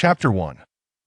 Chapter 1.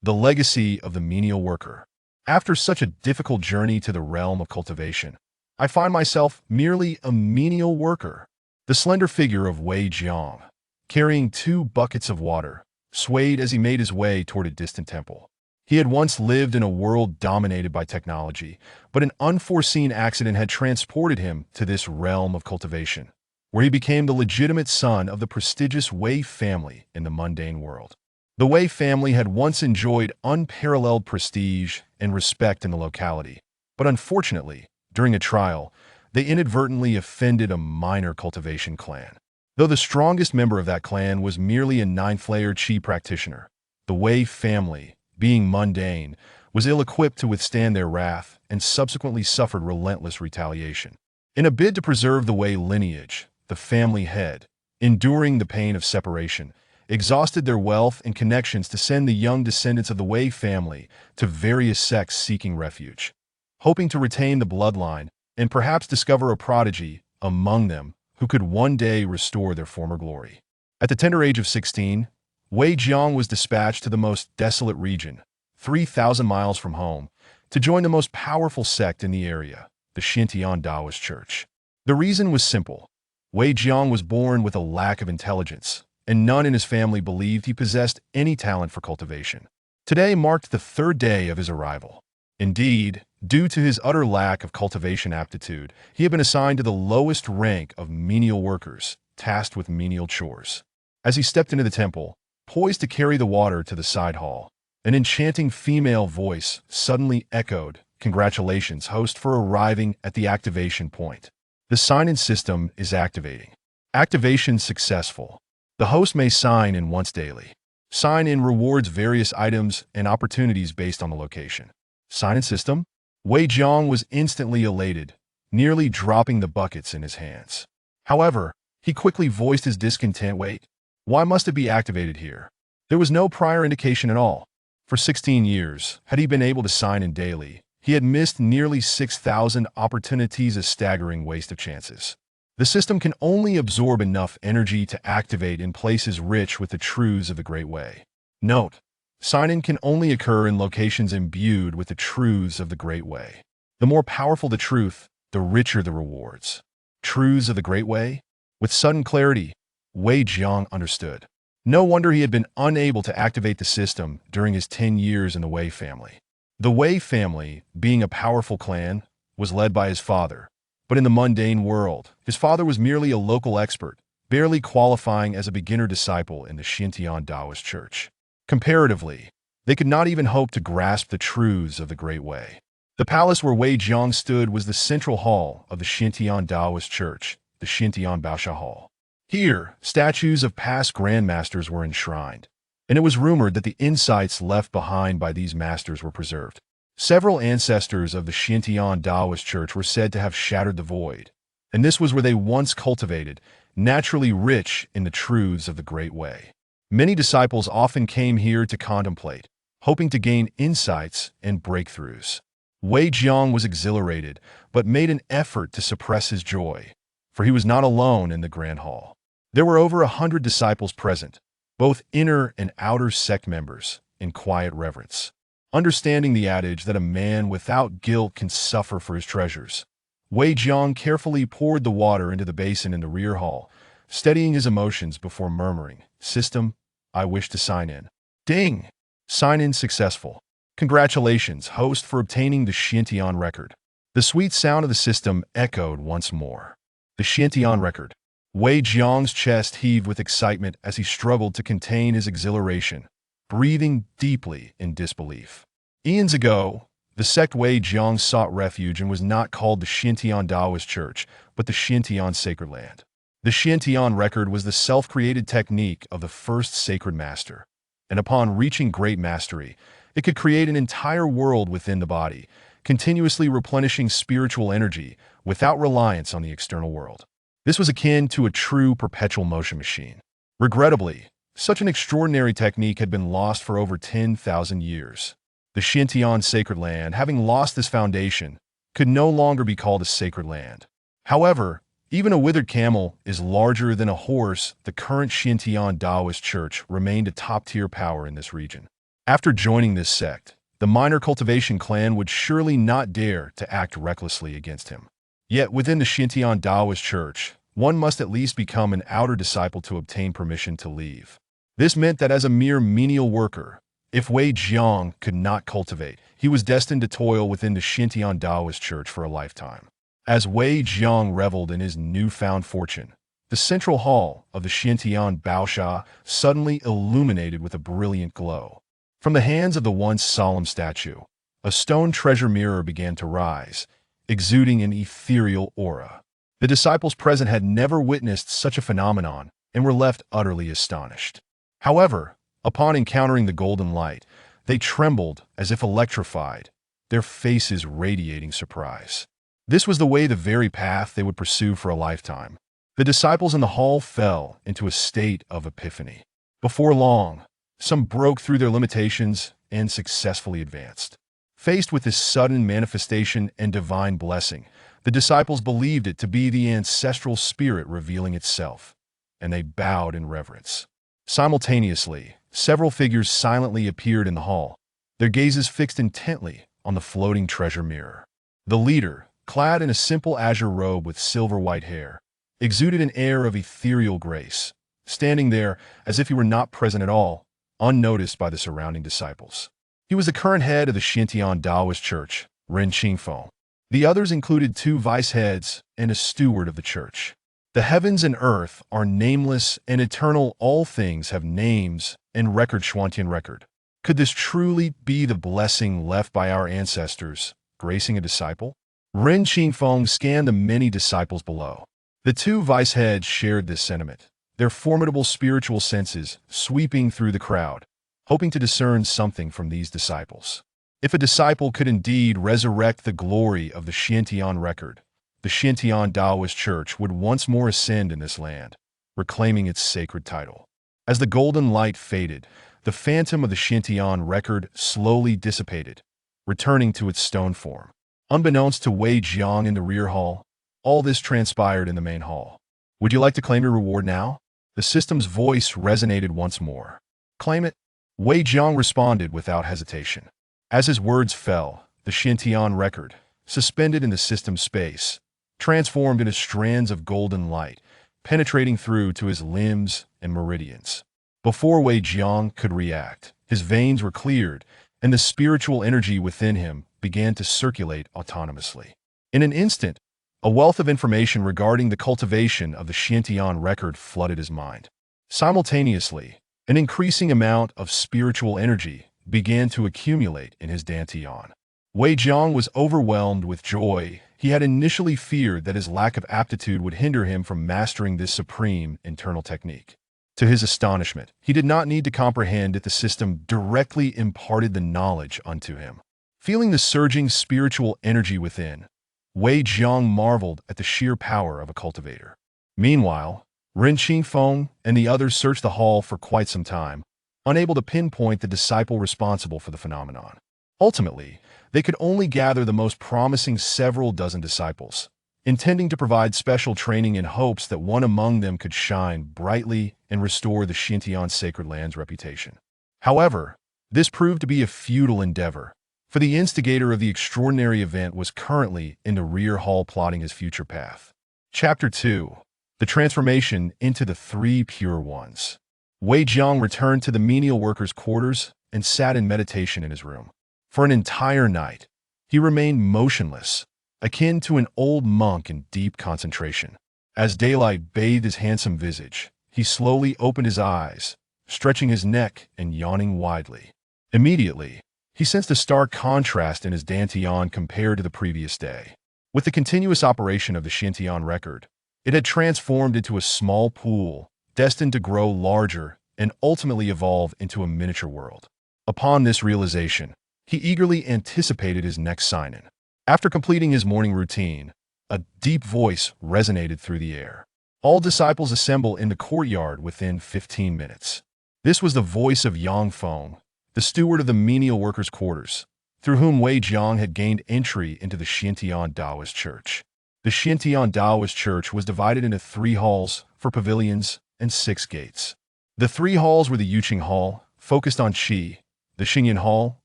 The Legacy of the Menial Worker. After such a difficult journey to the realm of cultivation, I find myself merely a menial worker. The slender figure of Wei Jiang, carrying 2 buckets of water, swayed as he made his way toward a distant temple. He had once lived in a world dominated by technology, but an unforeseen accident had transported him to this realm of cultivation, where he became the legitimate son of the prestigious Wei family in the mundane world. The Wei family had once enjoyed unparalleled prestige and respect in the locality, but unfortunately, during a trial, they inadvertently offended a minor cultivation clan. Though the strongest member of that clan was merely a 9th-layer Qi practitioner, the Wei family, being mundane, was ill-equipped to withstand their wrath and subsequently suffered relentless retaliation. In a bid to preserve the Wei lineage, the family head, enduring the pain of separation, exhausted their wealth and connections to send the young descendants of the Wei family to various sects seeking refuge, hoping to retain the bloodline and perhaps discover a prodigy among them who could one day restore their former glory. At the tender age of 16, Wei Jiang was dispatched to the most desolate region, 3,000 miles from home, to join the most powerful sect in the area, the Sainthood Taoist Church. The reason was simple. Wei Jiang was born with a lack of intelligence, and none in his family believed he possessed any talent for cultivation. Today marked the 3rd day of his arrival. Indeed, due to his utter lack of cultivation aptitude, he had been assigned to the lowest rank of menial workers, tasked with menial chores. As he stepped into the temple, poised to carry the water to the side hall, an enchanting female voice suddenly echoed, "Congratulations, host, for arriving at the activation point. The sign-in system is activating. Activation successful. The host may sign in once daily. Sign-in rewards various items and opportunities based on the location." Sign-in system? Wei Jiang was instantly elated, nearly dropping the buckets in his hands. However, he quickly voiced his discontent. Wait, why must it be activated here? There was no prior indication at all. For 16 years, had he been able to sign in daily, he had missed nearly 6,000 opportunities, a staggering waste of chances. The system can only absorb enough energy to activate in places rich with the truths of the Great Way. Note: sign-in can only occur in locations imbued with the truths of the Great Way. The more powerful the truth, the richer the rewards. Truths of the Great Way? With sudden clarity, Wei Jiang understood. No wonder he had been unable to activate the system during his 10 years in the Wei family. The Wei family, being a powerful clan, was led by his father. But in the mundane world, his father was merely a local expert, barely qualifying as a beginner disciple in the Sainthood Taoist Church. Comparatively, they could not even hope to grasp the truths of the Great Way. The palace where Wei Jiang stood was the central hall of the Sainthood Taoist Church, the Sainthoud Baosha Hall. Here, statues of past grandmasters were enshrined, and it was rumored that the insights left behind by these masters were preserved. Several ancestors of the Sainthoud Taoist Church were said to have shattered the void, and this was where they once cultivated, naturally rich in the truths of the Great Way. Many disciples often came here to contemplate, hoping to gain insights and breakthroughs. Wei Jiang was exhilarated, but made an effort to suppress his joy, for he was not alone in the grand hall. There were over 100 disciples present, both inner and outer sect members, in quiet reverence. Understanding the adage that a man without guilt can suffer for his treasures, Wei Jiang carefully poured the water into the basin in the rear hall, steadying his emotions before murmuring, "System, I wish to sign in." Ding! Sign-in successful. Congratulations, host, for obtaining the Sainthoud record. The sweet sound of the system echoed once more. The Sainthoud record. Wei Jiang's chest heaved with excitement as he struggled to contain his exhilaration, breathing deeply in disbelief. Eons ago, the sect Wei Jiang sought refuge and was not called the Sainthoud Taoist Church, but the Sainthoud Sacred Land. The Sainthoud record was the self-created technique of the first sacred master, and upon reaching great mastery, it could create an entire world within the body, continuously replenishing spiritual energy without reliance on the external world. This was akin to a true perpetual motion machine. Regrettably, such an extraordinary technique had been lost for over 10,000 years. The Sainthoud Sacred Land, having lost this foundation, could no longer be called a sacred land. However, Even a withered camel is larger than a horse. The current Xintian Taoist church remained a top-tier power in this region. After joining this sect, the minor cultivation clan would surely not dare to act recklessly against him. Yet within the Xintian Taoist church, one must at least become an outer disciple to obtain permission to leave. This meant that as a mere menial worker, if Wei Jiang could not cultivate, he was destined to toil within the Xintian Taoist church for a lifetime. As Wei Jiang reveled in his newfound fortune, the central hall of the Xintian Baosha suddenly illuminated with a brilliant glow. From the hands of the once solemn statue, a stone treasure mirror began to rise, exuding an ethereal aura. The disciples present had never witnessed such a phenomenon and were left utterly astonished. However, upon encountering the golden light, they trembled as if electrified, their faces radiating surprise. This was the very path they would pursue for a lifetime. The disciples in the hall fell into a state of epiphany. Before long, some broke through their limitations and successfully advanced. Faced with this sudden manifestation and divine blessing, the disciples believed it to be the ancestral spirit revealing itself, and they bowed in reverence. Simultaneously, several figures silently appeared in the hall, their gazes fixed intently on the floating treasure mirror. The leader, clad in a simple azure robe with silver-white hair, exuded an air of ethereal grace, standing there as if he were not present at all, unnoticed by the surrounding disciples. He was the current head of the Xintian Taoist church, Ren Qingfeng. The others included 2 vice heads and a steward of the church. The heavens and earth are nameless and eternal. All things have names and record. Xuantian record. Could this truly be the blessing left by our ancestors, gracing a disciple? Ren Qingfeng scanned the many disciples below. The 2 vice heads shared this sentiment, their formidable spiritual senses sweeping through the crowd, hoping to discern something from these disciples. If a disciple could indeed resurrect the glory of the Xintian record, the Xintian Taoist church would once more ascend in this land, reclaiming its sacred title. As the golden light faded, the phantom of the Xintian record slowly dissipated, returning to its stone form. Unbeknownst to Wei Jiang in the rear hall, all this transpired in the main hall. Would you like to claim your reward now? The system's voice resonated once more. Claim it? Wei Jiang responded without hesitation. As his words fell, the Xintian record, suspended in the system's space, transformed into strands of golden light, penetrating through to his limbs and meridians. Before Wei Jiang could react, his veins were cleared, and the spiritual energy within him began to circulate autonomously. In an instant, a wealth of information regarding the cultivation of the Xintian record flooded his mind. Simultaneously, an increasing amount of spiritual energy began to accumulate in his dantian. Wei Jiang was overwhelmed with joy. He had initially feared that his lack of aptitude would hinder him from mastering this supreme internal technique. To his astonishment, he did not need to comprehend it. The system directly imparted the knowledge unto him. Feeling the surging spiritual energy within, Wei Jiang marveled at the sheer power of a cultivator. Meanwhile, Ren Qingfeng and the others searched the hall for quite some time, unable to pinpoint the disciple responsible for the phenomenon. Ultimately, they could only gather the most promising several dozen disciples, intending to provide special training in hopes that one among them could shine brightly and restore the Xintian sacred land's reputation. However, this proved to be a futile endeavor, for the instigator of the extraordinary event was currently in the rear hall plotting his future path. Chapter 2. The Transformation into the 3 Pure Ones. Wei Jiang returned to the menial worker's quarters and sat in meditation in his room. For an entire night, he remained motionless, akin to an old monk in deep concentration. As daylight bathed his handsome visage, he slowly opened his eyes, stretching his neck and yawning widely. Immediately, he sensed a stark contrast in his dantian compared to the previous day. With the continuous operation of the Xintian record, it had transformed into a small pool, destined to grow larger and ultimately evolve into a miniature world. Upon this realization, he eagerly anticipated his next sign-in. After completing his morning routine, a deep voice resonated through the air. All disciples assemble in the courtyard within 15 minutes. This was the voice of Yang Feng, the steward of the menial workers' quarters, through whom Wei Jiang had gained entry into the Xintian Taoist church. The Xintian Taoist church was divided into 3 halls, 4 pavilions, and 6 gates. The 3 halls were the Yuqing Hall, focused on qi, the Xingyan Hall,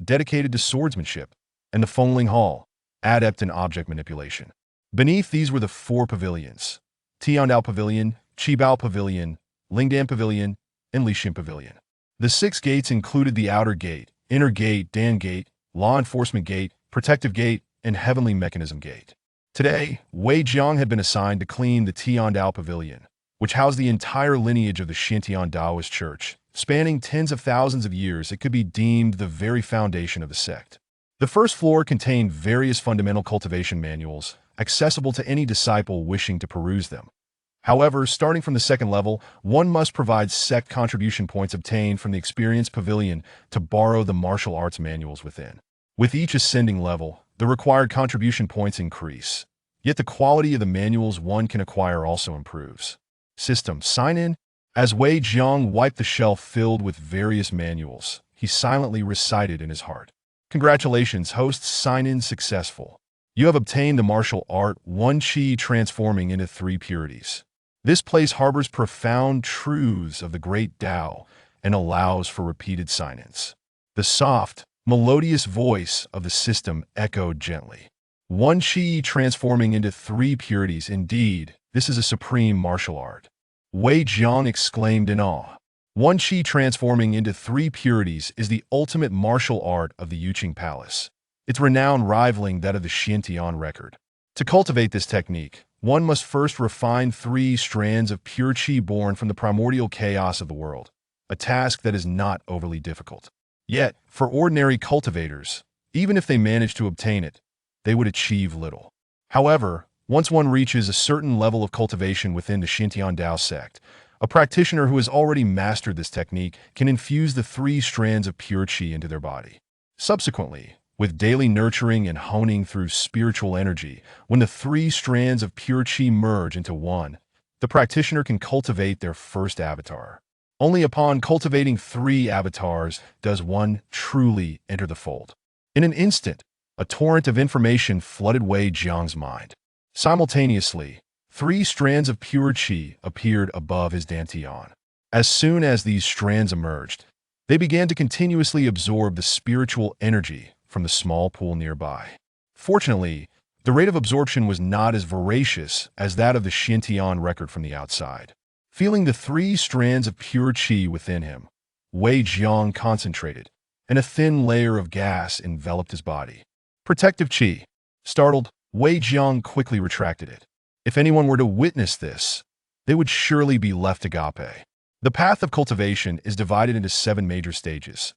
dedicated to swordsmanship, and the Fengling Hall, adept in object manipulation. Beneath these were the 4 pavilions: Tiandao Pavilion, Qibao Pavilion, Lingdan Pavilion, and Lixin Pavilion. The 6 gates included the Outer Gate, Inner Gate, Dan Gate, Law Enforcement Gate, Protective Gate, and Heavenly Mechanism Gate. Today, Wei Jiang had been assigned to clean the Tiandao Pavilion, which housed the entire lineage of the Xintian Taoist Church. Spanning tens of thousands of years, it could be deemed the very foundation of the sect. The first floor contained various fundamental cultivation manuals, accessible to any disciple wishing to peruse them. However, starting from the second level, one must provide sect contribution points obtained from the Experience Pavilion to borrow the martial arts manuals within. With each ascending level, the required contribution points increase. Yet the quality of the manuals one can acquire also improves. System sign-in. As Wei Jiang wiped the shelf filled with various manuals, he silently recited in his heart, "Congratulations, hosts, sign-in successful. You have obtained the martial art 1 Qi transforming into 3 purities. This place harbors profound truths of the great Tao and allows for repeated sign-ins." The soft, melodious voice of the system echoed gently. 1 Qi transforming into 3 purities. Indeed, this is a supreme martial art. Wei Jiang exclaimed in awe. 1 Qi transforming into 3 purities is the ultimate martial art of the Yuqing Palace, its renown rivaling that of the Xintian record. To cultivate this technique, one must first refine 3 strands of pure Qi born from the primordial chaos of the world, a task that is not overly difficult. Yet, for ordinary cultivators, even if they manage to obtain it, they would achieve little. However, once one reaches a certain level of cultivation within the Xintian Tao sect, a practitioner who has already mastered this technique can infuse the 3 strands of pure Qi into their body. Subsequently, with daily nurturing and honing through spiritual energy, when the 3 strands of pure Qi merge into one, the practitioner can cultivate their first avatar. Only upon cultivating 3 avatars does one truly enter the fold. In an instant, a torrent of information flooded Wei Jiang's mind. Simultaneously, 3 strands of pure Qi appeared above his dantian. As soon as these strands emerged, they began to continuously absorb the spiritual energy from the small pool nearby. Fortunately, the rate of absorption was not as voracious as that of the Xintian record from the outside. Feeling the 3 strands of pure Qi within him, Wei Jiang concentrated, and a thin layer of gas enveloped his body. Protective Qi. Startled, Wei Jiang quickly retracted it. If anyone were to witness this, they would surely be left agape. The path of cultivation is divided into 7 major stages: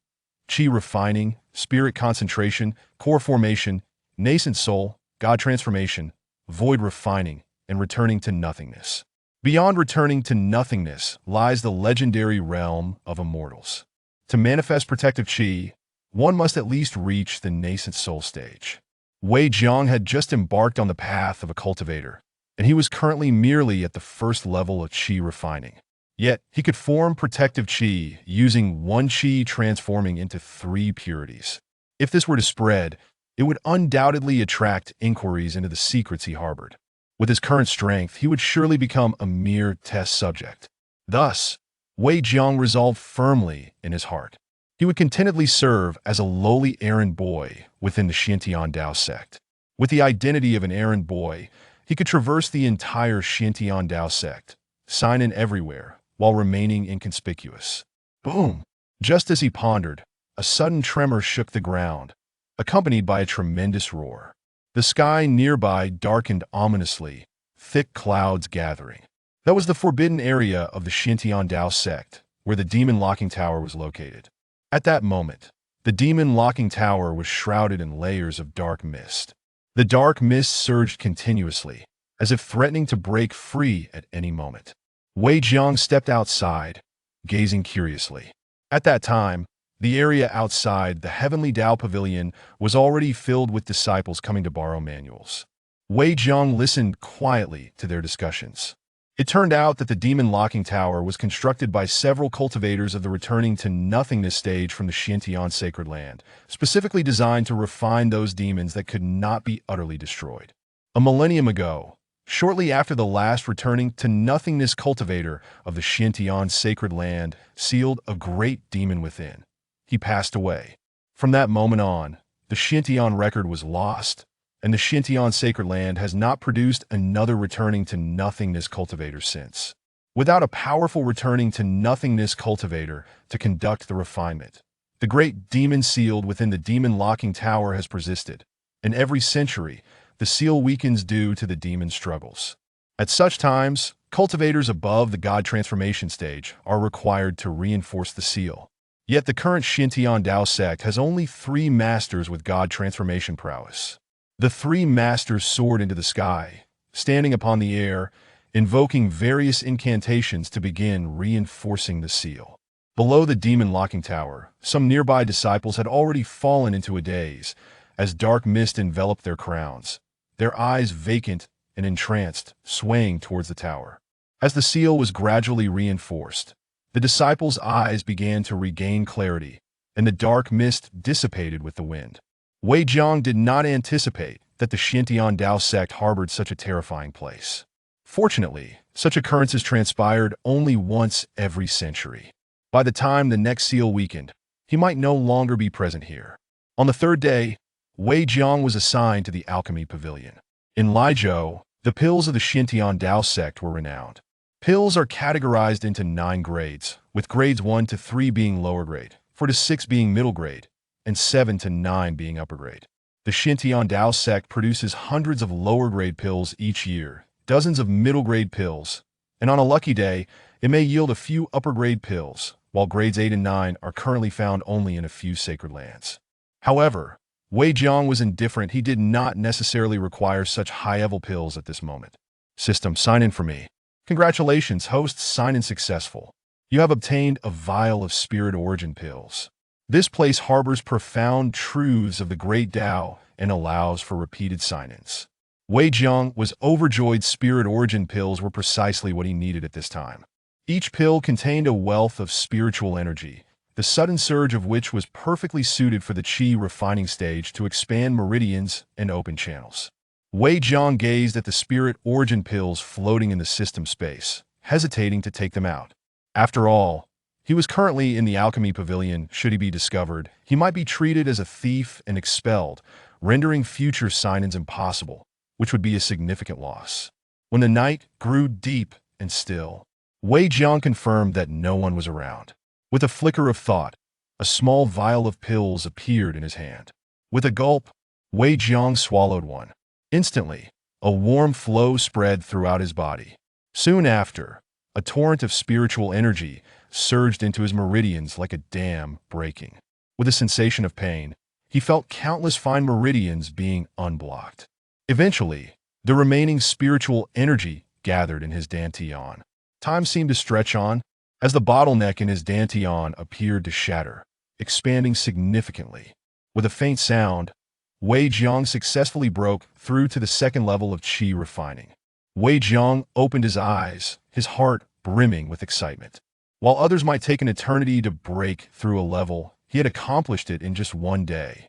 Qi refining, spirit concentration, core formation, nascent soul, God transformation, void refining, and returning to nothingness. Beyond returning to nothingness lies the legendary realm of immortals. To manifest protective Qi, one must at least reach the nascent soul stage. Wei Jiang had just embarked on the path of a cultivator, and he was currently merely at the first level of Qi refining. Yet, he could form protective Qi using 1 Qi transforming into 3 purities. If this were to spread, it would undoubtedly attract inquiries into the secrets he harbored. With his current strength, he would surely become a mere test subject. Thus, Wei Jiang resolved firmly in his heart. He would contentedly serve as a lowly errand boy within the Xintian Tao sect. With the identity of an errand boy, he could traverse the entire Xintian Tao sect, sign in everywhere, while remaining inconspicuous. Boom! Just as he pondered, a sudden tremor shook the ground, accompanied by a tremendous roar. The sky nearby darkened ominously, thick clouds gathering. That was the forbidden area of the Xintian Tao sect, where the demon locking tower was located. At that moment, the demon locking tower was shrouded in layers of dark mist. The dark mist surged continuously, as if threatening to break free at any moment. Wei Jiang stepped outside, gazing curiously. At that time, the area outside the Heavenly Tao Pavilion was already filled with disciples coming to borrow manuals. Wei Jiang listened quietly to their discussions. It turned out that the demon locking tower was constructed by several cultivators of the returning to nothingness stage from the Xintian sacred land, specifically designed to refine those demons that could not be utterly destroyed. A millennium ago, Shortly after the last returning to nothingness cultivator of the Xintian sacred land sealed a great demon within, he passed away. From that moment on, the Xintian record was lost, and the Xintian sacred land has not produced another returning to nothingness cultivator since. Without a powerful returning to nothingness cultivator to conduct the refinement, the great demon sealed within the demon locking tower has persisted, and every century, the seal weakens due to the demon's struggles. At such times, cultivators above the god transformation stage are required to reinforce the seal. Yet the current Xintian Dao sect has only 3 masters with god transformation prowess. The 3 masters soared into the sky, standing upon the air, invoking various incantations to begin reinforcing the seal. Below the demon locking tower, some nearby disciples had already fallen into a daze, as dark mist enveloped their crowns, their eyes vacant and entranced, swaying towards the tower. As the seal was gradually reinforced, the disciples' eyes began to regain clarity, and the dark mist dissipated with the wind. Wei Jiang did not anticipate that the Xintian Dao sect harbored such a terrifying place. Fortunately, such occurrences transpired only once every century. By the time the next seal weakened, he might no longer be present here. On the 3rd day, Wei Jiang was assigned to the Alchemy Pavilion. In Lizhou, the pills of the Xintian Dao sect were renowned. Pills are categorized into 9 grades, with grades 1 to 3 being lower grade, 4 to 6 being middle grade, and 7 to 9 being upper grade. The Xintian Dao sect produces hundreds of lower grade pills each year, dozens of middle grade pills, and on a lucky day, it may yield a few upper grade pills, while grades 8 and 9 are currently found only in a few sacred lands. However, Wei Jiang was indifferent. He did not necessarily require such high-level pills at this moment. System, sign in for me. Congratulations, hosts, sign in successful. You have obtained a vial of spirit origin pills. This place harbors profound truths of the great Tao and allows for repeated sign-ins. Wei Jiang was overjoyed. Spirit origin pills were precisely what he needed at this time. Each pill contained a wealth of spiritual energy, the sudden surge of which was perfectly suited for the qi refining stage to expand meridians and open channels. Wei Jiang gazed at the spirit origin pills floating in the system space, hesitating to take them out. After all, he was currently in the Alchemy Pavilion. Should he be discovered, he might be treated as a thief and expelled, rendering future sign-ins impossible, which would be a significant loss. When the night grew deep and still, Wei Jiang confirmed that no one was around. With a flicker of thought, a small vial of pills appeared in his hand. With a gulp, Wei Jiang swallowed one. Instantly, a warm flow spread throughout his body. Soon after, a torrent of spiritual energy surged into his meridians like a dam breaking. With a sensation of pain, he felt countless fine meridians being unblocked. Eventually, the remaining spiritual energy gathered in his dantian. Time seemed to stretch on, as the bottleneck in his dantian appeared to shatter, expanding significantly. With a faint sound, Wei Jiang successfully broke through to the 2nd level of qi refining. Wei Jiang opened his eyes, his heart brimming with excitement. While others might take an eternity to break through a level, he had accomplished it in just one day.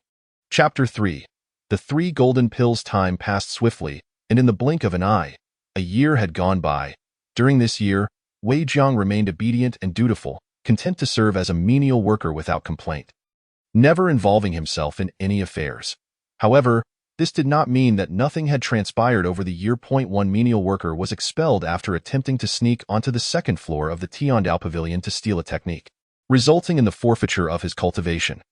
Chapter 3. The 3 golden pills. Time passed swiftly, and in the blink of an eye, a year had gone by. During this year, Wei Jiang remained obedient and dutiful, content to serve as a menial worker without complaint, never involving himself in any affairs. However, this did not mean that nothing had transpired over the year. One menial worker was expelled after attempting to sneak onto the 2nd floor of the Tiandao Pavilion to steal a technique, resulting in the forfeiture of his cultivation.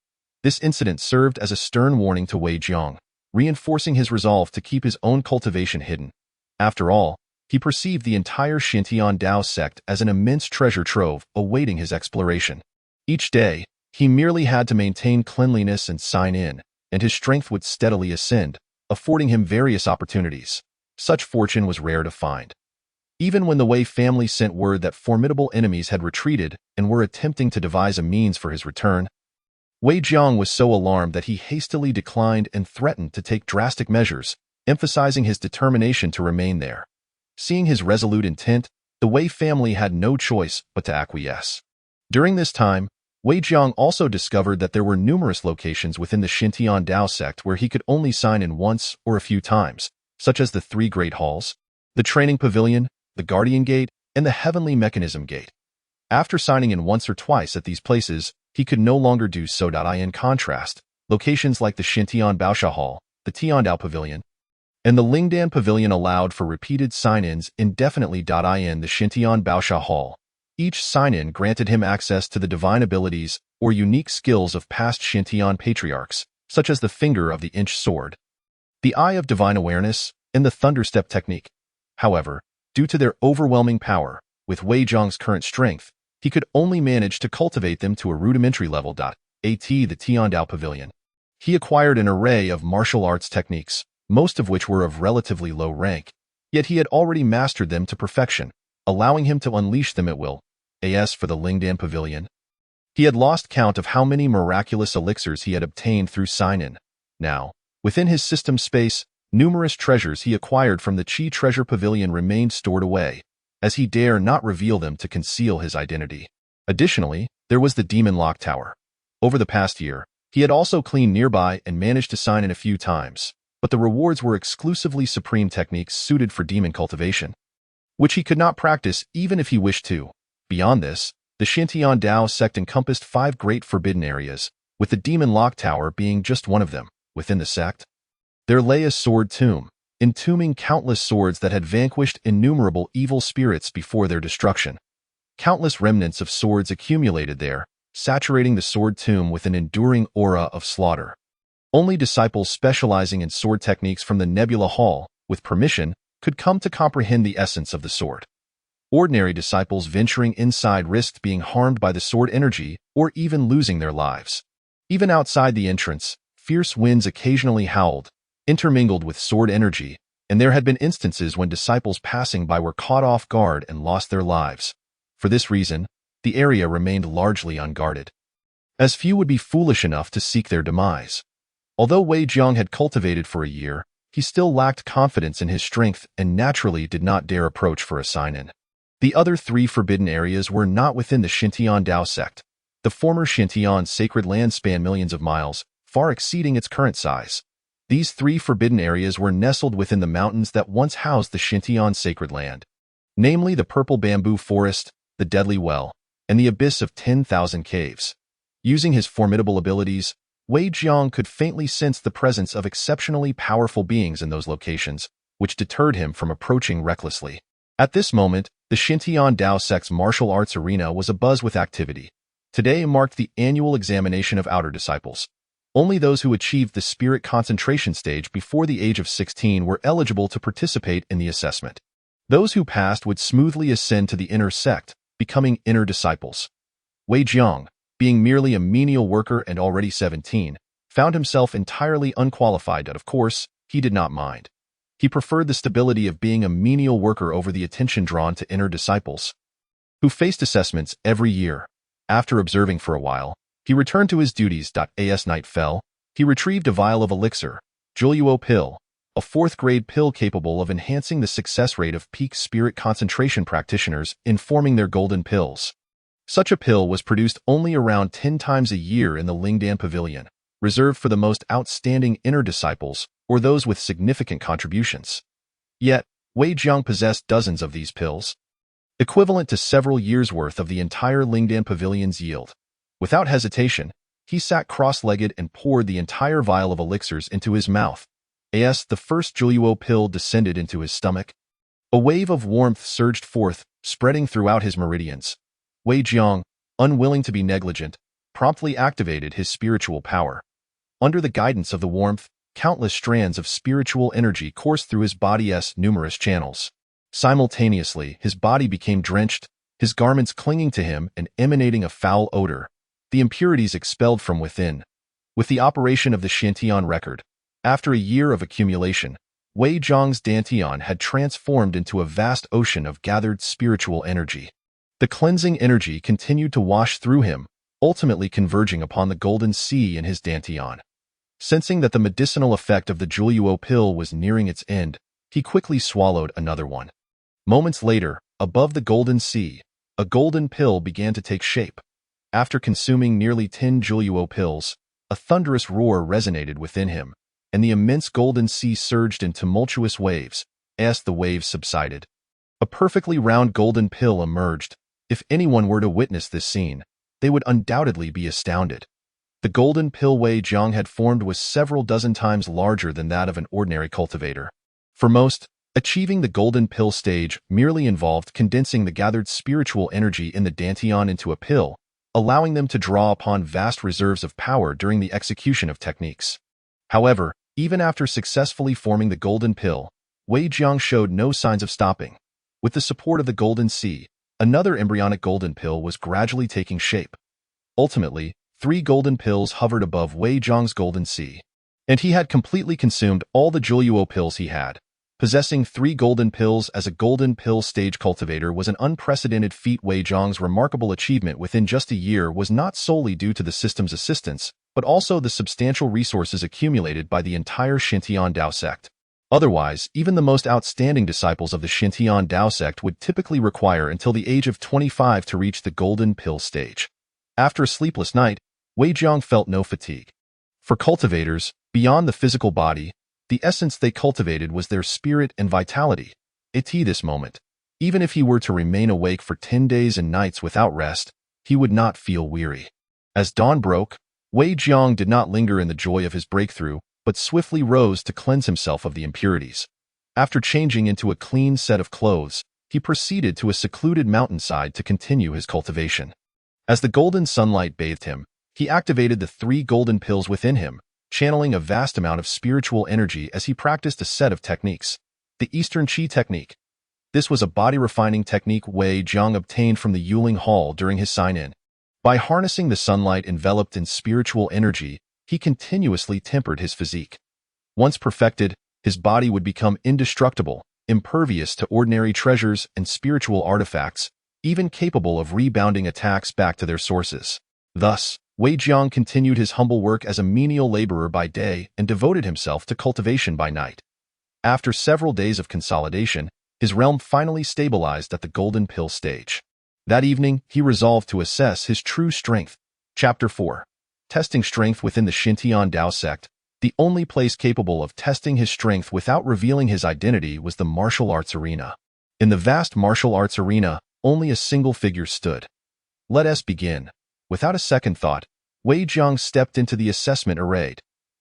This incident served as a stern warning to Wei Jiang, reinforcing his resolve to keep his own cultivation hidden. After all, he perceived the entire Xintian Dao sect as an immense treasure trove awaiting his exploration. Each day, he merely had to maintain cleanliness and sign in, and his strength would steadily ascend, affording him various opportunities. Such fortune was rare to find. Even when the Wei family sent word that formidable enemies had retreated and were attempting to devise a means for his return, Wei Jiang was so alarmed that he hastily declined and threatened to take drastic measures, emphasizing his determination to remain there. Seeing his resolute intent, the Wei family had no choice but to acquiesce. During this time, Wei Jiang also discovered that there were numerous locations within the Xintian Dao sect where he could only sign in once or a few times, such as the 3 Great Halls, the Training Pavilion, the Guardian Gate, and the Heavenly Mechanism Gate. After signing in once or twice at these places, he could no longer do so. In contrast, locations like the Xintian Baosha Hall, the Tiandao Pavilion, and the Lingdan Pavilion allowed for repeated sign-ins indefinitely. In the Xintian Baosha Hall, each sign-in granted him access to the divine abilities or unique skills of past Xintian patriarchs, such as the Finger of the Inch Sword, the Eye of Divine Awareness, and the Thunderstep technique. However, due to their overwhelming power, with Wei Zhang's current strength, he could only manage to cultivate them to a rudimentary level. At the Tiandao Pavilion, he acquired an array of martial arts techniques, most of which were of relatively low rank, yet he had already mastered them to perfection, allowing him to unleash them at will. As for the Lingdan Pavilion, he had lost count of how many miraculous elixirs he had obtained through sign-in. Now, within his system space, numerous treasures he acquired from the Qi Treasure Pavilion remained stored away, as he dare not reveal them to conceal his identity. Additionally, there was the Demon Lock Tower. Over the past year, he had also cleaned nearby and managed to sign in a few times, but the rewards were exclusively supreme techniques suited for demon cultivation, which he could not practice even if he wished to. Beyond this, the Xintian Dao sect encompassed 5 great forbidden areas, with the Demon Lock Tower being just one of them. Within the sect, there lay a sword tomb, entombing countless swords that had vanquished innumerable evil spirits before their destruction. Countless remnants of swords accumulated there, saturating the sword tomb with an enduring aura of slaughter. Only disciples specializing in sword techniques from the Nebula Hall, with permission, could come to comprehend the essence of the sword. Ordinary disciples venturing inside risked being harmed by the sword energy or even losing their lives. Even outside the entrance, fierce winds occasionally howled, intermingled with sword energy, and there had been instances when disciples passing by were caught off guard and lost their lives. For this reason, the area remained largely unguarded, as few would be foolish enough to seek their demise. Although Wei Jiang had cultivated for a year, he still lacked confidence in his strength and naturally did not dare approach for a sign-in. The other 3 forbidden areas were not within the Xintian Dao sect. The former Xintian sacred land spanned millions of miles, far exceeding its current size. These 3 forbidden areas were nestled within the mountains that once housed the Xintian sacred land, namely the Purple Bamboo Forest, the Deadly Well, and the Abyss of 10,000 Caves. Using his formidable abilities, Wei Jiang could faintly sense the presence of exceptionally powerful beings in those locations, which deterred him from approaching recklessly. At this moment, the Xintian Dao sect's martial arts arena was abuzz with activity. Today marked the annual examination of outer disciples. Only those who achieved the spirit concentration stage before the age of 16 were eligible to participate in the assessment. Those who passed would smoothly ascend to the inner sect, becoming inner disciples. Wei Jiang, being merely a menial worker and already 17, found himself entirely unqualified, but of course, he did not mind. He preferred the stability of being a menial worker over the attention drawn to inner disciples, who faced assessments every year. After observing for a while, he returned to his duties. As night fell, he retrieved a vial of elixir, Juluo pill, a 4th-grade pill capable of enhancing the success rate of peak spirit concentration practitioners in forming their golden pills. Such a pill was produced only around 10 times a year in the Lingdan Pavilion, reserved for the most outstanding inner disciples or those with significant contributions. Yet, Wei Jiang possessed dozens of these pills, equivalent to several years' worth of the entire Lingdan Pavilion's yield. Without hesitation, he sat cross-legged and poured the entire vial of elixirs into his mouth. As the first Juluo pill descended into his stomach, a wave of warmth surged forth, spreading throughout his meridians. Wei Jiang, unwilling to be negligent, promptly activated his spiritual power. Under the guidance of the warmth, countless strands of spiritual energy coursed through his body's numerous channels. Simultaneously, his body became drenched, his garments clinging to him and emanating a foul odor, the impurities expelled from within. With the operation of the Xintian record, after a year of accumulation, Wei Jiang's Dantian had transformed into a vast ocean of gathered spiritual energy. The cleansing energy continued to wash through him, ultimately converging upon the golden sea in his Dantian. Sensing that the medicinal effect of the Juluo pill was nearing its end, he quickly swallowed another one. Moments later, above the golden sea, a golden pill began to take shape. After consuming nearly 10 Juluo pills, a thunderous roar resonated within him, and the immense golden sea surged in tumultuous waves. as the waves subsided. A perfectly round golden pill emerged. If anyone were to witness this scene, they would undoubtedly be astounded. The golden pill Wei Jiang had formed was several dozen times larger than that of an ordinary cultivator. For most, achieving the golden pill stage merely involved condensing the gathered spiritual energy in the dantian into a pill, allowing them to draw upon vast reserves of power during the execution of techniques. However, even after successfully forming the golden pill, Wei Jiang showed no signs of stopping. With the support of the golden sea, another embryonic golden pill was gradually taking shape. Ultimately, 3 golden pills hovered above Wei Jiang's golden sea, and he had completely consumed all the Juliuo pills he had. Possessing 3 golden pills as a golden pill stage cultivator was an unprecedented feat. Wei Jiang's remarkable achievement within just a year was not solely due to the system's assistance, but also the substantial resources accumulated by the entire Xintian Dao sect. Otherwise, even the most outstanding disciples of the Xintian Dao sect would typically require until the age of 25 to reach the golden pill stage. After a sleepless night, Wei Jiang felt no fatigue. For cultivators, beyond the physical body, the essence they cultivated was their spirit and vitality. This moment, even if he were to remain awake for 10 days and nights without rest, he would not feel weary. As dawn broke, Wei Jiang did not linger in the joy of his breakthrough, but swiftly rose to cleanse himself of the impurities. After changing into a clean set of clothes, he proceeded to a secluded mountainside to continue his cultivation. As the golden sunlight bathed him, he activated the 3 golden pills within him, channeling a vast amount of spiritual energy as he practiced a set of techniques. The Eastern Qi technique. This was a body-refining technique Wei Jiang obtained from the Yuling Hall during his sign-in. By harnessing the sunlight enveloped in spiritual energy, he continuously tempered his physique. Once perfected, his body would become indestructible, impervious to ordinary treasures and spiritual artifacts, even capable of rebounding attacks back to their sources. Thus, Wei Jiang continued his humble work as a menial laborer by day and devoted himself to cultivation by night. After several days of consolidation, his realm finally stabilized at the golden pill stage. That evening, he resolved to assess his true strength. Chapter 4. Testing strength within the Xintian Dao sect. The only place capable of testing his strength without revealing his identity was the martial arts arena. In the vast martial arts arena, only a single figure stood. Let us begin. Without a second thought, Wei Jiang stepped into the assessment array.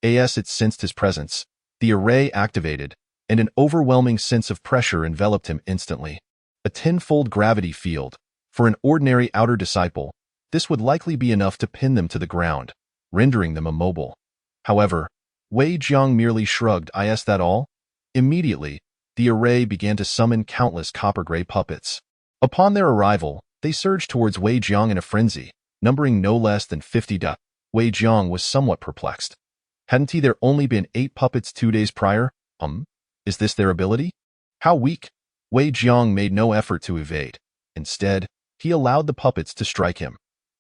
As it sensed his presence, the array activated, and an overwhelming sense of pressure enveloped him instantly. A tenfold gravity field. For an ordinary outer disciple, this would likely be enough to pin them to the ground, rendering them immobile. However, Wei Jiang merely shrugged. Is that all? Immediately, the array began to summon countless copper-gray puppets. Upon their arrival, they surged towards Wei Jiang in a frenzy, numbering no less than 50. Wei Jiang was somewhat perplexed. Hadn't there only been 8 puppets 2 days prior? Is this their ability? How weak? Wei Jiang made no effort to evade. Instead, he allowed the puppets to strike him.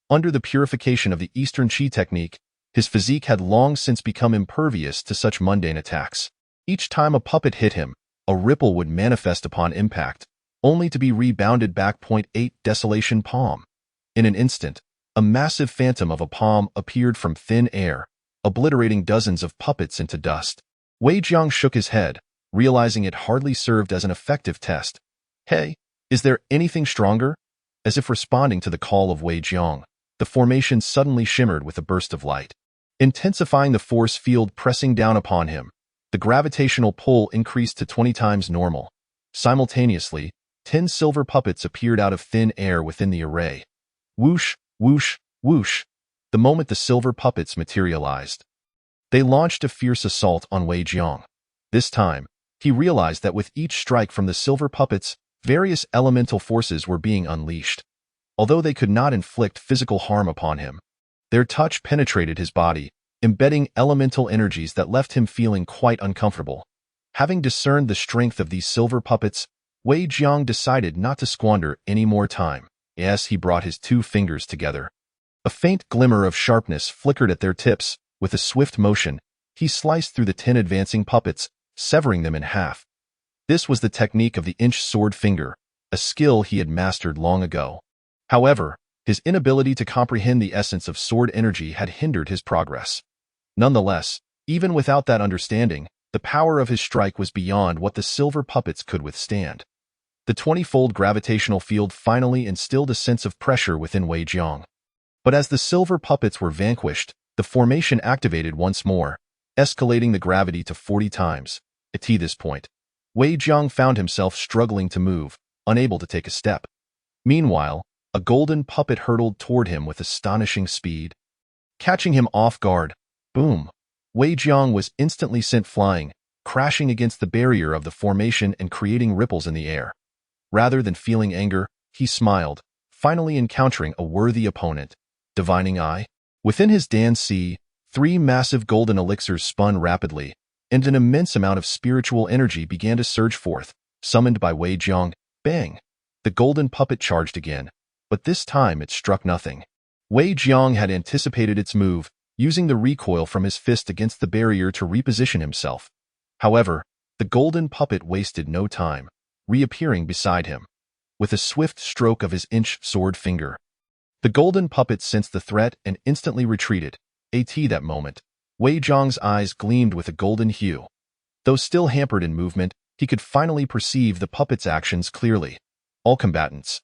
Under the purification of the Eastern Qi technique, his physique had long since become impervious to such mundane attacks. Each time a puppet hit him, a ripple would manifest upon impact, only to be rebounded back. 8 Desolation Palm. In an instant, a massive phantom of a palm appeared from thin air, obliterating dozens of puppets into dust. Wei Jiang shook his head, realizing it hardly served as an effective test. Hey, is there anything stronger? As if responding to the call of Wei Jiang, the formation suddenly shimmered with a burst of light, intensifying the force field pressing down upon him. The gravitational pull increased to 20 times normal. Simultaneously, 10 silver puppets appeared out of thin air within the array. Whoosh, whoosh, whoosh. The moment the silver puppets materialized, they launched a fierce assault on Wei Jiang. This time, he realized that with each strike from the silver puppets, various elemental forces were being unleashed. Although they could not inflict physical harm upon him, their touch penetrated his body, embedding elemental energies that left him feeling quite uncomfortable. Having discerned the strength of these silver puppets, Wei Jiang decided not to squander any more time. As he brought his 2 fingers together, a faint glimmer of sharpness flickered at their tips. With a swift motion, he sliced through the 10 advancing puppets, severing them in half. This was the technique of the inch sword finger, a skill he had mastered long ago. However, his inability to comprehend the essence of sword energy had hindered his progress. Nonetheless, even without that understanding, The power of his strike was beyond what the silver puppets could withstand. The 20-fold gravitational field finally instilled a sense of pressure within Wei Jiang. But as the silver puppets were vanquished, the formation activated once more, escalating the gravity to 40 times. At this point, Wei Jiang found himself struggling to move, unable to take a step. Meanwhile, a golden puppet hurtled toward him with astonishing speed. Catching him off guard, boom! Wei Jiang was instantly sent flying, crashing against the barrier of the formation and creating ripples in the air. Rather than feeling anger, he smiled, finally encountering a worthy opponent. Divining Eye? Within his Dan Si, 3 massive golden elixirs spun rapidly, and an immense amount of spiritual energy began to surge forth, summoned by Wei Jiang. Bang! The golden puppet charged again, but this time it struck nothing. Wei Jiang had anticipated its move, using the recoil from his fist against the barrier to reposition himself. However, the golden puppet wasted no time, reappearing beside him, with a swift stroke of his inch sword finger. The golden puppet sensed the threat and instantly retreated. At that moment, Wei Jiang's eyes gleamed with a golden hue. Though still hampered in movement, he could finally perceive the puppet's actions clearly. All combatants,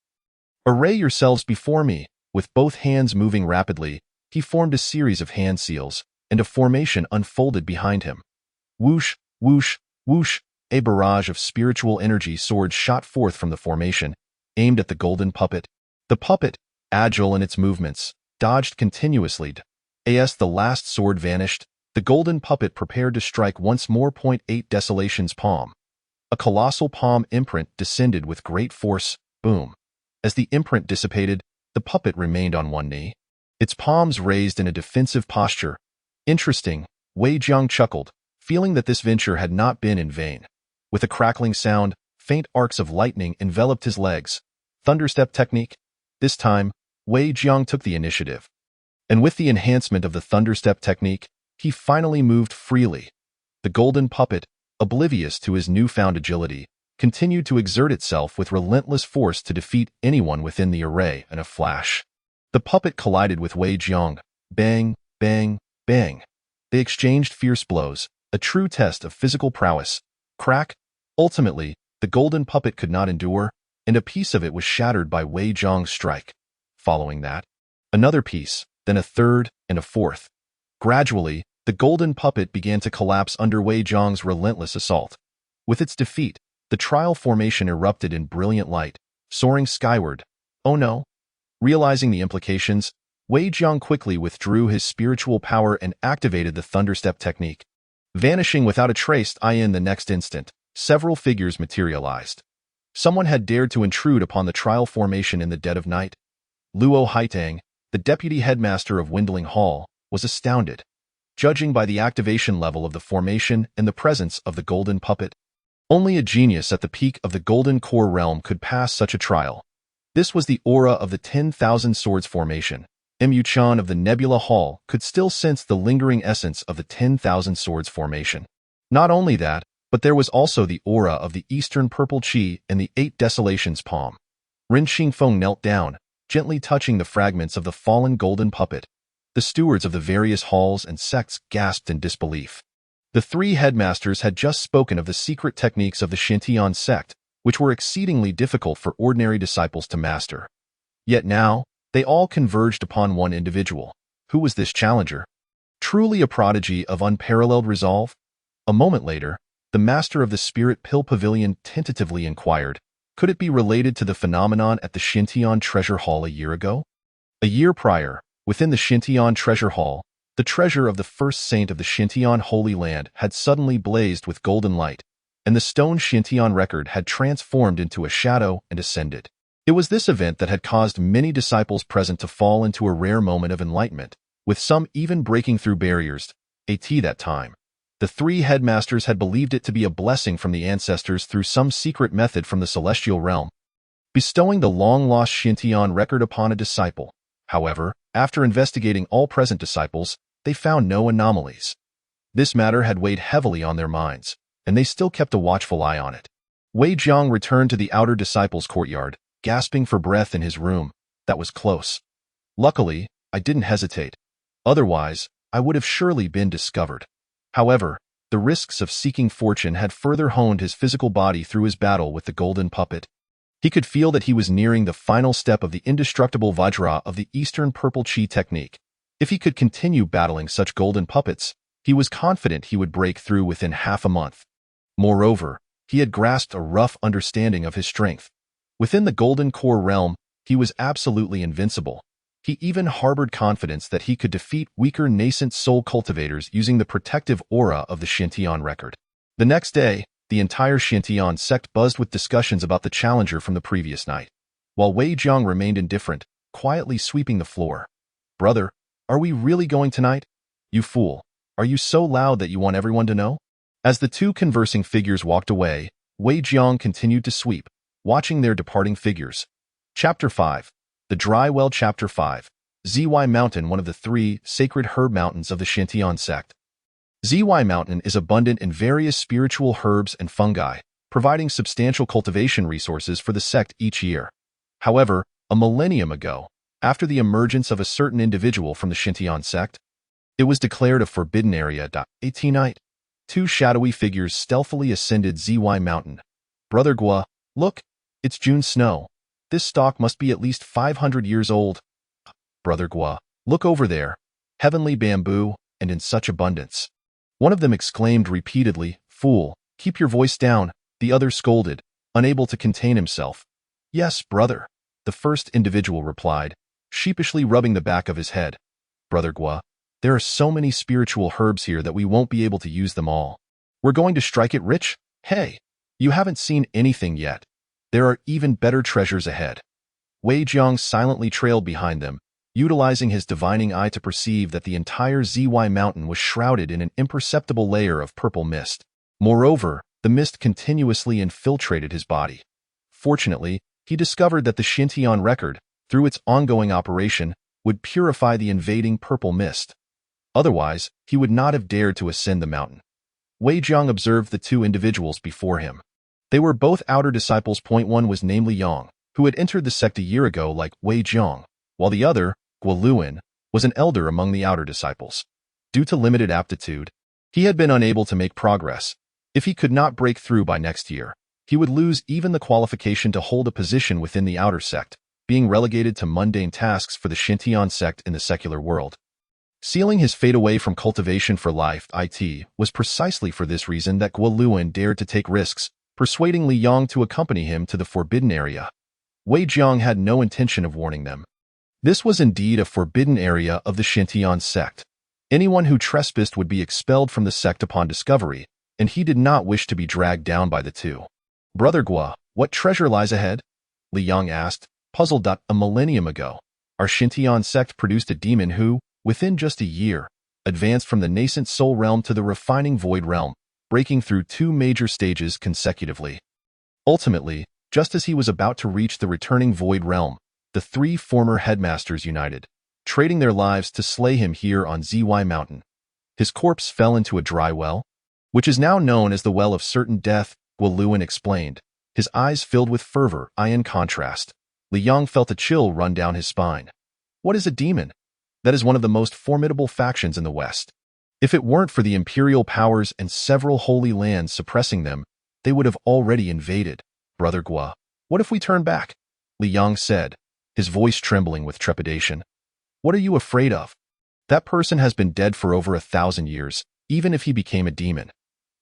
array yourselves before me. With both hands moving rapidly, he formed a series of hand seals, and a formation unfolded behind him. Whoosh, whoosh, whoosh, a barrage of spiritual energy swords shot forth from the formation, aimed at the golden puppet. The puppet, agile in its movements, dodged continuously. As the last sword vanished, the golden puppet prepared to strike once more. 8 Desolation's palm. A colossal palm imprint descended with great force. Boom. As the imprint dissipated, the puppet remained on one knee, its palms raised in a defensive posture. Interesting, Wei Jiang chuckled, feeling that this venture had not been in vain. With a crackling sound, faint arcs of lightning enveloped his legs. Thunderstep technique? This time, Wei Jiang took the initiative. And with the enhancement of the Thunderstep technique, he finally moved freely. The golden puppet, oblivious to his newfound agility, continued to exert itself with relentless force to defeat anyone within the array in a flash. The puppet collided with Wei Jiang. Bang, bang, bang. They exchanged fierce blows, a true test of physical prowess. Crack. Ultimately, the golden puppet could not endure, and a piece of it was shattered by Wei Jiang's strike. Following that, another piece, then a third and a fourth. Gradually, the golden puppet began to collapse under Wei Jiang's relentless assault. With its defeat, the trial formation erupted in brilliant light, soaring skyward. Oh no! Realizing the implications, Wei Jiang quickly withdrew his spiritual power and activated the Thunderstep technique. Vanishing without a trace in the next instant, several figures materialized. Someone had dared to intrude upon the trial formation in the dead of night. Luo Haitang, the deputy headmaster of Windling Hall, was astounded. Judging by the activation level of the formation and the presence of the golden puppet, only a genius at the peak of the Golden Core realm could pass such a trial. This was the aura of the 10,000 Swords formation. Mu Chan of the Nebula Hall could still sense the lingering essence of the 10,000 Swords formation. Not only that, but there was also the aura of the Eastern Purple Qi and the 8 Desolations palm. Ren Xingfeng knelt down, gently touching the fragments of the fallen golden puppet. The stewards of the various halls and sects gasped in disbelief. The 3 headmasters had just spoken of the secret techniques of the Xintian sect, which were exceedingly difficult for ordinary disciples to master. Yet now, they all converged upon one individual. Who was this challenger? Truly a prodigy of unparalleled resolve? A moment later, the master of the Spirit Pill Pavilion tentatively inquired, could it be related to the phenomenon at the Xintian Treasure Hall a year ago? A year prior, within the Xintian Treasure Hall, the treasure of the first saint of the Xintian Holy Land had suddenly blazed with golden light, and the stone Xintian record had transformed into a shadow and ascended. It was this event that had caused many disciples present to fall into a rare moment of enlightenment, with some even breaking through barriers. At that time, the 3 headmasters had believed it to be a blessing from the ancestors through some secret method from the celestial realm, bestowing the long-lost Xintian record upon a disciple. However, after investigating all present disciples, they found no anomalies. This matter had weighed heavily on their minds, and they still kept a watchful eye on it. Wei Jiang returned to the outer disciples' courtyard, gasping for breath in his room. That was close. Luckily, I didn't hesitate. Otherwise, I would have surely been discovered. However, the risks of seeking fortune had further honed his physical body through his battle with the golden puppet. He could feel that he was nearing the final step of the indestructible Vajra of the Eastern Purple Chi technique. If he could continue battling such golden puppets, he was confident he would break through within half a month. Moreover, he had grasped a rough understanding of his strength. Within the Golden Core realm, he was absolutely invincible. He even harbored confidence that he could defeat weaker nascent soul cultivators using the protective aura of the Shintian record. The next day, the entire Shintian sect buzzed with discussions about the challenger from the previous night, while Wei Jiang remained indifferent, quietly sweeping the floor. "Brother, are we really going tonight? You fool. Are you so loud that you want everyone to know?" As the two conversing figures walked away, Wei Jiang continued to sweep, watching their departing figures. Chapter 5. The Dry Well. Chapter 5. ZY Mountain, one of the 3 sacred herb mountains of the Shintian sect. ZY Mountain is abundant in various spiritual herbs and fungi, providing substantial cultivation resources for the sect each year. However, a millennium ago, after the emergence of a certain individual from the Shintian sect, it was declared a forbidden area. 18 night. 2 shadowy figures stealthily ascended ZY Mountain. "Brother Gua, look, it's June snow. This stalk must be at least 500 years old." "Brother Gua, look over there. Heavenly bamboo, and in such abundance." One of them exclaimed repeatedly. "Fool, keep your voice down," the other scolded, unable to contain himself. "Yes, brother," the first individual replied, sheepishly rubbing the back of his head. "Brother Gua, there are so many spiritual herbs here that we won't be able to use them all. We're going to strike it rich? Hey, you haven't seen anything yet. There are even better treasures ahead." Wei Jiang silently trailed behind them, utilizing his divining eye to perceive that the entire ZY Mountain was shrouded in an imperceptible layer of purple mist. Moreover, the mist continuously infiltrated his body. Fortunately, he discovered that the Shintian record, through its ongoing operation, would purify the invading purple mist. Otherwise, he would not have dared to ascend the mountain. Wei Jiang observed the 2 individuals before him. They were both outer disciples. One was namely Yang, who had entered the sect a year ago like Wei Jiang, while the other, Guoluin, was an elder among the outer disciples. Due to limited aptitude, he had been unable to make progress. If he could not break through by next year, he would lose even the qualification to hold a position within the outer sect, being relegated to mundane tasks for the Shintian sect in the secular world. Sealing his fate away from cultivation for life, it was precisely for this reason that Guoluin dared to take risks, persuading Li Yang to accompany him to the forbidden area. Wei Jiang had no intention of warning them. This was indeed a forbidden area of the Shintian sect. Anyone who trespassed would be expelled from the sect upon discovery, and he did not wish to be dragged down by the 2. "Brother Gua, what treasure lies ahead?" Li Yang asked, puzzled. "A millennium ago, our Shintian sect produced a demon who, within just a year, advanced from the nascent soul realm to the refining void realm, breaking through 2 major stages consecutively. Ultimately, just as he was about to reach the returning void realm, the 3 former headmasters united, trading their lives to slay him here on ZY Mountain. His corpse fell into a dry well, which is now known as the Well of Certain Death," Guoluin explained, his eyes filled with fervor. In contrast, Li Yang felt a chill run down his spine. What is a demon? That is one of the most formidable factions in the West. If it weren't for the imperial powers and several holy lands suppressing them, they would have already invaded. "Brother Gua, what if we turn back?" Li Yang said, his voice trembling with trepidation. "What are you afraid of? That person has been dead for over 1,000 years, even if he became a demon."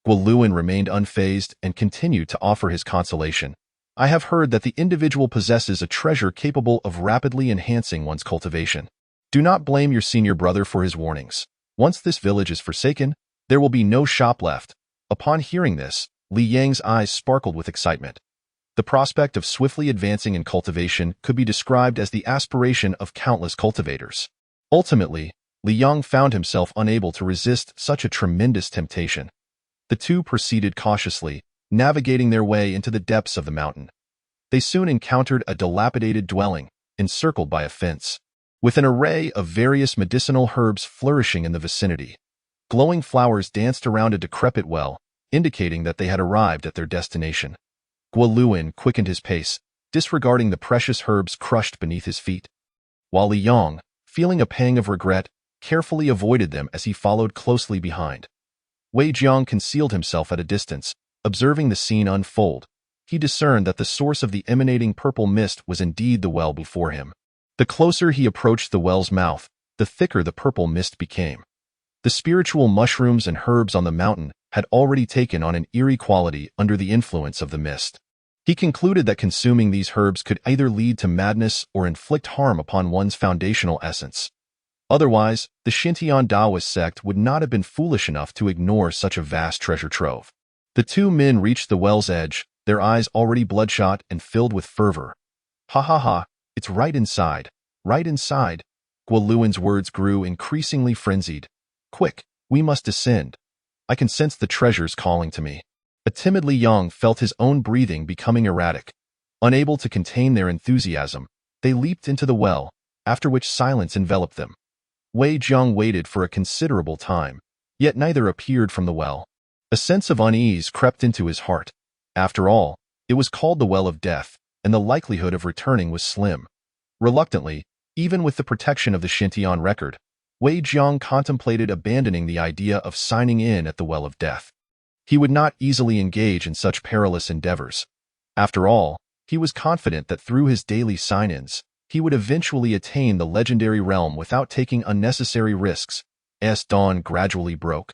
Guoluin remained unfazed and continued to offer his consolation. "I have heard that the individual possesses a treasure capable of rapidly enhancing one's cultivation. Do not blame your senior brother for his warnings. Once this village is forsaken, there will be no shop left." Upon hearing this, Li Yang's eyes sparkled with excitement. The prospect of swiftly advancing in cultivation could be described as the aspiration of countless cultivators. Ultimately, Li Yang found himself unable to resist such a tremendous temptation. The 2 proceeded cautiously, navigating their way into the depths of the mountain. They soon encountered a dilapidated dwelling, encircled by a fence, with an array of various medicinal herbs flourishing in the vicinity. Glowing flowers danced around a decrepit well, indicating that they had arrived at their destination. Guoluin quickened his pace, disregarding the precious herbs crushed beneath his feet, while Li Yang, feeling a pang of regret, carefully avoided them as he followed closely behind. Wei Jiang concealed himself at a distance, observing the scene unfold. He discerned that the source of the emanating purple mist was indeed the well before him. The closer he approached the well's mouth, the thicker the purple mist became. The spiritual mushrooms and herbs on the mountain had already taken on an eerie quality under the influence of the mist. He concluded that consuming these herbs could either lead to madness or inflict harm upon one's foundational essence. Otherwise, the Xintian Taoist sect would not have been foolish enough to ignore such a vast treasure trove. The two men reached the well's edge, their eyes already bloodshot and filled with fervor. "Ha ha ha, it's right inside, right inside." Guoluan's words grew increasingly frenzied. "Quick, we must descend. I can sense the treasures calling to me." A timidly Yang felt his own breathing becoming erratic. Unable to contain their enthusiasm, they leaped into the well, after which silence enveloped them. Wei Jiang waited for a considerable time, yet neither appeared from the well. A sense of unease crept into his heart. After all, it was called the Well of Death, and the likelihood of returning was slim. Reluctantly, even with the protection of the Xintian record, Wei Jiang contemplated abandoning the idea of signing in at the Well of Death. He would not easily engage in such perilous endeavors. After all, he was confident that through his daily sign-ins, he would eventually attain the legendary realm without taking unnecessary risks. As dawn gradually broke,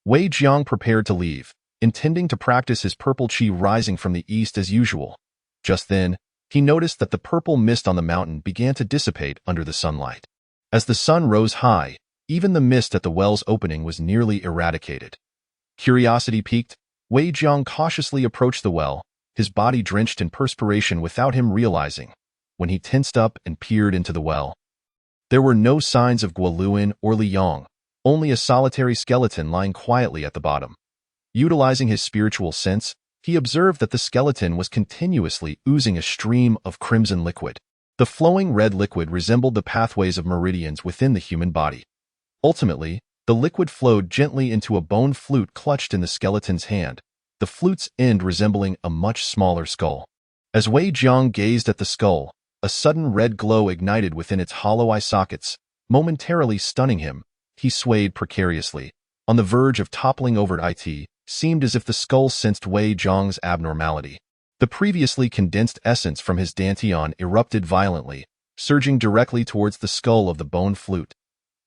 Wei Jiang prepared to leave, intending to practice his purple qi rising from the east as usual. Just then, he noticed that the purple mist on the mountain began to dissipate under the sunlight. As the sun rose high, even the mist at the well's opening was nearly eradicated. Curiosity piqued, Wei Jiang cautiously approached the well, his body drenched in perspiration without him realizing. When he tensed up and peered into the well, there were no signs of Guoluan or Li Yang, only a solitary skeleton lying quietly at the bottom. Utilizing his spiritual sense, he observed that the skeleton was continuously oozing a stream of crimson liquid. The flowing red liquid resembled the pathways of meridians within the human body. Ultimately, the liquid flowed gently into a bone flute clutched in the skeleton's hand, the flute's end resembling a much smaller skull. As Wei Jiang gazed at the skull, a sudden red glow ignited within its hollow eye sockets, momentarily stunning him. He swayed precariously, on the verge of toppling over. It seemed as if the skull sensed Wei Jiang's abnormality. The previously condensed essence from his dantian erupted violently, surging directly towards the skull of the bone flute.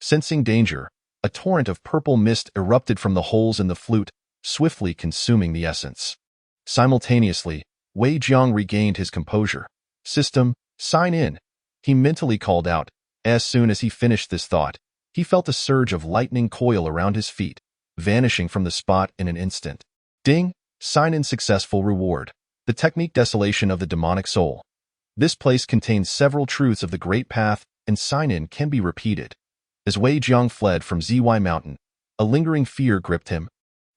Sensing danger, a torrent of purple mist erupted from the holes in the flute, swiftly consuming the essence. Simultaneously, Wei Jiang regained his composure. "System, sign in," he mentally called out. As soon as he finished this thought, he felt a surge of lightning coil around his feet, vanishing from the spot in an instant. Ding! Sign in successful. Reward: the technique Desolation of the Demonic Soul. This place contains several truths of the Great Path, and sign-in can be repeated. As Wei Jiang fled from ZY Mountain, a lingering fear gripped him.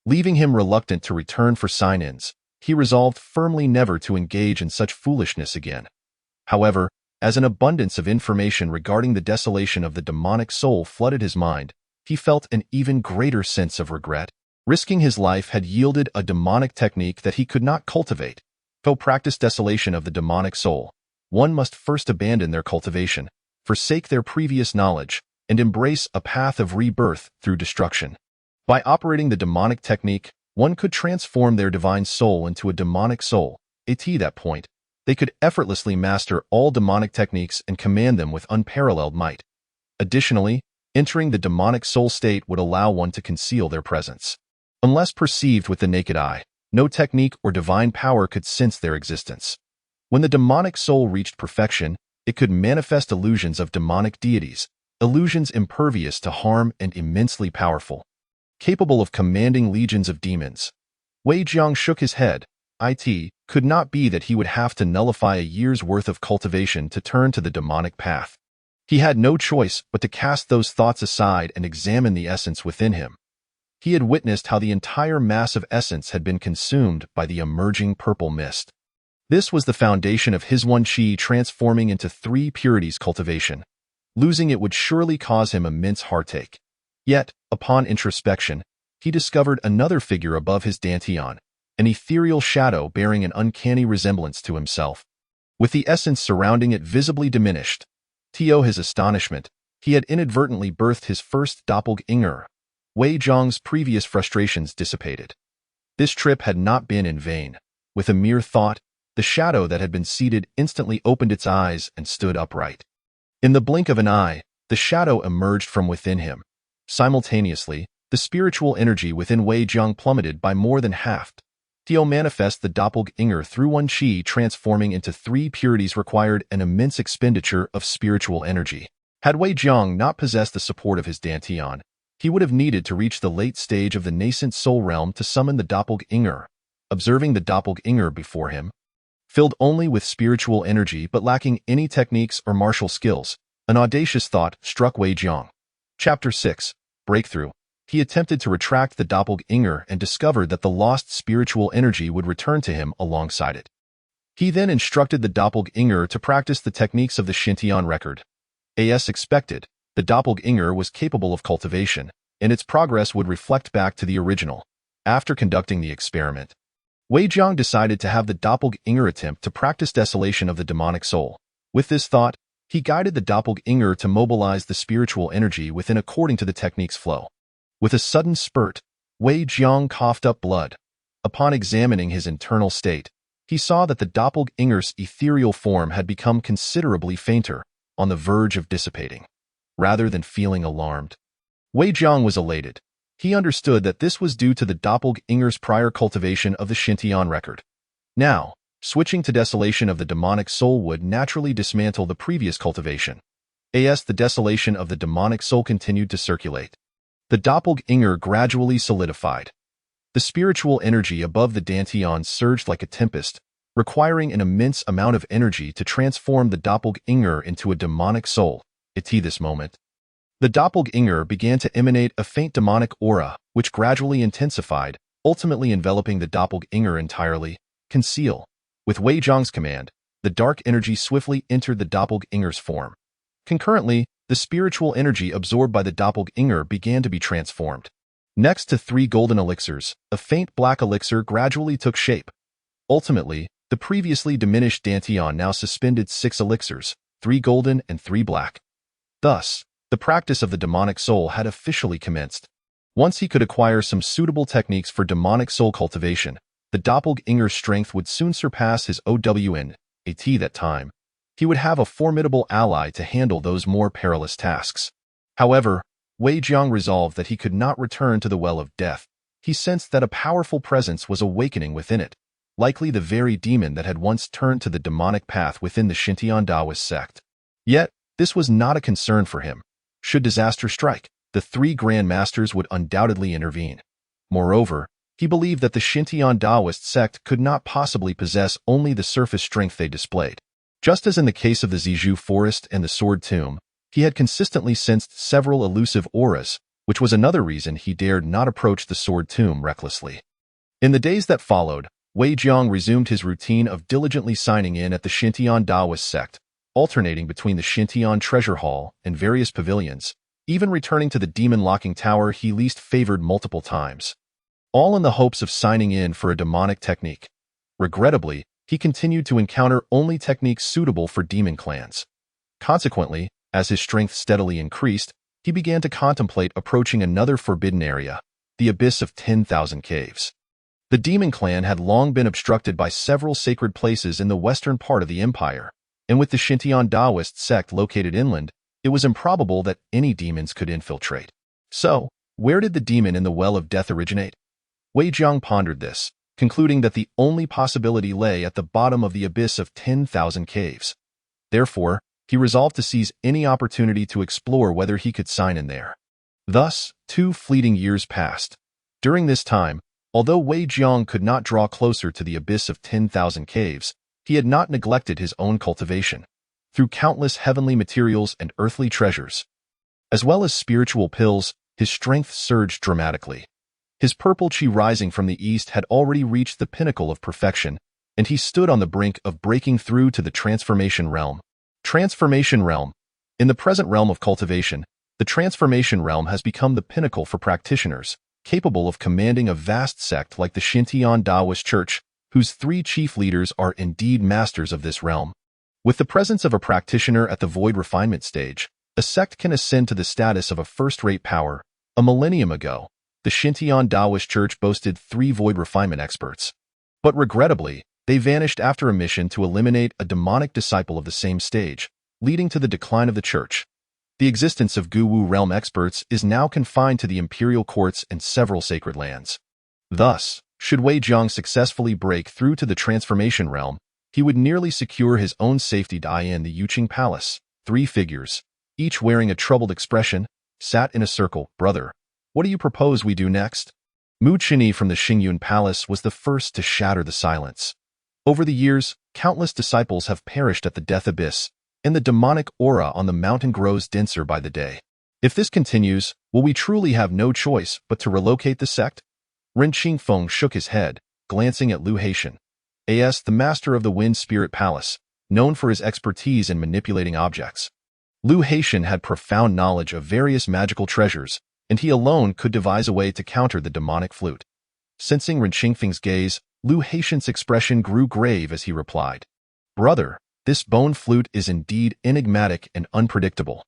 Leaving him reluctant to return for sign-ins, he resolved firmly never to engage in such foolishness again. However, as an abundance of information regarding the desolation of the demonic soul flooded his mind, he felt an even greater sense of regret. Risking his life had yielded a demonic technique that he could not cultivate. To practice desolation of the demonic soul, one must first abandon their cultivation, forsake their previous knowledge, and embrace a path of rebirth through destruction. By operating the demonic technique, one could transform their divine soul into a demonic soul. At that point, they could effortlessly master all demonic techniques and command them with unparalleled might. Additionally, entering the demonic soul state would allow one to conceal their presence. Unless perceived with the naked eye, no technique or divine power could sense their existence. When the demonic soul reached perfection, it could manifest illusions of demonic deities, illusions impervious to harm and immensely powerful, capable of commanding legions of demons. Wei Jiang shook his head. It could not be that he would have to nullify a year's worth of cultivation to turn to the demonic path. He had no choice but to cast those thoughts aside and examine the essence within him. He had witnessed how the entire mass of essence had been consumed by the emerging purple mist. This was the foundation of his one qi transforming into 3 purities cultivation. Losing it would surely cause him immense heartache. Yet, upon introspection, he discovered another figure above his dantian, an ethereal shadow bearing an uncanny resemblance to himself. With the essence surrounding it visibly diminished, to his astonishment, he had inadvertently birthed his first doppelganger. Wei Zhang's previous frustrations dissipated. This trip had not been in vain. With a mere thought, the shadow that had been seated instantly opened its eyes and stood upright. In the blink of an eye, the shadow emerged from within him. Simultaneously, the spiritual energy within Wei Zhang plummeted by more than half. Tio manifest the doppelganger through one qi, transforming into 3 purities required an immense expenditure of spiritual energy. Had Wei Zhang not possessed the support of his dantian, he would have needed to reach the late stage of the nascent soul realm to summon the doppelganger. Observing the doppelganger before him, filled only with spiritual energy but lacking any techniques or martial skills, an audacious thought struck Wei Zhang. Chapter 6. Breakthrough. He attempted to retract the doppelganger and discovered that the lost spiritual energy would return to him alongside it. He then instructed the doppelganger to practice the techniques of the Xintian record. As expected, the doppelganger was capable of cultivation, and its progress would reflect back to the original. After conducting the experiment, Wei Zhang decided to have the doppelganger attempt to practice desolation of the demonic soul. With this thought, he guided the doppelganger to mobilize the spiritual energy within according to the technique's flow. With a sudden spurt, Wei Zhang coughed up blood. Upon examining his internal state, he saw that the doppelganger's ethereal form had become considerably fainter, on the verge of dissipating. Rather than feeling alarmed, Wei Zhang was elated. He understood that this was due to the doppelganger's prior cultivation of the Xintian record. Now, switching to desolation of the demonic soul would naturally dismantle the previous cultivation. As the desolation of the demonic soul continued to circulate, the doppelganger gradually solidified. The spiritual energy above the dantian surged like a tempest, requiring an immense amount of energy to transform the doppelganger into a demonic soul. At this moment, the doppelganger began to emanate a faint demonic aura, which gradually intensified, ultimately enveloping the doppelganger entirely. Conceal. With Wei Zhang's command, the dark energy swiftly entered the doppelganger's form. Concurrently, the spiritual energy absorbed by the doppelganger began to be transformed. Next to 3 golden elixirs, a faint black elixir gradually took shape. Ultimately, the previously diminished dantian now suspended 6 elixirs, 3 golden and 3 black. Thus, the practice of the demonic soul had officially commenced. Once he could acquire some suitable techniques for demonic soul cultivation, the doppelganger's strength would soon surpass his OWN. At that time, he would have a formidable ally to handle those more perilous tasks. However, Wei Zhang resolved that he could not return to the well of death. He sensed that a powerful presence was awakening within it, likely the very demon that had once turned to the demonic path within the Xintian Taoist sect. Yet, this was not a concern for him. Should disaster strike, the 3 Grand Masters would undoubtedly intervene. Moreover, he believed that the Xintian Taoist sect could not possibly possess only the surface strength they displayed. Just as in the case of the Zizhu Forest and the Sword Tomb, he had consistently sensed several elusive auras, which was another reason he dared not approach the Sword Tomb recklessly. In the days that followed, Wei Zhang resumed his routine of diligently signing in at the Xintian Taoist sect, alternating between the Xintian Treasure Hall and various pavilions, even returning to the demon locking tower he least favored multiple times, all in the hopes of signing in for a demonic technique. Regrettably, he continued to encounter only techniques suitable for demon clans. Consequently, as his strength steadily increased, he began to contemplate approaching another forbidden area, the Abyss of 10,000 Caves. The demon clan had long been obstructed by several sacred places in the western part of the empire, and with the Xintian Taoist sect located inland, it was improbable that any demons could infiltrate. So, where did the demon in the Well of Death originate? Wei Zhang pondered this, concluding that the only possibility lay at the bottom of the Abyss of 10,000 Caves. Therefore, he resolved to seize any opportunity to explore whether he could sign in there. Thus, 2 fleeting years passed. During this time, although Wei Zhang could not draw closer to the Abyss of 10,000 Caves, he had not neglected his own cultivation. Through countless heavenly materials and earthly treasures, as well as spiritual pills, his strength surged dramatically. His purple chi rising from the east had already reached the pinnacle of perfection, and he stood on the brink of breaking through to the transformation realm. Transformation realm. In the present realm of cultivation, the transformation realm has become the pinnacle for practitioners, capable of commanding a vast sect like the Xintian Taoist Church, whose 3 chief leaders are indeed masters of this realm. With the presence of a practitioner at the void refinement stage, a sect can ascend to the status of a first-rate power, A millennium ago, the Shintian Taoist Church boasted 3 void refinement experts. But regrettably, they vanished after a mission to eliminate a demonic disciple of the same stage, leading to the decline of the church. The existence of Gu-Wu realm experts is now confined to the imperial courts and several sacred lands. Thus, should Wei Jiang successfully break through to the transformation realm, he would nearly secure his own safety in the Yuqing Palace. 3 figures, each wearing a troubled expression, sat in a circle. "Brother, what do you propose we do next?" Mu Qinyi from the Xingyun Palace was the first to shatter the silence. Over the years, countless disciples have perished at the death abyss, and the demonic aura on the mountain grows denser by the day. If this continues, will we truly have no choice but to relocate the sect? Ren Qingfeng shook his head, glancing at Lu Haitian, as the master of the Wind Spirit Palace, known for his expertise in manipulating objects. Lu Haitian had profound knowledge of various magical treasures, and he alone could devise a way to counter the demonic flute. Sensing Ren Qingfeng's gaze, Lu Haitian's expression grew grave as he replied, "Brother, this bone flute is indeed enigmatic and unpredictable.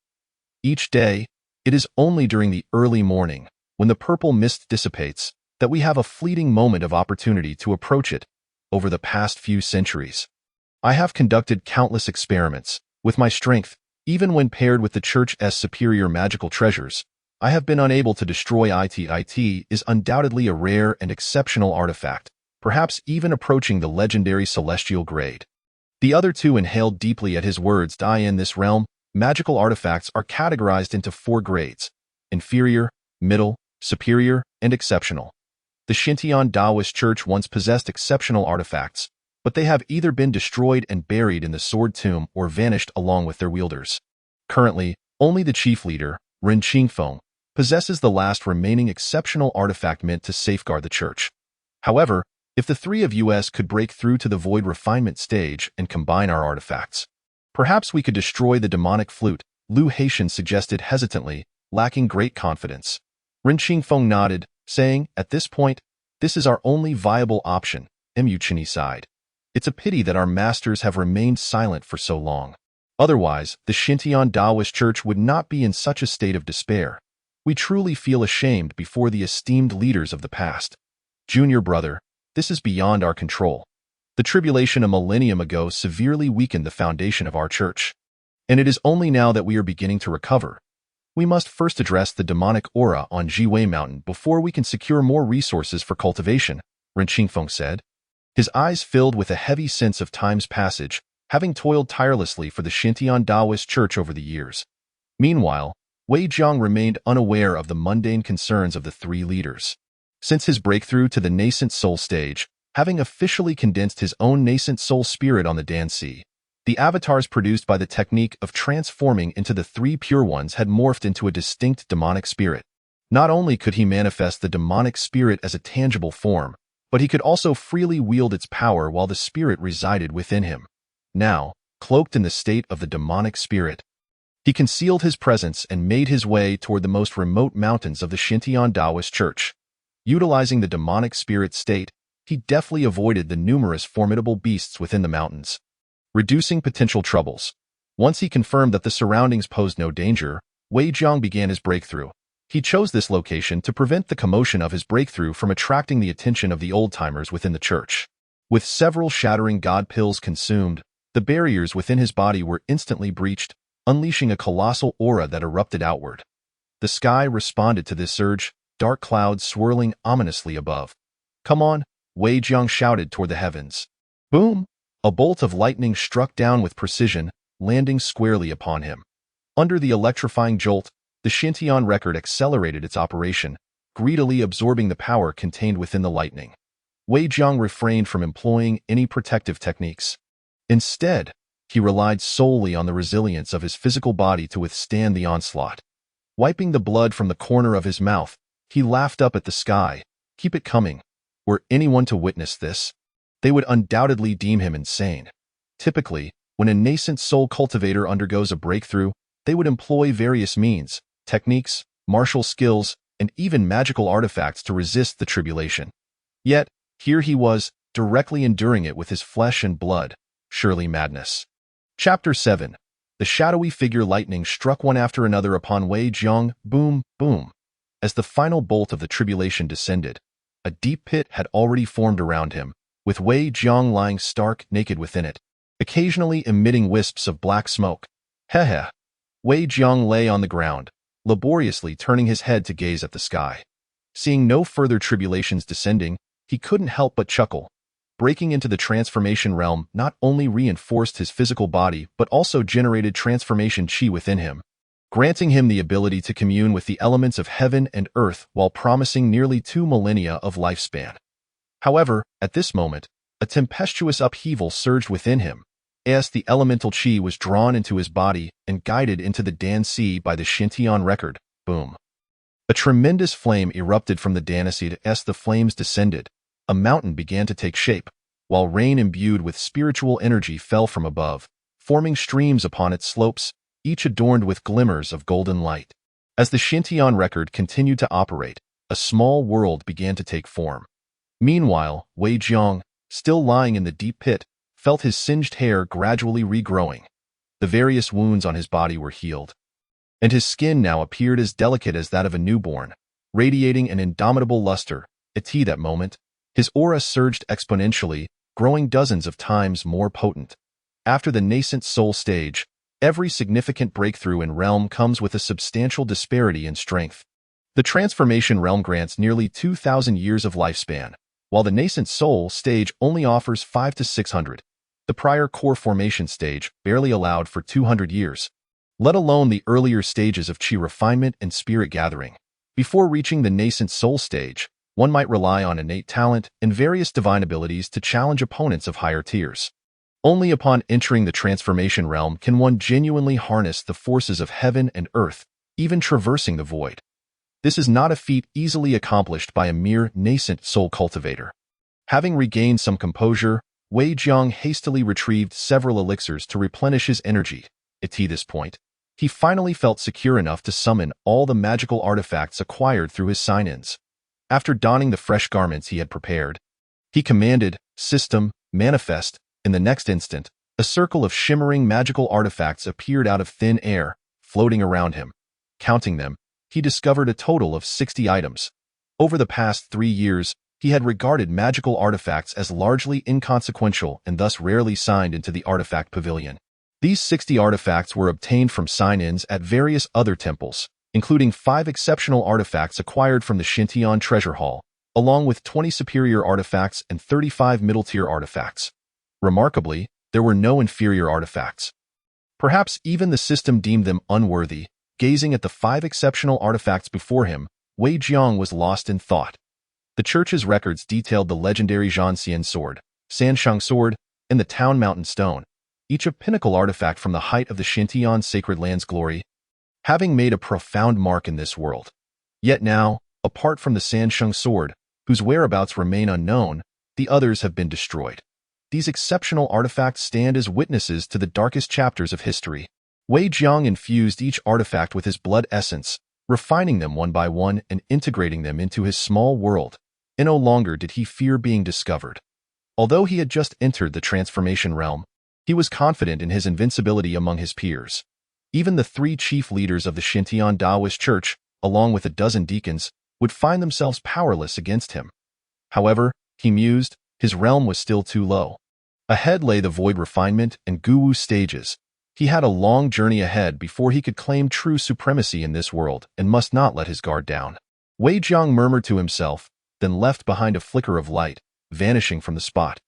Each day, it is only during the early morning, when the purple mist dissipates, that we have a fleeting moment of opportunity to approach it. Over the past few centuries, I have conducted countless experiments. With my strength, even when paired with the Church's superior magical treasures, I have been unable to destroy it. It is undoubtedly a rare and exceptional artifact, perhaps even approaching the legendary celestial grade." The other 2 inhaled deeply at his words. In this realm, magical artifacts are categorized into 4 grades: inferior, middle, superior, and exceptional. The Shintian Taoist Church once possessed exceptional artifacts, but they have either been destroyed and buried in the sword tomb or vanished along with their wielders. Currently, only the chief leader, Ren Qingfeng, possesses the last remaining exceptional artifact meant to safeguard the church. However, if the 3 of us could break through to the void refinement stage and combine our artifacts, perhaps we could destroy the demonic flute, Lu Haitian suggested hesitantly, lacking great confidence. Ren Qingfeng nodded, saying, "At this point, this is our only viable option." Mu Qinyi sighed. "It's a pity that our masters have remained silent for so long. Otherwise, the Shintian Taoist Church would not be in such a state of despair. We truly feel ashamed before the esteemed leaders of the past. Junior brother, this is beyond our control. The tribulation a millennium ago severely weakened the foundation of our church, and it is only now that we are beginning to recover. We must first address the demonic aura on Jiwei Mountain before we can secure more resources for cultivation," Ren Qingfeng said. His eyes filled with a heavy sense of time's passage, having toiled tirelessly for the Shintian Taoist Church over the years. Meanwhile, Wei Jiang remained unaware of the mundane concerns of the 3 leaders. Since his breakthrough to the nascent soul stage, having officially condensed his own nascent soul spirit on the Danxi, the avatars produced by the technique of transforming into the 3 pure ones had morphed into a distinct demonic spirit. Not only could he manifest the demonic spirit as a tangible form, but he could also freely wield its power while the spirit resided within him. Now, cloaked in the state of the demonic spirit, he concealed his presence and made his way toward the most remote mountains of the Shintian Taoist Church. Utilizing the demonic spirit state, he deftly avoided the numerous formidable beasts within the mountains, reducing potential troubles. Once he confirmed that the surroundings posed no danger, Wei Jiang began his breakthrough. He chose this location to prevent the commotion of his breakthrough from attracting the attention of the old-timers within the church. With several shattering god pills consumed, the barriers within his body were instantly breached, unleashing a colossal aura that erupted outward. The sky responded to this surge, dark clouds swirling ominously above. "Come on," Wei Jiang shouted toward the heavens. Boom! A bolt of lightning struck down with precision, landing squarely upon him. Under the electrifying jolt, the Shintian record accelerated its operation, greedily absorbing the power contained within the lightning. Wei Jiang refrained from employing any protective techniques. Instead, he relied solely on the resilience of his physical body to withstand the onslaught. Wiping the blood from the corner of his mouth, he laughed up at the sky. "Keep it coming." Were anyone to witness this, they would undoubtedly deem him insane. Typically, when a nascent soul cultivator undergoes a breakthrough, they would employ various means, techniques, martial skills, and even magical artifacts to resist the tribulation. Yet, here he was, directly enduring it with his flesh and blood. Surely madness. Chapter 7. The shadowy figure lightning struck one after another upon Wei Jiang. Boom, boom. As the final bolt of the tribulation descended, a deep pit had already formed around him, with Wei Jiang lying stark naked within it, occasionally emitting wisps of black smoke. Heh. Wei Jiang lay on the ground, laboriously turning his head to gaze at the sky. Seeing no further tribulations descending, he couldn't help but chuckle. Breaking into the transformation realm not only reinforced his physical body but also generated transformation chi within him, granting him the ability to commune with the elements of heaven and earth while promising nearly 2 millennia of lifespan. However, at this moment, a tempestuous upheaval surged within him, as the elemental chi was drawn into his body and guided into the Dan Sea by the Shintian record. Boom. A tremendous flame erupted from the Danacid as the flames descended. A mountain began to take shape, while rain imbued with spiritual energy fell from above, forming streams upon its slopes, each adorned with glimmers of golden light. As the Shintian record continued to operate, a small world began to take form. Meanwhile, Wei Jiang, still lying in the deep pit, felt his singed hair gradually regrowing. The various wounds on his body were healed, and his skin now appeared as delicate as that of a newborn, radiating an indomitable luster. At that moment, his aura surged exponentially, growing dozens of times more potent. After the nascent soul stage, every significant breakthrough in realm comes with a substantial disparity in strength. The transformation realm grants nearly 2,000 years of lifespan, while the nascent soul stage only offers 5 to 600. The prior core formation stage barely allowed for 200 years, let alone the earlier stages of chi refinement and spirit gathering. Before reaching the nascent soul stage, one might rely on innate talent and various divine abilities to challenge opponents of higher tiers. Only upon entering the transformation realm can one genuinely harness the forces of heaven and earth, even traversing the void. This is not a feat easily accomplished by a mere nascent soul cultivator. Having regained some composure, Wei Jiang hastily retrieved several elixirs to replenish his energy. At this point, he finally felt secure enough to summon all the magical artifacts acquired through his sign-ins. After donning the fresh garments he had prepared, he commanded, "System, manifest." In the next instant, a circle of shimmering magical artifacts appeared out of thin air, floating around him. Counting them, he discovered a total of 60 items. Over the past 3 years, he had regarded magical artifacts as largely inconsequential and thus rarely signed into the artifact pavilion. These 60 artifacts were obtained from sign-ins at various other temples, including 5 exceptional artifacts acquired from the Shintian Treasure Hall, along with 20 superior artifacts and 35 middle-tier artifacts. Remarkably, there were no inferior artifacts. Perhaps even the system deemed them unworthy. Gazing at the 5 exceptional artifacts before him, Wei Jiang was lost in thought. The church's records detailed the legendary Zhanxian sword, Sansheng sword, and the Town Mountain stone, each a pinnacle artifact from the height of the Shintian sacred land's glory, having made a profound mark in this world. Yet now, apart from the Sansheng sword, whose whereabouts remain unknown, the others have been destroyed. These exceptional artifacts stand as witnesses to the darkest chapters of history. Wei Jiang infused each artifact with his blood essence, refining them one by one and integrating them into his small world, and no longer did he fear being discovered. Although he had just entered the transformation realm, he was confident in his invincibility among his peers. Even the 3 chief leaders of the Shintian Taoist Church, along with a dozen deacons, would find themselves powerless against him. However, he mused, his realm was still too low. Ahead lay the void refinement and Guwu stages. He had a long journey ahead before he could claim true supremacy in this world and must not let his guard down. Wei Jiang murmured to himself, then left behind a flicker of light, vanishing from the spot.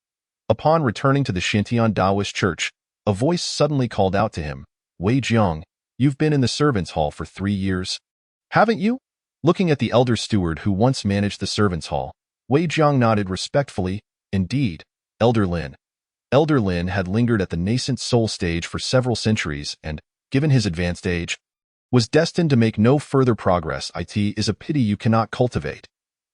Upon returning to the Shintian Taoist Church, a voice suddenly called out to him, "Wei Jiang, you've been in the servants' hall for 3 years, haven't you?" Looking at the elder steward who once managed the servants' hall, Wei Jiang nodded respectfully. Indeed, Elder Lin. Elder Lin had lingered at the nascent soul stage for several centuries and, given his advanced age, was destined to make no further progress. It is a pity you cannot cultivate.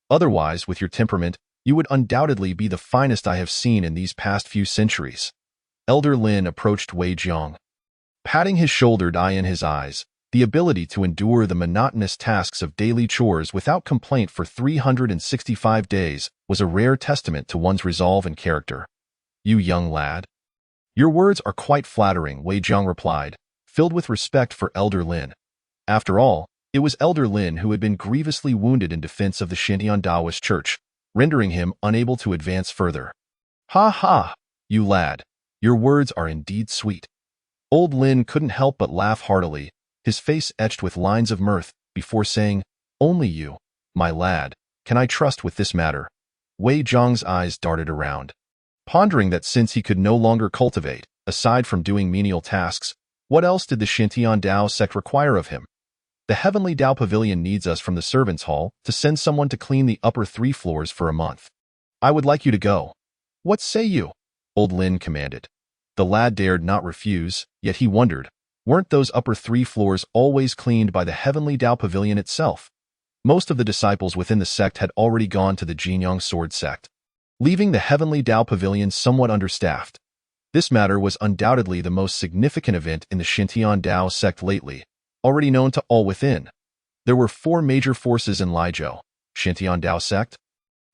Otherwise, with your temperament, you would undoubtedly be the finest I have seen in these past few centuries. Elder Lin approached Wei Jiang. Patting his shoulder, eye in his eyes, the ability to endure the monotonous tasks of daily chores without complaint for 365 days was a rare testament to one's resolve and character. "You young lad." "Your words are quite flattering," Wei Jiang replied, filled with respect for Elder Lin. After all, It was Elder Lin who had been grievously wounded in defense of the Shintian Taoist church, rendering him unable to advance further. Ha ha, you lad, your words are indeed sweet. Old Lin couldn't help but laugh heartily, his face etched with lines of mirth, before saying, "Only you, my lad, can I trust with this matter." Wei Zhang's eyes darted around, pondering that since he could no longer cultivate, aside from doing menial tasks, what else did the Shintian Dao sect require of him? The Heavenly Dao Pavilion needs us from the servants' hall to send someone to clean the upper 3 floors for a month. I would like you to go. What say you? Old Lin commanded. The lad dared not refuse, yet he wondered, weren't those upper 3 floors always cleaned by the Heavenly Dao Pavilion itself? Most of the disciples within the sect had already gone to the Jinyang Sword sect, leaving the Heavenly Dao Pavilion somewhat understaffed. This matter was undoubtedly the most significant event in the Shintian Dao sect lately, already known to all within. There were 4 major forces in Laizhou: Shintian Dao sect,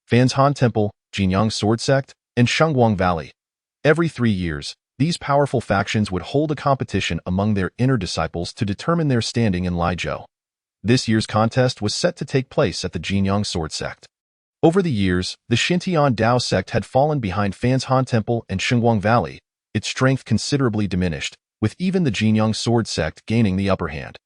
Fanshan Temple, Jinyang Sword sect, and Shengguang Valley. Every 3 years, these powerful factions would hold a competition among their inner disciples to determine their standing in Laizhou. This year's contest was set to take place at the Jinyang Sword sect. Over the years, the Shintian Dao sect had fallen behind Fanshan Temple and Shengguang Valley, its strength considerably diminished, with even the Jinyang Sword sect gaining the upper hand.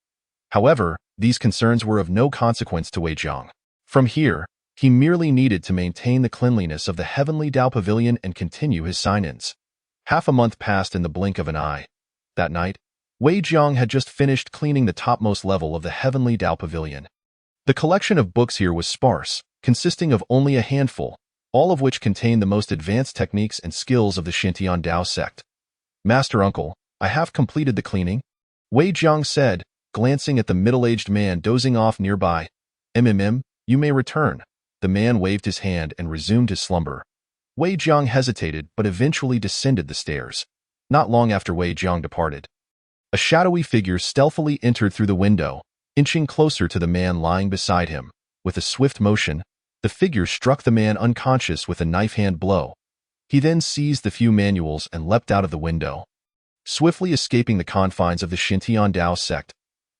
However, these concerns were of no consequence to Wei Zhang. From here, he merely needed to maintain the cleanliness of the Heavenly Dao Pavilion and continue his sign-ins. Half a month passed in the blink of an eye. That night, Wei Zhang had just finished cleaning the topmost level of the Heavenly Dao Pavilion. The collection of books here was sparse, consisting of only a handful, all of which contained the most advanced techniques and skills of the Shintian Dao sect. Master Uncle, I have completed the cleaning, Wei Zhang said, glancing at the middle-aged man dozing off nearby. You may return. The man waved his hand and resumed his slumber. Wei Zhang hesitated but eventually descended the stairs. Not long after Wei Zhang departed, a shadowy figure stealthily entered through the window, inching closer to the man lying beside him. With a swift motion, the figure struck the man unconscious with a knife-hand blow. He then seized the few manuals and leapt out of the window, swiftly escaping the confines of the Shintian Dao sect.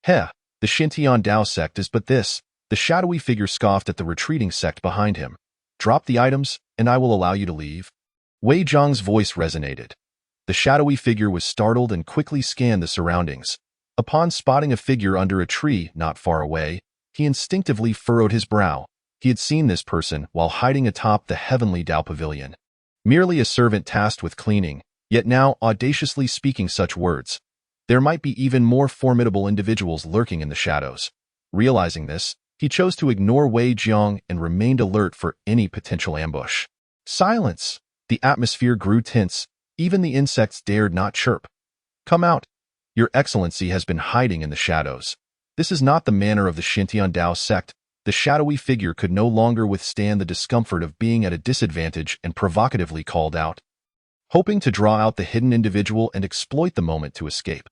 The Shintian Dao sect is but this. The shadowy figure scoffed at the retreating sect behind him. Drop the items, and I will allow you to leave. Wei Zhang's voice resonated. The shadowy figure was startled and quickly scanned the surroundings. Upon spotting a figure under a tree not far away, he instinctively furrowed his brow. He had seen this person while hiding atop the Heavenly Dao Pavilion. Merely a servant tasked with cleaning, yet now audaciously speaking such words. There might be even more formidable individuals lurking in the shadows. Realizing this, he chose to ignore Wei Zhang and remained alert for any potential ambush. Silence! The atmosphere grew tense. Even the insects dared not chirp. Come out! Your Excellency has been hiding in the shadows. This is not the manner of the Shintian Dao sect. The shadowy figure could no longer withstand the discomfort of being at a disadvantage and provocatively called out, hoping to draw out the hidden individual and exploit the moment to escape.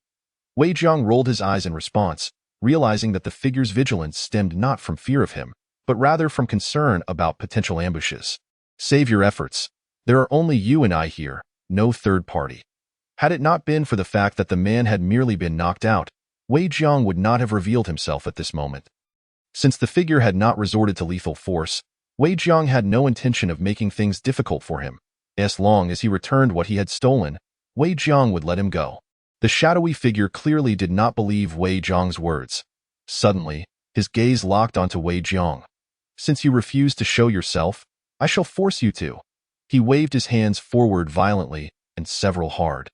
Wei Zhang rolled his eyes in response, realizing that the figure's vigilance stemmed not from fear of him, but rather from concern about potential ambushes. Save your efforts. There are only you and I here, no third party. Had it not been for the fact that the man had merely been knocked out, Wei Zhang would not have revealed himself at this moment. Since the figure had not resorted to lethal force, Wei Zhang had no intention of making things difficult for him. As long as he returned what he had stolen, Wei Zhang would let him go. The shadowy figure clearly did not believe Wei Zhang's words. Suddenly, his gaze locked onto Wei Zhang. Since you refuse to show yourself, I shall force you to. He waved his hands forward violently, and several hard,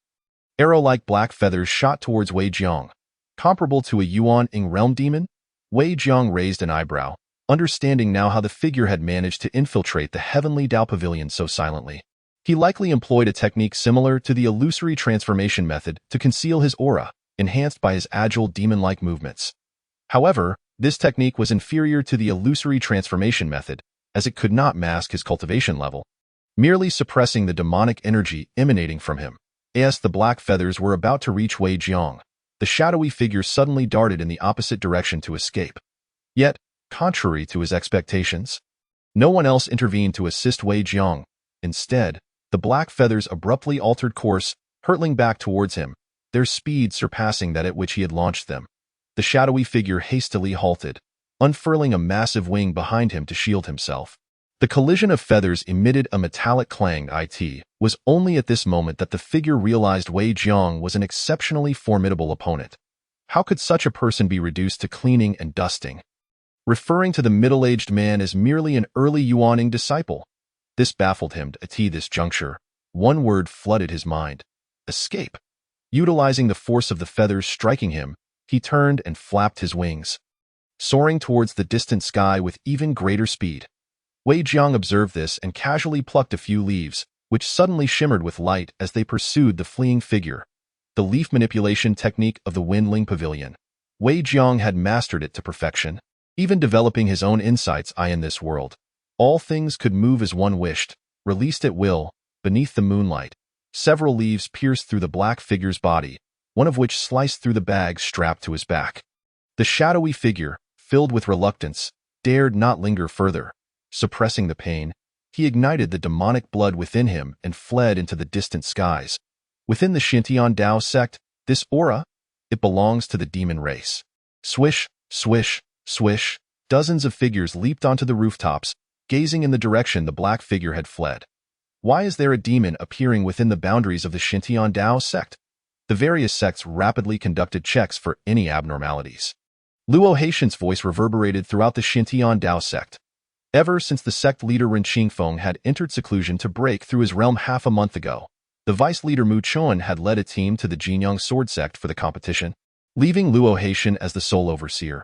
arrow-like black feathers shot towards Wei Zhang. Comparable to a Yuan-ing realm demon? Wei Zhang raised an eyebrow, understanding now how the figure had managed to infiltrate the Heavenly Dao Pavilion so silently. He likely employed a technique similar to the illusory transformation method to conceal his aura, enhanced by his agile demon-like movements. However, this technique was inferior to the illusory transformation method, as it could not mask his cultivation level, merely suppressing the demonic energy emanating from him. As the black feathers were about to reach Wei Zhang, the shadowy figure suddenly darted in the opposite direction to escape. Yet, contrary to his expectations, no one else intervened to assist Wei Zhang. Instead, the black feathers abruptly altered course, hurtling back towards him, their speed surpassing that at which he had launched them. The shadowy figure hastily halted, unfurling a massive wing behind him to shield himself. The collision of feathers emitted a metallic clang. It was only at this moment that the figure realized Wei Jiang was an exceptionally formidable opponent. How could such a person be reduced to cleaning and dusting? Referring to the middle-aged man as merely an early Yuaning disciple. This baffled him at this juncture. One word flooded his mind: escape. Utilizing the force of the feathers striking him, he turned and flapped his wings, soaring towards the distant sky with even greater speed. Wei Jiang observed this and casually plucked a few leaves, which suddenly shimmered with light as they pursued the fleeing figure. The leaf manipulation technique of the Windling Pavilion. Wei Jiang had mastered it to perfection, even developing his own insights in this world. All things could move as one wished, released at will, beneath the moonlight. Several leaves pierced through the black figure's body, one of which sliced through the bag strapped to his back. The shadowy figure, filled with reluctance, dared not linger further. Suppressing the pain, he ignited the demonic blood within him and fled into the distant skies. Within the Xintian Dao sect, this aura, it belongs to the demon race. Swish, swish, swish, dozens of figures leaped onto the rooftops, gazing in the direction the black figure had fled. Why is there a demon appearing within the boundaries of the Xintian Dao sect? The various sects rapidly conducted checks for any abnormalities. Luo Haitian's voice reverberated throughout the Xintian Dao sect. Ever since the sect leader Ren Qingfeng had entered seclusion to break through his realm half a month ago, the vice leader Mu Chuan had led a team to the Jinyang Sword sect for the competition, leaving Luo Haitian as the sole overseer.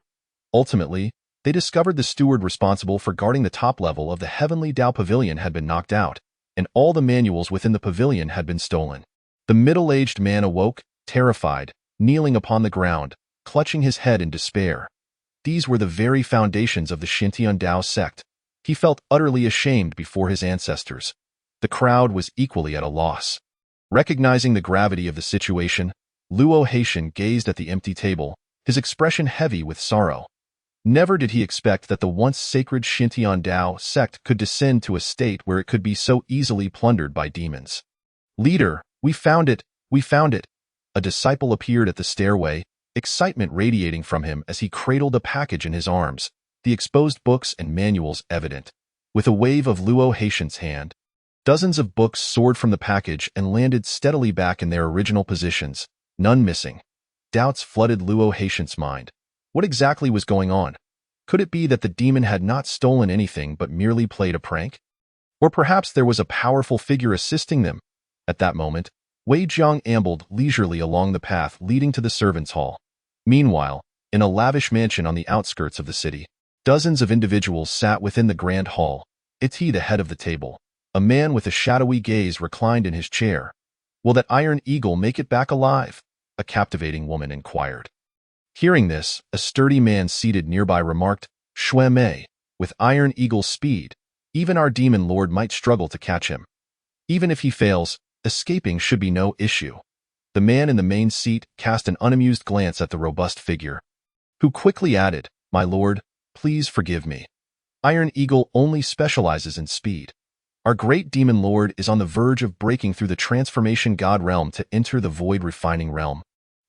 Ultimately, they discovered the steward responsible for guarding the top level of the Heavenly Dao Pavilion had been knocked out, and all the manuals within the pavilion had been stolen. The middle-aged man awoke, terrified, kneeling upon the ground, clutching his head in despair. These were the very foundations of the Xintian Dao sect. He felt utterly ashamed before his ancestors. The crowd was equally at a loss. Recognizing the gravity of the situation, Luo Haitian gazed at the empty table, his expression heavy with sorrow. Never did he expect that the once sacred Xintian Dao sect could descend to a state where it could be so easily plundered by demons. "Leader, we found it! We found it!" A disciple appeared at the stairway, excitement radiating from him as he cradled a package in his arms, the exposed books and manuals evident. With a wave of Luo Haitian's hand, dozens of books soared from the package and landed steadily back in their original positions, none missing. Doubts flooded Luo Haitian's mind. What exactly was going on? Could it be that the demon had not stolen anything but merely played a prank? Or perhaps there was a powerful figure assisting them? At that moment, Wei Jiang ambled leisurely along the path leading to the servants' hall. Meanwhile, in a lavish mansion on the outskirts of the city, dozens of individuals sat within the grand hall. Iti, the head of the table, a man with a shadowy gaze, reclined in his chair. "Will that iron eagle make it back alive?" a captivating woman inquired. Hearing this, a sturdy man seated nearby remarked, "Shui Mei, with Iron Eagle's speed, even our demon lord might struggle to catch him. Even if he fails, escaping should be no issue." The man in the main seat cast an unamused glance at the robust figure, who quickly added, "My lord, please forgive me. Iron Eagle only specializes in speed. Our great demon lord is on the verge of breaking through the transformation god realm to enter the void refining realm.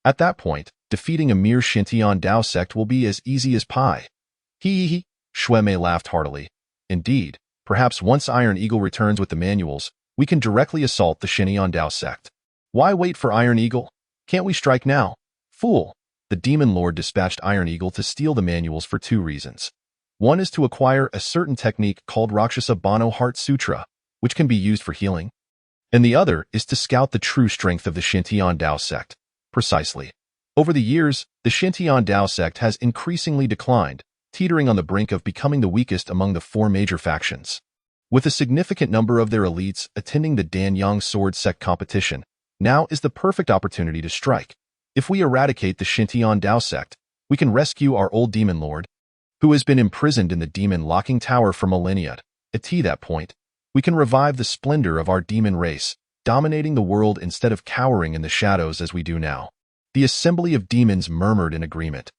At that point, defeating a mere Xintian Dao sect will be as easy as pie." He, Shui Mei laughed heartily. "Indeed, perhaps once Iron Eagle returns with the manuals, we can directly assault the Xintian Dao sect. Why wait for Iron Eagle? Can't we strike now?" "Fool!" The demon lord dispatched Iron Eagle to steal the manuals for two reasons. One is to acquire a certain technique called Rakshasa Bano Heart Sutra, which can be used for healing. And the other is to scout the true strength of the Xintian Dao sect. Precisely. Over the years, the Xintian Dao sect has increasingly declined, teetering on the brink of becoming the weakest among the four major factions. With a significant number of their elites attending the Danyang Sword sect competition, now is the perfect opportunity to strike. If we eradicate the Xintian Dao sect, we can rescue our old demon lord, who has been imprisoned in the demon locking tower for millennia. At that point, we can revive the splendor of our demon race, dominating the world instead of cowering in the shadows as we do now. The assembly of demons murmured in agreement.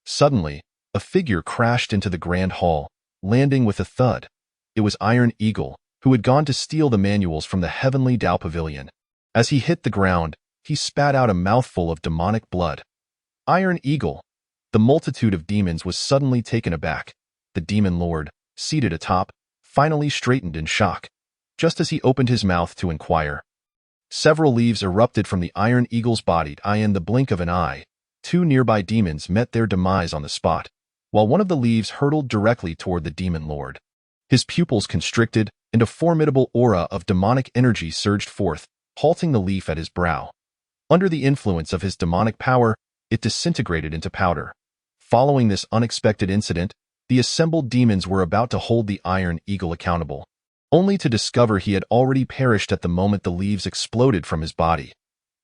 Suddenly, a figure crashed into the grand hall, landing with a thud. It was Iron Eagle, who had gone to steal the manuals from the Heavenly Dao Pavilion. As he hit the ground, he spat out a mouthful of demonic blood. "Iron Eagle, The multitude of demons was suddenly taken aback. The demon lord, seated atop, finally straightened in shock. Just as he opened his mouth to inquire, several leaves erupted from the Iron Eagle's body. In the blink of an eye, two nearby demons met their demise on the spot, while one of the leaves hurtled directly toward the demon lord. His pupils constricted, and a formidable aura of demonic energy surged forth, halting the leaf at his brow. Under the influence of his demonic power, it disintegrated into powder. Following this unexpected incident, the assembled demons were about to hold the Iron Eagle accountable, only to discover he had already perished at the moment the leaves exploded from his body.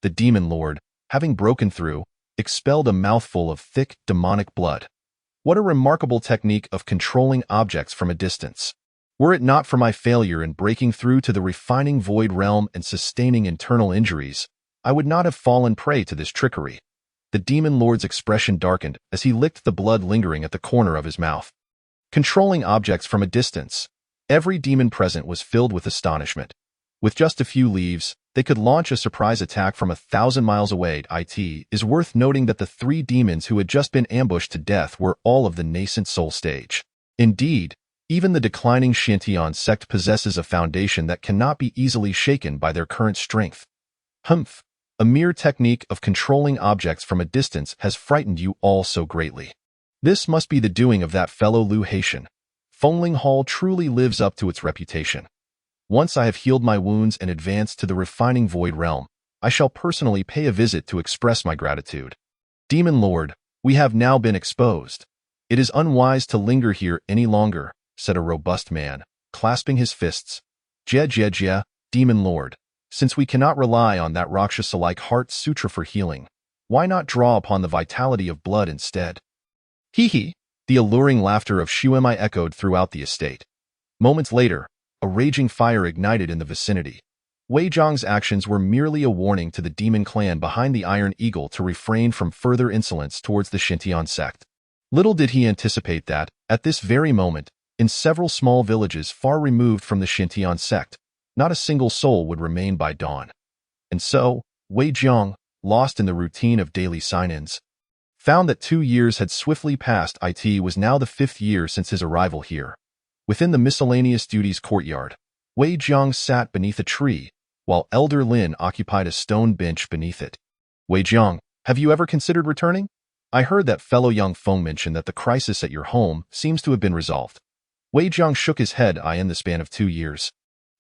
The demon lord, having broken through, expelled a mouthful of thick, demonic blood. What a remarkable technique of controlling objects from a distance. Were it not for my failure in breaking through to the refining void realm and sustaining internal injuries, I would not have fallen prey to this trickery. The demon lord's expression darkened as he licked the blood lingering at the corner of his mouth. Controlling objects from a distance. Every demon present was filled with astonishment. With just a few leaves, they could launch a surprise attack from 1,000 miles away. It is worth noting that the three demons who had just been ambushed to death were all of the nascent soul stage. Indeed, even the declining Shintian sect possesses a foundation that cannot be easily shaken by their current strength. Humph! A mere technique of controlling objects from a distance has frightened you all so greatly. This must be the doing of that fellow Liu Haitian. Fengling Hall truly lives up to its reputation. Once I have healed my wounds and advanced to the refining void realm, I shall personally pay a visit to express my gratitude. Demon Lord, we have now been exposed. It is unwise to linger here any longer, said a robust man, clasping his fists. Jia, Demon Lord, since we cannot rely on that Rakshasa-like heart sutra for healing, why not draw upon the vitality of blood instead? Hee. The alluring laughter of Shuemai echoed throughout the estate. Moments later, a raging fire ignited in the vicinity. Wei Zhang's actions were merely a warning to the demon clan behind the Iron Eagle to refrain from further insolence towards the Shintian sect. Little did he anticipate that, at this very moment, in several small villages far removed from the Shintian sect, not a single soul would remain by dawn. And so, Wei Zhang, lost in the routine of daily sign-ins, found that 2 years had swiftly passed. It was now the 5th year since his arrival here. Within the miscellaneous duties courtyard, Wei Zhang sat beneath a tree, while Elder Lin occupied a stone bench beneath it. Wei Zhang, have you ever considered returning? I heard that fellow young Feng mention that the crisis at your home seems to have been resolved. Wei Zhang shook his head. In the span of 2 years,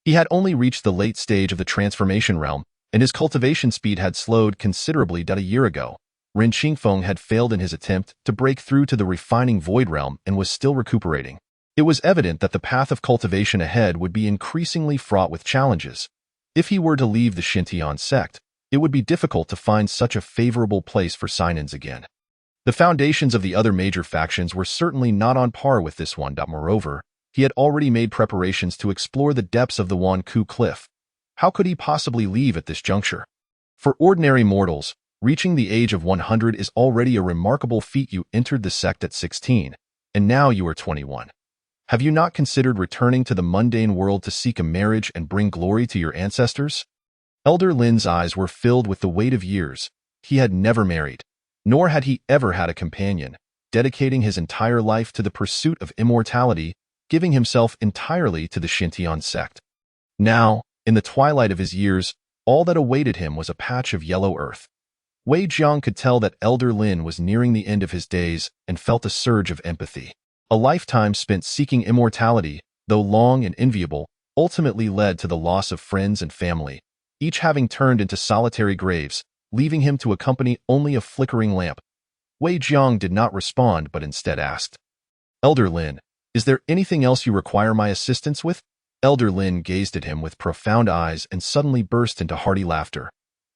he had only reached the late stage of the transformation realm, and his cultivation speed had slowed considerably. A year ago, Ren Qingfeng had failed in his attempt to break through to the refining void realm and was still recuperating. It was evident that the path of cultivation ahead would be increasingly fraught with challenges. If he were to leave the Shintian sect, it would be difficult to find such a favorable place for sign-ins again. The foundations of the other major factions were certainly not on par with this one. Moreover, he had already made preparations to explore the depths of the Wanku Cliff. How could he possibly leave at this juncture? For ordinary mortals, reaching the age of 100 is already a remarkable feat. You entered the sect at 16, and now you are 21. Have you not considered returning to the mundane world to seek a marriage and bring glory to your ancestors? Elder Lin's eyes were filled with the weight of years. He had never married, nor had he ever had a companion, dedicating his entire life to the pursuit of immortality, giving himself entirely to the Shintian sect. Now, in the twilight of his years, all that awaited him was a patch of yellow earth. Wei Zhang could tell that Elder Lin was nearing the end of his days and felt a surge of empathy. A lifetime spent seeking immortality, though long and enviable, ultimately led to the loss of friends and family, each having turned into solitary graves, leaving him to accompany only a flickering lamp. Wei Zhang did not respond but instead asked, Elder Lin, is there anything else you require my assistance with? Elder Lin gazed at him with profound eyes and suddenly burst into hearty laughter.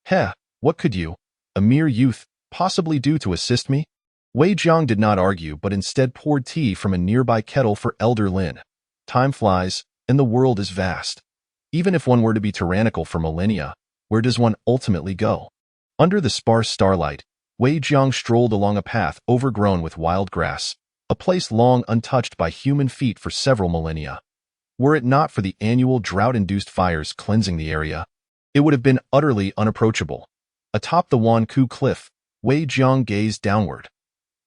Heh, what could you, a mere youth, possibly do to assist me? Wei Zhang did not argue but instead poured tea from a nearby kettle for Elder Lin. Time flies, and the world is vast. Even if one were to be tyrannical for millennia, where does one ultimately go? Under the sparse starlight, Wei Zhang strolled along a path overgrown with wild grass, a place long untouched by human feet for several millennia. Were it not for the annual drought-induced fires cleansing the area, it would have been utterly unapproachable. Atop the Wanku Cliff, Wei Zhang gazed downward.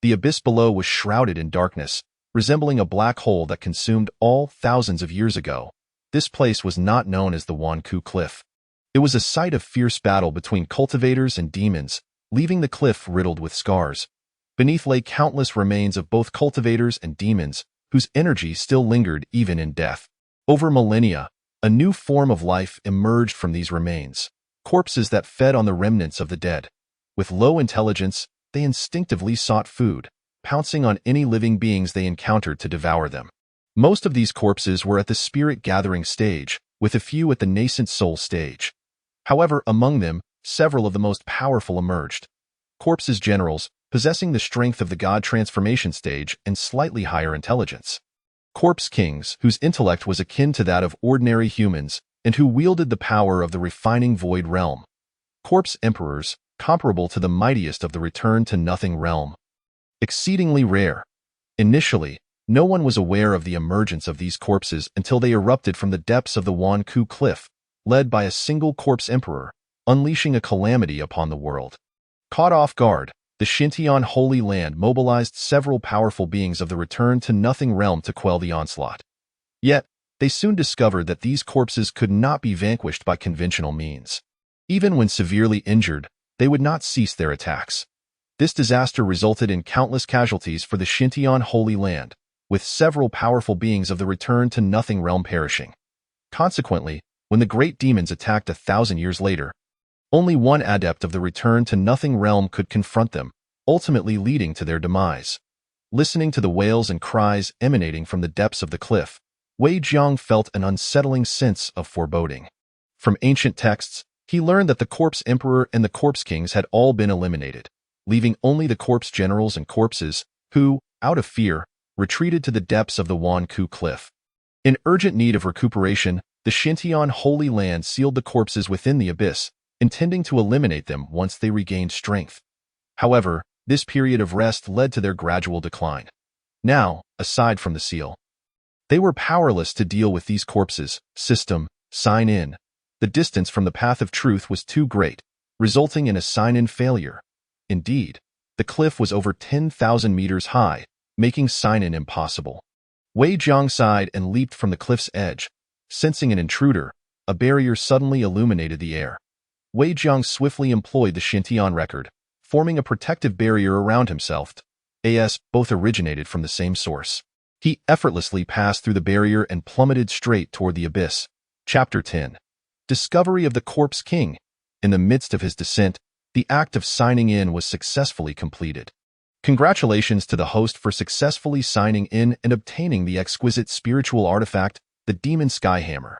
The abyss below was shrouded in darkness, resembling a black hole that consumed all thousands of years ago. This place was not known as the Wanku Cliff. It was a site of fierce battle between cultivators and demons, leaving the cliff riddled with scars. Beneath lay countless remains of both cultivators and demons, whose energy still lingered even in death. Over millennia, a new form of life emerged from these remains, corpses that fed on the remnants of the dead. With low intelligence, they instinctively sought food, pouncing on any living beings they encountered to devour them. Most of these corpses were at the spirit-gathering stage, with a few at the nascent soul stage. However, among them, several of the most powerful emerged. Corpses generals, possessing the strength of the god transformation stage and slightly higher intelligence. Corpse kings, whose intellect was akin to that of ordinary humans and who wielded the power of the refining void realm. Corpse emperors, comparable to the mightiest of the return to nothing realm. Exceedingly rare. Initially, no one was aware of the emergence of these corpses until they erupted from the depths of the Wanku Cliff, led by a single corpse emperor, unleashing a calamity upon the world. Caught off guard, the Sainthood Holy Land mobilized several powerful beings of the return to nothing realm to quell the onslaught. Yet, they soon discovered that these corpses could not be vanquished by conventional means. Even when severely injured, they would not cease their attacks. This disaster resulted in countless casualties for the Sainthood Holy Land, with several powerful beings of the return to nothing realm perishing. Consequently, when the great demons attacked 1,000 years later, only one adept of the return to nothing realm could confront them, ultimately leading to their demise. Listening to the wails and cries emanating from the depths of the cliff, Wei Jiang felt an unsettling sense of foreboding. From ancient texts, he learned that the Corpse Emperor and the Corpse Kings had all been eliminated, leaving only the Corpse Generals and Corpses, who, out of fear, retreated to the depths of the Wanku Cliff. In urgent need of recuperation, the Sainthoud Holy Land sealed the corpses within the abyss, intending to eliminate them once they regained strength. However, this period of rest led to their gradual decline. Now, aside from the seal, they were powerless to deal with these corpses. Sign in. The distance from the path of truth was too great, resulting in a sign-in failure. Indeed, the cliff was over 10,000 meters high, making sign-in impossible. Wei Jiang sighed and leaped from the cliff's edge. Sensing an intruder, a barrier suddenly illuminated the air. Wei Jiang swiftly employed the Sainthoud record, forming a protective barrier around himself. Both originated from the same source. He effortlessly passed through the barrier and plummeted straight toward the abyss. Chapter 10. Discovery of the Corpse King. In the midst of his descent, the act of signing in was successfully completed. Congratulations to the host for successfully signing in and obtaining the exquisite spiritual artifact, the Demon Skyhammer.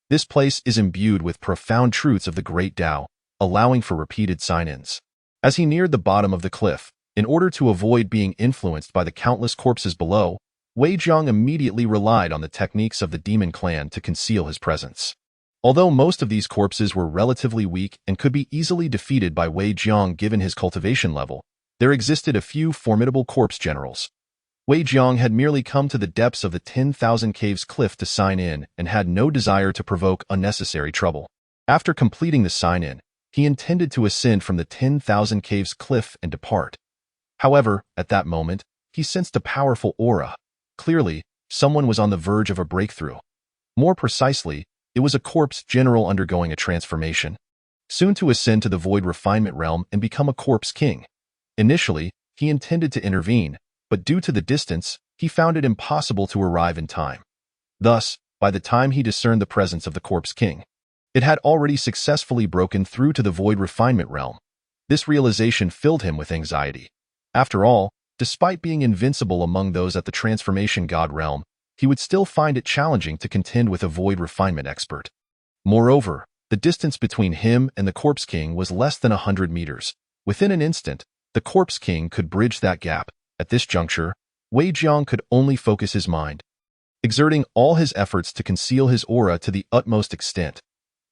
This place is imbued with profound truths of the Great Tao, allowing for repeated sign-ins. As he neared the bottom of the cliff, in order to avoid being influenced by the countless corpses below, Wei Jiang immediately relied on the techniques of the demon clan to conceal his presence. Although most of these corpses were relatively weak and could be easily defeated by Wei Jiang given his cultivation level, there existed a few formidable corpse generals. Wei Jiang had merely come to the depths of the 10,000 Caves cliff to sign in and had no desire to provoke unnecessary trouble. After completing the sign-in, he intended to ascend from the 10,000 Caves cliff and depart. However, at that moment, he sensed a powerful aura. Clearly, someone was on the verge of a breakthrough. More precisely, it was a corpse general undergoing a transformation, soon to ascend to the void refinement realm and become a corpse king. Initially, he intended to intervene, but due to the distance, he found it impossible to arrive in time. Thus, by the time he discerned the presence of the Corpse King, it had already successfully broken through to the void refinement realm. This realization filled him with anxiety. After all, despite being invincible among those at the transformation god realm, he would still find it challenging to contend with a void refinement expert. Moreover, the distance between him and the Corpse King was less than 100 meters. Within an instant, the Corpse King could bridge that gap. At this juncture, Wei Jiang could only focus his mind, exerting all his efforts to conceal his aura to the utmost extent.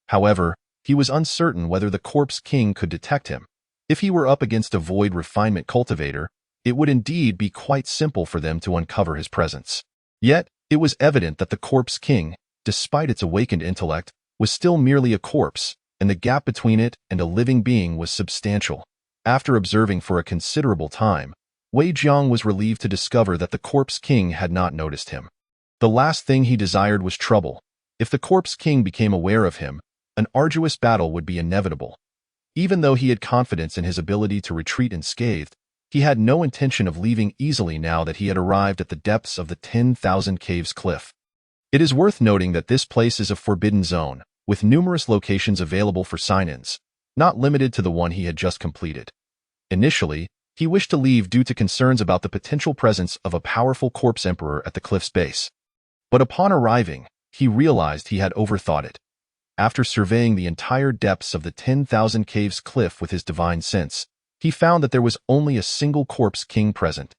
However, he was uncertain whether the Corpse King could detect him. If he were up against a void refinement cultivator, it would indeed be quite simple for them to uncover his presence. Yet, it was evident that the Corpse King, despite its awakened intellect, was still merely a corpse, and the gap between it and a living being was substantial. After observing for a considerable time, Wei Jiang was relieved to discover that the Corpse King had not noticed him. The last thing he desired was trouble. If the Corpse King became aware of him, an arduous battle would be inevitable. Even though he had confidence in his ability to retreat unscathed, he had no intention of leaving easily now that he had arrived at the depths of the 10,000 Caves cliff. It is worth noting that this place is a forbidden zone, with numerous locations available for sign-ins, not limited to the one he had just completed. Initially, he wished to leave due to concerns about the potential presence of a powerful corpse emperor at the cliff's base. But upon arriving, he realized he had overthought it. After surveying the entire depths of the 10,000 Caves cliff with his divine sense, he found that there was only a single Corpse King present,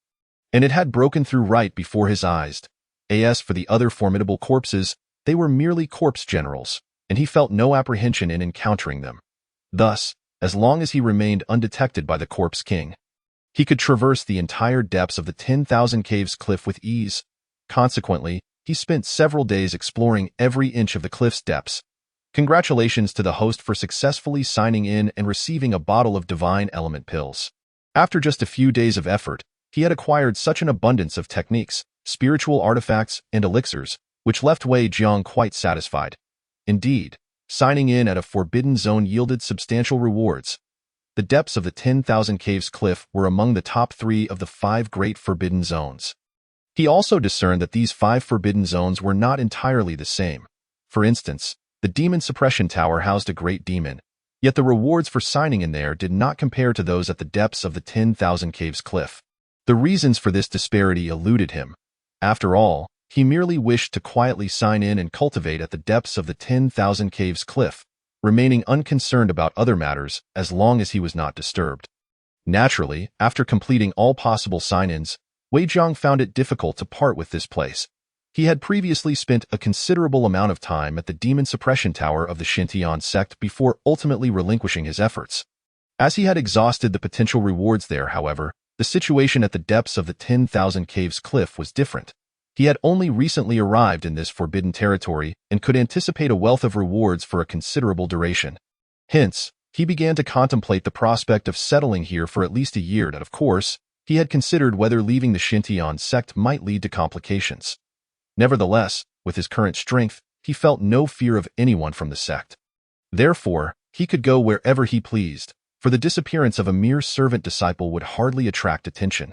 and it had broken through right before his eyes. As for the other formidable corpses, they were merely corpse generals, and he felt no apprehension in encountering them. Thus, as long as he remained undetected by the Corpse King, he could traverse the entire depths of the 10,000 Caves cliff with ease. Consequently, he spent several days exploring every inch of the cliff's depths. Congratulations to the host for successfully signing in and receiving a bottle of divine element pills. After just a few days of effort, he had acquired such an abundance of techniques, spiritual artifacts, and elixirs, which left Wei Jiang quite satisfied. Indeed, signing in at a forbidden zone yielded substantial rewards. The depths of the 10,000 Caves cliff were among the top 3 of the 5 great forbidden zones. He also discerned that these 5 forbidden zones were not entirely the same. For instance, the Demon Suppression Tower housed a great demon, yet the rewards for signing in there did not compare to those at the depths of the 10,000 Caves cliff. The reasons for this disparity eluded him. After all, he merely wished to quietly sign in and cultivate at the depths of the 10,000 Caves cliff, remaining unconcerned about other matters as long as he was not disturbed. Naturally, after completing all possible sign-ins, Wei Jiang found it difficult to part with this place. He had previously spent a considerable amount of time at the Demon Suppression Tower of the Xintian sect before ultimately relinquishing his efforts. As he had exhausted the potential rewards there, however, the situation at the depths of the 10,000 Caves cliff was different. He had only recently arrived in this forbidden territory and could anticipate a wealth of rewards for a considerable duration. Hence, he began to contemplate the prospect of settling here for at least a year, and of course, he had considered whether leaving the Xintian sect might lead to complications. Nevertheless, with his current strength, he felt no fear of anyone from the sect. Therefore, he could go wherever he pleased, for the disappearance of a mere servant disciple would hardly attract attention.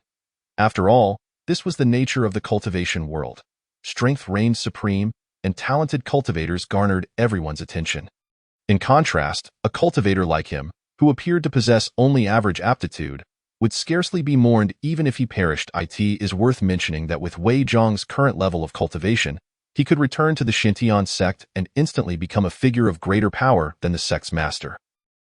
After all, this was the nature of the cultivation world. Strength reigned supreme, and talented cultivators garnered everyone's attention. In contrast, a cultivator like him, who appeared to possess only average aptitude, would scarcely be mourned even if he perished. It is worth mentioning that with Wei Jiang's current level of cultivation, he could return to the Xintian sect and instantly become a figure of greater power than the sect's master.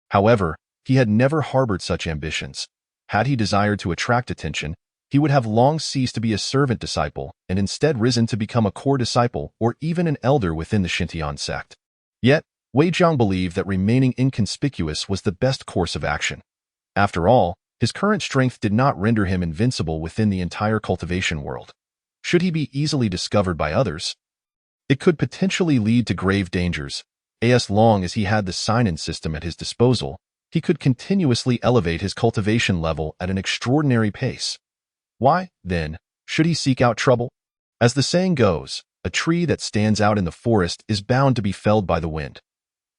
However, he had never harbored such ambitions. Had he desired to attract attention, he would have long ceased to be a servant disciple and instead risen to become a core disciple or even an elder within the Xintian sect. Yet, Wei Jiang believed that remaining inconspicuous was the best course of action. After all, his current strength did not render him invincible within the entire cultivation world. Should he be easily discovered by others, it could potentially lead to grave dangers. As long as he had the sign-in system at his disposal, he could continuously elevate his cultivation level at an extraordinary pace. Why, then, should he seek out trouble? As the saying goes, a tree that stands out in the forest is bound to be felled by the wind.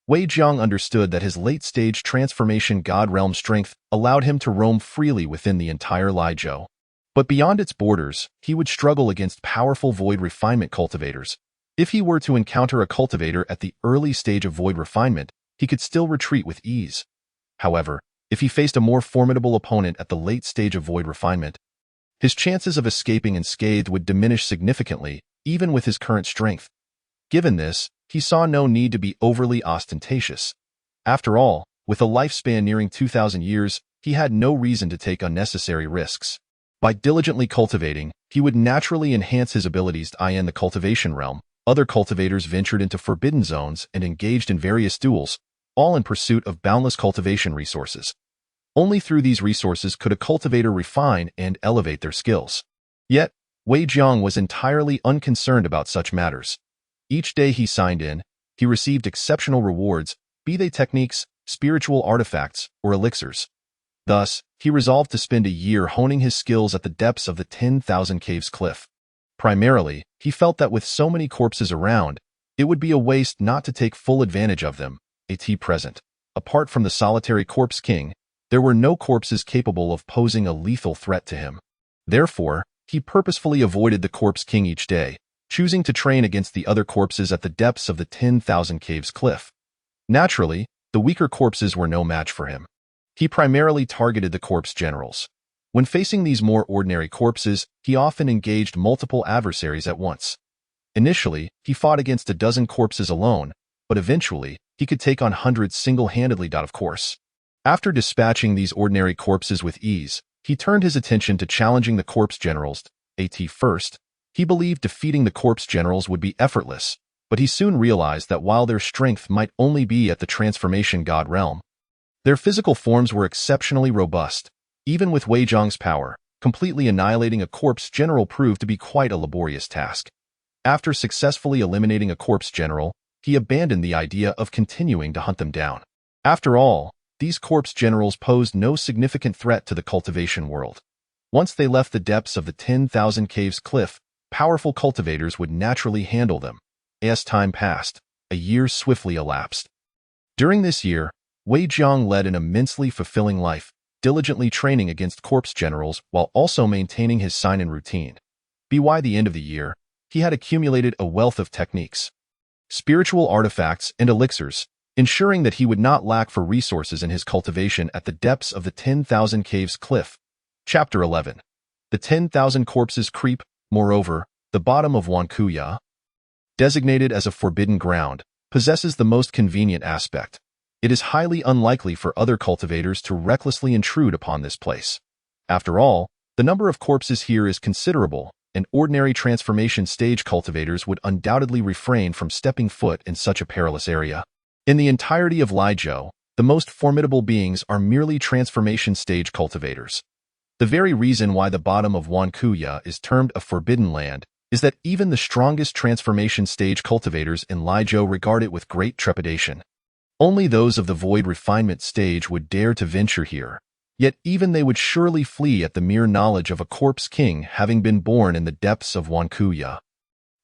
Wei Jiang understood that his late-stage transformation God realm strength allowed him to roam freely within the entire Lijiao. But beyond its borders, he would struggle against powerful void refinement cultivators. If he were to encounter a cultivator at the early stage of void refinement, he could still retreat with ease. However, if he faced a more formidable opponent at the late stage of void refinement, his chances of escaping unscathed would diminish significantly, even with his current strength. Given this, he saw no need to be overly ostentatious. After all, with a lifespan nearing 2,000 years, he had no reason to take unnecessary risks. By diligently cultivating, he would naturally enhance his abilities in the cultivation realm. Other cultivators ventured into forbidden zones and engaged in various duels, all in pursuit of boundless cultivation resources. Only through these resources could a cultivator refine and elevate their skills. Yet, Wei Jiang was entirely unconcerned about such matters. Each day he signed in, he received exceptional rewards, be they techniques, spiritual artifacts, or elixirs. Thus, he resolved to spend a year honing his skills at the depths of the 10,000 Caves cliff. Primarily, he felt that with so many corpses around, it would be a waste not to take full advantage of them, at present. Apart from the solitary Corpse King, there were no corpses capable of posing a lethal threat to him. Therefore, he purposefully avoided the Corpse King each day, choosing to train against the other corpses at the depths of the 10,000 Caves cliff. Naturally, the weaker corpses were no match for him. He primarily targeted the corpse generals. When facing these more ordinary corpses, he often engaged multiple adversaries at once. Initially, he fought against a dozen corpses alone, but eventually, he could take on hundreds single-handedly. Of course. After dispatching these ordinary corpses with ease, he turned his attention to challenging the corpse generals. At first, he believed defeating the corpse generals would be effortless, but he soon realized that while their strength might only be at the transformation god realm, their physical forms were exceptionally robust. Even with Wei Zhang's power, completely annihilating a corpse general proved to be quite a laborious task. After successfully eliminating a corpse general, he abandoned the idea of continuing to hunt them down. After all, these corpse generals posed no significant threat to the cultivation world. Once they left the depths of the 10,000 Caves cliff, powerful cultivators would naturally handle them. As time passed, a year swiftly elapsed. During this year, Wei Zhang led an immensely fulfilling life, diligently training against corpse generals while also maintaining his sign-in routine. By the end of the year, he had accumulated a wealth of techniques, spiritual artifacts, and elixirs, ensuring that he would not lack for resources in his cultivation at the depths of the 10,000 Caves cliff. Chapter 11. The 10,000 Corpses Creep. Moreover, the bottom of Wankuya, designated as a forbidden ground, possesses the most convenient aspect. It is highly unlikely for other cultivators to recklessly intrude upon this place. After all, the number of corpses here is considerable, and ordinary transformation stage cultivators would undoubtedly refrain from stepping foot in such a perilous area. In the entirety of Lijiao, the most formidable beings are merely transformation stage cultivators. The very reason why the bottom of Wankuya is termed a forbidden land is that even the strongest transformation stage cultivators in Lijiao regard it with great trepidation. Only those of the void refinement stage would dare to venture here, yet even they would surely flee at the mere knowledge of a corpse king having been born in the depths of Wankuya.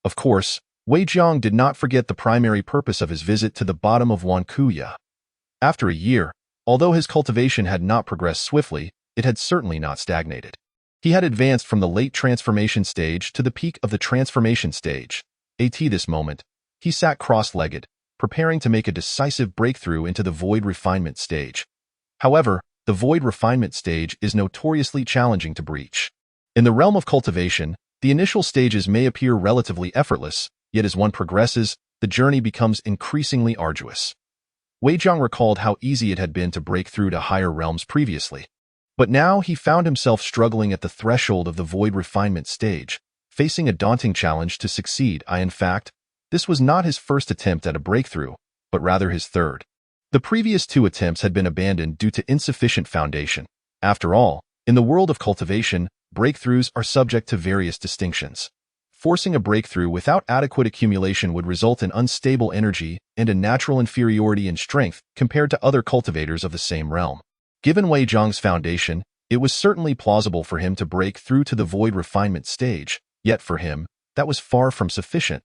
Of course, Wei Zhang did not forget the primary purpose of his visit to the bottom of Wankuya. After a year, although his cultivation had not progressed swiftly, it had certainly not stagnated. He had advanced from the late transformation stage to the peak of the transformation stage. At this moment, he sat cross-legged, preparing to make a decisive breakthrough into the void refinement stage. However, the void refinement stage is notoriously challenging to breach. In the realm of cultivation, the initial stages may appear relatively effortless, yet as one progresses, the journey becomes increasingly arduous. Wei Zhang recalled how easy it had been to break through to higher realms previously. But now he found himself struggling at the threshold of the void refinement stage, facing a daunting challenge to succeed. In fact, this was not his first attempt at a breakthrough, but rather his third. The previous two attempts had been abandoned due to insufficient foundation. After all, in the world of cultivation, breakthroughs are subject to various distinctions. Forcing a breakthrough without adequate accumulation would result in unstable energy and a natural inferiority in strength compared to other cultivators of the same realm. Given Wei Zhang's foundation, it was certainly plausible for him to break through to the void refinement stage, yet for him, that was far from sufficient.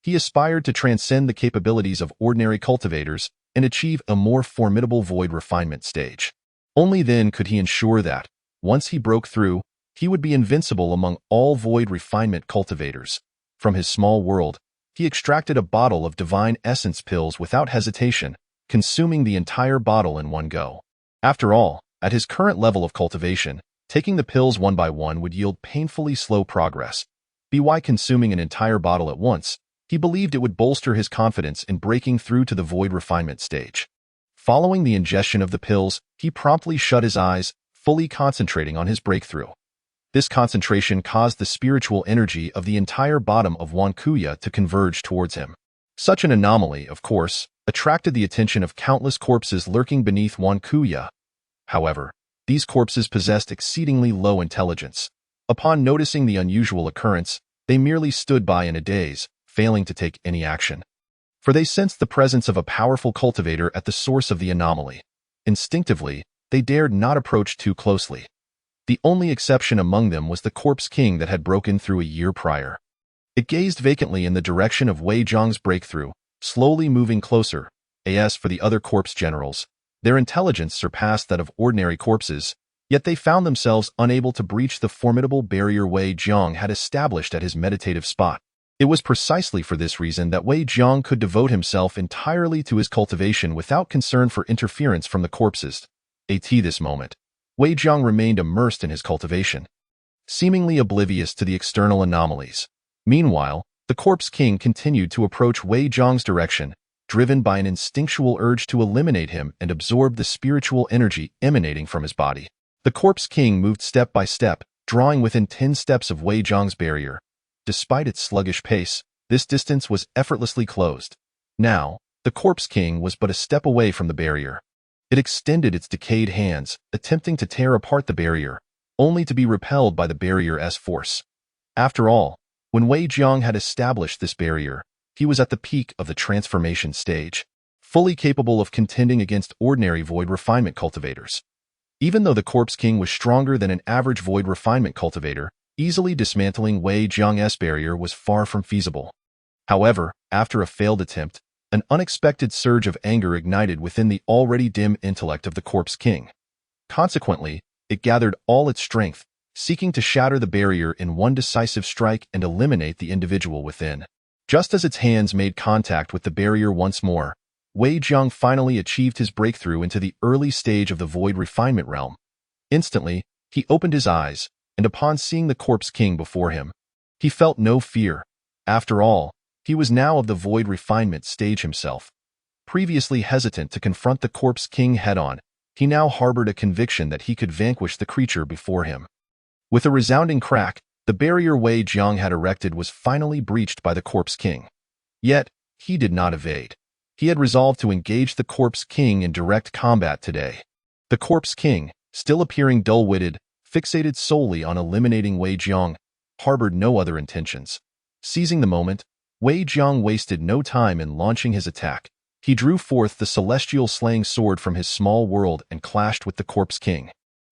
He aspired to transcend the capabilities of ordinary cultivators and achieve a more formidable void refinement stage. Only then could he ensure that, once he broke through, he would be invincible among all void refinement cultivators. From his small world, he extracted a bottle of divine essence pills without hesitation, consuming the entire bottle in one go. After all, at his current level of cultivation, taking the pills one by one would yield painfully slow progress. By consuming an entire bottle at once, he believed it would bolster his confidence in breaking through to the void refinement stage. Following the ingestion of the pills, he promptly shut his eyes, fully concentrating on his breakthrough. This concentration caused the spiritual energy of the entire bottom of Wankuya to converge towards him. Such an anomaly, of course, attracted the attention of countless corpses lurking beneath Wankuya. However, these corpses possessed exceedingly low intelligence. Upon noticing the unusual occurrence, they merely stood by in a daze, failing to take any action. For they sensed the presence of a powerful cultivator at the source of the anomaly. Instinctively, they dared not approach too closely. The only exception among them was the Corpse King that had broken through a year prior. It gazed vacantly in the direction of Wei Zhang's breakthrough, slowly moving closer. As for the other corpse generals, their intelligence surpassed that of ordinary corpses, yet they found themselves unable to breach the formidable barrier Wei Zhang had established at his meditative spot. It was precisely for this reason that Wei Zhang could devote himself entirely to his cultivation without concern for interference from the corpses. At this moment, Wei Zhang remained immersed in his cultivation, seemingly oblivious to the external anomalies. Meanwhile, the Corpse King continued to approach Wei Zhang's direction, driven by an instinctual urge to eliminate him and absorb the spiritual energy emanating from his body. The Corpse King moved step by step, drawing within 10 steps of Wei Zhang's barrier. Despite its sluggish pace, this distance was effortlessly closed. Now, the Corpse King was but a step away from the barrier. It extended its decayed hands, attempting to tear apart the barrier, only to be repelled by the barrier's force. After all, when Wei Zhang had established this barrier, he was at the peak of the transformation stage, fully capable of contending against ordinary void refinement cultivators. Even though the Corpse King was stronger than an average void refinement cultivator, easily dismantling Wei Zhang's barrier was far from feasible. However, after a failed attempt, an unexpected surge of anger ignited within the already dim intellect of the Corpse King. Consequently, it gathered all its strength, seeking to shatter the barrier in one decisive strike and eliminate the individual within. Just as its hands made contact with the barrier once more, Wei Zhang finally achieved his breakthrough into the early stage of the void refinement realm. Instantly, he opened his eyes, and upon seeing the Corpse King before him, he felt no fear. After all, he was now of the void refinement stage himself. Previously hesitant to confront the Corpse King head-on, he now harbored a conviction that he could vanquish the creature before him. With a resounding crack, the barrier Wei Zhang had erected was finally breached by the Corpse King. Yet, he did not evade. He had resolved to engage the Corpse King in direct combat today. The Corpse King, still appearing dull-witted, fixated solely on eliminating Wei Zhang, harbored no other intentions. Seizing the moment, Wei Zhang wasted no time in launching his attack. He drew forth the celestial slaying sword from his small world and clashed with the Corpse King.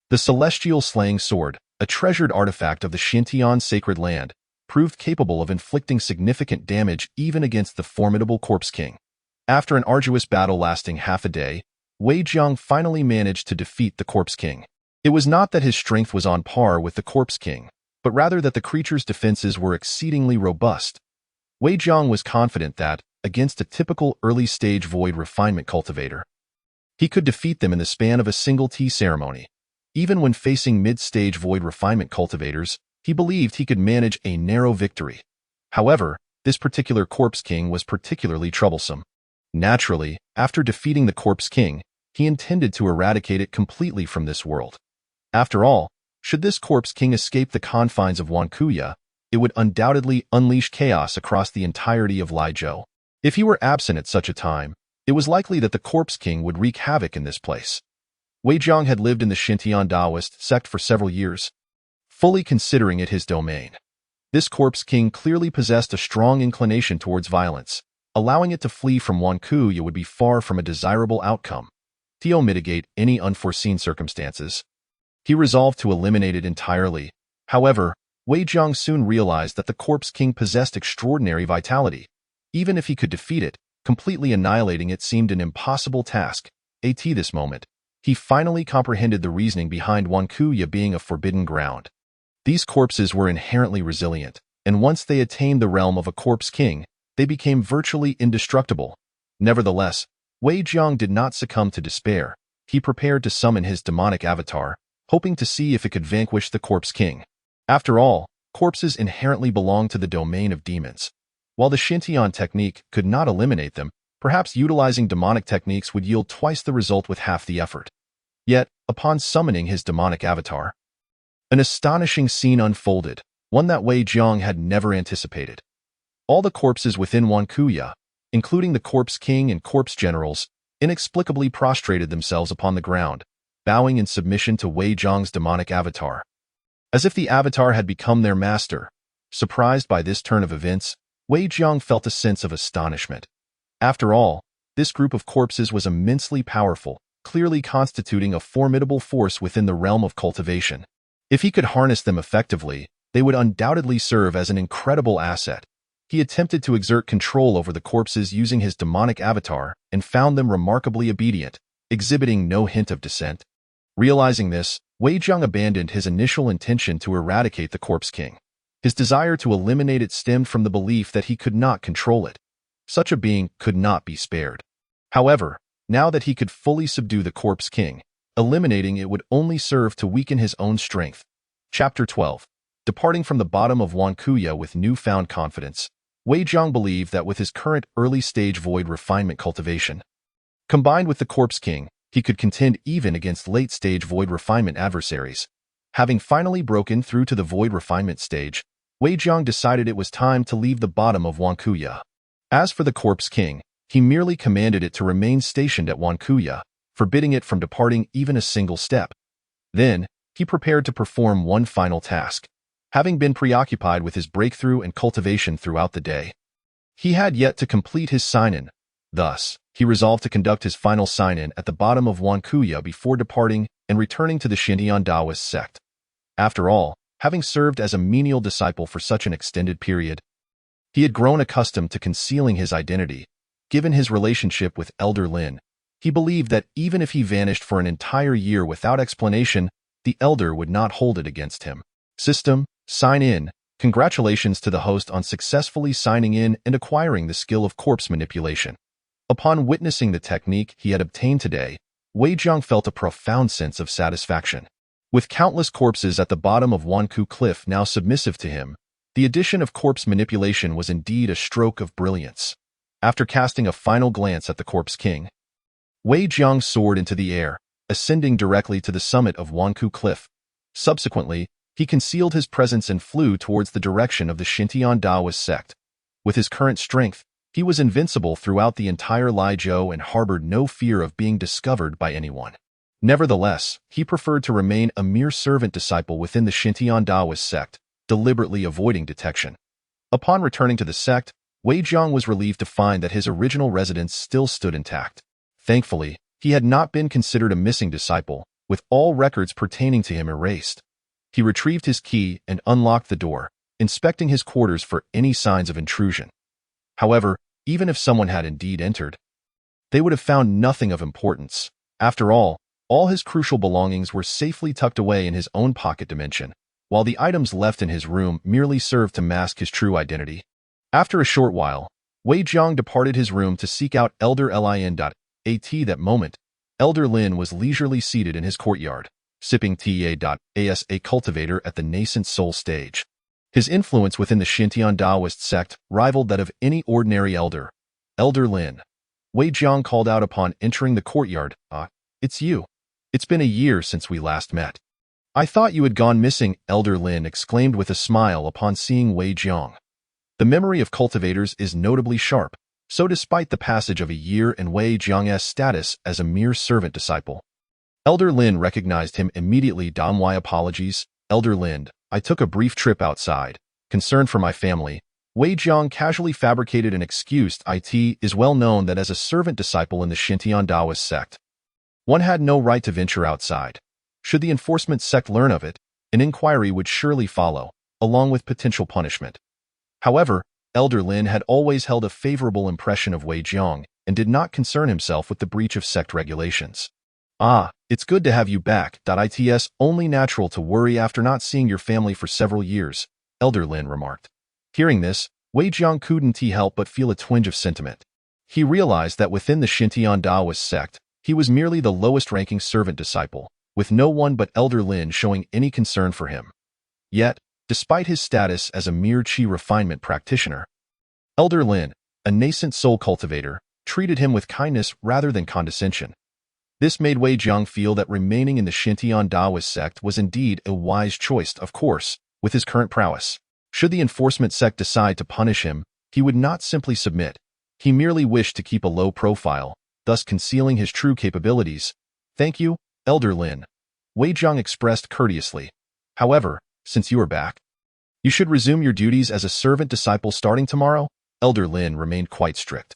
The celestial slaying sword, a treasured artifact of the Xintian sacred land, proved capable of inflicting significant damage even against the formidable Corpse King. After an arduous battle lasting half a day, Wei Zhang finally managed to defeat the Corpse King. It was not that his strength was on par with the Corpse King, but rather that the creature's defenses were exceedingly robust. Wei Zhang was confident that, against a typical early-stage void refinement cultivator, he could defeat them in the span of a single tea ceremony. Even when facing mid-stage void refinement cultivators, he believed he could manage a narrow victory. However, this particular Corpse King was particularly troublesome. Naturally, after defeating the Corpse King, he intended to eradicate it completely from this world. After all, should this Corpse King escape the confines of Wankuya, it would undoubtedly unleash chaos across the entirety of Liezhou. If he were absent at such a time, it was likely that the Corpse King would wreak havoc in this place. Wei Zhang had lived in the Xintian Taoist sect for several years, fully considering it his domain. This Corpse King clearly possessed a strong inclination towards violence. Allowing it to flee from Wankuya would be far from a desirable outcome. To mitigate any unforeseen circumstances, he resolved to eliminate it entirely. However, Wei Zhang soon realized that the Corpse King possessed extraordinary vitality. Even if he could defeat it, completely annihilating it seemed an impossible task. At this moment, he finally comprehended the reasoning behind Wankuya being a forbidden ground. These corpses were inherently resilient, and once they attained the realm of a Corpse King, they became virtually indestructible. Nevertheless, Wei Zhang did not succumb to despair. He prepared to summon his demonic avatar, hoping to see if it could vanquish the Corpse King. After all, corpses inherently belong to the domain of demons. While the Xintian technique could not eliminate them, perhaps utilizing demonic techniques would yield twice the result with half the effort. Yet, upon summoning his demonic avatar, an astonishing scene unfolded, one that Wei Zhang had never anticipated. All the corpses within Wankuya, including the Corpse King and corpse generals, inexplicably prostrated themselves upon the ground, bowing in submission to Wei Zhang's demonic avatar. As if the avatar had become their master. Surprised by this turn of events, Wei Zhang felt a sense of astonishment. After all, this group of corpses was immensely powerful, clearly constituting a formidable force within the realm of cultivation. If he could harness them effectively, they would undoubtedly serve as an incredible asset. He attempted to exert control over the corpses using his demonic avatar and found them remarkably obedient, exhibiting no hint of dissent. Realizing this, Wei Jiang abandoned his initial intention to eradicate the Corpse King. His desire to eliminate it stemmed from the belief that he could not control it. Such a being could not be spared. However, now that he could fully subdue the Corpse King, eliminating it would only serve to weaken his own strength. Chapter 12. Departing from the bottom of Wankuya with newfound confidence, Wei Jiang believed that with his current early-stage void refinement cultivation, combined with the Corpse King, he could contend even against late-stage void refinement adversaries. Having finally broken through to the void refinement stage, Wei Jiang decided it was time to leave the bottom of Wankuya. As for the Corpse King, he merely commanded it to remain stationed at Wankuya, forbidding it from departing even a single step. Then, he prepared to perform one final task. Having been preoccupied with his breakthrough and cultivation throughout the day, he had yet to complete his sign-in. Thus, he resolved to conduct his final sign-in at the bottom of Wankuya before departing and returning to the Xintian Taoist sect. After all, having served as a menial disciple for such an extended period, he had grown accustomed to concealing his identity. Given his relationship with Elder Lin, he believed that even if he vanished for an entire year without explanation, the Elder would not hold it against him. System, sign in. Congratulations to the host on successfully signing in and acquiring the skill of corpse manipulation. Upon witnessing the technique he had obtained today, Wei Jiang felt a profound sense of satisfaction. With countless corpses at the bottom of Wanku Cliff now submissive to him, the addition of corpse manipulation was indeed a stroke of brilliance. After casting a final glance at the Corpse King, Wei Jiang soared into the air, ascending directly to the summit of Wanku Cliff. Subsequently, he concealed his presence and flew towards the direction of the Xintian Taoist sect. With his current strength, he was invincible throughout the entire Lijiao and harbored no fear of being discovered by anyone. Nevertheless, he preferred to remain a mere servant disciple within the Xintian Taoist sect, deliberately avoiding detection. Upon returning to the sect, Wei Jiang was relieved to find that his original residence still stood intact. Thankfully, he had not been considered a missing disciple, with all records pertaining to him erased. He retrieved his key and unlocked the door, inspecting his quarters for any signs of intrusion. However, even if someone had indeed entered, they would have found nothing of importance. After all his crucial belongings were safely tucked away in his own pocket dimension, while the items left in his room merely served to mask his true identity. After a short while, Wei Jiang departed his room to seek out Elder Lin. That moment, Elder Lin was leisurely seated in his courtyard, sipping tea. As a cultivator at the nascent soul stage, his influence within the Xintian Taoist sect rivaled that of any ordinary elder. Elder Lin. Wei Jiang called out upon entering the courtyard. It's you. It's been a year since we last met. I thought you had gone missing, Elder Lin exclaimed with a smile upon seeing Wei Jiang. The memory of cultivators is notably sharp, so despite the passage of a year and Wei Jiang's status as a mere servant disciple, Elder Lin recognized him immediately. My apologies, Elder Lin. I took a brief trip outside. Concerned for my family, Wei Jiang casually fabricated an excuse. It is well known that as a servant disciple in the Xintian Taoist sect, one had no right to venture outside. Should the enforcement sect learn of it, an inquiry would surely follow, along with potential punishment. However, Elder Lin had always held a favorable impression of Wei Jiang and did not concern himself with the breach of sect regulations. It's good to have you back. It's only natural to worry after not seeing your family for several years, Elder Lin remarked. Hearing this, Wei Jiang couldn't help but feel a twinge of sentiment. He realized that within the Xintian Taoist sect, he was merely the lowest-ranking servant disciple, with no one but Elder Lin showing any concern for him. Yet, despite his status as a mere qi refinement practitioner, Elder Lin, a nascent soul cultivator, treated him with kindness rather than condescension. This made Wei Jiang feel that remaining in the Xintian Taoist sect was indeed a wise choice. Of course, with his current prowess, should the enforcement sect decide to punish him, he would not simply submit. He merely wished to keep a low profile, thus concealing his true capabilities. Thank you, Elder Lin, Wei Jiang expressed courteously. However, since you are back, you should resume your duties as a servant disciple starting tomorrow. Elder Lin remained quite strict.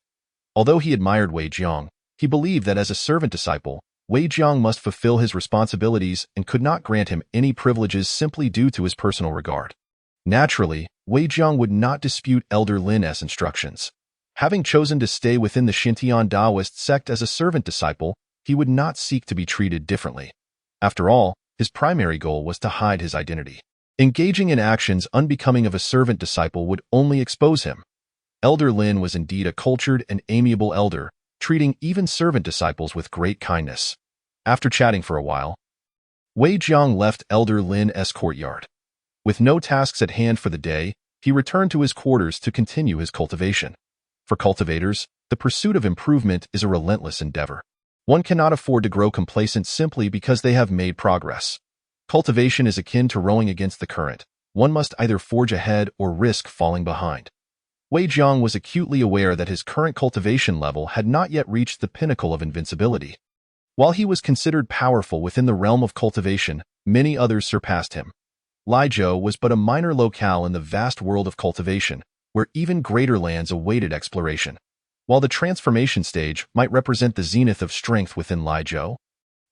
Although he admired Wei Jiang, he believed that as a servant disciple, Wei Jiang must fulfill his responsibilities and could not grant him any privileges simply due to his personal regard. Naturally, Wei Jiang would not dispute Elder Lin's instructions. Having chosen to stay within the Xintian Taoist sect as a servant disciple, he would not seek to be treated differently. After all, his primary goal was to hide his identity. Engaging in actions unbecoming of a servant disciple would only expose him. Elder Lin was indeed a cultured and amiable elder, treating even servant disciples with great kindness. After chatting for a while, Wei Jiang left Elder Lin's courtyard. With no tasks at hand for the day, he returned to his quarters to continue his cultivation. For cultivators, the pursuit of improvement is a relentless endeavor. One cannot afford to grow complacent simply because they have made progress. Cultivation is akin to rowing against the current. One must either forge ahead or risk falling behind. Wei Jiang was acutely aware that his current cultivation level had not yet reached the pinnacle of invincibility. While he was considered powerful within the realm of cultivation, many others surpassed him. Lizhou was but a minor locale in the vast world of cultivation, where even greater lands awaited exploration. While the transformation stage might represent the zenith of strength within Lizhou,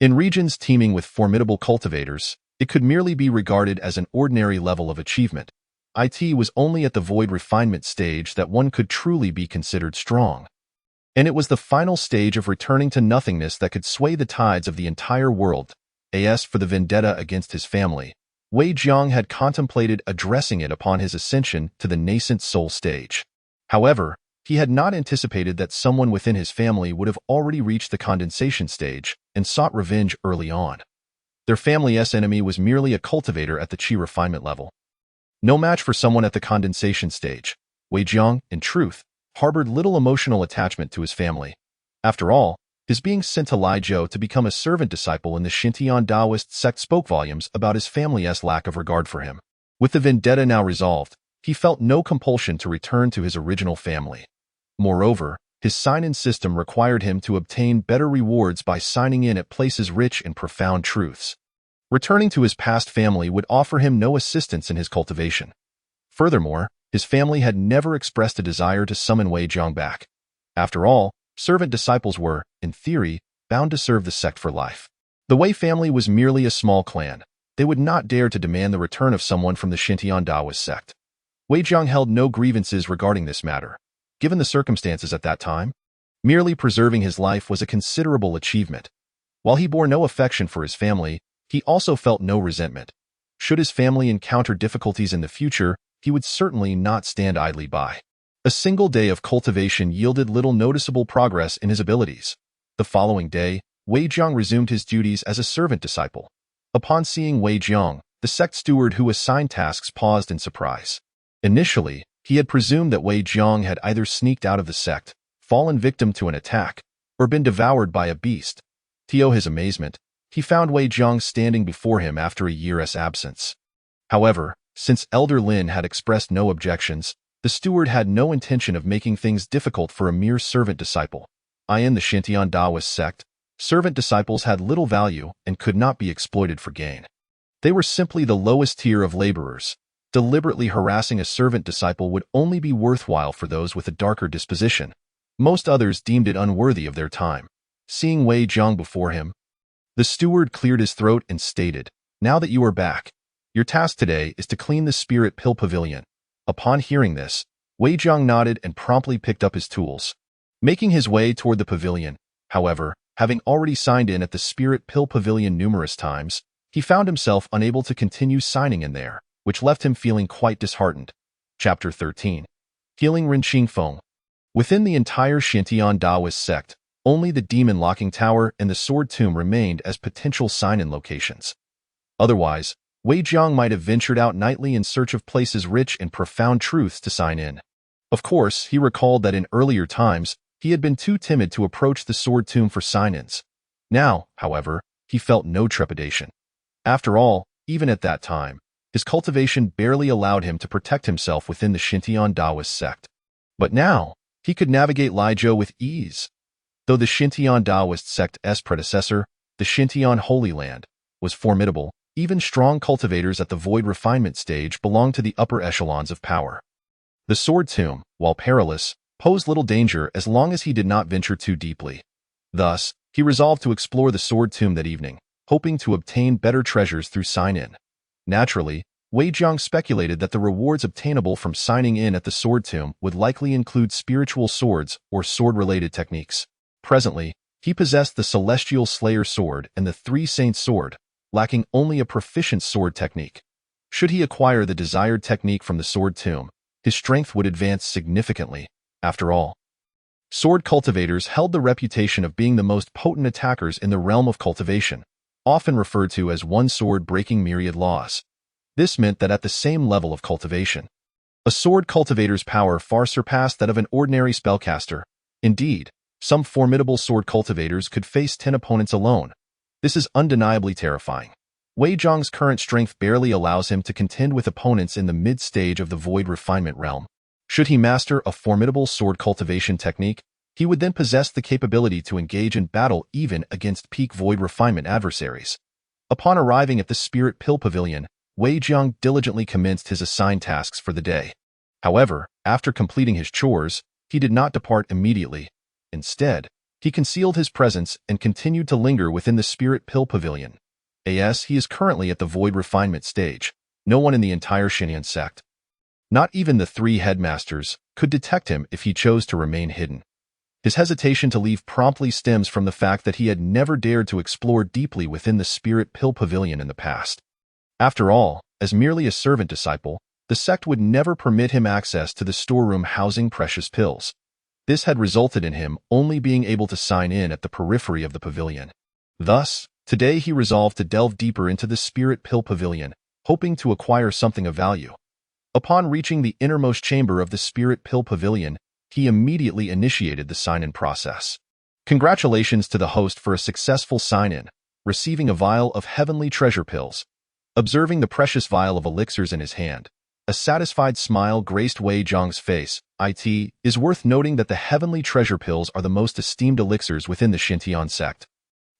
in regions teeming with formidable cultivators, it could merely be regarded as an ordinary level of achievement. It was only at the void refinement stage that one could truly be considered strong. And it was the final stage of returning to nothingness that could sway the tides of the entire world. As for the vendetta against his family, Wei Jiang had contemplated addressing it upon his ascension to the nascent soul stage. However, he had not anticipated that someone within his family would have already reached the condensation stage and sought revenge early on. Their family's enemy was merely a cultivator at the qi refinement level. No match for someone at the condensation stage. Wei Jiang, in truth, harbored little emotional attachment to his family. After all, his being sent to Lizhou to become a servant disciple in the Xintian Taoist sect spoke volumes about his family's lack of regard for him. With the vendetta now resolved, he felt no compulsion to return to his original family. Moreover, his sign-in system required him to obtain better rewards by signing in at places rich in profound truths. Returning to his past family would offer him no assistance in his cultivation. Furthermore, his family had never expressed a desire to summon Wei Jiang back. After all, servant disciples were, in theory, bound to serve the sect for life. The Wei family was merely a small clan. They would not dare to demand the return of someone from the Xintian Taoist sect. Wei Jiang held no grievances regarding this matter. Given the circumstances at that time, merely preserving his life was a considerable achievement. While he bore no affection for his family, he also felt no resentment. Should his family encounter difficulties in the future, he would certainly not stand idly by. A single day of cultivation yielded little noticeable progress in his abilities. The following day, Wei Jiang resumed his duties as a servant disciple. Upon seeing Wei Jiang, the sect steward who assigned tasks paused in surprise. Initially, he had presumed that Wei Jiang had either sneaked out of the sect, fallen victim to an attack, or been devoured by a beast. To his amazement, he found Wei Jiang standing before him after a year's absence. However, since Elder Lin had expressed no objections, the steward had no intention of making things difficult for a mere servant disciple. In the Xintian Taoist sect, servant disciples had little value and could not be exploited for gain. They were simply the lowest tier of laborers. Deliberately harassing a servant disciple would only be worthwhile for those with a darker disposition. Most others deemed it unworthy of their time. Seeing Wei Jiang before him, the steward cleared his throat and stated, "Now that you are back, your task today is to clean the Spirit Pill Pavilion." Upon hearing this, Wei Jiang nodded and promptly picked up his tools. Making his way toward the pavilion, however, having already signed in at the Spirit Pill Pavilion numerous times, he found himself unable to continue signing in there, which left him feeling quite disheartened. Chapter 13. Healing Renqing Feng. Within the entire Xintian Taoist sect, only the Demon Locking Tower and the Sword Tomb remained as potential sign-in locations. Otherwise, Wei Jiang might have ventured out nightly in search of places rich in profound truths to sign in. Of course, he recalled that in earlier times, he had been too timid to approach the Sword Tomb for sign-ins. Now, however, he felt no trepidation. After all, even at that time, his cultivation barely allowed him to protect himself within the Xintian Taoist sect. But now, he could navigate Lizhou with ease. Though the Xintian Taoist sect's predecessor, the Xintian Holy Land, was formidable, even strong cultivators at the void refinement stage belonged to the upper echelons of power. The Sword Tomb, while perilous, posed little danger as long as he did not venture too deeply. Thus, He resolved to explore the sword tomb that evening, hoping to obtain better treasures through sign-in. Naturally, Wei Jiang speculated that the rewards obtainable from signing in at the sword tomb would likely include spiritual swords or sword-related techniques. Presently, he possessed the Celestial Slayer sword and the Three Saints sword, lacking only a proficient sword technique. Should he acquire the desired technique from the sword tomb, his strength would advance significantly. After all, sword cultivators held the reputation of being the most potent attackers in the realm of cultivation, often referred to as one sword breaking myriad laws. This meant that at the same level of cultivation, a sword cultivator's power far surpassed that of an ordinary spellcaster. Indeed, some formidable sword cultivators could face 10 opponents alone. This is undeniably terrifying. Wei Jiang's current strength barely allows him to contend with opponents in the mid-stage of the void refinement realm. Should he master a formidable sword cultivation technique, he would then possess the capability to engage in battle even against peak void refinement adversaries. Upon arriving at the Spirit Pill Pavilion, Wei Jiang diligently commenced his assigned tasks for the day. However, after completing his chores, he did not depart immediately. Instead, he concealed his presence and continued to linger within the Spirit Pill Pavilion. As he is currently at the void refinement stage, no one in the entire Xinyan sect, not even the 3 headmasters, could detect him if he chose to remain hidden. His hesitation to leave promptly stems from the fact that he had never dared to explore deeply within the Spirit Pill Pavilion in the past. After all, as merely a servant disciple, the sect would never permit him access to the storeroom housing precious pills. This had resulted in him only being able to sign in at the periphery of the pavilion. Thus, today he resolved to delve deeper into the Spirit Pill Pavilion, hoping to acquire something of value. Upon reaching the innermost chamber of the Spirit Pill Pavilion, he immediately initiated the sign-in process. Congratulations to the host for a successful sign-in, receiving a vial of heavenly treasure pills. Observing the precious vial of elixirs in his hand, a satisfied smile graced Wei Jiang's face. It is worth noting that the heavenly treasure pills are the most esteemed elixirs within the Xintian sect,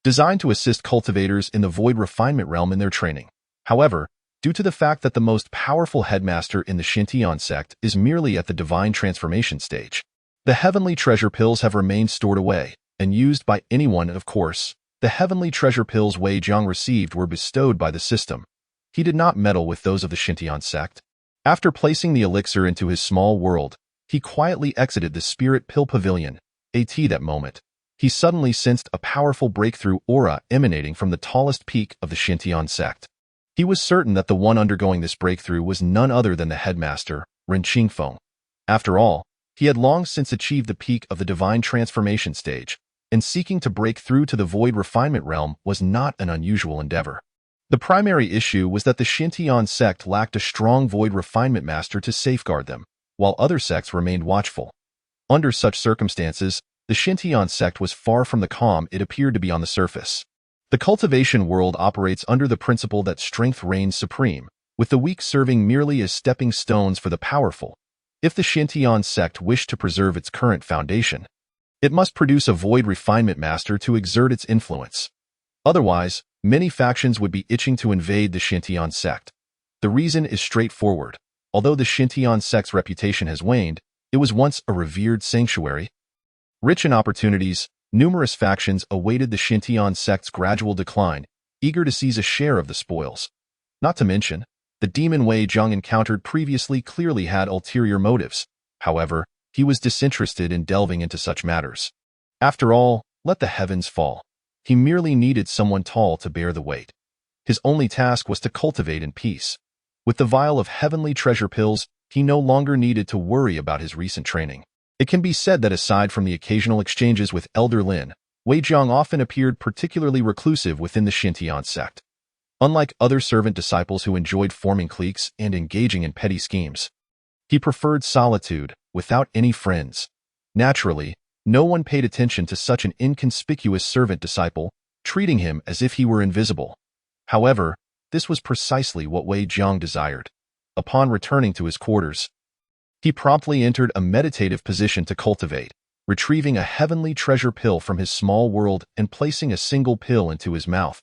designed to assist cultivators in the void refinement realm in their training. However, due to the fact that the most powerful headmaster in the Xintian sect is merely at the divine transformation stage, the heavenly treasure pills have remained stored away and used by anyone. Of course, the heavenly treasure pills Wei Jiang received were bestowed by the system. He did not meddle with those of the Xintian sect. After placing the elixir into his small world, he quietly exited the Spirit Pill Pavilion. That moment, he suddenly sensed a powerful breakthrough aura emanating from the tallest peak of the Xintian sect. He was certain that the one undergoing this breakthrough was none other than the headmaster, Ren Qingfeng. After all, he had long since achieved the peak of the divine transformation stage, and seeking to break through to the void refinement realm was not an unusual endeavor. The primary issue was that the Xintian sect lacked a strong void refinement master to safeguard them, while other sects remained watchful. Under such circumstances, the Xintian sect was far from the calm it appeared to be on the surface. The cultivation world operates under the principle that strength reigns supreme, with the weak serving merely as stepping stones for the powerful. If the Xintian sect wished to preserve its current foundation, it must produce a void refinement master to exert its influence. Otherwise, many factions would be itching to invade the Xintian sect. The reason is straightforward. Although the Xintian sect's reputation has waned, it was once a revered sanctuary. Rich in opportunities, numerous factions awaited the Xintian sect's gradual decline, eager to seize a share of the spoils. Not to mention, the demon Wei Jiang encountered previously clearly had ulterior motives. However, he was disinterested in delving into such matters. After all, let the heavens fall. He merely needed someone tall to bear the weight. His only task was to cultivate in peace. With the vial of heavenly treasure pills, he no longer needed to worry about his recent training. It can be said that aside from the occasional exchanges with Elder Lin, Wei Jiang often appeared particularly reclusive within the Xintian sect. Unlike other servant disciples who enjoyed forming cliques and engaging in petty schemes, he preferred solitude, without any friends. Naturally, no one paid attention to such an inconspicuous servant disciple, treating him as if he were invisible. However, this was precisely what Wei Jiang desired. Upon returning to his quarters, he promptly entered a meditative position to cultivate, retrieving a heavenly treasure pill from his small world and placing a single pill into his mouth.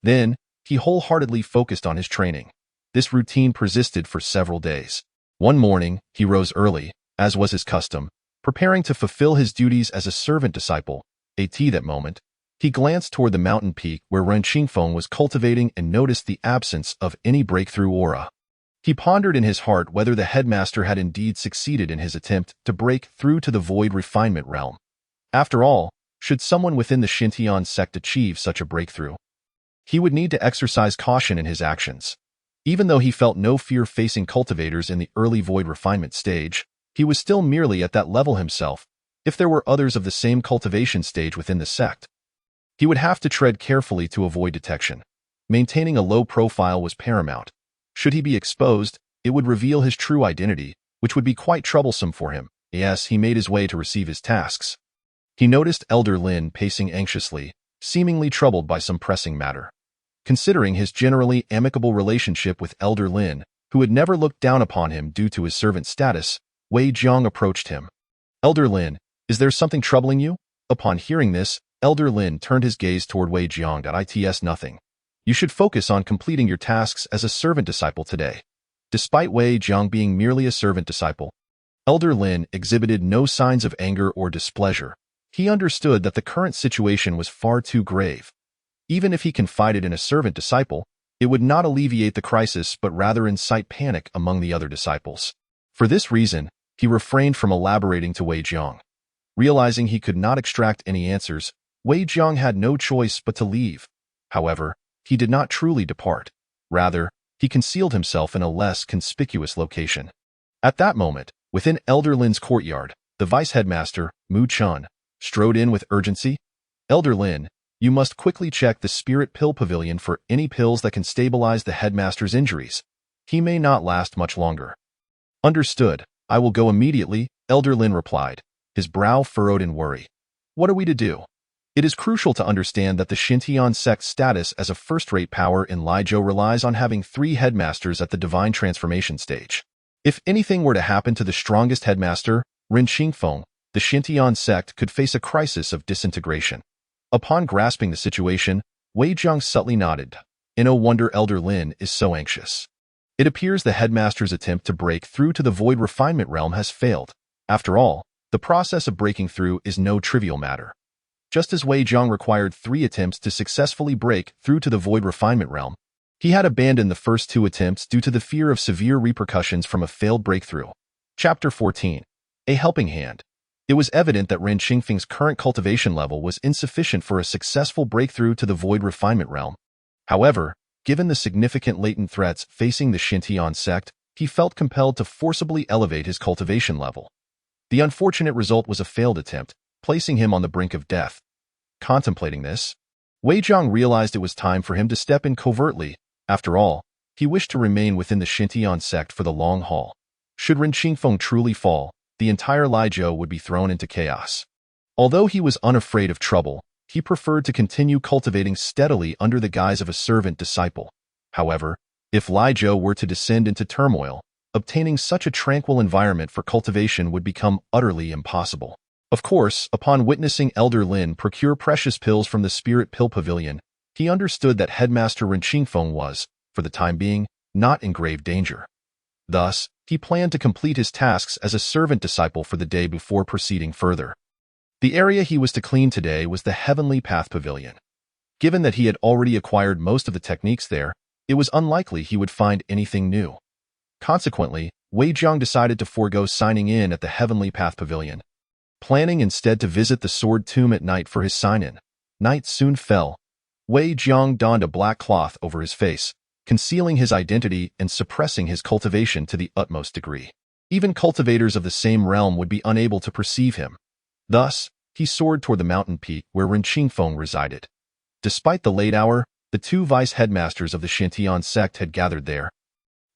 Then, he wholeheartedly focused on his training. This routine persisted for several days. One morning, he rose early, as was his custom, preparing to fulfill his duties as a servant disciple. That moment, He glanced toward the mountain peak where Ren Qingfeng was cultivating and noticed the absence of any breakthrough aura. He pondered in his heart whether the headmaster had indeed succeeded in his attempt to break through to the void refinement realm. After all, should someone within the Sainthood sect achieve such a breakthrough, he would need to exercise caution in his actions. Even though he felt no fear facing cultivators in the early void refinement stage, he was still merely at that level himself. If there were others of the same cultivation stage within the sect, he would have to tread carefully to avoid detection. Maintaining a low profile was paramount. Should he be exposed, it would reveal his true identity, which would be quite troublesome for him. Yes, he made his way to receive his tasks. He noticed Elder Lin pacing anxiously, seemingly troubled by some pressing matter. Considering his generally amicable relationship with Elder Lin, who had never looked down upon him due to his servant status, Wei Jiang approached him. "Elder Lin, is there something troubling you?" Upon hearing this, Elder Lin turned his gaze toward Wei Jiang. "It's nothing. You should focus on completing your tasks as a servant disciple today." Despite Wei Jiang being merely a servant disciple, Elder Lin exhibited no signs of anger or displeasure. He understood that the current situation was far too grave. Even if he confided in a servant disciple, it would not alleviate the crisis but rather incite panic among the other disciples. For this reason, he refrained from elaborating to Wei Jiang. Realizing he could not extract any answers, Wei Jiang had no choice but to leave. However, he did not truly depart. Rather, he concealed himself in a less conspicuous location. At that moment, within Elder Lin's courtyard, the vice headmaster, Mu Chun, strode in with urgency. "Elder Lin, you must quickly check the spirit pill pavilion for any pills that can stabilize the headmaster's injuries. He may not last much longer." "Understood. I will go immediately," Elder Lin replied, his brow furrowed in worry. "What are we to do?" It is crucial to understand that the Sainthood sect's status as a first-rate power in Lizhou relies on having 3 headmasters at the divine transformation stage. If anything were to happen to the strongest headmaster, Ren Qingfeng, the Sainthoud sect could face a crisis of disintegration. Upon grasping the situation, Wei Jiang subtly nodded. No wonder Elder Lin is so anxious. It appears the headmaster's attempt to break through to the void refinement realm has failed. After all, the process of breaking through is no trivial matter. Just as Wei Jiang required 3 attempts to successfully break through to the void refinement realm, he had abandoned the first 2 attempts due to the fear of severe repercussions from a failed breakthrough. Chapter 14. A Helping Hand. It was evident that Ren Qingfeng's current cultivation level was insufficient for a successful breakthrough to the void refinement realm. However, given the significant latent threats facing the Sainthoud sect, he felt compelled to forcibly elevate his cultivation level. The unfortunate result was a failed attempt, placing him on the brink of death. Contemplating this, Wei Jiang realized it was time for him to step in covertly. After all, he wished to remain within the Sainthoud sect for the long haul. Should Ren Qingfeng truly fall, the entire Lizhou would be thrown into chaos. Although he was unafraid of trouble, he preferred to continue cultivating steadily under the guise of a servant disciple. However, if Lizhou were to descend into turmoil, obtaining such a tranquil environment for cultivation would become utterly impossible. Of course, upon witnessing Elder Lin procure precious pills from the Spirit Pill Pavilion, he understood that Headmaster Ren Qingfeng was, for the time being, not in grave danger. Thus, he planned to complete his tasks as a servant disciple for the day before proceeding further. The area he was to clean today was the Heavenly Path Pavilion. Given that he had already acquired most of the techniques there, it was unlikely he would find anything new. Consequently, Wei Jiang decided to forego signing in at the Heavenly Path Pavilion, planning instead to visit the Sword Tomb at night for his sign-in. Night soon fell. Wei Jiang donned a black cloth over his face, concealing his identity and suppressing his cultivation to the utmost degree. Even cultivators of the same realm would be unable to perceive him. Thus, he soared toward the mountain peak where Ren Qingfeng resided. Despite the late hour, the 2 vice headmasters of the Sainthoud sect had gathered there,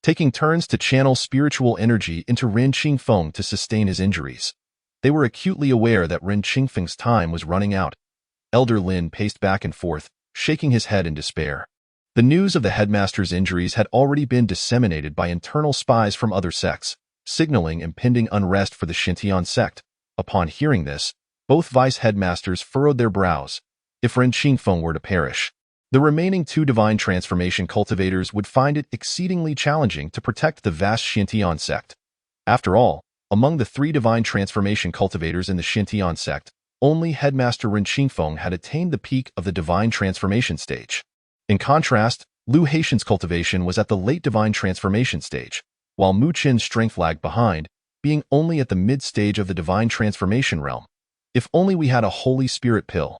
taking turns to channel spiritual energy into Ren Qingfeng to sustain his injuries. They were acutely aware that Ren Qingfeng's time was running out. Elder Lin paced back and forth, shaking his head in despair. The news of the headmaster's injuries had already been disseminated by internal spies from other sects, signaling impending unrest for the Sainthoud sect. Upon hearing this, both vice headmasters furrowed their brows. If Ren Qingfeng were to perish, the remaining 2 divine transformation cultivators would find it exceedingly challenging to protect the vast Sainthoud sect. After all, among the 3 divine transformation cultivators in the Sainthoud sect, only Headmaster Ren Qingfeng had attained the peak of the divine transformation stage. In contrast, Lu Haitian's cultivation was at the late divine transformation stage, while Mu Qin's strength lagged behind, being only at the mid-stage of the divine transformation realm. If only we had a Holy Spirit pill.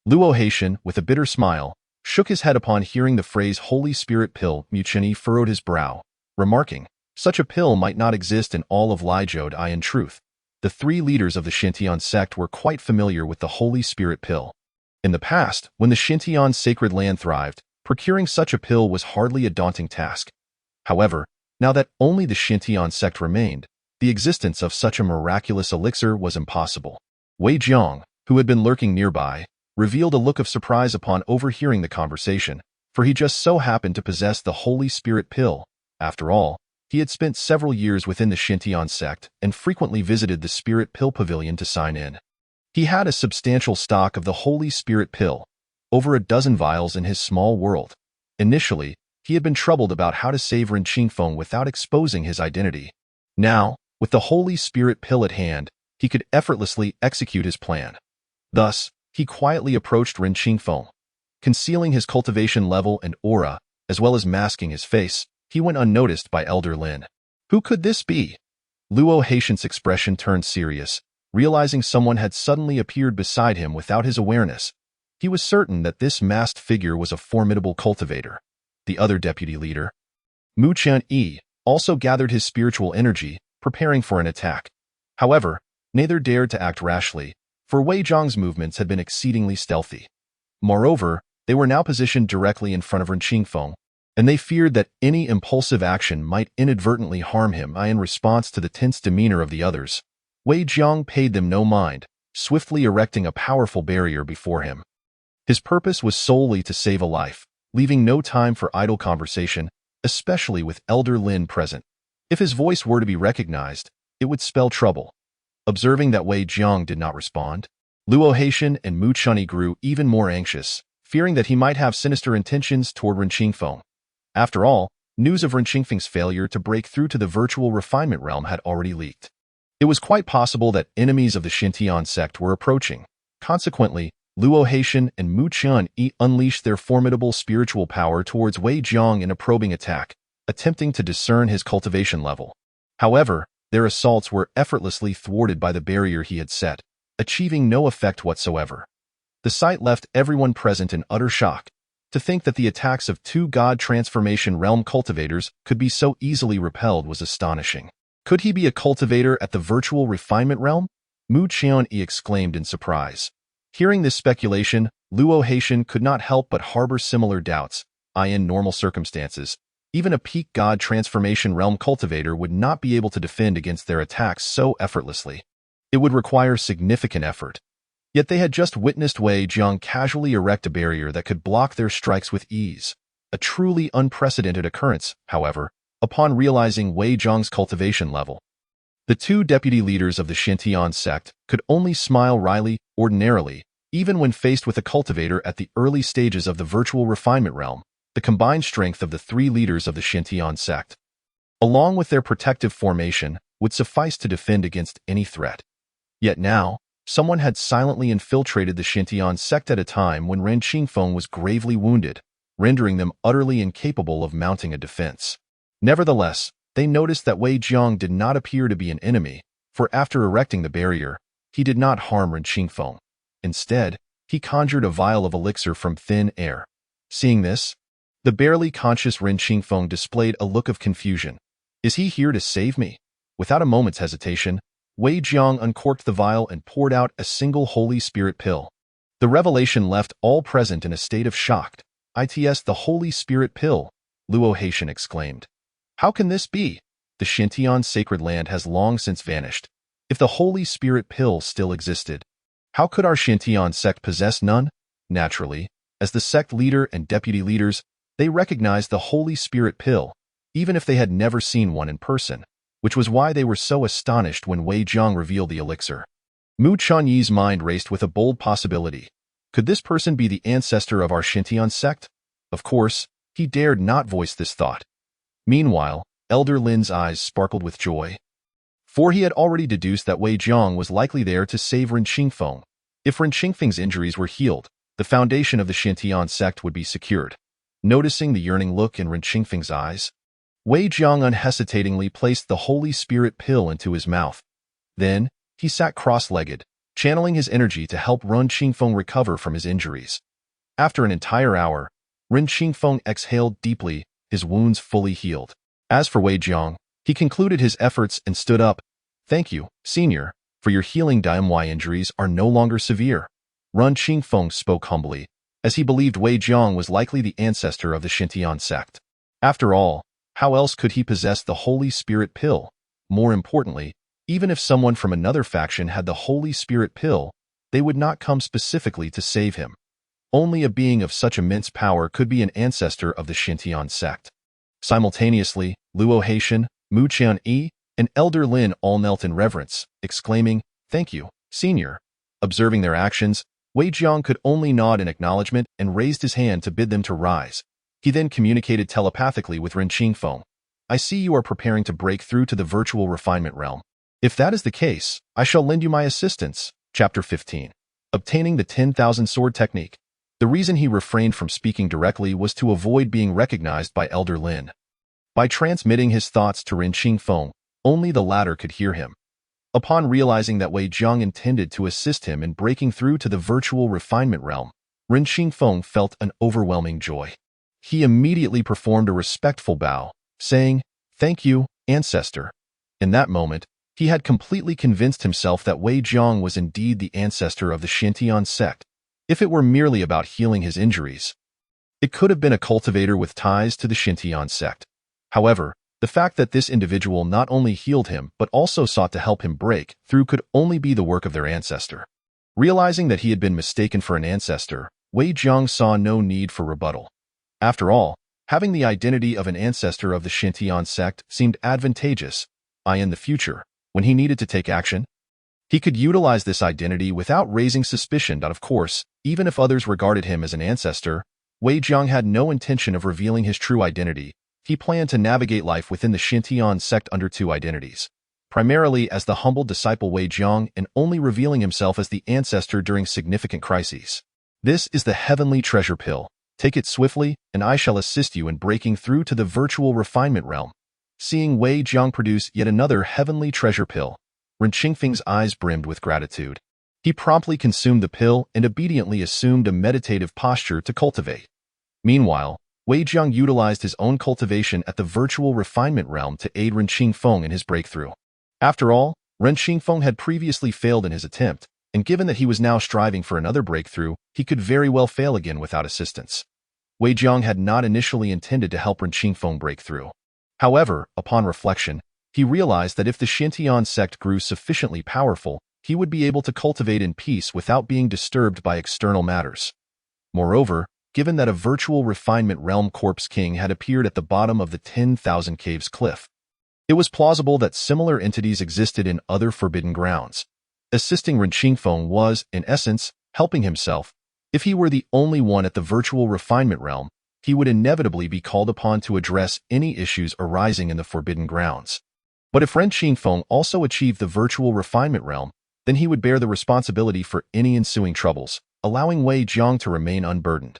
Luo Haitian, with a bitter smile, shook his head upon hearing the phrase Holy Spirit pill. Mu Qin furrowed his brow, remarking, such a pill might not exist in all of Lijiao. In truth, the three leaders of the Xintian sect were quite familiar with the Holy Spirit pill. In the past, when the Xintian sacred land thrived, procuring such a pill was hardly a daunting task. However, now that only the Xintian sect remained, the existence of such a miraculous elixir was impossible. Wei Jiang, who had been lurking nearby, revealed a look of surprise upon overhearing the conversation, for he just so happened to possess the Holy Spirit pill. After all, he had spent several years within the Xintian sect and frequently visited the Spirit Pill Pavilion to sign in. He had a substantial stock of the Holy Spirit pill, over a dozen vials in his small world. Initially, he had been troubled about how to save Ren Qingfeng without exposing his identity. Now, with the Holy Spirit pill at hand, he could effortlessly execute his plan. Thus, he quietly approached Ren Qingfeng. Concealing his cultivation level and aura, as well as masking his face, he went unnoticed by Elder Lin. Who could this be? Luo Haitian's expression turned serious, realizing someone had suddenly appeared beside him without his awareness. He was certain that this masked figure was a formidable cultivator. The other deputy leader, Mu Qian, also gathered his spiritual energy, preparing for an attack. However, neither dared to act rashly, for Wei Jiang's movements had been exceedingly stealthy. Moreover, they were now positioned directly in front of Ren Qingfeng, and they feared that any impulsive action might inadvertently harm him. In response to the tense demeanor of the others, Wei Jiang paid them no mind, swiftly erecting a powerful barrier before him. His purpose was solely to save a life, leaving no time for idle conversation, especially with Elder Lin present. If his voice were to be recognized, it would spell trouble. Observing that Wei Jiang did not respond, Luo Haitian and Mu Qian grew even more anxious, fearing that he might have sinister intentions toward Ren Qingfeng. After all, news of Ren Qingfeng's failure to break through to the virtual refinement realm had already leaked. It was quite possible that enemies of the Xintian sect were approaching. Consequently, Luo Haitian and Mu Qian unleashed their formidable spiritual power towards Wei Jiang in a probing attack, attempting to discern his cultivation level. However, their assaults were effortlessly thwarted by the barrier he had set, achieving no effect whatsoever. The sight left everyone present in utter shock. To think that the attacks of two God Transformation Realm cultivators could be so easily repelled was astonishing. Could he be a cultivator at the virtual refinement realm? Mu Qian exclaimed in surprise. Hearing this speculation, Luo Haitian could not help but harbor similar doubts. In normal circumstances, even a peak God Transformation Realm cultivator would not be able to defend against their attacks so effortlessly. It would require significant effort. Yet they had just witnessed Wei Jiang casually erect a barrier that could block their strikes with ease. A truly unprecedented occurrence, however, upon realizing Wei Jiang's cultivation level. The two deputy leaders of the Xintian sect could only smile wryly. Ordinarily, even when faced with a cultivator at the early stages of the virtual refinement realm, the combined strength of the three leaders of the Xintian sect, along with their protective formation, would suffice to defend against any threat. Yet now, someone had silently infiltrated the Xintian sect at a time when Ren Qingfeng was gravely wounded, rendering them utterly incapable of mounting a defense. Nevertheless, they noticed that Wei Jiang did not appear to be an enemy, for after erecting the barrier, he did not harm Ren Qingfeng. Instead, he conjured a vial of elixir from thin air. Seeing this, the barely conscious Ren Qingfeng displayed a look of confusion. Is he here to save me? Without a moment's hesitation, Wei Jiang uncorked the vial and poured out a single Holy Spirit pill. The revelation left all present in a state of shock. "It's the Holy Spirit pill," Luo Haitian exclaimed. "How can this be? The Xintian sacred land has long since vanished. If the Holy Spirit pill still existed, how could our Xintian sect possess none?" Naturally, as the sect leader and deputy leaders, they recognized the Holy Spirit pill, even if they had never seen one in person, which was why they were so astonished when Wei Jiang revealed the elixir. Mu Qianyi's mind raced with a bold possibility. Could this person be the ancestor of our Xintian sect? Of course, he dared not voice this thought. Meanwhile, Elder Lin's eyes sparkled with joy, for he had already deduced that Wei Jiang was likely there to save Ren Qingfeng. If Ren Qingfeng's injuries were healed, the foundation of the Xintian sect would be secured. Noticing the yearning look in Ren Qingfeng's eyes, Wei Jiang unhesitatingly placed the Holy Spirit pill into his mouth. Then, he sat cross-legged, channeling his energy to help Ren Qingfeng recover from his injuries. After an entire hour, Ren Qingfeng exhaled deeply, his wounds fully healed. As for Wei Jiang, he concluded his efforts and stood up. "Thank you, Senior, for your healing. My injuries are no longer severe." Ren Qingfeng spoke humbly, as he believed Wei Jiang was likely the ancestor of the Xintian sect. After all, how else could he possess the Holy Spirit pill? More importantly, even if someone from another faction had the Holy Spirit pill, they would not come specifically to save him. Only a being of such immense power could be an ancestor of the Xintian sect. Simultaneously, Luo Haitian, Mu Qian-yi, and Elder Lin all knelt in reverence, exclaiming, "Thank you, Senior." Observing their actions, Wei Jiang could only nod in acknowledgement and raised his hand to bid them to rise. He then communicated telepathically with Ren Qingfeng. "I see you are preparing to break through to the virtual refinement realm. If that is the case, I shall lend you my assistance." Chapter 15. Obtaining the 10,000 sword technique. The reason he refrained from speaking directly was to avoid being recognized by Elder Lin. By transmitting his thoughts to Ren Qingfeng, only the latter could hear him. Upon realizing that Wei Jiang intended to assist him in breaking through to the virtual refinement realm, Ren Qingfeng felt an overwhelming joy. He immediately performed a respectful bow, saying, "Thank you, Ancestor." In that moment, he had completely convinced himself that Wei Jiang was indeed the ancestor of the Xintian sect. If it were merely about healing his injuries, it could have been a cultivator with ties to the Xintian sect. However, the fact that this individual not only healed him but also sought to help him break through could only be the work of their ancestor. Realizing that he had been mistaken for an ancestor, Wei Jiang saw no need for rebuttal. After all, having the identity of an ancestor of the Xintian sect seemed advantageous, in the future, when he needed to take action. He could utilize this identity without raising suspicion. Of course, even if others regarded him as an ancestor, Wei Jiang had no intention of revealing his true identity. He planned to navigate life within the Xintian sect under two identities, primarily as the humble disciple Wei Jiang and only revealing himself as the ancestor during significant crises. This is the heavenly treasure pill. Take it swiftly, and I shall assist you in breaking through to the virtual refinement realm. Seeing Wei Jiang produce yet another heavenly treasure pill, Ren Qingfeng's eyes brimmed with gratitude. He promptly consumed the pill and obediently assumed a meditative posture to cultivate. Meanwhile, Wei Jiang utilized his own cultivation at the virtual refinement realm to aid Ren Qingfeng in his breakthrough. After all, Ren Qingfeng had previously failed in his attempt, and given that he was now striving for another breakthrough, he could very well fail again without assistance. Wei Jiang had not initially intended to help Ren Qingfeng break through. However, upon reflection, he realized that if the Xintian sect grew sufficiently powerful, he would be able to cultivate in peace without being disturbed by external matters. Moreover, given that a virtual refinement realm corpse king had appeared at the bottom of the 10,000 caves cliff, it was plausible that similar entities existed in other forbidden grounds. Assisting Ren Qingfeng was, in essence, helping himself. If he were the only one at the virtual refinement realm, he would inevitably be called upon to address any issues arising in the forbidden grounds. But if Ren Qingfeng also achieved the virtual refinement realm, then he would bear the responsibility for any ensuing troubles, allowing Wei Jiang to remain unburdened.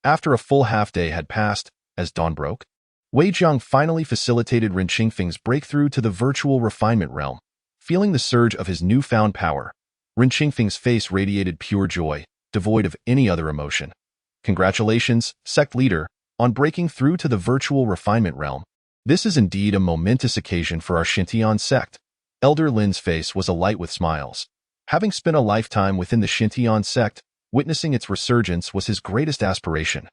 After a full half-day had passed, as dawn broke, Wei Jiang finally facilitated Ren Qingfeng's breakthrough to the virtual refinement realm. Feeling the surge of his newfound power, Ren Qingfeng's face radiated pure joy, devoid of any other emotion. "Congratulations, sect leader, on breaking through to the virtual refinement realm. This is indeed a momentous occasion for our Xintian sect." Elder Lin's face was alight with smiles. Having spent a lifetime within the Xintian sect, witnessing its resurgence was his greatest aspiration.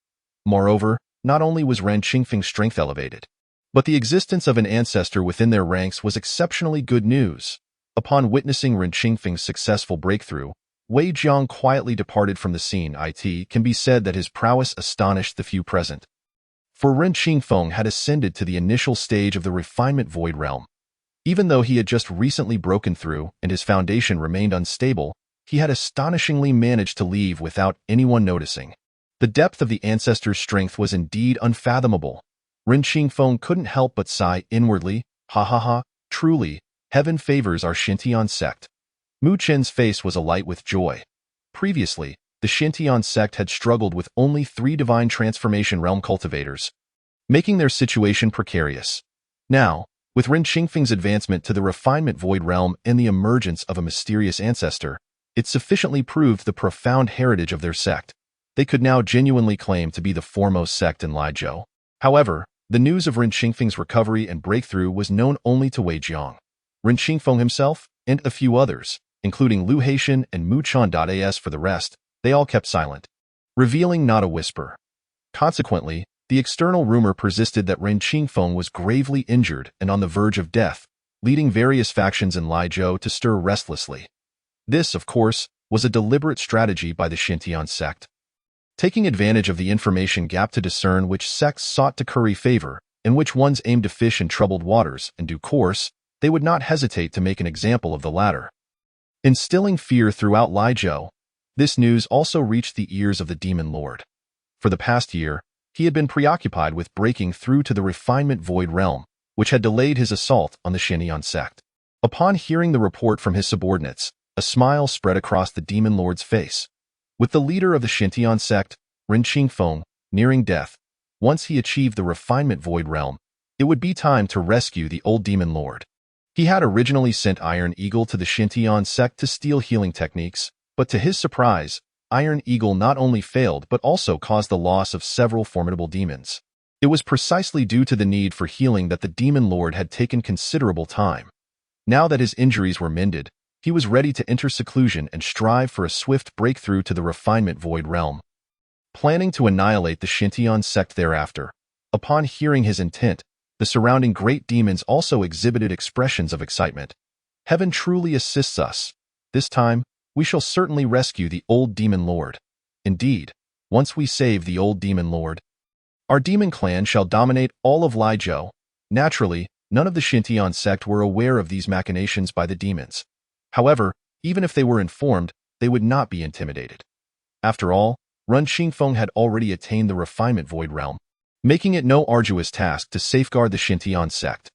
Moreover, not only was Ren Qingfeng's strength elevated, but the existence of an ancestor within their ranks was exceptionally good news. Upon witnessing Ren Qingfeng's successful breakthrough, Wei Jiang quietly departed from the scene. It can be said that his prowess astonished the few present. For Ren Qingfeng had ascended to the initial stage of the refinement void realm. Even though he had just recently broken through and his foundation remained unstable, he had astonishingly managed to leave without anyone noticing. The depth of the ancestor's strength was indeed unfathomable. Ren Qingfeng couldn't help but sigh inwardly, "Ha ha ha, truly, heaven favors our Xintian sect." Mu Chen's face was alight with joy. Previously, the Xintian sect had struggled with only 3 divine transformation realm cultivators, making their situation precarious. Now, with Ren Qingfeng's advancement to the refinement void realm and the emergence of a mysterious ancestor, it sufficiently proved the profound heritage of their sect. They could now genuinely claim to be the foremost sect in Lizhou. However, the news of Ren Qingfeng's recovery and breakthrough was known only to Wei Jiang. Ren Qingfeng himself, and a few others, including Lu Haitian and Mu Chan.as for the rest, they all kept silent, revealing not a whisper. Consequently, the external rumor persisted that Ren Qingfeng was gravely injured and on the verge of death, leading various factions in Lizhou to stir restlessly. This, of course, was a deliberate strategy by the Xintian sect, taking advantage of the information gap to discern which sects sought to curry favor and which ones aimed to fish in troubled waters. In due course, they would not hesitate to make an example of the latter. Instilling fear throughout Lizhou, this news also reached the ears of the Demon Lord. For the past year, he had been preoccupied with breaking through to the refinement void realm, which had delayed his assault on the Xintian sect. Upon hearing the report from his subordinates, a smile spread across the Demon Lord's face. With the leader of the Xintian sect, Ren Qingfeng, nearing death, once he achieved the refinement void realm, it would be time to rescue the old Demon Lord. He had originally sent Iron Eagle to the Xintian sect to steal healing techniques, but to his surprise, Iron Eagle not only failed but also caused the loss of several formidable demons. It was precisely due to the need for healing that the Demon Lord had taken considerable time. Now that his injuries were mended, he was ready to enter seclusion and strive for a swift breakthrough to the refinement void realm. Planning to annihilate the Xintian sect thereafter, upon hearing his intent, the surrounding great demons also exhibited expressions of excitement. Heaven truly assists us. This time, we shall certainly rescue the old Demon Lord. Indeed, once we save the old Demon Lord, our demon clan shall dominate all of Lizhou. Naturally, none of the Xintian sect were aware of these machinations by the demons. However, even if they were informed, they would not be intimidated. After all, Ren Qingfeng had already attained the refinement void realm, making it no arduous task to safeguard the Xintian sect.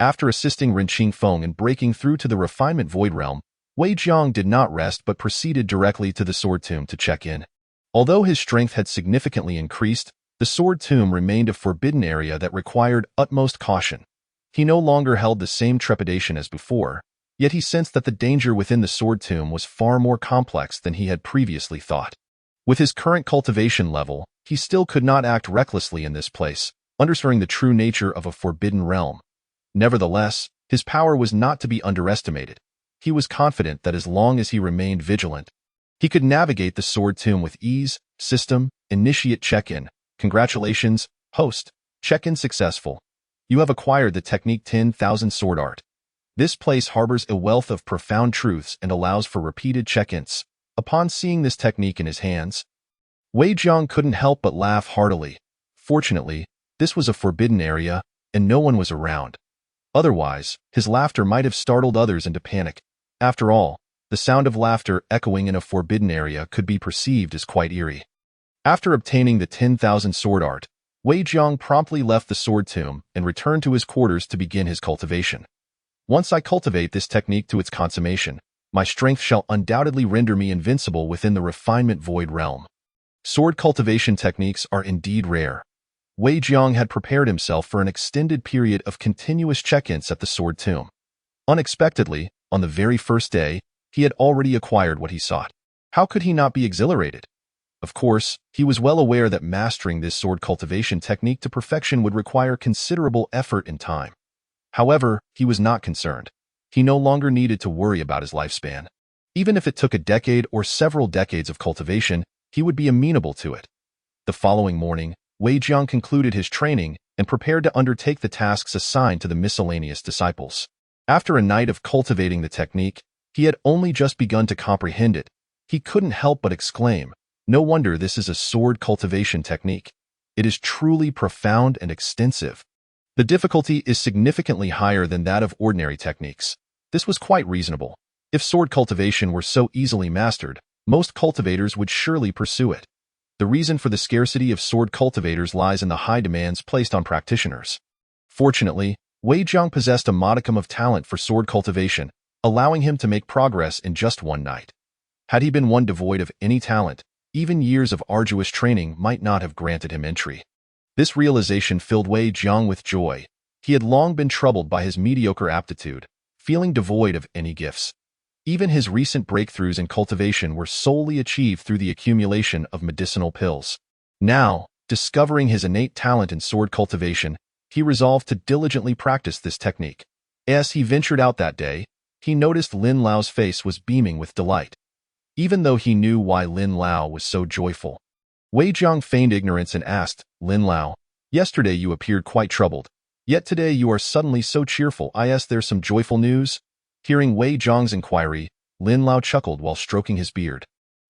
After assisting Ren Qingfeng in breaking through to the refinement void realm, Wei Jiang did not rest but proceeded directly to the sword tomb to check in. Although his strength had significantly increased, the sword tomb remained a forbidden area that required utmost caution. He no longer held the same trepidation as before, yet he sensed that the danger within the sword tomb was far more complex than he had previously thought. With his current cultivation level, he still could not act recklessly in this place, understanding the true nature of a forbidden realm. Nevertheless, his power was not to be underestimated. He was confident that as long as he remained vigilant, he could navigate the sword tomb with ease. System, initiate check-in. Congratulations, host. Check-in successful. You have acquired the technique 10,000 sword art. This place harbors a wealth of profound truths and allows for repeated check-ins. Upon seeing this technique in his hands, Wei Jiang couldn't help but laugh heartily. Fortunately, this was a forbidden area, and no one was around. Otherwise, his laughter might have startled others into panic. After all, the sound of laughter echoing in a forbidden area could be perceived as quite eerie. After obtaining the 10,000 sword art, Wei Jiang promptly left the sword tomb and returned to his quarters to begin his cultivation. Once I cultivate this technique to its consummation, my strength shall undoubtedly render me invincible within the refinement void realm. Sword cultivation techniques are indeed rare. Wei Jiang had prepared himself for an extended period of continuous check-ins at the sword tomb. Unexpectedly, on the very first day, he had already acquired what he sought. How could he not be exhilarated? Of course, he was well aware that mastering this sword cultivation technique to perfection would require considerable effort and time. However, he was not concerned. He no longer needed to worry about his lifespan. Even if it took a decade or several decades of cultivation, he would be amenable to it. The following morning, Wei Jiang concluded his training and prepared to undertake the tasks assigned to the miscellaneous disciples. After a night of cultivating the technique, he had only just begun to comprehend it. He couldn't help but exclaim, "No wonder this is a sword cultivation technique. It is truly profound and extensive." The difficulty is significantly higher than that of ordinary techniques. This was quite reasonable. If sword cultivation were so easily mastered, most cultivators would surely pursue it. The reason for the scarcity of sword cultivators lies in the high demands placed on practitioners. Fortunately, Wei Jiang possessed a modicum of talent for sword cultivation, allowing him to make progress in just one night. Had he been one devoid of any talent, even years of arduous training might not have granted him entry. This realization filled Wei Jiang with joy. He had long been troubled by his mediocre aptitude, feeling devoid of any gifts. Even his recent breakthroughs in cultivation were solely achieved through the accumulation of medicinal pills. Now, discovering his innate talent in sword cultivation, he resolved to diligently practice this technique. As he ventured out that day, he noticed Lin Lao's face was beaming with delight. Even though he knew why Lin Lao was so joyful, Wei Jiang feigned ignorance and asked, "Lin Lao, yesterday you appeared quite troubled, yet today you are suddenly so cheerful. There's some joyful news?" Hearing Wei Jiang's inquiry, Lin Lao chuckled while stroking his beard.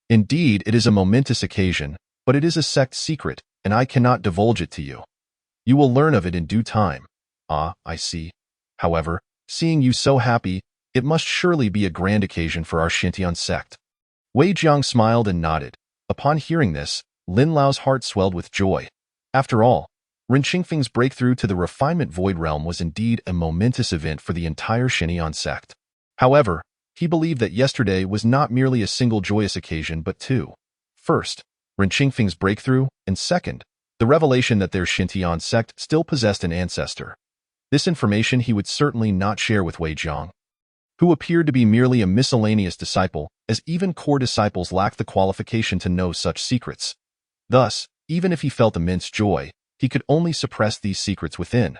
"Indeed, it is a momentous occasion, but it is a sect secret, and I cannot divulge it to you. You will learn of it in due time." "Ah, I see. However, seeing you so happy, it must surely be a grand occasion for our Xintian sect." Wei Jiang smiled and nodded. Upon hearing this, Lin Lao's heart swelled with joy. After all, Ren Qingfeng's breakthrough to the refinement void realm was indeed a momentous event for the entire Xintian sect. However, he believed that yesterday was not merely a single joyous occasion but two. First, Ren Qingfeng's breakthrough, and second, the revelation that their Xintian sect still possessed an ancestor. This information he would certainly not share with Wei Jiang, who appeared to be merely a miscellaneous disciple, as even core disciples lack the qualification to know such secrets. Thus, even if he felt immense joy, he could only suppress these secrets within.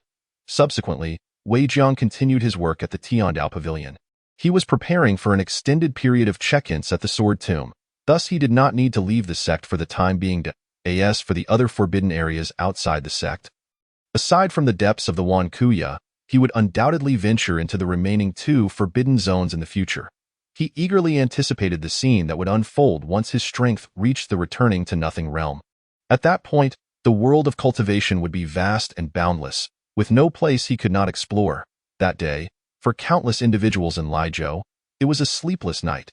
Subsequently, Wei Jiang continued his work at the Tiandao Pavilion. He was preparing for an extended period of check-ins at the Sword Tomb. Thus, he did not need to leave the sect for the time being to for the other forbidden areas outside the sect. Aside from the depths of the Wan Kuya, he would undoubtedly venture into the remaining two forbidden zones in the future. He eagerly anticipated the scene that would unfold once his strength reached the returning to nothing realm. At that point, the world of cultivation would be vast and boundless, with no place he could not explore. That day, for countless individuals in Laizhou, it was a sleepless night.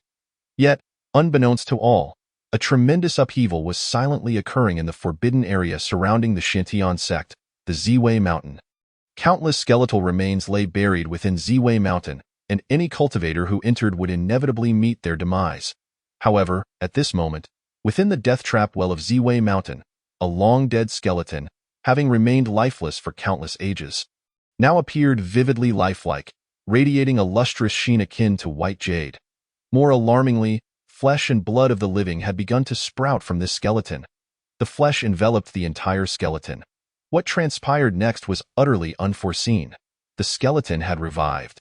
Yet, unbeknownst to all, a tremendous upheaval was silently occurring in the forbidden area surrounding the Xintian sect, the Ziwei Mountain. Countless skeletal remains lay buried within Ziwei Mountain, and any cultivator who entered would inevitably meet their demise. However, at this moment, within the death trap well of Ziwei Mountain, a long-dead skeleton, having remained lifeless for countless ages, now appeared vividly lifelike, radiating a lustrous sheen akin to white jade. More alarmingly, flesh and blood of the living had begun to sprout from this skeleton. The flesh enveloped the entire skeleton. What transpired next was utterly unforeseen. The skeleton had revived.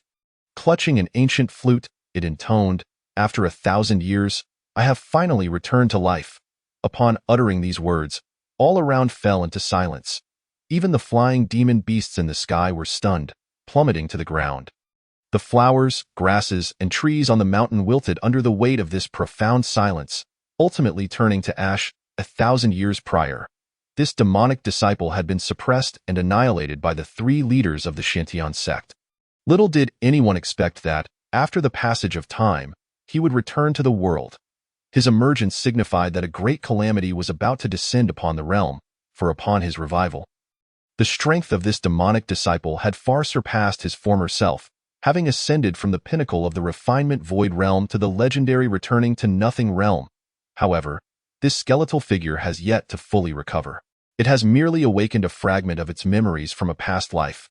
Clutching an ancient flute, it intoned, "After 1,000 years, I have finally returned to life." Upon uttering these words, all around fell into silence. Even the flying demon beasts in the sky were stunned, plummeting to the ground. The flowers, grasses, and trees on the mountain wilted under the weight of this profound silence, ultimately turning to ash 1,000 years prior. This demonic disciple had been suppressed and annihilated by the three leaders of the Xintian sect. Little did anyone expect that, after the passage of time, he would return to the world. His emergence signified that a great calamity was about to descend upon the realm, for upon his revival, the strength of this demonic disciple had far surpassed his former self, having ascended from the pinnacle of the refinement void realm to the legendary returning to nothing realm. However, this skeletal figure has yet to fully recover. It has merely awakened a fragment of its memories from a past life.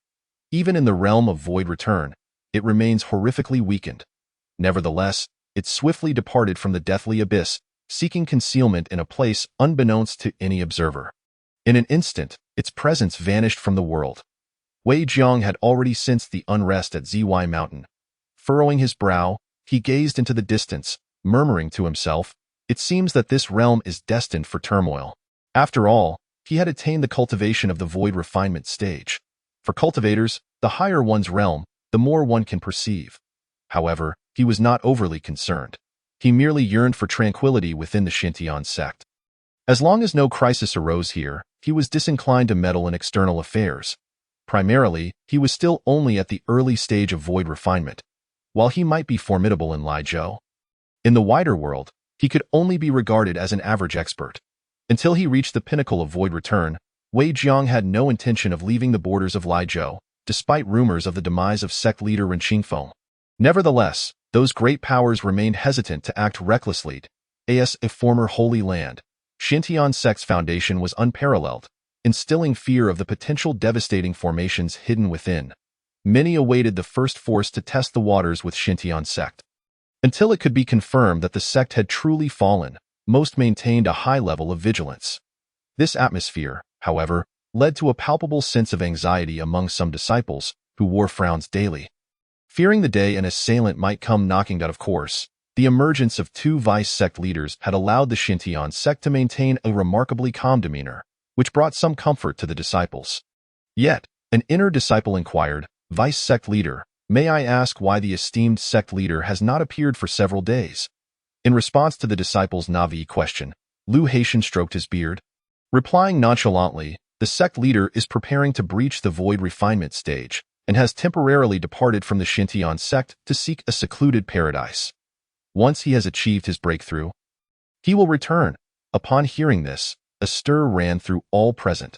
Even in the realm of void return, it remains horrifically weakened. Nevertheless, it swiftly departed from the deathly abyss, seeking concealment in a place unbeknownst to any observer. In an instant, its presence vanished from the world. Wei Jiang had already sensed the unrest at Ziwei Mountain. Furrowing his brow, he gazed into the distance, murmuring to himself, "It seems that this realm is destined for turmoil." After all, he had attained the cultivation of the void refinement stage. For cultivators, the higher one's realm, the more one can perceive. However, he was not overly concerned. He merely yearned for tranquility within the Xintian sect. As long as no crisis arose here, he was disinclined to meddle in external affairs. Primarily, he was still only at the early stage of void refinement. While he might be formidable in Laizhou, in the wider world, he could only be regarded as an average expert. Until he reached the pinnacle of void return, Wei Jiang had no intention of leaving the borders of Laizhou, despite rumors of the demise of sect leader Ren Qingfeng. Nevertheless, Those great powers remained hesitant to act recklessly, as a former Holy Land. Xintian sect's foundation was unparalleled, instilling fear of the potential devastating formations hidden within. Many awaited the first force to test the waters with Xintian sect. Until it could be confirmed that the sect had truly fallen, most maintained a high level of vigilance. This atmosphere, however, led to a palpable sense of anxiety among some disciples, who wore frowns daily. Fearing the day an assailant might come knocking out of course, the emergence of two vice sect leaders had allowed the Xintian sect to maintain a remarkably calm demeanor, which brought some comfort to the disciples. Yet, an inner disciple inquired, "Vice sect leader, may I ask why the esteemed sect leader has not appeared for several days?" In response to the disciple's naive question, Lu Haitian stroked his beard. Replying nonchalantly, the sect leader is preparing to breach the void refinement stage and has temporarily departed from the Xintian sect to seek a secluded paradise. Once he has achieved his breakthrough, he will return. Upon hearing this, a stir ran through all present.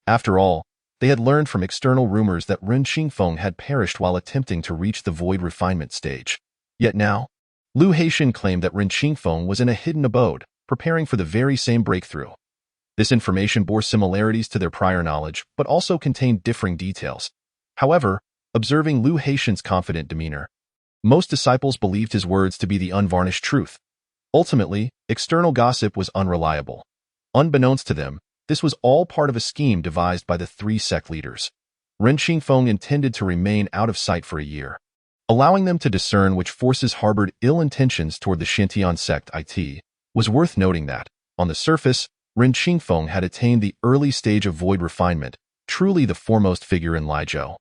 After all, they had learned from external rumors that Ren Qingfeng had perished while attempting to reach the void refinement stage. Yet now, Lu Haitian claimed that Ren Qingfeng was in a hidden abode, preparing for the very same breakthrough. This information bore similarities to their prior knowledge, but also contained differing details. However, observing Lu Haitian's confident demeanor, most disciples believed his words to be the unvarnished truth. Ultimately, external gossip was unreliable. Unbeknownst to them, this was all part of a scheme devised by the three sect leaders. Ren Qingfeng intended to remain out of sight for a year, allowing them to discern which forces harbored ill intentions toward the Xintian sect. It was worth noting that, on the surface, Ren Qingfeng had attained the early stage of void refinement, truly the foremost figure in Laizhou.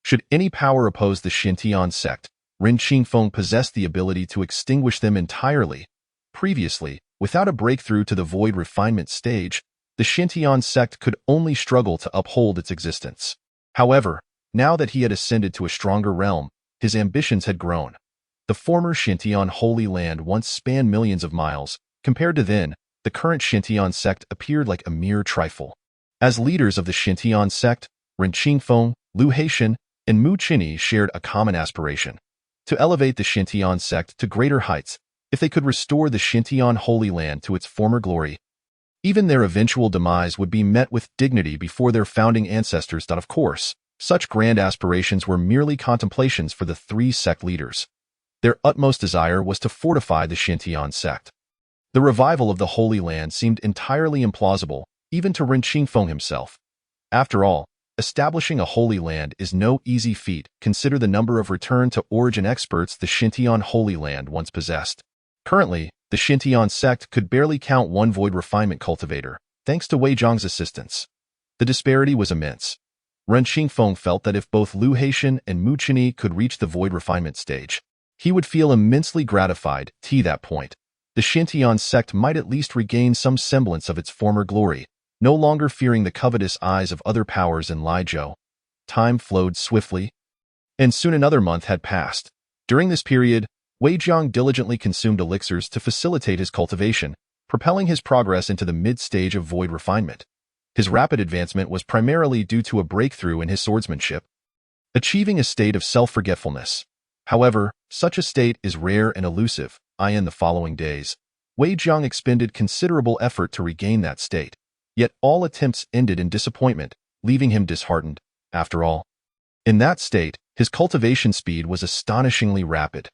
Should any power oppose the Xintian sect, Ren Qingfeng possessed the ability to extinguish them entirely. Previously, without a breakthrough to the void refinement stage, the Xintian sect could only struggle to uphold its existence. However, now that he had ascended to a stronger realm, his ambitions had grown. The former Xintian Holy Land once spanned millions of miles. Compared to then, the current Xintian sect appeared like a mere trifle. As leaders of the Xintian sect, Ren Qingfeng, Lu Haitian, and Mu Qinyi shared a common aspiration: to elevate the Xintian sect to greater heights. If they could restore the Xintian Holy Land to its former glory, even their eventual demise would be met with dignity before their founding ancestors. Of course, such grand aspirations were merely contemplations for the three sect leaders. Their utmost desire was to fortify the Xintian sect. The revival of the Holy Land seemed entirely implausible, even to Ren Qingfeng himself. After all, establishing a Holy Land is no easy feat. Consider the number of return-to-origin experts the Xintian Holy Land once possessed. Currently, the Xintian sect could barely count one void refinement cultivator, thanks to Wei Zhang's assistance. The disparity was immense. Ren Qingfeng felt that if both Lu Haitian and Mu Qinyi could reach the void refinement stage, he would feel immensely gratified. To that point, the Xintian sect might at least regain some semblance of its former glory, no longer fearing the covetous eyes of other powers in Laizhou. Time flowed swiftly, and soon another month had passed. During this period, Wei Zhang diligently consumed elixirs to facilitate his cultivation, propelling his progress into the mid-stage of void refinement. His rapid advancement was primarily due to a breakthrough in his swordsmanship, achieving a state of self-forgetfulness. However, such a state is rare and elusive. In the following days, Wei Zhang expended considerable effort to regain that state, yet all attempts ended in disappointment, leaving him disheartened. After all, in that state, his cultivation speed was astonishingly rapid.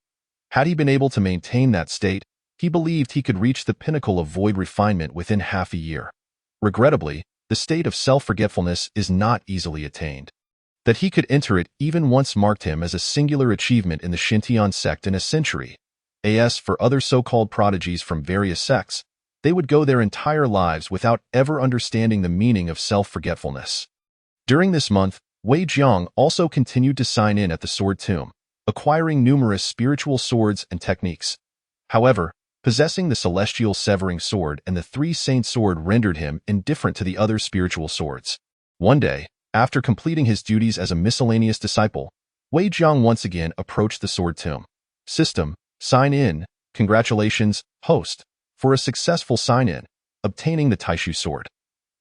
Had he been able to maintain that state, he believed he could reach the pinnacle of void refinement within half a year. Regrettably, the state of self-forgetfulness is not easily attained. That he could enter it even once marked him as a singular achievement in the Xintian sect in a century. As for other so-called prodigies from various sects, they would go their entire lives without ever understanding the meaning of self-forgetfulness. During this month, Wei Zhang also continued to sign in at the Sword Tomb, acquiring numerous spiritual swords and techniques. However, possessing the celestial severing sword and the three saint sword rendered him indifferent to the other spiritual swords. One day, after completing his duties as a miscellaneous disciple, Wei Zhang once again approached the Sword Tomb. System: sign in. Congratulations, host, for a successful sign-in, obtaining the Taishu sword.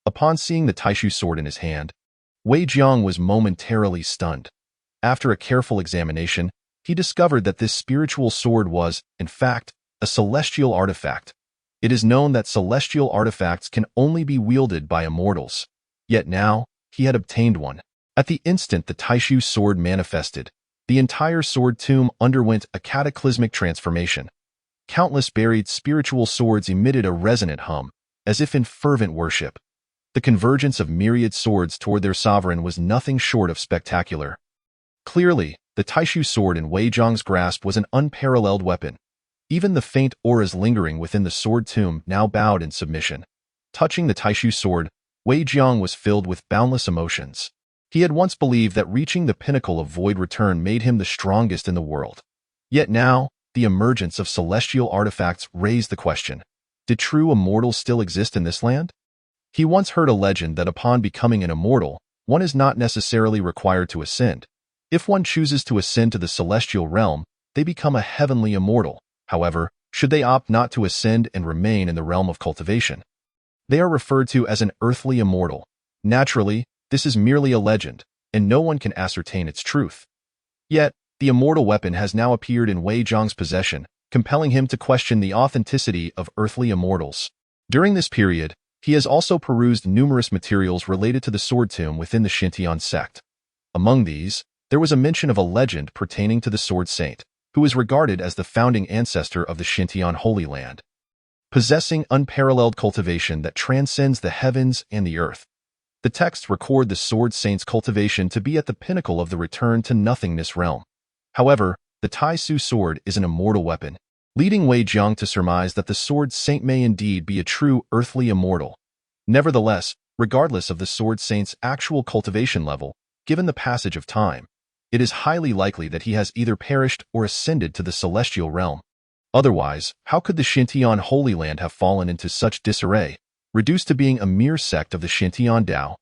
Upon seeing the Taishu sword in his hand, Wei Zhang was momentarily stunned. After a careful examination, he discovered that this spiritual sword was, in fact, a celestial artifact. It is known that celestial artifacts can only be wielded by immortals. Yet now, he had obtained one. At the instant the Taishu sword manifested, the entire sword tomb underwent a cataclysmic transformation. Countless buried spiritual swords emitted a resonant hum, as if in fervent worship. The convergence of myriad swords toward their sovereign was nothing short of spectacular. Clearly, the Taishu sword in Wei Zhang's grasp was an unparalleled weapon. Even the faint auras lingering within the sword tomb now bowed in submission. Touching the Taishu sword, Wei Jiang was filled with boundless emotions. He had once believed that reaching the pinnacle of void return made him the strongest in the world. Yet now, the emergence of celestial artifacts raised the question, did true immortals still exist in this land? He once heard a legend that upon becoming an immortal, one is not necessarily required to ascend. If one chooses to ascend to the celestial realm, they become a heavenly immortal. However, should they opt not to ascend and remain in the realm of cultivation, they are referred to as an earthly immortal. Naturally, this is merely a legend, and no one can ascertain its truth. Yet, the immortal weapon has now appeared in Wei Zhang's possession, compelling him to question the authenticity of earthly immortals. During this period, he has also perused numerous materials related to the sword tomb within the Xintian sect. Among these, there was a mention of a legend pertaining to the sword saint, who is regarded as the founding ancestor of the Xintian Holy Land. Possessing unparalleled cultivation that transcends the heavens and the earth, the texts record the sword saint's cultivation to be at the pinnacle of the return to nothingness realm. However, the Taishu sword is an immortal weapon, leading Wei Jiang to surmise that the sword saint may indeed be a true earthly immortal. Nevertheless, regardless of the sword saint's actual cultivation level, given the passage of time, it is highly likely that he has either perished or ascended to the celestial realm. Otherwise, how could the Xintian Holy Land have fallen into such disarray, reduced to being a mere sect of the Xintian Dao?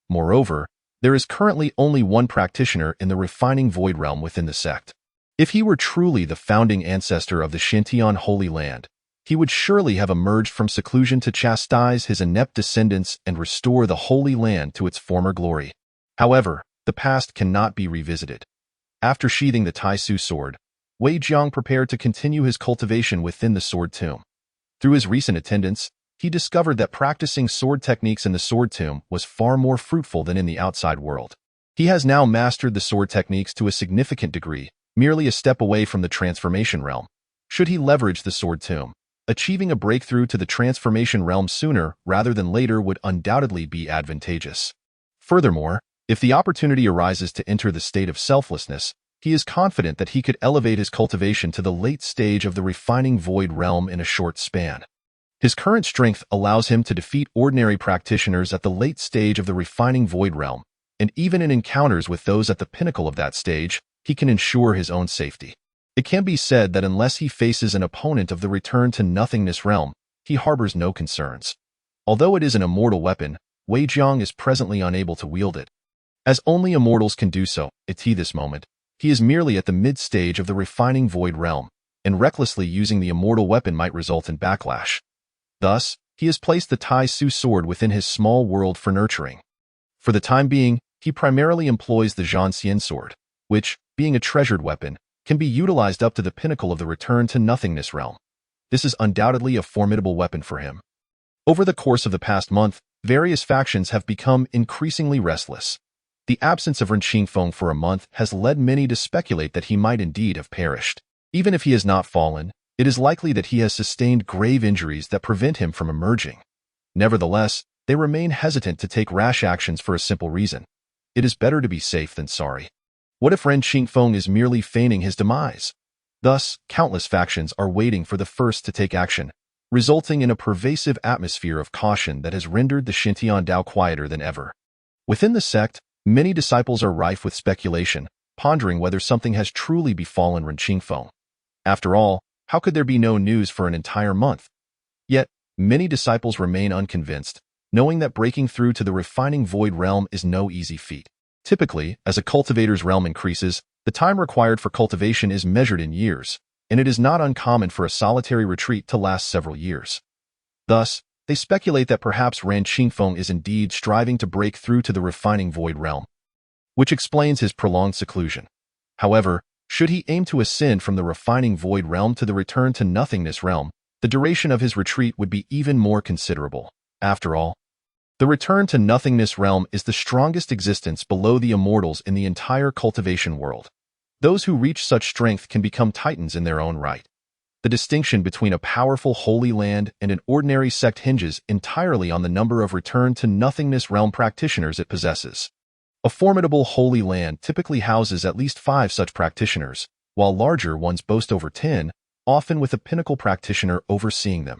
Moreover, there is currently only one practitioner in the refining void realm within the sect. If he were truly the founding ancestor of the Xintian Holy Land, he would surely have emerged from seclusion to chastise his inept descendants and restore the Holy Land to its former glory. However, the past cannot be revisited. After sheathing the Taishu sword, Wei Jiang prepared to continue his cultivation within the sword tomb. Through his recent attendance, he discovered that practicing sword techniques in the sword tomb was far more fruitful than in the outside world. He has now mastered the sword techniques to a significant degree, merely a step away from the transformation realm. Should he leverage the sword tomb, achieving a breakthrough to the transformation realm sooner rather than later would undoubtedly be advantageous. Furthermore, if the opportunity arises to enter the state of selflessness, he is confident that he could elevate his cultivation to the late stage of the refining void realm in a short span. His current strength allows him to defeat ordinary practitioners at the late stage of the refining void realm, and even in encounters with those at the pinnacle of that stage, he can ensure his own safety. It can be said that unless he faces an opponent of the return to nothingness realm, he harbors no concerns. Although it is an immortal weapon, Wei Jiang is presently unable to wield it. As only immortals can do so, at this moment, he is merely at the mid-stage of the refining void realm, and recklessly using the immortal weapon might result in backlash. Thus, he has placed the Taishu sword within his small world for nurturing. For the time being, he primarily employs the Zhanxian sword, which, being a treasured weapon, can be utilized up to the pinnacle of the return to nothingness realm. This is undoubtedly a formidable weapon for him. Over the course of the past month, various factions have become increasingly restless. The absence of Ren Qingfeng for a month has led many to speculate that he might indeed have perished. Even if he has not fallen, it is likely that he has sustained grave injuries that prevent him from emerging. Nevertheless, they remain hesitant to take rash actions for a simple reason. It is better to be safe than sorry. What if Ren Qingfeng is merely feigning his demise? Thus, countless factions are waiting for the first to take action, resulting in a pervasive atmosphere of caution that has rendered the Xintian Dao quieter than ever. Within the sect, many disciples are rife with speculation, pondering whether something has truly befallen Ren Qingfeng. After all, how could there be no news for an entire month? Yet, many disciples remain unconvinced, knowing that breaking through to the refining void realm is no easy feat. Typically, as a cultivator's realm increases, the time required for cultivation is measured in years, and it is not uncommon for a solitary retreat to last several years. Thus, they speculate that perhaps Ren Qingfeng is indeed striving to break through to the refining void realm, which explains his prolonged seclusion. However, Should he aim to ascend from the refining void realm to the return to nothingness realm, the duration of his retreat would be even more considerable. After all, the return to nothingness realm is the strongest existence below the immortals in the entire cultivation world. Those who reach such strength can become titans in their own right. The distinction between a powerful holy land and an ordinary sect hinges entirely on the number of return to nothingness realm practitioners it possesses. A formidable holy land typically houses at least 5 such practitioners, while larger ones boast over 10, often with a pinnacle practitioner overseeing them.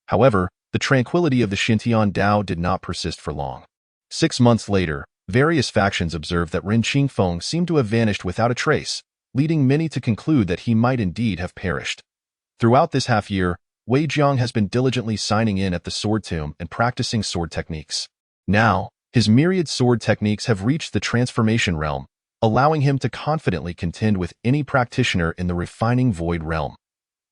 However, the tranquility of the Xintian Dao did not persist for long. 6 months later, various factions observed that Ren Qingfeng seemed to have vanished without a trace, leading many to conclude that he might indeed have perished. Throughout this half-year, Wei Jiang has been diligently signing in at the sword tomb and practicing sword techniques. Now, his myriad sword techniques have reached the transformation realm, allowing him to confidently contend with any practitioner in the refining void realm.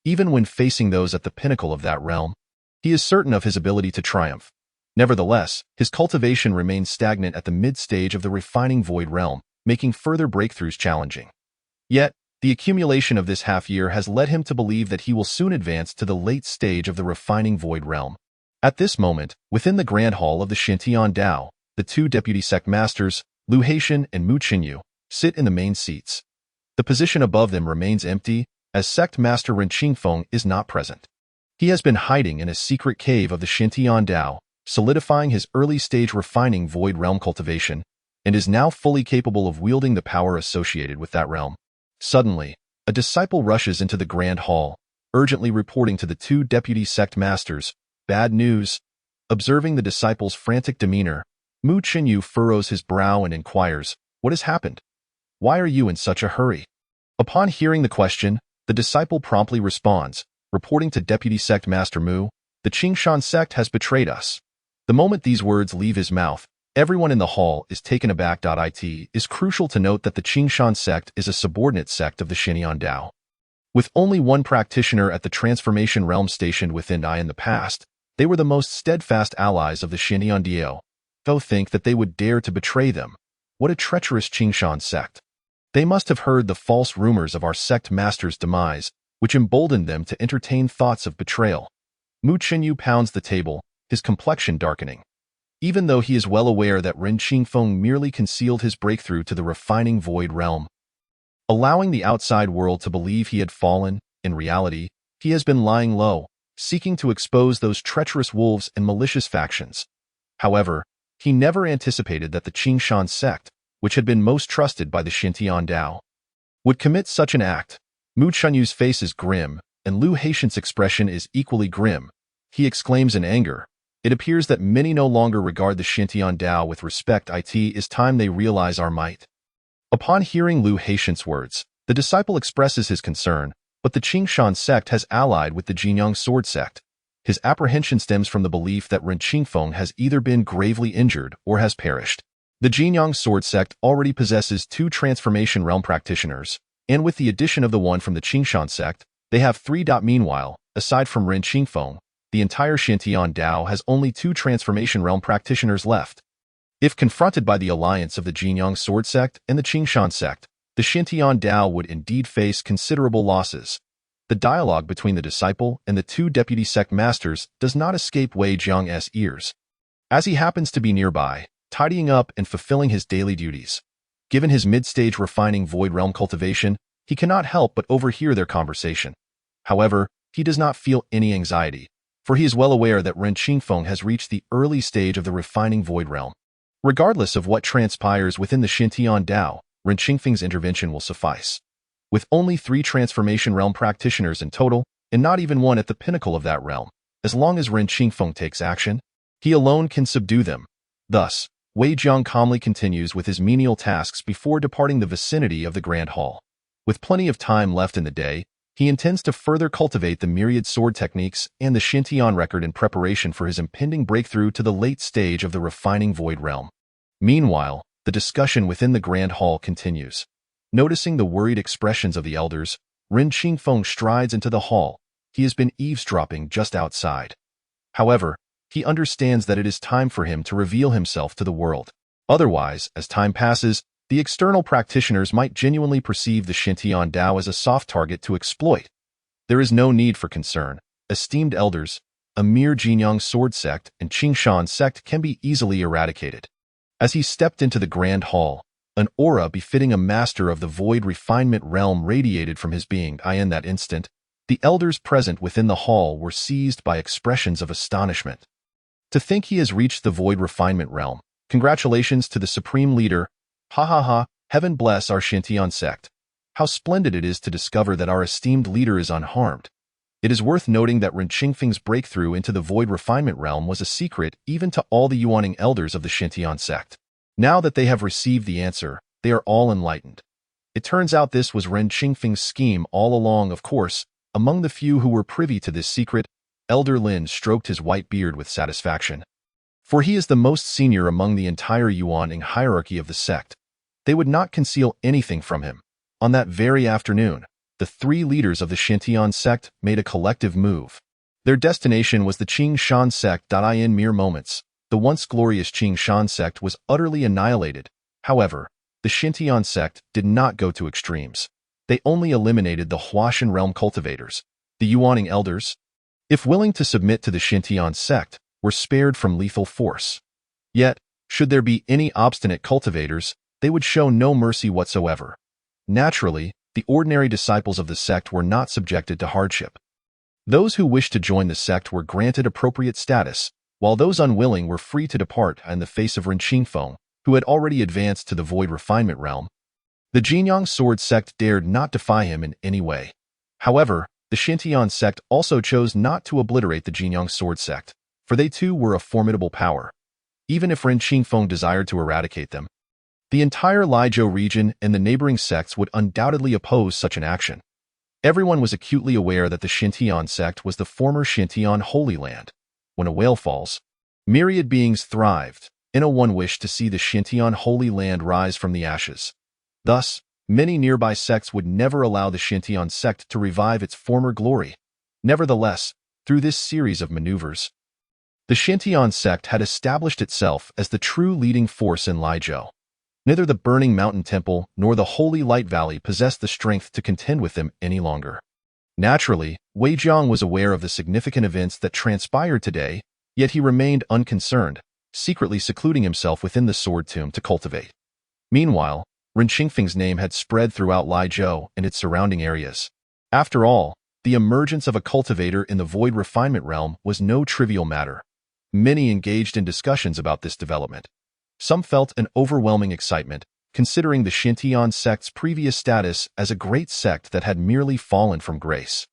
Even when facing those at the pinnacle of that realm, he is certain of his ability to triumph. Nevertheless, his cultivation remains stagnant at the mid-stage of the refining void realm, making further breakthroughs challenging. Yet, the accumulation of this half-year has led him to believe that he will soon advance to the late stage of the refining void realm. At this moment, within the Grand Hall of the Xintian Dao, the 2 deputy sect masters, Lu Haitian and Mu Qinyu, sit in the main seats. The position above them remains empty, as sect master Ren Qingfeng is not present. He has been hiding in a secret cave of the Xintian Dao, solidifying his early-stage refining void realm cultivation, and is now fully capable of wielding the power associated with that realm. Suddenly, a disciple rushes into the Grand Hall, urgently reporting to the 2 deputy sect masters, "Bad news." Observing the disciple's frantic demeanor, Mu Qinyu furrows his brow and inquires, "What has happened? Why are you in such a hurry?" Upon hearing the question, the disciple promptly responds, reporting to Deputy Sect Master Mu, "The Qingshan sect has betrayed us." The moment these words leave his mouth, everyone in the hall is taken aback. It is crucial to note that the Qingshan sect is a subordinate sect of the Xintian Dao. With only one practitioner at the transformation realm stationed within I in the past, they were the most steadfast allies of the Xintian Dao. Though think that they would dare to betray them. What a treacherous Qingshan sect. They must have heard the false rumors of our sect master's demise, which emboldened them to entertain thoughts of betrayal. Mu Qinyu pounds the table, his complexion darkening. Even though he is well aware that Ren Qingfeng merely concealed his breakthrough to the refining void realm, allowing the outside world to believe he had fallen, in reality, he has been lying low, seeking to expose those treacherous wolves and malicious factions. However, he never anticipated that the Qingshan sect, which had been most trusted by the Xintian Dao, would commit such an act. Mu Qinyu's face is grim, and Lu Haitian's expression is equally grim. He exclaims in anger, "It appears that many no longer regard the Xintian Dao with respect. It is time they realize our might." Upon hearing Lu Haitian's words, the disciple expresses his concern, but the Qingshan sect has allied with the Jinyang sword sect. His apprehension stems from the belief that Ren Qingfeng has either been gravely injured or has perished. The Jinyang sword sect already possesses 2 transformation realm practitioners, and with the addition of the one from the Qingshan sect, they have 3. Meanwhile, aside from Ren Qingfeng, the entire Xintian Dao has only 2 transformation realm practitioners left. If confronted by the alliance of the Jinyang sword sect and the Qingshan sect, the Xintian Dao would indeed face considerable losses. The dialogue between the disciple and the 2 deputy sect masters does not escape Wei Jiang's ears, as he happens to be nearby, tidying up and fulfilling his daily duties. Given his mid-stage refining void realm cultivation, he cannot help but overhear their conversation. However, he does not feel any anxiety, for he is well aware that Ren Qingfeng has reached the early stage of the refining void realm. Regardless of what transpires within the Xintian Dao, Ren Qingfeng's intervention will suffice. With only 3 transformation realm practitioners in total, and not even one at the pinnacle of that realm, as long as Ren Qingfeng takes action, he alone can subdue them. Thus, Wei Jiang calmly continues with his menial tasks before departing the vicinity of the Grand Hall. With plenty of time left in the day, he intends to further cultivate the myriad sword techniques and the Xintian record in preparation for his impending breakthrough to the late stage of the refining void realm. Meanwhile, the discussion within the Grand Hall continues. Noticing the worried expressions of the elders, Ren Qingfeng strides into the hall. He has been eavesdropping just outside. However, he understands that it is time for him to reveal himself to the world. Otherwise, as time passes, The external practitioners might genuinely perceive the Xintian Dao as a soft target to exploit. There is no need for concern. Esteemed elders, a mere Jinyang sword sect and Qingshan sect can be easily eradicated. As he stepped into the grand hall, an aura befitting a master of the void refinement realm radiated from his being. In that instant, the elders present within the hall were seized by expressions of astonishment. To think he has reached the void refinement realm. Congratulations to the supreme leader. Ha ha ha, heaven bless our Xintian sect. How splendid it is to discover that our esteemed leader is unharmed. It is worth noting that Ren Qingfeng's breakthrough into the void refinement realm was a secret even to all the Yuaning elders of the Xintian sect. Now that they have received the answer, they are all enlightened. It turns out this was Ren Qingfeng's scheme all along. Of course, among the few who were privy to this secret, Elder Lin stroked his white beard with satisfaction. For he is the most senior among the entire Yuaning hierarchy of the sect. They would not conceal anything from him. On that very afternoon, the three leaders of the Xintian sect made a collective move. Their destination was the Qingshan sect. In mere moments, the once glorious Qingshan sect was utterly annihilated. However, the Xintian sect did not go to extremes. They only eliminated the Huashan realm cultivators. The Yuaning elders, if willing to submit to the Xintian sect, were spared from lethal force. Yet, should there be any obstinate cultivators, they would show no mercy whatsoever. Naturally, the ordinary disciples of the sect were not subjected to hardship. Those who wished to join the sect were granted appropriate status, while those unwilling were free to depart. In the face of Ren Qingfeng, who had already advanced to the void refinement realm, the Jinyang sword sect dared not defy him in any way. However, the Xintian sect also chose not to obliterate the Jinyang sword sect, for they too were a formidable power. Even if Ren Qingfeng desired to eradicate them, the entire Lijiao region and the neighboring sects would undoubtedly oppose such an action. Everyone was acutely aware that the Xintian sect was the former Xintian Holy Land. When a whale falls, myriad beings thrived. One wished to see the Xintian Holy Land rise from the ashes. Thus, many nearby sects would never allow the Xintian sect to revive its former glory. Nevertheless, through this series of maneuvers, the Xintian sect had established itself as the true leading force in Lijiao. Neither the Burning Mountain Temple nor the Holy Light Valley possessed the strength to contend with them any longer. Naturally, Wei Jiang was aware of the significant events that transpired today, yet he remained unconcerned, secretly secluding himself within the sword tomb to cultivate. Meanwhile, Ren Qingfeng's name had spread throughout Lijiao and its surrounding areas. After all, the emergence of a cultivator in the void refinement realm was no trivial matter. Many engaged in discussions about this development. Some felt an overwhelming excitement, considering the Xintian sect's previous status as a great sect that had merely fallen from grace.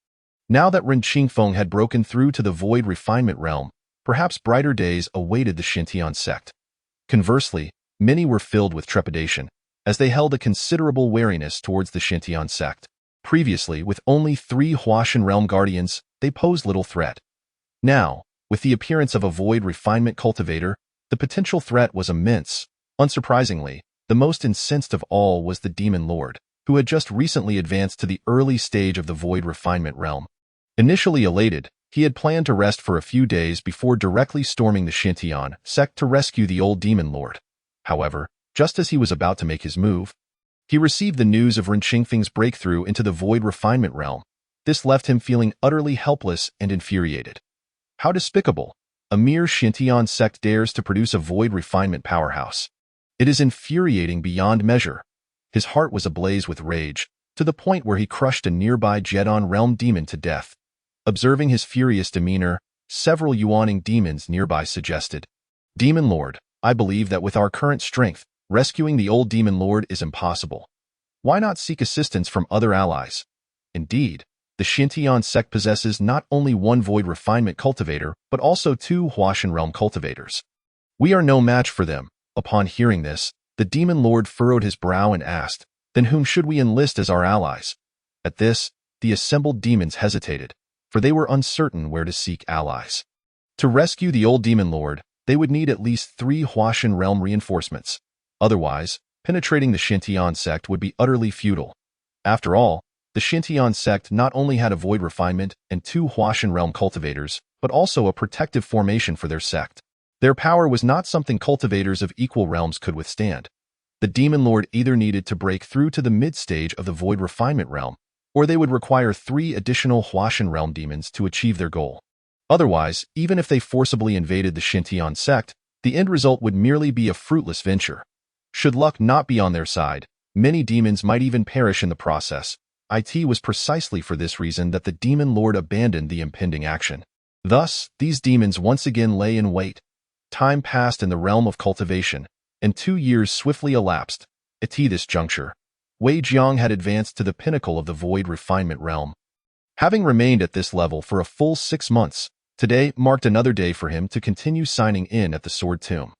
Now that Ren Qingfeng had broken through to the void refinement realm, perhaps brighter days awaited the Xintian sect. Conversely, many were filled with trepidation, as they held a considerable wariness towards the Xintian sect. Previously, with only 3 Huashan realm guardians, they posed little threat. Now, with the appearance of a void refinement cultivator, the potential threat was immense. Unsurprisingly, the most incensed of all was the Demon Lord, who had just recently advanced to the early stage of the void refinement realm. Initially elated, he had planned to rest for a few days before directly storming the Xintian sect to rescue the old Demon Lord. However, just as he was about to make his move, he received the news of Ren Qingfeng's breakthrough into the void refinement realm. This left him feeling utterly helpless and infuriated. How despicable! A mere Xintian sect dares to produce a void refinement powerhouse. It is infuriating beyond measure. His heart was ablaze with rage, to the point where he crushed a nearby Jedon realm demon to death. Observing his furious demeanor, several Yuaning demons nearby suggested, "Demon Lord, I believe that with our current strength, rescuing the old Demon Lord is impossible. Why not seek assistance from other allies?" Indeed, the Xintian sect possesses not only one void refinement cultivator, but also 2 Huashan realm cultivators. We are no match for them. Upon hearing this, the Demon Lord furrowed his brow and asked, "Then whom should we enlist as our allies?" At this, the assembled demons hesitated, for they were uncertain where to seek allies. To rescue the old Demon Lord, they would need at least 3 Huashan realm reinforcements. Otherwise, penetrating the Xintian sect would be utterly futile. After all, the Xintian sect not only had a void refinement and 2 Huashan realm cultivators, but also a protective formation for their sect. Their power was not something cultivators of equal realms could withstand. the Demon Lord either needed to break through to the mid-stage of the Void Refinement Realm, or they would require 3 additional Huashan Realm demons to achieve their goal. Otherwise, even if they forcibly invaded the Xintian sect, the end result would merely be a fruitless venture. Should luck not be on their side, many demons might even perish in the process. It was precisely for this reason that the Demon Lord abandoned the impending action. Thus, these demons once again lay in wait. Time passed in the realm of cultivation, and 2 years swiftly elapsed. At this juncture, Wei Jiang had advanced to the pinnacle of the Void Refinement Realm. Having remained at this level for a full 6 months, today marked another day for him to continue signing in at the Sword Tomb.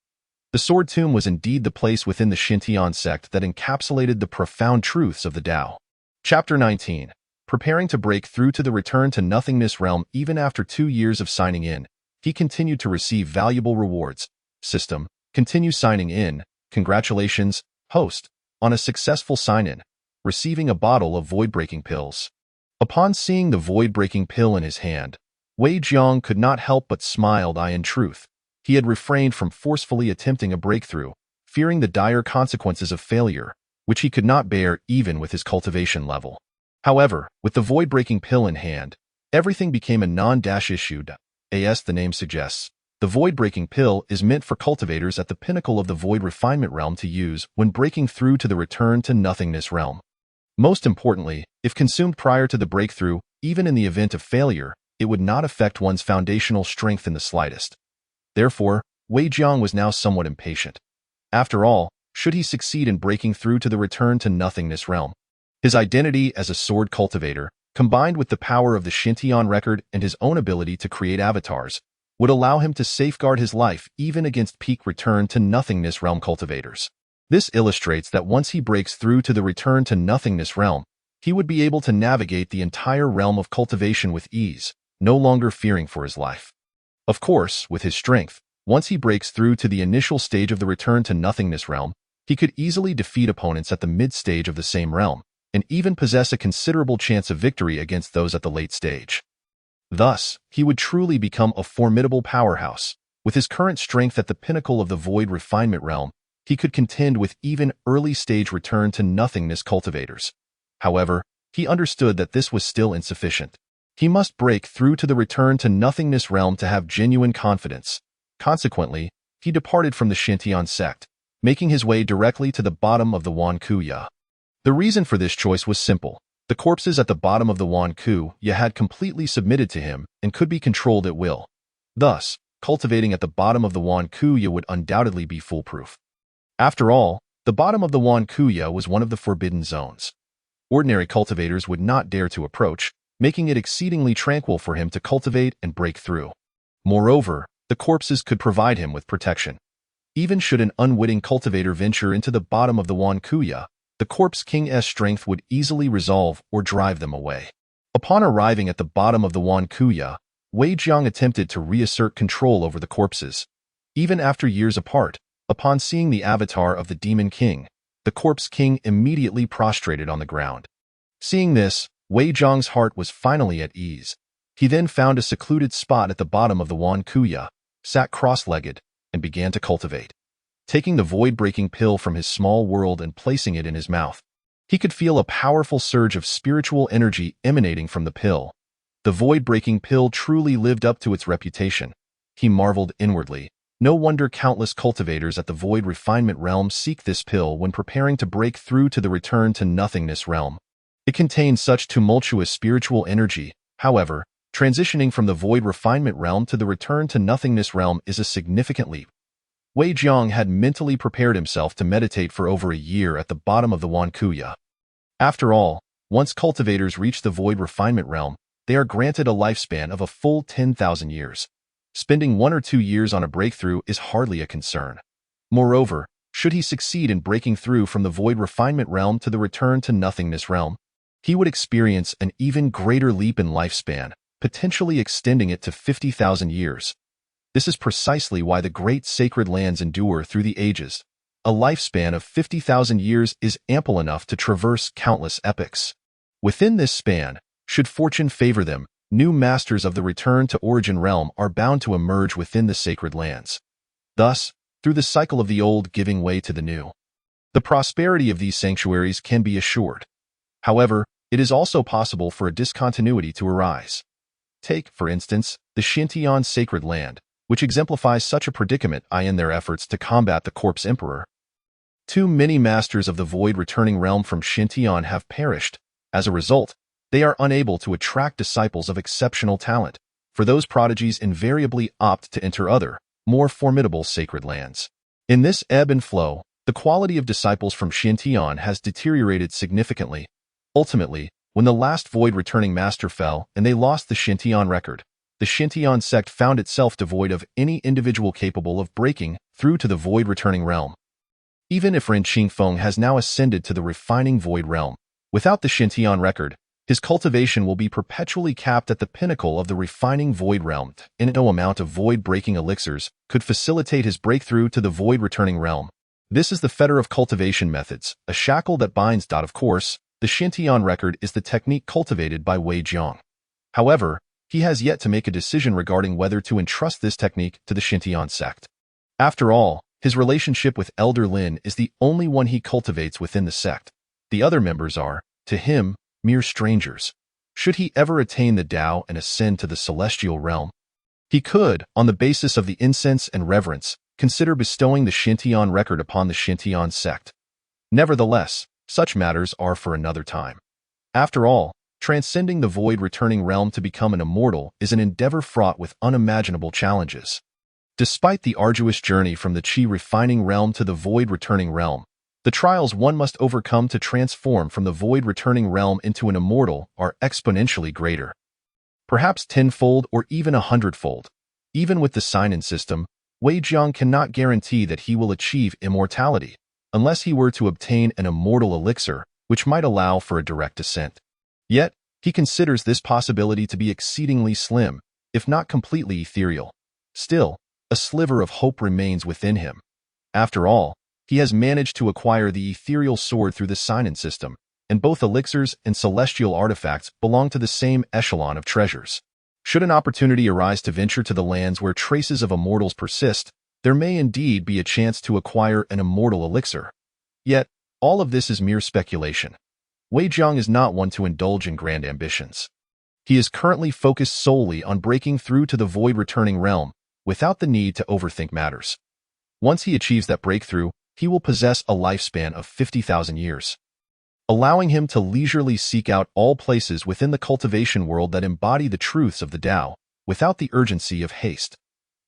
The Sword Tomb was indeed the place within the Xintian sect that encapsulated the profound truths of the Tao. Chapter 19. Preparing to break through to the Return to Nothingness realm. Even after 2 years of signing in, he continued to receive valuable rewards. System. Continue signing in. Congratulations, host, on a successful sign-in, receiving a bottle of void-breaking pills. Upon seeing the void-breaking pill in his hand, Wei Jiang could not help but smile. In truth, he had refrained from forcefully attempting a breakthrough, fearing the dire consequences of failure, which he could not bear even with his cultivation level. However, with the void-breaking pill in hand, everything became a non-issue. As the name suggests, the void-breaking pill is meant for cultivators at the pinnacle of the Void Refinement Realm to use when breaking through to the Return to Nothingness realm. Most importantly, if consumed prior to the breakthrough, even in the event of failure, it would not affect one's foundational strength in the slightest. Therefore, Wei Jiang was now somewhat impatient. After all, should he succeed in breaking through to the Return to Nothingness realm, his identity as a sword cultivator, combined with the power of the Xintian record and his own ability to create avatars, would allow him to safeguard his life even against peak Return to Nothingness realm cultivators. This illustrates that once he breaks through to the Return to Nothingness realm, he would be able to navigate the entire realm of cultivation with ease, no longer fearing for his life. Of course, with his strength, once he breaks through to the initial stage of the Return to Nothingness realm, he could easily defeat opponents at the mid-stage of the same realm, and even possess a considerable chance of victory against those at the late stage. Thus, he would truly become a formidable powerhouse. With his current strength at the pinnacle of the Void Refinement realm, he could contend with even early-stage Return to Nothingness cultivators. However, he understood that this was still insufficient. He must break through to the Return to Nothingness realm to have genuine confidence. Consequently, he departed from the Xintian sect, making his way directly to the bottom of the Wan Kuya. The reason for this choice was simple. The corpses at the bottom of the Wan Kuya had completely submitted to him and could be controlled at will. Thus, cultivating at the bottom of the Wan Kuya would undoubtedly be foolproof. After all, the bottom of the Wan Kuya was one of the forbidden zones. Ordinary cultivators would not dare to approach, making it exceedingly tranquil for him to cultivate and break through. Moreover, the corpses could provide him with protection. Even should an unwitting cultivator venture into the bottom of the Wan Kuya, the Corpse King's strength would easily resolve or drive them away. Upon arriving at the bottom of the Wan Kuya, Wei Jiang attempted to reassert control over the corpses. Even after years apart, upon seeing the avatar of the Demon King, the Corpse King immediately prostrated on the ground. Seeing this, Wei Jiang's heart was finally at ease. He then found a secluded spot at the bottom of the Wan Kuya, sat cross-legged, and began to cultivate. Taking the void-breaking pill from his small world and placing it in his mouth, he could feel a powerful surge of spiritual energy emanating from the pill. The void-breaking pill truly lived up to its reputation. He marveled inwardly. No wonder countless cultivators at the Void Refinement realm seek this pill when preparing to break through to the Return to Nothingness realm. It contains such tumultuous spiritual energy. However, transitioning from the Void Refinement realm to the Return to Nothingness realm is a significant leap. Wei Jiang had mentally prepared himself to meditate for over a year at the bottom of the Wan Kuya. After all, once cultivators reach the Void Refinement realm, they are granted a lifespan of a full 10,000 years. Spending 1 or 2 years on a breakthrough is hardly a concern. Moreover, should he succeed in breaking through from the Void Refinement realm to the Return to Nothingness realm, he would experience an even greater leap in lifespan, potentially extending it to 50,000 years. This is precisely why the great sacred lands endure through the ages. A lifespan of 50,000 years is ample enough to traverse countless epochs. Within this span, should fortune favor them, new masters of the Return to Origin realm are bound to emerge within the sacred lands. Thus, through the cycle of the old giving way to the new. The prosperity of these sanctuaries can be assured. However, it is also possible for a discontinuity to arise. Take, for instance, the Xintian sacred land, which exemplifies such a predicament in their efforts to combat the Corpse Emperor. Too many masters of the void returning realm from Xintian have perished. As a result, they are unable to attract disciples of exceptional talent, for those prodigies invariably opt to enter other, more formidable sacred lands. In this ebb and flow, the quality of disciples from Xintian has deteriorated significantly. Ultimately, when the last void-returning master fell and they lost the Xintian record, the Xintian sect found itself devoid of any individual capable of breaking through to the void-returning realm. Even if Ren Qingfeng has now ascended to the refining void realm, without the Xintian record, his cultivation will be perpetually capped at the pinnacle of the refining void realm, and no amount of void-breaking elixirs could facilitate his breakthrough to the void-returning realm. This is the fetter of cultivation methods, a shackle that binds. Of course, the Xintian record is the technique cultivated by Wei Jiang. However, he has yet to make a decision regarding whether to entrust this technique to the Xintian sect. After all, his relationship with Elder Lin is the only one he cultivates within the sect. The other members are, to him, mere strangers. Should he ever attain the Tao and ascend to the celestial realm, he could, on the basis of the incense and reverence, consider bestowing the Xintian record upon the Xintian sect. Nevertheless, such matters are for another time. After all, transcending the void-returning realm to become an immortal is an endeavor fraught with unimaginable challenges. Despite the arduous journey from the Qi-refining realm to the void-returning realm, the trials one must overcome to transform from the void-returning realm into an immortal are exponentially greater. Perhaps tenfold or even 100-fold. Even with the Sainthood system, Wei Jiang cannot guarantee that he will achieve immortality, unless he were to obtain an immortal elixir, which might allow for a direct ascent. Yet, he considers this possibility to be exceedingly slim, if not completely ethereal. Still, a sliver of hope remains within him. After all, he has managed to acquire the ethereal sword through the Sainthood system, and both elixirs and celestial artifacts belong to the same echelon of treasures. Should an opportunity arise to venture to the lands where traces of immortals persist, there may indeed be a chance to acquire an immortal elixir. Yet, all of this is mere speculation. Wei Jiang is not one to indulge in grand ambitions. He is currently focused solely on breaking through to the void-returning realm, without the need to overthink matters. Once he achieves that breakthrough, he will possess a lifespan of 50,000 years, allowing him to leisurely seek out all places within the cultivation world that embody the truths of the Tao, without the urgency of haste.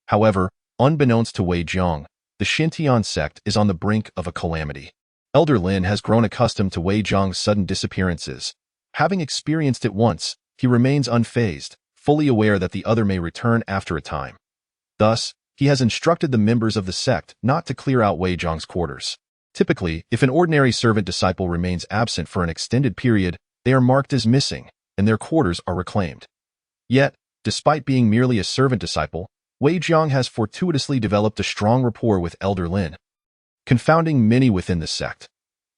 However, unbeknownst to Wei Jiang, the Xintian sect is on the brink of a calamity. Elder Lin has grown accustomed to Wei Jiang's sudden disappearances. Having experienced it once, he remains unfazed, fully aware that the other may return after a time. Thus, he has instructed the members of the sect not to clear out Wei Jiang's quarters. Typically, if an ordinary servant disciple remains absent for an extended period, they are marked as missing, and their quarters are reclaimed. Yet, despite being merely a servant disciple, Wei Jiang has fortuitously developed a strong rapport with Elder Lin, confounding many within the sect.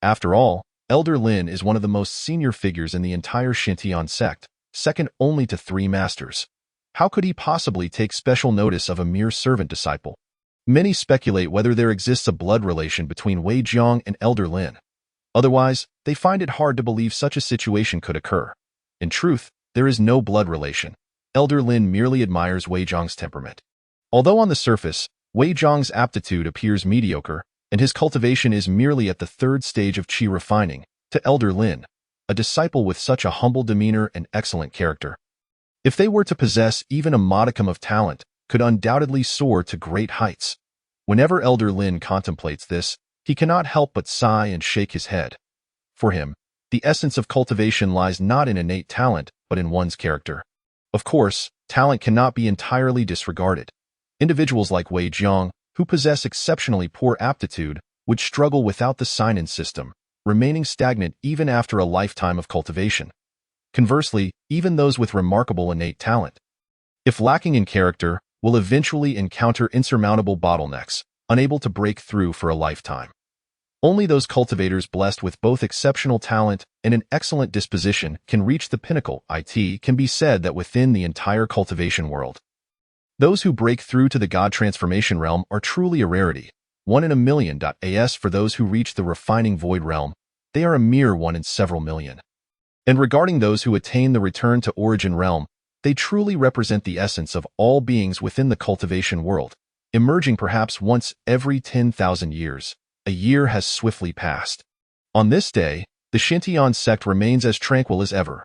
After all, Elder Lin is one of the most senior figures in the entire Xintian sect, second only to 3 masters. How could he possibly take special notice of a mere servant disciple? Many speculate whether there exists a blood relation between Wei Jiang and Elder Lin. Otherwise, they find it hard to believe such a situation could occur. In truth, there is no blood relation. Elder Lin merely admires Wei Jiang's temperament. Although on the surface, Wei Jiang's aptitude appears mediocre, and his cultivation is merely at the 3rd stage of Qi refining, to Elder Lin, a disciple with such a humble demeanor and excellent character, if they were to possess even a modicum of talent, could undoubtedly soar to great heights. Whenever Elder Lin contemplates this, he cannot help but sigh and shake his head. For him, the essence of cultivation lies not in innate talent, but in one's character. Of course, talent cannot be entirely disregarded. Individuals like Wei Jiang, who possess exceptionally poor aptitude, would struggle without the Sainthood system, remaining stagnant even after a lifetime of cultivation. Conversely, even those with remarkable innate talent, if lacking in character, will eventually encounter insurmountable bottlenecks, unable to break through for a lifetime. Only those cultivators blessed with both exceptional talent and an excellent disposition can reach the pinnacle. It can be said that within the entire cultivation world, those who break through to the God transformation realm are truly a rarity. 1 in a million. As for those who reach the refining void realm, they are a mere 1 in several million. And regarding those who attain the return to origin realm, they truly represent the essence of all beings within the cultivation world, emerging perhaps once every 10,000 years. A year has swiftly passed. On this day, the Xintian sect remains as tranquil as ever.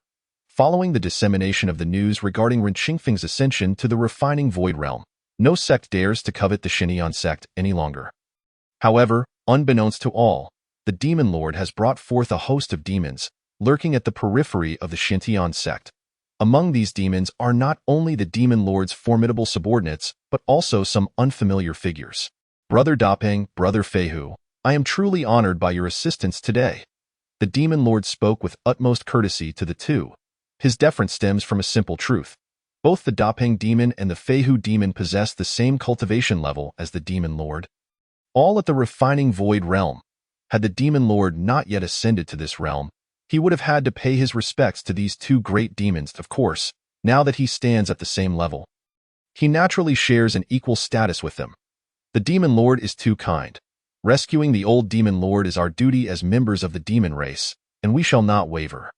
Following the dissemination of the news regarding Ren Qingfeng's ascension to the refining void realm, no sect dares to covet the Xintian sect any longer. However, unbeknownst to all, the Demon Lord has brought forth a host of demons, lurking at the periphery of the Xintian sect. Among these demons are not only the Demon Lord's formidable subordinates, but also some unfamiliar figures. Brother Dapeng, Brother Feihu, I am truly honored by your assistance today. The Demon Lord spoke with utmost courtesy to the two. His deference stems from a simple truth. Both the Dapeng demon and the Feihu demon possess the same cultivation level as the Demon Lord. All at the refining void realm. Had the Demon Lord not yet ascended to this realm, he would have had to pay his respects to these two great demons, of course, now that he stands at the same level. He naturally shares an equal status with them. The Demon Lord is too kind. Rescuing the old Demon Lord is our duty as members of the demon race, and we shall not waver.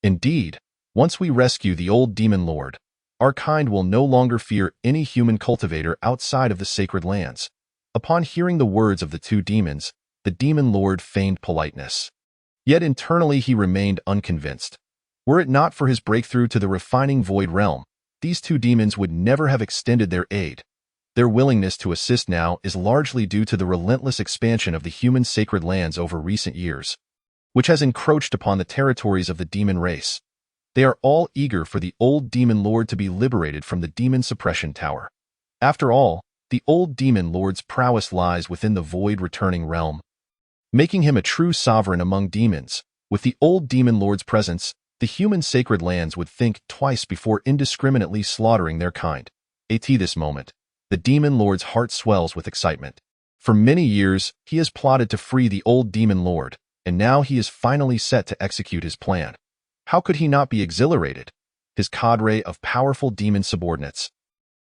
Indeed, once we rescue the old Demon Lord, our kind will no longer fear any human cultivator outside of the sacred lands. Upon hearing the words of the two demons, the Demon Lord feigned politeness. Yet internally he remained unconvinced. Were it not for his breakthrough to the refining void realm, these two demons would never have extended their aid. Their willingness to assist now is largely due to the relentless expansion of the human sacred lands over recent years, which has encroached upon the territories of the demon race. They are all eager for the old Demon Lord to be liberated from the demon suppression tower. After all, the old Demon Lord's prowess lies within the void returning realm, making him a true sovereign among demons. With the old Demon Lord's presence, the human sacred lands would think twice before indiscriminately slaughtering their kind. At this moment, the Demon Lord's heart swells with excitement. For many years, he has plotted to free the old Demon Lord, and now he is finally set to execute his plan. How could he not be exhilarated? His cadre of powerful demon subordinates,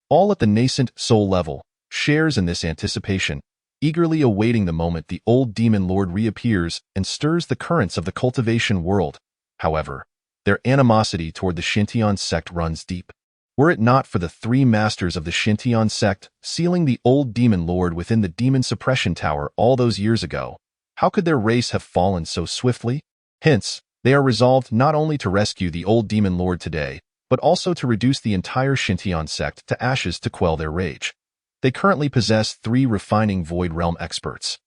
all at the nascent soul level, shares in this anticipation, eagerly awaiting the moment the old Demon Lord reappears and stirs the currents of the cultivation world. However, their animosity toward the Xintian sect runs deep. Were it not for the three masters of the Xintian sect sealing the old Demon Lord within the demon suppression tower all those years ago, how could their race have fallen so swiftly? Hence, they are resolved not only to rescue the old Demon Lord today, but also to reduce the entire Xintian sect to ashes to quell their rage. They currently possess 3 refining void realm experts.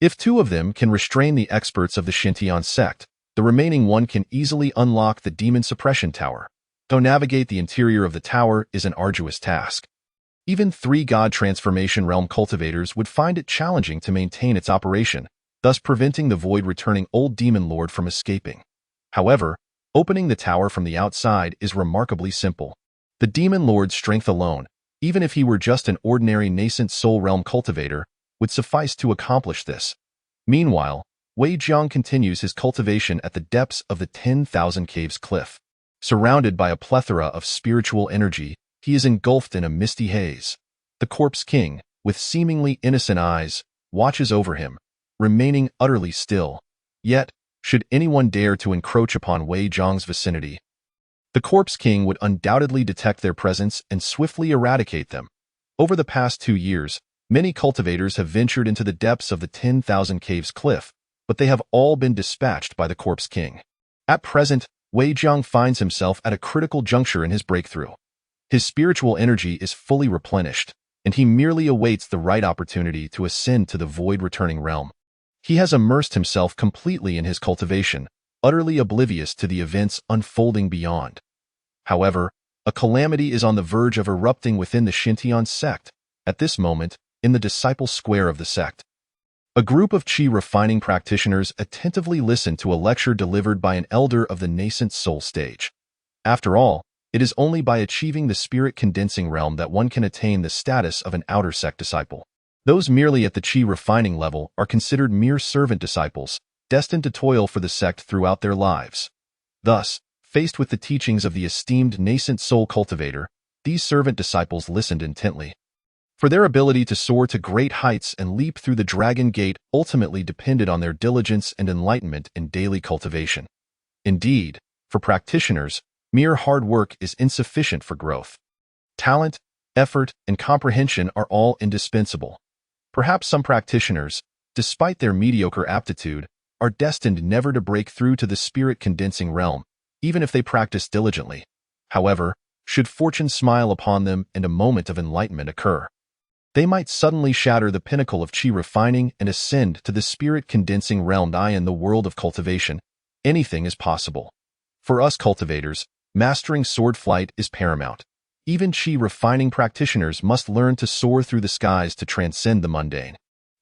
If 2 of them can restrain the experts of the Xintian sect, the remaining 1 can easily unlock the demon suppression tower. Though navigate the interior of the tower is an arduous task. Even 3 god transformation realm cultivators would find it challenging to maintain its operation, thus preventing the void returning old Demon Lord from escaping. However, opening the tower from the outside is remarkably simple. The Demon Lord's strength alone, even if he were just an ordinary nascent soul realm cultivator, would suffice to accomplish this. Meanwhile, Wei Jiang continues his cultivation at the depths of the 10,000 Caves cliff. Surrounded by a plethora of spiritual energy, he is engulfed in a misty haze. The Corpse King, with seemingly innocent eyes, watches over him, remaining utterly still. Yet, should anyone dare to encroach upon Wei Jiang's vicinity, the Corpse King would undoubtedly detect their presence and swiftly eradicate them. Over the past 2 years, many cultivators have ventured into the depths of the 10,000 Caves cliff, but they have all been dispatched by the Corpse King. At present, Wei Jiang finds himself at a critical juncture in his breakthrough. His spiritual energy is fully replenished, and he merely awaits the right opportunity to ascend to the void-returning realm. He has immersed himself completely in his cultivation, utterly oblivious to the events unfolding beyond. However, a calamity is on the verge of erupting within the Xintian sect. At this moment, in the disciple square of the sect, a group of Qi refining practitioners attentively listen to a lecture delivered by an elder of the nascent soul stage. After all, it is only by achieving the spirit condensing realm that one can attain the status of an outer sect disciple. Those merely at the Qi refining level are considered mere servant disciples, destined to toil for the sect throughout their lives. Thus, faced with the teachings of the esteemed nascent soul cultivator, these servant disciples listened intently. for their ability to soar to great heights and leap through the dragon gate ultimately depended on their diligence and enlightenment in daily cultivation. Indeed, for practitioners, mere hard work is insufficient for growth. Talent, effort, and comprehension are all indispensable. Perhaps some practitioners, despite their mediocre aptitude, are destined never to break through to the spirit-condensing realm, even if they practice diligently. However, should fortune smile upon them and a moment of enlightenment occur, they might suddenly shatter the pinnacle of chi refining and ascend to the spirit-condensing realm. In the world of cultivation, anything is possible. For us cultivators, mastering sword flight is paramount. Even chi refining practitioners must learn to soar through the skies to transcend the mundane.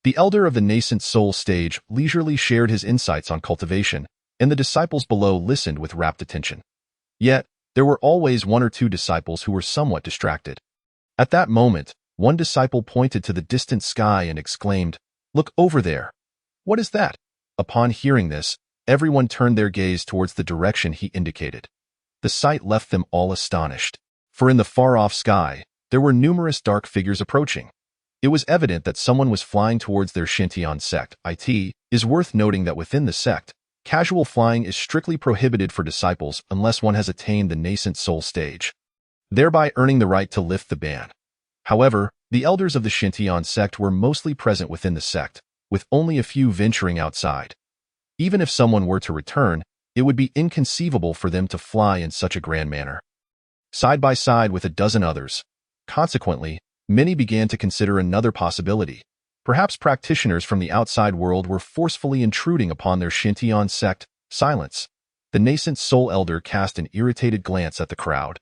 The elder of the nascent soul stage leisurely shared his insights on cultivation, and the disciples below listened with rapt attention. Yet, there were always one or two disciples who were somewhat distracted. At that moment, one disciple pointed to the distant sky and exclaimed, "Look over there! What is that?" Upon hearing this, everyone turned their gaze towards the direction he indicated. The sight left them all astonished, for in the far-off sky, there were numerous dark figures approaching. It was evident that someone was flying towards their Shintian sect. It is worth noting that within the sect, casual flying is strictly prohibited for disciples unless one has attained the nascent soul stage, thereby earning the right to lift the ban. However, the elders of the Shintian sect were mostly present within the sect, with only a few venturing outside. Even if someone were to return, it would be inconceivable for them to fly in such a grand manner, side by side with a dozen others. Consequently, many began to consider another possibility. Perhaps practitioners from the outside world were forcefully intruding upon their Shintian sect. Silence. The nascent soul elder cast an irritated glance at the crowd.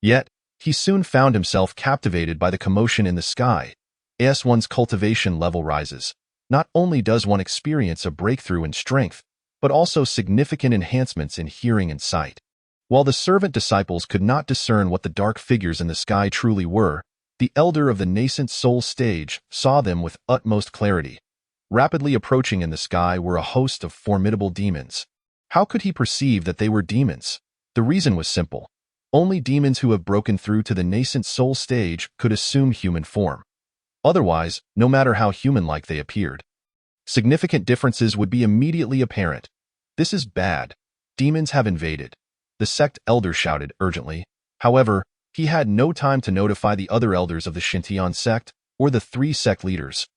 Yet, he soon found himself captivated by the commotion in the sky. As one's cultivation level rises, not only does one experience a breakthrough in strength, but also significant enhancements in hearing and sight. While the servant disciples could not discern what the dark figures in the sky truly were, the elder of the nascent soul stage saw them with utmost clarity. Rapidly approaching in the sky were a host of formidable demons. How could he perceive that they were demons? The reason was simple. Only demons who have broken through to the nascent soul stage could assume human form. Otherwise, no matter how human-like they appeared, significant differences would be immediately apparent. "This is bad. Demons have invaded," the sect elder shouted urgently. However, he had no time to notify the other elders of the Shintian sect or the three sect leaders,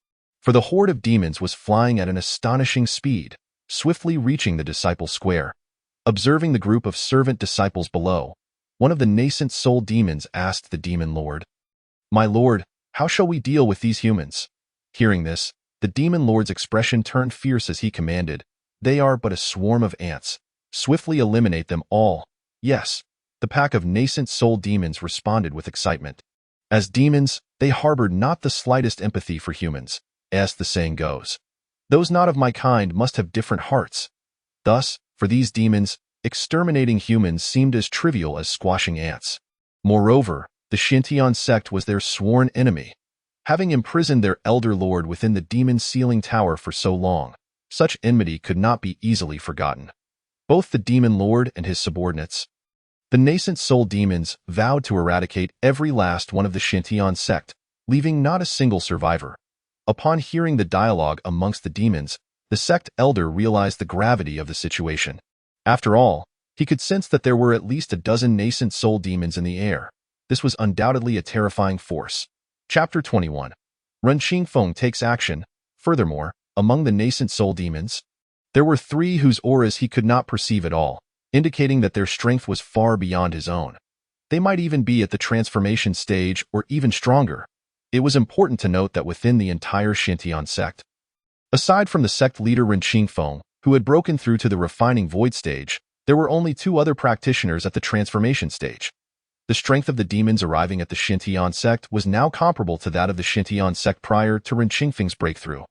for the horde of demons was flying at an astonishing speed, swiftly reaching the disciple square. Observing the group of servant disciples below, one of the nascent soul demons asked the demon lord, "My lord, how shall we deal with these humans?" Hearing this, the demon lord's expression turned fierce as he commanded, "They are but a swarm of ants. Swiftly eliminate them all." "Yes." The pack of nascent soul demons responded with excitement. As demons, they harbored not the slightest empathy for humans. As the saying goes, "Those not of my kind must have different hearts." Thus, for these demons, exterminating humans seemed as trivial as squashing ants. Moreover, the Shintian sect was their sworn enemy. Having imprisoned their elder lord within the demon sealing tower for so long, such enmity could not be easily forgotten. Both the demon lord and his subordinates, the nascent soul demons, vowed to eradicate every last one of the Shintian sect, leaving not a single survivor. Upon hearing the dialogue amongst the demons, the sect elder realized the gravity of the situation. After all, he could sense that there were at least a dozen nascent soul demons in the air. This was undoubtedly a terrifying force. Chapter 21. Ren Qingfeng takes action. Furthermore, among the nascent soul demons, there were three whose auras he could not perceive at all, indicating that their strength was far beyond his own. They might even be at the transformation stage or even stronger. It was important to note that within the entire Shintian sect, aside from the sect leader Ren Qingfeng, who had broken through to the refining void stage, there were only two other practitioners at the transformation stage. The strength of the demons arriving at the Shintian sect was now comparable to that of the Shintian sect prior to Ren Qingfeng's breakthrough.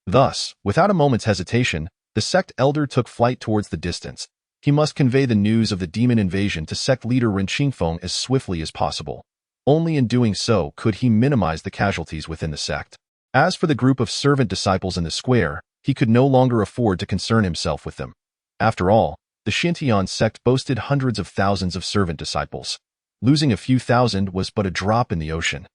Thus, without a moment's hesitation, the sect elder took flight towards the distance. He must convey the news of the demon invasion to sect leader Ren Qingfeng as swiftly as possible. Only in doing so could he minimize the casualties within the sect. As for the group of servant disciples in the square, he could no longer afford to concern himself with them. After all, the Shintian sect boasted hundreds of thousands of servant disciples. Losing a few thousand was but a drop in the ocean.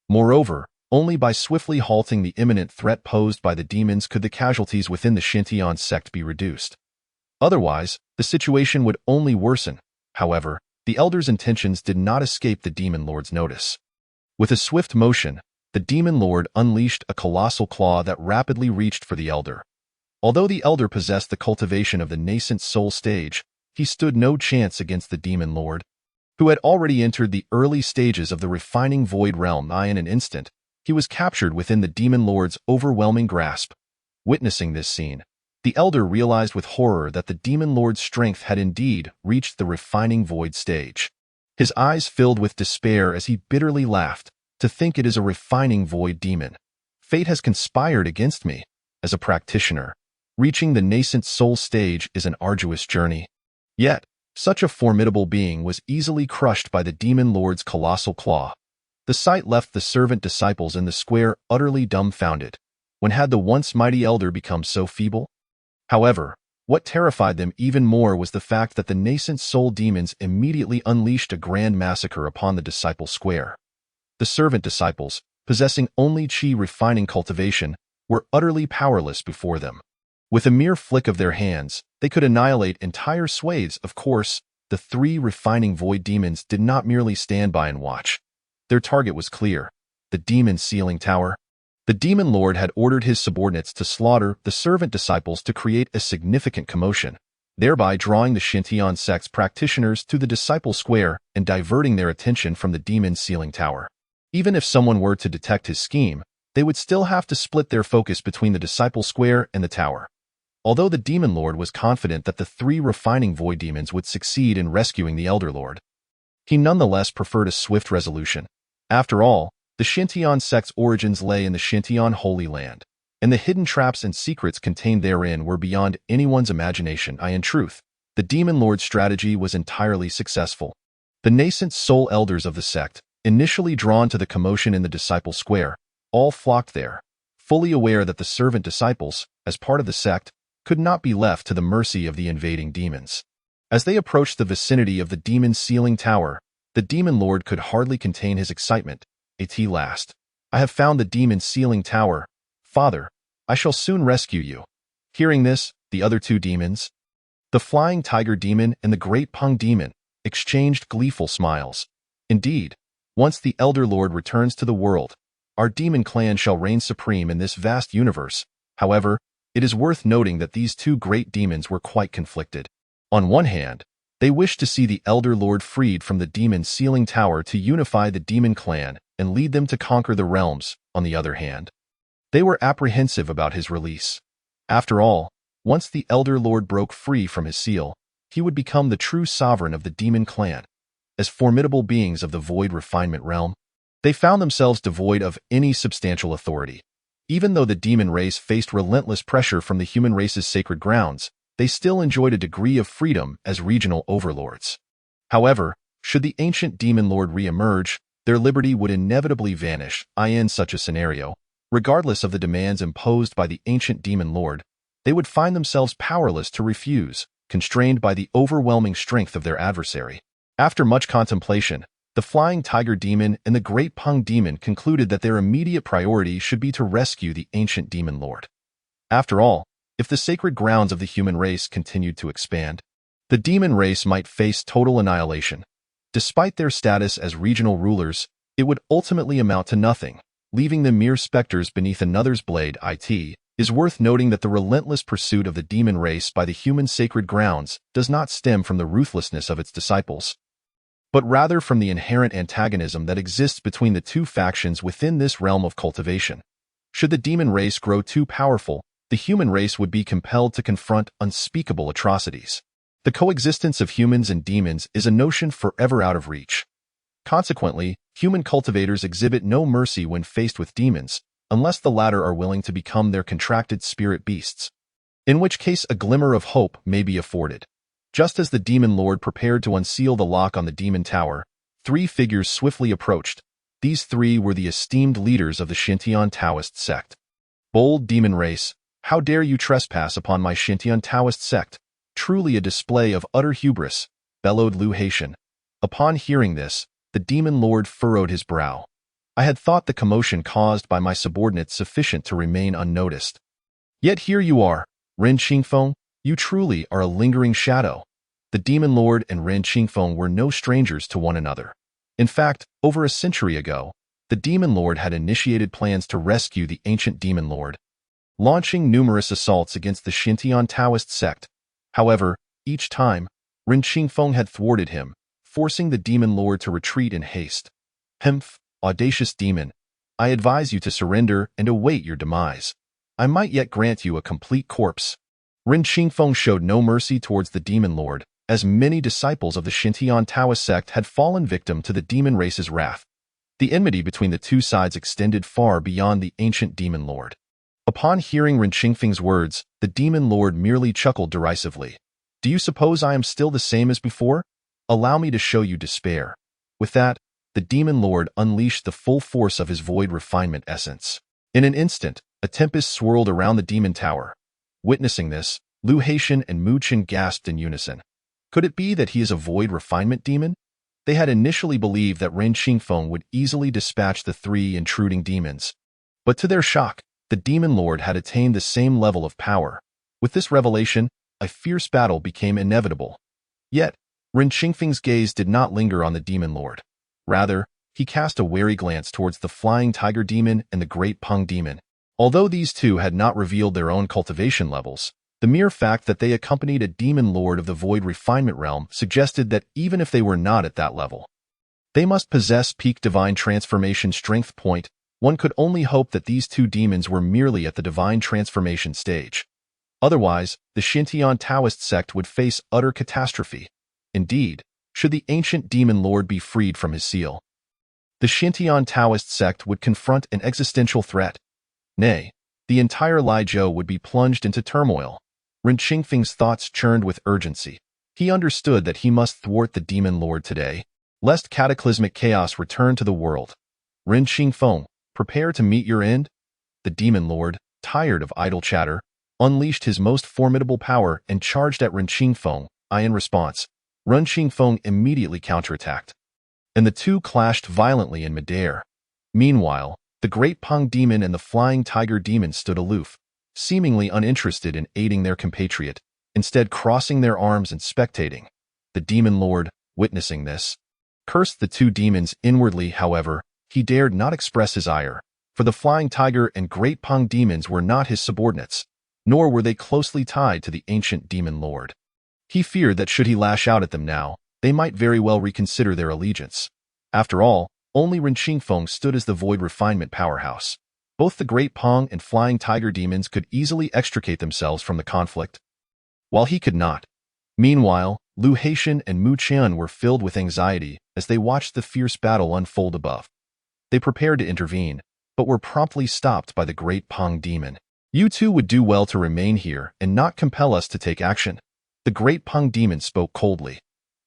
Moreover, Only by swiftly halting the imminent threat posed by the demons could the casualties within the Shintian sect be reduced. Otherwise, the situation would only worsen. However, the Elder's intentions did not escape the Demon Lord's notice. With a swift motion, the Demon Lord unleashed a colossal claw that rapidly reached for the Elder. Although the Elder possessed the cultivation of the nascent soul stage, he stood no chance against the Demon Lord, who had already entered the early stages of the refining void realm. In an instant, he was captured within the Demon Lord's overwhelming grasp. Witnessing this scene, the Elder realized with horror that the Demon Lord's strength had indeed reached the refining void stage. His eyes filled with despair as he bitterly laughed. To think it is a refining void demon. Fate has conspired against me. As a practitioner, reaching the nascent soul stage is an arduous journey. Yet, such a formidable being was easily crushed by the Demon Lord's colossal claw. The sight left the servant disciples in the square utterly dumbfounded. When had the once mighty Elder become so feeble? However, what terrified them even more was the fact that the nascent soul demons immediately unleashed a grand massacre upon the disciple square. The servant disciples, possessing only chi refining cultivation, were utterly powerless before them. With a mere flick of their hands, they could annihilate entire swathes. Of course, the three refining void demons did not merely stand by and watch. Their target was clear: the demon sealing tower. The Demon Lord had ordered his subordinates to slaughter the servant disciples to create a significant commotion, thereby drawing the Shintian sect's practitioners to the disciple square and diverting their attention from the demon sealing tower. Even if someone were to detect his scheme, they would still have to split their focus between the disciple square and the tower. Although the Demon Lord was confident that the three refining void demons would succeed in rescuing the Elder Lord, he nonetheless preferred a swift resolution. After all, the Shintian sect's origins lay in the Shintian Holy Land, and the hidden traps and secrets contained therein were beyond anyone's imagination. In truth, the Demon Lord's strategy was entirely successful. The nascent soul elders of the sect, initially drawn to the commotion in the disciple square, all flocked there, fully aware that the servant disciples, as part of the sect, could not be left to the mercy of the invading demons. As they approached the vicinity of the demon sealing tower, the Demon Lord could hardly contain his excitement. At last, I have found the demon sealing tower. Father, I shall soon rescue you. Hearing this, the other two demons, the flying tiger demon and the great pung demon, exchanged gleeful smiles. Indeed, once the Elder Lord returns to the world, our demon clan shall reign supreme in this vast universe. However, it is worth noting that these two great demons were quite conflicted. On one hand, they wished to see the Elder Lord freed from the demon sealing tower to unify the demon clan and lead them to conquer the realms. On the other hand, they were apprehensive about his release. After all, once the Elder Lord broke free from his seal, he would become the true sovereign of the demon clan. As formidable beings of the void refinement realm, they found themselves devoid of any substantial authority. Even though the demon race faced relentless pressure from the human race's sacred grounds, they still enjoyed a degree of freedom as regional overlords. However, should the ancient Demon Lord re-emerge, their liberty would inevitably vanish. In such a scenario, regardless of the demands imposed by the ancient Demon Lord, they would find themselves powerless to refuse, constrained by the overwhelming strength of their adversary. After much contemplation, the Flying Tiger Demon and the Great Pung Demon concluded that their immediate priority should be to rescue the ancient Demon Lord. After all, if the sacred grounds of the human race continued to expand, the demon race might face total annihilation. Despite their status as regional rulers, it would ultimately amount to nothing, leaving them mere specters beneath another's blade. It is worth noting that the relentless pursuit of the demon race by the human sacred grounds does not stem from the ruthlessness of its disciples, but rather from the inherent antagonism that exists between the two factions within this realm of cultivation. Should the demon race grow too powerful, the human race would be compelled to confront unspeakable atrocities. The coexistence of humans and demons is a notion forever out of reach. Consequently, human cultivators exhibit no mercy when faced with demons, unless the latter are willing to become their contracted spirit beasts, in which case a glimmer of hope may be afforded. Just as the Demon Lord prepared to unseal the lock on the demon tower, three figures swiftly approached. These three were the esteemed leaders of the Shintian Taoist sect. Bold demon race, how dare you trespass upon my Shintian Taoist sect? Truly a display of utter hubris, bellowed Lu Haitian. Upon hearing this, the Demon Lord furrowed his brow. I had thought the commotion caused by my subordinates sufficient to remain unnoticed. Yet here you are, Ren Qingfeng, you truly are a lingering shadow. The Demon Lord and Ren Qingfeng were no strangers to one another. In fact, over a century ago, the Demon Lord had initiated plans to rescue the ancient Demon Lord, launching numerous assaults against the Xintian Taoist sect. However, each time, Ren Qingfeng had thwarted him, forcing the Demon Lord to retreat in haste. Humph, audacious demon, I advise you to surrender and await your demise. I might yet grant you a complete corpse. Ren Qingfeng showed no mercy towards the Demon Lord, as many disciples of the Xintian Taoist sect had fallen victim to the demon race's wrath. The enmity between the two sides extended far beyond the ancient Demon Lord. Upon hearing Ren Qingfeng's words, the Demon Lord merely chuckled derisively. Do you suppose I am still the same as before? Allow me to show you despair. With that, the Demon Lord unleashed the full force of his void refinement essence. In an instant, a tempest swirled around the demon tower. Witnessing this, Lu Haitian and Mu Chen gasped in unison. Could it be that he is a void refinement demon? They had initially believed that Ren Qingfeng would easily dispatch the three intruding demons. But to their shock, the Demon Lord had attained the same level of power. With this revelation, a fierce battle became inevitable. Yet, Ren Qingfeng's gaze did not linger on the Demon Lord. Rather, he cast a wary glance towards the Flying Tiger Demon and the Great Peng Demon. Although these two had not revealed their own cultivation levels, the mere fact that they accompanied a Demon Lord of the Void Refinement Realm suggested that even if they were not at that level, they must possess peak Divine Transformation Strength point. One could only hope that these two demons were merely at the Divine Transformation stage. Otherwise, the Xintian Taoist sect would face utter catastrophe. Indeed, should the ancient Demon Lord be freed from his seal, the Xintian Taoist sect would confront an existential threat. Nay, the entire Lijiao would be plunged into turmoil. Ren Qingfeng's thoughts churned with urgency. He understood that he must thwart the Demon Lord today, lest cataclysmic chaos return to the world. Ren Qingfeng, prepare to meet your end? The Demon Lord, tired of idle chatter, unleashed his most formidable power and charged at Ren Qingfeng. In response, Ren Qingfeng immediately counterattacked, and the two clashed violently in midair. Meanwhile, the Great Peng Demon and the Flying Tiger Demon stood aloof, seemingly uninterested in aiding their compatriot, instead crossing their arms and spectating. The Demon Lord, witnessing this, cursed the two demons inwardly. However, he dared not express his ire, for the Flying Tiger and Great Peng Demons were not his subordinates, nor were they closely tied to the ancient Demon Lord. He feared that should he lash out at them now, they might very well reconsider their allegiance. After all, only Ren Qingfeng stood as the Void Refinement powerhouse. Both the Great Peng and Flying Tiger Demons could easily extricate themselves from the conflict, while he could not. Meanwhile, Lu Haitian and Mu Chen were filled with anxiety as they watched the fierce battle unfold above. They prepared to intervene, but were promptly stopped by the Great Peng Demon. You two would do well to remain here and not compel us to take action. The Great Peng Demon spoke coldly.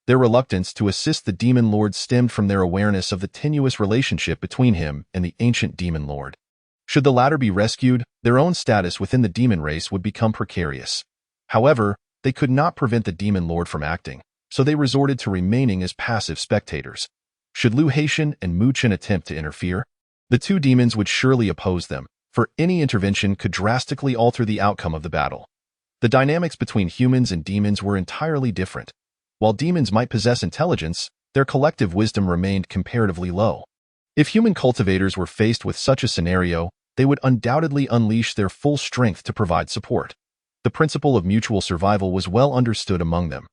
Their reluctance to assist the Demon Lord stemmed from their awareness of the tenuous relationship between him and the ancient Demon Lord. Should the latter be rescued, their own status within the demon race would become precarious. However, they could not prevent the Demon Lord from acting, so they resorted to remaining as passive spectators. Should Lu Haitian and Mu Chen attempt to interfere, the two demons would surely oppose them, for any intervention could drastically alter the outcome of the battle. The dynamics between humans and demons were entirely different. While demons might possess intelligence, their collective wisdom remained comparatively low. If human cultivators were faced with such a scenario, they would undoubtedly unleash their full strength to provide support. The principle of mutual survival was well understood among them.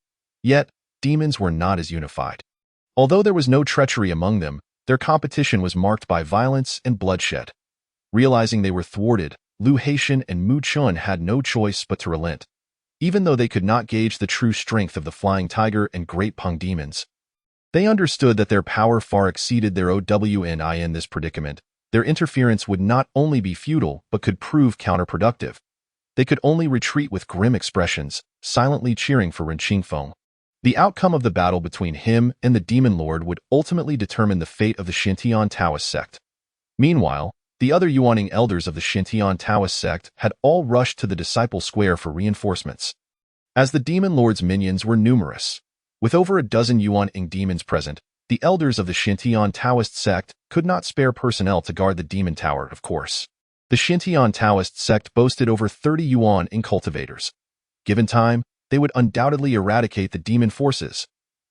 Yet, demons were not as unified. Although there was no treachery among them, their competition was marked by violence and bloodshed. Realizing they were thwarted, Lu Haitian and Mu Chen had no choice but to relent. Even though they could not gauge the true strength of the Flying Tiger and Great Peng Demons, they understood that their power far exceeded their OWN. In this predicament, their interference would not only be futile but could prove counterproductive. They could only retreat with grim expressions, silently cheering for Ren Qingfeng. The outcome of the battle between him and the Demon Lord would ultimately determine the fate of the Xintian Taoist sect. Meanwhile, the other Yuaning elders of the Xintian Taoist sect had all rushed to the Disciple Square for reinforcements. As the Demon Lord's minions were numerous, with over a dozen Yuaning demons present, The elders of the Shintian Taoist sect could not spare personnel to guard the demon tower, of course. The Shintian Taoist sect boasted over 30 yuan in cultivators. Given time, they would undoubtedly eradicate the demon forces.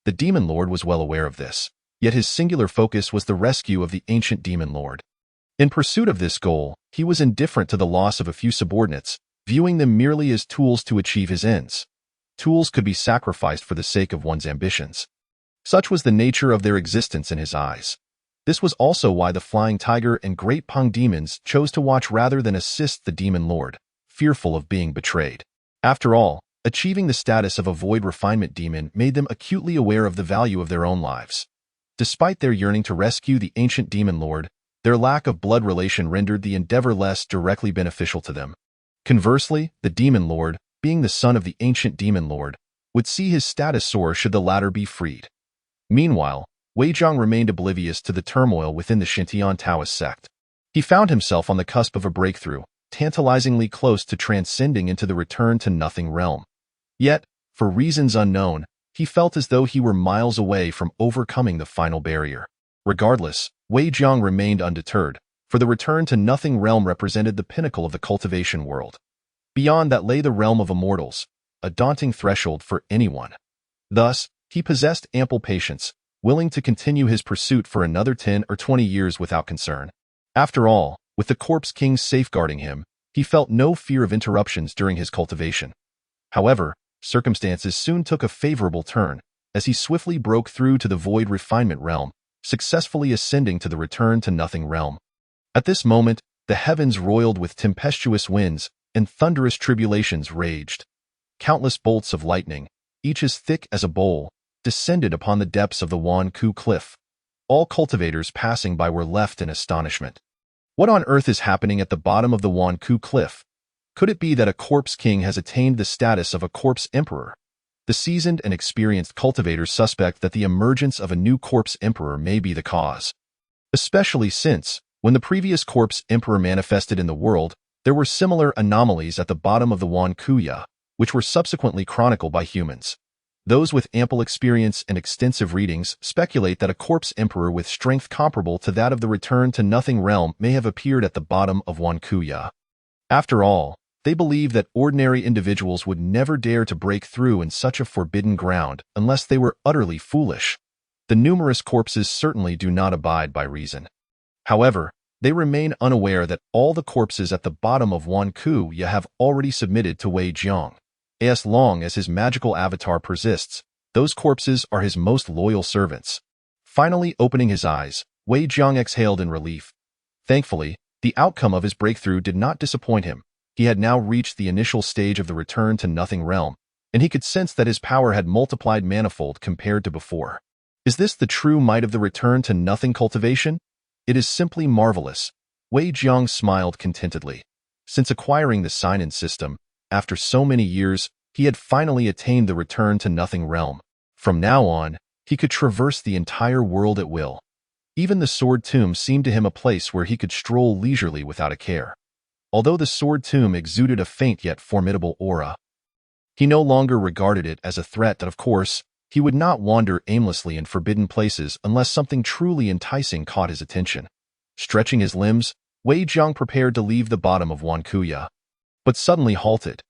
The demon lord was well aware of this, yet his singular focus was the rescue of the ancient demon lord. In pursuit of this goal, he was indifferent to the loss of a few subordinates, viewing them merely as tools to achieve his ends. Tools could be sacrificed for the sake of one's ambitions. Such was the nature of their existence in his eyes. This was also why the Flying Tiger and Great Pung demons chose to watch rather than assist the demon lord, fearful of being betrayed. After all, achieving the status of a void refinement demon made them acutely aware of the value of their own lives. Despite their yearning to rescue the ancient demon lord, their lack of blood relation rendered the endeavor less directly beneficial to them. Conversely, the demon lord, being the son of the ancient demon lord, would see his status soar should the latter be freed. Meanwhile, Wei Jiang remained oblivious to the turmoil within the Shintian Taoist sect. He found himself on the cusp of a breakthrough, tantalizingly close to transcending into the return-to-nothing realm. Yet, for reasons unknown, he felt as though he were miles away from overcoming the final barrier. Regardless, Wei Jiang remained undeterred, for the return-to-nothing realm represented the pinnacle of the cultivation world. Beyond that lay the realm of immortals, a daunting threshold for anyone. Thus, he possessed ample patience, willing to continue his pursuit for another 10 or 20 years without concern. After all, with the Corpse King safeguarding him, he felt no fear of interruptions during his cultivation. However, circumstances soon took a favorable turn, as he swiftly broke through to the void refinement realm, successfully ascending to the return-to-nothing realm. At this moment, the heavens roiled with tempestuous winds, and thunderous tribulations raged. Countless bolts of lightning, each as thick as a bowl, descended upon the depths of the Wan Ku cliff. All cultivators passing by were left in astonishment. What on earth is happening at the bottom of the Wan Ku cliff? Could it be that a corpse king has attained the status of a corpse emperor? The seasoned and experienced cultivators suspect that the emergence of a new corpse emperor may be the cause. Especially since, when the previous corpse emperor manifested in the world, there were similar anomalies at the bottom of the Wan Kuya, which were subsequently chronicled by humans. Those with ample experience and extensive readings speculate that a corpse emperor with strength comparable to that of the return-to-nothing realm may have appeared at the bottom of Wan Kuya. After all, they believe that ordinary individuals would never dare to break through in such a forbidden ground unless they were utterly foolish. The numerous corpses certainly do not abide by reason. However, they remain unaware that all the corpses at the bottom of Wan Kuya have already submitted to Wei Jiang. As long as his magical avatar persists, those corpses are his most loyal servants. Finally opening his eyes, Wei Jiang exhaled in relief. Thankfully, the outcome of his breakthrough did not disappoint him. He had now reached the initial stage of the return-to-nothing realm, and he could sense that his power had multiplied manifold compared to before. Is this the true might of the return-to-nothing cultivation? It is simply marvelous. Wei Jiang smiled contentedly. Since acquiring the sign-in system, after so many years, he had finally attained the return-to-nothing realm. From now on, he could traverse the entire world at will. Even the Sword Tomb seemed to him a place where he could stroll leisurely without a care. Although the Sword Tomb exuded a faint yet formidable aura, he no longer regarded it as a threat that, of course, he would not wander aimlessly in forbidden places unless something truly enticing caught his attention. Stretching his limbs, Wei Jiang prepared to leave the bottom of Wan Kuya, but suddenly halted.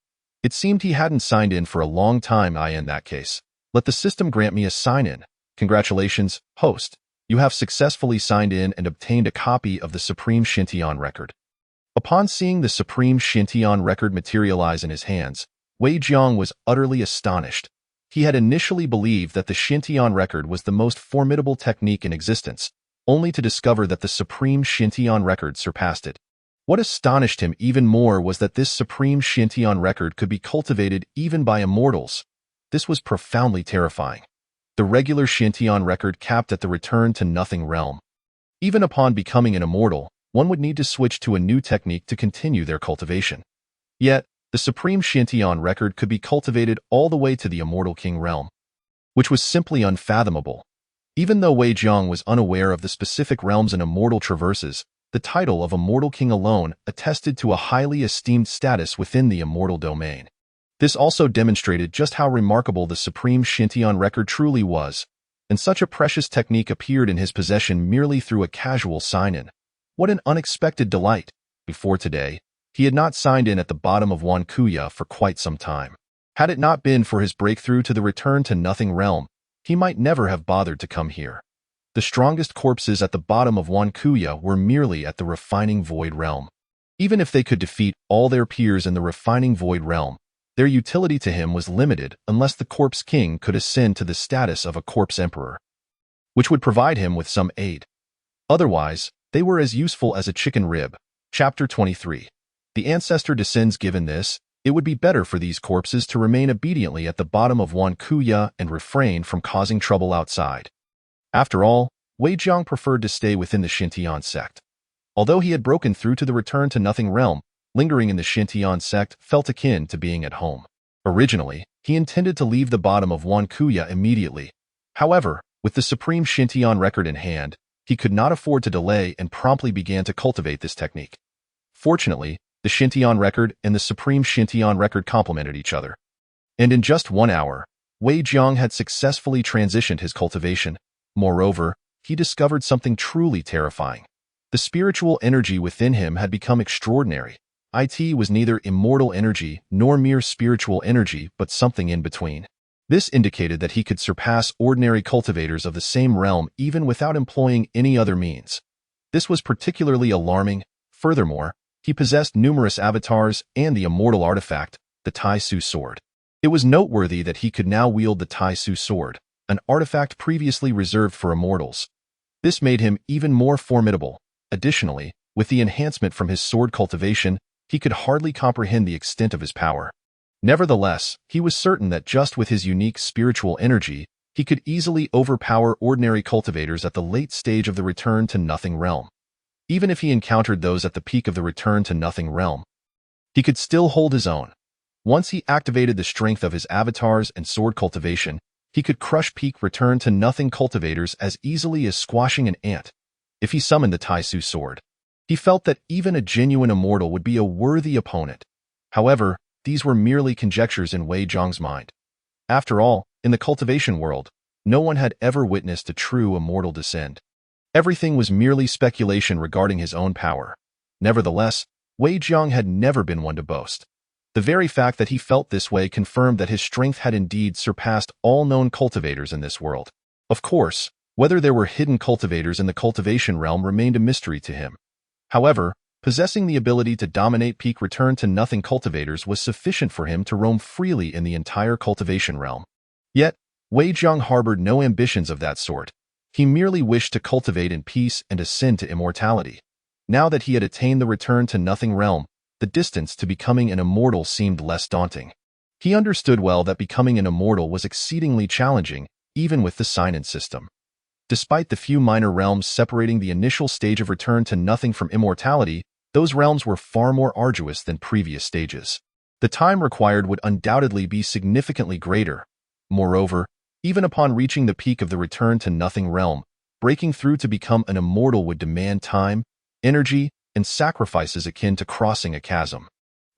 It seemed he hadn't signed in for a long time. In that case, let the system grant me a sign-in. Congratulations, host. You have successfully signed in and obtained a copy of the Supreme Shintian record. Upon seeing the Supreme Shintian record materialize in his hands, Wei Jiang was utterly astonished. He had initially believed that the Shintian record was the most formidable technique in existence, only to discover that the Supreme Shintian record surpassed it. What astonished him even more was that this Supreme Shintian record could be cultivated even by immortals. This was profoundly terrifying. The regular Shintian record capped at the return-to-nothing realm. Even upon becoming an immortal, one would need to switch to a new technique to continue their cultivation. Yet, the Supreme Shintian record could be cultivated all the way to the Immortal King realm, which was simply unfathomable. Even though Wei Jiang was unaware of the specific realms an immortal traverses, the title of Immortal King alone attested to a highly esteemed status within the immortal domain. This also demonstrated just how remarkable the Supreme Shintian record truly was. and such a precious technique appeared in his possession merely through a casual sign-in. What an unexpected delight! Before today, he had not signed in at the bottom of Wan Kuya for quite some time. Had it not been for his breakthrough to the return to nothing realm, he might never have bothered to come here. The strongest corpses at the bottom of Wan Kuya were merely at the refining void realm. Even if they could defeat all their peers in the refining void realm, their utility to him was limited unless the corpse king could ascend to the status of a corpse emperor, which would provide him with some aid. Otherwise, they were as useful as a chicken rib. Chapter 23. The ancestor descends. Given this, it would be better for these corpses to remain obediently at the bottom of Wan Kuya and refrain from causing trouble outside. After all, Wei Jiang preferred to stay within the Xintian sect. Although he had broken through to the return to nothing realm, lingering in the Xintian sect felt akin to being at home. Originally, he intended to leave the bottom of Wan Kuya immediately. However, with the supreme Xintian record in hand, he could not afford to delay and promptly began to cultivate this technique. Fortunately, the Xintian record and the supreme Xintian record complemented each other. And in just 1 hour, Wei Jiang had successfully transitioned his cultivation. Moreover, he discovered something truly terrifying. The spiritual energy within him had become extraordinary. It was neither immortal energy nor mere spiritual energy, but something in between. This indicated that he could surpass ordinary cultivators of the same realm even without employing any other means. This was particularly alarming. Furthermore, he possessed numerous avatars and the immortal artifact, the Tai Su sword. It was noteworthy that he could now wield the Tai Su sword, an artifact previously reserved for immortals. This made him even more formidable. Additionally, with the enhancement from his sword cultivation, he could hardly comprehend the extent of his power. Nevertheless, he was certain that just with his unique spiritual energy, he could easily overpower ordinary cultivators at the late stage of the return to nothing realm. Even if he encountered those at the peak of the return to nothing realm, he could still hold his own. Once he activated the strength of his avatars and sword cultivation, he could crush peak return to nothing cultivators as easily as squashing an ant. If he summoned the Tai Su sword, he felt that even a genuine immortal would be a worthy opponent. However, these were merely conjectures in Wei Jiang's mind. After all, in the cultivation world, no one had ever witnessed a true immortal descend. Everything was merely speculation regarding his own power. Nevertheless, Wei Jiang had never been one to boast. The very fact that he felt this way confirmed that his strength had indeed surpassed all known cultivators in this world. Of course, whether there were hidden cultivators in the cultivation realm remained a mystery to him. However, possessing the ability to dominate peak return to nothing cultivators was sufficient for him to roam freely in the entire cultivation realm. Yet, Wei Jiang harbored no ambitions of that sort. He merely wished to cultivate in peace and ascend to immortality. Now that he had attained the return to nothing realm, the distance to becoming an immortal seemed less daunting. He understood well that becoming an immortal was exceedingly challenging, even with the sign-in system. Despite the few minor realms separating the initial stage of return to nothing from immortality, those realms were far more arduous than previous stages. The time required would undoubtedly be significantly greater. Moreover, even upon reaching the peak of the return to nothing realm, breaking through to become an immortal would demand time, energy, and sacrifices akin to crossing a chasm.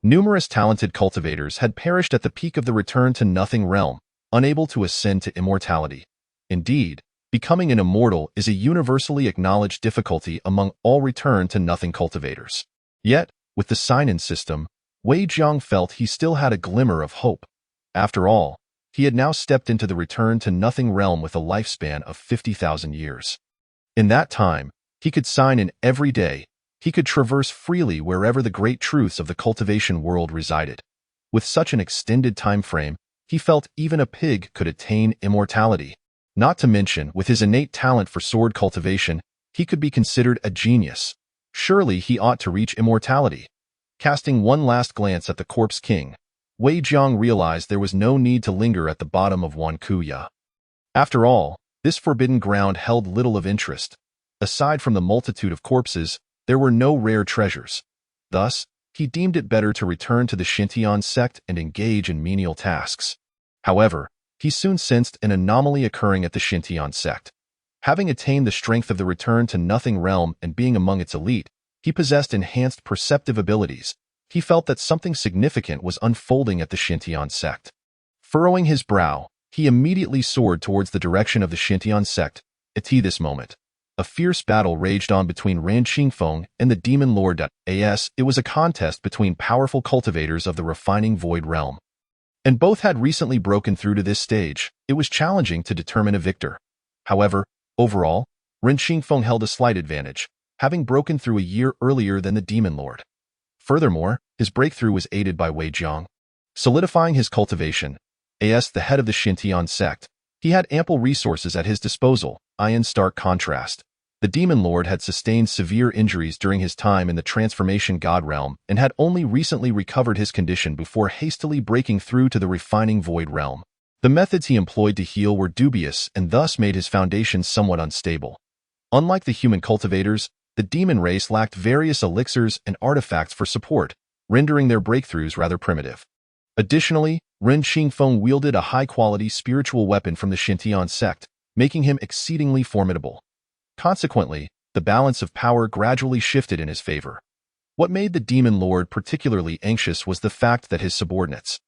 Numerous talented cultivators had perished at the peak of the return to nothing realm, unable to ascend to immortality. Indeed, becoming an immortal is a universally acknowledged difficulty among all return to nothing cultivators. Yet, with the sign-in system, Wei Jiang felt he still had a glimmer of hope. After all, he had now stepped into the return to nothing realm with a lifespan of 50,000 years. In that time, he could sign in every day. He could traverse freely wherever the great truths of the cultivation world resided. With such an extended time frame, he felt even a pig could attain immortality. Not to mention, with his innate talent for sword cultivation, he could be considered a genius. Surely he ought to reach immortality. Casting one last glance at the corpse king, Wei Jiang realized there was no need to linger at the bottom of Wan Kuya. After all, this forbidden ground held little of interest. Aside from the multitude of corpses, there were no rare treasures. Thus, he deemed it better to return to the Xintian sect and engage in menial tasks. However, he soon sensed an anomaly occurring at the Xintian sect. Having attained the strength of the return to nothing realm and being among its elite, he possessed enhanced perceptive abilities. He felt that something significant was unfolding at the Xintian sect. Furrowing his brow, He immediately soared towards the direction of the Xintian sect. At this moment, a fierce battle raged on between Ren Xingfeng and the demon lord. It was a contest between powerful cultivators of the refining void realm, and both had recently broken through to this stage. It was challenging to determine a victor. However, overall, Ren Xingfeng held a slight advantage, having broken through a year earlier than the demon lord. Furthermore, his breakthrough was aided by Wei Jiang, solidifying his cultivation. As the head of the Xintian sect, he had ample resources at his disposal. In stark contrast, the demon lord had sustained severe injuries during his time in the transformation god realm and had only recently recovered his condition before hastily breaking through to the refining void realm. The methods he employed to heal were dubious and thus made his foundations somewhat unstable. Unlike the human cultivators, the demon race lacked various elixirs and artifacts for support, rendering their breakthroughs rather primitive. Additionally, Ren Xingfeng wielded a high-quality spiritual weapon from the Xintian sect, making him exceedingly formidable. Consequently, the balance of power gradually shifted in his favor. What made the demon lord particularly anxious was the fact that his subordinates,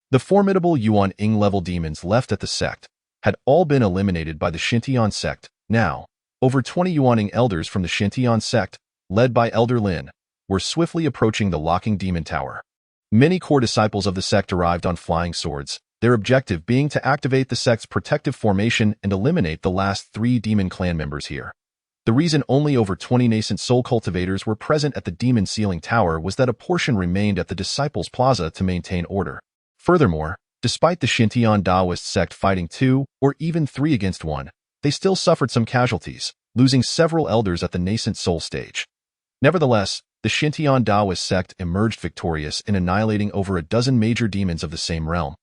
the formidable Yuan Ying-level demons left at the sect, had all been eliminated by the Xintian sect. Now, over 20 Yuaning elders from the Xintian sect, led by Elder Lin, were swiftly approaching the locking demon tower. Many core disciples of the sect arrived on flying swords, their objective being to activate the sect's protective formation and eliminate the last 3 demon clan members here. The reason only over 20 nascent soul cultivators were present at the demon sealing tower was that a portion remained at the Disciples Plaza to maintain order. Furthermore, despite the Xintian Daoist sect fighting 2 or even 3 against 1, they still suffered some casualties, losing several elders at the nascent soul stage. Nevertheless, the Xintian Daoist sect emerged victorious in annihilating over a dozen major demons of the same realm,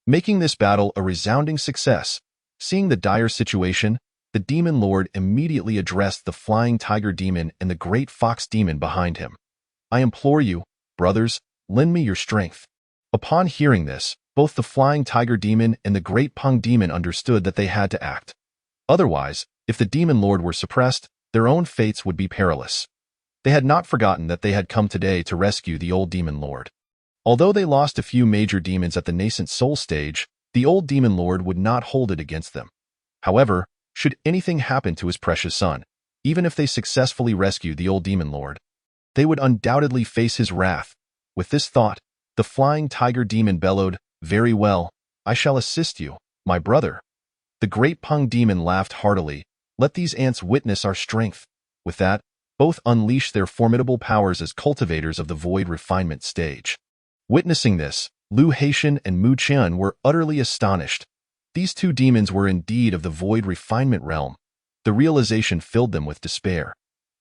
making this battle a resounding success. Seeing the dire situation, the demon lord immediately addressed the flying tiger demon and the great fox demon behind him. I implore you, brothers, lend me your strength. Upon hearing this, both the flying tiger demon and the great pung demon understood that they had to act. Otherwise, if the demon lord were suppressed, their own fates would be perilous. They had not forgotten that they had come today to rescue the old demon lord. Although they lost a few major demons at the nascent soul stage, the old demon lord would not hold it against them. However, should anything happen to his precious son, even if they successfully rescued the old demon lord, they would undoubtedly face his wrath. With this thought, the flying tiger demon bellowed, "Very well, I shall assist you, my brother." The great pung demon laughed heartily. Let these ants witness our strength. With that, both unleashed their formidable powers as cultivators of the void refinement stage. Witnessing this, Lu Haitian and Mu Qian were utterly astonished. These 2 demons were indeed of the void refinement realm. The realization filled them with despair.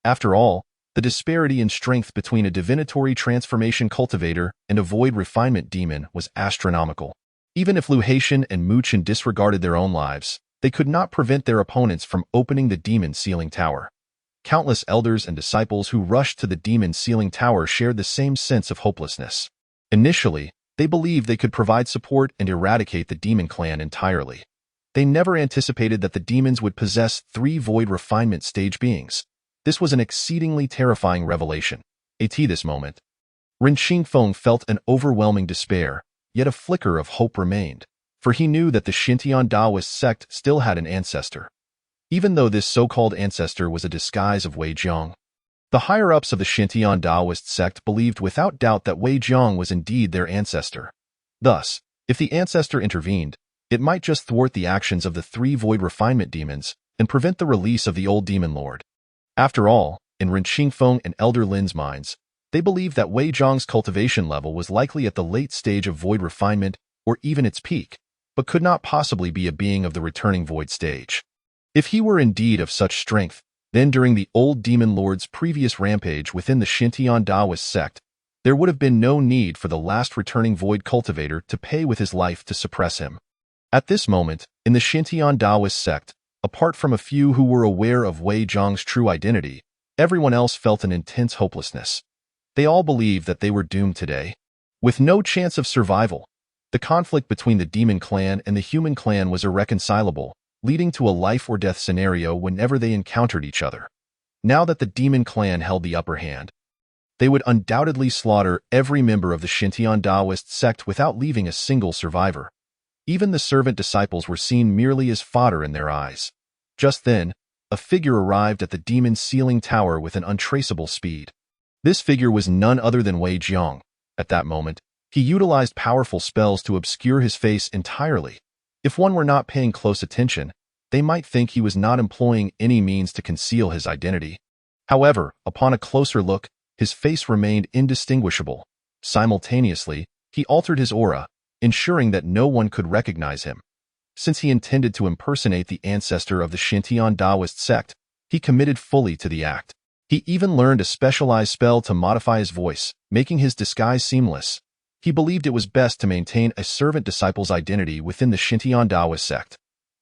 After all, the disparity in strength between a divinatory transformation cultivator and a void refinement demon was astronomical. Even if Lu Haitian and Mu Qian disregarded their own lives, they could not prevent their opponents from opening the demon sealing tower. Countless elders and disciples who rushed to the demon sealing tower shared the same sense of hopelessness. Initially, they believed they could provide support and eradicate the demon clan entirely. They never anticipated that the demons would possess 3 void refinement stage beings. This was an exceedingly terrifying revelation. At this moment, Ren Xingfeng felt an overwhelming despair, yet a flicker of hope remained, for he knew that the Xintian Daoist sect still had an ancestor. Even though this so-called ancestor was a disguise of Wei Jiang, the higher-ups of the Xintian Daoist sect believed without doubt that Wei Jiang was indeed their ancestor. Thus, if the ancestor intervened, it might just thwart the actions of the 3 void refinement demons and prevent the release of the old demon lord. After all, in Ren Xingfeng and Elder Lin's minds, they believed that Wei Jiang's cultivation level was likely at the late stage of void refinement or even its peak, but could not possibly be a being of the returning void stage. If he were indeed of such strength, then during the old demon lord's previous rampage within the Xintian Daoist sect, there would have been no need for the last returning void cultivator to pay with his life to suppress him. At this moment, in the Xintian Daoist sect, apart from a few who were aware of Wei Jiang's true identity, everyone else felt an intense hopelessness. They all believed that they were doomed today, with no chance of survival. The conflict between the demon clan and the human clan was irreconcilable, leading to a life-or-death scenario whenever they encountered each other. Now that the demon clan held the upper hand, they would undoubtedly slaughter every member of the Xintian Daoist sect without leaving a single survivor. Even the servant disciples were seen merely as fodder in their eyes. Just then, a figure arrived at the demon's ceiling tower with an untraceable speed. This figure was none other than Wei Jiang. At that moment, he utilized powerful spells to obscure his face entirely. If one were not paying close attention, they might think he was not employing any means to conceal his identity. However, upon a closer look, his face remained indistinguishable. Simultaneously, he altered his aura, ensuring that no one could recognize him. Since he intended to impersonate the ancestor of the Xintian Taoist sect, he committed fully to the act. He even learned a specialized spell to modify his voice, making his disguise seamless. He believed it was best to maintain a servant disciple's identity within the Xintian Taoist sect.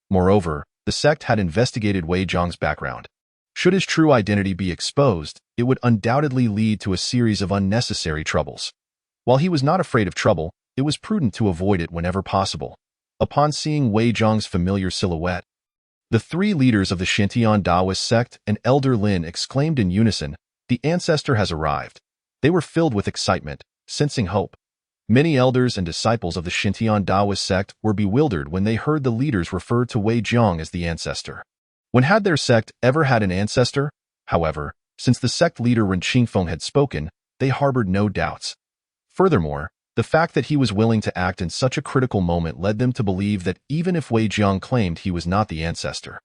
Moreover, the sect had investigated Wei Jiang's background. Should his true identity be exposed, it would undoubtedly lead to a series of unnecessary troubles. While he was not afraid of trouble, it was prudent to avoid it whenever possible. Upon seeing Wei Jiang's familiar silhouette, the three leaders of the Xintian Taoist sect and Elder Lin exclaimed in unison, "The ancestor has arrived." They were filled with excitement, sensing hope. Many elders and disciples of the Xintian Taoist sect were bewildered when they heard the leaders refer to Wei Jiang as the ancestor. When had their sect ever had an ancestor? However, since the sect leader Ren Qingfeng had spoken, they harbored no doubts. Furthermore, the fact that he was willing to act in such a critical moment led them to believe that even if Wei Jiang claimed he was not the ancestor,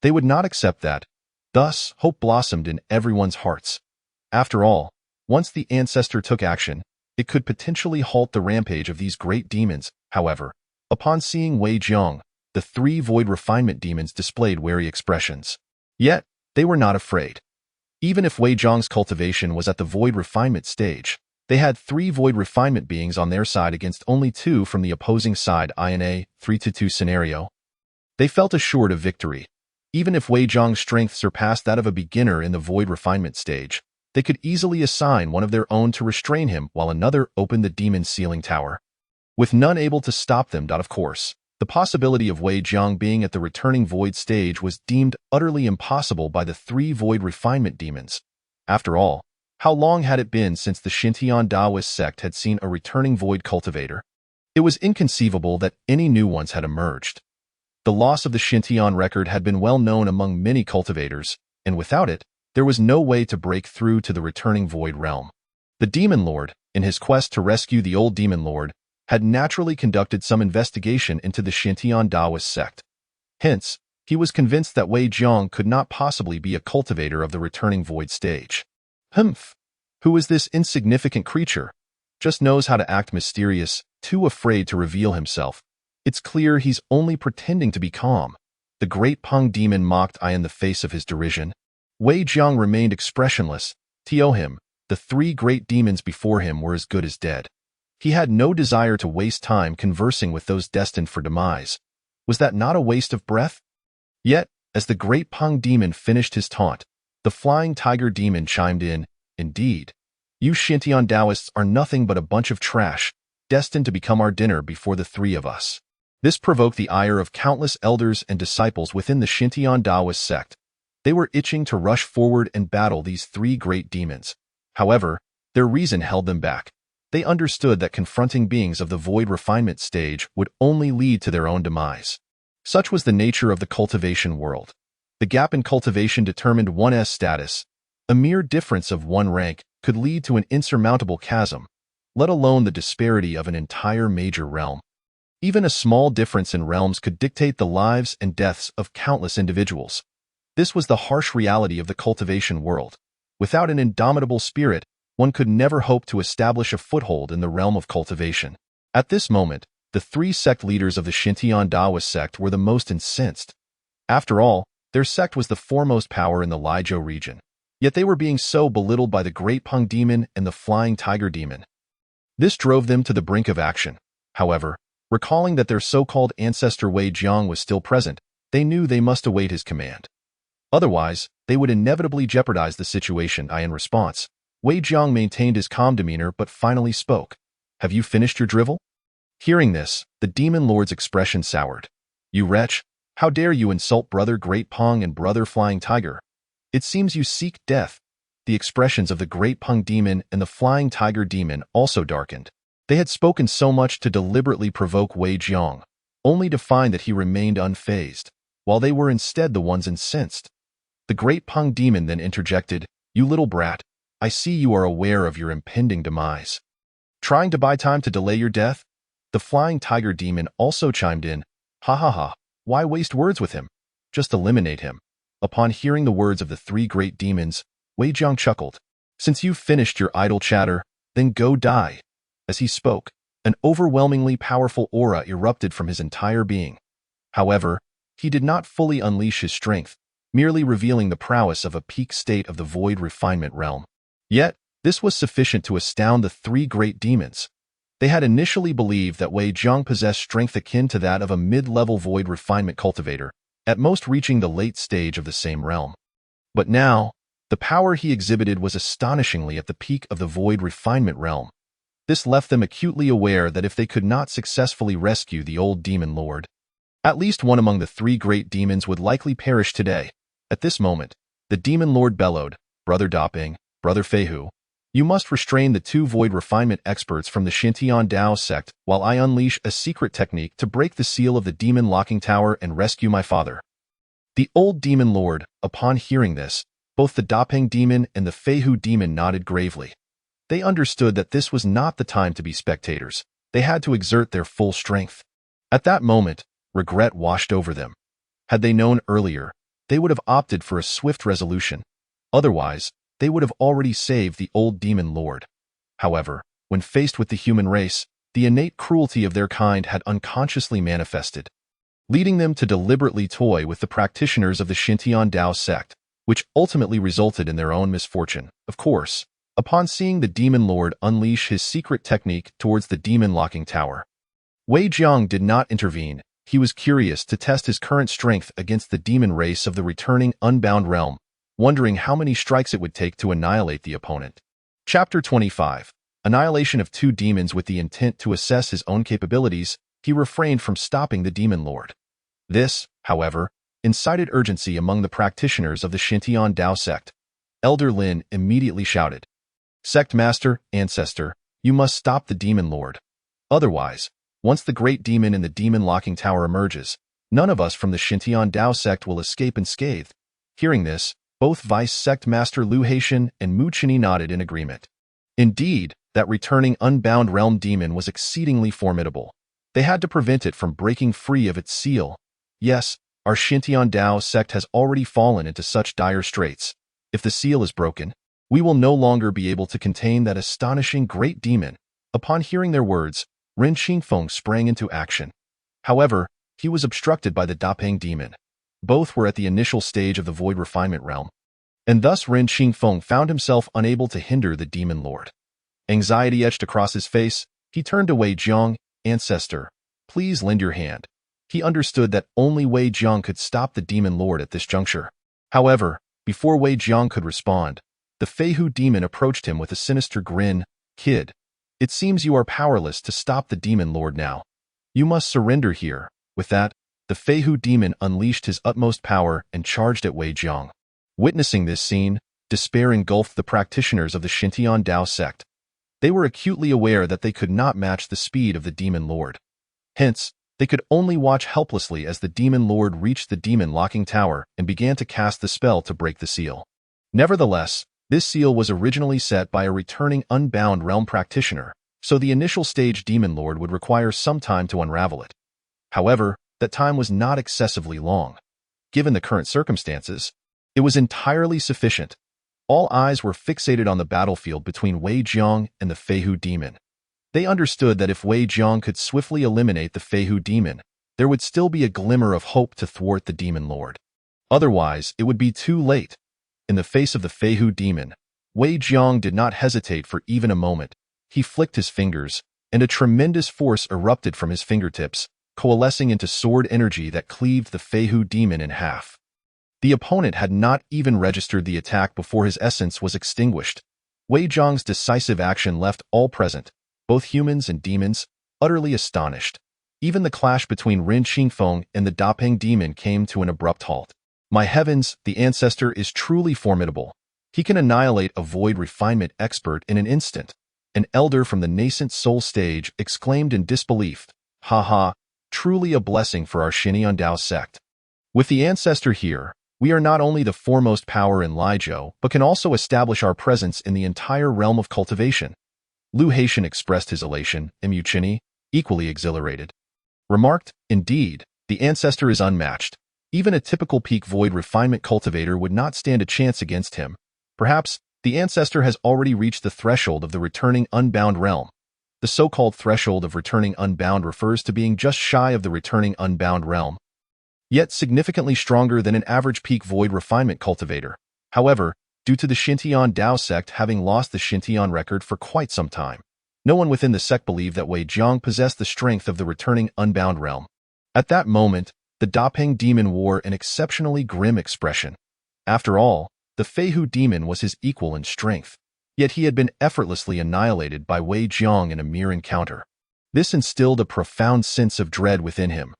they would not accept that. Thus, hope blossomed in everyone's hearts. After all, once the ancestor took action, it could potentially halt the rampage of these great demons. However, upon seeing Wei Jiang, the three void refinement demons displayed wary expressions. Yet, they were not afraid. Even if Wei Jiang's cultivation was at the void refinement stage, they had three void refinement beings on their side against only two from the opposing side in a 3-2 scenario. They felt assured of victory. Even if Wei Jiang's strength surpassed that of a beginner in the void refinement stage, they could easily assign one of their own to restrain him while another opened the demon's ceiling tower. With none able to stop them, of course, the possibility of Wei Jiang being at the returning void stage was deemed utterly impossible by the three void refinement demons. After all, how long had it been since the Xintian Taoist sect had seen a returning void cultivator? It was inconceivable that any new ones had emerged. The loss of the Xintian record had been well known among many cultivators, and without it, there was no way to break through to the returning void realm. The Demon Lord, in his quest to rescue the old Demon Lord, had naturally conducted some investigation into the Xintian Taoist sect. Hence, he was convinced that Wei Jiang could not possibly be a cultivator of the returning void stage. Who is this insignificant creature? Just knows how to act mysterious, too afraid to reveal himself. It's clear he's only pretending to be calm. The great Peng demon mocked in the face of his derision. Wei Jiang remained expressionless. To him, the three great demons before him were as good as dead. He had no desire to waste time conversing with those destined for demise. Was that not a waste of breath? Yet, as the great Peng demon finished his taunt, the flying tiger demon chimed in, "Indeed, you Xintian Taoists are nothing but a bunch of trash, destined to become our dinner before the three of us." This provoked the ire of countless elders and disciples within the Xintian Taoist sect. They were itching to rush forward and battle these three great demons. However, their reason held them back. They understood that confronting beings of the void refinement stage would only lead to their own demise. Such was the nature of the cultivation world. The gap in cultivation determined one's status. A mere difference of one rank could lead to an insurmountable chasm, let alone the disparity of an entire major realm. Even a small difference in realms could dictate the lives and deaths of countless individuals. This was the harsh reality of the cultivation world. Without an indomitable spirit, one could never hope to establish a foothold in the realm of cultivation. At this moment, the three sect leaders of the Xintian Taoist sect were the most incensed. After all, their sect was the foremost power in the Lijiao region. Yet they were being so belittled by the great Peng demon and the flying tiger demon. This drove them to the brink of action. However, recalling that their so-called ancestor Wei Jiang was still present, they knew they must await his command. Otherwise, they would inevitably jeopardize the situation. In response, Wei Jiang maintained his calm demeanor but finally spoke. "Have you finished your drivel?" Hearing this, the demon lord's expression soured. "You wretch, how dare you insult Brother Great Peng and Brother Flying Tiger? It seems you seek death." The expressions of the Great Peng demon and the Flying Tiger demon also darkened. They had spoken so much to deliberately provoke Wei Jiang. only to find that he remained unfazed, while they were instead the ones incensed. The great Peng demon then interjected, "You little brat, I see you are aware of your impending demise. Trying to buy time to delay your death?" The flying tiger demon also chimed in, "Ha ha ha, why waste words with him? Just eliminate him." Upon hearing the words of the three great demons, Wei Jiang chuckled. "Since you've finished your idle chatter, then go die." As he spoke, an overwhelmingly powerful aura erupted from his entire being. However, he did not fully unleash his strength, merely revealing the prowess of a peak state of the void refinement realm. Yet, this was sufficient to astound the three great demons. They had initially believed that Wei Jiang possessed strength akin to that of a mid-level void refinement cultivator, at most reaching the late stage of the same realm. But now, the power he exhibited was astonishingly at the peak of the void refinement realm. This left them acutely aware that if they could not successfully rescue the old demon lord, at least one among the three great demons would likely perish today. At this moment, the demon lord bellowed, "Brother Dapeng, Brother Feihu, you must restrain the two void refinement experts from the Xintian Dao sect while I unleash a secret technique to break the seal of the demon locking tower and rescue my father." The old demon lord, upon hearing this, both the Dapeng demon and the Feihu demon nodded gravely. They understood that this was not the time to be spectators. They had to exert their full strength. At that moment, regret washed over them. Had they known earlier, they would have opted for a swift resolution. Otherwise, they would have already saved the old demon lord. However, when faced with the human race, the innate cruelty of their kind had unconsciously manifested, leading them to deliberately toy with the practitioners of the Xintian Dao sect, which ultimately resulted in their own misfortune. Of course, upon seeing the demon lord unleash his secret technique towards the demon locking tower, Wei Jiang did not intervene. He was curious to test his current strength against the demon race of the returning unbound realm, wondering how many strikes it would take to annihilate the opponent. Chapter 25. Annihilation of two demons. With the intent to assess his own capabilities, he refrained from stopping the demon lord. This, however, incited urgency among the practitioners of the Xintian Dao sect. Elder Lin immediately shouted, "Sect Master, Ancestor, you must stop the demon lord. Otherwise, once the great demon in the demon locking tower emerges, none of us from the Xintian Dao sect will escape unscathed." Hearing this, both Vice Sect Master Lu Haitian and Mu Chini nodded in agreement. Indeed, that returning unbound realm demon was exceedingly formidable. They had to prevent it from breaking free of its seal. Yes, our Xintian Dao sect has already fallen into such dire straits. If the seal is broken, we will no longer be able to contain that astonishing great demon. Upon hearing their words, Ren Xingfeng sprang into action. However, he was obstructed by the Dapeng demon. Both were at the initial stage of the void refinement realm, and thus Ren Xingfeng found himself unable to hinder the demon lord. Anxiety etched across his face. He turned to Wei Jiang, "Ancestor, please lend your hand." He understood that only Wei Jiang could stop the demon lord at this juncture. However, before Wei Jiang could respond, the Feihu demon approached him with a sinister grin. "Kid, it seems you are powerless to stop the demon lord now. You must surrender here." With that, the Feihu demon unleashed his utmost power and charged at Wei Jiang. Witnessing this scene, despair engulfed the practitioners of the Xintian Dao sect. They were acutely aware that they could not match the speed of the demon lord. Hence, they could only watch helplessly as the demon lord reached the demon locking tower and began to cast the spell to break the seal. Nevertheless, this seal was originally set by a returning unbound realm practitioner, so the initial stage demon lord would require some time to unravel it. However, that time was not excessively long. Given the current circumstances, it was entirely sufficient. All eyes were fixated on the battlefield between Wei Jiang and the Feihu demon. They understood that if Wei Jiang could swiftly eliminate the Feihu demon, there would still be a glimmer of hope to thwart the demon lord. Otherwise, it would be too late. In the face of the Feihu demon, Wei Jiang did not hesitate for even a moment. He flicked his fingers, and a tremendous force erupted from his fingertips, coalescing into sword energy that cleaved the Feihu demon in half. The opponent had not even registered the attack before his essence was extinguished. Wei Jiang's decisive action left all present, both humans and demons, utterly astonished. Even the clash between Ren Xingfeng and the Dapeng demon came to an abrupt halt. My heavens, the ancestor is truly formidable. He can annihilate a void refinement expert in an instant. An elder from the nascent soul stage exclaimed in disbelief. "Ha ha, truly a blessing for our Xinjiang Dao sect. With the ancestor here, we are not only the foremost power in Lijiao, but can also establish our presence in the entire realm of cultivation. Lu Haitian expressed his elation, Imuchini, equally exhilarated. Remarked, indeed, the ancestor is unmatched. Even a typical peak void refinement cultivator would not stand a chance against him. Perhaps, the ancestor has already reached the threshold of the returning unbound realm. The so-called threshold of returning unbound refers to being just shy of the returning unbound realm, yet significantly stronger than an average peak void refinement cultivator. However, due to the Xinjiang Dao sect having lost the Xinjiang record for quite some time, no one within the sect believed that Wei Jiang possessed the strength of the returning unbound realm. At that moment, the Dapeng demon wore an exceptionally grim expression. After all, the Feihu demon was his equal in strength, yet he had been effortlessly annihilated by Wei Jiang in a mere encounter. This instilled a profound sense of dread within him.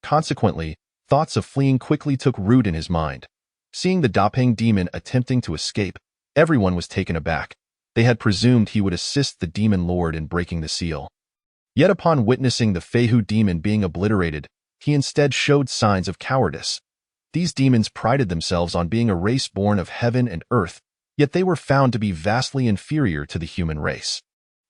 Consequently, thoughts of fleeing quickly took root in his mind. Seeing the Dapeng demon attempting to escape, everyone was taken aback. They had presumed he would assist the demon lord in breaking the seal. Yet upon witnessing the Feihu demon being obliterated, he instead showed signs of cowardice. These demons prided themselves on being a race born of heaven and earth, yet they were found to be vastly inferior to the human race.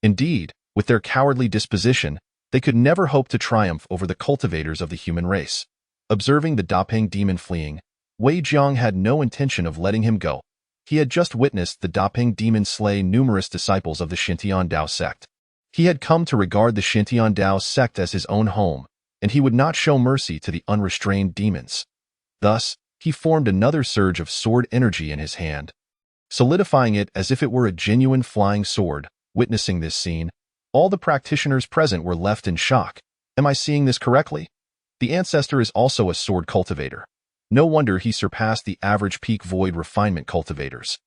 Indeed, with their cowardly disposition, they could never hope to triumph over the cultivators of the human race. Observing the Dapeng demon fleeing, Wei Jiang had no intention of letting him go. He had just witnessed the Dapeng demon slay numerous disciples of the Xinjiang Dao sect. He had come to regard the Xinjiang Dao sect as his own home, and he would not show mercy to the unrestrained demons. Thus, he formed another surge of sword energy in his hand, solidifying it as if it were a genuine flying sword. Witnessing this scene, all the practitioners present were left in shock. Am I seeing this correctly? The ancestor is also a sword cultivator. No wonder he surpassed the average peak void refinement cultivators.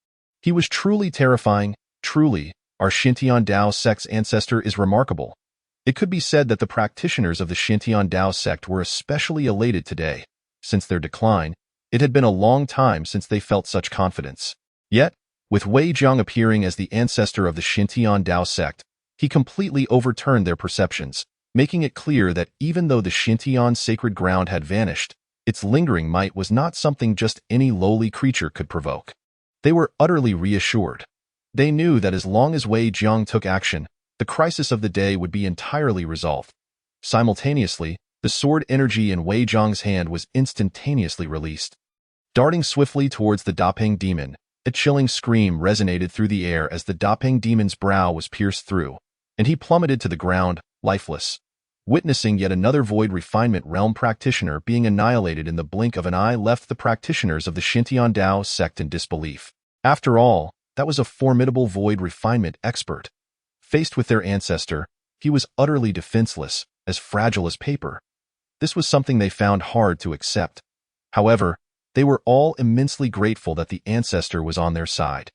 He was truly terrifying. Truly, our Xinjiang Dao sect's ancestor is remarkable. It could be said that the practitioners of the Xinjiang Dao sect were especially elated today. Since their decline, it had been a long time since they felt such confidence. Yet, with Wei Jiang appearing as the ancestor of the Xinjiang Dao sect, he completely overturned their perceptions, making it clear that even though the Xinjiang sacred ground had vanished, its lingering might was not something just any lowly creature could provoke. They were utterly reassured. They knew that as long as Wei Jiang took action, the crisis of the day would be entirely resolved. Simultaneously, the sword energy in Wei Jiang's hand was instantaneously released. Darting swiftly towards the Dapeng demon, a chilling scream resonated through the air as the Dapeng demon's brow was pierced through, and he plummeted to the ground, lifeless. Witnessing yet another void refinement realm practitioner being annihilated in the blink of an eye left the practitioners of the Xinjiang Dao sect in disbelief. After all, that was a formidable void refinement expert. Faced with their ancestor, he was utterly defenseless, as fragile as paper. This was something they found hard to accept. However, they were all immensely grateful that the ancestor was on their side.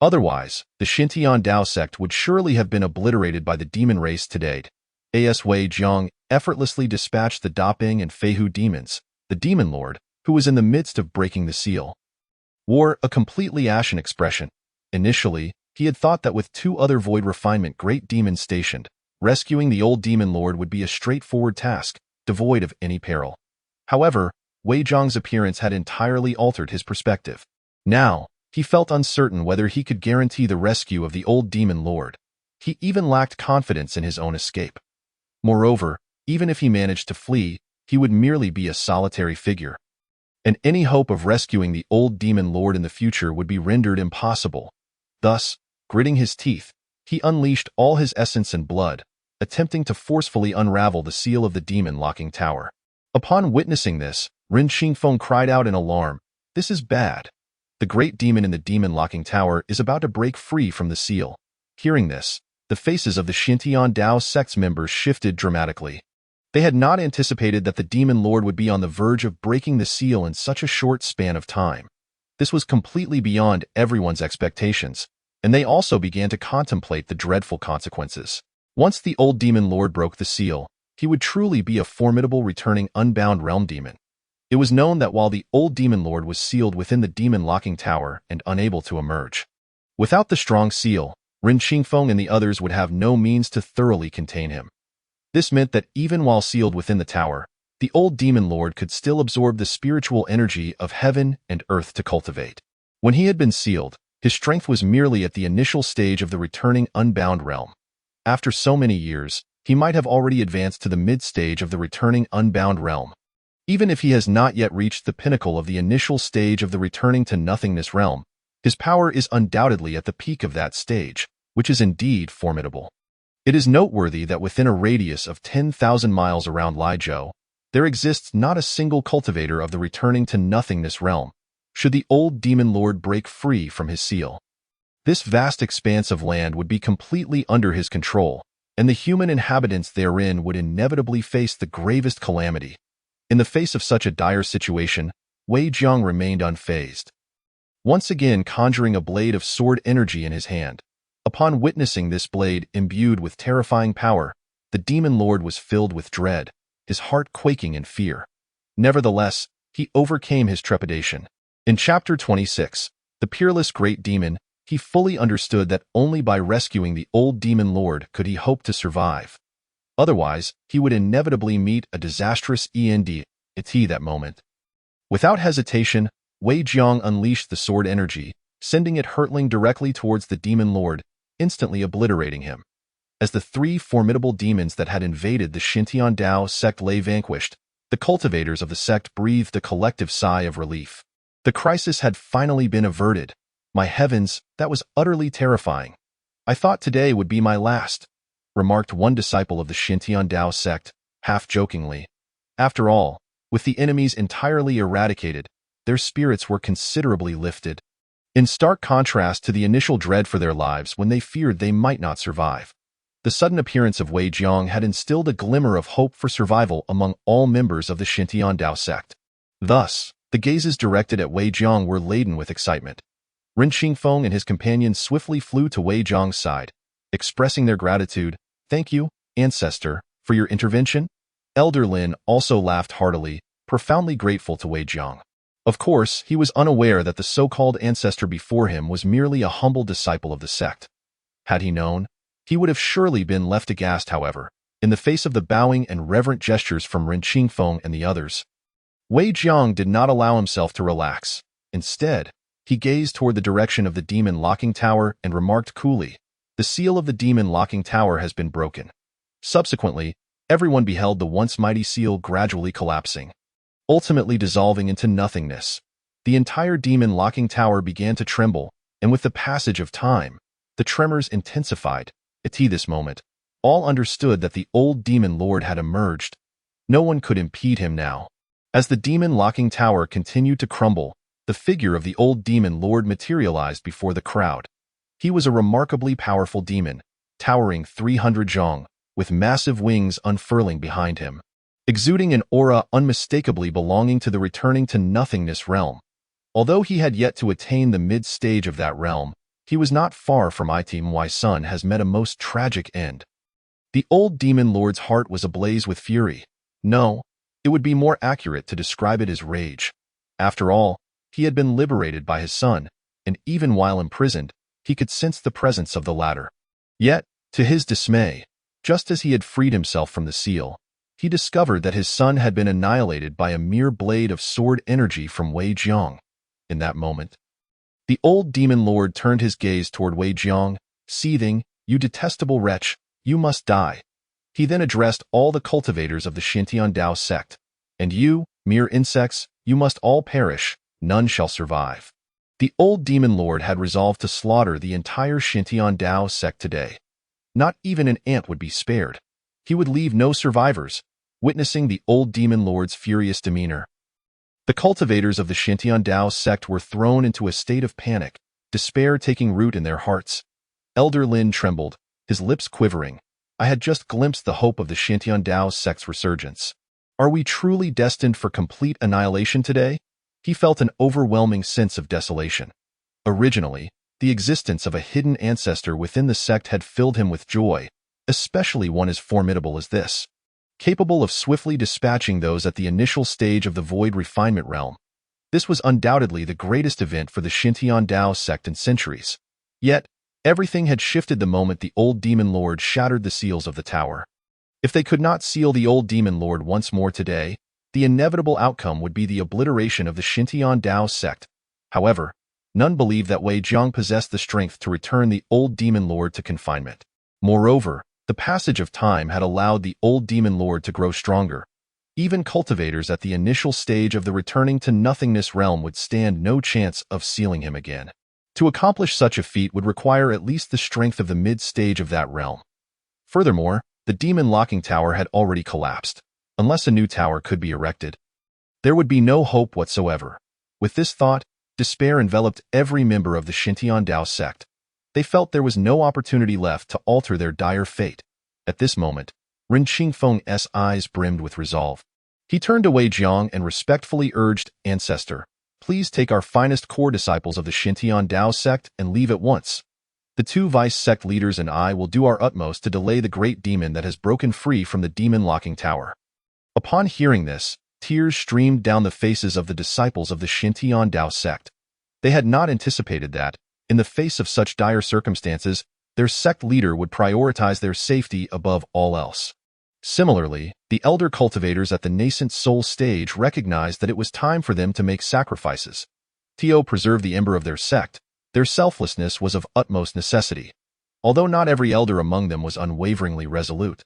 Otherwise, the Xinjiang Dao sect would surely have been obliterated by the demon race today. As Wei Jiang effortlessly dispatched the Dapeng and Feihu demons, the demon lord, who was in the midst of breaking the seal, wore a completely ashen expression. Initially, he had thought that with two other void refinement great demons stationed, rescuing the old demon lord would be a straightforward task, devoid of any peril. However, Wei Jiang's appearance had entirely altered his perspective. Now, he felt uncertain whether he could guarantee the rescue of the old demon lord. He even lacked confidence in his own escape. Moreover, even if he managed to flee, he would merely be a solitary figure, and any hope of rescuing the old demon lord in the future would be rendered impossible. Thus, gritting his teeth, he unleashed all his essence and blood, attempting to forcefully unravel the seal of the demon-locking tower. Upon witnessing this, Ren Xingfeng cried out in alarm, "This is bad. The great demon in the demon-locking tower is about to break free from the seal." Hearing this, the faces of the Xinjiang Dao sect's members shifted dramatically. They had not anticipated that the demon lord would be on the verge of breaking the seal in such a short span of time. This was completely beyond everyone's expectations, and they also began to contemplate the dreadful consequences. Once the old demon lord broke the seal, he would truly be a formidable returning unbound realm demon. It was known that while the old demon lord was sealed within the demon-locking tower and unable to emerge, without the strong seal, Ren Xingfeng and the others would have no means to thoroughly contain him. This meant that even while sealed within the tower, the old demon lord could still absorb the spiritual energy of heaven and earth to cultivate. When he had been sealed, his strength was merely at the initial stage of the returning unbound realm. After so many years, he might have already advanced to the mid-stage of the returning unbound realm. Even if he has not yet reached the pinnacle of the initial stage of the returning to nothingness realm, his power is undoubtedly at the peak of that stage, which is indeed formidable. It is noteworthy that within a radius of 10,000 miles around Lijo, there exists not a single cultivator of the returning to nothingness realm, should the old demon lord break free from his seal. This vast expanse of land would be completely under his control, and the human inhabitants therein would inevitably face the gravest calamity. In the face of such a dire situation, Wei Jiang remained unfazed. Once again conjuring a blade of sword energy in his hand, upon witnessing this blade imbued with terrifying power, the demon lord was filled with dread, his heart quaking in fear. Nevertheless, he overcame his trepidation. In Chapter 26, The Peerless Great Demon, he fully understood that only by rescuing the old demon lord could he hope to survive. Otherwise, he would inevitably meet a disastrous end at that moment. Without hesitation, Wei Jiang unleashed the sword energy, sending it hurtling directly towards the demon lord, instantly obliterating him. As the three formidable demons that had invaded the Xintian Dao sect lay vanquished, the cultivators of the sect breathed a collective sigh of relief. The crisis had finally been averted. My heavens, that was utterly terrifying. I thought today would be my last, remarked one disciple of the Xintian Dao sect, half-jokingly. After all, with the enemies entirely eradicated, their spirits were considerably lifted. In stark contrast to the initial dread for their lives when they feared they might not survive, the sudden appearance of Wei Jiang had instilled a glimmer of hope for survival among all members of the Xintian Dao sect. Thus, the gazes directed at Wei Jiang were laden with excitement. Ren Qingfeng and his companions swiftly flew to Wei Jiang's side, expressing their gratitude. "Thank you, ancestor, for your intervention." Elder Lin also laughed heartily, profoundly grateful to Wei Jiang. Of course, he was unaware that the so-called ancestor before him was merely a humble disciple of the sect. Had he known, he would have surely been left aghast, however, in the face of the bowing and reverent gestures from Ren Qingfeng and the others. Wei Jiang did not allow himself to relax. Instead, he gazed toward the direction of the demon locking tower and remarked coolly, "The seal of the demon locking tower has been broken." Subsequently, everyone beheld the once mighty seal gradually collapsing, ultimately dissolving into nothingness. The entire demon locking tower began to tremble, and with the passage of time, the tremors intensified. At this moment, all understood that the old demon lord had emerged. No one could impede him now. As the demon locking tower continued to crumble, the figure of the old demon lord materialized before the crowd. He was a remarkably powerful demon, towering 300 zhong, with massive wings unfurling behind him, exuding an aura unmistakably belonging to the returning to nothingness realm. Although he had yet to attain the mid-stage of that realm, he was not far from Wai's son has met a most tragic end. The old demon lord's heart was ablaze with fury. No, it would be more accurate to describe it as rage. After all, he had been liberated by his son, and even while imprisoned, he could sense the presence of the latter. Yet, to his dismay, just as he had freed himself from the seal, he discovered that his son had been annihilated by a mere blade of sword energy from Wei Jiang. In that moment, the old demon lord turned his gaze toward Wei Jiang, seething, "You detestable wretch, you must die." He then addressed all the cultivators of the Xintian Dao sect. "And you, mere insects, you must all perish, none shall survive." The old demon lord had resolved to slaughter the entire Xintian Dao sect today. Not even an ant would be spared. He would leave no survivors. Witnessing the old demon lord's furious demeanor, the cultivators of the Xintian Dao sect were thrown into a state of panic, despair taking root in their hearts. Elder Lin trembled, his lips quivering. I had just glimpsed the hope of the Xintian Dao sect's resurgence. Are we truly destined for complete annihilation today? He felt an overwhelming sense of desolation. Originally, the existence of a hidden ancestor within the sect had filled him with joy, especially one as formidable as this, capable of swiftly dispatching those at the initial stage of the void refinement realm. This was undoubtedly the greatest event for the Xintian Dao sect in centuries. Yet, everything had shifted the moment the old demon lord shattered the seals of the tower. If they could not seal the old demon lord once more today, the inevitable outcome would be the obliteration of the Xintian Dao sect. However, none believed that Wei Jiang possessed the strength to return the old demon lord to confinement. Moreover, the passage of time had allowed the old demon lord to grow stronger. Even cultivators at the initial stage of the returning to nothingness realm would stand no chance of sealing him again. To accomplish such a feat would require at least the strength of the mid-stage of that realm. Furthermore, the demon locking tower had already collapsed. Unless a new tower could be erected, there would be no hope whatsoever. With this thought, despair enveloped every member of the Xintian Dao sect. They felt there was no opportunity left to alter their dire fate. At this moment, Ren Qingfeng's eyes brimmed with resolve. He turned to Wei Jiang and respectfully urged, "Ancestor, please take our finest core disciples of the Xintian Dao sect and leave at once. The two vice sect leaders and I will do our utmost to delay the great demon that has broken free from the demon locking tower." Upon hearing this, tears streamed down the faces of the disciples of the Xintian Dao sect. They had not anticipated that, in the face of such dire circumstances, their sect leader would prioritize their safety above all else. Similarly, the elder cultivators at the nascent soul stage recognized that it was time for them to make sacrifices. To preserve the ember of their sect, their selflessness was of utmost necessity. Although not every elder among them was unwaveringly resolute,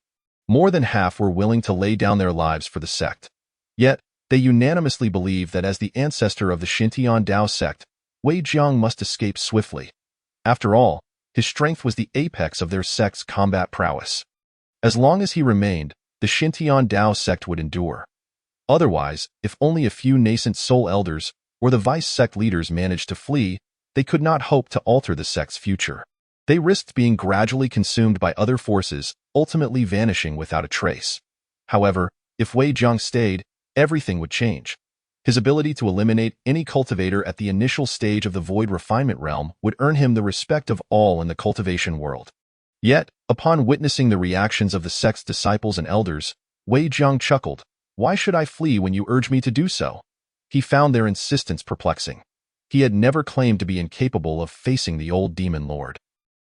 more than half were willing to lay down their lives for the sect. Yet, they unanimously believed that as the ancestor of the Xintian Dao sect, Wei Jiang must escape swiftly. After all, his strength was the apex of their sect's combat prowess. As long as he remained, the Xintian Dao sect would endure. Otherwise, if only a few nascent soul elders or the vice sect leaders managed to flee, they could not hope to alter the sect's future. They risked being gradually consumed by other forces, ultimately vanishing without a trace. However, if Wei Jiang stayed, everything would change. His ability to eliminate any cultivator at the initial stage of the void refinement realm would earn him the respect of all in the cultivation world. Yet, upon witnessing the reactions of the sect's disciples and elders, Wei Jiang chuckled. "Why should I flee when you urge me to do so?" He found their insistence perplexing. He had never claimed to be incapable of facing the old demon lord.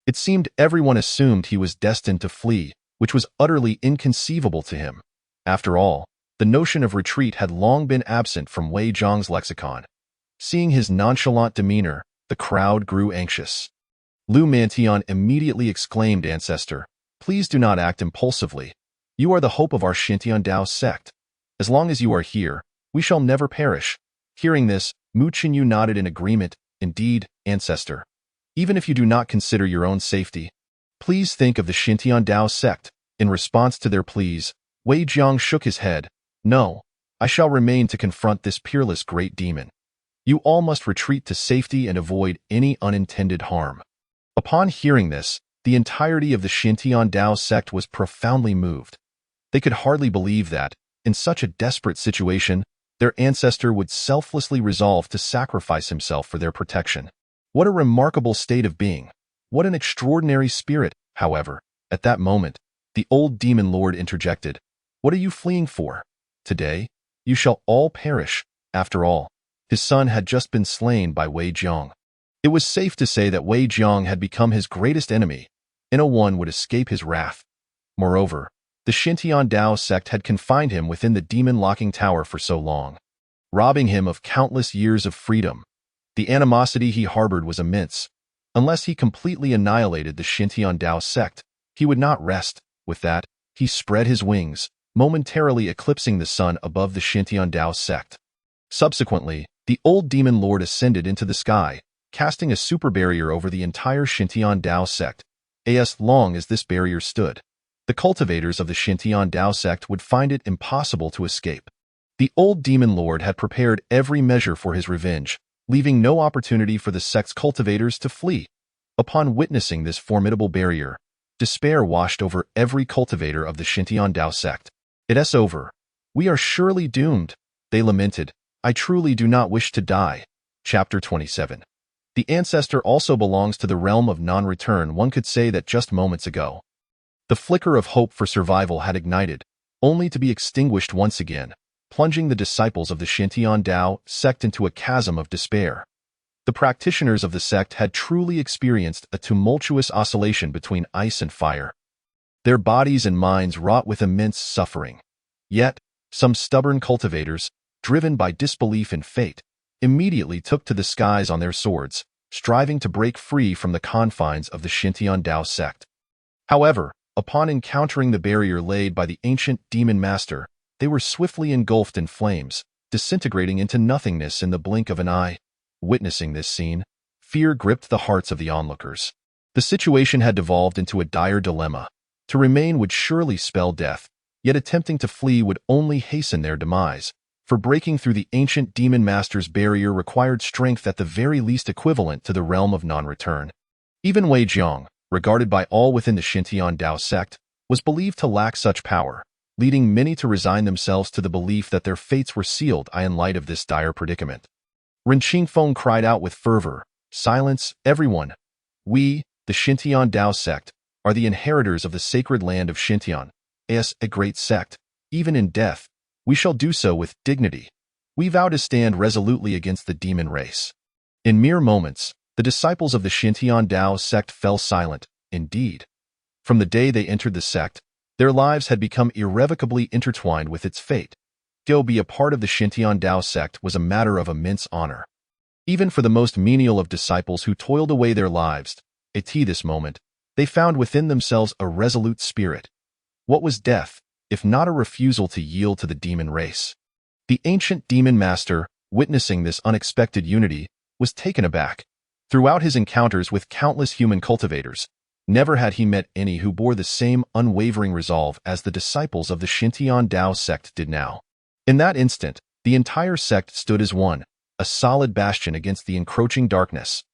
It seemed everyone assumed he was destined to flee, which was utterly inconceivable to him. After all, the notion of retreat had long been absent from Wei Jiang's lexicon. Seeing his nonchalant demeanor, the crowd grew anxious. Lu Mantian immediately exclaimed, "Ancestor, please do not act impulsively. You are the hope of our Xintian Dao sect. As long as you are here, we shall never perish." Hearing this, Mu Qinyu nodded in agreement. "Indeed, ancestor. Even if you do not consider your own safety, please think of the Xintian Dao sect." In response to their pleas, Wei Jiang shook his head. "No, I shall remain to confront this peerless great demon. You all must retreat to safety and avoid any unintended harm." Upon hearing this, the entirety of the Xintian Dao sect was profoundly moved. They could hardly believe that, in such a desperate situation, their ancestor would selflessly resolve to sacrifice himself for their protection. What a remarkable state of being! What an extraordinary spirit! However, at that moment, the old demon lord interjected. "What are you fleeing for? Today, you shall all perish." After all, his son had just been slain by Wei Jiang. It was safe to say that Wei Jiang had become his greatest enemy, and no one would escape his wrath. Moreover, the Xintian Dao sect had confined him within the demon locking tower for so long, robbing him of countless years of freedom. The animosity he harbored was immense. Unless he completely annihilated the Xintian Dao sect, he would not rest. With that, he spread his wings, momentarily eclipsing the sun above the Xintian Dao sect. Subsequently, the old demon lord ascended into the sky, casting a super barrier over the entire Xintian Dao sect. As long as this barrier stood, the cultivators of the Xintian Dao sect would find it impossible to escape. The old demon lord had prepared every measure for his revenge, leaving no opportunity for the sect's cultivators to flee. Upon witnessing this formidable barrier, despair washed over every cultivator of the Xintian Dao sect. "It's over. We are surely doomed," they lamented. "I truly do not wish to die." Chapter 27. The ancestor also belongs to the realm of non-return. One could say that just moments ago, the flicker of hope for survival had ignited, only to be extinguished once again, plunging the disciples of the Xintian Dao sect into a chasm of despair. The practitioners of the sect had truly experienced a tumultuous oscillation between ice and fire, their bodies and minds wrought with immense suffering. Yet, Some stubborn cultivators, driven by disbelief in fate, immediately took to the skies on their swords, striving to break free from the confines of the Xintian Dao sect. However, upon encountering the barrier laid by the ancient demon master, they were swiftly engulfed in flames, disintegrating into nothingness in the blink of an eye. Witnessing this scene, fear gripped the hearts of the onlookers. The situation had devolved into a dire dilemma. To remain would surely spell death, yet attempting to flee would only hasten their demise, for breaking through the ancient demon master's barrier required strength at the very least equivalent to the realm of non-return. Even Wei Jiang, regarded by all within the Xintian Dao sect, was believed to lack such power, leading many to resign themselves to the belief that their fates were sealed in light of this dire predicament. Ren Qingfeng cried out with fervor, "Silence, everyone! We, the Xintian Dao sect, are the inheritors of the sacred land of Xintian, as a great sect. Even in death, we shall do so with dignity. We vow to stand resolutely against the demon race." In mere moments, the disciples of the Xintian Dao sect fell silent. Indeed, from the day they entered the sect, their lives had become irrevocably intertwined with its fate. To be a part of the Xintian Dao sect was a matter of immense honor. Even for the most menial of disciples who toiled away their lives, at this moment, they found within themselves a resolute spirit. What was death, if not a refusal to yield to the demon race? The ancient demon master, witnessing this unexpected unity, was taken aback. Throughout his encounters with countless human cultivators, never had he met any who bore the same unwavering resolve as the disciples of the Xintian Dao sect did now. In that instant, the entire sect stood as one, a solid bastion against the encroaching darkness.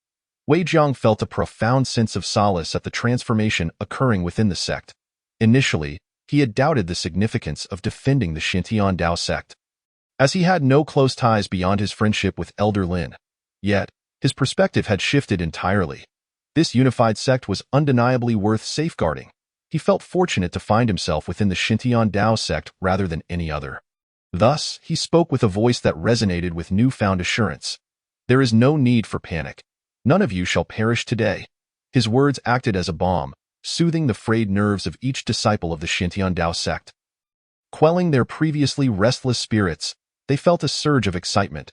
Wei Jiang felt a profound sense of solace at the transformation occurring within the sect. Initially, he had doubted the significance of defending the Xintian Dao sect, as he had no close ties beyond his friendship with Elder Lin. Yet, his perspective had shifted entirely. This unified sect was undeniably worth safeguarding. He felt fortunate to find himself within the Xintian Dao sect rather than any other. Thus, he spoke with a voice that resonated with newfound assurance. "There is no need for panic. None of you shall perish today." His words acted as a balm, soothing the frayed nerves of each disciple of the Xintian Dao sect. Quelling their previously restless spirits, they felt a surge of excitement.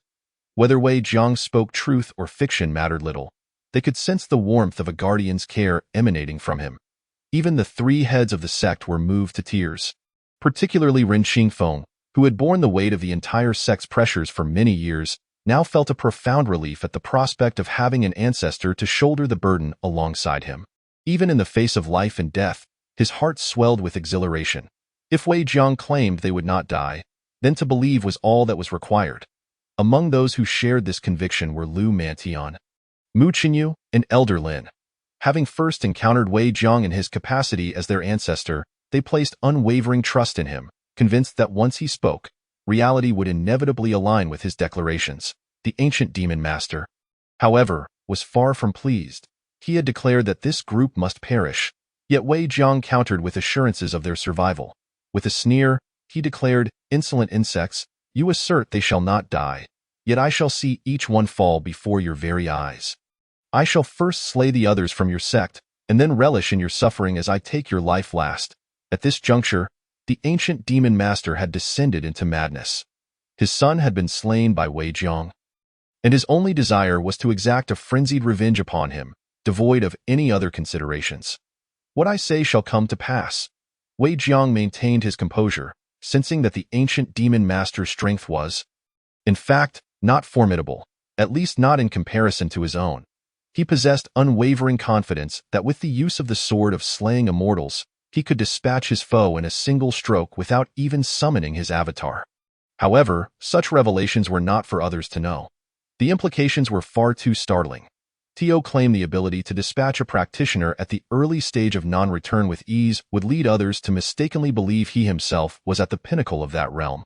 Whether Wei Jiang spoke truth or fiction mattered little. They could sense the warmth of a guardian's care emanating from him. Even the three heads of the sect were moved to tears. Particularly Ren Qingfeng, who had borne the weight of the entire sect's pressures for many years, now felt a profound relief at the prospect of having an ancestor to shoulder the burden alongside him. Even in the face of life and death, his heart swelled with exhilaration. If Wei Jiang claimed they would not die, then to believe was all that was required. Among those who shared this conviction were Lu Mantian, Mu Qinyu, and Elder Lin. Having first encountered Wei Jiang in his capacity as their ancestor, they placed unwavering trust in him, convinced that once he spoke, reality would inevitably align with his declarations. The ancient demon master, however, was far from pleased. He had declared that this group must perish, yet Wei Jiang countered with assurances of their survival. With a sneer, he declared, "Insolent insects, you assert they shall not die, yet I shall see each one fall before your very eyes. I shall first slay the others from your sect, and then relish in your suffering as I take your life last." At this juncture, the ancient demon master had descended into madness. His son had been slain by Wei Jiang, and his only desire was to exact a frenzied revenge upon him, devoid of any other considerations. "What I say shall come to pass." Wei Jiang maintained his composure, sensing that the ancient demon master's strength was, in fact, not formidable, at least not in comparison to his own. He possessed unwavering confidence that with the use of the sword of slaying immortals, he could dispatch his foe in a single stroke without even summoning his avatar. However, such revelations were not for others to know. The implications were far too startling. Tio claimed the ability to dispatch a practitioner at the early stage of non-return with ease would lead others to mistakenly believe he himself was at the pinnacle of that realm.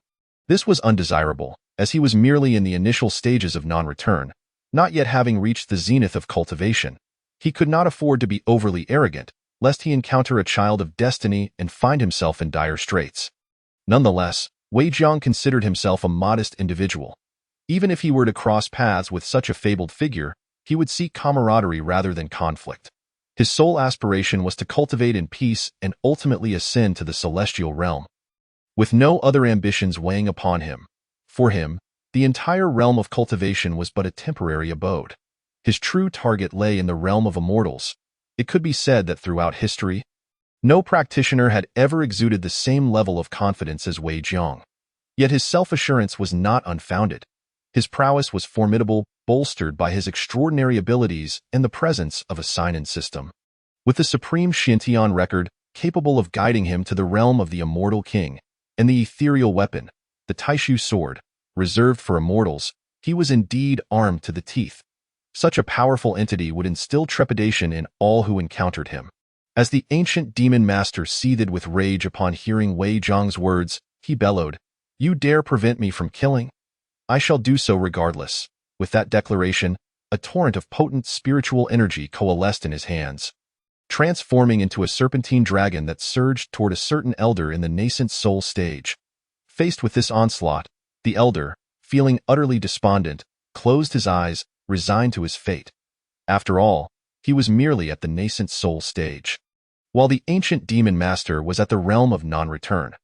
This was undesirable, as he was merely in the initial stages of non-return, not yet having reached the zenith of cultivation. He could not afford to be overly arrogant, lest he encounter a child of destiny and find himself in dire straits. Nonetheless, Wei Jiang considered himself a modest individual. Even if he were to cross paths with such a fabled figure, he would seek camaraderie rather than conflict. His sole aspiration was to cultivate in peace and ultimately ascend to the celestial realm. with no other ambitions weighing upon him. For him, the entire realm of cultivation was but a temporary abode. His true target lay in the realm of immortals. It could be said that throughout history, no practitioner had ever exuded the same level of confidence as Wei Jiang. Yet his self-assurance was not unfounded. His prowess was formidable, bolstered by his extraordinary abilities and the presence of a sign-in system. With the supreme Xintian record capable of guiding him to the realm of the immortal king, and the ethereal weapon, the Taishu sword, reserved for immortals, he was indeed armed to the teeth. Such a powerful entity would instill trepidation in all who encountered him. As the ancient demon master seethed with rage upon hearing Wei Jiang's words, he bellowed, "You dare prevent me from killing? I shall do so regardless." With that declaration, a torrent of potent spiritual energy coalesced in his hands, transforming into a serpentine dragon that surged toward a certain elder in the nascent soul stage. Faced with this onslaught, the elder, feeling utterly despondent, closed his eyes, resigned to his fate. After all, he was merely at the nascent soul stage, while the ancient demon master was at the realm of non-return.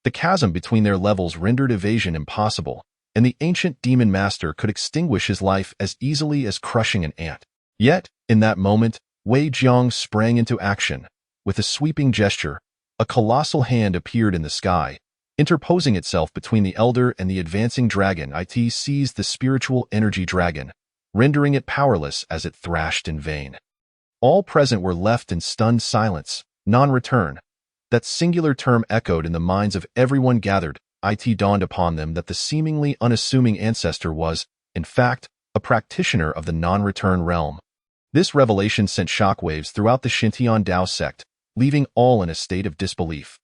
The chasm between their levels rendered evasion impossible, and the ancient demon master could extinguish his life as easily as crushing an ant. Yet, in that moment, Wei Jiang sprang into action. With a sweeping gesture, a colossal hand appeared in the sky, interposing itself between the elder and the advancing dragon. It seized the spiritual energy dragon, rendering it powerless as it thrashed in vain. All present were left in stunned silence. Non-return. That singular term echoed in the minds of everyone gathered. It dawned upon them that the seemingly unassuming ancestor was, in fact, a practitioner of the non-return realm. This revelation sent shockwaves throughout the Xintian Dao sect, leaving all in a state of disbelief.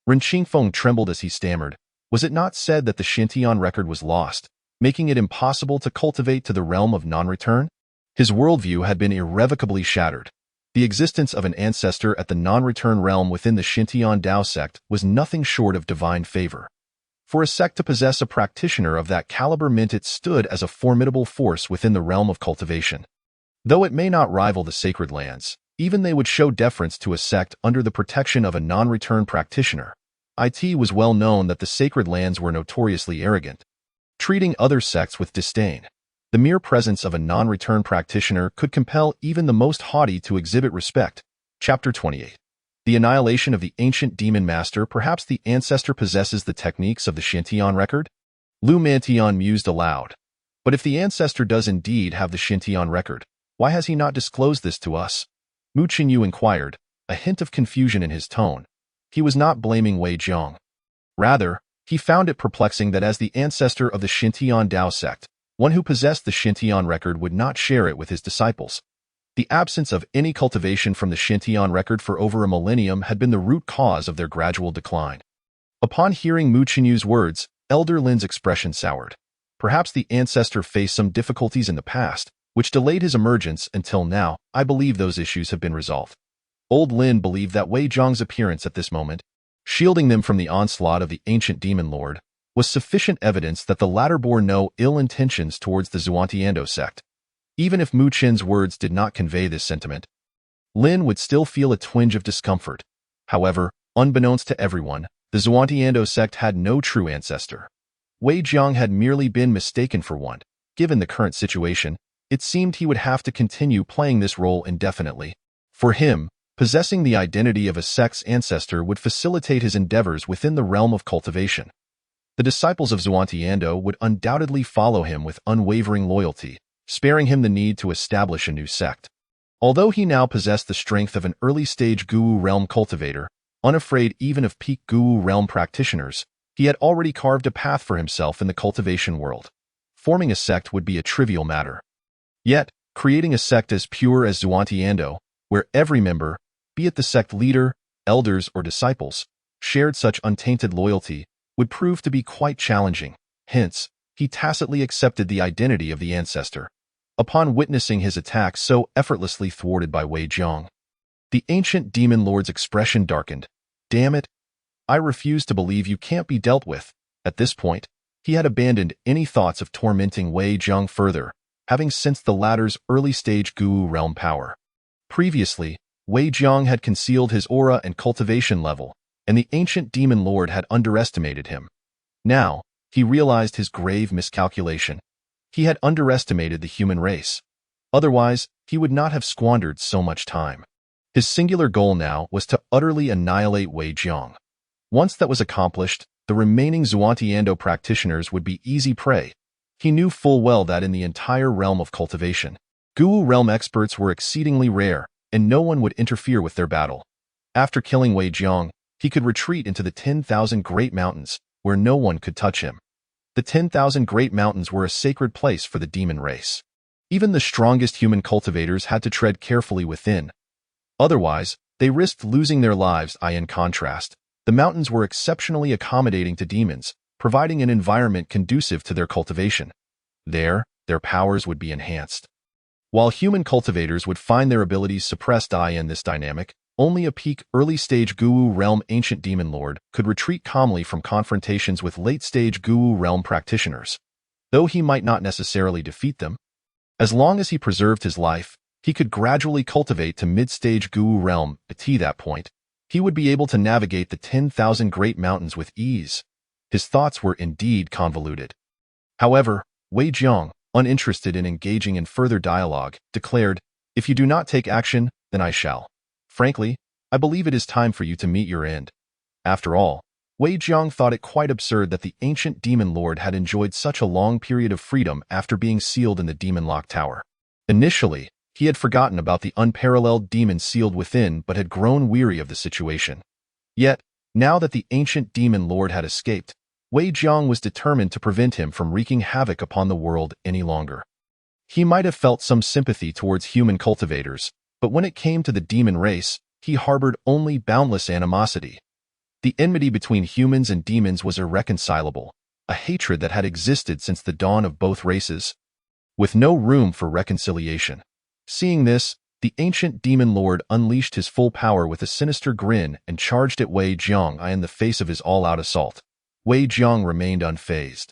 Ren Qingfeng trembled as he stammered. Was it not said that the Xintian record was lost, making it impossible to cultivate to the realm of non-return? His worldview had been irrevocably shattered. The existence of an ancestor at the non-return realm within the Xintian Dao sect was nothing short of divine favor. For a sect to possess a practitioner of that caliber meant it stood as a formidable force within the realm of cultivation. Though it may not rival the sacred lands, even they would show deference to a sect under the protection of a non-return practitioner. It was well known that the sacred lands were notoriously arrogant, treating other sects with disdain. The mere presence of a non-return practitioner could compel even the most haughty to exhibit respect. Chapter 28. The annihilation of the ancient demon master. Perhaps the ancestor possesses the techniques of the Xintian record? Lu Mantian mused aloud. But if the ancestor does indeed have the Xintian record, why has he not disclosed this to us? Mu Qinyu inquired, a hint of confusion in his tone. He was not blaming Wei Jiang. Rather, he found it perplexing that as the ancestor of the Xintian Dao sect, one who possessed the Xintian record would not share it with his disciples. The absence of any cultivation from the Xintian record for over a millennium had been the root cause of their gradual decline. Upon hearing Mu Qinyu's words, Elder Lin's expression soured. Perhaps the ancestor faced some difficulties in the past, which delayed his emergence until now. I believe those issues have been resolved. Old Lin believed that Wei Jiang's appearance at this moment, shielding them from the onslaught of the ancient demon lord, was sufficient evidence that the latter bore no ill intentions towards the Xuantiando sect. Even if Mu Qin's words did not convey this sentiment, Lin would still feel a twinge of discomfort. However, unbeknownst to everyone, the Xuantiando sect had no true ancestor. Wei Jiang had merely been mistaken for one. Given the current situation, it seemed he would have to continue playing this role indefinitely. For him, possessing the identity of a sect's ancestor would facilitate his endeavors within the realm of cultivation. The disciples of Xuantiando would undoubtedly follow him with unwavering loyalty, sparing him the need to establish a new sect. Although he now possessed the strength of an early-stage Guwu realm cultivator, unafraid even of peak Guwu realm practitioners, he had already carved a path for himself in the cultivation world. Forming a sect would be a trivial matter. Yet, creating a sect as pure as Xuantiando, where every member, be it the sect leader, elders, or disciples, shared such untainted loyalty, would prove to be quite challenging. Hence, he tacitly accepted the identity of the ancestor. Upon witnessing his attack so effortlessly thwarted by Wei Jiang, the ancient demon lord's expression darkened. Damn it! I refuse to believe you can't be dealt with. At this point, he had abandoned any thoughts of tormenting Wei Jiang further, having sensed the latter's early-stage Guwu realm power. Previously, Wei Jiang had concealed his aura and cultivation level, and the ancient demon lord had underestimated him. Now, he realized his grave miscalculation. He had underestimated the human race. Otherwise, he would not have squandered so much time. His singular goal now was to utterly annihilate Wei Jiang. Once that was accomplished, the remaining Xuantiando practitioners would be easy prey. He knew full well that in the entire realm of cultivation, Guwu realm experts were exceedingly rare, and no one would interfere with their battle. After killing Wei Jiang, he could retreat into the 10,000 Great Mountains, where no one could touch him. The 10,000 Great Mountains were a sacred place for the demon race. Even the strongest human cultivators had to tread carefully within. Otherwise, they risked losing their lives. In contrast, the mountains were exceptionally accommodating to demons, providing an environment conducive to their cultivation. There, their powers would be enhanced. While human cultivators would find their abilities suppressed in this dynamic, only a peak early-stage Guwu realm ancient demon lord could retreat calmly from confrontations with late-stage Guwu realm practitioners. Though he might not necessarily defeat them, as long as he preserved his life, he could gradually cultivate to mid-stage Guwu realm. At that point, he would be able to navigate the 10,000 Great Mountains with ease. His thoughts were indeed convoluted. However, Wei Jiang, uninterested in engaging in further dialogue, declared, "If you do not take action, then I shall. Frankly, I believe it is time for you to meet your end." After all, Wei Jiang thought it quite absurd that the ancient demon lord had enjoyed such a long period of freedom after being sealed in the demon lock tower. Initially, he had forgotten about the unparalleled demon sealed within but had grown weary of the situation. Yet, now that the ancient demon lord had escaped, Wei Jiang was determined to prevent him from wreaking havoc upon the world any longer. He might have felt some sympathy towards human cultivators, but when it came to the demon race, he harbored only boundless animosity. The enmity between humans and demons was irreconcilable, a hatred that had existed since the dawn of both races, with no room for reconciliation. Seeing this, the ancient demon lord unleashed his full power with a sinister grin and charged at Wei Jiang in the face of his all-out assault. Wei Jiang remained unfazed,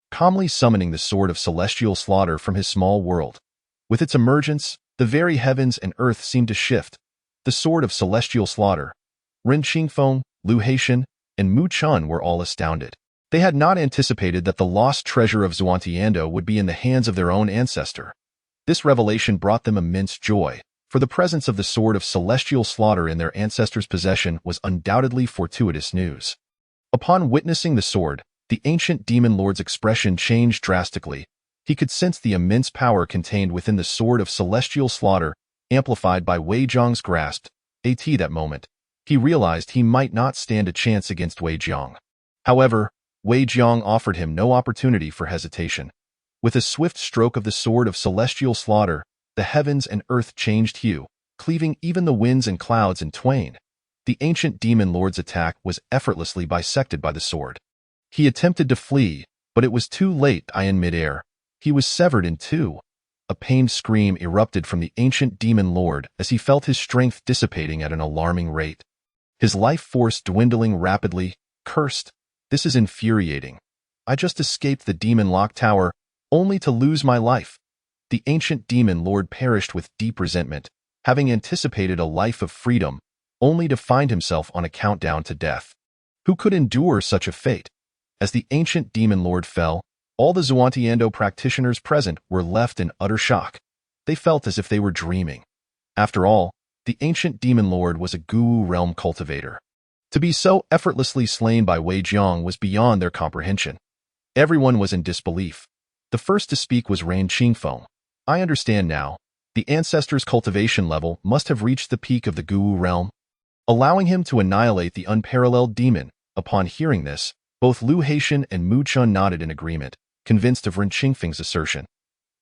calmly summoning the sword of celestial slaughter from his small world. With its emergence, the very heavens and earth seemed to shift. The sword of celestial slaughter, Ren Qingfeng, Lu Haitian, and Mu Chun were all astounded. They had not anticipated that the lost treasure of Xuantiando would be in the hands of their own ancestor. This revelation brought them immense joy, for the presence of the sword of celestial slaughter in their ancestor's possession was undoubtedly fortuitous news. Upon witnessing the sword, the ancient demon lord's expression changed drastically. He could sense the immense power contained within the sword of celestial slaughter, amplified by Wei Jiang's grasp. At that moment, he realized he might not stand a chance against Wei Jiang. However, Wei Jiang offered him no opportunity for hesitation. With a swift stroke of the sword of celestial slaughter, the heavens and earth changed hue, cleaving even the winds and clouds in twain. The ancient demon lord's attack was effortlessly bisected by the sword. He attempted to flee, but it was too late. In midair, he was severed in two. A pained scream erupted from the ancient demon lord as he felt his strength dissipating at an alarming rate. His life force dwindling rapidly. Cursed, this is infuriating. I just escaped the demon lock tower, only to lose my life. The ancient demon lord perished with deep resentment, having anticipated a life of freedom, only to find himself on a countdown to death. Who could endure such a fate? As the ancient demon lord fell, all the Xuantiando practitioners present were left in utter shock. They felt as if they were dreaming. After all, the ancient demon lord was a Guwu realm cultivator. To be so effortlessly slain by Wei Jiang was beyond their comprehension. Everyone was in disbelief. The first to speak was Ren Qingfeng. I understand now. The ancestor's cultivation level must have reached the peak of the Guwu realm, allowing him to annihilate the unparalleled demon. Upon hearing this, both Lu Haitian and Mu Chun nodded in agreement, convinced of Ren Qingfeng's assertion.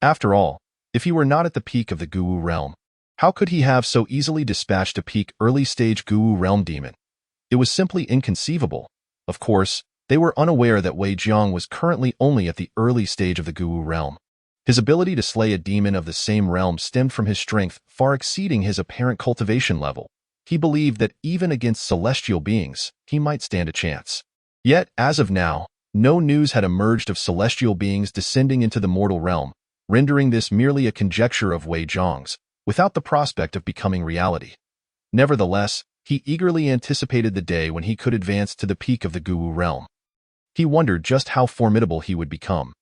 After all, if he were not at the peak of the Guwu realm, how could he have so easily dispatched a peak early-stage Guwu realm demon? It was simply inconceivable. Of course, they were unaware that Wei Jiang was currently only at the early stage of the Guwu realm. His ability to slay a demon of the same realm stemmed from his strength far exceeding his apparent cultivation level. He believed that even against celestial beings, he might stand a chance. Yet, as of now, no news had emerged of celestial beings descending into the mortal realm, rendering this merely a conjecture of Wei Jiang's, without the prospect of becoming reality. Nevertheless, He eagerly anticipated the day when he could advance to the peak of the Guwu realm. He wondered just how formidable he would become.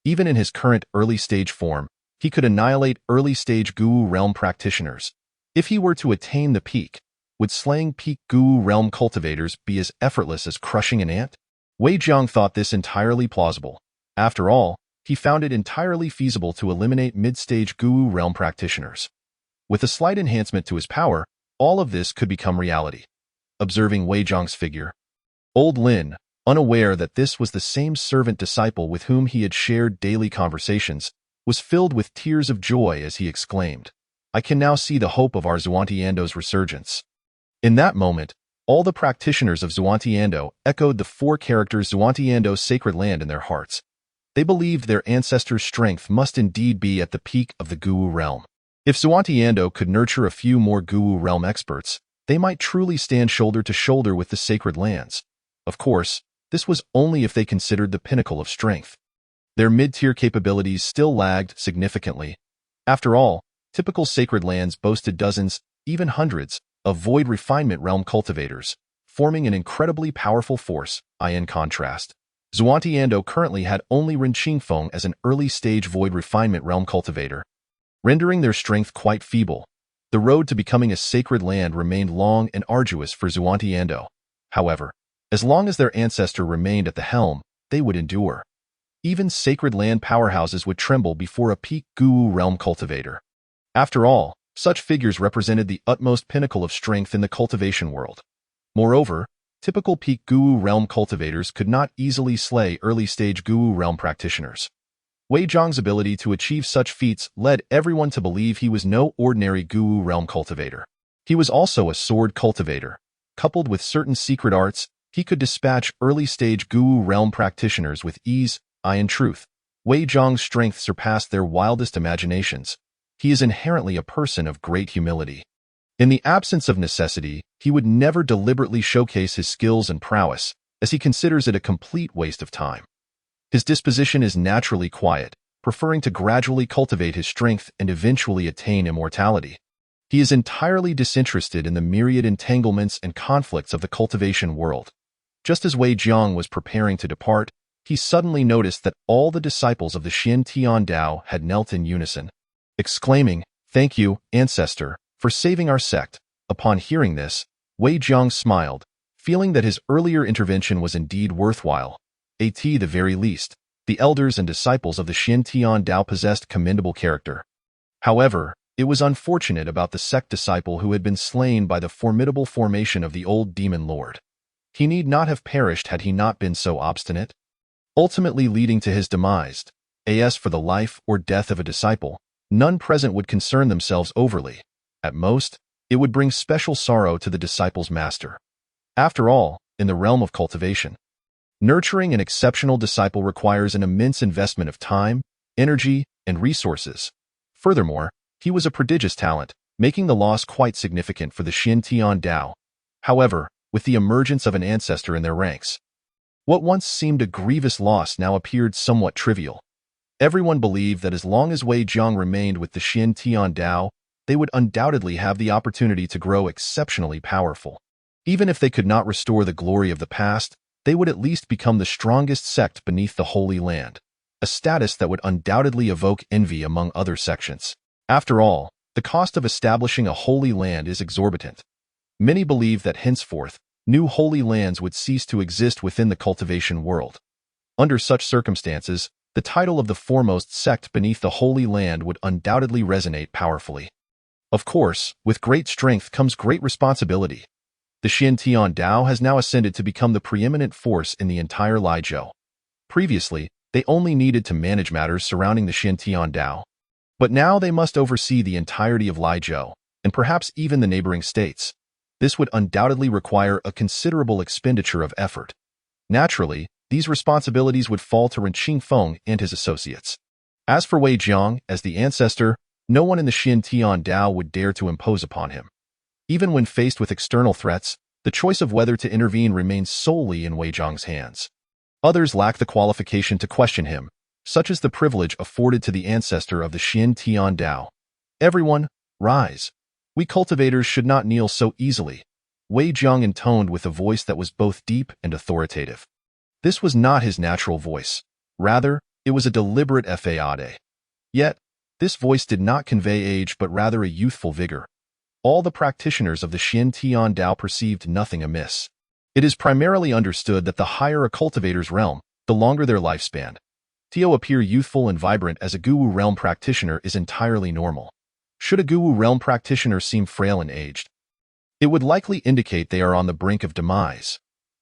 Even in his current early-stage form, he could annihilate early-stage Guwu realm practitioners. If he were to attain the peak, would slaying peak Guwu realm cultivators be as effortless as crushing an ant? Wei Jiang thought this entirely plausible. After all, he found it entirely feasible to eliminate mid-stage Guwu realm practitioners. With a slight enhancement to his power, all of this could become reality. Observing Wei Jiang's figure, old Lin, unaware that this was the same servant disciple with whom he had shared daily conversations, was filled with tears of joy as he exclaimed, "I can now see the hope of our Xuantiando's resurgence." In that moment, all the practitioners of Xuantiando echoed the four characters Xuantiando's sacred land in their hearts. They believed their ancestors' strength must indeed be at the peak of the Guwu realm. If Xuantiando could nurture a few more Guwu realm experts, they might truly stand shoulder to shoulder with the sacred lands. Of course, this was only if they considered the pinnacle of strength. Their mid-tier capabilities still lagged significantly. After all, typical sacred lands boasted dozens, even hundreds, of void refinement realm cultivators, forming an incredibly powerful force. In contrast, Xuantiando currently had only Ren Qingfeng as an early-stage void refinement realm cultivator, rendering their strength quite feeble. The road to becoming a sacred land remained long and arduous for Xuantiando. However, as long as their ancestor remained at the helm, they would endure. Even sacred land powerhouses would tremble before a peak Guwu realm cultivator. After all, such figures represented the utmost pinnacle of strength in the cultivation world. Moreover, typical peak Guwu realm cultivators could not easily slay early-stage Guwu realm practitioners. Wei Jiang's ability to achieve such feats led everyone to believe he was no ordinary Guwu realm cultivator. He was also a sword cultivator. Coupled with certain secret arts, he could dispatch early-stage Guwu realm practitioners with ease. In truth, Wei Jiang's strength surpassed their wildest imaginations. He is inherently a person of great humility. In the absence of necessity, he would never deliberately showcase his skills and prowess, as he considers it a complete waste of time. His disposition is naturally quiet, preferring to gradually cultivate his strength and eventually attain immortality. He is entirely disinterested in the myriad entanglements and conflicts of the cultivation world. Just as Wei Jiang was preparing to depart, he suddenly noticed that all the disciples of the Xin Tian Dao had knelt in unison, exclaiming, "Thank you, ancestor, for saving our sect." Upon hearing this, Wei Jiang smiled, feeling that his earlier intervention was indeed worthwhile. At the very least, the elders and disciples of the Xin Tian Dao possessed commendable character. However, it was unfortunate about the sect disciple who had been slain by the formidable formation of the old demon lord. He need not have perished had he not been so obstinate, ultimately leading to his demise. As for the life or death of a disciple, none present would concern themselves overly. At most, it would bring special sorrow to the disciple's master. After all, in the realm of cultivation, nurturing an exceptional disciple requires an immense investment of time, energy, and resources. Furthermore, he was a prodigious talent, making the loss quite significant for the Xin Tian Dao. However, with the emergence of an ancestor in their ranks, what once seemed a grievous loss now appeared somewhat trivial. Everyone believed that as long as Wei Jiang remained with the Xin Tian Dao, they would undoubtedly have the opportunity to grow exceptionally powerful. Even if they could not restore the glory of the past, they would at least become the strongest sect beneath the Holy Land, a status that would undoubtedly evoke envy among other sections. After all, the cost of establishing a Holy Land is exorbitant. Many believe that henceforth, new Holy Lands would cease to exist within the cultivation world. Under such circumstances, the title of the foremost sect beneath the Holy Land would undoubtedly resonate powerfully. Of course, with great strength comes great responsibility. The Xin Tian Dao has now ascended to become the preeminent force in the entire Lijiao. Previously, they only needed to manage matters surrounding the Xin Tian Dao. But now they must oversee the entirety of Lijiao, and perhaps even the neighboring states. This would undoubtedly require a considerable expenditure of effort. Naturally, these responsibilities would fall to Ren Qingfeng and his associates. As for Wei Jiang, as the ancestor, no one in the Xin Tian Dao would dare to impose upon him. Even when faced with external threats, the choice of whether to intervene remains solely in Wei Jiang's hands. Others lack the qualification to question him, such as the privilege afforded to the ancestor of the Xin Tian Dao. Everyone, rise. We cultivators should not kneel so easily. Wei Jiang intoned with a voice that was both deep and authoritative. This was not his natural voice. Rather, it was a deliberate fade. Yet, this voice did not convey age but rather a youthful vigor. All the practitioners of the Xin Tian Dao perceived nothing amiss. It is primarily understood that the higher a cultivator's realm, the longer their lifespan. To appear youthful and vibrant as a Guwu realm practitioner is entirely normal. Should a Guwu realm practitioner seem frail and aged, it would likely indicate they are on the brink of demise.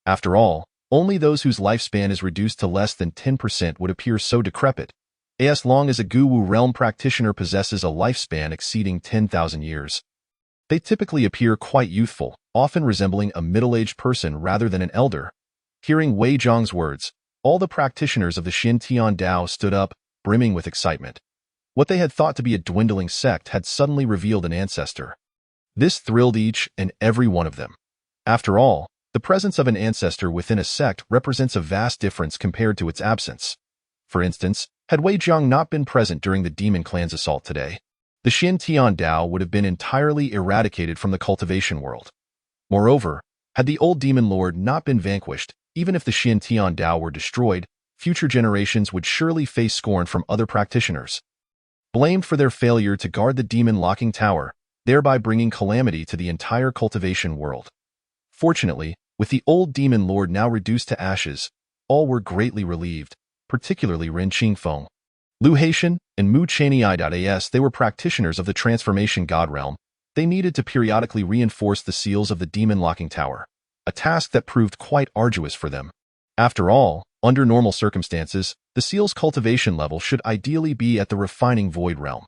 After all, only those whose lifespan is reduced to less than 10% would appear so decrepit, as long as a Guwu realm practitioner possesses a lifespan exceeding 10,000 years. They typically appear quite youthful, often resembling a middle-aged person rather than an elder. Hearing Wei Jiang's words, all the practitioners of the Xin Tian Dao stood up, brimming with excitement. What they had thought to be a dwindling sect had suddenly revealed an ancestor. This thrilled each and every one of them. After all, the presence of an ancestor within a sect represents a vast difference compared to its absence. For instance, had Wei Jiang not been present during the Demon Clan's assault today, the Xin Tian Dao would have been entirely eradicated from the cultivation world. Moreover, had the old demon lord not been vanquished, even if the Xin Tian Dao were destroyed, future generations would surely face scorn from other practitioners, blamed for their failure to guard the demon locking tower, thereby bringing calamity to the entire cultivation world. Fortunately, with the old demon lord now reduced to ashes, all were greatly relieved, particularly Ren Qingfeng. Lu Haitian and Mu Chaniai.as, they were practitioners of the transformation god realm. They needed to periodically reinforce the seals of the demon locking tower, a task that proved quite arduous for them. After all, under normal circumstances, the seal's cultivation level should ideally be at the refining void realm.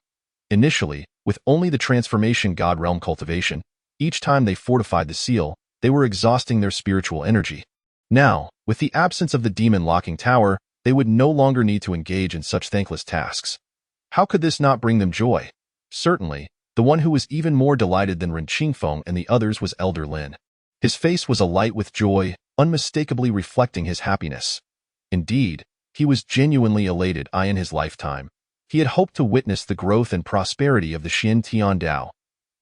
Initially, with only the transformation god realm cultivation, each time they fortified the seal, they were exhausting their spiritual energy. Now, with the absence of the demon locking tower, they would no longer need to engage in such thankless tasks. How could this not bring them joy? Certainly, the one who was even more delighted than Ren Qingfeng and the others was Elder Lin. His face was alight with joy, unmistakably reflecting his happiness. Indeed, he was genuinely elated in his lifetime. He had hoped to witness the growth and prosperity of the Xin Tian Dao.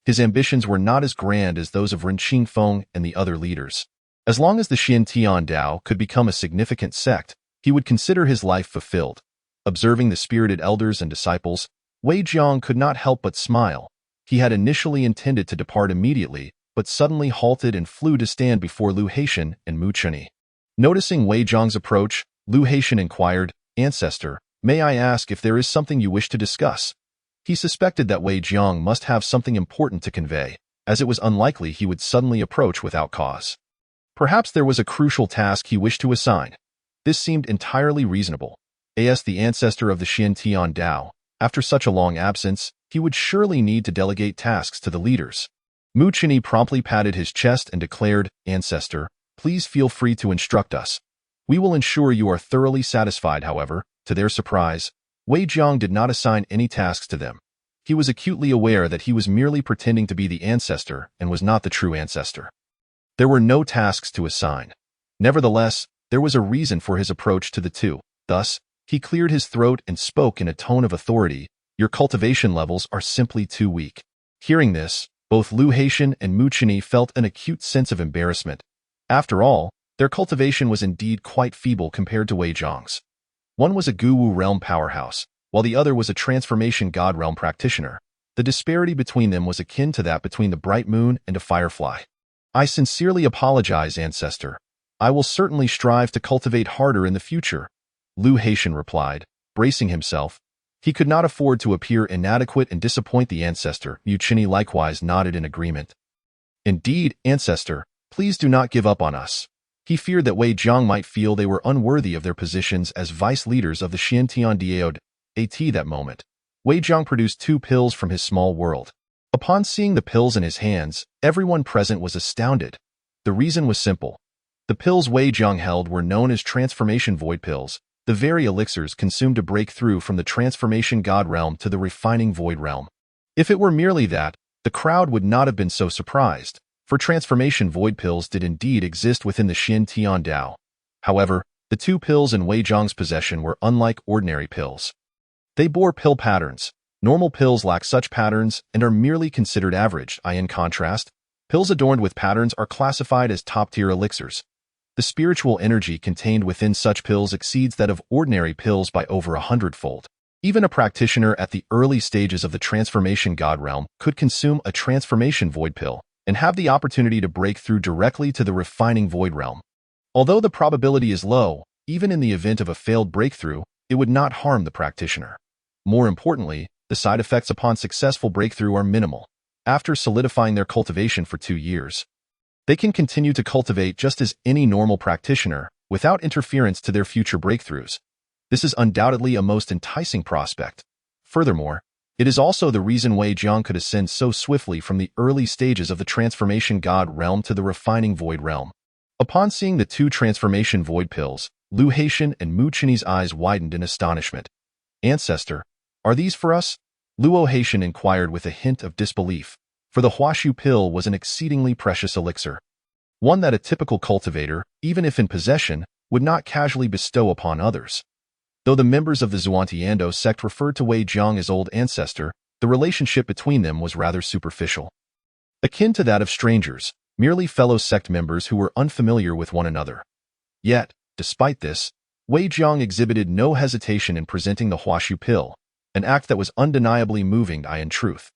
His ambitions were not as grand as those of Ren Qingfeng and the other leaders. As long as the Xin Tian Dao could become a significant sect, he would consider his life fulfilled. Observing the spirited elders and disciples, Wei Jiang could not help but smile. He had initially intended to depart immediately, but suddenly halted and flew to stand before Lu Haitian and Mu Cheni. Noticing Wei Jiang's approach, Lu Haitian inquired, "Ancestor, may I ask if there is something you wish to discuss?" He suspected that Wei Jiang must have something important to convey, as it was unlikely he would suddenly approach without cause. Perhaps there was a crucial task he wished to assign. This seemed entirely reasonable. As the ancestor of the Xin Tian Dao, after such a long absence, he would surely need to delegate tasks to the leaders. Mu Cheni promptly patted his chest and declared, "Ancestor, please feel free to instruct us. We will ensure you are thoroughly satisfied." However, to their surprise, Wei Jiang did not assign any tasks to them. He was acutely aware that he was merely pretending to be the ancestor and was not the true ancestor. There were no tasks to assign. Nevertheless, there was a reason for his approach to the two. Thus, he cleared his throat and spoke in a tone of authority, "Your cultivation levels are simply too weak." Hearing this, both Lu Haitian and Mu Cheni felt an acute sense of embarrassment. After all, their cultivation was indeed quite feeble compared to Wei Jiang's. One was a Guwu realm powerhouse, while the other was a transformation god realm practitioner. The disparity between them was akin to that between the bright moon and a firefly. "I sincerely apologize, ancestor. I will certainly strive to cultivate harder in the future," Lu Haitian replied, bracing himself. He could not afford to appear inadequate and disappoint the ancestor. Mu Cheni likewise nodded in agreement. "Indeed, ancestor, please do not give up on us." He feared that Wei Jiang might feel they were unworthy of their positions as vice leaders of the Xin Tian Dao. At that moment, Wei Jiang produced 2 pills from his small world. Upon seeing the pills in his hands, everyone present was astounded. The reason was simple. The pills Wei Jiang held were known as transformation void pills, the very elixirs consumed to break through from the transformation god realm to the refining void realm. If it were merely that, the crowd would not have been so surprised, for transformation void pills did indeed exist within the Xin Tian Dao. However, the 2 pills in Wei Jiang's possession were unlike ordinary pills. They bore pill patterns. Normal pills lack such patterns and are merely considered average. In contrast, Pills adorned with patterns are classified as top-tier elixirs. The spiritual energy contained within such pills exceeds that of ordinary pills by over 100-fold. Even a practitioner at the early stages of the Transformation God realm could consume a Transformation Void pill and have the opportunity to break through directly to the Refining Void realm. Although the probability is low, even in the event of a failed breakthrough, it would not harm the practitioner. More importantly, the side effects upon successful breakthrough are minimal. After solidifying their cultivation for 2 years, they can continue to cultivate just as any normal practitioner without interference to their future breakthroughs. This is undoubtedly a most enticing prospect. Furthermore, it is also the reason Wei Jiang could ascend so swiftly from the early stages of the Transformation God realm to the Refining Void realm. Upon seeing the 2 Transformation Void pills, Lu Haitian and Mu Chenyi's eyes widened in astonishment. "Ancestor, are these for us?" Luo Haitian inquired with a hint of disbelief, for the Huashu pill was an exceedingly precious elixir, one that a typical cultivator, even if in possession, would not casually bestow upon others. Though the members of the Xuantiando sect referred to Wei Jiang as old ancestor, the relationship between them was rather superficial, akin to that of strangers, merely fellow sect members who were unfamiliar with one another. Yet, despite this, Wei Jiang exhibited no hesitation in presenting the Huashu pill, an act that was undeniably moving. In truth,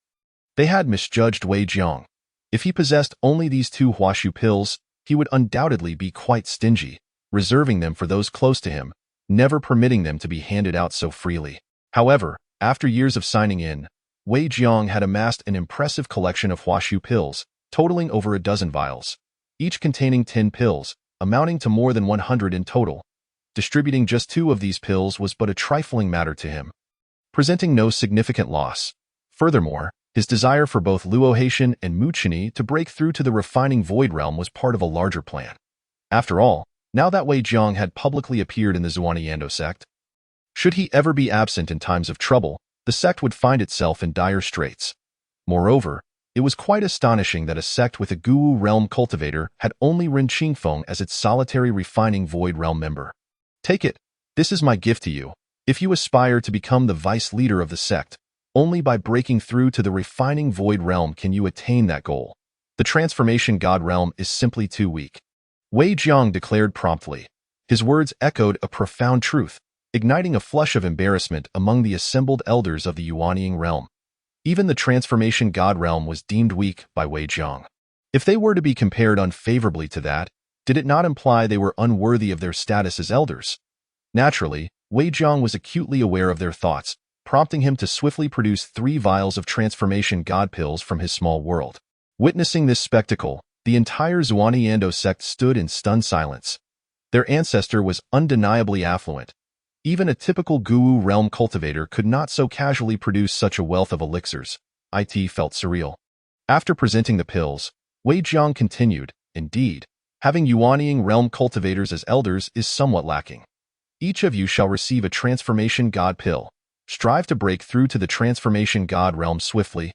they had misjudged Wei Jiang. If he possessed only these 2 Huashu pills, he would undoubtedly be quite stingy, reserving them for those close to him, never permitting them to be handed out so freely. However, after years of signing in, Wei Jiang had amassed an impressive collection of Huashu pills, totaling over a dozen vials, each containing 10 pills, amounting to more than 100 in total. Distributing just 2 of these pills was but a trifling matter to him, presenting no significant loss. Furthermore, his desire for both Luo Haitian and Mu Chenyi to break through to the Refining Void realm was part of a larger plan. After all, now that Wei Jiang had publicly appeared in the Xuantiando sect, should he ever be absent in times of trouble, the sect would find itself in dire straits. Moreover, it was quite astonishing that a sect with a Guwu realm cultivator had only Ren Qingfeng as its solitary Refining Void realm member. "Take it. This is my gift to you. If you aspire to become the vice leader of the sect, only by breaking through to the Refining Void realm can you attain that goal. The Transformation God realm is simply too weak," Wei Jiang declared promptly. His words echoed a profound truth, igniting a flush of embarrassment among the assembled elders of the Yuanying realm. Even the Transformation God realm was deemed weak by Wei Jiang. If they were to be compared unfavorably to that, did it not imply they were unworthy of their status as elders? Naturally, Wei Jiang was acutely aware of their thoughts, prompting him to swiftly produce 3 vials of Transformation God pills from his small world. Witnessing this spectacle, the entire Xuantiando sect stood in stunned silence. Their ancestor was undeniably affluent. Even a typical Guwu realm cultivator could not so casually produce such a wealth of elixirs. It felt surreal. After presenting the pills, Wei Jiang continued, "Indeed, having Yuanying realm cultivators as elders is somewhat lacking. Each of you shall receive a Transformation God pill. Strive to break through to the Transformation God realm swiftly,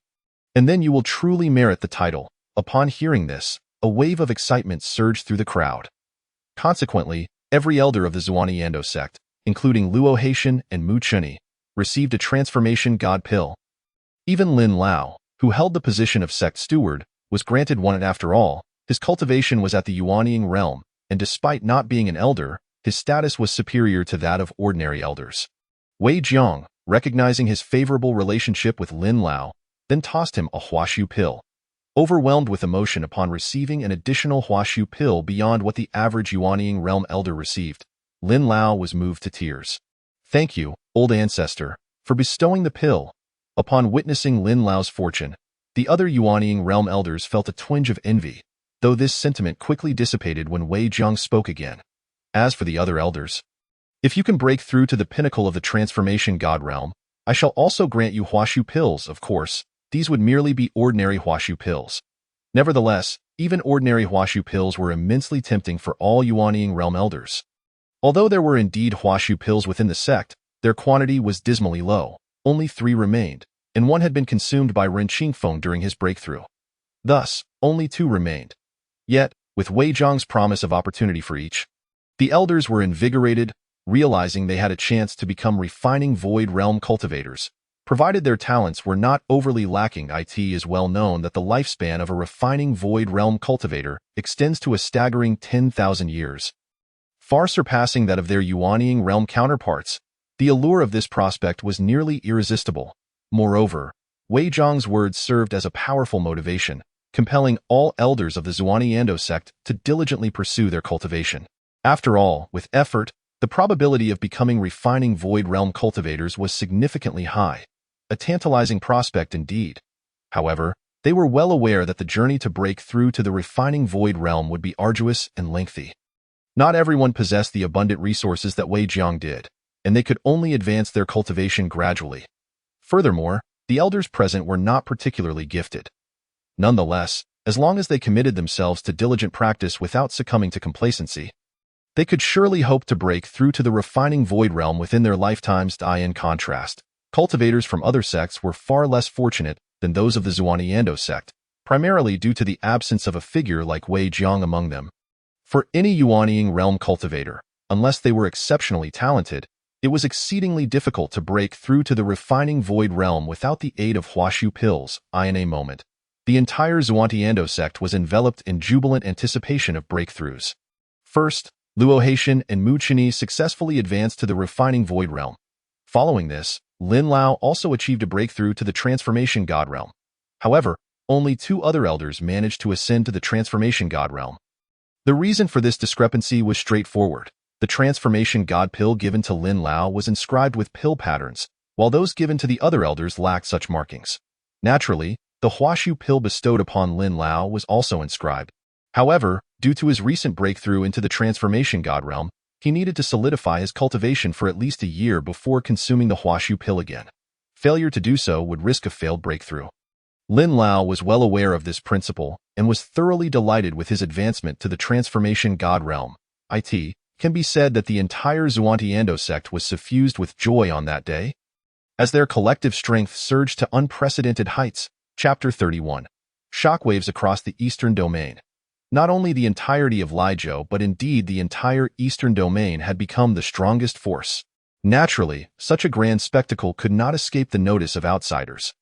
and then you will truly merit the title." Upon hearing this, a wave of excitement surged through the crowd. Consequently, every elder of the Xuantiando sect, including Luo Haitian and Mu Chenyi, received a Transformation God pill. Even Lin Lao, who held the position of sect steward, was granted one, and after all, his cultivation was at the Yuanying realm, and despite not being an elder, his status was superior to that of ordinary elders. Wei Jiang, recognizing his favorable relationship with Lin Lao, then tossed him a Huashu pill. Overwhelmed with emotion upon receiving an additional Huashu pill beyond what the average Yuanying realm elder received, Lin Lao was moved to tears. "Thank you, old ancestor, for bestowing the pill." Upon witnessing Lin Lao's fortune, the other Yuanying realm elders felt a twinge of envy, though this sentiment quickly dissipated when Wei Jiang spoke again. "As for the other elders, if you can break through to the pinnacle of the Transformation God realm, I shall also grant you Huashu pills. Of course, these would merely be ordinary Huashu pills. Nevertheless, even ordinary Huashu pills were immensely tempting for all Yuanying realm elders. Although there were indeed Huashu pills within the sect, their quantity was dismally low. Only 3 remained, and 1 had been consumed by Ren Qingfeng during his breakthrough. Thus, only 2 remained. Yet, with Wei Jiang's promise of opportunity for each, the elders were invigorated, realizing they had a chance to become Refining Void realm cultivators. Provided their talents were not overly lacking. It is well known that the lifespan of a refining void realm cultivator extends to a staggering 10,000 years, far surpassing that of their Yuanying realm counterparts. The allure of this prospect was nearly irresistible. Moreover, Wei Zhang's words served as a powerful motivation, compelling all elders of the Xuanyando sect to diligently pursue their cultivation. After all, with effort, the probability of becoming refining void realm cultivators was significantly high. A tantalizing prospect indeed. However, they were well aware that the journey to break through to the refining void realm would be arduous and lengthy. Not everyone possessed the abundant resources that Wei Jiang did, and they could only advance their cultivation gradually. Furthermore, the elders present were not particularly gifted. Nonetheless, as long as they committed themselves to diligent practice without succumbing to complacency, they could surely hope to break through to the refining void realm within their lifetimes. In contrast, cultivators from other sects were far less fortunate than those of the Xuanyando sect, primarily due to the absence of a figure like Wei Jiang among them. For any Yuanying realm cultivator, unless they were exceptionally talented, it was exceedingly difficult to break through to the refining void realm without the aid of Huashu pills. In a moment, the entire Xuanyando sect was enveloped in jubilant anticipation of breakthroughs. First, Luo Haitian and Mu Chini successfully advanced to the refining void realm. Following this, Lin Lao also achieved a breakthrough to the transformation god realm. However, only 2 other elders managed to ascend to the transformation god realm. The reason for this discrepancy was straightforward. The transformation god pill given to Lin Lao was inscribed with pill patterns, while those given to the other elders lacked such markings. Naturally, the Huashu pill bestowed upon Lin Lao was also inscribed. However, due to his recent breakthrough into the transformation god realm, he needed to solidify his cultivation for at least a year before consuming the Huashu pill again. Failure to do so would risk a failed breakthrough. Lin Lao was well aware of this principle and was thoroughly delighted with his advancement to the transformation god realm. It can be said that the entire Xuanyando sect was suffused with joy on that day, as their collective strength surged to unprecedented heights. Chapter 31. Shockwaves across the Eastern Domain. Not only the entirety of Lijiao, but indeed the entire Eastern Domain had become the strongest force. Naturally, such a grand spectacle could not escape the notice of outsiders.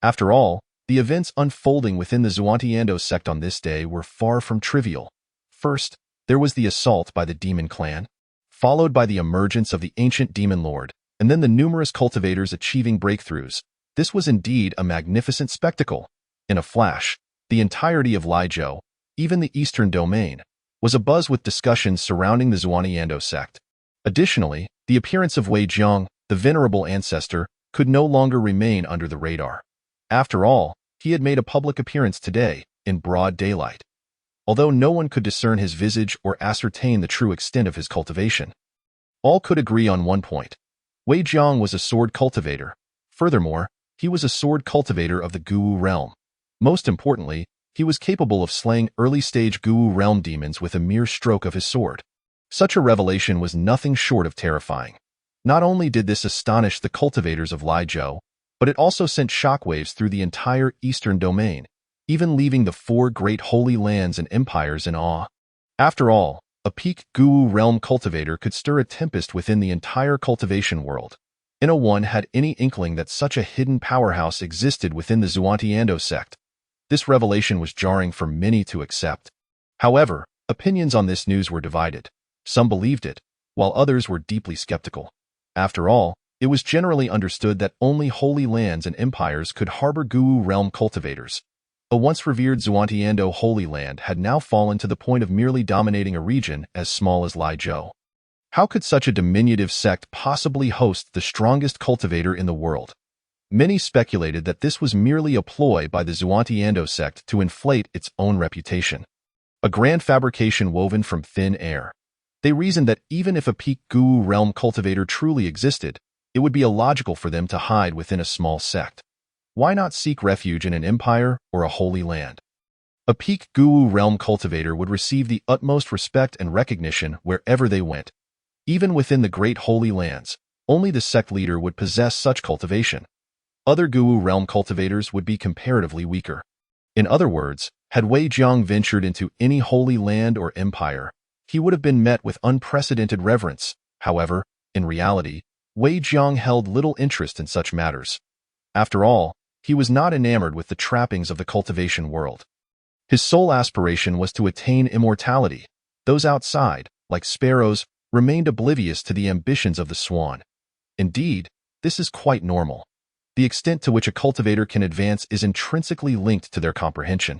After all, the events unfolding within the Xuanyando sect on this day were far from trivial. First, there was the assault by the demon clan, followed by the emergence of the ancient demon lord, and then the numerous cultivators achieving breakthroughs. This was indeed a magnificent spectacle. In a flash, the entirety of Lijiao, even the Eastern Domain, was abuzz with discussions surrounding the Xuanyando sect. Additionally, the appearance of Wei Jiang, the venerable ancestor, could no longer remain under the radar. After all, he had made a public appearance today, in broad daylight. Although no one could discern his visage or ascertain the true extent of his cultivation, all could agree on one point. Wei Jiang was a sword cultivator. Furthermore, he was a sword cultivator of the Guwu realm. Most importantly, he was capable of slaying early-stage Guwu realm demons with a mere stroke of his sword. Such a revelation was nothing short of terrifying. Not only did this astonish the cultivators of Lijiao, but it also sent shockwaves through the entire Eastern Domain, even leaving the 4 great holy lands and empires in awe. After all, a peak Guwu realm cultivator could stir a tempest within the entire cultivation world. No one had any inkling that such a hidden powerhouse existed within the Xuanyando sect. This revelation was jarring for many to accept. However, opinions on this news were divided. Some believed it, while others were deeply skeptical. After all, it was generally understood that only holy lands and empires could harbor Guwu realm cultivators. A once revered Xuanyando holy land had now fallen to the point of merely dominating a region as small as Lijiao. How could such a diminutive sect possibly host the strongest cultivator in the world? Many speculated that this was merely a ploy by the Xuanyando sect to inflate its own reputation. A grand fabrication woven from thin air. They reasoned that even if a peak Guwu realm cultivator truly existed, it would be illogical for them to hide within a small sect. Why not seek refuge in an empire or a holy land? A peak Guwu realm cultivator would receive the utmost respect and recognition wherever they went. Even within the great holy lands, only the sect leader would possess such cultivation. Other Guwu realm cultivators would be comparatively weaker. In other words, had Wei Jiang ventured into any holy land or empire, he would have been met with unprecedented reverence. However, in reality, Wei Jiang held little interest in such matters. After all, he was not enamored with the trappings of the cultivation world. His sole aspiration was to attain immortality. Those outside, like sparrows, remained oblivious to the ambitions of the swan. Indeed, this is quite normal. The extent to which a cultivator can advance is intrinsically linked to their comprehension.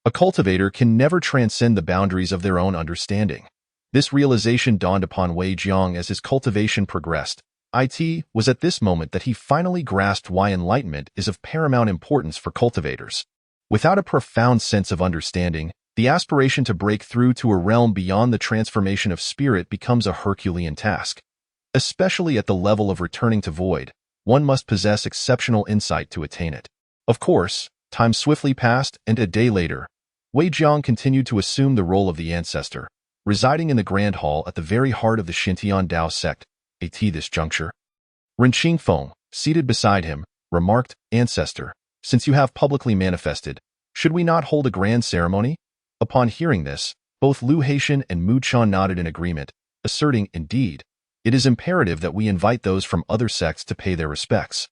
A cultivator can never transcend the boundaries of their own understanding. This realization dawned upon Wei Jiang as his cultivation progressed. It was at this moment that he finally grasped why enlightenment is of paramount importance for cultivators. Without a profound sense of understanding, the aspiration to break through to a realm beyond the transformation of spirit becomes a Herculean task. Especially at the level of returning to void, one must possess exceptional insight to attain it. Of course, time swiftly passed, and a day later, Wei Jiang continued to assume the role of the ancestor, residing in the Grand Hall at the very heart of the Xintian Dao sect. At this juncture, Ren Qingfeng, seated beside him, remarked, "Ancestor, since you have publicly manifested, should we not hold a grand ceremony?" Upon hearing this, both Lu Haitian and Mu Chan nodded in agreement, asserting, "Indeed, it is imperative that we invite those from other sects to pay their respects.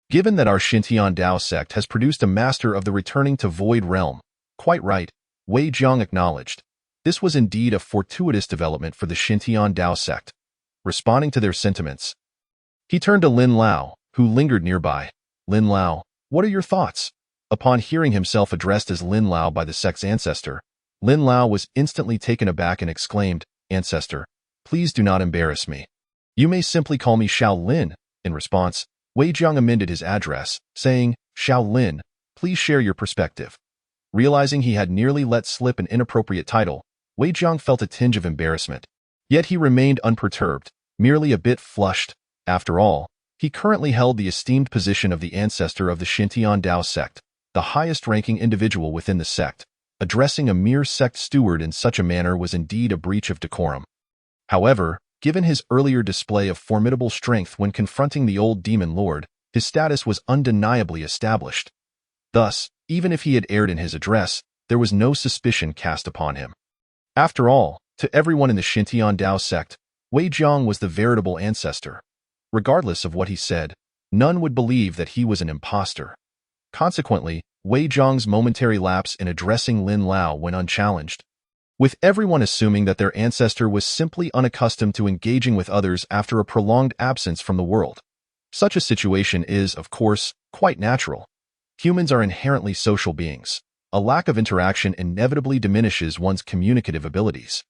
Given that our Xintian Dao sect has produced a master of the returning to void realm." "Quite right," Wei Jiang acknowledged. This was indeed a fortuitous development for the Xintian Dao sect. Responding to their sentiments, he turned to Lin Lao, who lingered nearby. "Lin Lao, what are your thoughts?" Upon hearing himself addressed as Lin Lao by the sect's ancestor, Lin Lao was instantly taken aback and exclaimed, "Ancestor, please do not embarrass me. You may simply call me Xiao Lin." In response, Wei Jiang amended his address, saying, "Xiao Lin, please share your perspective." Realizing he had nearly let slip an inappropriate title, Wei Jiang felt a tinge of embarrassment. Yet he remained unperturbed, merely a bit flushed. After all, he currently held the esteemed position of the ancestor of the Xintian Dao sect, the highest-ranking individual within the sect. Addressing a mere sect steward in such a manner was indeed a breach of decorum. However, given his earlier display of formidable strength when confronting the old demon lord, his status was undeniably established. Thus, even if he had erred in his address, there was no suspicion cast upon him. After all, to everyone in the Xintian Dao sect, Wei Jiang was the veritable ancestor. Regardless of what he said, none would believe that he was an impostor. Consequently, Wei Jiang's momentary lapse in addressing Lin Lao went unchallenged, with everyone assuming that their ancestor was simply unaccustomed to engaging with others after a prolonged absence from the world. Such a situation is, of course, quite natural. Humans are inherently social beings. A lack of interaction inevitably diminishes one's communicative abilities.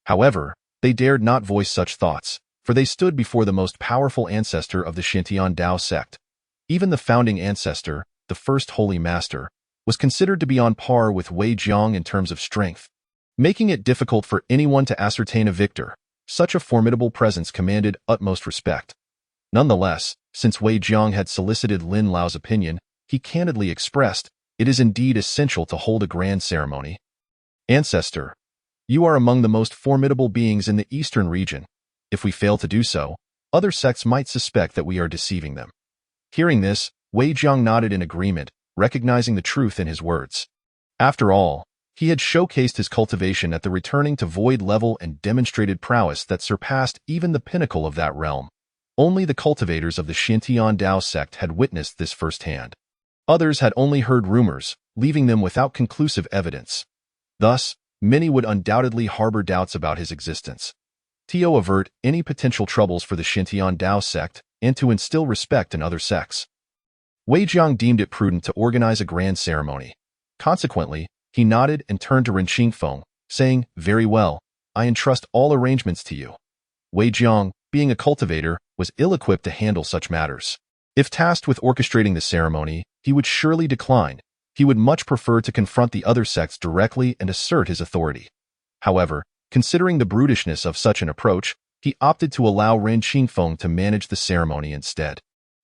However, they dared not voice such thoughts, for they stood before the most powerful ancestor of the Xintian Dao sect. Even the founding ancestor, the first holy master, was considered to be on par with Wei Jiang in terms of strength, making it difficult for anyone to ascertain a victor. Such a formidable presence commanded utmost respect. Nonetheless, since Wei Jiang had solicited Lin Lao's opinion, he candidly expressed, "It is indeed essential to hold a grand ceremony. Ancestor, you are among the most formidable beings in the eastern region. If we fail to do so, other sects might suspect that we are deceiving them." Hearing this, Wei Jiang nodded in agreement, recognizing the truth in his words. After all, he had showcased his cultivation at the returning to void level and demonstrated prowess that surpassed even the pinnacle of that realm. Only the cultivators of the Xintian Dao sect had witnessed this firsthand. Others had only heard rumors, leaving them without conclusive evidence. Thus, many would undoubtedly harbor doubts about his existence. To avert any potential troubles for the Xintian Dao sect and to instill respect in other sects, Wei Jiang deemed it prudent to organize a grand ceremony. Consequently, he nodded and turned to Ren Qingfeng, saying, "Very well, I entrust all arrangements to you." Wei Jiang, being a cultivator, was ill-equipped to handle such matters. If tasked with orchestrating the ceremony, he would surely decline. He would much prefer to confront the other sects directly and assert his authority. However, considering the brutishness of such an approach, he opted to allow Ren Qingfeng to manage the ceremony instead.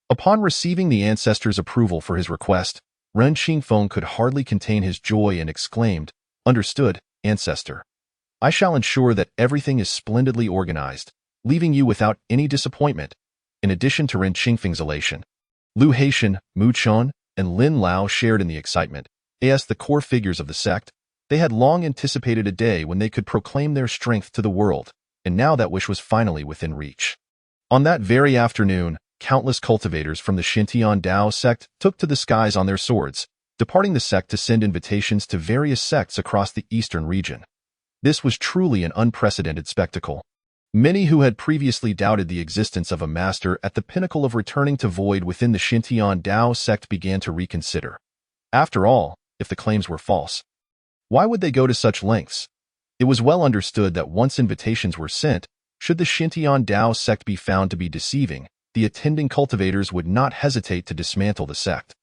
Upon receiving the ancestor's approval for his request, Ren Qingfeng could hardly contain his joy and exclaimed, "Understood, ancestor. I shall ensure that everything is splendidly organized, leaving you without any disappointment." In addition to Ren Qingfeng's elation, Lu Haitian, Mu Chan, and Lin Lao shared in the excitement. As the core figures of the sect, they had long anticipated a day when they could proclaim their strength to the world, and now that wish was finally within reach. On that very afternoon, countless cultivators from the Xintian Dao sect took to the skies on their swords, departing the sect to send invitations to various sects across the eastern region. This was truly an unprecedented spectacle. Many who had previously doubted the existence of a master at the pinnacle of returning to void within the Xintian Dao sect began to reconsider. After all, if the claims were false, why would they go to such lengths? It was well understood that once invitations were sent, should the Xintian Dao sect be found to be deceiving, the attending cultivators would not hesitate to dismantle the sect.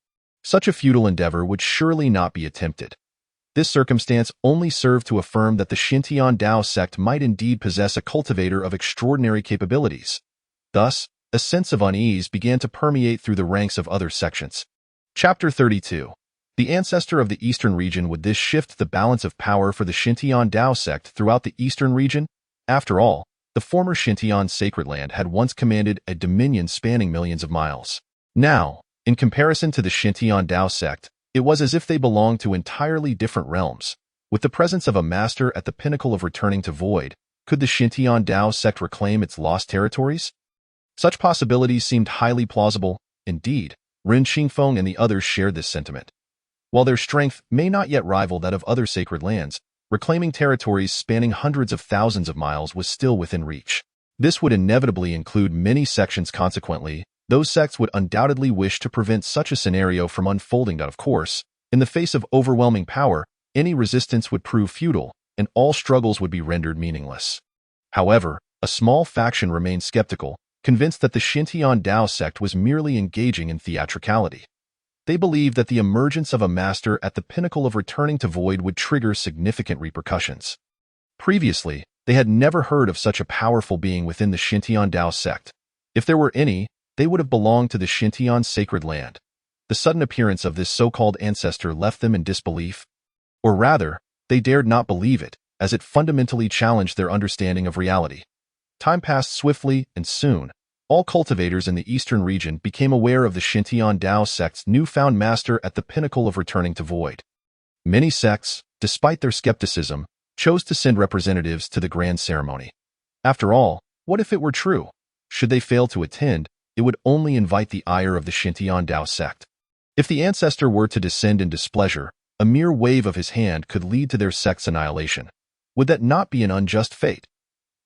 Such a futile endeavor would surely not be attempted. This circumstance only served to affirm that the Xintian Dao sect might indeed possess a cultivator of extraordinary capabilities. Thus, a sense of unease began to permeate through the ranks of other sections. Chapter 32. The ancestor of the eastern region. Would this shift the balance of power for the Xintian Dao sect throughout the eastern region? After all, the former Xintian sacred land had once commanded a dominion spanning millions of miles. Now, in comparison to the Xintian Dao sect, it was as if they belonged to entirely different realms. With the presence of a master at the pinnacle of returning to void, could the Xintian Dao sect reclaim its lost territories? Such possibilities seemed highly plausible. Indeed, Ren Xingfeng and the others shared this sentiment. While their strength may not yet rival that of other sacred lands, reclaiming territories spanning hundreds of thousands of miles was still within reach. This would inevitably include many sections. Consequently, those sects would undoubtedly wish to prevent such a scenario from unfolding. Of course, in the face of overwhelming power, any resistance would prove futile, and all struggles would be rendered meaningless. However, a small faction remained skeptical, convinced that the Xintian Dao sect was merely engaging in theatricality. They believed that the emergence of a master at the pinnacle of returning to void would trigger significant repercussions. Previously, they had never heard of such a powerful being within the Xintian Dao sect. If there were any, they would have belonged to the Xintian sacred land. The sudden appearance of this so-called ancestor left them in disbelief. Or rather, they dared not believe it, as it fundamentally challenged their understanding of reality. Time passed swiftly, and soon, all cultivators in the eastern region became aware of the Xintian Dao sect's newfound master at the pinnacle of returning to void. Many sects, despite their skepticism, chose to send representatives to the grand ceremony. After all, what if it were true? Should they fail to attend, it would only invite the ire of the Xintian Dao sect. If the ancestor were to descend in displeasure, a mere wave of his hand could lead to their sect's annihilation. Would that not be an unjust fate?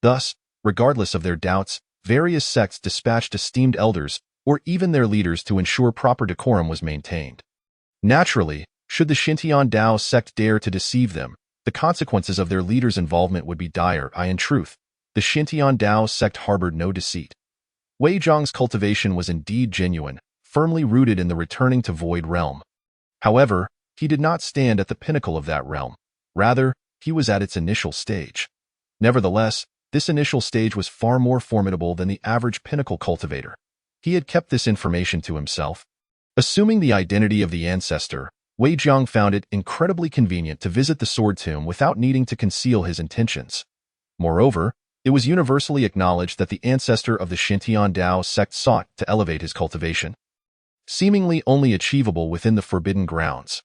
Thus, regardless of their doubts, various sects dispatched esteemed elders, or even their leaders, to ensure proper decorum was maintained. Naturally, should the Xintian Dao sect dare to deceive them, the consequences of their leaders' involvement would be dire. In truth, the Xintian Dao sect harbored no deceit. Wei Zhang's cultivation was indeed genuine, firmly rooted in the returning to void realm. However, he did not stand at the pinnacle of that realm. Rather, he was at its initial stage. Nevertheless, this initial stage was far more formidable than the average pinnacle cultivator. He had kept this information to himself. Assuming the identity of the ancestor, Wei Zhang found it incredibly convenient to visit the sword tomb without needing to conceal his intentions. Moreover, it was universally acknowledged that the ancestor of the Xintian Dao sect sought to elevate his cultivation, seemingly only achievable within the forbidden grounds.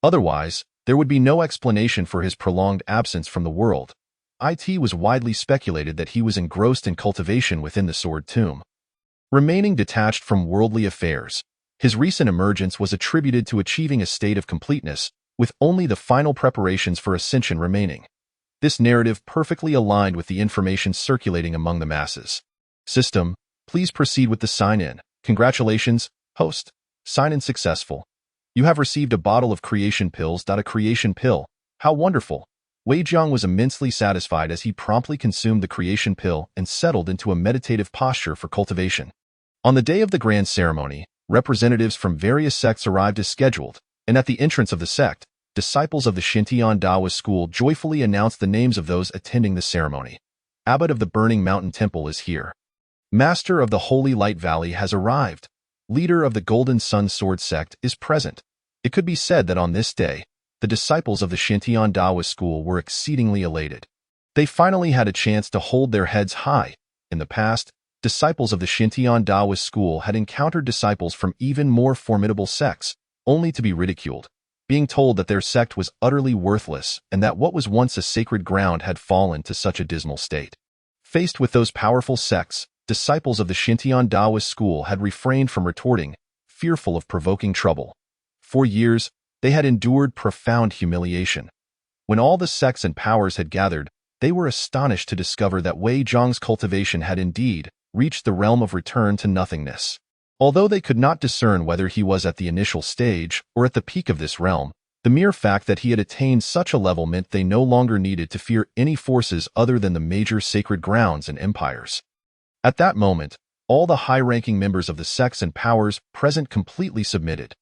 Otherwise, there would be no explanation for his prolonged absence from the world. It was widely speculated that he was engrossed in cultivation within the sword tomb. Remaining detached from worldly affairs, his recent emergence was attributed to achieving a state of completeness, with only the final preparations for ascension remaining. This narrative perfectly aligned with the information circulating among the masses. System, please proceed with the sign-in. Congratulations, host. Sign-in successful. You have received a bottle of creation pills. A creation pill. How wonderful. Wei Zhang was immensely satisfied as he promptly consumed the creation pill and settled into a meditative posture for cultivation. On the day of the grand ceremony, representatives from various sects arrived as scheduled, and at the entrance of the sect, disciples of the Xintian Daoist school joyfully announced the names of those attending the ceremony. Abbot of the Burning Mountain Temple is here. Master of the Holy Light Valley has arrived. Leader of the Golden Sun Sword sect is present. It could be said that on this day, the disciples of the Xintian Daoist school were exceedingly elated. They finally had a chance to hold their heads high. In the past, disciples of the Xintian Daoist school had encountered disciples from even more formidable sects, only to be ridiculed, being told that their sect was utterly worthless and that what was once a sacred ground had fallen to such a dismal state. Faced with those powerful sects, disciples of the Xintian Taoist school had refrained from retorting, fearful of provoking trouble. For years, they had endured profound humiliation. When all the sects and powers had gathered, they were astonished to discover that Wei Zhang's cultivation had indeed reached the realm of return to nothingness. Although they could not discern whether he was at the initial stage or at the peak of this realm, the mere fact that he had attained such a level meant they no longer needed to fear any forces other than the major sacred grounds and empires. At that moment, all the high-ranking members of the sects and powers present completely submitted.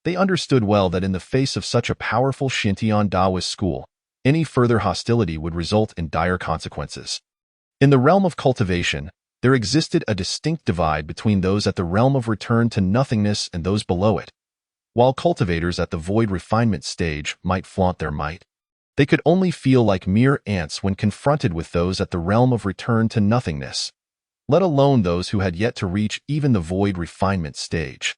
They understood well that in the face of such a powerful Xintian Taoist school, any further hostility would result in dire consequences. In the realm of cultivation, there existed a distinct divide between those at the realm of return to nothingness and those below it. While cultivators at the void refinement stage might flaunt their might, they could only feel like mere ants when confronted with those at the realm of return to nothingness, let alone those who had yet to reach even the void refinement stage.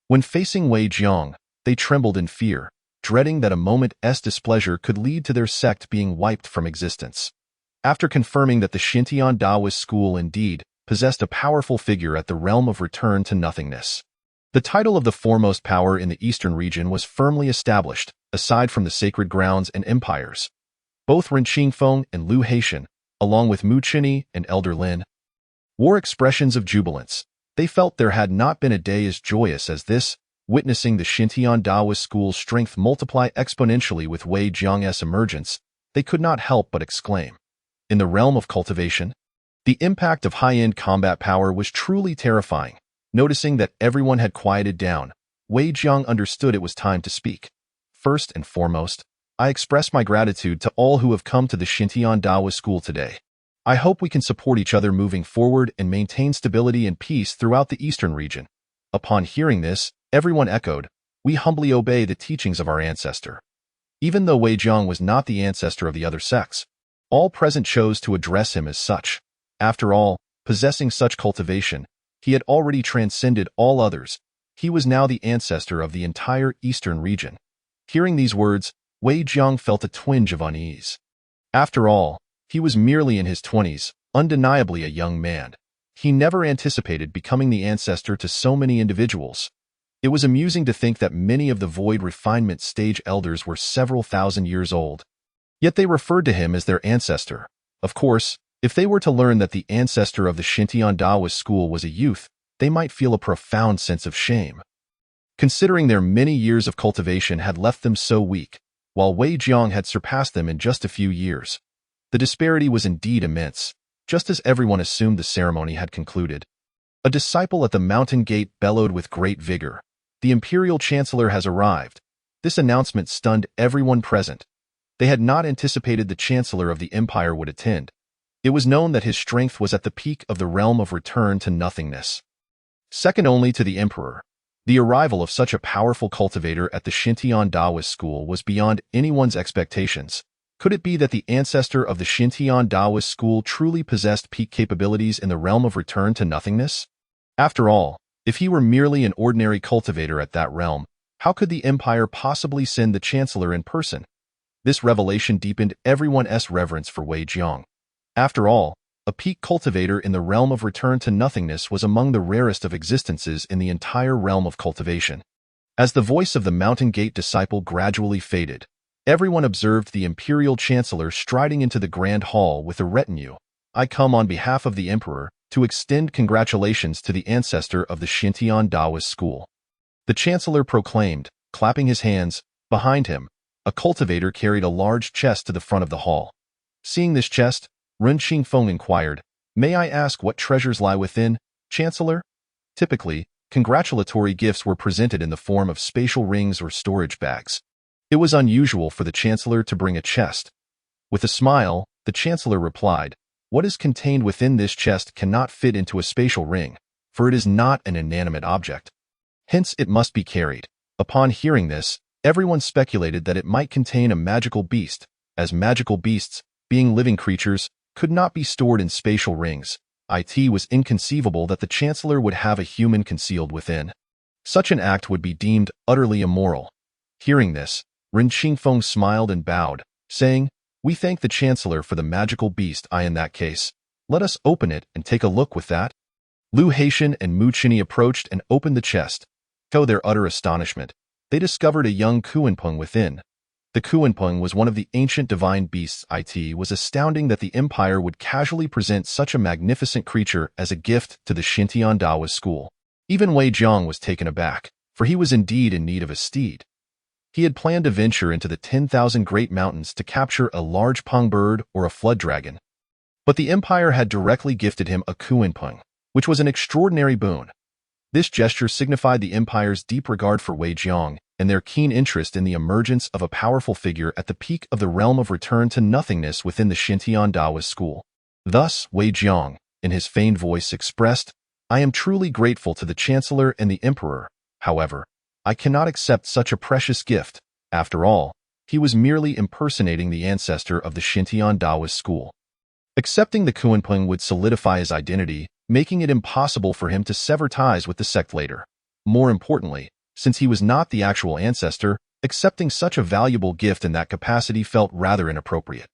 When facing Wei Jiang, they trembled in fear, dreading that a moment's displeasure could lead to their sect being wiped from existence. After confirming that the Xintian Taoist school indeed possessed a powerful figure at the realm of return to nothingness, the title of the foremost power in the eastern region was firmly established, aside from the sacred grounds and empires. Both Ren Qingfeng and Lu Haitian, along with Mu Qinyi and Elder Lin, wore expressions of jubilance. They felt there had not been a day as joyous as this, witnessing the Xintian Taoist school's strength multiply exponentially with Wei Jiang's emergence. They could not help but exclaim. In the realm of cultivation, the impact of high-end combat power was truly terrifying. Noticing that everyone had quieted down, Wei Jiang understood it was time to speak. First and foremost, I express my gratitude to all who have come to the Xintian Taoist school today. I hope we can support each other moving forward and maintain stability and peace throughout the eastern region. Upon hearing this, everyone echoed, "We humbly obey the teachings of our ancestor." Even though Wei Jiang was not the ancestor of the other sects, all present chose to address him as such. After all, possessing such cultivation, he had already transcended all others. He was now the ancestor of the entire eastern region. Hearing these words, Wei Jiang felt a twinge of unease. After all, he was merely in his 20s, undeniably a young man. He never anticipated becoming the ancestor to so many individuals. It was amusing to think that many of the void refinement stage elders were several thousand years old. Yet they referred to him as their ancestor. Of course, if they were to learn that the ancestor of the Xintian Taoist school was a youth, they might feel a profound sense of shame. Considering their many years of cultivation had left them so weak, while Wei Jiang had surpassed them in just a few years, the disparity was indeed immense. Just as everyone assumed the ceremony had concluded, a disciple at the mountain gate bellowed with great vigor, "The imperial chancellor has arrived." This announcement stunned everyone present. They had not anticipated the chancellor of the empire would attend. It was known that his strength was at the peak of the realm of return to nothingness. Second only to the emperor, the arrival of such a powerful cultivator at the Xintian Taoist school was beyond anyone's expectations. Could it be that the ancestor of the Xintian Taoist school truly possessed peak capabilities in the realm of return to nothingness? After all, if he were merely an ordinary cultivator at that realm, how could the empire possibly send the chancellor in person? This revelation deepened everyone's reverence for Wei Jiang. After all, a peak cultivator in the realm of return to nothingness was among the rarest of existences in the entire realm of cultivation. As the voice of the Mountain Gate disciple gradually faded, everyone observed the imperial chancellor striding into the grand hall with a retinue. "I come on behalf of the emperor to extend congratulations to the ancestor of the Xintian Taoist school," the chancellor proclaimed, clapping his hands. Behind him, a cultivator carried a large chest to the front of the hall. Seeing this chest, Ren Qingfeng inquired, "May I ask what treasures lie within, Chancellor?" Typically, congratulatory gifts were presented in the form of spatial rings or storage bags. It was unusual for the Chancellor to bring a chest. With a smile, the Chancellor replied, "What is contained within this chest cannot fit into a spatial ring, for it is not an inanimate object. Hence it must be carried." Upon hearing this, everyone speculated that it might contain a magical beast, as magical beasts, being living creatures, could not be stored in spatial rings. It was inconceivable that the Chancellor would have a human concealed within. Such an act would be deemed utterly immoral. Hearing this, Ren Qingfeng smiled and bowed, saying, "We thank the Chancellor for the magical beast. In that case, let us open it and take a look with that." Liu Haitian and Mu Qinyi approached and opened the chest. To their utter astonishment, they discovered a young Kuanpeng within. The Kuanpeng was one of the ancient divine beasts. It was astounding that the empire would casually present such a magnificent creature as a gift to the Xintian Daoist school. Even Wei Jiang was taken aback, for he was indeed in need of a steed. He had planned to venture into the 10,000 Great Mountains to capture a large peng bird or a flood dragon. But the empire had directly gifted him a Kuanpeng, which was an extraordinary boon. This gesture signified the empire's deep regard for Wei Jiang and their keen interest in the emergence of a powerful figure at the peak of the realm of return to nothingness within the Xintian Daoist school. Thus, Wei Jiang, in his feigned voice, expressed, "I am truly grateful to the Chancellor and the Emperor. However, I cannot accept such a precious gift. After all, he was merely impersonating the ancestor of the Xintian Daoist school." Accepting the Kuanpeng would solidify his identity, making it impossible for him to sever ties with the sect later. More importantly, since he was not the actual ancestor, accepting such a valuable gift in that capacity felt rather inappropriate.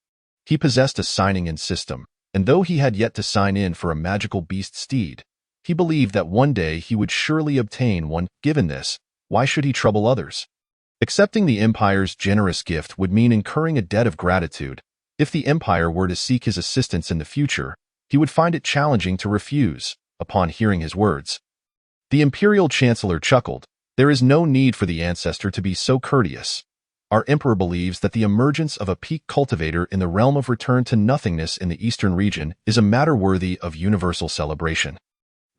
He possessed a signing-in system, and though he had yet to sign in for a magical beast steed, he believed that one day he would surely obtain one. Given this, why should he trouble others? Accepting the empire's generous gift would mean incurring a debt of gratitude. If the empire were to seek his assistance in the future, he would find it challenging to refuse. Upon hearing his words, the imperial chancellor chuckled. "There is no need for the ancestor to be so courteous. Our emperor believes that the emergence of a peak cultivator in the realm of return to nothingness in the eastern region is a matter worthy of universal celebration.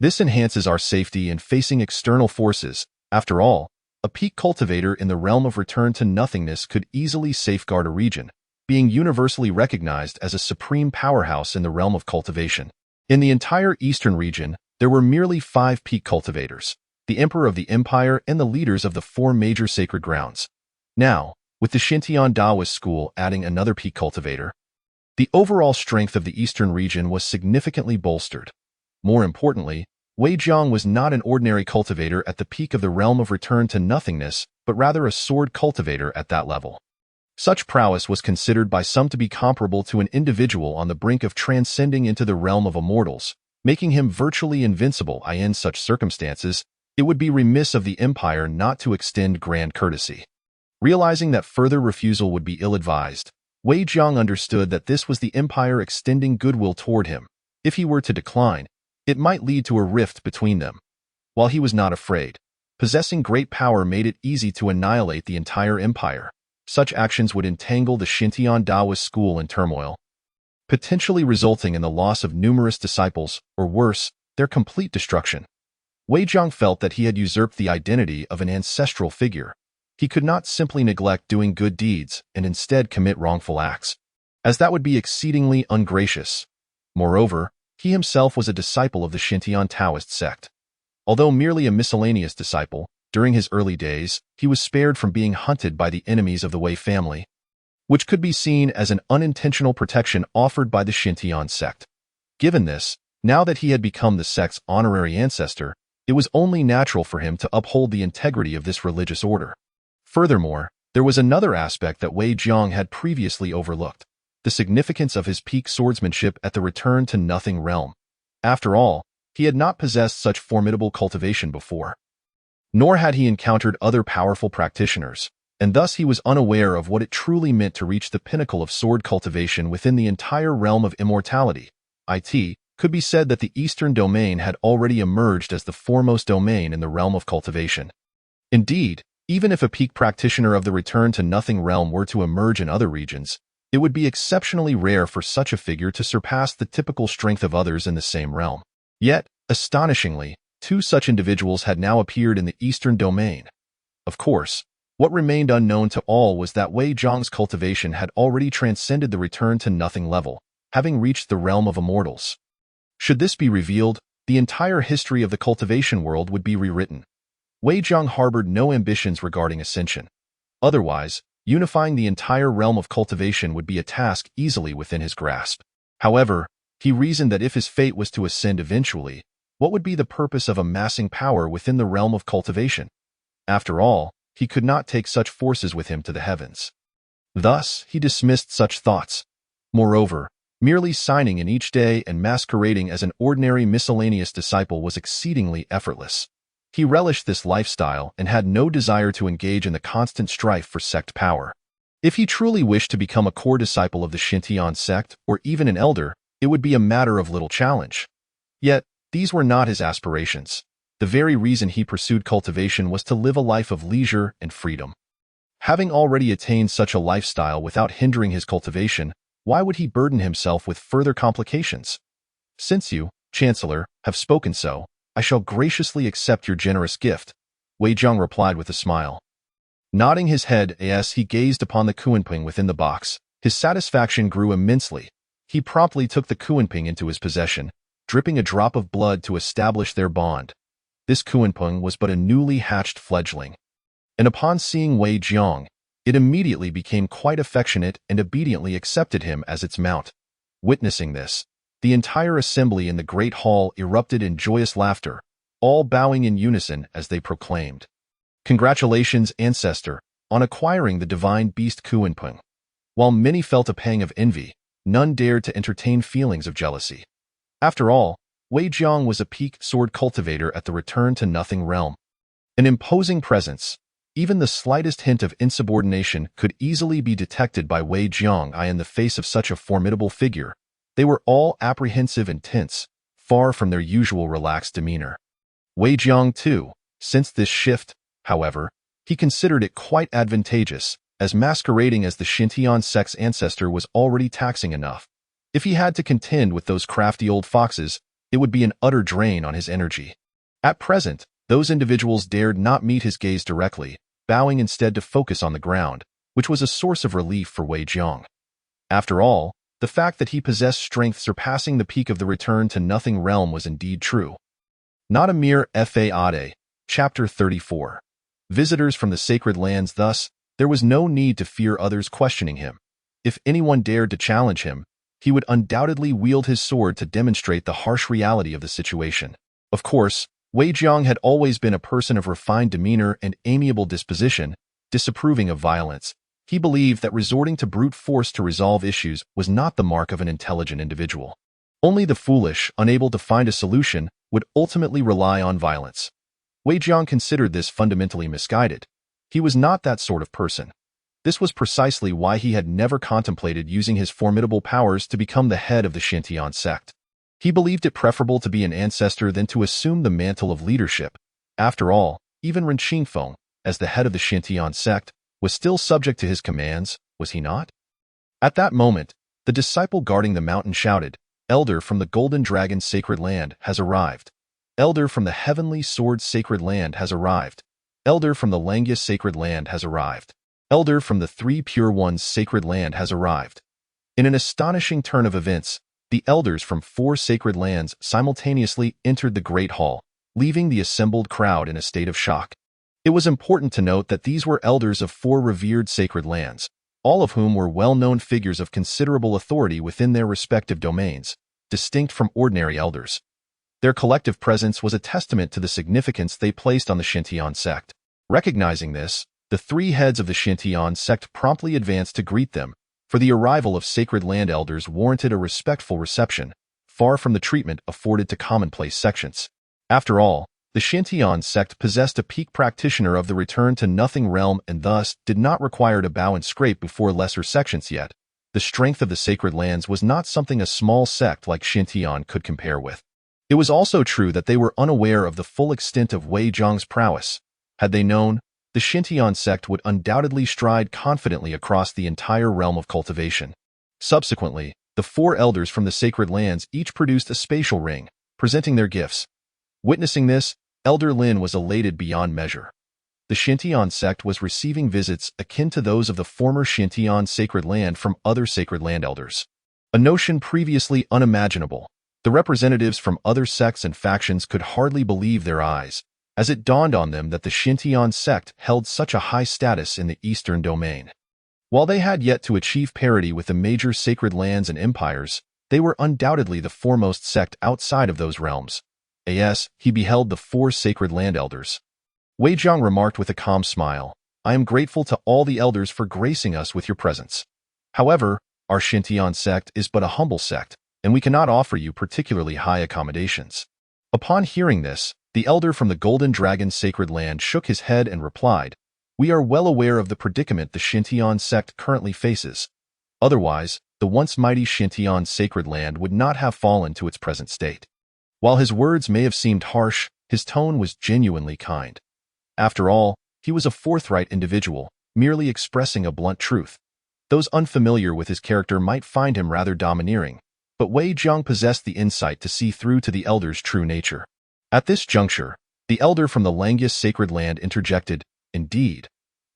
This enhances our safety in facing external forces. After all, a peak cultivator in the realm of return to nothingness could easily safeguard a region, being universally recognized as a supreme powerhouse in the realm of cultivation. In the entire eastern region, there were merely 5 peak cultivators, the emperor of the empire and the leaders of the 4 major sacred grounds. Now, with the Xintian Daoist school adding another peak cultivator, the overall strength of the eastern region was significantly bolstered. More importantly, Wei Jiang was not an ordinary cultivator at the peak of the realm of return to nothingness, but rather a sword cultivator at that level. Such prowess was considered by some to be comparable to an individual on the brink of transcending into the realm of immortals, making him virtually invincible. In such circumstances, it would be remiss of the empire not to extend grand courtesy. Realizing that further refusal would be ill-advised, Wei Jiang understood that this was the empire extending goodwill toward him. If he were to decline, it might lead to a rift between them. While he was not afraid, possessing great power made it easy to annihilate the entire empire. Such actions would entangle the Xintian Daoist school in turmoil, potentially resulting in the loss of numerous disciples, or worse, their complete destruction. Wei Jiang felt that he had usurped the identity of an ancestral figure. He could not simply neglect doing good deeds and instead commit wrongful acts, as that would be exceedingly ungracious. Moreover, he himself was a disciple of the Xintian Taoist sect. Although merely a miscellaneous disciple, during his early days, he was spared from being hunted by the enemies of the Wei family, which could be seen as an unintentional protection offered by the Xintian sect. Given this, now that he had become the sect's honorary ancestor, it was only natural for him to uphold the integrity of this religious order. Furthermore, there was another aspect that Wei Jiang had previously overlooked: the significance of his peak swordsmanship at the return to nothing realm. After all, he had not possessed such formidable cultivation before, nor had he encountered other powerful practitioners, and thus he was unaware of what it truly meant to reach the pinnacle of sword cultivation within the entire realm of immortality. It could be said that the Eastern domain had already emerged as the foremost domain in the realm of cultivation. Indeed, even if a peak practitioner of the return to nothing realm were to emerge in other regions, it would be exceptionally rare for such a figure to surpass the typical strength of others in the same realm. Yet, astonishingly, 2 such individuals had now appeared in the Eastern domain. Of course, what remained unknown to all was that Wei Jiang's cultivation had already transcended the return to nothing level, having reached the realm of immortals. Should this be revealed, the entire history of the cultivation world would be rewritten. Wei Jiang harbored no ambitions regarding ascension. Otherwise, unifying the entire realm of cultivation would be a task easily within his grasp. However, he reasoned that if his fate was to ascend eventually, what would be the purpose of amassing power within the realm of cultivation? After all, he could not take such forces with him to the heavens. Thus, he dismissed such thoughts. Moreover, Merely signing in each day and masquerading as an ordinary miscellaneous disciple was exceedingly effortless. He relished this lifestyle and had no desire to engage in the constant strife for sect power. If he truly wished to become a core disciple of the Shintian sect, or even an elder, it would be a matter of little challenge. Yet, these were not his aspirations. The very reason he pursued cultivation was to live a life of leisure and freedom. Having already attained such a lifestyle without hindering his cultivation, why would he burden himself with further complications? Since you, Chancellor, have spoken so, I shall graciously accept your generous gift, Wei Jiang replied with a smile. Nodding his head as he gazed upon the Kuanping within the box, his satisfaction grew immensely. He promptly took the Kuanping into his possession, dripping a drop of blood to establish their bond. This Kuanping was but a newly hatched fledgling. And upon seeing Wei Jiang, it immediately became quite affectionate and obediently accepted him as its mount. Witnessing this, the entire assembly in the great hall erupted in joyous laughter, all bowing in unison as they proclaimed, "Congratulations, ancestor, on acquiring the divine beast Kuanping." While many felt a pang of envy, none dared to entertain feelings of jealousy. After all, Wei Jiang was a peak sword cultivator at the Return to Nothing realm. An imposing presence. Even the slightest hint of insubordination could easily be detected by Wei Jiang in the face of such a formidable figure. They were all apprehensive and tense, far from their usual relaxed demeanor. Wei Jiang, too, sensed this shift. However, he considered it quite advantageous, as masquerading as the Shintian sect's ancestor was already taxing enough. If he had to contend with those crafty old foxes, it would be an utter drain on his energy. At present, those individuals dared not meet his gaze directly, bowing instead to focus on the ground, which was a source of relief for Wei Jiang. After all, the fact that he possessed strength surpassing the peak of the Return to Nothing realm was indeed true. Not a mere fade. Chapter 34. Visitors from the sacred lands. Thus, there was no need to fear others questioning him. If anyone dared to challenge him, he would undoubtedly wield his sword to demonstrate the harsh reality of the situation. Of course, Wei Jiang had always been a person of refined demeanor and amiable disposition, disapproving of violence. He believed that resorting to brute force to resolve issues was not the mark of an intelligent individual. Only the foolish, unable to find a solution, would ultimately rely on violence. Wei Jiang considered this fundamentally misguided. He was not that sort of person. This was precisely why he had never contemplated using his formidable powers to become the head of the Shintian sect. He believed it preferable to be an ancestor than to assume the mantle of leadership. After all, even Ren Qingfeng, as the head of the Shintian sect, was still subject to his commands, was he not? At that moment, the disciple guarding the mountain shouted, "Elder from the Golden Dragon Sacred Land has arrived. Elder from the Heavenly Sword Sacred Land has arrived. Elder from the Langyas Sacred Land has arrived. Elder from the Three Pure Ones Sacred Land has arrived." In an astonishing turn of events, the elders from 4 sacred lands simultaneously entered the great hall, leaving the assembled crowd in a state of shock. It was important to note that these were elders of 4 revered sacred lands, all of whom were well-known figures of considerable authority within their respective domains, distinct from ordinary elders. Their collective presence was a testament to the significance they placed on the Shintian sect. Recognizing this, the 3 heads of the Shintian sect promptly advanced to greet them, for the arrival of sacred land elders warranted a respectful reception, far from the treatment afforded to commonplace sections. After all, the Shintian sect possessed a peak practitioner of the Return to Nothing realm and thus did not require to bow and scrape before lesser sections yet. The strength of the sacred lands was not something a small sect like Shintian could compare with. It was also true that they were unaware of the full extent of Wei Jiang's prowess. Had they known, the Shintian sect would undoubtedly stride confidently across the entire realm of cultivation. Subsequently, the 4 elders from the sacred lands each produced a spatial ring, presenting their gifts. Witnessing this, Elder Lin was elated beyond measure. The Shintian sect was receiving visits akin to those of the former Shintian sacred land from other sacred land elders. A notion previously unimaginable. The representatives from other sects and factions could hardly believe their eyes, as it dawned on them that the Shintian sect held such a high status in the Eastern domain. While they had yet to achieve parity with the major sacred lands and empires, they were undoubtedly the foremost sect outside of those realms. As he beheld the 4 sacred land elders, Wei Jiang remarked with a calm smile, "I am grateful to all the elders for gracing us with your presence. However, Our Xintian sect is but a humble sect, and we cannot offer you particularly high accommodations." Upon hearing this, the elder from the Golden Dragon Sacred Land shook his head and replied, "We are well aware of the predicament the Xintian sect currently faces. Otherwise, the once mighty Xintian Sacred Land would not have fallen to its present state." While his words may have seemed harsh, his tone was genuinely kind. After all, he was a forthright individual, merely expressing a blunt truth. Those unfamiliar with his character might find him rather domineering, but Wei Jiang possessed the insight to see through to the elder's true nature. At this juncture, the elder from the Langius Sacred Land interjected, "Indeed,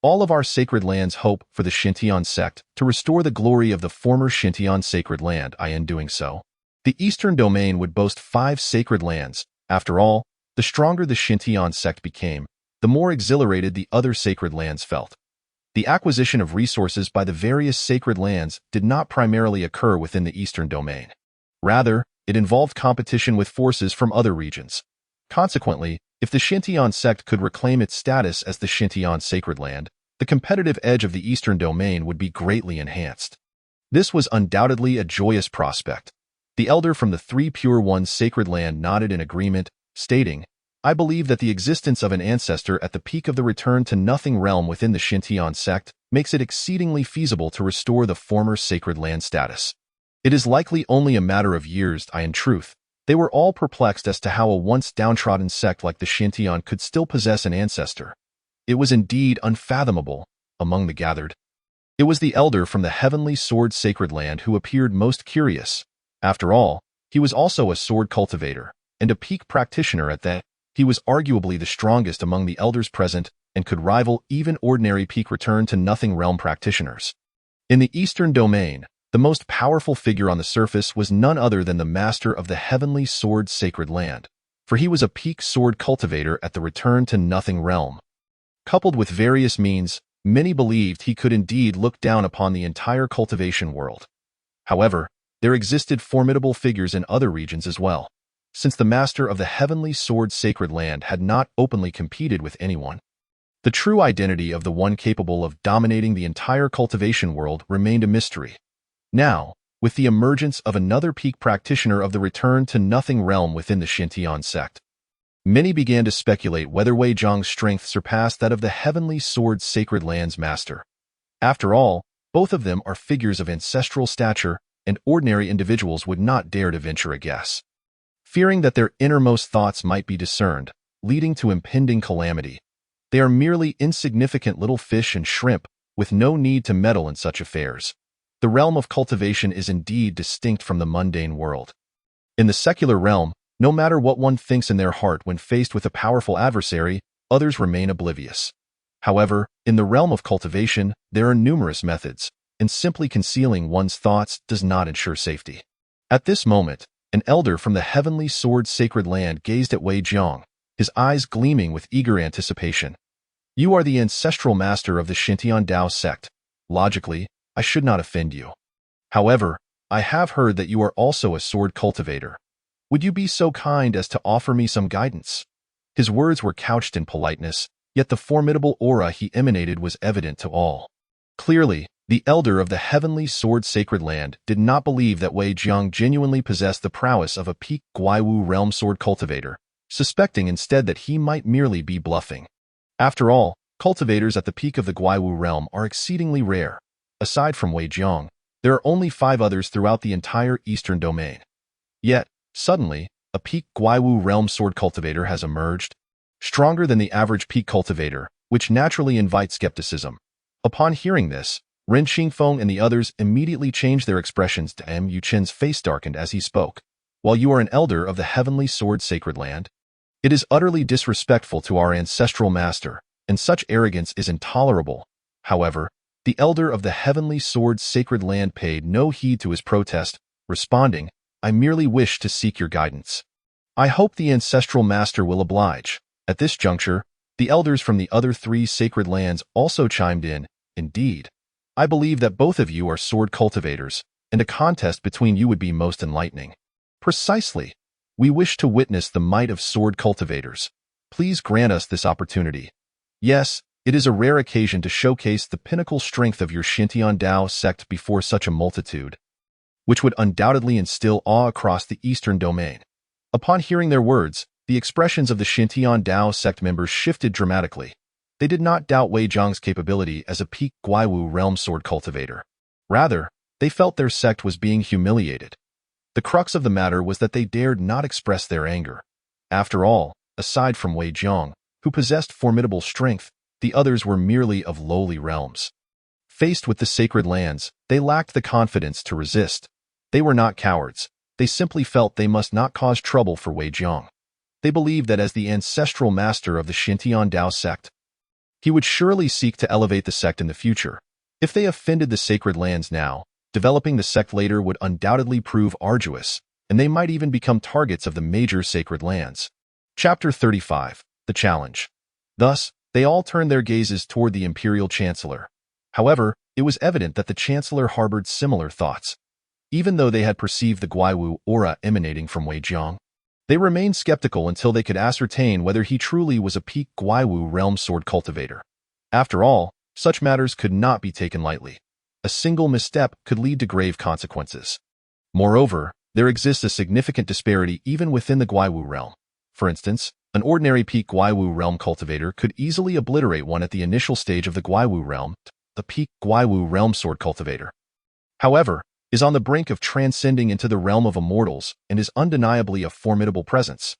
all of our sacred lands hope for the Xintian sect to restore the glory of the former Xintian Sacred Land. In doing so, the Eastern Domain would boast 5 sacred lands. After all, the stronger the Xintian sect became, the more exhilarated the other sacred lands felt. The acquisition of resources by the various sacred lands did not primarily occur within the Eastern Domain. Rather, it involved competition with forces from other regions. Consequently, if the Xintian sect could reclaim its status as the Xintian Sacred Land, the competitive edge of the Eastern Domain would be greatly enhanced. This was undoubtedly a joyous prospect. The elder from the 3 Pure Ones Sacred Land nodded in agreement, stating, "I believe that the existence of an ancestor at the peak of the Return to Nothing realm within the Xintian sect makes it exceedingly feasible to restore the former sacred land status. It is likely only a matter of years. In truth, they were all perplexed as to how a once downtrodden sect like the Xintian could still possess an ancestor. It was indeed unfathomable among the gathered. It was the elder from the Heavenly Sword Sacred Land who appeared most curious. After all, he was also a sword cultivator, and a peak practitioner at that. He was arguably the strongest among the elders present and could rival even ordinary peak Return to Nothing realm practitioners. In the Eastern Domain, the most powerful figure on the surface was none other than the master of the Heavenly Sword Sacred Land, for he was a peak sword cultivator at the Return to Nothing realm. Coupled with various means, many believed he could indeed look down upon the entire cultivation world. However, there existed formidable figures in other regions as well. Since the master of the Heavenly Sword Sacred Land had not openly competed with anyone, the true identity of the one capable of dominating the entire cultivation world remained a mystery. Now, with the emergence of another peak practitioner of the Return to Nothing realm within the Xintian sect, many began to speculate whether Wei Jiang's strength surpassed that of the Heavenly Sword Sacred Land's master. After all, both of them are figures of ancestral stature, and ordinary individuals would not dare to venture a guess. Fearing that their innermost thoughts might be discerned, leading to impending calamity, they are merely insignificant little fish and shrimp, with no need to meddle in such affairs. The realm of cultivation is indeed distinct from the mundane world. In the secular realm, no matter what one thinks in their heart when faced with a powerful adversary, others remain oblivious. However, in the realm of cultivation, there are numerous methods, and simply concealing one's thoughts does not ensure safety. At this moment, an elder from the Heavenly Sword Sacred Land gazed at Wei Jiang, his eyes gleaming with eager anticipation. "You are the ancestral master of the Xintian Dao sect. Logically, I should not offend you. However, I have heard that you are also a sword cultivator. Would you be so kind as to offer me some guidance?" His words were couched in politeness, yet the formidable aura he emanated was evident to all. Clearly, the elder of the Heavenly Sword Sacred Land did not believe that Wei Jiang genuinely possessed the prowess of a peak Guiwu realm sword cultivator, suspecting instead that he might merely be bluffing. After all, cultivators at the peak of the Guiwu realm are exceedingly rare. Aside from Wei Jiang, there are only 5 others throughout the entire Eastern Domain. Yet, suddenly, a peak Guiwu realm sword cultivator has emerged, stronger than the average peak cultivator, which naturally invites skepticism. Upon hearing this, Ren Xingfeng and the others immediately changed their expressions to Yu Chen's face darkened as he spoke. "While you are an elder of the Heavenly Sword Sacred Land, it is utterly disrespectful to our ancestral master, and such arrogance is intolerable." However, the elder of the Heavenly Sword Sacred Land paid no heed to his protest, responding, "I merely wish to seek your guidance. I hope the ancestral master will oblige." At this juncture, the elders from the other 3 sacred lands also chimed in, "Indeed, I believe that both of you are sword cultivators, and a contest between you would be most enlightening." "Precisely. We wish to witness the might of sword cultivators. Please grant us this opportunity." "Yes, It is a rare occasion to showcase the pinnacle strength of your Xintian Dao sect before such a multitude, which would undoubtedly instill awe across the eastern domain. Upon hearing their words, the expressions of the Xintian Dao sect members shifted dramatically. They did not doubt Wei Zhang's capability as a peak Guiwu realm sword cultivator. Rather, they felt their sect was being humiliated. The crux of the matter was that they dared not express their anger. After all, aside from Wei Zhang, who possessed formidable strength, the others were merely of lowly realms. Faced with the sacred lands, they lacked the confidence to resist. They were not cowards. They simply felt they must not cause trouble for Wei Zhang. They believed that as the ancestral master of the Xintian Dao sect, he would surely seek to elevate the sect in the future. If they offended the sacred lands now, developing the sect later would undoubtedly prove arduous, and they might even become targets of the major sacred lands. Chapter 35. The Challenge. Thus, they all turned their gazes toward the imperial chancellor. However, it was evident that the chancellor harbored similar thoughts. Even though they had perceived the Guiwu aura emanating from Wei Zhang, they remained skeptical until they could ascertain whether he truly was a peak Guiwu realm sword cultivator. After all, such matters could not be taken lightly. A single misstep could lead to grave consequences. Moreover, there exists a significant disparity even within the Guiwu realm. For instance, an ordinary peak Guiwu realm cultivator could easily obliterate one at the initial stage of the Guiwu realm, the peak Guiwu realm sword cultivator. However, is on the brink of transcending into the realm of immortals and is undeniably a formidable presence.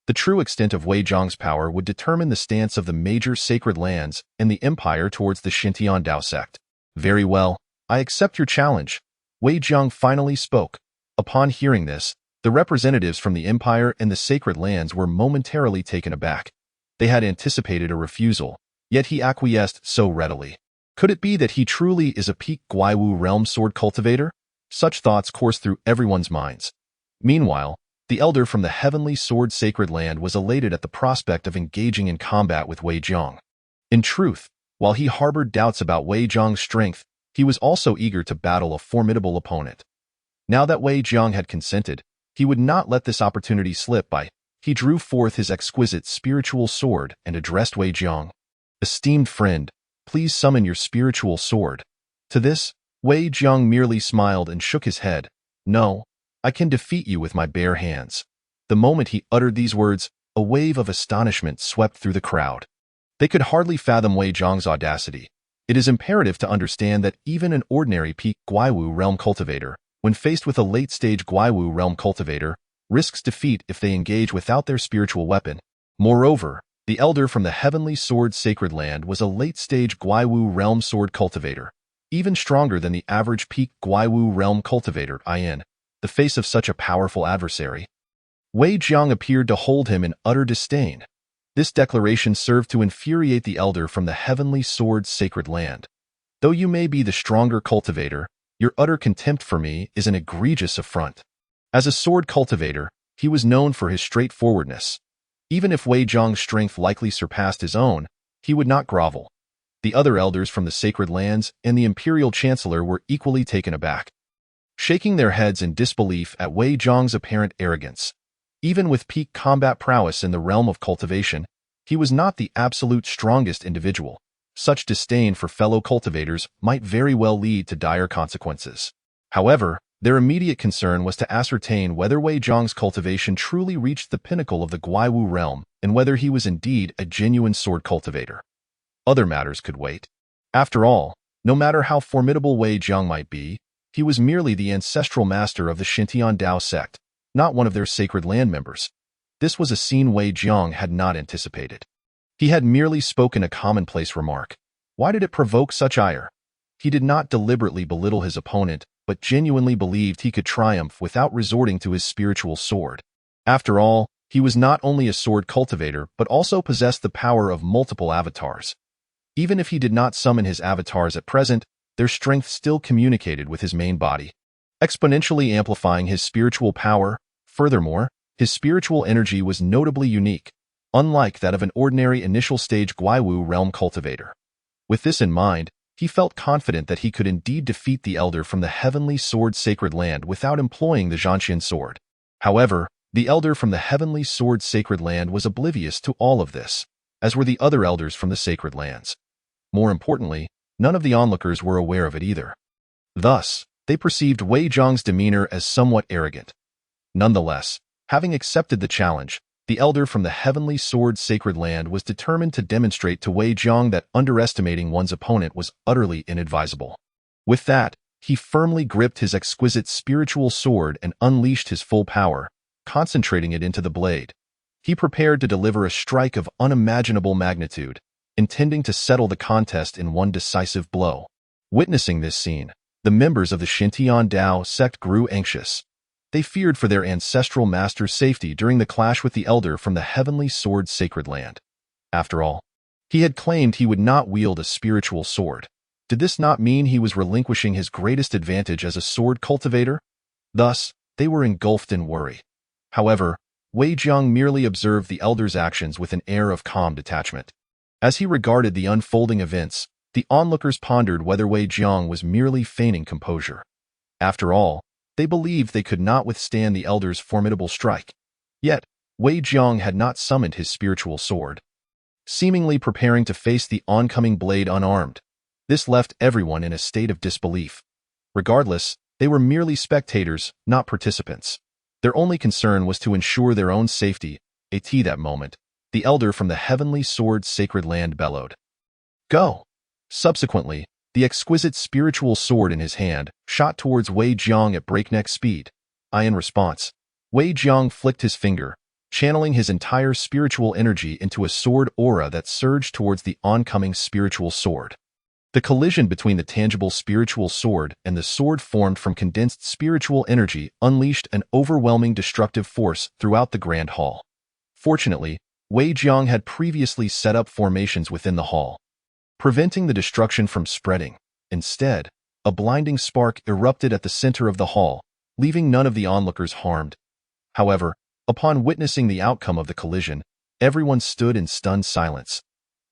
The true extent of Wei Zhang's power would determine the stance of the major sacred lands and the empire towards the Xintian Dao sect. Very well, I accept your challenge. Wei Zhang finally spoke. Upon hearing this, the representatives from the empire and the sacred lands were momentarily taken aback. They had anticipated a refusal, yet he acquiesced so readily. Could it be that he truly is a peak Guiwu realm sword cultivator? Such thoughts coursed through everyone's minds. Meanwhile, the elder from the heavenly sword sacred land was elated at the prospect of engaging in combat with Wei Zhang. In truth, while he harbored doubts about Wei Zhang's strength, he was also eager to battle a formidable opponent. Now that Wei Zhang had consented, he would not let this opportunity slip by. He drew forth his exquisite spiritual sword and addressed Wei Zhang. "Esteemed friend, please summon your spiritual sword." To this, Wei Zhang merely smiled and shook his head. "No, I can defeat you with my bare hands." The moment he uttered these words, a wave of astonishment swept through the crowd. They could hardly fathom Wei Zhang's audacity. It is imperative to understand that even an ordinary peak Guiwu realm cultivator, when faced with a late-stage Guiwu realm cultivator, risks defeat if they engage without their spiritual weapon. Moreover, the elder from the heavenly sword sacred land was a late-stage Guiwu realm sword cultivator, even stronger than the average peak Guiwu realm cultivator in the face of such a powerful adversary. Wei Zhang appeared to hold him in utter disdain. This declaration served to infuriate the elder from the heavenly sword sacred land. "Though you may be the stronger cultivator, your utter contempt for me is an egregious affront." As a sword cultivator, he was known for his straightforwardness. Even if Wei Zhang's strength likely surpassed his own, he would not grovel. The other elders from the sacred lands and the imperial chancellor were equally taken aback, shaking their heads in disbelief at Wei Zhang's apparent arrogance. Even with peak combat prowess in the realm of cultivation, he was not the absolute strongest individual. Such disdain for fellow cultivators might very well lead to dire consequences. However, their immediate concern was to ascertain whether Wei Zhang's cultivation truly reached the pinnacle of the Guiwu realm and whether he was indeed a genuine sword cultivator. Other matters could wait. After all, no matter how formidable Wei Zhang might be, he was merely the ancestral master of the Xintian Dao sect, not one of their sacred land members. This was a scene Wei Zhang had not anticipated. He had merely spoken a commonplace remark. Why did it provoke such ire? He did not deliberately belittle his opponent, but genuinely believed he could triumph without resorting to his spiritual sword. After all, he was not only a sword cultivator but also possessed the power of multiple avatars. Even if he did not summon his avatars at present, their strength still communicated with his main body, exponentially amplifying his spiritual power. Furthermore, his spiritual energy was notably unique, unlike that of an ordinary initial-stage Guiwu realm cultivator. With this in mind, he felt confident that he could indeed defeat the elder from the heavenly sword sacred land without employing the Zhanxian sword. However, the elder from the heavenly sword sacred land was oblivious to all of this, as were the other elders from the sacred lands. More importantly, none of the onlookers were aware of it either. Thus, they perceived Wei Zhang's demeanor as somewhat arrogant. Nonetheless, having accepted the challenge, the elder from the Heavenly Sword Sacred Land was determined to demonstrate to Wei Zhang that underestimating one's opponent was utterly inadvisable. With that, he firmly gripped his exquisite spiritual sword and unleashed his full power, concentrating it into the blade. He prepared to deliver a strike of unimaginable magnitude, intending to settle the contest in one decisive blow. Witnessing this scene, the members of the Xintian Dao sect grew anxious. They feared for their ancestral master's safety during the clash with the elder from the Heavenly Sword Sacred Land. After all, he had claimed he would not wield a spiritual sword. Did this not mean he was relinquishing his greatest advantage as a sword cultivator? Thus, they were engulfed in worry. However, Wei Zhang merely observed the elder's actions with an air of calm detachment. As he regarded the unfolding events, the onlookers pondered whether Wei Zhang was merely feigning composure. After all, they believed they could not withstand the elder's formidable strike. Yet, Wei Zhang had not summoned his spiritual sword, seemingly preparing to face the oncoming blade unarmed. This left everyone in a state of disbelief. Regardless, they were merely spectators, not participants. Their only concern was to ensure their own safety. At that moment, the elder from the Heavenly Sword Sacred Land bellowed, "Go!" Subsequently, the exquisite spiritual sword in his hand shot towards Wei Zhang at breakneck speed. In response, Wei Zhang flicked his finger, channeling his entire spiritual energy into a sword aura that surged towards the oncoming spiritual sword. The collision between the tangible spiritual sword and the sword formed from condensed spiritual energy unleashed an overwhelming destructive force throughout the Grand Hall. Fortunately, Wei Zhang had previously set up formations within the hall, preventing the destruction from spreading. Instead, a blinding spark erupted at the center of the hall, leaving none of the onlookers harmed. However, upon witnessing the outcome of the collision, everyone stood in stunned silence.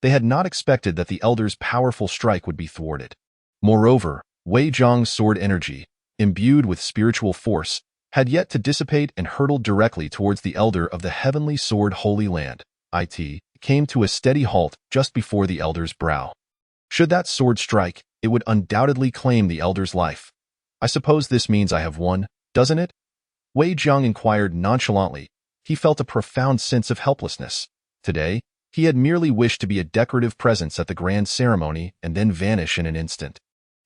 They had not expected that the elder's powerful strike would be thwarted. Moreover, Wei Zhang's sword energy, imbued with spiritual force, had yet to dissipate and hurtled directly towards the elder of the Heavenly Sword Holy Land. It came to a steady halt just before the elder's brow. Should that sword strike, it would undoubtedly claim the elder's life. "I suppose this means I have won, doesn't it?" Wei Zhang inquired nonchalantly. He felt a profound sense of helplessness. Today, he had merely wished to be a decorative presence at the grand ceremony and then vanish in an instant.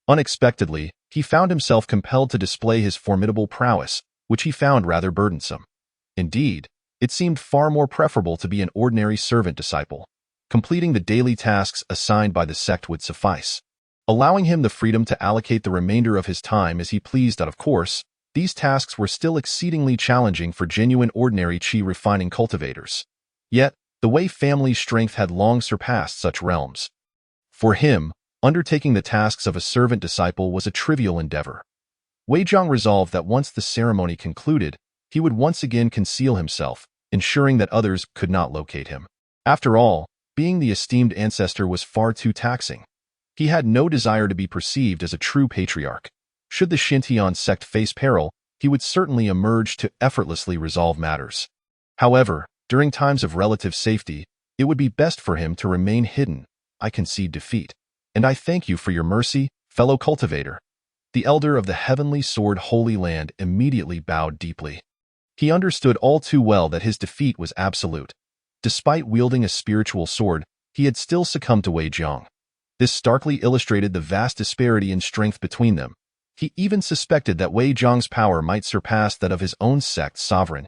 Unexpectedly, he found himself compelled to display his formidable prowess, which he found rather burdensome. Indeed, it seemed far more preferable to be an ordinary servant disciple. Completing the daily tasks assigned by the sect would suffice, allowing him the freedom to allocate the remainder of his time as he pleased. Of course, these tasks were still exceedingly challenging for genuine ordinary qi refining cultivators. Yet, the Wei family's strength had long surpassed such realms. For him, undertaking the tasks of a servant disciple was a trivial endeavor. Wei Zhang resolved that once the ceremony concluded, he would once again conceal himself, ensuring that others could not locate him. After all, being the esteemed ancestor was far too taxing. He had no desire to be perceived as a true patriarch. Should the Xintian sect face peril, he would certainly emerge to effortlessly resolve matters. However, during times of relative safety, it would be best for him to remain hidden. "I concede defeat, and I thank you for your mercy, fellow cultivator." The elder of the Heavenly Sword Holy Land immediately bowed deeply. He understood all too well that his defeat was absolute. Despite wielding a spiritual sword, he had still succumbed to Wei Zhang. This starkly illustrated the vast disparity in strength between them. He even suspected that Wei Zhang's power might surpass that of his own sect's sovereign.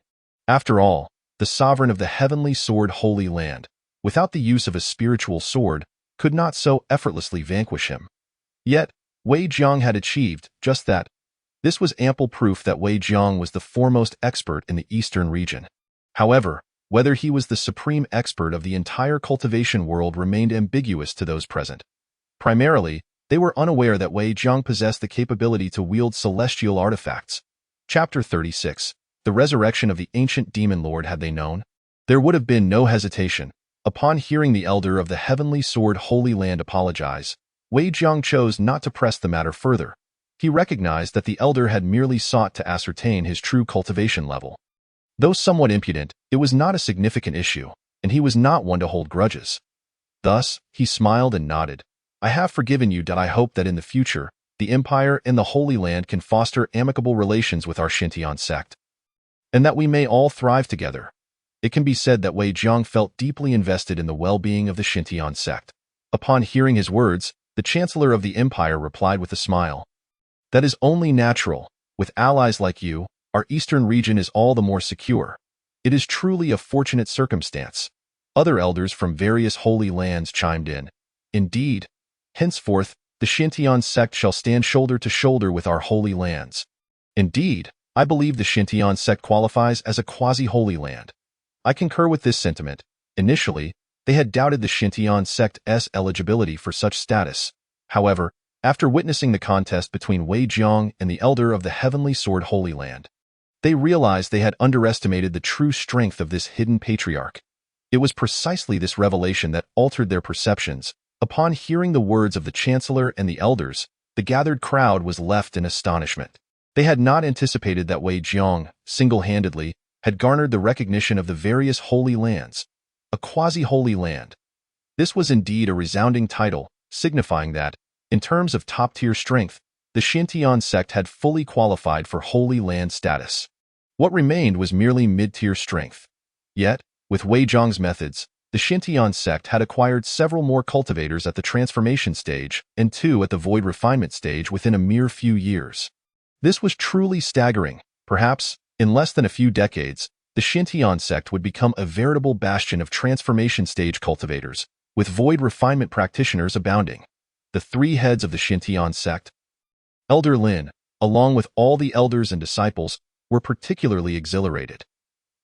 After all, the sovereign of the Heavenly Sword Holy Land, without the use of a spiritual sword, could not so effortlessly vanquish him. Yet, Wei Zhang had achieved just that. This was ample proof that Wei Zhang was the foremost expert in the eastern region. However, whether he was the supreme expert of the entire cultivation world remained ambiguous to those present. Primarily, they were unaware that Wei Zhang possessed the capability to wield celestial artifacts. Chapter 36. The Resurrection of the Ancient Demon Lord. Had they known, there would have been no hesitation. Upon hearing the elder of the Heavenly Sword Holy Land apologize, Wei Zhang chose not to press the matter further. He recognized that the elder had merely sought to ascertain his true cultivation level. Though somewhat impudent, it was not a significant issue, and he was not one to hold grudges. Thus, he smiled and nodded. I have forgiven you. I hope that in the future, the Empire and the Holy Land can foster amicable relations with our Xintian sect, and that we may all thrive together. It can be said that Wei Jiang felt deeply invested in the well-being of the Xintian sect. Upon hearing his words, the Chancellor of the Empire replied with a smile. That is only natural. With allies like you, our eastern region is all the more secure. It is truly a fortunate circumstance. Other elders from various holy lands chimed in. Indeed, henceforth, the Xintian sect shall stand shoulder to shoulder with our holy lands. Indeed, I believe the Xintian sect qualifies as a quasi-holy land. I concur with this sentiment. Initially, they had doubted the Xintian sect's eligibility for such status. However, after witnessing the contest between Wei Jiang and the Elder of the Heavenly Sword Holy Land, they realized they had underestimated the true strength of this hidden patriarch. It was precisely this revelation that altered their perceptions. Upon hearing the words of the Chancellor and the elders, the gathered crowd was left in astonishment. They had not anticipated that Wei Jiang, single-handedly, had garnered the recognition of the various holy lands. A quasi-holy land. This was indeed a resounding title, signifying that, in terms of top-tier strength, the Xintian sect had fully qualified for holy land status. What remained was merely mid-tier strength. Yet, with Wei Jiang's methods, the Xintian sect had acquired several more cultivators at the transformation stage and 2 at the void refinement stage within a mere few years. This was truly staggering. Perhaps, in less than a few decades, the Xintian sect would become a veritable bastion of transformation stage cultivators, with void refinement practitioners abounding. The 3 heads of the Xintian sect, Elder Lin, along with all the elders and disciples, were particularly exhilarated.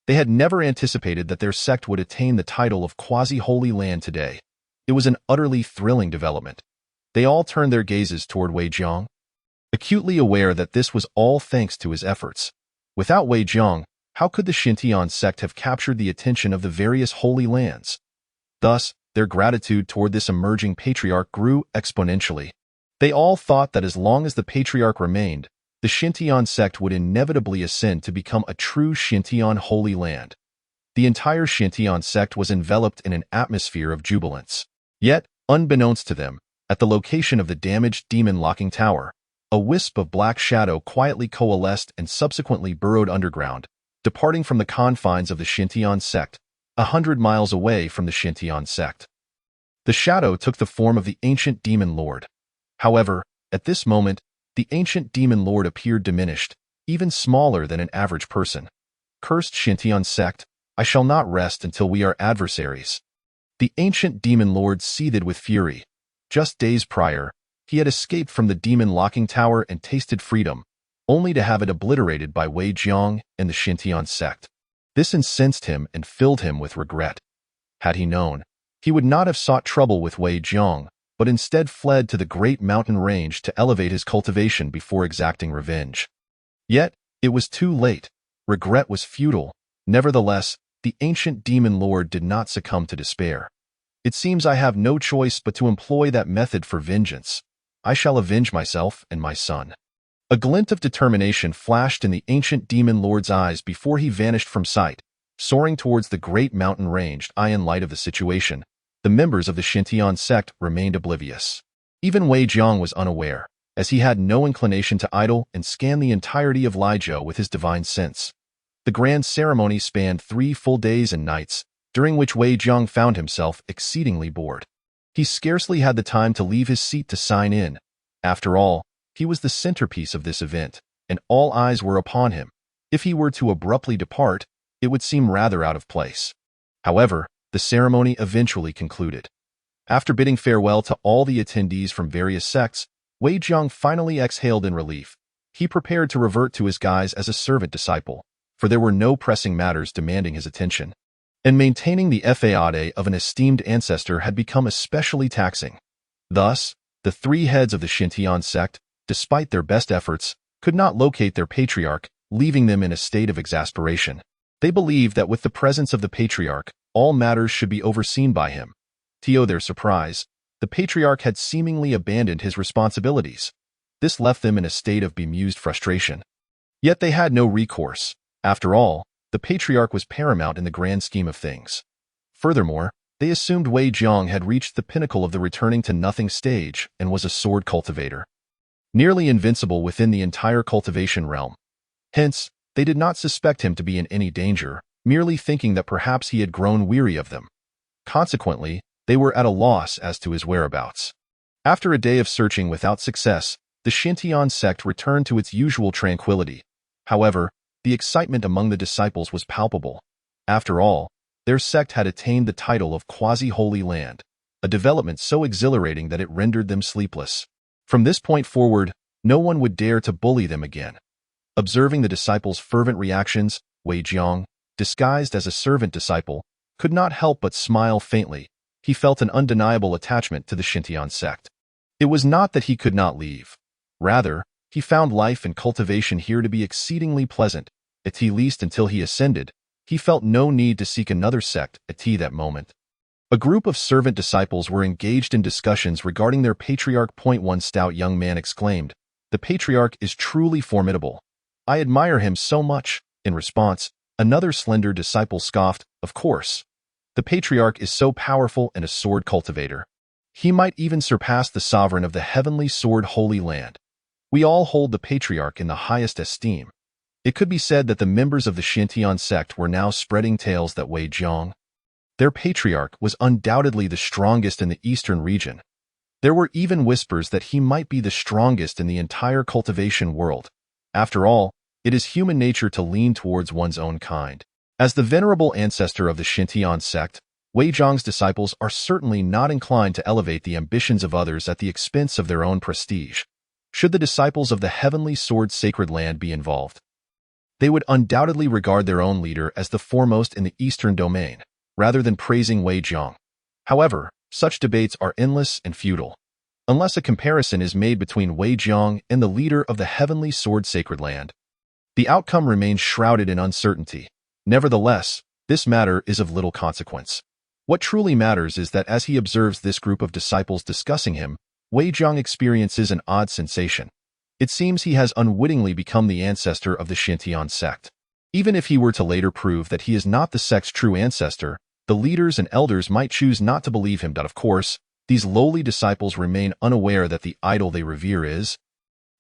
They had never anticipated that their sect would attain the title of quasi-holy land today. It was an utterly thrilling development. They all turned their gazes toward Wei Jiang, acutely aware that this was all thanks to his efforts. Without Wei Jiang, how could the Xintian sect have captured the attention of the various holy lands? Thus, their gratitude toward this emerging patriarch grew exponentially. They all thought that as long as the patriarch remained, the Xintian sect would inevitably ascend to become a true Xintian holy land. The entire Xintian sect was enveloped in an atmosphere of jubilance. Yet, unbeknownst to them, at the location of the damaged demon locking tower, a wisp of black shadow quietly coalesced and subsequently burrowed underground, departing from the confines of the Xintian sect, 100 miles away from the Xintian sect. The shadow took the form of the ancient demon lord. However, at this moment, the ancient demon lord appeared diminished, even smaller than an average person. Cursed Xintian sect, I shall not rest until we are adversaries. The ancient demon lord seethed with fury. Just days prior, he had escaped from the demon locking tower and tasted freedom, only to have it obliterated by Wei Jiang and the Xintian sect. This incensed him and filled him with regret. Had he known, he would not have sought trouble with Wei Jiang, but instead fled to the great mountain range to elevate his cultivation before exacting revenge. Yet, it was too late. Regret was futile. Nevertheless, the ancient demon lord did not succumb to despair. It seems I have no choice but to employ that method for vengeance. I shall avenge myself and my son. A glint of determination flashed in the ancient demon lord's eyes before he vanished from sight, soaring towards the great mountain range. In light of the situation, the members of the Xintian sect remained oblivious. Even Wei Jiang was unaware, as he had no inclination to idle and scan the entirety of Lizhou with his divine sense. The grand ceremony spanned 3 full days and nights, during which Wei Jiang found himself exceedingly bored. He scarcely had the time to leave his seat to sign in. After all, he was the centerpiece of this event, and all eyes were upon him. If he were to abruptly depart, it would seem rather out of place. However, the ceremony eventually concluded. After bidding farewell to all the attendees from various sects, Wei Jiang finally exhaled in relief. He prepared to revert to his guise as a servant disciple, for there were no pressing matters demanding his attention. And maintaining the faade of an esteemed ancestor had become especially taxing. Thus, the 3 heads of the Xintian sect, despite their best efforts, could not locate their patriarch, leaving them in a state of exasperation. They believed that with the presence of the patriarch, all matters should be overseen by him. To their surprise, the patriarch had seemingly abandoned his responsibilities. This left them in a state of bemused frustration. Yet they had no recourse. After all, the patriarch was paramount in the grand scheme of things. Furthermore, They assumed Wei Jiang had reached the pinnacle of the returning to nothing stage and was a sword cultivator, nearly invincible within the entire cultivation realm. Hence, they did not suspect him to be in any danger, merely thinking that perhaps he had grown weary of them. Consequently, they were at a loss as to his whereabouts. After a day of searching without success, the Xintian sect returned to its usual tranquility. However, the excitement among the disciples was palpable. After all, their sect had attained the title of quasi-holy land, a development so exhilarating that it rendered them sleepless. From this point forward, no one would dare to bully them again. Observing the disciples' fervent reactions, Wei Jiang, disguised as a servant disciple, could not help but smile faintly. He felt an undeniable attachment to the Xintian sect. It was not that he could not leave. Rather, he found life and cultivation here to be exceedingly pleasant, at least until he ascended. He felt no need to seek another sect at that moment. A group of servant disciples were engaged in discussions regarding their patriarch. One stout young man exclaimed, "The patriarch is truly formidable. I admire him so much." In response, another slender disciple scoffed, "Of course. The patriarch is so powerful and a sword cultivator. He might even surpass the sovereign of the heavenly sword holy land. We all hold the patriarch in the highest esteem." It could be said that the members of the Xintian sect were now spreading tales that Wei Jiang, their patriarch, was undoubtedly the strongest in the eastern region. There were even whispers that he might be the strongest in the entire cultivation world. After all, it is human nature to lean towards one's own kind. As the venerable ancestor of the Xintian sect, Wei Jiang's disciples are certainly not inclined to elevate the ambitions of others at the expense of their own prestige. Should the disciples of the heavenly sword sacred land be involved, they would undoubtedly regard their own leader as the foremost in the eastern domain, rather than praising Wei Jiang. However, such debates are endless and futile. Unless a comparison is made between Wei Jiang and the leader of the heavenly sword sacred land, the outcome remains shrouded in uncertainty. Nevertheless, this matter is of little consequence. What truly matters is that as he observes this group of disciples discussing him, Wei Jiang experiences an odd sensation. It seems he has unwittingly become the ancestor of the Xintian sect. Even if he were to later prove that he is not the sect's true ancestor, the leaders and elders might choose not to believe him. Of course, these lowly disciples remain unaware that the idol they revere is,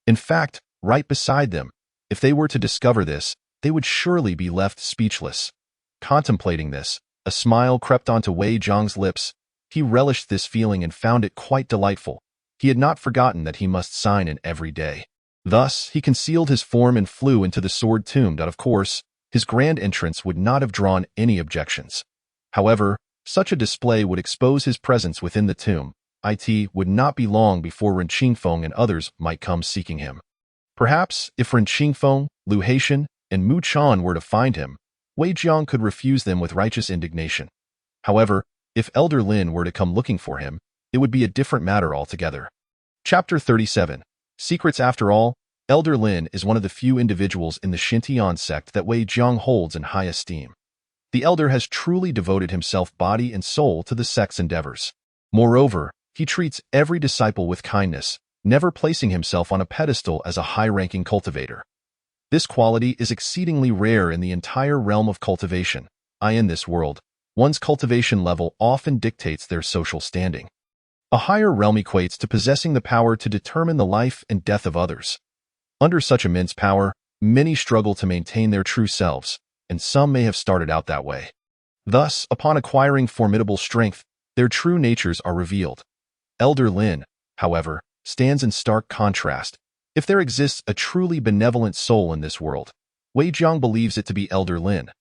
in fact, right beside them. If they were to discover this, they would surely be left speechless. Contemplating this, a smile crept onto Wei Jiang's lips. He relished this feeling and found it quite delightful. He had not forgotten that he must sign in every day. Thus, he concealed his form and flew into the sword tomb. Of course, his grand entrance would not have drawn any objections. However, such a display would expose his presence within the tomb. It would not be long before Ren Qingfeng and others might come seeking him. Perhaps, if Ren Qingfeng, Lu Haitian, and Mu Chan were to find him, Wei Jiang could refuse them with righteous indignation. However, if Elder Lin were to come looking for him, it would be a different matter altogether. Chapter 37. Secrets. After all, Elder Lin is one of the few individuals in the Xintian sect that Wei Jiang holds in high esteem. The elder has truly devoted himself body and soul to the sect's endeavors. Moreover, he treats every disciple with kindness, never placing himself on a pedestal as a high-ranking cultivator. This quality is exceedingly rare in the entire realm of cultivation. In this world, one's cultivation level often dictates their social standing. A higher realm equates to possessing the power to determine the life and death of others. Under such immense power, many struggle to maintain their true selves, and some may have started out that way. Thus, upon acquiring formidable strength, their true natures are revealed. Elder Lin, however, stands in stark contrast. If there exists a truly benevolent soul in this world, Wei Jiang believes it to be Elder Lin.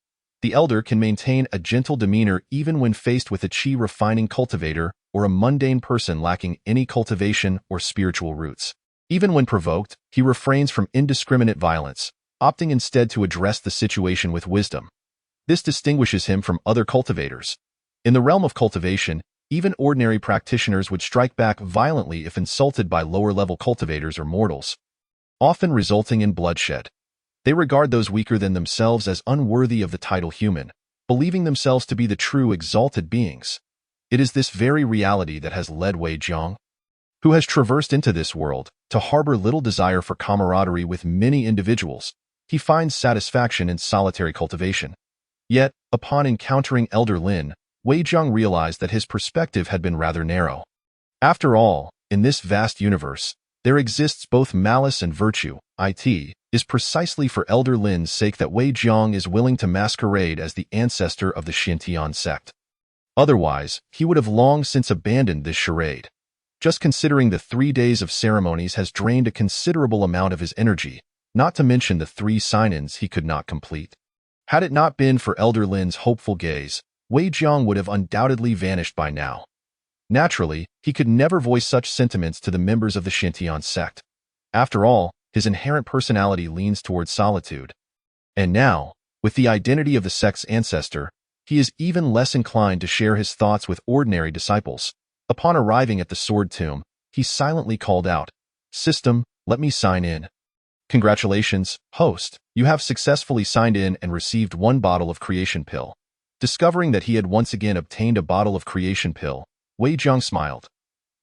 The elder can maintain a gentle demeanor even when faced with a chi-refining cultivator or a mundane person lacking any cultivation or spiritual roots. Even when provoked, he refrains from indiscriminate violence, opting instead to address the situation with wisdom. This distinguishes him from other cultivators. In the realm of cultivation, even ordinary practitioners would strike back violently if insulted by lower-level cultivators or mortals, often resulting in bloodshed. They regard those weaker than themselves as unworthy of the title human, believing themselves to be the true exalted beings. It is this very reality that has led Wei Jiang, who has traversed into this world, to harbor little desire for camaraderie with many individuals. He finds satisfaction in solitary cultivation. Yet, upon encountering Elder Lin, Wei Jiang realized that his perspective had been rather narrow. After all, in this vast universe, there exists both malice and virtue. It is precisely for Elder Lin's sake that Wei Jiang is willing to masquerade as the ancestor of the Xintian sect. Otherwise, he would have long since abandoned this charade. Just considering the 3 days of ceremonies has drained a considerable amount of his energy, not to mention the 3 sign-ins he could not complete. Had it not been for Elder Lin's hopeful gaze, Wei Jiang would have undoubtedly vanished by now. Naturally, he could never voice such sentiments to the members of the Xintian sect. After all, his inherent personality leans towards solitude. And now, with the identity of the sect's ancestor, he is even less inclined to share his thoughts with ordinary disciples. Upon arriving at the Sword Tomb, he silently called out, "System, let me sign in." "Congratulations, host. You have successfully signed in and received 1 bottle of Creation Pill." Discovering that he had once again obtained a bottle of Creation Pill, Wei Jiang smiled.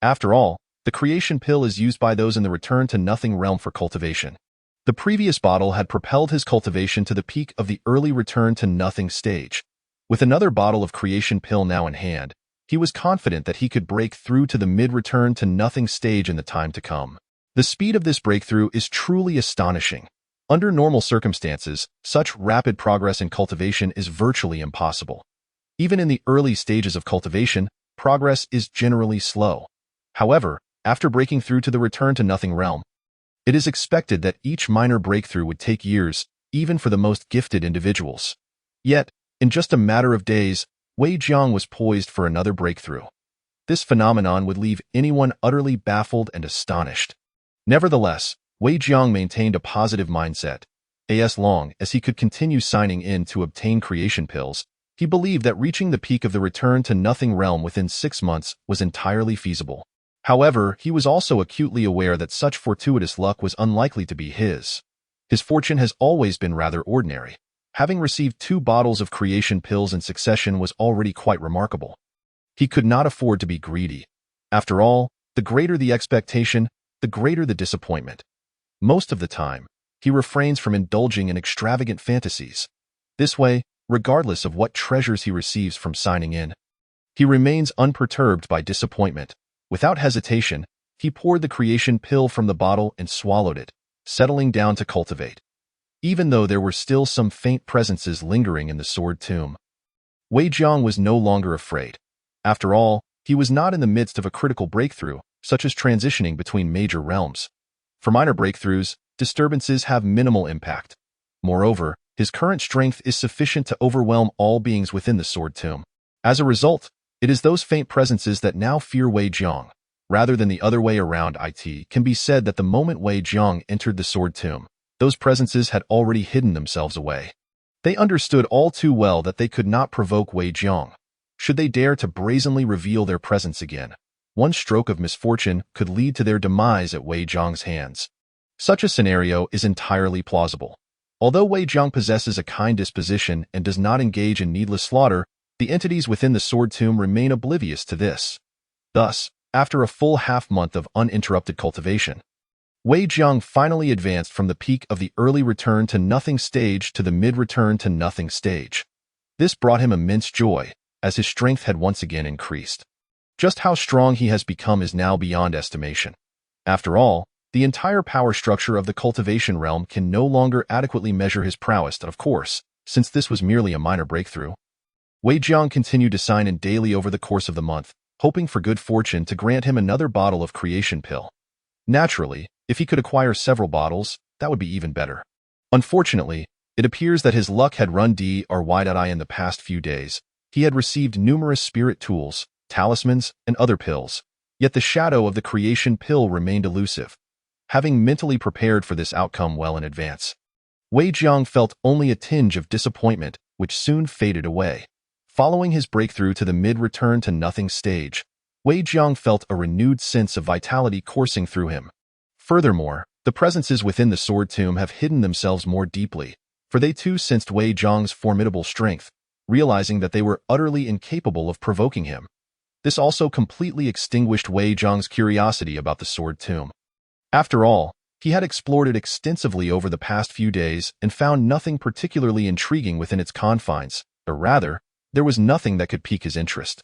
After all, the Creation Pill is used by those in the Return to Nothing realm for cultivation. The previous bottle had propelled his cultivation to the peak of the early Return to Nothing stage. With another bottle of Creation Pill now in hand, he was confident that he could break through to the mid-Return to Nothing stage in the time to come. The speed of this breakthrough is truly astonishing. Under normal circumstances, such rapid progress in cultivation is virtually impossible. Even in the early stages of cultivation, progress is generally slow. However, after breaking through to the Return to Nothing realm, it is expected that each minor breakthrough would take years, even for the most gifted individuals. Yet, in just a matter of days, Wei Jiang was poised for another breakthrough. This phenomenon would leave anyone utterly baffled and astonished. Nevertheless, Wei Jiang maintained a positive mindset. As long as he could continue signing in to obtain creation pills, he believed that reaching the peak of the Return to Nothing realm within 6 months was entirely feasible. However, he was also acutely aware that such fortuitous luck was unlikely to be his. His fortune has always been rather ordinary. Having received 2 bottles of creation pills in succession was already quite remarkable. He could not afford to be greedy. After all, the greater the expectation, the greater the disappointment. Most of the time, he refrains from indulging in extravagant fantasies. This way, regardless of what treasures he receives from signing in, he remains unperturbed by disappointment. Without hesitation, he poured the creation pill from the bottle and swallowed it, settling down to cultivate. Even though there were still some faint presences lingering in the Sword Tomb, Wei Jiang was no longer afraid. After all, he was not in the midst of a critical breakthrough, such as transitioning between major realms. For minor breakthroughs, disturbances have minimal impact. Moreover, his current strength is sufficient to overwhelm all beings within the Sword Tomb. As a result, it is those faint presences that now fear Wei Jiang. Rather than the other way around, it can be said that the moment Wei Jiang entered the Sword Tomb, those presences had already hidden themselves away. They understood all too well that they could not provoke Wei Jiang. Should they dare to brazenly reveal their presence again, one stroke of misfortune could lead to their demise at Wei Jiang's hands. Such a scenario is entirely plausible. Although Wei Jiang possesses a kind disposition and does not engage in needless slaughter, the entities within the Sword Tomb remain oblivious to this. Thus, after a full half-month of uninterrupted cultivation, Wei Jiang finally advanced from the peak of the early Return to Nothing stage to the mid-Return to Nothing stage. This brought him immense joy, as his strength had once again increased. Just how strong he has become is now beyond estimation. After all, the entire power structure of the cultivation realm can no longer adequately measure his prowess, of course, since this was merely a minor breakthrough. Wei Jiang continued to sign in daily over the course of the month, hoping for good fortune to grant him another bottle of creation pill. Naturally, if he could acquire several bottles, that would be even better. Unfortunately, it appears that his luck had run dry in the past few days. He had received numerous spirit tools, talismans, and other pills, yet the shadow of the creation pill remained elusive. Having mentally prepared for this outcome well in advance, Wei Jiang felt only a tinge of disappointment, which soon faded away. Following his breakthrough to the mid-Return to Nothing stage, Wei Jiang felt a renewed sense of vitality coursing through him. Furthermore, the presences within the Sword Tomb have hidden themselves more deeply, for they too sensed Wei Jiang's formidable strength, realizing that they were utterly incapable of provoking him. This also completely extinguished Wei Jiang's curiosity about the Sword Tomb. After all, he had explored it extensively over the past few days and found nothing particularly intriguing within its confines, or rather, there was nothing that could pique his interest.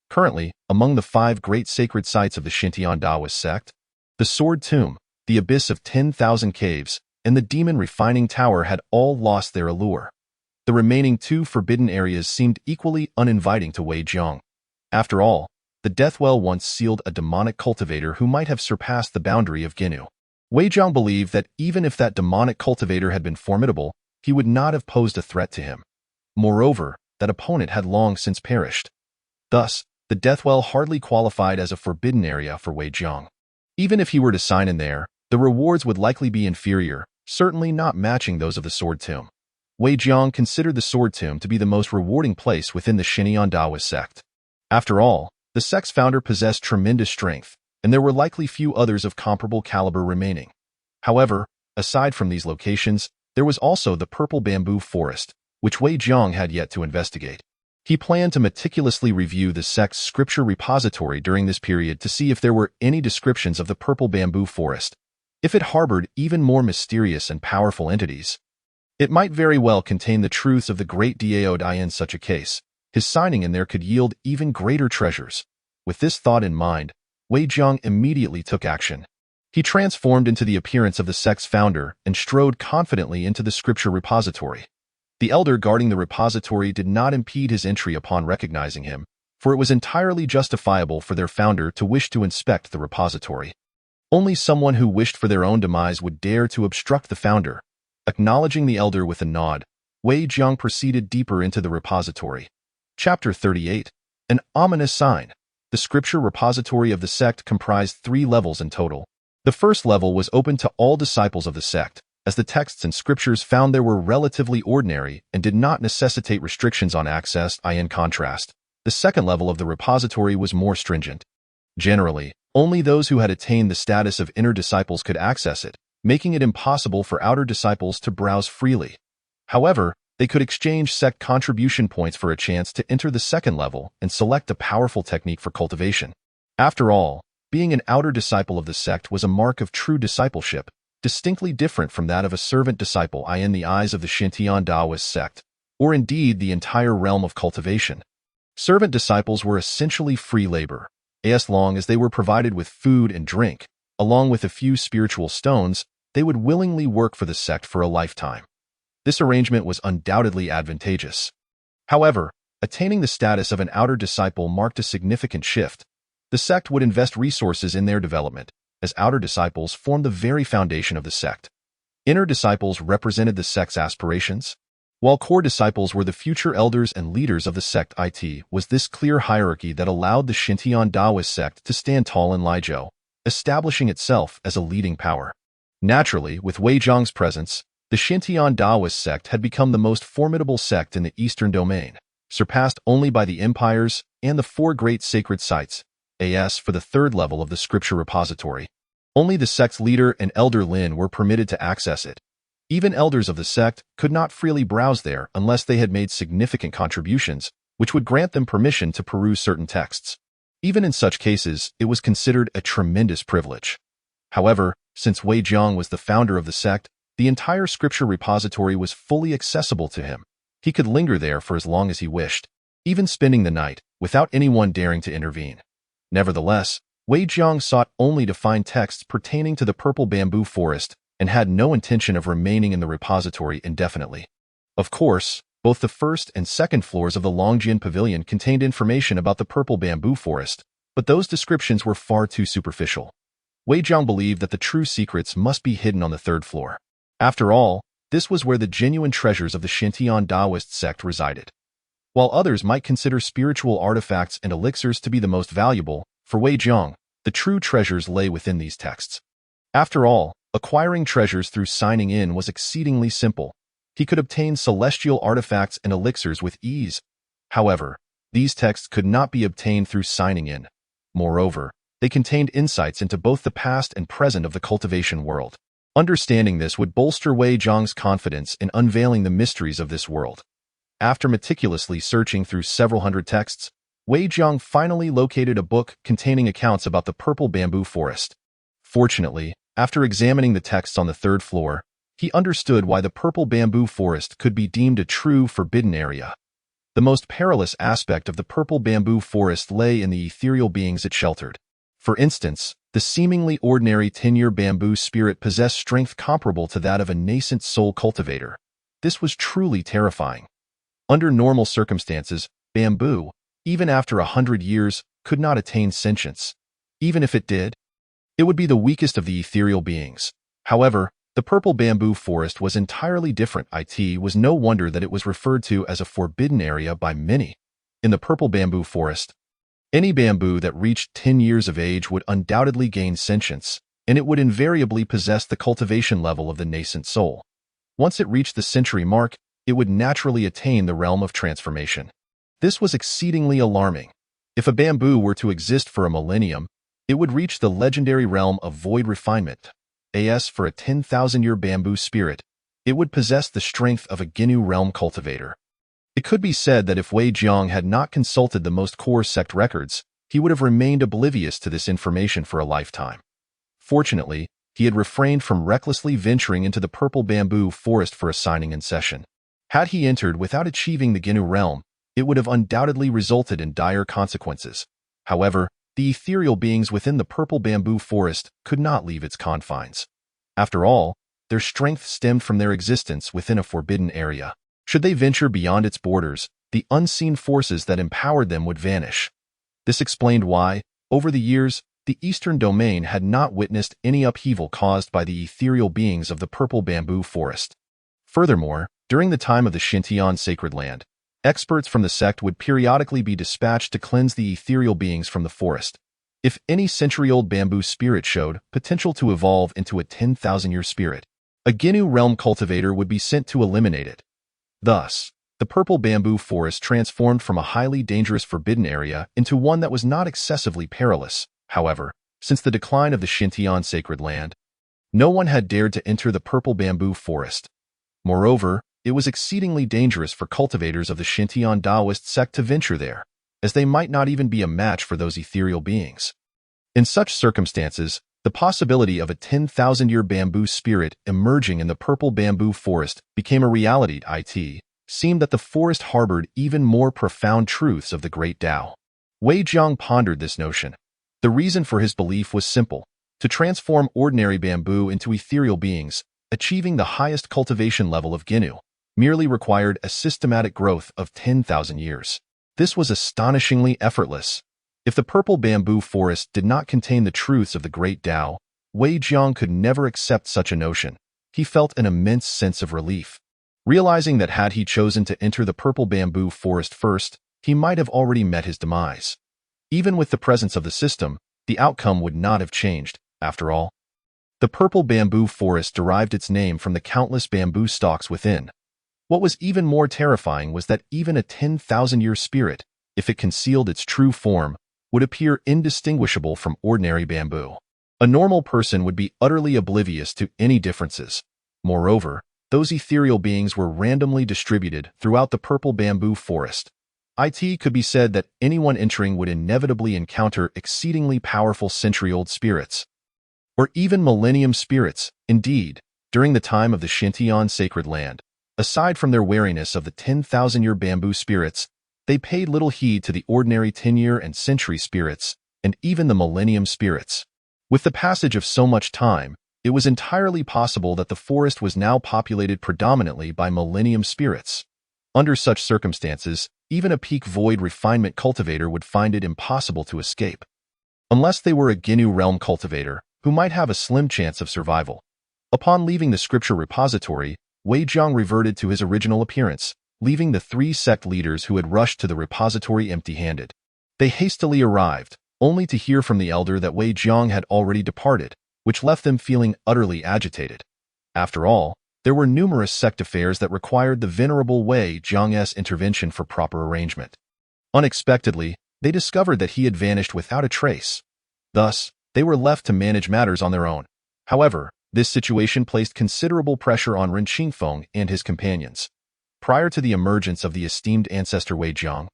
Currently, among the 5 great sacred sites of the Shintian Taoist sect, the Sword Tomb, the Abyss of 10,000 Caves, and the Demon Refining Tower had all lost their allure. The remaining 2 forbidden areas seemed equally uninviting to Wei Jiang. After all, the Deathwell once sealed a demonic cultivator who might have surpassed the boundary of Ginu. Wei Jiang believed that even if that demonic cultivator had been formidable, he would not have posed a threat to him. Moreover, that opponent had long since perished. Thus, the Deathwell hardly qualified as a forbidden area for Wei Jiang. Even if he were to sign in there, the rewards would likely be inferior, certainly not matching those of the Sword Tomb. Wei Jiang considered the Sword Tomb to be the most rewarding place within the Shinyan Taoist sect. After all, the sect's founder possessed tremendous strength, and there were likely few others of comparable caliber remaining. However, aside from these locations, there was also the Purple Bamboo Forest, which Wei Jiang had yet to investigate. He planned to meticulously review the sect's scripture repository during this period to see if there were any descriptions of the Purple Bamboo Forest. If it harbored even more mysterious and powerful entities, it might very well contain the truths of the great Dao Dai. In such a case, his signing in there could yield even greater treasures. With this thought in mind, Wei Jiang immediately took action. He transformed into the appearance of the sect's founder and strode confidently into the scripture repository. The elder guarding the repository did not impede his entry upon recognizing him, for it was entirely justifiable for their founder to wish to inspect the repository. Only someone who wished for their own demise would dare to obstruct the founder. Acknowledging the elder with a nod, Wei Jiang proceeded deeper into the repository. Chapter 38. An Ominous Sign. The scripture repository of the sect comprised 3 levels in total. The first level was open to all disciples of the sect, as the texts and scriptures found there were relatively ordinary and did not necessitate restrictions on access. In contrast, the second level of the repository was more stringent. Generally, only those who had attained the status of inner disciples could access it, making it impossible for outer disciples to browse freely. However, they could exchange sect contribution points for a chance to enter the second level and select a powerful technique for cultivation. After all, being an outer disciple of the sect was a mark of true discipleship, distinctly different from that of a servant disciple in the eyes of the Shintian Taoist sect, or indeed the entire realm of cultivation. Servant disciples were essentially free labor. As long as they were provided with food and drink, along with a few spiritual stones, they would willingly work for the sect for a lifetime. This arrangement was undoubtedly advantageous. However, attaining the status of an outer disciple marked a significant shift. The sect would invest resources in their development, as outer disciples formed the very foundation of the sect. Inner disciples represented the sect's aspirations, while core disciples were the future elders and leaders of the sect. It was this clear hierarchy that allowed the Shintian Taoist sect to stand tall in Lijiao, establishing itself as a leading power. Naturally, with Wei Jiang's presence, the Shintian Taoist sect had become the most formidable sect in the Eastern Domain, surpassed only by the empires and the 4 great sacred sites. As for the third level of the scripture repository, only the sect's leader and elder Lin were permitted to access it. Even elders of the sect could not freely browse there unless they had made significant contributions, which would grant them permission to peruse certain texts. Even in such cases, it was considered a tremendous privilege. However, since Wei Jiang was the founder of the sect, the entire scripture repository was fully accessible to him. He could linger there for as long as he wished, even spending the night, without anyone daring to intervene. Nevertheless, Wei Jiang sought only to find texts pertaining to the Purple Bamboo Forest and had no intention of remaining in the repository indefinitely. Of course, both the first and second floors of the Longjin Pavilion contained information about the Purple Bamboo Forest, but those descriptions were far too superficial. Wei Jiang believed that the true secrets must be hidden on the 3rd floor. After all, this was where the genuine treasures of the Shintian Taoist sect resided. While others might consider spiritual artifacts and elixirs to be the most valuable, for Wei Jiang, the true treasures lay within these texts. After all, acquiring treasures through signing in was exceedingly simple. He could obtain celestial artifacts and elixirs with ease. However, these texts could not be obtained through signing in. Moreover, they contained insights into both the past and present of the cultivation world. Understanding this would bolster Wei Jiang's confidence in unveiling the mysteries of this world. After meticulously searching through several hundred texts, Wei Jiang finally located a book containing accounts about the Purple Bamboo Forest. Fortunately, after examining the texts on the 3rd floor, he understood why the Purple Bamboo Forest could be deemed a true forbidden area. The most perilous aspect of the purple bamboo forest lay in the ethereal beings it sheltered. For instance, the seemingly ordinary 10-year bamboo spirit possessed strength comparable to that of a nascent soul cultivator. This was truly terrifying. Under normal circumstances, bamboo, even after 100 years, could not attain sentience. Even if it did, it would be the weakest of the ethereal beings. However, the purple bamboo forest was entirely different. It was no wonder that it was referred to as a forbidden area by many. In the purple bamboo forest, any bamboo that reached 10 years of age would undoubtedly gain sentience, and it would invariably possess the cultivation level of the nascent soul. Once it reached the century mark, it would naturally attain the realm of transformation. This was exceedingly alarming. If a bamboo were to exist for a millennium, it would reach the legendary realm of void refinement. As for a 10,000-year bamboo spirit, it would possess the strength of a Ginu realm cultivator. It could be said that if Wei Jiang had not consulted the most core sect records, he would have remained oblivious to this information for a lifetime. Fortunately, he had refrained from recklessly venturing into the purple bamboo forest for a signing in session. Had he entered without achieving the Ginu realm, it would have undoubtedly resulted in dire consequences. However, the ethereal beings within the purple bamboo forest could not leave its confines. After all, their strength stemmed from their existence within a forbidden area. Should they venture beyond its borders, the unseen forces that empowered them would vanish. This explained why, over the years, the eastern domain had not witnessed any upheaval caused by the ethereal beings of the purple bamboo forest. Furthermore, during the time of the Xintian sacred land, experts from the sect would periodically be dispatched to cleanse the ethereal beings from the forest. If any century-old bamboo spirit showed potential to evolve into a 10,000-year spirit, a Ginu realm cultivator would be sent to eliminate it. Thus, the purple bamboo forest transformed from a highly dangerous forbidden area into one that was not excessively perilous. However, since the decline of the Xintian sacred land, no one had dared to enter the purple bamboo forest. Moreover, it was exceedingly dangerous for cultivators of the Xintian Taoist sect to venture there, as they might not even be a match for those ethereal beings. In such circumstances, the possibility of a 10,000-year bamboo spirit emerging in the purple bamboo forest became a reality. It seemed that the forest harbored even more profound truths of the great Tao. Wei Jiang pondered this notion. The reason for his belief was simple: to transform ordinary bamboo into ethereal beings, achieving the highest cultivation level of Ginu, merely required a systematic growth of 10,000 years. This was astonishingly effortless. If the purple bamboo forest did not contain the truths of the great Tao, Wei Jiang could never accept such a notion. He felt an immense sense of relief, realizing that had he chosen to enter the purple bamboo forest first, he might have already met his demise. Even with the presence of the system, the outcome would not have changed. After all, the purple bamboo forest derived its name from the countless bamboo stalks within. What was even more terrifying was that even a 10,000-year spirit, if it concealed its true form, would appear indistinguishable from ordinary bamboo. A normal person would be utterly oblivious to any differences. Moreover, those ethereal beings were randomly distributed throughout the purple bamboo forest. It could be said that anyone entering would inevitably encounter exceedingly powerful century-old spirits, or even millennium spirits. Indeed, during the time of the Xintian sacred land, aside from their wariness of the 10,000-year bamboo spirits, they paid little heed to the ordinary 10-year and century spirits, and even the millennium spirits. With the passage of so much time, it was entirely possible that the forest was now populated predominantly by millennium spirits. Under such circumstances, even a peak void refinement cultivator would find it impossible to escape. Unless they were a Ginu realm cultivator, who might have a slim chance of survival. Upon leaving the scripture repository, Wei Jiang reverted to his original appearance, leaving the three sect leaders who had rushed to the repository empty-handed. They hastily arrived, only to hear from the elder that Wei Jiang had already departed, which left them feeling utterly agitated. After all, there were numerous sect affairs that required the venerable Wei Jiang's intervention for proper arrangement. Unexpectedly, they discovered that he had vanished without a trace. Thus, they were left to manage matters on their own. However, this situation placed considerable pressure on Ren Qingfeng and his companions. Prior to the emergence of the esteemed ancestor Wei Jiang,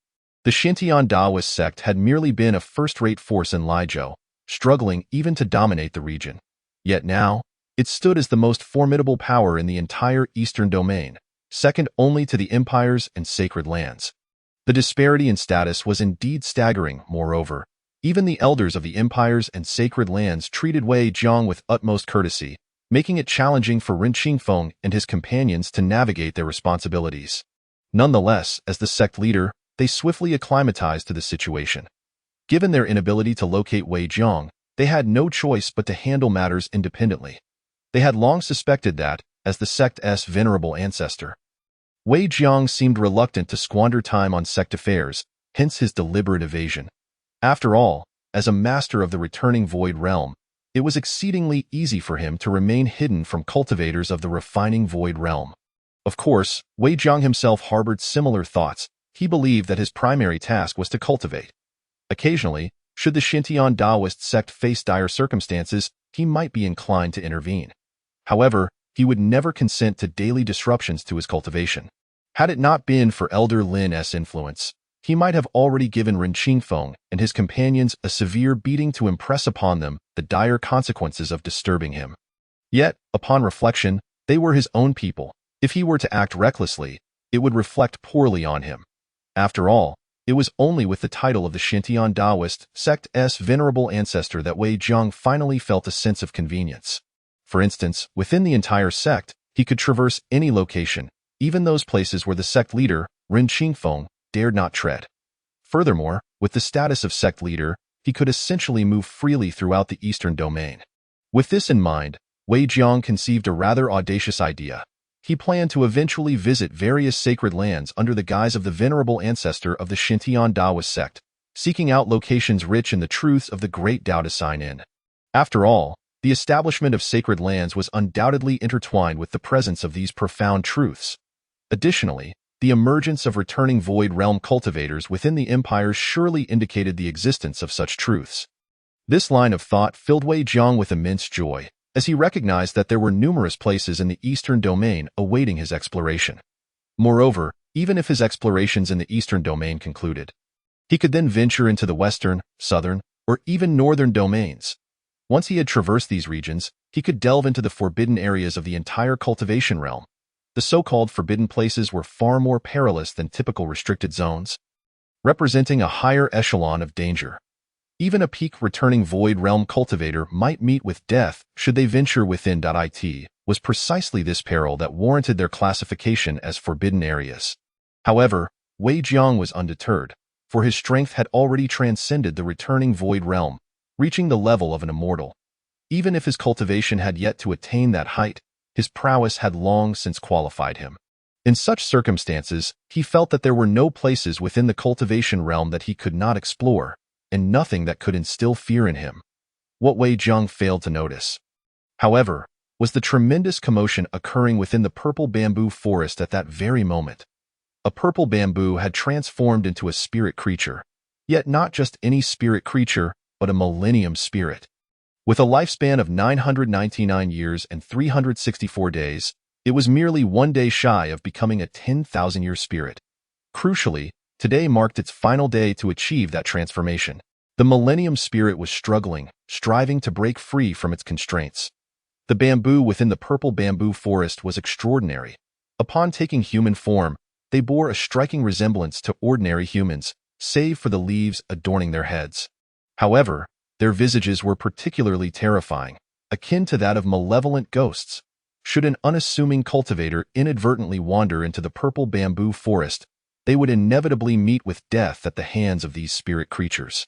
the Xintian Taoist sect had merely been a first-rate force in Lizhou, struggling even to dominate the region. Yet now, it stood as the most formidable power in the entire eastern domain, second only to the empires and sacred lands. The disparity in status was indeed staggering. Moreover, even the elders of the empires and sacred lands treated Wei Jiang with utmost courtesy, making it challenging for Ren Qingfeng and his companions to navigate their responsibilities. Nonetheless, as the sect leader, they swiftly acclimatized to the situation. Given their inability to locate Wei Jiang, they had no choice but to handle matters independently. They had long suspected that, as the sect's venerable ancestor, Wei Jiang seemed reluctant to squander time on sect affairs, hence his deliberate evasion. After all, as a master of the returning void realm, it was exceedingly easy for him to remain hidden from cultivators of the refining void realm. Of course, Wei Jiang himself harbored similar thoughts. He believed that his primary task was to cultivate. Occasionally, should the Xintian Daoist sect face dire circumstances, he might be inclined to intervene. However, he would never consent to daily disruptions to his cultivation. Had it not been for Elder Lin's influence, he might have already given Ren Qingfeng and his companions a severe beating to impress upon them the dire consequences of disturbing him. Yet, upon reflection, they were his own people. If he were to act recklessly, it would reflect poorly on him. After all, it was only with the title of the Xintian Daoist sect's venerable ancestor that Wei Jiang finally felt a sense of convenience. For instance, within the entire sect, he could traverse any location, even those places where the sect leader, Ren Qingfeng, dared not tread. Furthermore, with the status of sect leader, he could essentially move freely throughout the eastern domain. With this in mind, Wei Jiang conceived a rather audacious idea. He planned to eventually visit various sacred lands under the guise of the venerable ancestor of the Xintian Daoist sect, seeking out locations rich in the truths of the great Tao to sign in. After all, the establishment of sacred lands was undoubtedly intertwined with the presence of these profound truths. Additionally, the emergence of returning void realm cultivators within the empires surely indicated the existence of such truths. This line of thought filled Wei Jiang with immense joy, as he recognized that there were numerous places in the eastern domain awaiting his exploration. Moreover, even if his explorations in the eastern domain concluded, he could then venture into the western, southern, or even northern domains. Once he had traversed these regions, he could delve into the forbidden areas of the entire cultivation realm. The so-called forbidden places were far more perilous than typical restricted zones, representing a higher echelon of danger. Even a peak returning void realm cultivator might meet with death should they venture within. It was precisely this peril that warranted their classification as forbidden areas. However, Wei Jiang was undeterred, for his strength had already transcended the returning void realm, reaching the level of an immortal. Even if his cultivation had yet to attain that height, his prowess had long since qualified him. In such circumstances, he felt that there were no places within the cultivation realm that he could not explore, and nothing that could instill fear in him. What Wei Jiang failed to notice, however, was the tremendous commotion occurring within the purple bamboo forest at that very moment. A purple bamboo had transformed into a spirit creature, yet not just any spirit creature, but a millennium spirit. With a lifespan of 999 years and 364 days, it was merely one day shy of becoming a 10,000-year spirit. Crucially, today marked its final day to achieve that transformation. The Millennium Spirit was struggling, striving to break free from its constraints. The bamboo within the purple bamboo forest was extraordinary. Upon taking human form, they bore a striking resemblance to ordinary humans, save for the leaves adorning their heads. However, their visages were particularly terrifying, akin to that of malevolent ghosts. Should an unassuming cultivator inadvertently wander into the purple bamboo forest, they would inevitably meet with death at the hands of these spirit creatures.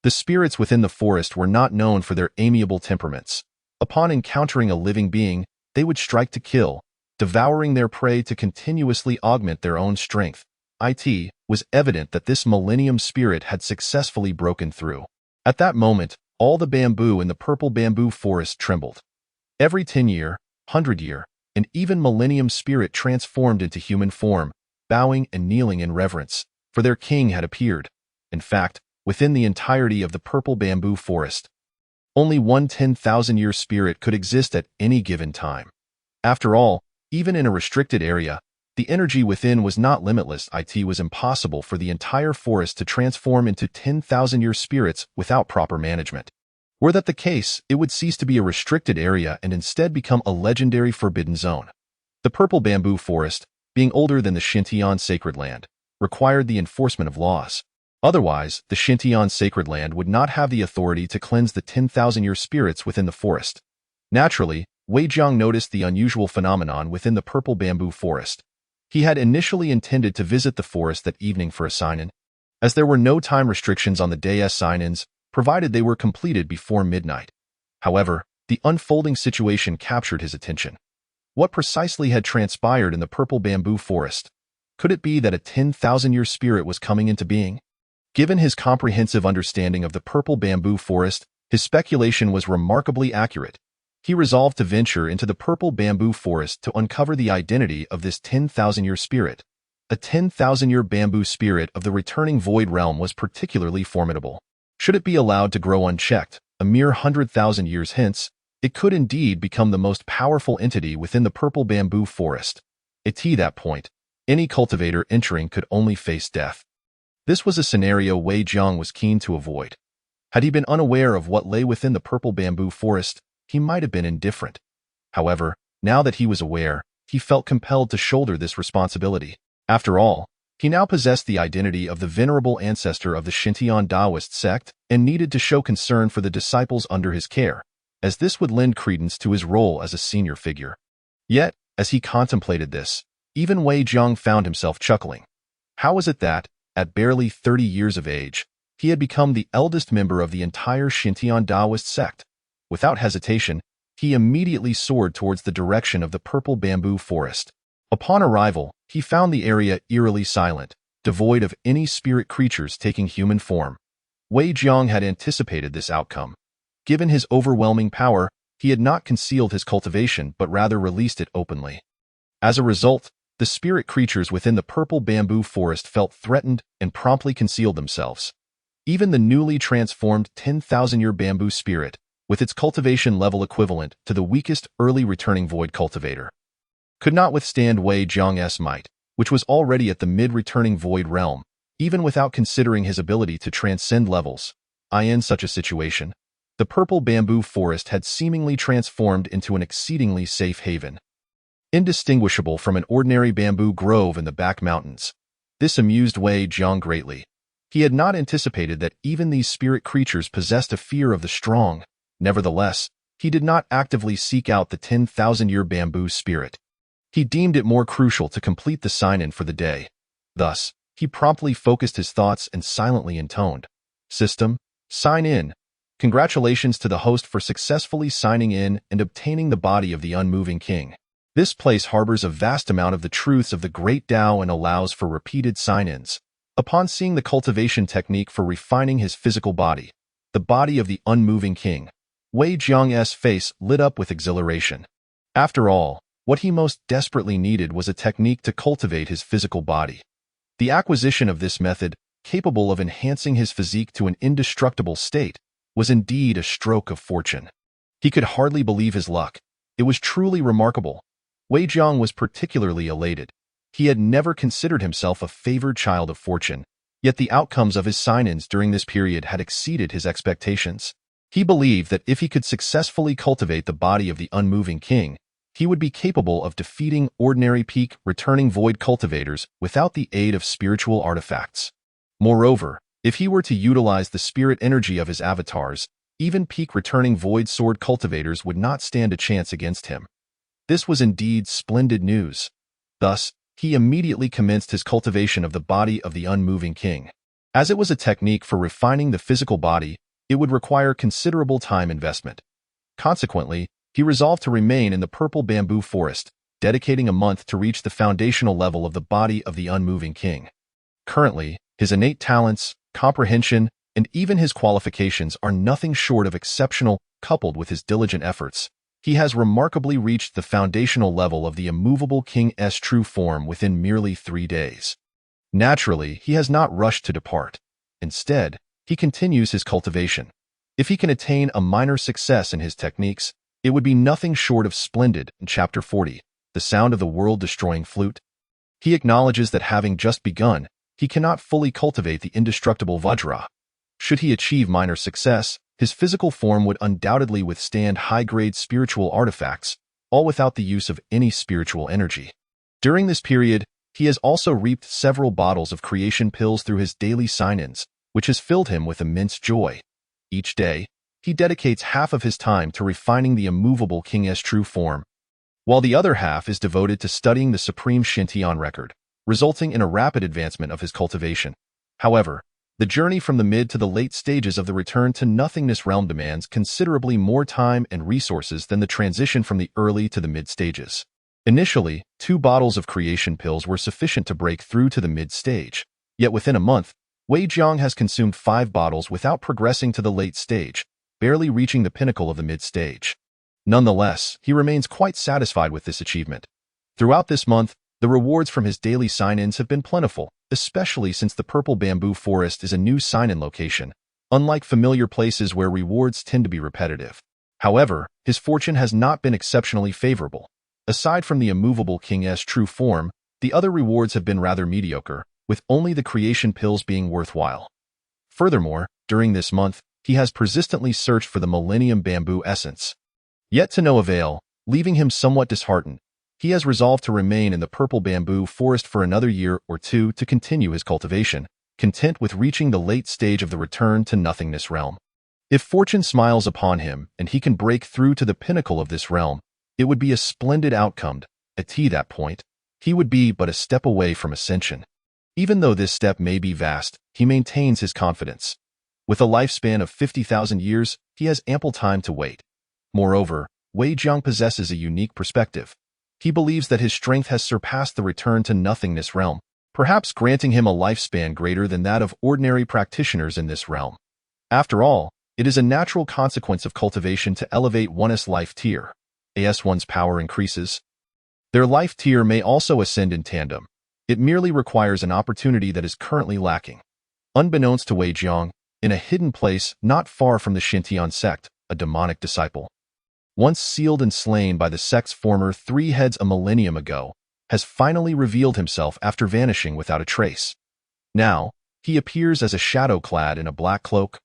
The spirits within the forest were not known for their amiable temperaments. Upon encountering a living being, they would strike to kill, devouring their prey to continuously augment their own strength. It was evident that this millennium spirit had successfully broken through. At that moment, all the bamboo in the purple bamboo forest trembled. Every 10-year, 100-year, and even millennium spirit transformed into human form, bowing and kneeling in reverence, for their king had appeared. In fact, within the entirety of the purple bamboo forest, only one 10,000-year spirit could exist at any given time. After all, even in a restricted area, the energy within was not limitless. It was impossible for the entire forest to transform into 10,000-year spirits without proper management. Were that the case, it would cease to be a restricted area and instead become a legendary forbidden zone. The purple bamboo forest, being older than the Xintian sacred land, required the enforcement of laws. Otherwise, the Xintian sacred land would not have the authority to cleanse the 10,000-year spirits within the forest. Naturally, Wei Jiang noticed the unusual phenomenon within the purple bamboo forest. He had initially intended to visit the forest that evening for a sign-in, as there were no time restrictions on the day's sign-ins, provided they were completed before midnight. However, the unfolding situation captured his attention. What precisely had transpired in the purple bamboo forest? Could it be that a 10,000-year spirit was coming into being? Given his comprehensive understanding of the purple bamboo forest, his speculation was remarkably accurate. He resolved to venture into the purple bamboo forest to uncover the identity of this 10,000-year spirit. A 10,000-year bamboo spirit of the returning void realm was particularly formidable. Should it be allowed to grow unchecked, a mere 100,000 years hence, it could indeed become the most powerful entity within the purple bamboo forest. At that point, any cultivator entering could only face death. This was a scenario Wei Jiang was keen to avoid. Had he been unaware of what lay within the purple bamboo forest, he might have been indifferent. However, now that he was aware, he felt compelled to shoulder this responsibility. After all, he now possessed the identity of the venerable ancestor of the Xintian Taoist sect and needed to show concern for the disciples under his care, as this would lend credence to his role as a senior figure. Yet, as he contemplated this, even Wei Jiang found himself chuckling. How was it that, at barely 30 years of age, he had become the eldest member of the entire Xintian Taoist sect? Without hesitation, he immediately soared towards the direction of the purple bamboo forest. Upon arrival, he found the area eerily silent, devoid of any spirit creatures taking human form. Wei Jiang had anticipated this outcome. Given his overwhelming power, he had not concealed his cultivation but rather released it openly. As a result, the spirit creatures within the purple bamboo forest felt threatened and promptly concealed themselves. Even the newly transformed 10,000-year bamboo spirit, with its cultivation level equivalent to the weakest early returning void cultivator, could not withstand Wei Jiang's might, which was already at the mid-returning void realm, even without considering his ability to transcend levels. In such a situation, the purple bamboo forest had seemingly transformed into an exceedingly safe haven, indistinguishable from an ordinary bamboo grove in the back mountains. This amused Wei Jiang greatly. He had not anticipated that even these spirit creatures possessed a fear of the strong. Nevertheless, he did not actively seek out the 10,000-year bamboo spirit. He deemed it more crucial to complete the sign-in for the day. Thus, he promptly focused his thoughts and silently intoned, "System, sign in. Congratulations to the host for successfully signing in and obtaining the body of the unmoving king. This place harbors a vast amount of the truths of the great Tao and allows for repeated sign-ins." Upon seeing the cultivation technique for refining his physical body, the body of the unmoving king, Wei Jiang's face lit up with exhilaration. After all, what he most desperately needed was a technique to cultivate his physical body. The acquisition of this method, capable of enhancing his physique to an indestructible state, was indeed a stroke of fortune. He could hardly believe his luck. It was truly remarkable. Wei Jiang was particularly elated. He had never considered himself a favored child of fortune, yet the outcomes of his sign-ins during this period had exceeded his expectations. He believed that if he could successfully cultivate the body of the unmoving king, he would be capable of defeating ordinary peak returning void cultivators without the aid of spiritual artifacts. Moreover, if he were to utilize the spirit energy of his avatars, even peak returning void sword cultivators would not stand a chance against him. This was indeed splendid news. Thus, he immediately commenced his cultivation of the body of the unmoving king. As it was a technique for refining the physical body, it would require considerable time investment. Consequently, he resolved to remain in the purple bamboo forest, dedicating a month to reach the foundational level of the body of the unmoving king. Currently, his innate talents, comprehension, and even his qualifications are nothing short of exceptional. Coupled with his diligent efforts, he has remarkably reached the foundational level of the immovable king's true form within merely 3 days. Naturally, he has not rushed to depart. Instead, he continues his cultivation. If he can attain a minor success in his techniques, it would be nothing short of splendid. In Chapter 40, The Sound of the World-Destroying Flute, he acknowledges that having just begun, he cannot fully cultivate the indestructible Vajra. Should he achieve minor success, his physical form would undoubtedly withstand high-grade spiritual artifacts, all without the use of any spiritual energy. During this period, He has also reaped several bottles of creation pills through his daily sign-ins, which has filled him with immense joy. Each day, he dedicates half of his time to refining the immovable King's true form, while the other half is devoted to studying the supreme Shinti on record, resulting in a rapid advancement of his cultivation. However, the journey from the mid to the late stages of the return to nothingness realm demands considerably more time and resources than the transition from the early to the mid stages. Initially, 2 bottles of creation pills were sufficient to break through to the mid stage, yet within a month, Wei Jiang has consumed 5 bottles without progressing to the late stage, barely reaching the pinnacle of the mid stage. Nonetheless, he remains quite satisfied with this achievement. Throughout this month, the rewards from his daily sign-ins have been plentiful, especially since the purple bamboo forest is a new sign-in location, unlike familiar places where rewards tend to be repetitive. However, his fortune has not been exceptionally favorable. Aside from the immovable King's true form, the other rewards have been rather mediocre, with only the creation pills being worthwhile. Furthermore, during this month, he has persistently searched for the Millennium Bamboo Essence. Yet to no avail, leaving him somewhat disheartened. He has resolved to remain in the purple bamboo forest for another year or 2 to continue his cultivation, content with reaching the late stage of the return to nothingness realm. If fortune smiles upon him and he can break through to the pinnacle of this realm, it would be a splendid outcome. At that point, he would be but a step away from ascension. Even though this step may be vast, he maintains his confidence. With a lifespan of 50,000 years, he has ample time to wait. Moreover, Wei Jiang possesses a unique perspective. He believes that his strength has surpassed the return to nothingness realm, perhaps granting him a lifespan greater than that of ordinary practitioners in this realm. After all, it is a natural consequence of cultivation to elevate one's life tier. As one's power increases, their life tier may also ascend in tandem. It merely requires an opportunity that is currently lacking. Unbeknownst to Wei Jiang, in a hidden place not far from the Shintian sect, a demonic disciple, once sealed and slain by the sect's former 3 heads a millennium ago, has finally revealed himself after vanishing without a trace. Now, he appears as a shadow clad in a black cloak,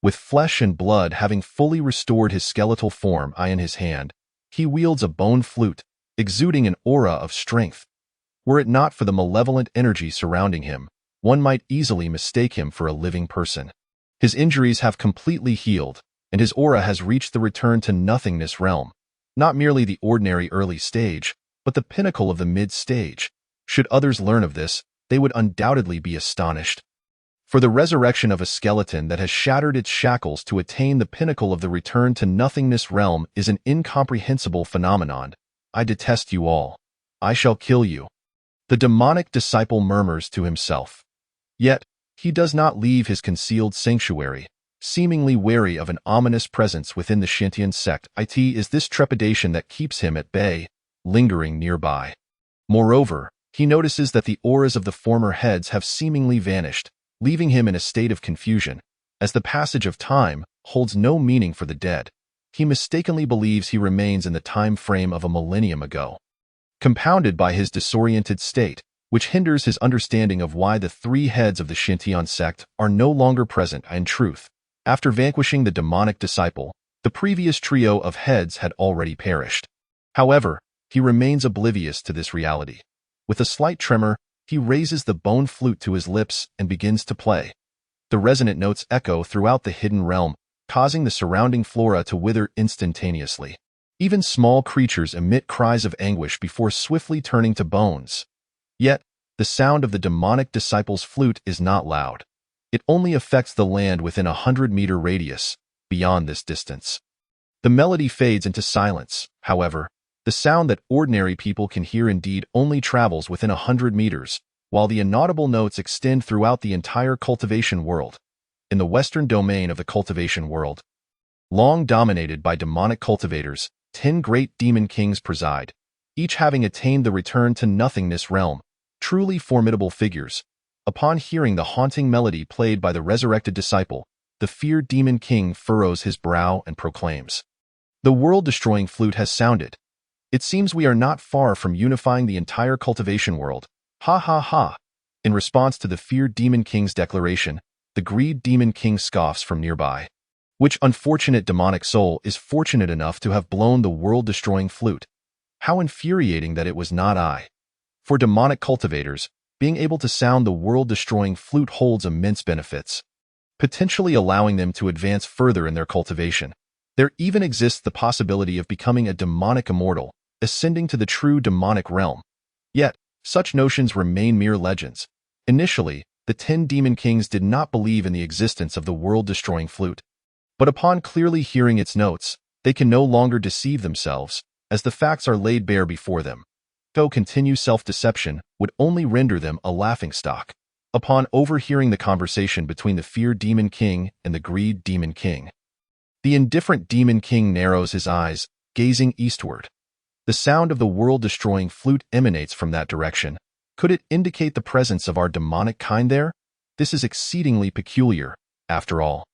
with flesh and blood having fully restored his skeletal form. In his hand, he wields a bone flute, exuding an aura of strength. Were it not for the malevolent energy surrounding him, one might easily mistake him for a living person. His injuries have completely healed, and his aura has reached the return to nothingness realm, not merely the ordinary early stage, but the pinnacle of the mid stage. Should others learn of this, they would undoubtedly be astonished. For the resurrection of a skeleton that has shattered its shackles to attain the pinnacle of the return to nothingness realm is an incomprehensible phenomenon. I detest you all. I shall kill you. The demonic disciple murmurs to himself. Yet, he does not leave his concealed sanctuary, seemingly wary of an ominous presence within the Shintian sect. It is this trepidation that keeps him at bay, lingering nearby. Moreover, he notices that the auras of the former heads have seemingly vanished, leaving him in a state of confusion. As the passage of time holds no meaning for the dead, he mistakenly believes he remains in the time frame of a millennium ago. Compounded by his disoriented state, which hinders his understanding of why the 3 heads of the Shintian sect are no longer present. In truth, after vanquishing the demonic disciple, the previous trio of heads had already perished. However, he remains oblivious to this reality. With a slight tremor, he raises the bone flute to his lips and begins to play. The resonant notes echo throughout the hidden realm, causing the surrounding flora to wither instantaneously. Even small creatures emit cries of anguish before swiftly turning to bones. Yet, the sound of the demonic disciple's flute is not loud. It only affects the land within a 100-meter radius. Beyond this distance, the melody fades into silence. However, the sound that ordinary people can hear indeed only travels within 100 meters, while the inaudible notes extend throughout the entire cultivation world. In the western domain of the cultivation world, long dominated by demonic cultivators, 10 great demon kings preside, each having attained the return to nothingness realm, truly formidable figures. Upon hearing the haunting melody played by the resurrected disciple, the feared demon king furrows his brow and proclaims, "The world-destroying flute has sounded. It seems we are not far from unifying the entire cultivation world. Ha ha ha." In response to the feared demon king's declaration, the greed demon king scoffs from nearby. Which unfortunate demonic soul is fortunate enough to have blown the world-destroying flute? How infuriating that it was not I. For demonic cultivators, being able to sound the world-destroying flute holds immense benefits, potentially allowing them to advance further in their cultivation. There even exists the possibility of becoming a demonic immortal, ascending to the true demonic realm. Yet, such notions remain mere legends. Initially, the 10 demon kings did not believe in the existence of the world-destroying flute. But upon clearly hearing its notes, they can no longer deceive themselves, as the facts are laid bare before them. Though continued self-deception would only render them a laughingstock. Upon overhearing the conversation between the fear demon king and the greed demon king, the indifferent demon king narrows his eyes, gazing eastward. The sound of the world-destroying flute emanates from that direction. Could it indicate the presence of our demonic kind there? This is exceedingly peculiar, after all.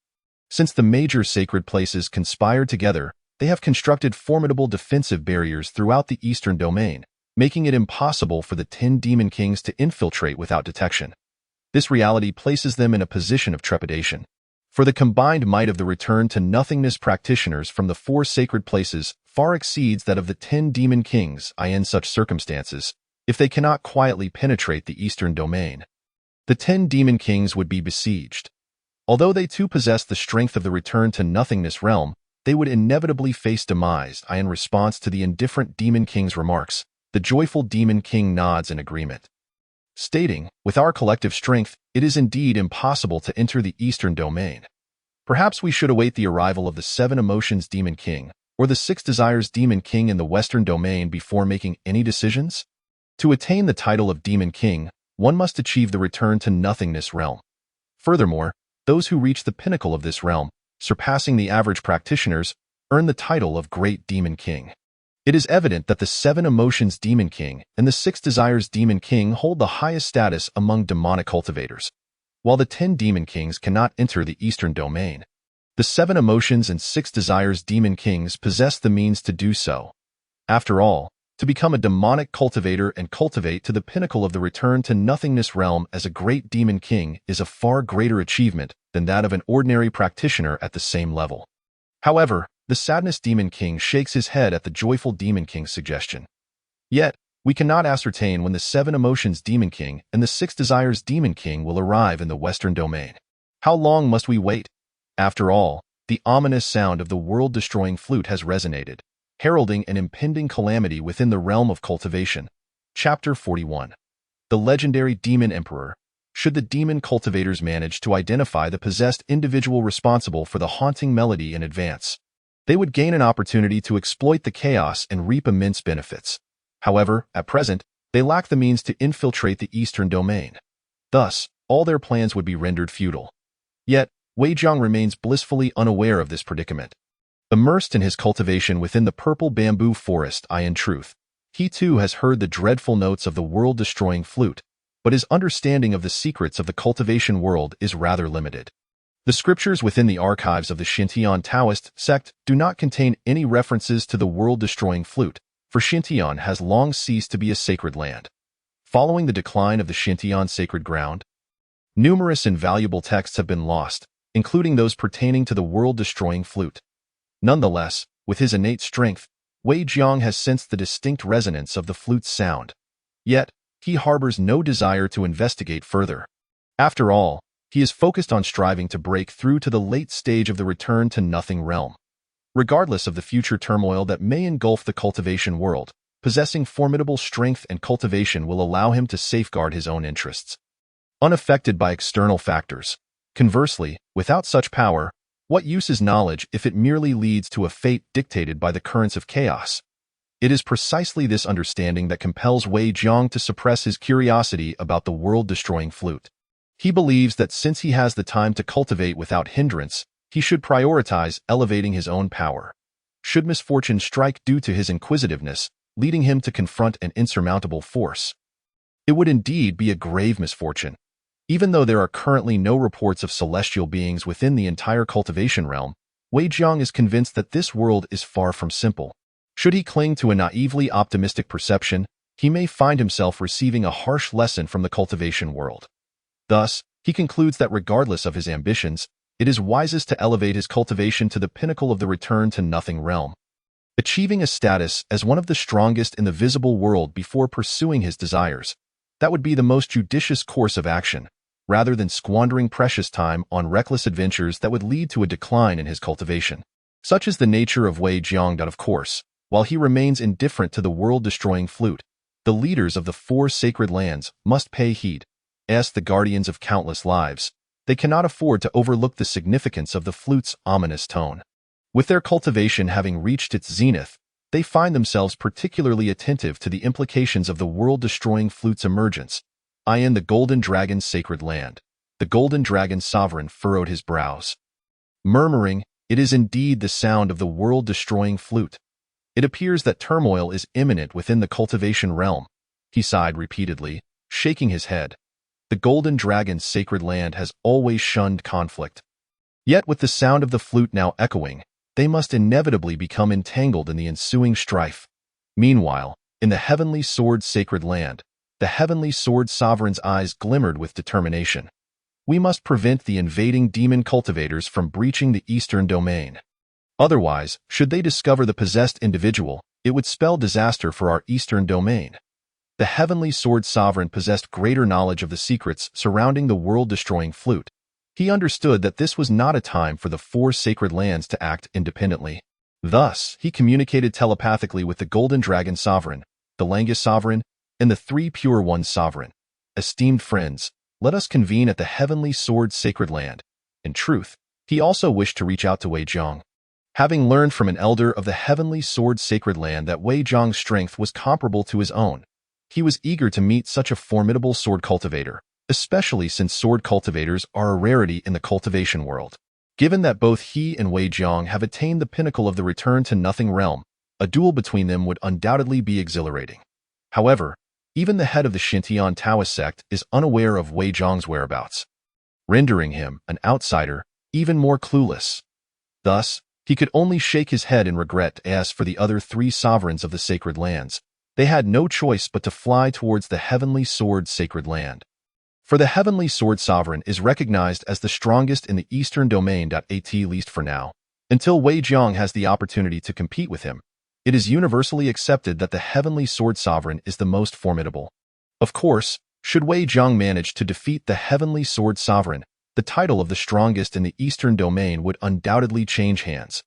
Since the major sacred places conspired together, they have constructed formidable defensive barriers throughout the eastern domain, making it impossible for the 10 demon kings to infiltrate without detection. This reality places them in a position of trepidation. For the combined might of the return to nothingness practitioners from the 4 sacred places far exceeds that of the 10 demon kings in such circumstances, if they cannot quietly penetrate the eastern domain. The 10 demon kings would be besieged. Although they too possess the strength of the return to nothingness realm, they would inevitably face demise. In response to the indifferent demon king's remarks, the joyful demon king nods in agreement, stating, "With our collective strength, it is indeed impossible to enter the eastern domain. Perhaps we should await the arrival of the 7 emotions demon king, or the 6 desires demon king in the western domain before making any decisions?" To attain the title of demon king, one must achieve the return to nothingness realm. Furthermore, those who reach the pinnacle of this realm, surpassing the average practitioners, earn the title of great demon king. It is evident that the 7 emotions demon king and the 6 desires demon king hold the highest status among demonic cultivators. While the 10 demon kings cannot enter the eastern domain, the 7 emotions and 6 desires demon kings possess the means to do so. After all, to become a demonic cultivator and cultivate to the pinnacle of the return to nothingness realm as a great demon king is a far greater achievement than that of an ordinary practitioner at the same level. However, the sadness demon king shakes his head at the joyful demon king's suggestion. Yet, we cannot ascertain when the 7 emotions demon king and the 6 desires demon king will arrive in the western domain. How long must we wait? After all, the ominous sound of the world-destroying flute has resonated, heralding an impending calamity within the realm of cultivation. Chapter 41. The legendary demon emperor. Should the demon cultivators manage to identify the possessed individual responsible for the haunting melody in advance, they would gain an opportunity to exploit the chaos and reap immense benefits. However, at present, they lack the means to infiltrate the eastern domain. Thus, all their plans would be rendered futile. Yet, Wei Jiang remains blissfully unaware of this predicament. Immersed in his cultivation within the purple bamboo forest, in truth, he too has heard the dreadful notes of the world-destroying flute, but his understanding of the secrets of the cultivation world is rather limited. The scriptures within the archives of the Xintian Taoist sect do not contain any references to the world-destroying flute, for Xintian has long ceased to be a sacred land. Following the decline of the Xintian sacred ground, numerous invaluable texts have been lost, including those pertaining to the world-destroying flute. Nonetheless, with his innate strength, Wei Jiang has sensed the distinct resonance of the flute's sound. Yet, he harbors no desire to investigate further. After all, he is focused on striving to break through to the late stage of the return to nothing realm. Regardless of the future turmoil that may engulf the cultivation world, possessing formidable strength and cultivation will allow him to safeguard his own interests, unaffected by external factors. Conversely, without such power, what use is knowledge if it merely leads to a fate dictated by the currents of chaos? It is precisely this understanding that compels Wei Jiang to suppress his curiosity about the world-destroying flute. He believes that since he has the time to cultivate without hindrance, he should prioritize elevating his own power. Should misfortune strike due to his inquisitiveness, leading him to confront an insurmountable force, it would indeed be a grave misfortune. Even though there are currently no reports of celestial beings within the entire cultivation realm, Wei Jiang is convinced that this world is far from simple. Should he cling to a naively optimistic perception, he may find himself receiving a harsh lesson from the cultivation world. Thus, he concludes that regardless of his ambitions, it is wisest to elevate his cultivation to the pinnacle of the return to nothing realm. achieving a status as one of the strongest in the visible world before pursuing his desires. That would be the most judicious course of action, rather than squandering precious time on reckless adventures that would lead to a decline in his cultivation. Such is the nature of Wei Jiang that, of course, while he remains indifferent to the world-destroying flute, the leaders of the 4 sacred lands must pay heed. As the guardians of countless lives, they cannot afford to overlook the significance of the flute's ominous tone. With their cultivation having reached its zenith, they find themselves particularly attentive to the implications of the world-destroying flute's emergence. In the Golden Dragon's sacred land, the Golden Dragon sovereign furrowed his brows, murmuring, "It is indeed the sound of the world-destroying flute. It appears that turmoil is imminent within the cultivation realm." He sighed repeatedly, shaking his head. The Golden Dragon's sacred land has always shunned conflict. Yet with the sound of the flute now echoing, they must inevitably become entangled in the ensuing strife. Meanwhile, in the Heavenly Sword's sacred land, the Heavenly Sword Sovereign's eyes glimmered with determination. "We must prevent the invading demon cultivators from breaching the Eastern Domain. Otherwise, should they discover the possessed individual, it would spell disaster for our Eastern Domain." The Heavenly Sword Sovereign possessed greater knowledge of the secrets surrounding the world-destroying flute. He understood that this was not a time for the 4 sacred lands to act independently. Thus, he communicated telepathically with the Golden Dragon Sovereign, the Langus Sovereign, and the 3 Pure Ones Sovereign. "Esteemed friends, let us convene at the Heavenly Sword Sacred Land." In truth, he also wished to reach out to Wei Jiang. Having learned from an elder of the Heavenly Sword Sacred Land that Wei Jiang's strength was comparable to his own, he was eager to meet such a formidable sword cultivator, especially since sword cultivators are a rarity in the cultivation world. Given that both he and Wei Jiang have attained the pinnacle of the Return to Nothing realm, a duel between them would undoubtedly be exhilarating. However, even the head of the Xintian Taoist sect is unaware of Wei Jiang's whereabouts, rendering him, an outsider, even more clueless. Thus, he could only shake his head in regret. As for the other 3 sovereigns of the sacred lands, they had no choice but to fly towards the Heavenly Sword Sacred Land. For the Heavenly Sword Sovereign is recognized as the strongest in the Eastern Domain. At least for now, until Wei Jiang has the opportunity to compete with him, it is universally accepted that the Heavenly Sword Sovereign is the most formidable. Of course, should Wei Jiang manage to defeat the Heavenly Sword Sovereign, the title of the strongest in the Eastern Domain would undoubtedly change hands.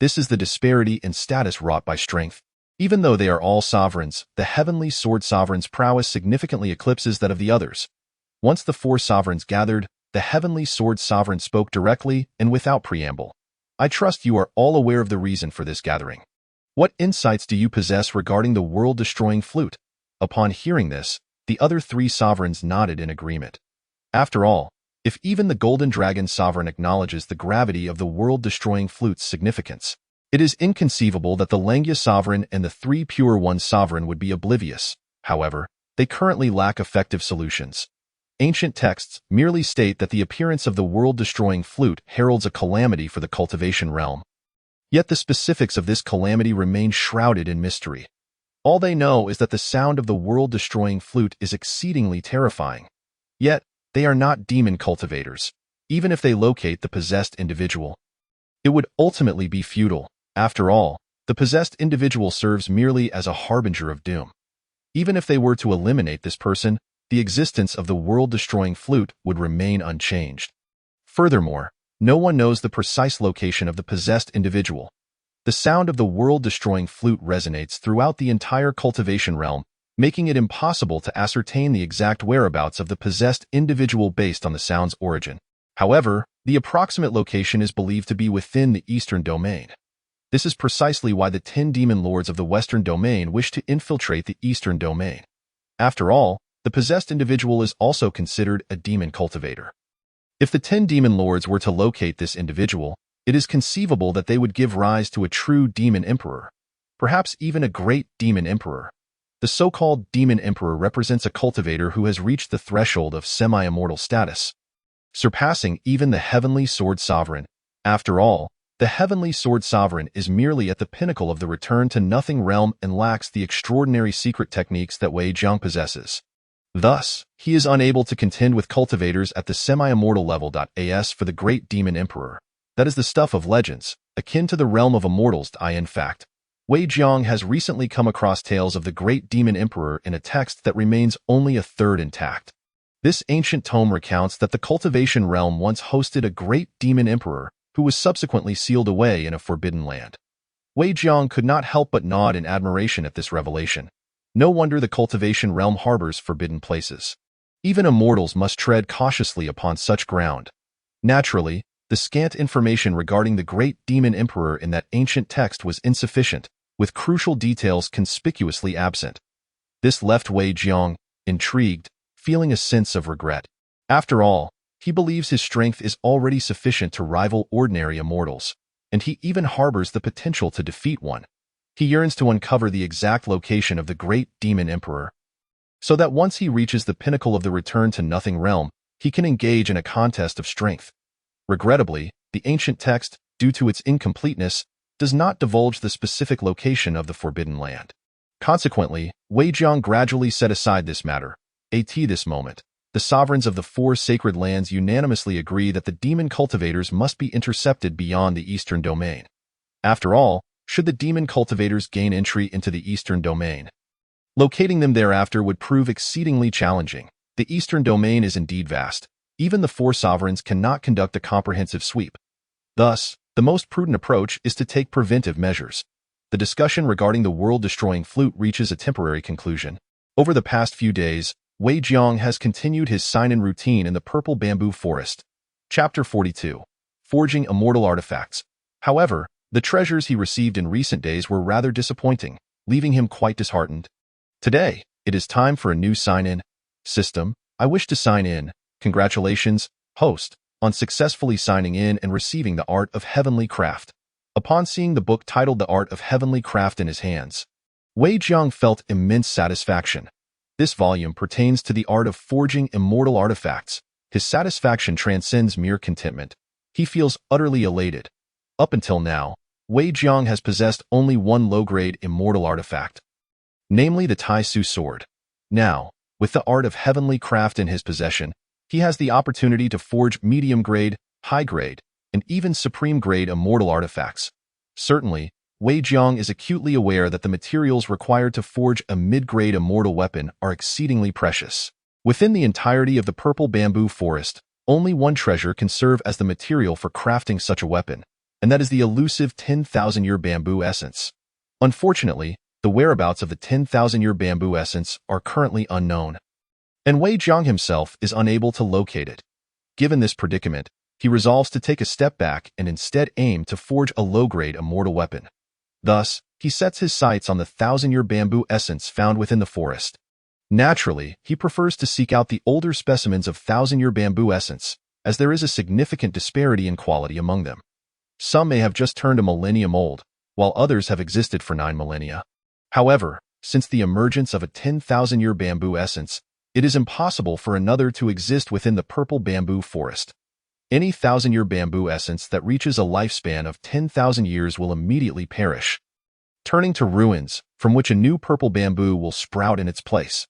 This is the disparity in status wrought by strength. Even though they are all sovereigns, the Heavenly Sword Sovereign's prowess significantly eclipses that of the others. Once the 4 sovereigns gathered, the Heavenly Sword Sovereign spoke directly and without preamble. "I trust you are all aware of the reason for this gathering. What insights do you possess regarding the world-destroying flute?" Upon hearing this, the other 3 sovereigns nodded in agreement. After all, if even the Golden Dragon Sovereign acknowledges the gravity of the world-destroying flute's significance, it is inconceivable that the Langus Sovereign and the 3 Pure Ones Sovereign would be oblivious. However, they currently lack effective solutions. Ancient texts merely state that the appearance of the world-destroying flute heralds a calamity for the cultivation realm. Yet the specifics of this calamity remain shrouded in mystery. All they know is that the sound of the world-destroying flute is exceedingly terrifying. Yet, they are not demon cultivators. Even if they locate the possessed individual, it would ultimately be futile. After all, the possessed individual serves merely as a harbinger of doom. Even if they were to eliminate this person, the existence of the world-destroying flute would remain unchanged. Furthermore, no one knows the precise location of the possessed individual. The sound of the world-destroying flute resonates throughout the entire cultivation realm, making it impossible to ascertain the exact whereabouts of the possessed individual based on the sound's origin. However, the approximate location is believed to be within the Eastern Domain. This is precisely why the 10 demon lords of the Western Domain wish to infiltrate the Eastern Domain. After all, the possessed individual is also considered a demon cultivator. If the 10 demon lords were to locate this individual, it is conceivable that they would give rise to a true demon emperor, perhaps even a great demon emperor. The so-called demon emperor represents a cultivator who has reached the threshold of semi-immortal status, surpassing even the Heavenly Sword Sovereign. After all, the Heavenly Sword Sovereign is merely at the pinnacle of the Return to Nothing realm and lacks the extraordinary secret techniques that Wei Jiang possesses. Thus, he is unable to contend with cultivators at the semi-immortal level. As for the great demon emperor, that is the stuff of legends, akin to the realm of immortals. In fact, Wei Jiang has recently come across tales of the Great Demon Emperor in a text that remains only a third intact. This ancient tome recounts that the cultivation realm once hosted a great demon emperor who was subsequently sealed away in a forbidden land. Wei Jiang could not help but nod in admiration at this revelation. No wonder the cultivation realm harbors forbidden places. Even immortals must tread cautiously upon such ground. Naturally, the scant information regarding the great demon emperor in that ancient text was insufficient, with crucial details conspicuously absent. This left Wei Jiang intrigued, feeling a sense of regret. After all, he believes his strength is already sufficient to rival ordinary immortals, and he even harbors the potential to defeat one. He yearns to uncover the exact location of the great demon emperor, so that once he reaches the pinnacle of the Return to Nothing realm, he can engage in a contest of strength. Regrettably, the ancient text, due to its incompleteness, does not divulge the specific location of the Forbidden Land. Consequently, Wei Jiang gradually set aside this matter. At this moment, the sovereigns of the four sacred lands unanimously agree that the demon cultivators must be intercepted beyond the Eastern Domain. After all, should the demon cultivators gain entry into the Eastern Domain, locating them thereafter would prove exceedingly challenging. The Eastern Domain is indeed vast. Even the four sovereigns cannot conduct a comprehensive sweep. Thus, the most prudent approach is to take preventive measures. The discussion regarding the world-destroying flute reaches a temporary conclusion. Over the past few days, Wei Jiang has continued his sign-in routine in the purple bamboo forest. Chapter 42. Forging Immortal Artifacts. However, the treasures he received in recent days were rather disappointing, leaving him quite disheartened. Today, it is time for a new sign-in system. I wish to sign in. Congratulations, host, on successfully signing in and receiving the Art of Heavenly Craft. Upon seeing the book titled The Art of Heavenly Craft in his hands, Wei Jiang felt immense satisfaction. This volume pertains to the art of forging immortal artifacts. His satisfaction transcends mere contentment. He feels utterly elated. Up until now, Wei Jiang has possessed only one low-grade immortal artifact, namely the Tai Su sword. Now, with the art of heavenly craft in his possession, he has the opportunity to forge medium-grade, high-grade, and even supreme-grade immortal artifacts. Certainly, Wei Jiang is acutely aware that the materials required to forge a mid-grade immortal weapon are exceedingly precious. Within the entirety of the purple bamboo forest, only one treasure can serve as the material for crafting such a weapon, and that is the elusive 10,000-year bamboo essence. Unfortunately, the whereabouts of the 10,000-year bamboo essence are currently unknown, and Wei Jiang himself is unable to locate it. Given this predicament, he resolves to take a step back and instead aim to forge a low-grade immortal weapon. Thus, he sets his sights on the 1,000-year bamboo essence found within the forest. Naturally, he prefers to seek out the older specimens of 1,000-year bamboo essence, as there is a significant disparity in quality among them. Some may have just turned a millennium old, while others have existed for 9 millennia. However, since the emergence of a 10,000-year bamboo essence, it is impossible for another to exist within the purple bamboo forest. Any 1,000-year bamboo essence that reaches a lifespan of 10,000 years will immediately perish, turning to ruins, from which a new purple bamboo will sprout in its place.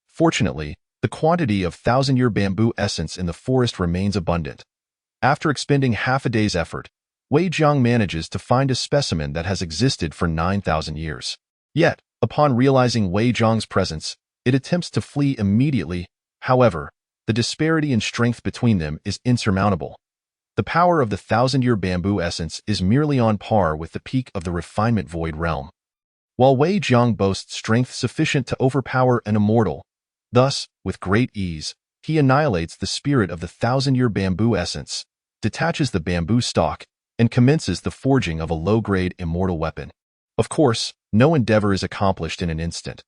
Fortunately, the quantity of 1,000-year bamboo essence in the forest remains abundant. After expending half a day's effort, Wei Jiang manages to find a specimen that has existed for 9,000 years. Yet, upon realizing Wei Jiang's presence, it attempts to flee immediately. However, the disparity in strength between them is insurmountable. The power of the 1,000-year bamboo essence is merely on par with the peak of the refinement void realm, while Wei Jiang boasts strength sufficient to overpower an immortal. Thus, with great ease, he annihilates the spirit of the 1,000-year bamboo essence, detaches the bamboo stalk, and commences the forging of a low-grade immortal weapon. Of course, no endeavor is accomplished in an instant.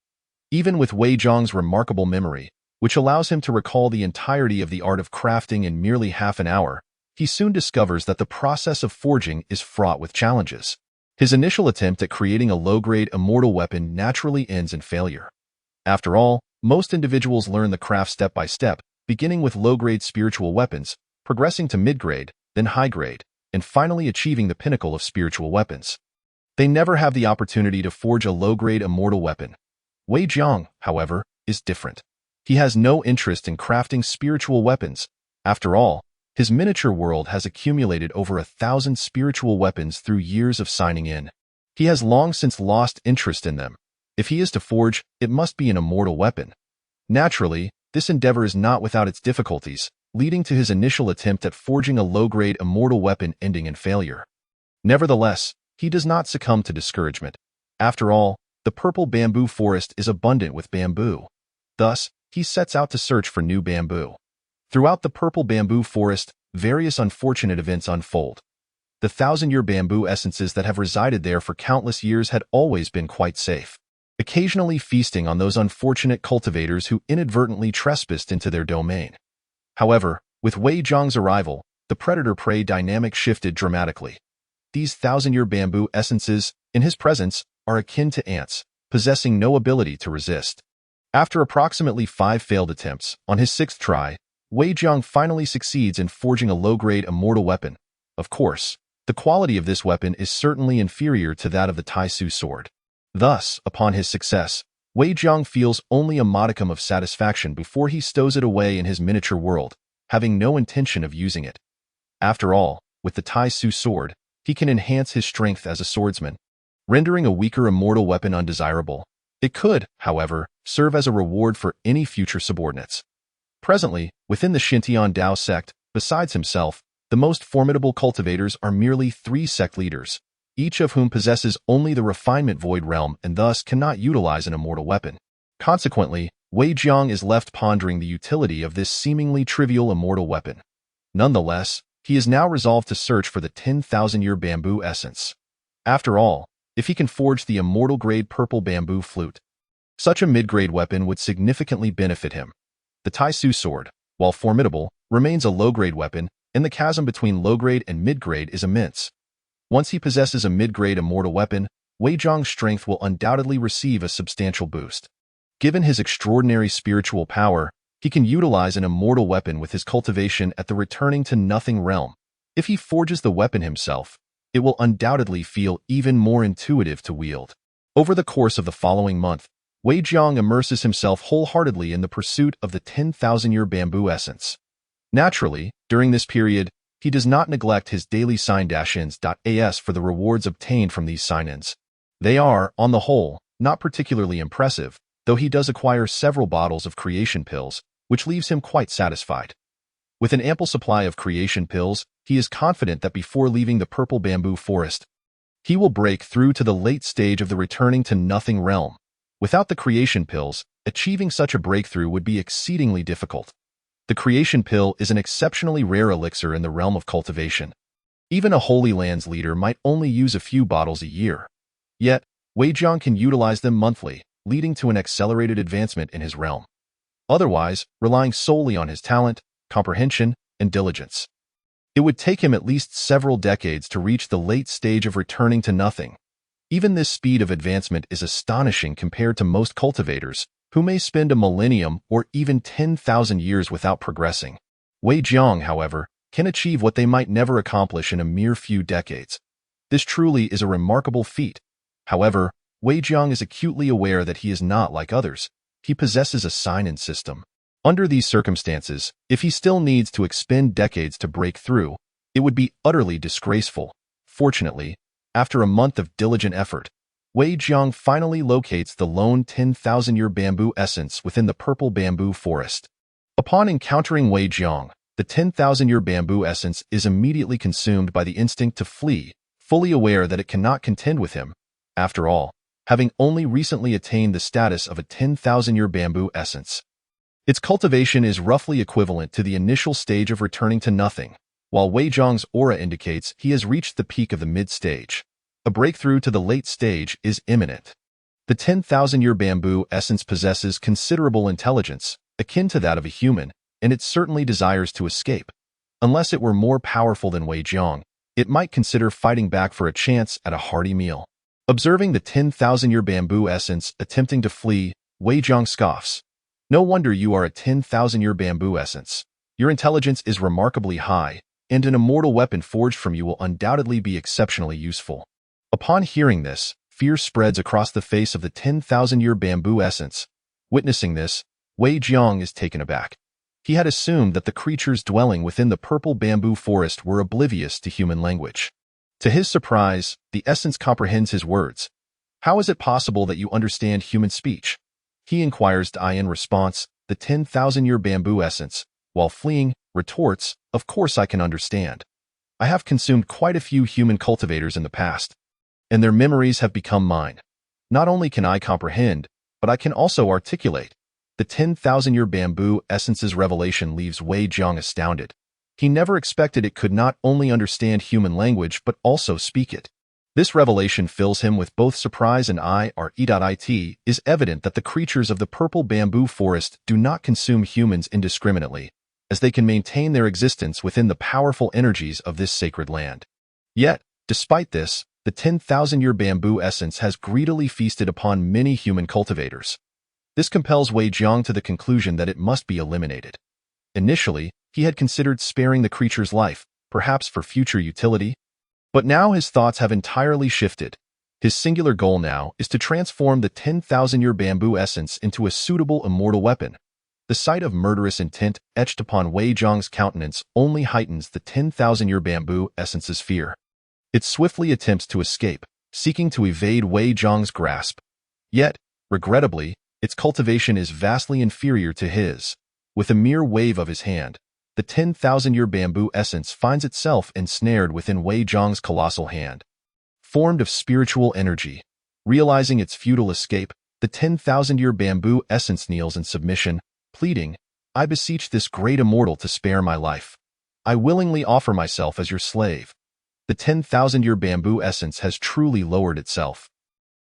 Even with Wei Jiang's remarkable memory, which allows him to recall the entirety of the art of crafting in merely half an hour, he soon discovers that the process of forging is fraught with challenges. His initial attempt at creating a low-grade immortal weapon naturally ends in failure. After all, most individuals learn the craft step by step, beginning with low-grade spiritual weapons, progressing to mid-grade, then high-grade, and finally achieving the pinnacle of spiritual weapons. They never have the opportunity to forge a low-grade immortal weapon. Wei Jiang, however, is different. He has no interest in crafting spiritual weapons. After all, his miniature world has accumulated over 1,000 spiritual weapons through years of signing in. He has long since lost interest in them. If he is to forge, it must be an immortal weapon. Naturally, this endeavor is not without its difficulties, leading to his initial attempt at forging a low-grade immortal weapon ending in failure. Nevertheless, he does not succumb to discouragement. After all, the purple bamboo forest is abundant with bamboo. Thus, he sets out to search for new bamboo. Throughout the purple bamboo forest, various unfortunate events unfold. The thousand-year bamboo essences that have resided there for countless years had always been quite safe, occasionally feasting on those unfortunate cultivators who inadvertently trespassed into their domain. However, with Wei Zhang's arrival, the predator-prey dynamic shifted dramatically. These thousand-year bamboo essences, in his presence, are akin to ants, possessing no ability to resist. After approximately 5 failed attempts, on his 6th try, Wei Zhang finally succeeds in forging a low-grade immortal weapon. Of course, the quality of this weapon is certainly inferior to that of the Taisu sword. Thus, upon his success, Wei Zhang feels only a modicum of satisfaction before he stows it away in his miniature world, having no intention of using it. After all, with the Taisu sword, he can enhance his strength as a swordsman, rendering a weaker immortal weapon undesirable. It could, however, serve as a reward for any future subordinates. Presently, within the Xintian Dao sect, besides himself, the most formidable cultivators are merely 3 sect leaders, each of whom possesses only the refinement void realm and thus cannot utilize an immortal weapon. Consequently, Wei Zhang is left pondering the utility of this seemingly trivial immortal weapon. Nonetheless, he is now resolved to search for the 10,000-year bamboo essence. After all, if he can forge the immortal-grade purple bamboo flute, such a mid-grade weapon would significantly benefit him. The Taisu sword, while formidable, remains a low-grade weapon, and the chasm between low-grade and mid-grade is immense. Once he possesses a mid-grade immortal weapon, Wei Zhang's strength will undoubtedly receive a substantial boost. Given his extraordinary spiritual power, he can utilize an immortal weapon with his cultivation at the returning to nothing realm. If he forges the weapon himself, it will undoubtedly feel even more intuitive to wield. Over the course of the following month, Wei Zhang immerses himself wholeheartedly in the pursuit of the 10,000-year bamboo essence. Naturally, during this period, he does not neglect his daily sign-ins.as for the rewards obtained from these sign-ins. They are, on the whole, not particularly impressive, though he does acquire several bottles of creation pills, which leaves him quite satisfied. With an ample supply of creation pills, he is confident that before leaving the purple bamboo forest, he will break through to the late stage of the returning to nothing realm. Without the creation pills, achieving such a breakthrough would be exceedingly difficult. The creation pill is an exceptionally rare elixir in the realm of cultivation. Even a Holy Lands leader might only use a few bottles a year. Yet, Wei Zhang can utilize them monthly, leading to an accelerated advancement in his realm. Otherwise, relying solely on his talent, comprehension, and diligence, it would take him at least several decades to reach the late stage of returning to nothing. Even this speed of advancement is astonishing compared to most cultivators, who may spend a millennium or even 10,000 years without progressing. Wei Zhang, however, can achieve what they might never accomplish in a mere few decades. This truly is a remarkable feat. However, Wei Zhang is acutely aware that he is not like others. He possesses a sign-in system. Under these circumstances, if he still needs to expend decades to break through, it would be utterly disgraceful. Fortunately, after a month of diligent effort, Wei Zhang finally locates the lone 10,000-year bamboo essence within the purple bamboo forest. Upon encountering Wei Zhang, the 10,000-year bamboo essence is immediately consumed by the instinct to flee, fully aware that it cannot contend with him. After all, having only recently attained the status of a 10,000-year bamboo essence, its cultivation is roughly equivalent to the initial stage of returning to nothing, while Wei Zhang's aura indicates he has reached the peak of the mid-stage. A breakthrough to the late stage is imminent. The 10,000-year bamboo essence possesses considerable intelligence, akin to that of a human, and it certainly desires to escape. Unless it were more powerful than Wei Zhang, it might consider fighting back for a chance at a hearty meal. Observing the 10,000-year bamboo essence attempting to flee, Wei Zhang scoffs. No wonder you are a 10,000-year bamboo essence. Your intelligence is remarkably high, and an immortal weapon forged from you will undoubtedly be exceptionally useful. Upon hearing this, fear spreads across the face of the 10,000-year bamboo essence. Witnessing this, Wei Zhang is taken aback. He had assumed that the creatures dwelling within the purple bamboo forest were oblivious to human language. To his surprise, the essence comprehends his words. How is it possible that you understand human speech? He inquires. In response, the 10,000-year bamboo essence, while fleeing, retorts, of course I can understand. I have consumed quite a few human cultivators in the past, and their memories have become mine. Not only can I comprehend, but I can also articulate. The 10,000-year bamboo essence's revelation leaves Wei Jiang astounded. He never expected it could not only understand human language but also speak it. This revelation fills him with both surprise and it is evident that the creatures of the purple bamboo forest do not consume humans indiscriminately, as they can maintain their existence within the powerful energies of this sacred land. Yet, despite this, the 10,000-year bamboo essence has greedily feasted upon many human cultivators. This compels Wei Jiang to the conclusion that it must be eliminated. Initially, he had considered sparing the creature's life, perhaps for future utility. But now his thoughts have entirely shifted. His singular goal now is to transform the 10,000-year bamboo essence into a suitable immortal weapon. The sight of murderous intent etched upon Wei Jiang's countenance only heightens the 10,000-year bamboo essence's fear. It swiftly attempts to escape, seeking to evade Wei Jiang's grasp. Yet, regrettably, its cultivation is vastly inferior to his. With a mere wave of his hand, the 10,000-year bamboo essence finds itself ensnared within Wei Jiang's colossal hand. Formed of spiritual energy, realizing its futile escape, the 10,000-year bamboo essence kneels in submission, pleading, I beseech this great immortal to spare my life. I willingly offer myself as your slave. The 10,000-year bamboo essence has truly lowered itself.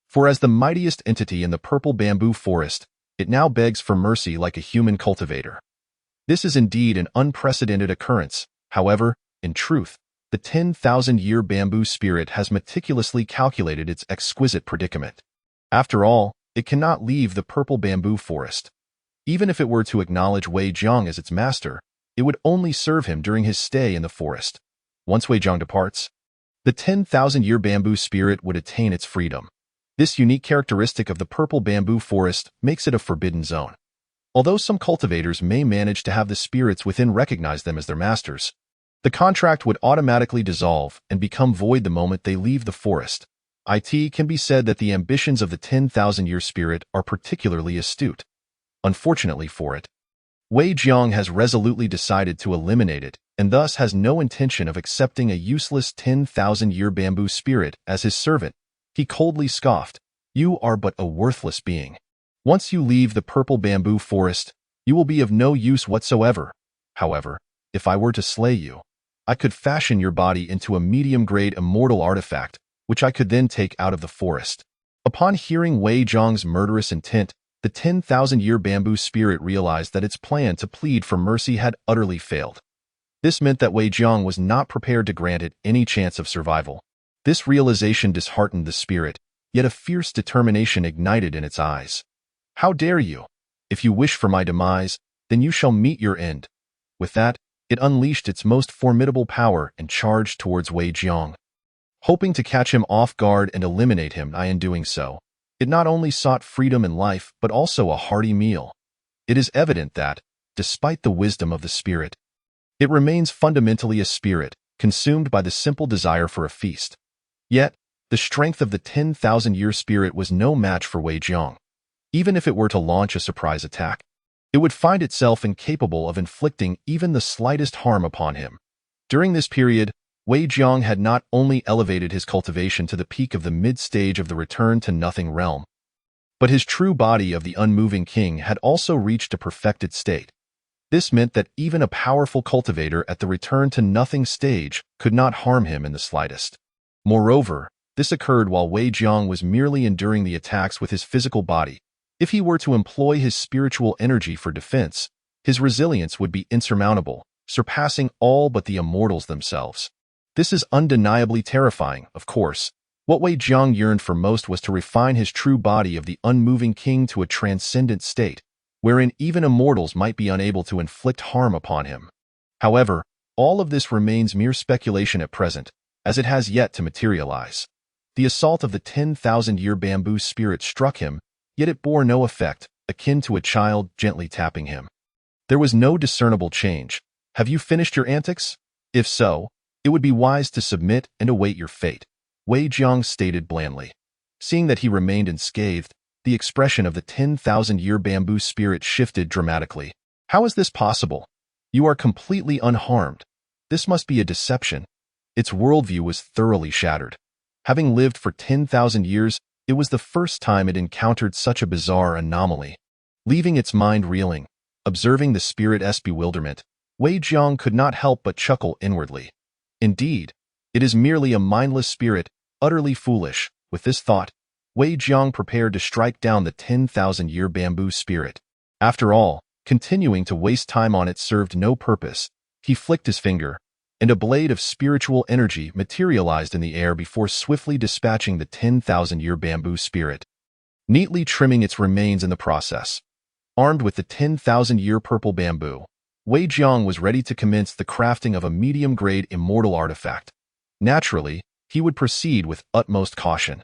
For as the mightiest entity in the purple bamboo forest, it now begs for mercy like a human cultivator. This is indeed an unprecedented occurrence. However, in truth, the 10,000-year bamboo spirit has meticulously calculated its exquisite predicament. After all, it cannot leave the purple bamboo forest. Even if it were to acknowledge Wei Jiang as its master, it would only serve him during his stay in the forest. Once Wei Jiang departs, the 10,000-year bamboo spirit would attain its freedom. This unique characteristic of the purple bamboo forest makes it a forbidden zone. Although some cultivators may manage to have the spirits within recognize them as their masters, the contract would automatically dissolve and become void the moment they leave the forest. It can be said that the ambitions of the 10,000-year spirit are particularly astute. Unfortunately for it, Wei Jiang has resolutely decided to eliminate it and thus has no intention of accepting a useless 10,000-year bamboo spirit as his servant. He coldly scoffed, You are but a worthless being. Once you leave the purple bamboo forest, you will be of no use whatsoever. However, if I were to slay you, I could fashion your body into a medium-grade immortal artifact, which I could then take out of the forest. Upon hearing Wei Jiang's murderous intent, the 10,000-year bamboo spirit realized that its plan to plead for mercy had utterly failed. This meant that Wei Jiang was not prepared to grant it any chance of survival. This realization disheartened the spirit, yet a fierce determination ignited in its eyes. How dare you? If you wish for my demise, then you shall meet your end. With that, it unleashed its most formidable power and charged towards Wei Jiang. Hoping to catch him off guard and eliminate him, in doing so, it not only sought freedom and life, but also a hearty meal. It is evident that, despite the wisdom of the spirit, it remains fundamentally a spirit, consumed by the simple desire for a feast. Yet, the strength of the 10,000-year spirit was no match for Wei Jiang. Even if it were to launch a surprise attack, it would find itself incapable of inflicting even the slightest harm upon him. During this period, Wei Jiang had not only elevated his cultivation to the peak of the mid-stage of the return-to-nothing realm, but his true body of the unmoving king had also reached a perfected state. This meant that even a powerful cultivator at the return-to-nothing stage could not harm him in the slightest. Moreover, this occurred while Wei Jiang was merely enduring the attacks with his physical body. If he were to employ his spiritual energy for defense, his resilience would be insurmountable, surpassing all but the immortals themselves. This is undeniably terrifying, of course. What Wei Jiang yearned for most was to refine his true body of the unmoving king to a transcendent state, wherein even immortals might be unable to inflict harm upon him. However, all of this remains mere speculation at present, as it has yet to materialize. The assault of the 10,000-year bamboo spirit struck him, yet it bore no effect, akin to a child gently tapping him. There was no discernible change. Have you finished your antics? If so, It would be wise to submit and await your fate, Wei Jiang stated blandly. Seeing that he remained unscathed, the expression of the 10,000-year bamboo spirit shifted dramatically. How is this possible? You are completely unharmed. This must be a deception. Its worldview was thoroughly shattered. Having lived for 10,000 years, it was the first time it encountered such a bizarre anomaly. Leaving its mind reeling, observing the spirit's bewilderment, Wei Jiang could not help but chuckle inwardly. Indeed, it is merely a mindless spirit, utterly foolish. With this thought, Wei Jiang prepared to strike down the 10,000-year bamboo spirit. After all, continuing to waste time on it served no purpose. He flicked his finger, and a blade of spiritual energy materialized in the air before swiftly dispatching the 10,000-year bamboo spirit, neatly trimming its remains in the process. Armed with the 10,000-year purple bamboo, Wei Jiang was ready to commence the crafting of a medium-grade immortal artifact. Naturally, he would proceed with utmost caution.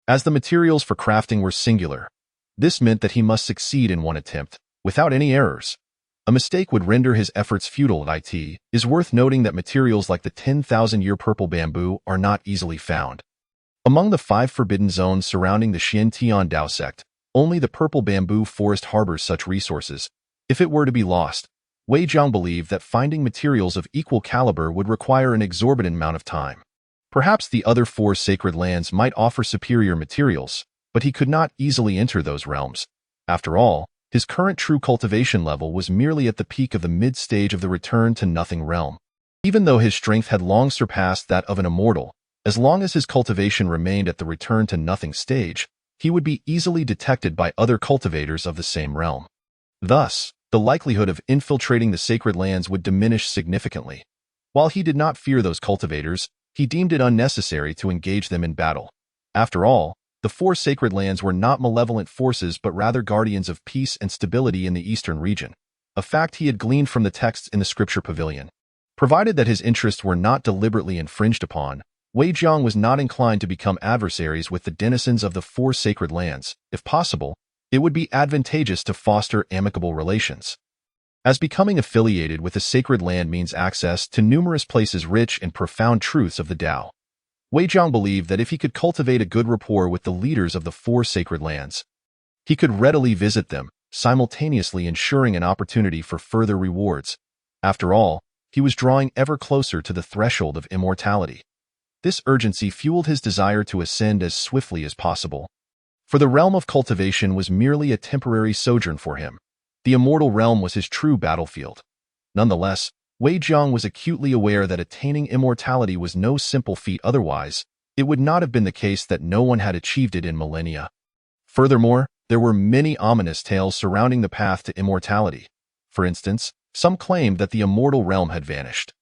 As the materials for crafting were singular, this meant that he must succeed in one attempt, without any errors. A mistake would render his efforts futile. It is worth noting that materials like the 10,000-year purple bamboo are not easily found. Among the 5 forbidden zones surrounding the Xiantian Dao sect, only the purple bamboo forest harbors such resources. If it were to be lost, Wei Jiang believed that finding materials of equal caliber would require an exorbitant amount of time. Perhaps the other 4 sacred lands might offer superior materials, but he could not easily enter those realms. After all, his current true cultivation level was merely at the peak of the mid-stage of the Return to Nothing realm. Even though his strength had long surpassed that of an immortal, as long as his cultivation remained at the Return to Nothing stage, he would be easily detected by other cultivators of the same realm. Thus, the likelihood of infiltrating the sacred lands would diminish significantly. While he did not fear those cultivators, he deemed it unnecessary to engage them in battle. After all, the 4 sacred lands were not malevolent forces but rather guardians of peace and stability in the eastern region, a fact he had gleaned from the texts in the scripture pavilion. Provided that his interests were not deliberately infringed upon, Wei Jiang was not inclined to become adversaries with the denizens of the 4 sacred lands. If possible, it would be advantageous to foster amicable relations. As becoming affiliated with a sacred land means access to numerous places rich in profound truths of the Tao, Wei Jiang believed that if he could cultivate a good rapport with the leaders of the 4 sacred lands, he could readily visit them, simultaneously ensuring an opportunity for further rewards. After all, he was drawing ever closer to the threshold of immortality. This urgency fueled his desire to ascend as swiftly as possible. For the realm of cultivation was merely a temporary sojourn for him. The immortal realm was his true battlefield. Nonetheless, Wei Jiang was acutely aware that attaining immortality was no simple feat. Otherwise, it would not have been the case that no one had achieved it in millennia. Furthermore, there were many ominous tales surrounding the path to immortality. For instance, some claimed that the immortal realm had vanished.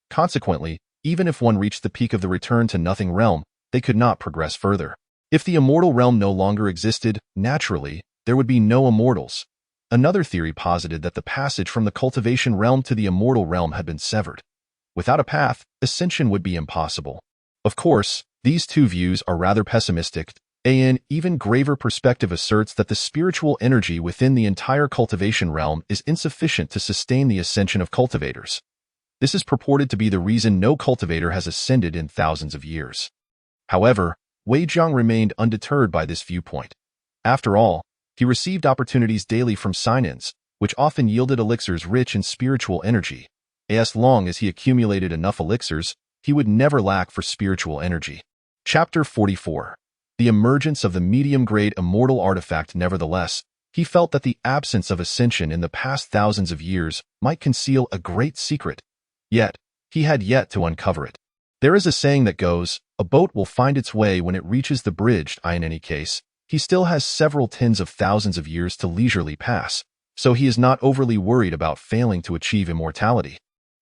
Consequently, even if one reached the peak of the Return to Nothing realm, they could not progress further. If the immortal realm no longer existed, naturally, there would be no immortals. Another theory posited that the passage from the cultivation realm to the immortal realm had been severed. Without a path, ascension would be impossible. Of course, these 2 views are rather pessimistic. An even graver perspective asserts that the spiritual energy within the entire cultivation realm is insufficient to sustain the ascension of cultivators. This is purported to be the reason no cultivator has ascended in thousands of years. However, Wei Jiang remained undeterred by this viewpoint. After all, he received opportunities daily from sign-ins, which often yielded elixirs rich in spiritual energy. As long as he accumulated enough elixirs, he would never lack for spiritual energy. Chapter 44. The emergence of the medium-grade immortal artifact. Nevertheless, he felt that the absence of ascension in the past thousands of years might conceal a great secret. Yet, he had yet to uncover it. There is a saying that goes, "A boat will find its way when it reaches the bridge." In any case, he still has several tens of thousands of years to leisurely pass, so he is not overly worried about failing to achieve immortality.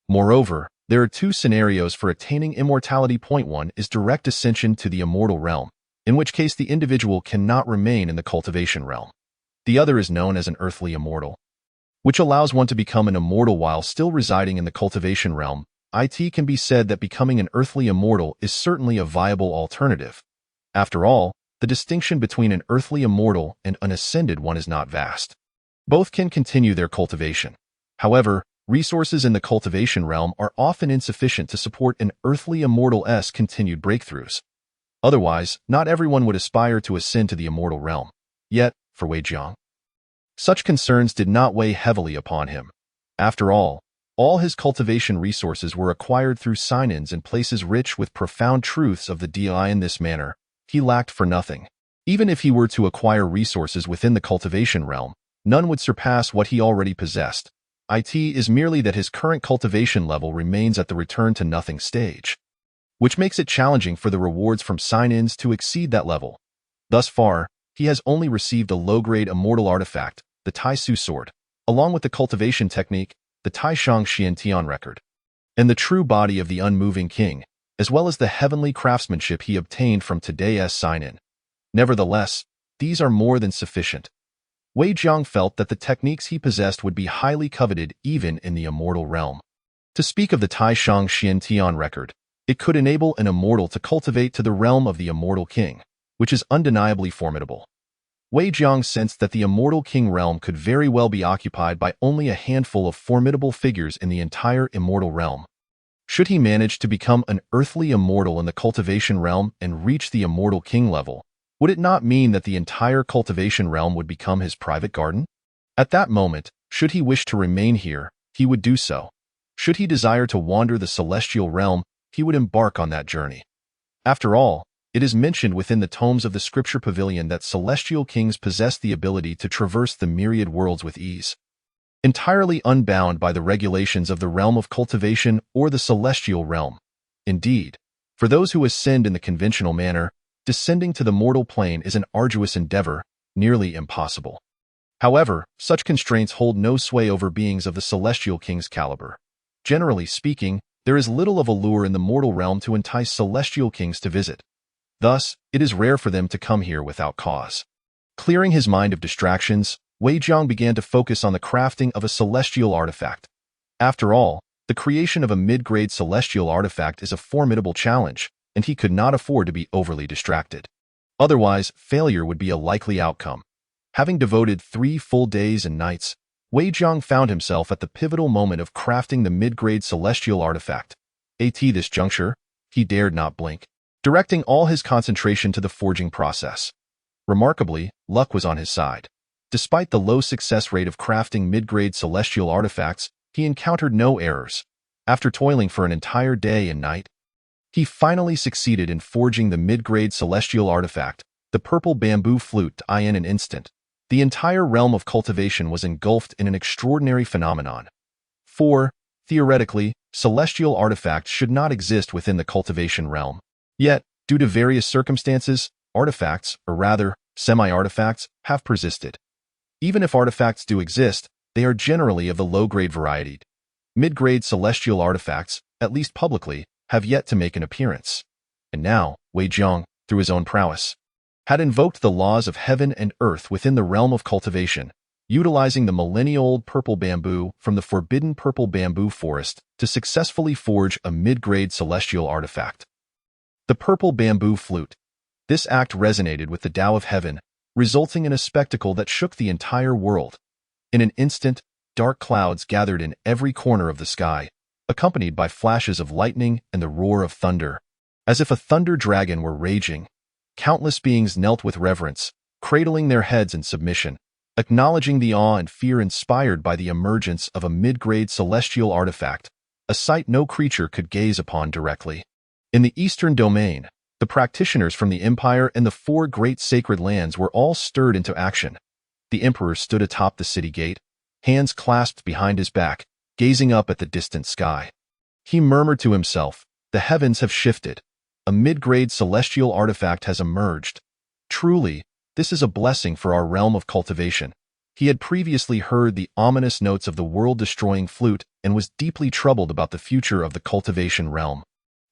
Moreover, there are 2 scenarios for attaining immortality. Point 1 is direct ascension to the immortal realm, in which case the individual cannot remain in the cultivation realm. The other is known as an earthly immortal, which allows one to become an immortal while still residing in the cultivation realm. It can be said that becoming an earthly immortal is certainly a viable alternative. After all, the distinction between an earthly immortal and an ascended one is not vast. Both can continue their cultivation. However, resources in the cultivation realm are often insufficient to support an earthly immortal's continued breakthroughs. Otherwise, not everyone would aspire to ascend to the immortal realm. Yet, for Wei Jiang, such concerns did not weigh heavily upon him. After all his cultivation resources were acquired through sign-ins in places rich with profound truths of the Di. In this manner, he lacked for nothing. Even if he were to acquire resources within the cultivation realm, none would surpass what he already possessed. It is merely that his current cultivation level remains at the return to nothing stage, which makes it challenging for the rewards from sign-ins to exceed that level. Thus far, he has only received a low-grade immortal artifact, the Tai Su sword, along with the cultivation technique, the Tai Shang Xian Tian record, and the true body of the unmoving king, as well as the heavenly craftsmanship he obtained from today's sign-in. Nevertheless, these are more than sufficient. Wei Jiang felt that the techniques he possessed would be highly coveted even in the immortal realm. To speak of the Tai Shang Xian Tian record, it could enable an immortal to cultivate to the realm of the immortal king, which is undeniably formidable. Wei Jiang sensed that the immortal king realm could very well be occupied by only a handful of formidable figures in the entire immortal realm. Should he manage to become an earthly immortal in the cultivation realm and reach the immortal king level, would it not mean that the entire cultivation realm would become his private garden? At that moment, should he wish to remain here, he would do so. Should he desire to wander the celestial realm, he would embark on that journey. After all, it is mentioned within the tomes of the scripture pavilion that celestial kings possess the ability to traverse the myriad worlds with ease, entirely unbound by the regulations of the realm of cultivation or the celestial realm. Indeed, for those who ascend in the conventional manner, descending to the mortal plane is an arduous endeavor, nearly impossible. However, such constraints hold no sway over beings of the celestial king's caliber. Generally speaking, there is little of allure in the mortal realm to entice celestial kings to visit. Thus, it is rare for them to come here without cause. Clearing his mind of distractions, Wei Jiang began to focus on the crafting of a celestial artifact. After all, the creation of a mid-grade celestial artifact is a formidable challenge, and he could not afford to be overly distracted. Otherwise, failure would be a likely outcome. Having devoted 3 full days and nights, Wei Jiang found himself at the pivotal moment of crafting the mid-grade celestial artifact. At this juncture, he dared not blink, directing all his concentration to the forging process. Remarkably, luck was on his side. Despite the low success rate of crafting mid-grade celestial artifacts, he encountered no errors. After toiling for an entire day and night, he finally succeeded in forging the mid-grade celestial artifact, the purple bamboo flute. In an instant, the entire realm of cultivation was engulfed in an extraordinary phenomenon. For, theoretically, celestial artifacts should not exist within the cultivation realm. Yet, due to various circumstances, artifacts, or rather, semi-artifacts, have persisted. Even if artifacts do exist, they are generally of the low-grade variety. Mid-grade celestial artifacts, at least publicly, have yet to make an appearance. And now, Wei Jiang, through his own prowess, had invoked the laws of heaven and earth within the realm of cultivation, utilizing the millennia-old purple bamboo from the forbidden purple bamboo forest to successfully forge a mid-grade celestial artifact. The purple bamboo flute. This act resonated with the Tao of heaven, resulting in a spectacle that shook the entire world. In an instant, dark clouds gathered in every corner of the sky, accompanied by flashes of lightning and the roar of thunder. As if a thunder dragon were raging, countless beings knelt with reverence, cradling their heads in submission, acknowledging the awe and fear inspired by the emergence of a mid-grade celestial artifact, a sight no creature could gaze upon directly. In the eastern domain, the practitioners from the empire and the 4 great sacred lands were all stirred into action. The emperor stood atop the city gate, hands clasped behind his back, gazing up at the distant sky. He murmured to himself, "The heavens have shifted. A mid-grade celestial artifact has emerged. Truly, this is a blessing for our realm of cultivation." He had previously heard the ominous notes of the world-destroying flute and was deeply troubled about the future of the cultivation realm.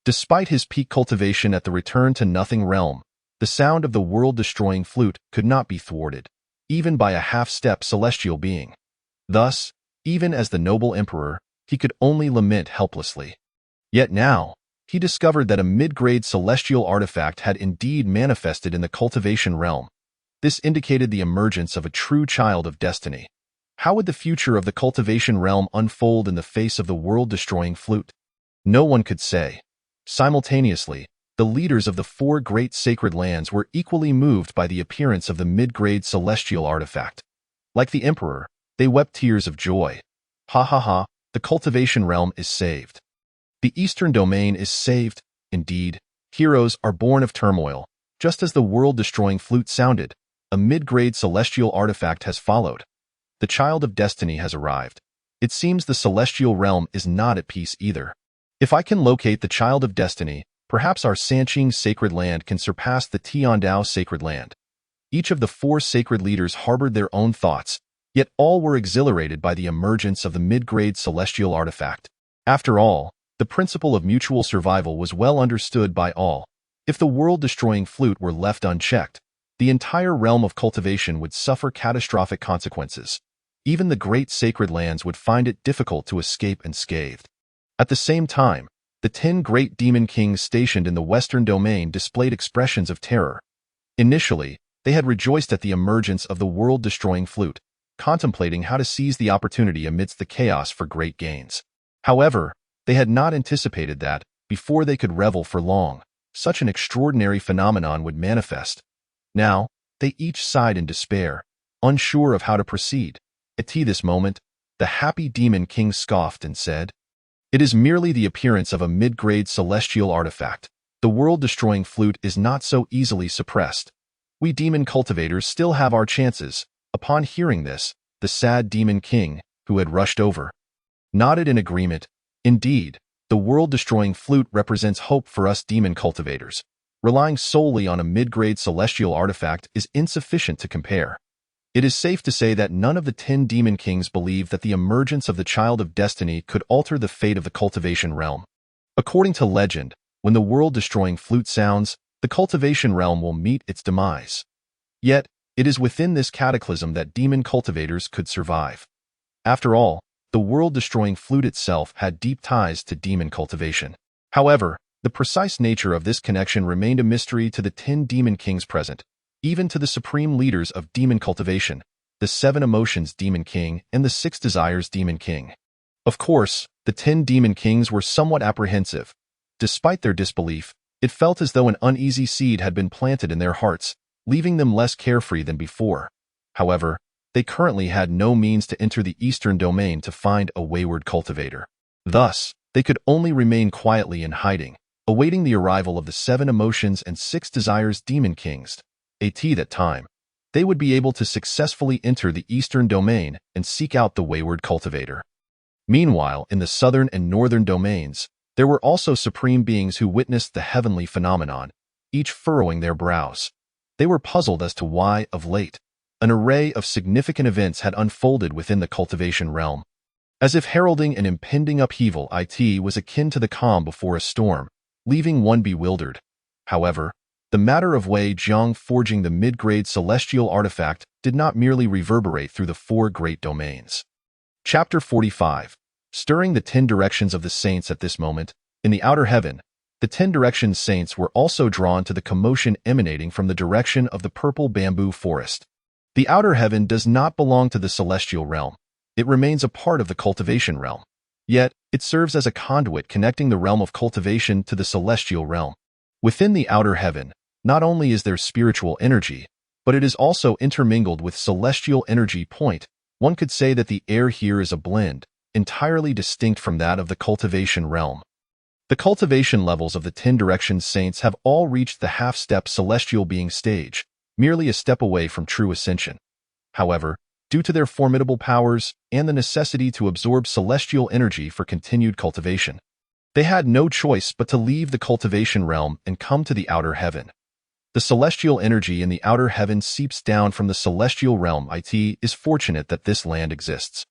Despite his peak cultivation at the return-to-nothing realm, the sound of the world-destroying flute could not be thwarted, even by a half-step celestial being. Thus, even as the noble emperor, he could only lament helplessly. Yet now, he discovered that a mid-grade celestial artifact had indeed manifested in the cultivation realm. This indicated the emergence of a true child of destiny. How would the future of the cultivation realm unfold in the face of the world-destroying flute? No one could say. Simultaneously, the leaders of the four great sacred lands were equally moved by the appearance of the mid-grade celestial artifact. Like the emperor, they wept tears of joy. Ha ha ha, the cultivation realm is saved. The eastern domain is saved. Indeed, heroes are born of turmoil. Just as the world-destroying flute sounded, a mid-grade celestial artifact has followed. The child of destiny has arrived. It seems the celestial realm is not at peace either. If I can locate the child of destiny, perhaps our Sanqing sacred land can surpass the Tiandao sacred land. Each of the four sacred leaders harbored their own thoughts, yet all were exhilarated by the emergence of the mid-grade celestial artifact. After all, the principle of mutual survival was well understood by all. If the world-destroying flute were left unchecked, the entire realm of cultivation would suffer catastrophic consequences. Even the great sacred lands would find it difficult to escape unscathed. At the same time, the 10 great demon kings stationed in the western domain displayed expressions of terror. Initially, they had rejoiced at the emergence of the world-destroying flute, contemplating how to seize the opportunity amidst the chaos for great gains. However, they had not anticipated that, before they could revel for long, such an extraordinary phenomenon would manifest. Now, they each sighed in despair, unsure of how to proceed. At this moment, the happy demon king scoffed and said, "It is merely the appearance of a mid-grade celestial artifact. The world-destroying flute is not so easily suppressed. We demon cultivators still have our chances." Upon hearing this, the sad demon king, who had rushed over, nodded in agreement. Indeed, the world-destroying flute represents hope for us demon cultivators. Relying solely on a mid-grade celestial artifact is insufficient to compare. It is safe to say that none of the 10 demon kings believed that the emergence of the child of destiny could alter the fate of the cultivation realm. According to legend, when the world-destroying flute sounds, the cultivation realm will meet its demise. Yet, it is within this cataclysm that demon cultivators could survive. After all, the world-destroying flute itself had deep ties to demon cultivation. However, the precise nature of this connection remained a mystery to the 10 demon kings present, even to the supreme leaders of demon cultivation, the 7 emotions demon king and the 6 desires demon king. Of course, the 10 demon kings were somewhat apprehensive. Despite their disbelief, it felt as though an uneasy seed had been planted in their hearts, leaving them less carefree than before. However, they currently had no means to enter the eastern domain to find a wayward cultivator. Thus, they could only remain quietly in hiding, awaiting the arrival of the 7 emotions and 6 desires demon kings. At that time, they would be able to successfully enter the eastern domain and seek out the wayward cultivator. Meanwhile, in the southern and northern domains, there were also supreme beings who witnessed the heavenly phenomenon, each furrowing their brows. They were puzzled as to why, of late, an array of significant events had unfolded within the cultivation realm. As if heralding an impending upheaval, it was akin to the calm before a storm, leaving one bewildered. However, the matter of Wei Jiang forging the mid-grade celestial artifact did not merely reverberate through the 4 great domains. Chapter 45. Stirring the 10 directions of the saints. At this moment, in the outer heaven, the 10 directions saints were also drawn to the commotion emanating from the direction of the purple bamboo forest. The outer heaven does not belong to the celestial realm. It remains a part of the cultivation realm. Yet, it serves as a conduit connecting the realm of cultivation to the celestial realm. Within the outer heaven, not only is there spiritual energy, but it is also intermingled with celestial energy. One could say that the air here is a blend, entirely distinct from that of the cultivation realm. The cultivation levels of the 10 directions saints have all reached the half-step celestial being stage, merely a step away from true ascension. However, due to their formidable powers and the necessity to absorb celestial energy for continued cultivation, they had no choice but to leave the cultivation realm and come to the outer heaven. The celestial energy in the outer heaven seeps down from the celestial realm. It is fortunate that this land exists.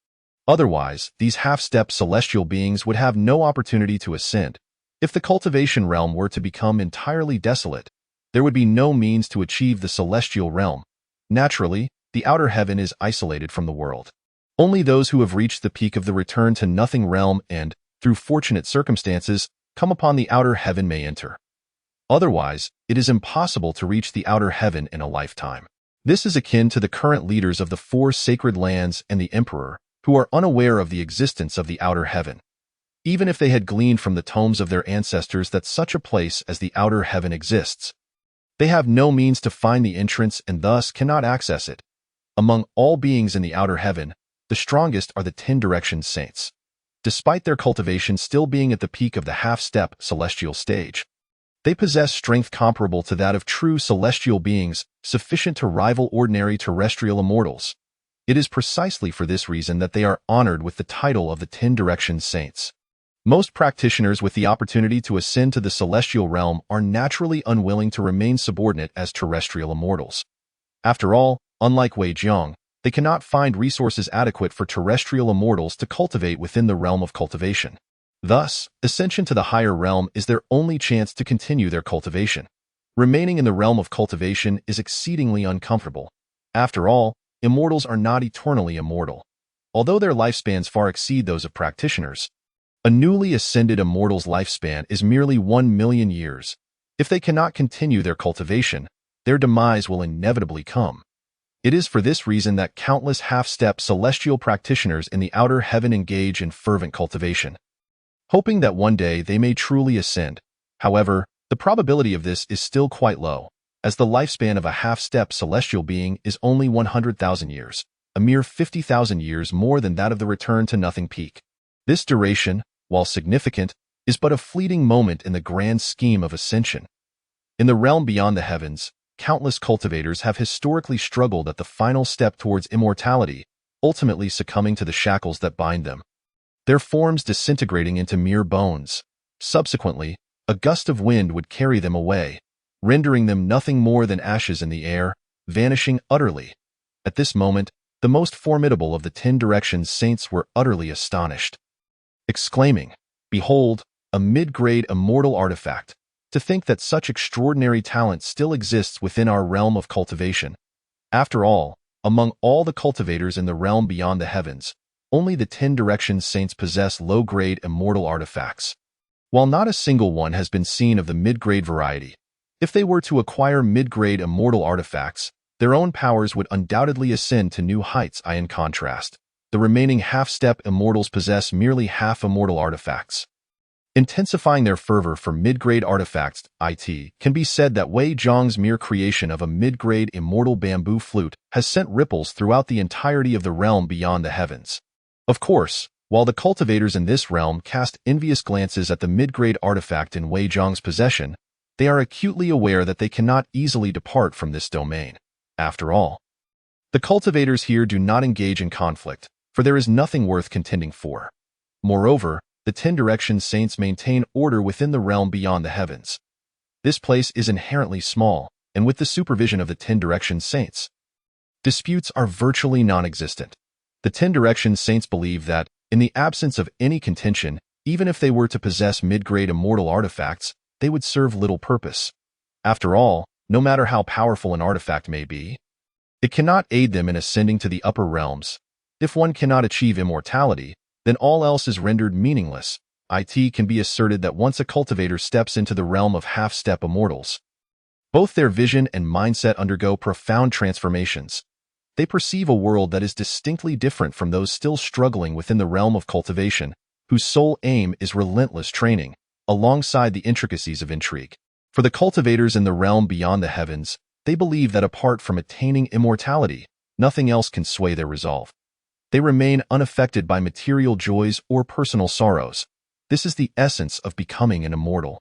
Otherwise, these half-step celestial beings would have no opportunity to ascend. If the cultivation realm were to become entirely desolate, there would be no means to achieve the celestial realm. Naturally, the outer heaven is isolated from the world. Only those who have reached the peak of the return to nothing realm and, through fortunate circumstances, come upon the outer heaven may enter. Otherwise, it is impossible to reach the outer heaven in a lifetime. This is akin to the current leaders of the four sacred lands and the emperor, who are unaware of the existence of the outer heaven, even if they had gleaned from the tomes of their ancestors that such a place as the outer heaven exists. They have no means to find the entrance and thus cannot access it. Among all beings in the outer heaven, the strongest are the 10 direction saints, despite their cultivation still being at the peak of the half-step celestial stage. They possess strength comparable to that of true celestial beings, sufficient to rival ordinary terrestrial immortals. It is precisely for this reason that they are honored with the title of the 10 direction saints. Most practitioners with the opportunity to ascend to the celestial realm are naturally unwilling to remain subordinate as terrestrial immortals. After all, unlike Wei Jiang, they cannot find resources adequate for terrestrial immortals to cultivate within the realm of cultivation. Thus, ascension to the higher realm is their only chance to continue their cultivation. Remaining in the realm of cultivation is exceedingly uncomfortable. After all, immortals are not eternally immortal. Although their lifespans far exceed those of practitioners, a newly ascended immortal's lifespan is merely 1 million years. If they cannot continue their cultivation, their demise will inevitably come. It is for this reason that countless half-step celestial practitioners in the outer heaven engage in fervent cultivation, hoping that one day they may truly ascend. However, the probability of this is still quite low, as the lifespan of a half-step celestial being is only 100,000 years, a mere 50,000 years more than that of the return to nothing peak. This duration, while significant, is but a fleeting moment in the grand scheme of ascension. In the realm beyond the heavens, countless cultivators have historically struggled at the final step towards immortality, ultimately succumbing to the shackles that bind them, their forms disintegrating into mere bones. Subsequently, a gust of wind would carry them away, rendering them nothing more than ashes in the air, vanishing utterly. At this moment, the most formidable of the 10 directions saints were utterly astonished, exclaiming, "Behold, a mid-grade immortal artifact! To think that such extraordinary talent still exists within our realm of cultivation. After all, among all the cultivators in the realm beyond the heavens, only the 10 directions saints possess low-grade immortal artifacts, while not a single one has been seen of the mid-grade variety. If they were to acquire mid-grade immortal artifacts, their own powers would undoubtedly ascend to new heights. In contrast, the remaining half-step immortals possess merely half-immortal artifacts, intensifying their fervor for mid-grade artifacts. It can be said that Wei Jiang's mere creation of a mid-grade immortal bamboo flute has sent ripples throughout the entirety of the realm beyond the heavens. Of course, while the cultivators in this realm cast envious glances at the mid-grade artifact in Wei Jiang's possession, they are acutely aware that they cannot easily depart from this domain. After all, the cultivators here do not engage in conflict, for there is nothing worth contending for. Moreover, the 10 direction saints maintain order within the realm beyond the heavens. This place is inherently small, and with the supervision of the 10 direction saints, disputes are virtually non-existent. The 10 direction saints believe that, in the absence of any contention, even if they were to possess mid-grade immortal artifacts, they would serve little purpose. After all, no matter how powerful an artifact may be, it cannot aid them in ascending to the upper realms. If one cannot achieve immortality, then all else is rendered meaningless. It can be asserted that once a cultivator steps into the realm of half-step immortals, both their vision and mindset undergo profound transformations. They perceive a world that is distinctly different from those still struggling within the realm of cultivation, whose sole aim is relentless training, alongside the intricacies of intrigue. For the cultivators in the realm beyond the heavens, they believe that apart from attaining immortality, nothing else can sway their resolve. They remain unaffected by material joys or personal sorrows. This is the essence of becoming an immortal.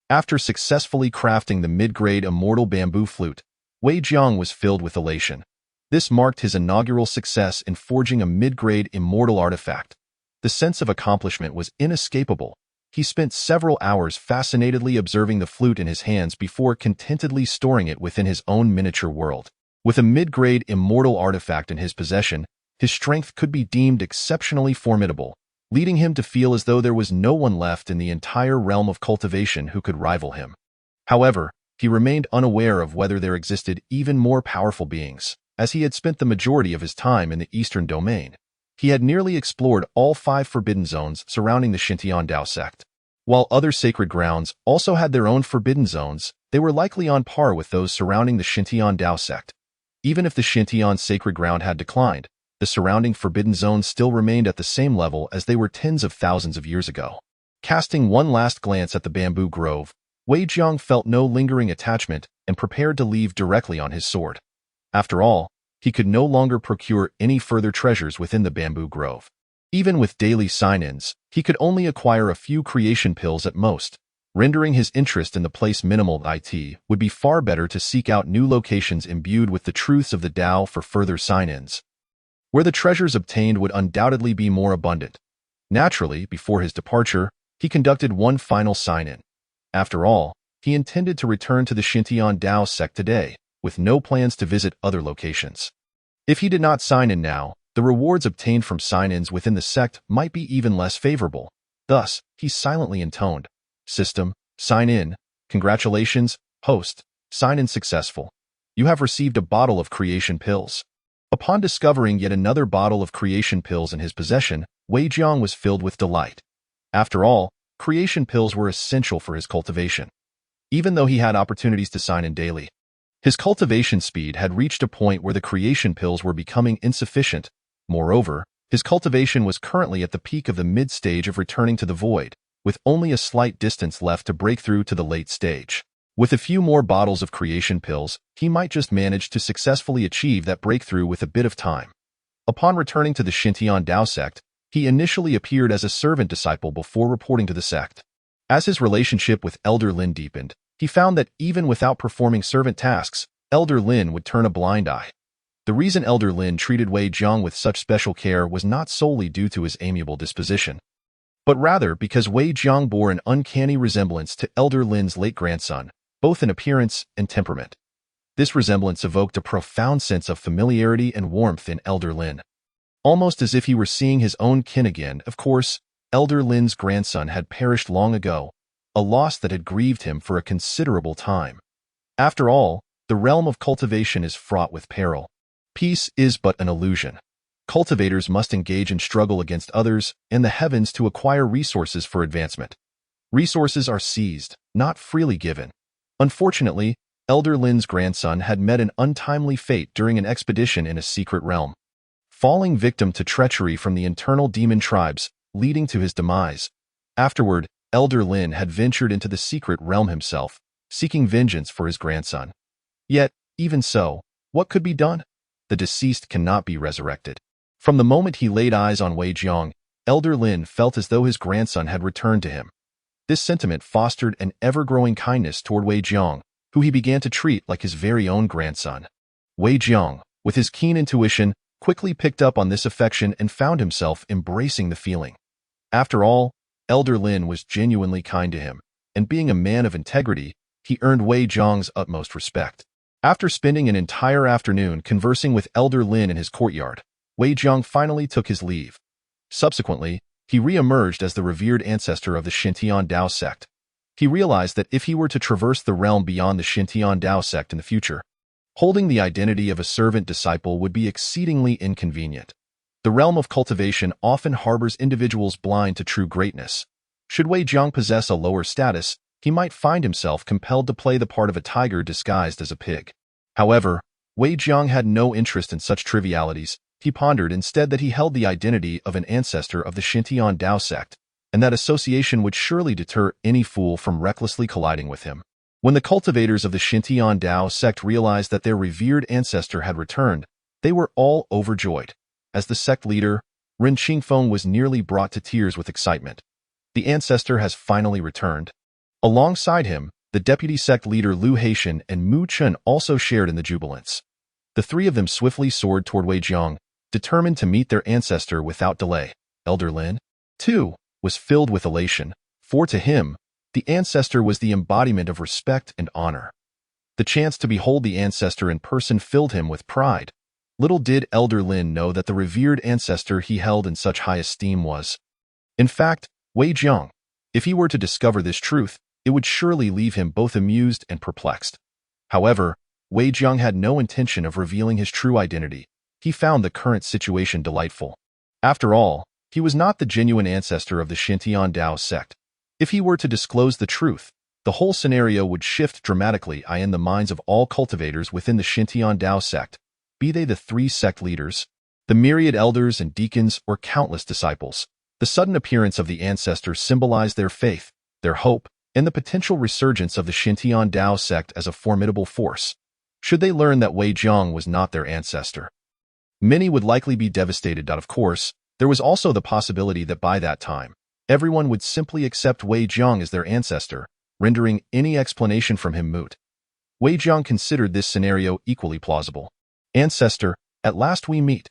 After successfully crafting the mid-grade immortal bamboo flute, Wei Jiang was filled with elation. This marked his inaugural success in forging a mid-grade immortal artifact. The sense of accomplishment was inescapable. He spent several hours fascinatedly observing the flute in his hands before contentedly storing it within his own miniature world. With a mid-grade immortal artifact in his possession, his strength could be deemed exceptionally formidable, leading him to feel as though there was no one left in the entire realm of cultivation who could rival him. However, he remained unaware of whether there existed even more powerful beings, as he had spent the majority of his time in the Eastern Domain. He had nearly explored all 5 forbidden zones surrounding the Xintian Dao sect. While other sacred grounds also had their own forbidden zones, they were likely on par with those surrounding the Xintian Dao sect. Even if the Xintian sacred ground had declined, the surrounding forbidden zones still remained at the same level as they were tens of thousands of years ago. Casting one last glance at the bamboo grove, Wei Jiang felt no lingering attachment and prepared to leave directly on his sword. After all, he could no longer procure any further treasures within the bamboo grove. Even with daily sign-ins, he could only acquire a few creation pills at most. Rendering his interest in the place minimal, it would be far better to seek out new locations imbued with the truths of the Tao for further sign-ins, where the treasures obtained would undoubtedly be more abundant. Naturally, before his departure, he conducted one final sign-in. After all, he intended to return to the Xintian Tao sect today, with no plans to visit other locations. If he did not sign in now, the rewards obtained from sign-ins within the sect might be even less favorable. Thus, he silently intoned, "System, sign in. Congratulations, host. Sign in successful. You have received a bottle of creation pills." Upon discovering yet another bottle of creation pills in his possession, Wei Jiang was filled with delight. After all, creation pills were essential for his cultivation. Even though he had opportunities to sign in daily, his cultivation speed had reached a point where the creation pills were becoming insufficient. Moreover, his cultivation was currently at the peak of the mid-stage of returning to the void, with only a slight distance left to break through to the late stage. With a few more bottles of creation pills, he might just manage to successfully achieve that breakthrough with a bit of time. Upon returning to the Xintian Tao sect, he initially appeared as a servant disciple before reporting to the sect. As his relationship with Elder Lin deepened, he found that even without performing servant tasks, Elder Lin would turn a blind eye. The reason Elder Lin treated Wei Jiang with such special care was not solely due to his amiable disposition, but rather because Wei Jiang bore an uncanny resemblance to Elder Lin's late grandson, both in appearance and temperament. This resemblance evoked a profound sense of familiarity and warmth in Elder Lin, almost as if he were seeing his own kin again. Of course, Elder Lin's grandson had perished long ago, a loss that had grieved him for a considerable time. After all, the realm of cultivation is fraught with peril. Peace is but an illusion. Cultivators must engage in struggle against others and the heavens to acquire resources for advancement. Resources are seized, not freely given. Unfortunately, Elder Lin's grandson had met an untimely fate during an expedition in a secret realm, falling victim to treachery from the internal demon tribes, leading to his demise. Afterward, Elder Lin had ventured into the secret realm himself, seeking vengeance for his grandson. Yet, even so, what could be done? The deceased cannot be resurrected. From the moment he laid eyes on Wei Jiang, Elder Lin felt as though his grandson had returned to him. This sentiment fostered an ever-growing kindness toward Wei Jiang, who he began to treat like his very own grandson. Wei Jiang, with his keen intuition, quickly picked up on this affection and found himself embracing the feeling. After all, Elder Lin was genuinely kind to him, and being a man of integrity, he earned Wei Jiang's utmost respect. After spending an entire afternoon conversing with Elder Lin in his courtyard, Wei Jiang finally took his leave. Subsequently, he re-emerged as the revered ancestor of the Xintian Tao sect. He realized that if he were to traverse the realm beyond the Xintian Tao sect in the future, holding the identity of a servant disciple would be exceedingly inconvenient. The realm of cultivation often harbors individuals blind to true greatness. Should Wei Jiang possess a lower status, he might find himself compelled to play the part of a tiger disguised as a pig. However, Wei Jiang had no interest in such trivialities. He pondered instead that he held the identity of an ancestor of the Xintian Tao sect, and that association would surely deter any fool from recklessly colliding with him. When the cultivators of the Xintian Tao sect realized that their revered ancestor had returned, they were all overjoyed. As the sect leader, Ren Qingfeng was nearly brought to tears with excitement. The ancestor has finally returned. Alongside him, the deputy sect leader Lu Haitian and Mu Chen also shared in the jubilance. The three of them swiftly soared toward Wei Jiang, determined to meet their ancestor without delay. Elder Lin, too, was filled with elation, for to him, the ancestor was the embodiment of respect and honor. The chance to behold the ancestor in person filled him with pride. Little did Elder Lin know that the revered ancestor he held in such high esteem was, in fact, Wei Jiang. If he were to discover this truth, it would surely leave him both amused and perplexed. However, Wei Jiang had no intention of revealing his true identity. He found the current situation delightful. After all, he was not the genuine ancestor of the Xintian Tao sect. If he were to disclose the truth, the whole scenario would shift dramatically in the minds of all cultivators within the Xintian Tao sect, be they the 3 sect leaders, the myriad elders and deacons, or countless disciples. The sudden appearance of the ancestors symbolized their faith, their hope, and the potential resurgence of the Xintian Dao sect as a formidable force. Should they learn that Wei Jiang was not their ancestor, many would likely be devastated. Of course, there was also the possibility that by that time, everyone would simply accept Wei Jiang as their ancestor, rendering any explanation from him moot. Wei Jiang considered this scenario equally plausible. Ancestor, at last we meet.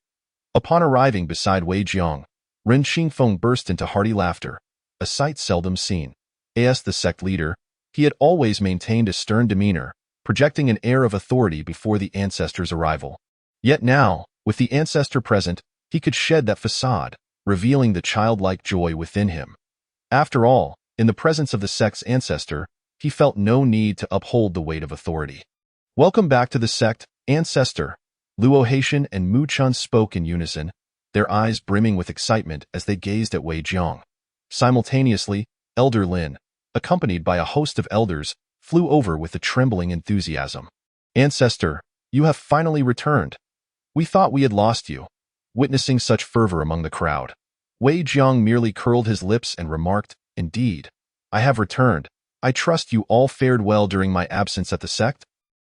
Upon arriving beside Wei Jiang, Ren Xingfeng burst into hearty laughter, a sight seldom seen. As the sect leader, he had always maintained a stern demeanor, projecting an air of authority before the ancestor's arrival. Yet now, with the ancestor present, he could shed that facade, revealing the childlike joy within him. After all, in the presence of the sect's ancestor, he felt no need to uphold the weight of authority. Welcome back to the sect, ancestor. Luo Haitian and Mu Chun spoke in unison, their eyes brimming with excitement as they gazed at Wei Jiang. Simultaneously, Elder Lin, accompanied by a host of elders, flew over with a trembling enthusiasm. Ancestor, you have finally returned. We thought we had lost you. Witnessing such fervor among the crowd, Wei Jiang merely curled his lips and remarked, Indeed, I have returned. I trust you all fared well during my absence at the sect?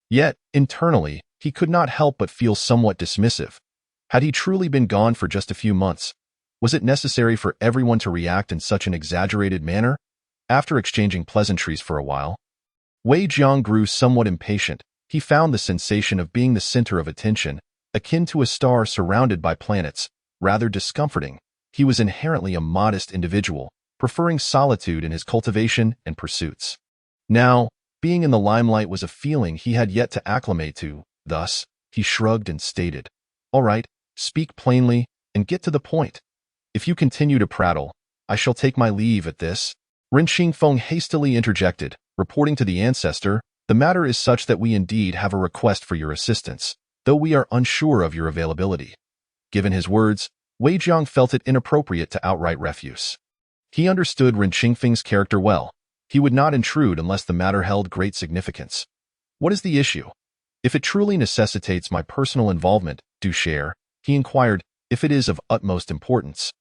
Yet, internally, he could not help but feel somewhat dismissive. Had he truly been gone for just a few months? Was it necessary for everyone to react in such an exaggerated manner? After exchanging pleasantries for a while, Wei Jiang grew somewhat impatient. He found the sensation of being the center of attention, akin to a star surrounded by planets, rather discomforting. He was inherently a modest individual, preferring solitude in his cultivation and pursuits. Now, being in the limelight was a feeling he had yet to acclimate to. Thus, he shrugged and stated, All right, speak plainly and get to the point. If you continue to prattle, I shall take my leave at this. Ren Xingfeng hastily interjected, reporting to the ancestor, The matter is such that we indeed have a request for your assistance, though we are unsure of your availability. Given his words, Wei Jiang felt it inappropriate to outright refuse. He understood Ren Xingfeng's character well. He would not intrude unless the matter held great significance. What is the issue? If it truly necessitates my personal involvement, do share, he inquired, if it is of utmost importance.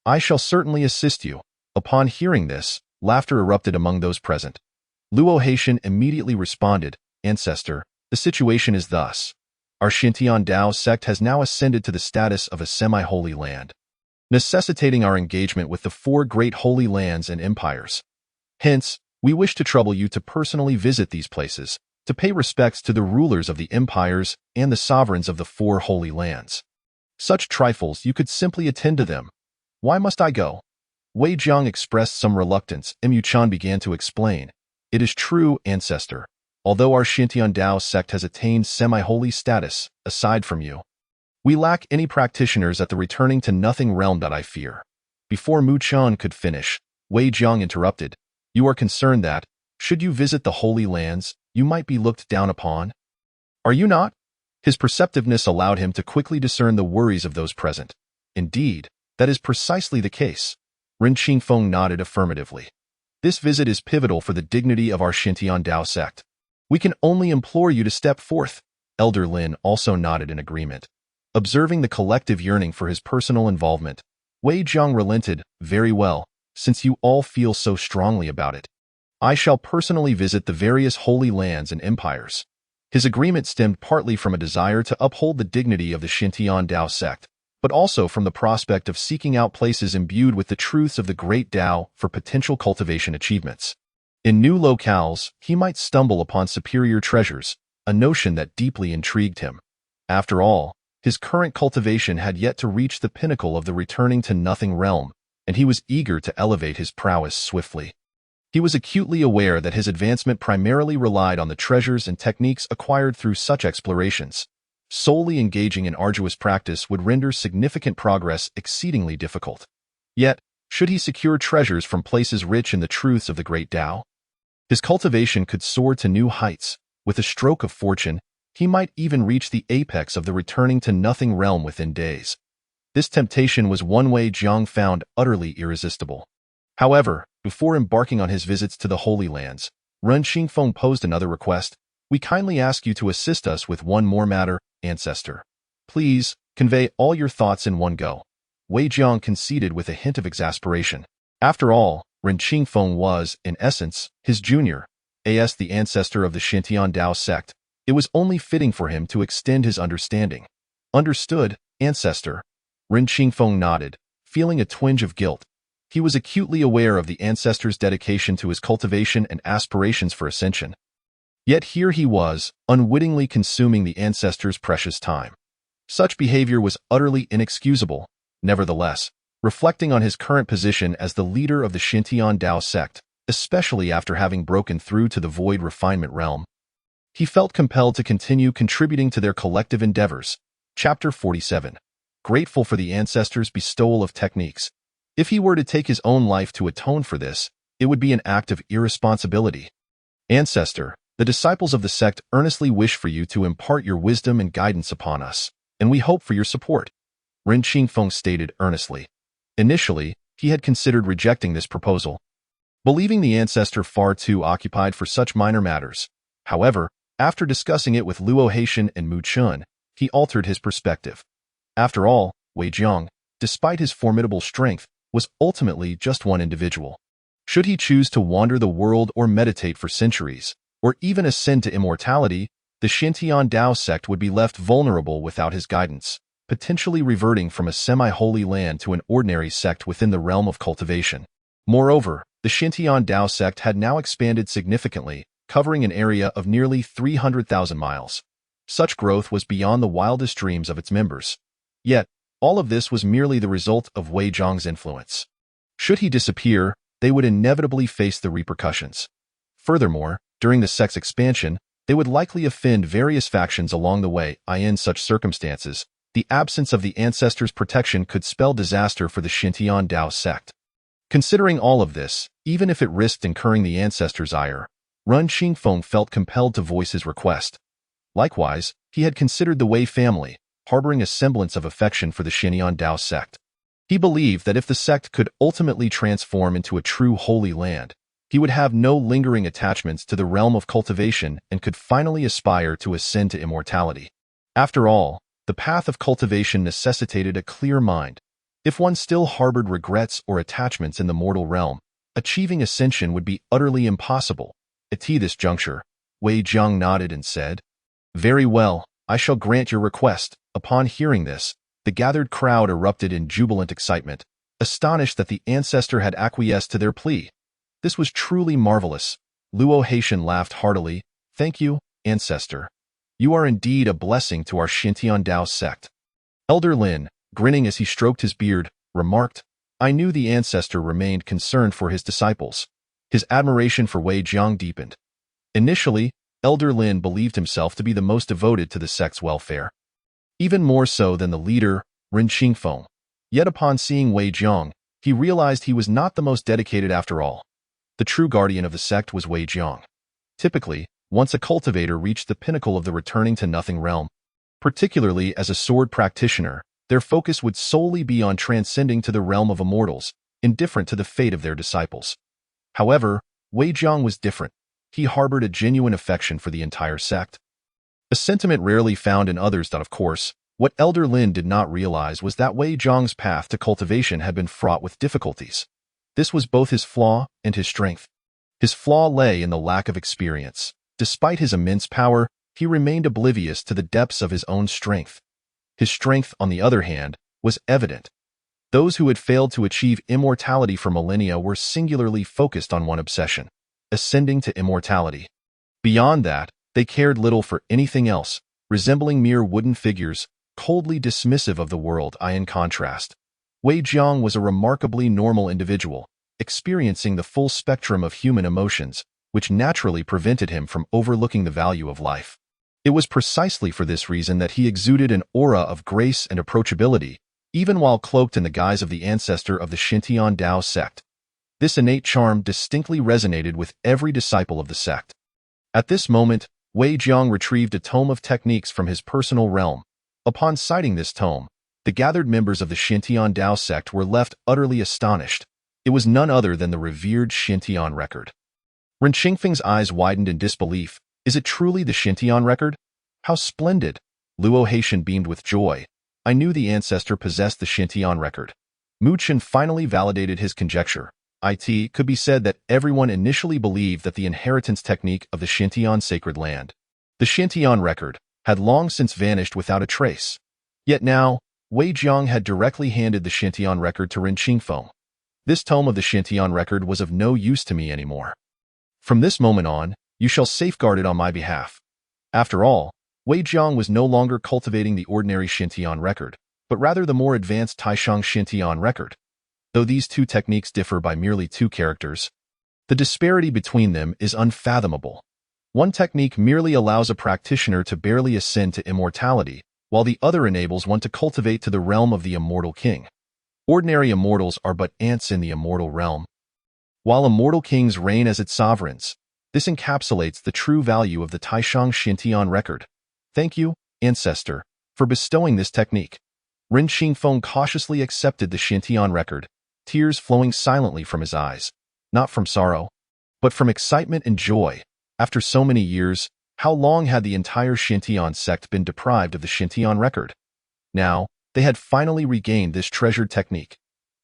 I shall certainly assist you. Upon hearing this, laughter erupted among those present. Luo Haitian immediately responded, Ancestor, the situation is thus. Our Xintian Dao sect has now ascended to the status of a semi-holy land, necessitating our engagement with the 4 great holy lands and empires. Hence, we wish to trouble you to personally visit these places, to pay respects to the rulers of the empires and the sovereigns of the 4 holy lands. Such trifles, you could simply attend to them. Why must I go? Wei Jiang expressed some reluctance. Mu Chan began to explain. It is true, ancestor. Although our Xintian Dao sect has attained semi-holy status, aside from you, we lack any practitioners at the returning to nothing realm that I fear. Before Mu Chan could finish, Wei Jiang interrupted. You are concerned that, should you visit the holy lands, you might be looked down upon? Are you not? His perceptiveness allowed him to quickly discern the worries of those present. Indeed, that is precisely the case. Ren Xingfeng nodded affirmatively. This visit is pivotal for the dignity of our Xintian Dao sect. We can only implore you to step forth. Elder Lin also nodded in agreement. Observing the collective yearning for his personal involvement, Wei Jiang relented. Very well, since you all feel so strongly about it. I shall personally visit the various holy lands and empires. His agreement stemmed partly from a desire to uphold the dignity of the Xintian Dao sect, but also from the prospect of seeking out places imbued with the truths of the great Dao for potential cultivation achievements. In new locales, he might stumble upon superior treasures, a notion that deeply intrigued him. After all, his current cultivation had yet to reach the pinnacle of the returning to nothing realm, and he was eager to elevate his prowess swiftly. He was acutely aware that his advancement primarily relied on the treasures and techniques acquired through such explorations. Solely engaging in arduous practice would render significant progress exceedingly difficult. Yet, should he secure treasures from places rich in the truths of the great Tao, his cultivation could soar to new heights. With a stroke of fortune, he might even reach the apex of the returning to nothing realm within days. This temptation was one Wei Jiang found utterly irresistible. However, before embarking on his visits to the Holy Lands, Ren Xingfeng posed another request. We kindly ask you to assist us with one more matter, ancestor. Please, convey all your thoughts in one go. Wei Jiang conceded with a hint of exasperation. After all, Ren Qingfeng was, in essence, his junior, as the ancestor of the Xintian Dao sect. It was only fitting for him to extend his understanding. Understood, ancestor. Ren Qingfeng nodded, feeling a twinge of guilt. He was acutely aware of the ancestor's dedication to his cultivation and aspirations for ascension. Yet here he was, unwittingly consuming the ancestor's precious time. Such behavior was utterly inexcusable. Nevertheless, reflecting on his current position as the leader of the Xintian Dao sect, especially after having broken through to the void refinement realm, he felt compelled to continue contributing to their collective endeavors. Chapter 47. Grateful for the ancestors' bestowal of techniques. If he were to take his own life to atone for this, it would be an act of irresponsibility. Ancestor, the disciples of the sect earnestly wish for you to impart your wisdom and guidance upon us, and we hope for your support, Ren Qingfeng stated earnestly. Initially, he had considered rejecting this proposal, believing the ancestor far too occupied for such minor matters. However, after discussing it with Luo Haitian and Mu Chun, he altered his perspective. After all, Wei Jiang, despite his formidable strength, was ultimately just one individual. Should he choose to wander the world or meditate for centuries, or even ascend to immortality, the Xintian Dao sect would be left vulnerable without his guidance, potentially reverting from a semi-holy land to an ordinary sect within the realm of cultivation. Moreover, the Xintian Dao sect had now expanded significantly, covering an area of nearly 300,000 miles. Such growth was beyond the wildest dreams of its members. Yet, all of this was merely the result of Wei Jiang's influence. Should he disappear, they would inevitably face the repercussions. Furthermore, during the sect's expansion, they would likely offend various factions along the way. In such circumstances, the absence of the ancestors' protection could spell disaster for the Xintian Dao sect. Considering all of this, even if it risked incurring the ancestors' ire, Ren Qingfeng felt compelled to voice his request. Likewise, he had considered the Wei family, harboring a semblance of affection for the Xintian Dao sect. He believed that if the sect could ultimately transform into a true holy land, he would have no lingering attachments to the realm of cultivation and could finally aspire to ascend to immortality. After all, the path of cultivation necessitated a clear mind. If one still harbored regrets or attachments in the mortal realm, achieving ascension would be utterly impossible. At this juncture, Wei Jiang nodded and said, "Very well, I shall grant your request." Upon hearing this, the gathered crowd erupted in jubilant excitement, astonished that the ancestor had acquiesced to their plea. This was truly marvelous. Luo Haitian laughed heartily. "Thank you, ancestor. You are indeed a blessing to our Xintian Dao sect." Elder Lin, grinning as he stroked his beard, remarked, "I knew the ancestor remained concerned for his disciples." His admiration for Wei Jiang deepened. Initially, Elder Lin believed himself to be the most devoted to the sect's welfare, even more so than the leader, Ren Qingfeng. Yet upon seeing Wei Jiang, he realized he was not the most dedicated after all. The true guardian of the sect was Wei Jiang. Typically, once a cultivator reached the pinnacle of the returning to nothing realm, particularly as a sword practitioner, their focus would solely be on transcending to the realm of immortals, indifferent to the fate of their disciples. However, Wei Jiang was different. He harbored a genuine affection for the entire sect. A sentiment rarely found in others that, of course, what Elder Lin did not realize was that Wei Jiang's path to cultivation had been fraught with difficulties. This was both his flaw and his strength. His flaw lay in the lack of experience. Despite his immense power, he remained oblivious to the depths of his own strength. His strength, on the other hand, was evident. Those who had failed to achieve immortality for millennia were singularly focused on one obsession: ascending to immortality. Beyond that, they cared little for anything else, resembling mere wooden figures, coldly dismissive of the world. In contrast, Wei Jiang was a remarkably normal individual, experiencing the full spectrum of human emotions, which naturally prevented him from overlooking the value of life. It was precisely for this reason that he exuded an aura of grace and approachability, even while cloaked in the guise of the ancestor of the Xintian Dao sect. This innate charm distinctly resonated with every disciple of the sect. At this moment, Wei Jiang retrieved a tome of techniques from his personal realm. Upon sighting this tome, the gathered members of the Xintian Dao sect were left utterly astonished. It was none other than the revered Xintian record. Ren Qingfeng's eyes widened in disbelief. Is it truly the Xintian record? How splendid! Luo Haitian beamed with joy. I knew the ancestor possessed the Xintian record. Mu Chen finally validated his conjecture. It could be said that everyone initially believed that the inheritance technique of the Xintian sacred land, the Xintian record, had long since vanished without a trace. Yet now, Wei Jiang had directly handed the Xintian record to Ren Qingfeng. This tome of the Xintian record was of no use to me anymore. From this moment on, you shall safeguard it on my behalf. After all, Wei Jiang was no longer cultivating the ordinary Xintian record, but rather the more advanced Taishang Xintian record. Though these two techniques differ by merely 2 characters, the disparity between them is unfathomable. One technique merely allows a practitioner to barely ascend to immortality, while the other enables one to cultivate to the realm of the immortal king. Ordinary immortals are but ants in the immortal realm, while immortal kings reign as its sovereigns. This encapsulates the true value of the Taishang Xintian record. Thank you, ancestor, for bestowing this technique. Ren Qingfeng cautiously accepted the Xintian record, tears flowing silently from his eyes, not from sorrow, but from excitement and joy. After so many years, how long had the entire Xintian sect been deprived of the Xintian record? Now, they had finally regained this treasured technique.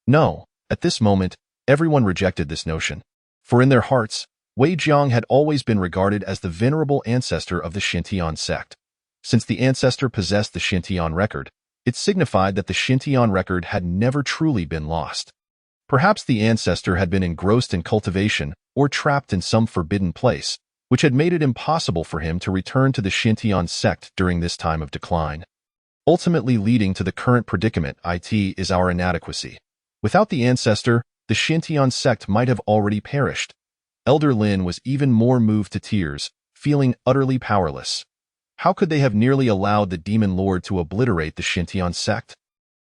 No, at this moment, everyone rejected this notion. For in their hearts, Wei Jiang had always been regarded as the venerable ancestor of the Xintian sect. Since the ancestor possessed the Xintian record, it signified that the Xintian record had never truly been lost. Perhaps the ancestor had been engrossed in cultivation or trapped in some forbidden place, which had made it impossible for him to return to the Xintian sect during this time of decline. Ultimately leading to the current predicament is our inadequacy. Without the ancestor, the Xintian sect might have already perished. Elder Lin was even more moved to tears, feeling utterly powerless. How could they have nearly allowed the demon lord to obliterate the Xintian sect?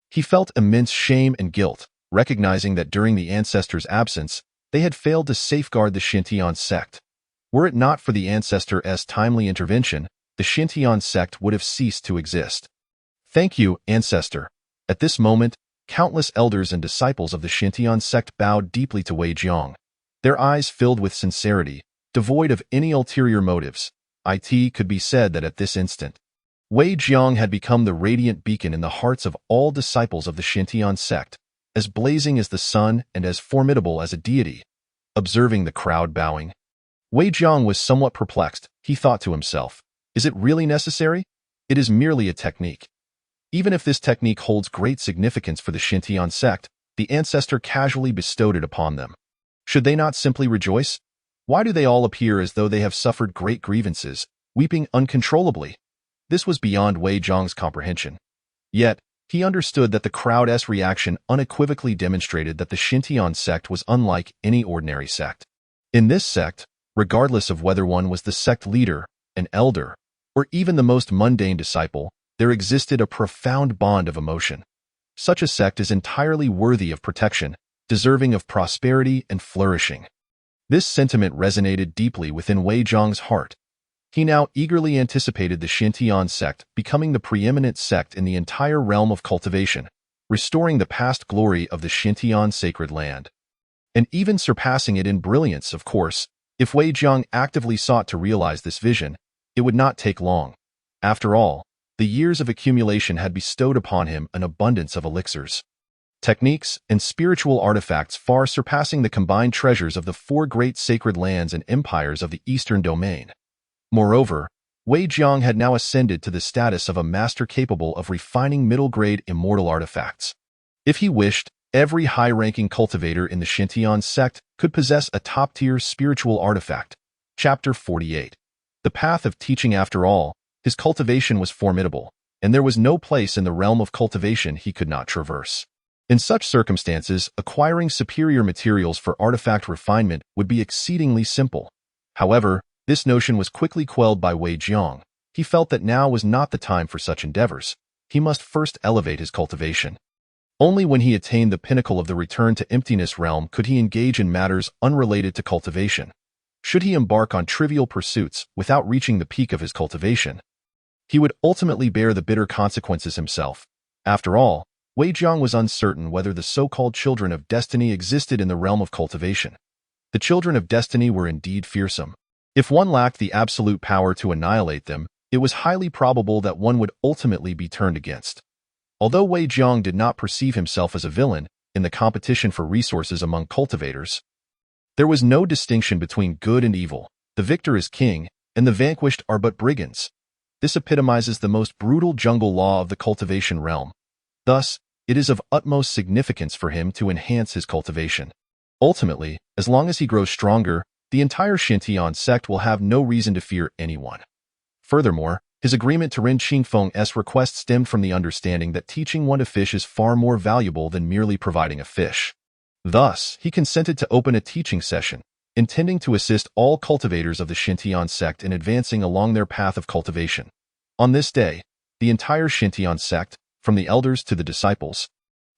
He felt immense shame and guilt, recognizing that during the ancestor's absence, they had failed to safeguard the Xintian sect. Were it not for the ancestor's timely intervention, the Xintian sect would have ceased to exist. Thank you, ancestor. At this moment, countless elders and disciples of the Xintian sect bowed deeply to Wei Jiang, their eyes filled with sincerity, devoid of any ulterior motives. It could be said that at this instant, Wei Jiang had become the radiant beacon in the hearts of all disciples of the Xintian sect, as blazing as the sun and as formidable as a deity. Observing the crowd bowing, Wei Jiang was somewhat perplexed. He thought to himself, is it really necessary? It is merely a technique. Even if this technique holds great significance for the Xintian sect, the ancestor casually bestowed it upon them. Should they not simply rejoice? Why do they all appear as though they have suffered great grievances, weeping uncontrollably? This was beyond Wei Jiang's comprehension. Yet, he understood that the crowd's reaction unequivocally demonstrated that the Xintian sect was unlike any ordinary sect. In this sect, regardless of whether one was the sect leader, an elder, or even the most mundane disciple, there existed a profound bond of emotion. Such a sect is entirely worthy of protection, deserving of prosperity and flourishing. This sentiment resonated deeply within Wei Jiang's heart. He now eagerly anticipated the Xintian sect becoming the preeminent sect in the entire realm of cultivation, restoring the past glory of the Xintian sacred land, and even surpassing it in brilliance. Of course, if Wei Jiang actively sought to realize this vision, it would not take long. After all, the years of accumulation had bestowed upon him an abundance of elixirs, techniques, and spiritual artifacts far surpassing the combined treasures of the 4 great sacred lands and empires of the Eastern Domain. Moreover, Wei Jiang had now ascended to the status of a master capable of refining middle-grade immortal artifacts. If he wished, every high-ranking cultivator in the Xintian sect could possess a top-tier spiritual artifact. Chapter 48. The path of teaching. After all, his cultivation was formidable, and there was no place in the realm of cultivation he could not traverse. In such circumstances, acquiring superior materials for artifact refinement would be exceedingly simple. However, this notion was quickly quelled by Wei Jiang. He felt that now was not the time for such endeavors. He must first elevate his cultivation. Only when he attained the pinnacle of the return to emptiness realm could he engage in matters unrelated to cultivation. Should he embark on trivial pursuits without reaching the peak of his cultivation, he would ultimately bear the bitter consequences himself. After all, Wei Jiang was uncertain whether the so-called children of destiny existed in the realm of cultivation. The children of destiny were indeed fearsome. If one lacked the absolute power to annihilate them, it was highly probable that one would ultimately be turned against. Although Wei Jiang did not perceive himself as a villain in the competition for resources among cultivators, there was no distinction between good and evil. The victor is king, and the vanquished are but brigands. This epitomizes the most brutal jungle law of the cultivation realm. Thus, it is of utmost significance for him to enhance his cultivation. Ultimately, as long as he grows stronger, the entire Xintian sect will have no reason to fear anyone. Furthermore, his agreement to Ren Qingfeng's request stemmed from the understanding that teaching one to fish is far more valuable than merely providing a fish. Thus, he consented to open a teaching session, intending to assist all cultivators of the Xintian sect in advancing along their path of cultivation. On this day, the entire Xintian sect, from the elders to the disciples,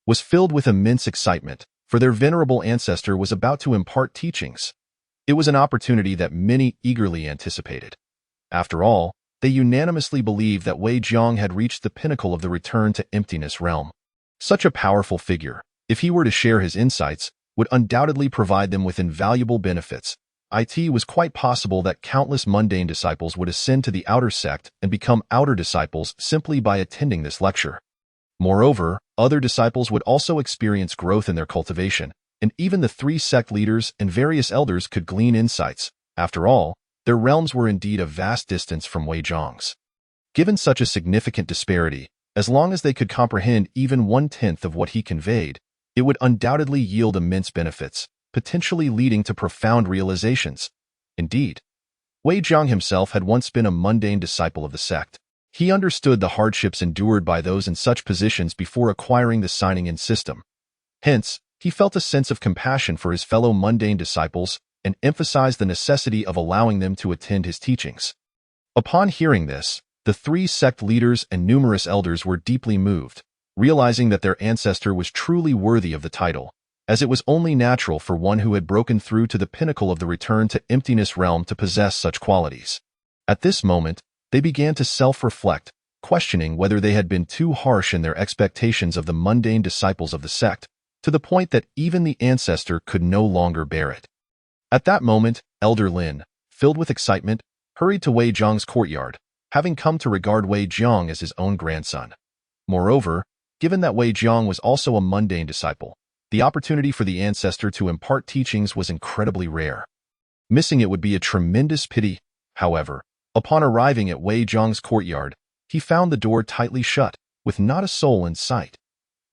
was filled with immense excitement, for their venerable ancestor was about to impart teachings. It was an opportunity that many eagerly anticipated. After all, they unanimously believed that Wei Jiang had reached the pinnacle of the return to emptiness realm. Such a powerful figure, if he were to share his insights, would undoubtedly provide them with invaluable benefits. It was quite possible that countless mundane disciples would ascend to the outer sect and become outer disciples simply by attending this lecture. Moreover, other disciples would also experience growth in their cultivation, and even the three sect leaders and various elders could glean insights. After all, their realms were indeed a vast distance from Wei Jiang's. Given such a significant disparity, as long as they could comprehend even 1/10 of what he conveyed, it would undoubtedly yield immense benefits, potentially leading to profound realizations. Indeed, Wei Jiang himself had once been a mundane disciple of the sect. He understood the hardships endured by those in such positions before acquiring the signing-in system. Hence, he felt a sense of compassion for his fellow mundane disciples and emphasized the necessity of allowing them to attend his teachings. Upon hearing this, the three sect leaders and numerous elders were deeply moved, realizing that their ancestor was truly worthy of the title, as it was only natural for one who had broken through to the pinnacle of the return to emptiness realm to possess such qualities. At this moment, they began to self-reflect, questioning whether they had been too harsh in their expectations of the mundane disciples of the sect, to the point that even the ancestor could no longer bear it. At that moment, Elder Lin, filled with excitement, hurried to Wei Jiang's courtyard, having come to regard Wei Jiang as his own grandson. Moreover, given that Wei Jiang was also a mundane disciple, the opportunity for the ancestor to impart teachings was incredibly rare. Missing it would be a tremendous pity. However, upon arriving at Wei Jiang's courtyard, he found the door tightly shut, with not a soul in sight.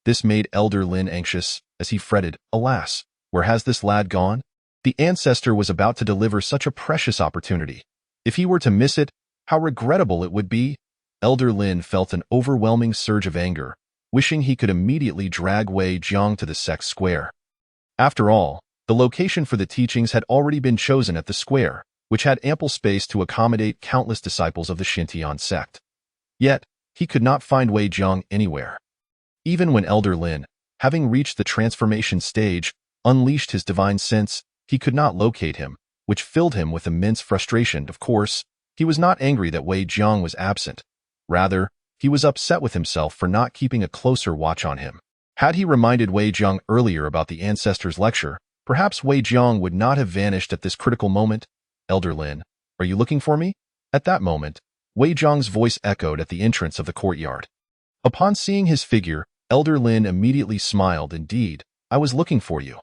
This made Elder Lin anxious, as he fretted, "Alas, where has this lad gone?" The ancestor was about to deliver such a precious opportunity. If he were to miss it, how regrettable it would be. Elder Lin felt an overwhelming surge of anger, wishing he could immediately drag Wei Jiang to the sect square. After all, the location for the teachings had already been chosen at the square, which had ample space to accommodate countless disciples of the Xintian sect. Yet, he could not find Wei Jiang anywhere. Even when Elder Lin, having reached the transformation stage, unleashed his divine sense, he could not locate him, which filled him with immense frustration. Of course, he was not angry that Wei Jiang was absent. Rather, he was upset with himself for not keeping a closer watch on him. Had he reminded Wei Jiang earlier about the ancestor's lecture, perhaps Wei Jiang would not have vanished at this critical moment. "Elder Lin, are you looking for me?" At that moment, Wei Jiang's voice echoed at the entrance of the courtyard. Upon seeing his figure, Elder Lin immediately smiled. "Indeed, I was looking for you."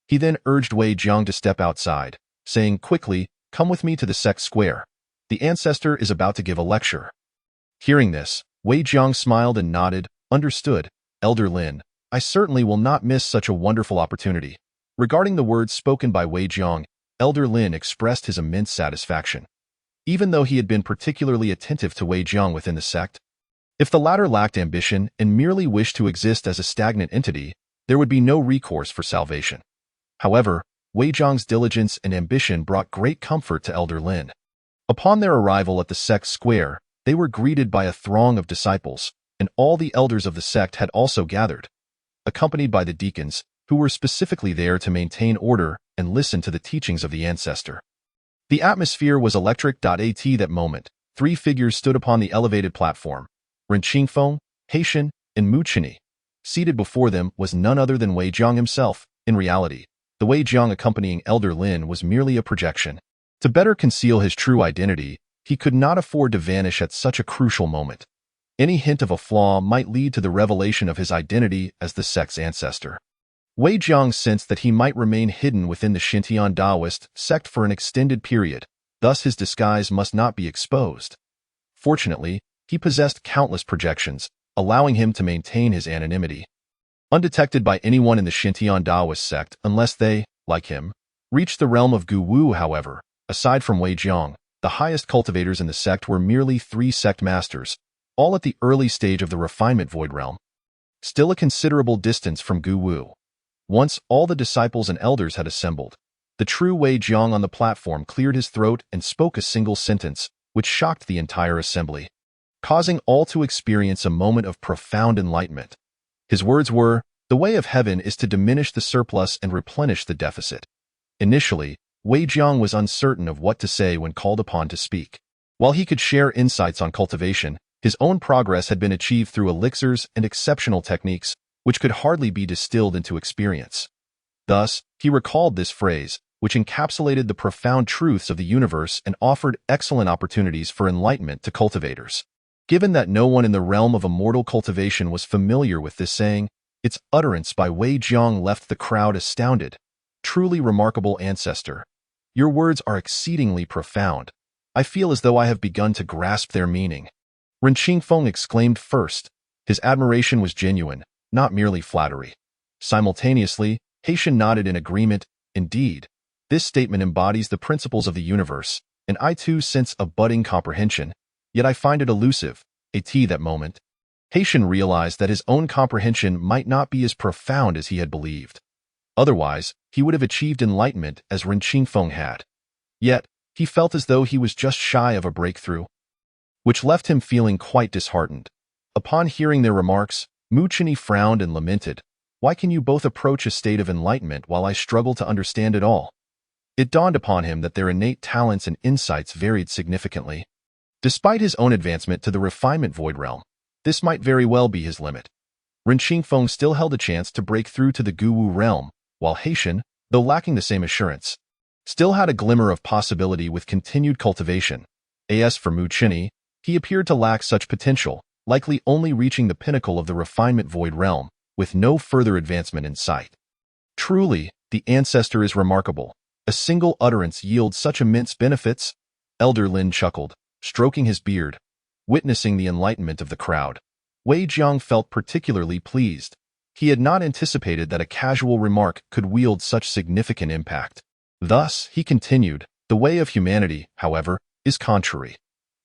He then urged Wei Jiang to step outside, saying quickly, "Come with me to the sect square. The ancestor is about to give a lecture." Hearing this, Wei Jiang smiled and nodded. "Understood, Elder Lin. I certainly will not miss such a wonderful opportunity." Regarding the words spoken by Wei Jiang, Elder Lin expressed his immense satisfaction. Even though he had been particularly attentive to Wei Jiang within the sect, if the latter lacked ambition and merely wished to exist as a stagnant entity, there would be no recourse for salvation. However, Wei Jiang's diligence and ambition brought great comfort to Elder Lin. Upon their arrival at the sect square, they were greeted by a throng of disciples, and all the elders of the sect had also gathered, accompanied by the deacons, who were specifically there to maintain order and listen to the teachings of the ancestor. The atmosphere was electric. At that moment, three figures stood upon the elevated platform: Ren Qingfeng, Haitian, and Mu Chini. Seated before them was none other than Wei Jiang himself. In reality, the Wei Jiang accompanying Elder Lin was merely a projection. To better conceal his true identity, he could not afford to vanish at such a crucial moment. Any hint of a flaw might lead to the revelation of his identity as the sect's ancestor. Wei Jiang sensed that he might remain hidden within the Xintian Daoist sect for an extended period, thus his disguise must not be exposed. Fortunately, he possessed countless projections, allowing him to maintain his anonymity. Undetected by anyone in the Xintian Daoist sect unless they, like him, reached the realm of Gu Wu, however, aside from Wei Jiang, the highest cultivators in the sect were merely 3 sect masters, all at the early stage of the refinement void realm. Still a considerable distance from Gu Wu. Once all the disciples and elders had assembled, the true Wei Jiang on the platform cleared his throat and spoke a single sentence, which shocked the entire assembly, causing all to experience a moment of profound enlightenment. His words were, "The way of heaven is to diminish the surplus and replenish the deficit." Initially, Wei Jiang was uncertain of what to say when called upon to speak. While he could share insights on cultivation, his own progress had been achieved through elixirs and exceptional techniques, which could hardly be distilled into experience. Thus, he recalled this phrase, which encapsulated the profound truths of the universe and offered excellent opportunities for enlightenment to cultivators. Given that no one in the realm of immortal cultivation was familiar with this saying, its utterance by Wei Jiang left the crowd astounded. Truly remarkable ancestor. Your words are exceedingly profound. I feel as though I have begun to grasp their meaning. Ren Qingfeng exclaimed first. His admiration was genuine, not merely flattery. Simultaneously, Haitian nodded in agreement. Indeed, this statement embodies the principles of the universe, and I too sense a budding comprehension, yet I find it elusive. That moment, Haitian realized that his own comprehension might not be as profound as he had believed. Otherwise, he would have achieved enlightenment as Ren Qingfeng had. Yet, he felt as though he was just shy of a breakthrough, which left him feeling quite disheartened. Upon hearing their remarks, Mu Chini frowned and lamented, "Why can you both approach a state of enlightenment while I struggle to understand it all?" It dawned upon him that their innate talents and insights varied significantly. Despite his own advancement to the refinement void realm, this might very well be his limit. Ren Qingfeng still held a chance to break through to the Gu Wu realm, while Haitian, though lacking the same assurance, still had a glimmer of possibility with continued cultivation. As for Mu Chini, he appeared to lack such potential, likely only reaching the pinnacle of the refinement void realm, with no further advancement in sight. Truly, the ancestor is remarkable. A single utterance yields such immense benefits. Elder Lin chuckled, stroking his beard. Witnessing the enlightenment of the crowd, Wei Jiang felt particularly pleased. He had not anticipated that a casual remark could wield such significant impact. Thus, he continued, "The way of humanity, however, is contrary.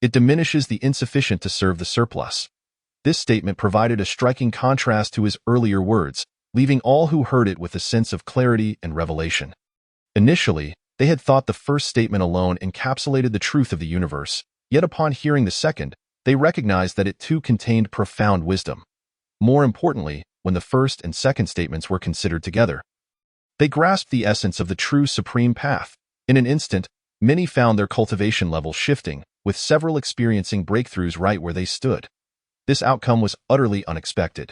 It diminishes the insufficient to serve the surplus." This statement provided a striking contrast to his earlier words, leaving all who heard it with a sense of clarity and revelation. Initially, they had thought the first statement alone encapsulated the truth of the universe, yet upon hearing the second, they recognized that it too contained profound wisdom. More importantly, when the first and second statements were considered together, they grasped the essence of the true supreme path. In an instant, many found their cultivation level shifting, with several experiencing breakthroughs right where they stood. This outcome was utterly unexpected.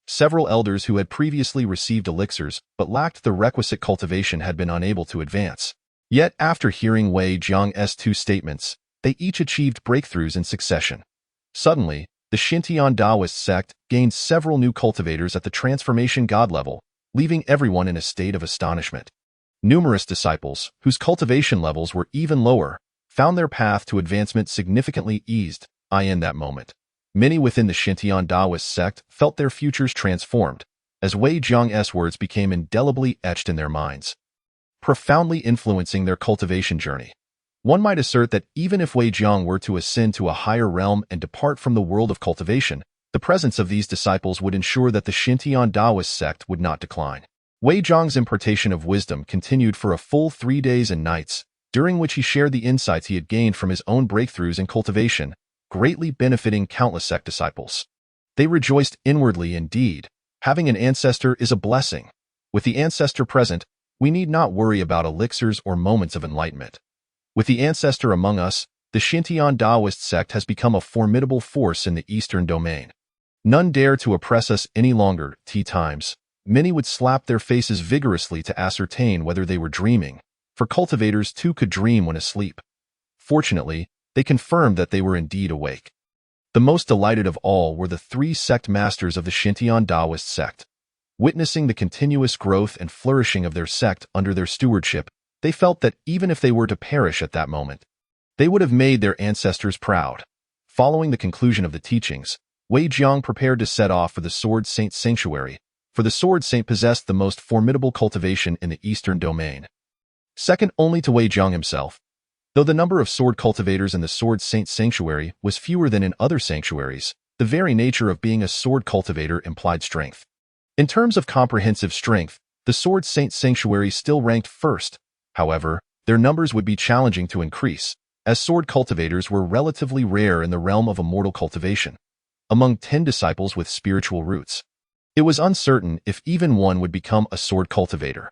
Several elders who had previously received elixirs but lacked the requisite cultivation had been unable to advance. Yet after hearing Wei Jiang's 2 statements, they each achieved breakthroughs in succession. Suddenly, the Xintian Daoist sect gained several new cultivators at the transformation god level, leaving everyone in a state of astonishment. Numerous disciples, whose cultivation levels were even lower, found their path to advancement significantly eased. In that moment, many within the Xintian Daoist sect felt their futures transformed, as Wei Jiang's words became indelibly etched in their minds, profoundly influencing their cultivation journey. One might assert that even if Wei Jiang were to ascend to a higher realm and depart from the world of cultivation, the presence of these disciples would ensure that the Xintian Daoist sect would not decline. Wei Jiang's impartation of wisdom continued for a full 3 days and nights, during which he shared the insights he had gained from his own breakthroughs in cultivation, greatly benefiting countless sect disciples. They rejoiced inwardly indeed. Having an ancestor is a blessing. With the ancestor present, we need not worry about elixirs or moments of enlightenment. With the ancestor among us, the Xintian Daoist sect has become a formidable force in the eastern domain. None dare to oppress us any longer. Times, many would slap their faces vigorously to ascertain whether they were dreaming, for cultivators too could dream when asleep. Fortunately, they confirmed that they were indeed awake. The most delighted of all were the 3 sect masters of the Shintian Taoist sect. Witnessing the continuous growth and flourishing of their sect under their stewardship, they felt that even if they were to perish at that moment, they would have made their ancestors proud. Following the conclusion of the teachings, Wei Jiang prepared to set off for the Sword Saint Sanctuary, for the Sword Saint possessed the most formidable cultivation in the Eastern Domain, second only to Wei Jiang himself. Though the number of sword cultivators in the Sword Saint Sanctuary was fewer than in other sanctuaries, the very nature of being a sword cultivator implied strength. In terms of comprehensive strength, the Sword Saint Sanctuary still ranked first. However, their numbers would be challenging to increase, as sword cultivators were relatively rare in the realm of immortal cultivation. Among 10 disciples with spiritual roots, it was uncertain if even one would become a sword cultivator.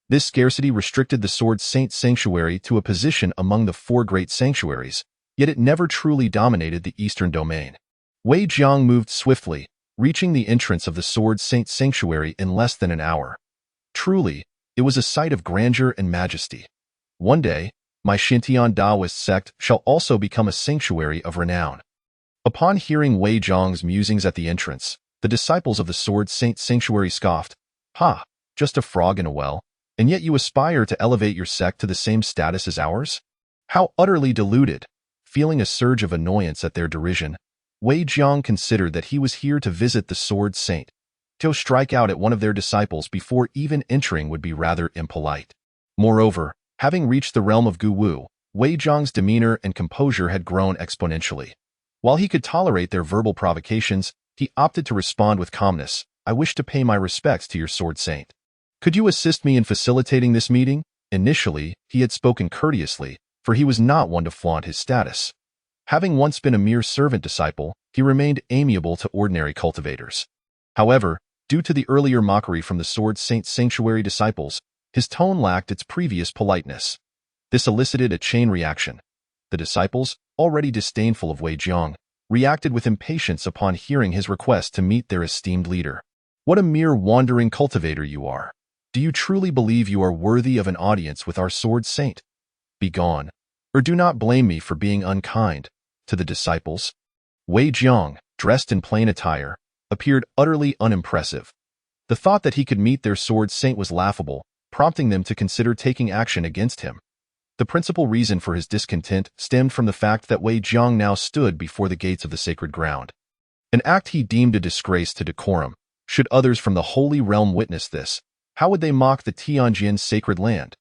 This scarcity restricted the Sword Saint Sanctuary to a position among the 4 great sanctuaries, yet it never truly dominated the Eastern Domain. Wei Jiang moved swiftly, reaching the entrance of the Sword Saint Sanctuary in less than an hour. Truly, it was a sight of grandeur and majesty. One day, my Shintian Taoist sect shall also become a sanctuary of renown. Upon hearing Wei Jiang's musings at the entrance, the disciples of the Sword Saint Sanctuary scoffed, "Ha, just a frog in a well, and yet you aspire to elevate your sect to the same status as ours? How utterly deluded!" Feeling a surge of annoyance at their derision, Wei Jiang considered that he was here to visit the Sword Saint. To strike out at one of their disciples before even entering would be rather impolite. Moreover, having reached the realm of Gu Wu, Wei Jiang's demeanor and composure had grown exponentially. While he could tolerate their verbal provocations, he opted to respond with calmness. "I wish to pay my respects to your Sword Saint. Could you assist me in facilitating this meeting?" Initially, he had spoken courteously, for he was not one to flaunt his status. Having once been a mere servant disciple, he remained amiable to ordinary cultivators. However, due to the earlier mockery from the Sword Saint Sanctuary disciples, his tone lacked its previous politeness. This elicited a chain reaction. The disciples, already disdainful of Wei Jiang, reacted with impatience upon hearing his request to meet their esteemed leader. "What a mere wandering cultivator you are! Do you truly believe you are worthy of an audience with our Sword Saint? Begone, or do not blame me for being unkind." To the disciples, Wei Jiang, dressed in plain attire, appeared utterly unimpressive. The thought that he could meet their Sword Saint was laughable, prompting them to consider taking action against him. The principal reason for his discontent stemmed from the fact that Wei Jiang now stood before the gates of the sacred ground. An act he deemed a disgrace to decorum. Should others from the Holy Realm witness this, how would they mock the Tianjin sacred land?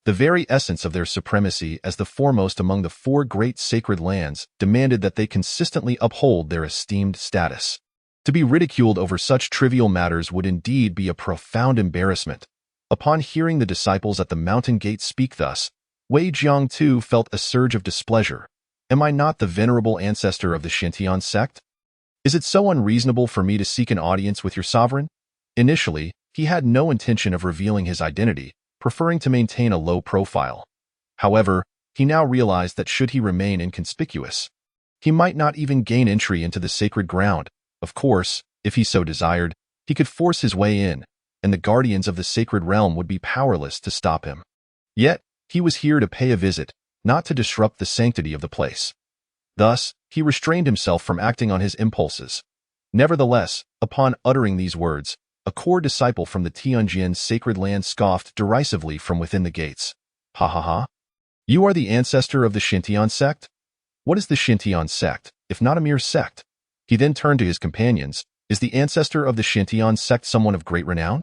The very essence of their supremacy as the foremost among the 4 great sacred lands demanded that they consistently uphold their esteemed status. To be ridiculed over such trivial matters would indeed be a profound embarrassment. Upon hearing the disciples at the mountain gate speak thus, Wei Jiang too felt a surge of displeasure. "Am I not the venerable ancestor of the Shintian sect? Is it so unreasonable for me to seek an audience with your sovereign?" Initially, he had no intention of revealing his identity, preferring to maintain a low profile. However, he now realized that should he remain inconspicuous, he might not even gain entry into the sacred ground. Of course, if he so desired, he could force his way in, and the guardians of the sacred realm would be powerless to stop him. Yet, he was here to pay a visit, not to disrupt the sanctity of the place. Thus, he restrained himself from acting on his impulses. Nevertheless, upon uttering these words, a core disciple from the Tianjin sacred land scoffed derisively from within the gates. "Ha ha ha! You are the ancestor of the Shintian sect? What is the Shintian sect, if not a mere sect?" He then turned to his companions. "Is the ancestor of the Shintian sect someone of great renown?"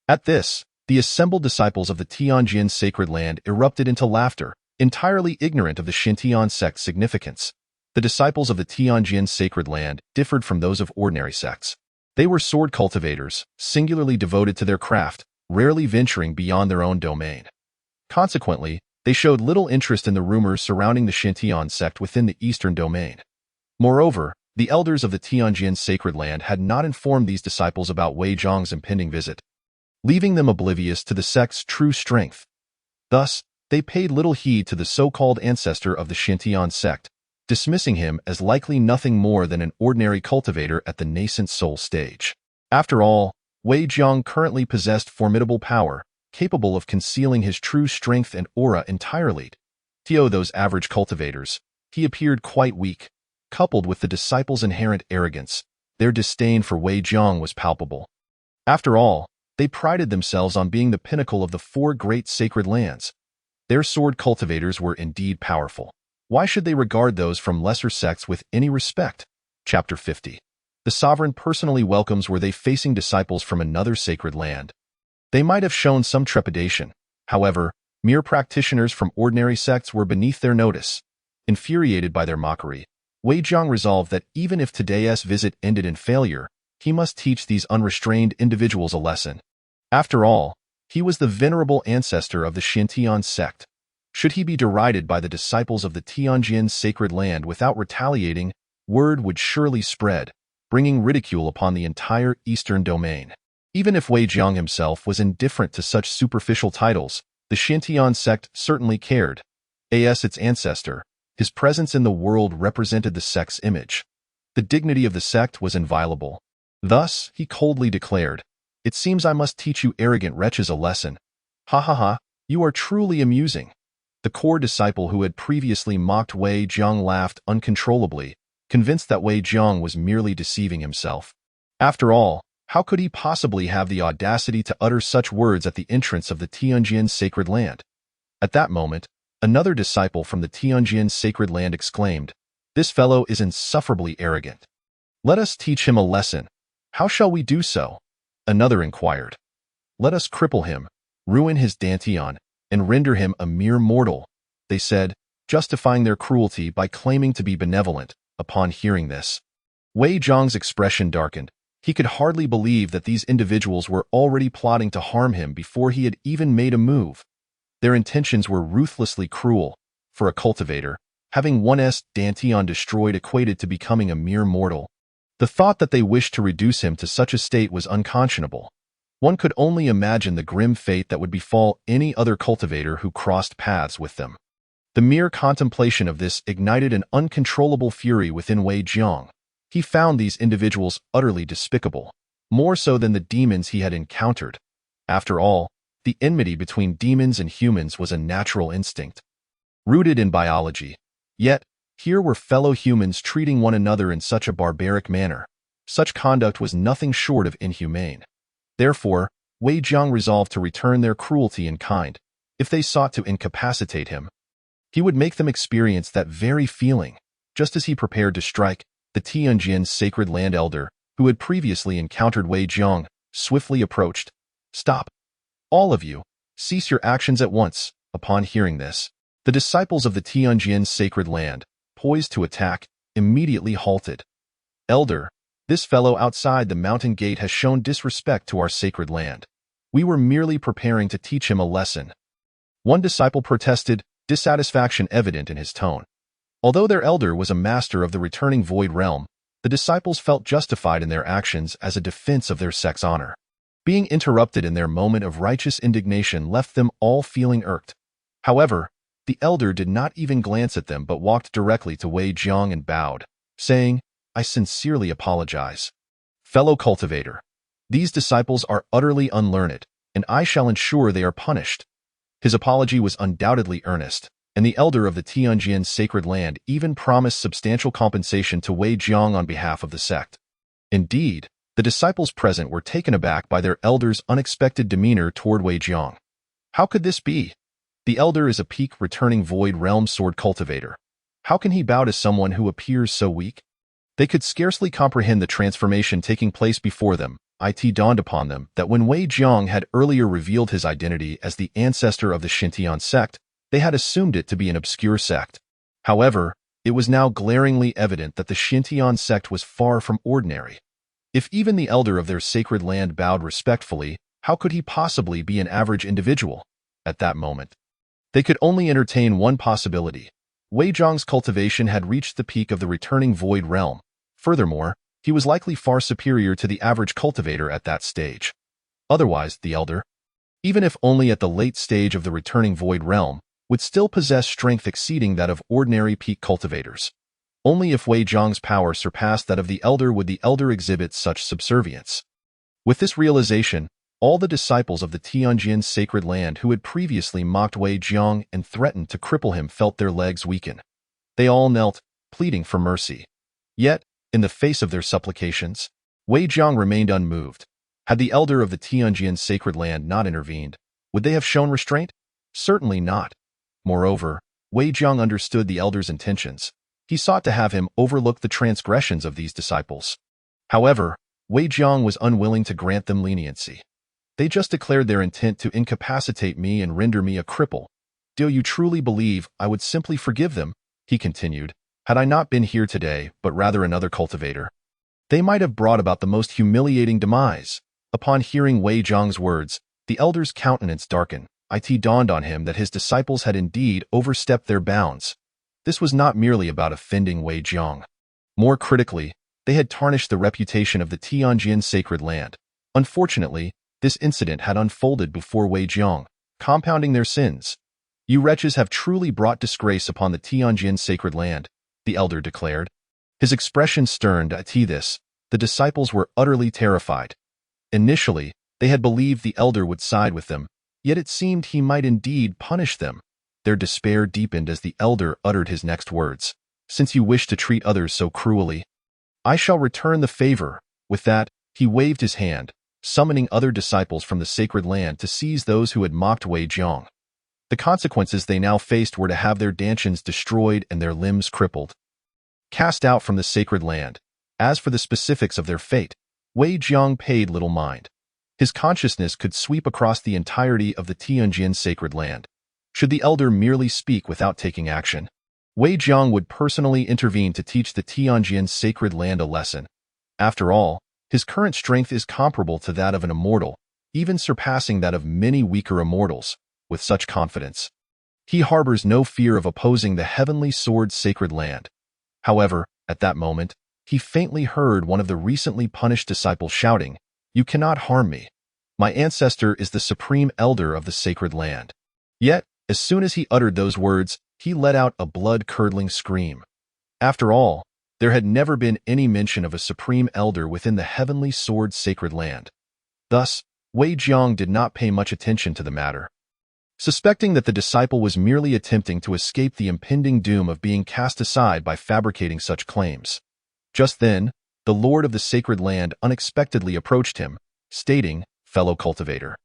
At this, the assembled disciples of the Tianjin sacred land erupted into laughter, entirely ignorant of the Shintian sect's significance. The disciples of the Tianjin sacred land differed from those of ordinary sects. They were sword cultivators, singularly devoted to their craft, rarely venturing beyond their own domain. Consequently, they showed little interest in the rumors surrounding the Shintian sect within the Eastern Domain. Moreover, the elders of the Tianjin sacred land had not informed these disciples about Wei Jiang's impending visit, leaving them oblivious to the sect's true strength. Thus, they paid little heed to the so-called ancestor of the Shintian sect, dismissing him as likely nothing more than an ordinary cultivator at the nascent soul stage. After all, Wei Jiang currently possessed formidable power, capable of concealing his true strength and aura entirely. To those average cultivators, He appeared quite weak. Coupled with the disciples' inherent arrogance, their disdain for Wei Jiang was palpable. After all, they prided themselves on being the pinnacle of the four great sacred lands. Their sword cultivators were indeed powerful. Why should they regard those from lesser sects with any respect? Chapter 50. The sovereign personally welcomes were they facing disciples from another sacred land. They might have shown some trepidation. However, mere practitioners from ordinary sects were beneath their notice. Infuriated by their mockery, Wei Jiang resolved that even if today's visit ended in failure, he must teach these unrestrained individuals a lesson. After all, he was the venerable ancestor of the Xintian sect. Should he be derided by the disciples of the Tianjin sacred land without retaliating, word would surely spread, bringing ridicule upon the entire eastern domain. Even if Wei Jiang himself was indifferent to such superficial titles, the Xintian sect certainly cared. As its ancestor, his presence in the world represented the sect's image. The dignity of the sect was inviolable. Thus, he coldly declared, "It seems I must teach you arrogant wretches a lesson. Ha ha ha, you are truly amusing." The core disciple who had previously mocked Wei Jiang laughed uncontrollably, convinced that Wei Jiang was merely deceiving himself. After all, how could he possibly have the audacity to utter such words at the entrance of the Tianjin sacred land? At that moment, another disciple from the Tianjin sacred land exclaimed, "This fellow is insufferably arrogant. Let us teach him a lesson." "How shall we do so?" another inquired. "Let us cripple him, ruin his dantian, and render him a mere mortal," they said, justifying their cruelty by claiming to be benevolent. Upon hearing this, Wei Jiang's expression darkened. He could hardly believe that these individuals were already plotting to harm him before he had even made a move. Their intentions were ruthlessly cruel. For a cultivator, having one's dantian destroyed equated to becoming a mere mortal. The thought that they wished to reduce him to such a state was unconscionable. One could only imagine the grim fate that would befall any other cultivator who crossed paths with them. The mere contemplation of this ignited an uncontrollable fury within Wei Jiang. He found these individuals utterly despicable, more so than the demons he had encountered. After all, the enmity between demons and humans was a natural instinct, rooted in biology. Yet, here were fellow humans treating one another in such a barbaric manner. Such conduct was nothing short of inhumane. Therefore, Wei Jiang resolved to return their cruelty in kind. If they sought to incapacitate him, he would make them experience that very feeling. Just as he prepared to strike, the Tianjin sacred land elder, who had previously encountered Wei Jiang, swiftly approached. "Stop! All of you, cease your actions at once." Upon hearing this, the disciples of the Tianjin sacred land, poised to attack, immediately halted. "Elder, this fellow outside the mountain gate has shown disrespect to our sacred land. We were merely preparing to teach him a lesson." One disciple protested, dissatisfaction evident in his tone. Although their elder was a master of the returning void realm, the disciples felt justified in their actions as a defense of their sect's honor. Being interrupted in their moment of righteous indignation left them all feeling irked. However, the elder did not even glance at them but walked directly to Wei Jiang and bowed, saying, "I sincerely apologize. Fellow cultivator, these disciples are utterly unlearned, and I shall ensure they are punished." His apology was undoubtedly earnest, and the elder of the Tianjin sacred land even promised substantial compensation to Wei Jiang on behalf of the sect. Indeed, the disciples present were taken aback by their elder's unexpected demeanor toward Wei Jiang. How could this be? The elder is a peak returning void realm sword cultivator. How can he bow to someone who appears so weak? They could scarcely comprehend the transformation taking place before them. It dawned upon them that when Wei Jiang had earlier revealed his identity as the ancestor of the Xintian sect, they had assumed it to be an obscure sect. However, it was now glaringly evident that the Xintian sect was far from ordinary. If even the elder of their sacred land bowed respectfully, how could he possibly be an average individual? At that moment, they could only entertain one possibility. Wei Jiang's cultivation had reached the peak of the returning void realm. Furthermore, he was likely far superior to the average cultivator at that stage. Otherwise, the elder, even if only at the late stage of the returning void realm, would still possess strength exceeding that of ordinary peak cultivators. Only if Wei Jiang's power surpassed that of the elder would the elder exhibit such subservience. With this realization, all the disciples of the Tianjin sacred land who had previously mocked Wei Jiang and threatened to cripple him felt their legs weaken. They all knelt, pleading for mercy. Yet, in the face of their supplications, Wei Jiang remained unmoved. Had the elder of the Tianjin sacred land not intervened, would they have shown restraint? Certainly not. Moreover, Wei Jiang understood the elder's intentions. He sought to have him overlook the transgressions of these disciples. However, Wei Jiang was unwilling to grant them leniency. They just declared their intent to incapacitate me and render me a cripple. Do you truly believe I would simply forgive them? He continued, had I not been here today, but rather another cultivator. They might have brought about the most humiliating demise. Upon hearing Wei Jiang's words, the elder's countenance darkened. It dawned on him that his disciples had indeed overstepped their bounds. This was not merely about offending Wei Jiang. More critically, they had tarnished the reputation of the Tianjin sacred land. Unfortunately, this incident had unfolded before Wei Jiang, compounding their sins. You wretches have truly brought disgrace upon the Tianjin sacred land, the elder declared. His expression stern. At this, the disciples were utterly terrified. Initially, they had believed the elder would side with them, yet it seemed he might indeed punish them. Their despair deepened as the elder uttered his next words. Since you wish to treat others so cruelly, I shall return the favor. With that, he waved his hand, summoning other disciples from the sacred land to seize those who had mocked Wei Jiang. The consequences they now faced were to have their dantians destroyed and their limbs crippled, cast out from the sacred land. As for the specifics of their fate, Wei Jiang paid little mind. His consciousness could sweep across the entirety of the Tianjin sacred land. Should the elder merely speak without taking action, Wei Jiang would personally intervene to teach the Tianjin sacred land a lesson. After all, his current strength is comparable to that of an immortal, even surpassing that of many weaker immortals. With such confidence, he harbors no fear of opposing the heavenly sword's sacred land. However, at that moment, he faintly heard one of the recently punished disciples shouting, "You cannot harm me. My ancestor is the supreme elder of the sacred land." Yet, as soon as he uttered those words, he let out a blood-curdling scream. After all, there had never been any mention of a supreme elder within the heavenly sword's sacred land. Thus, Wei Jiang did not pay much attention to the matter. Suspecting that the disciple was merely attempting to escape the impending doom of being cast aside by fabricating such claims. Just then, the Lord of the sacred land unexpectedly approached him, stating, "Fellow cultivator,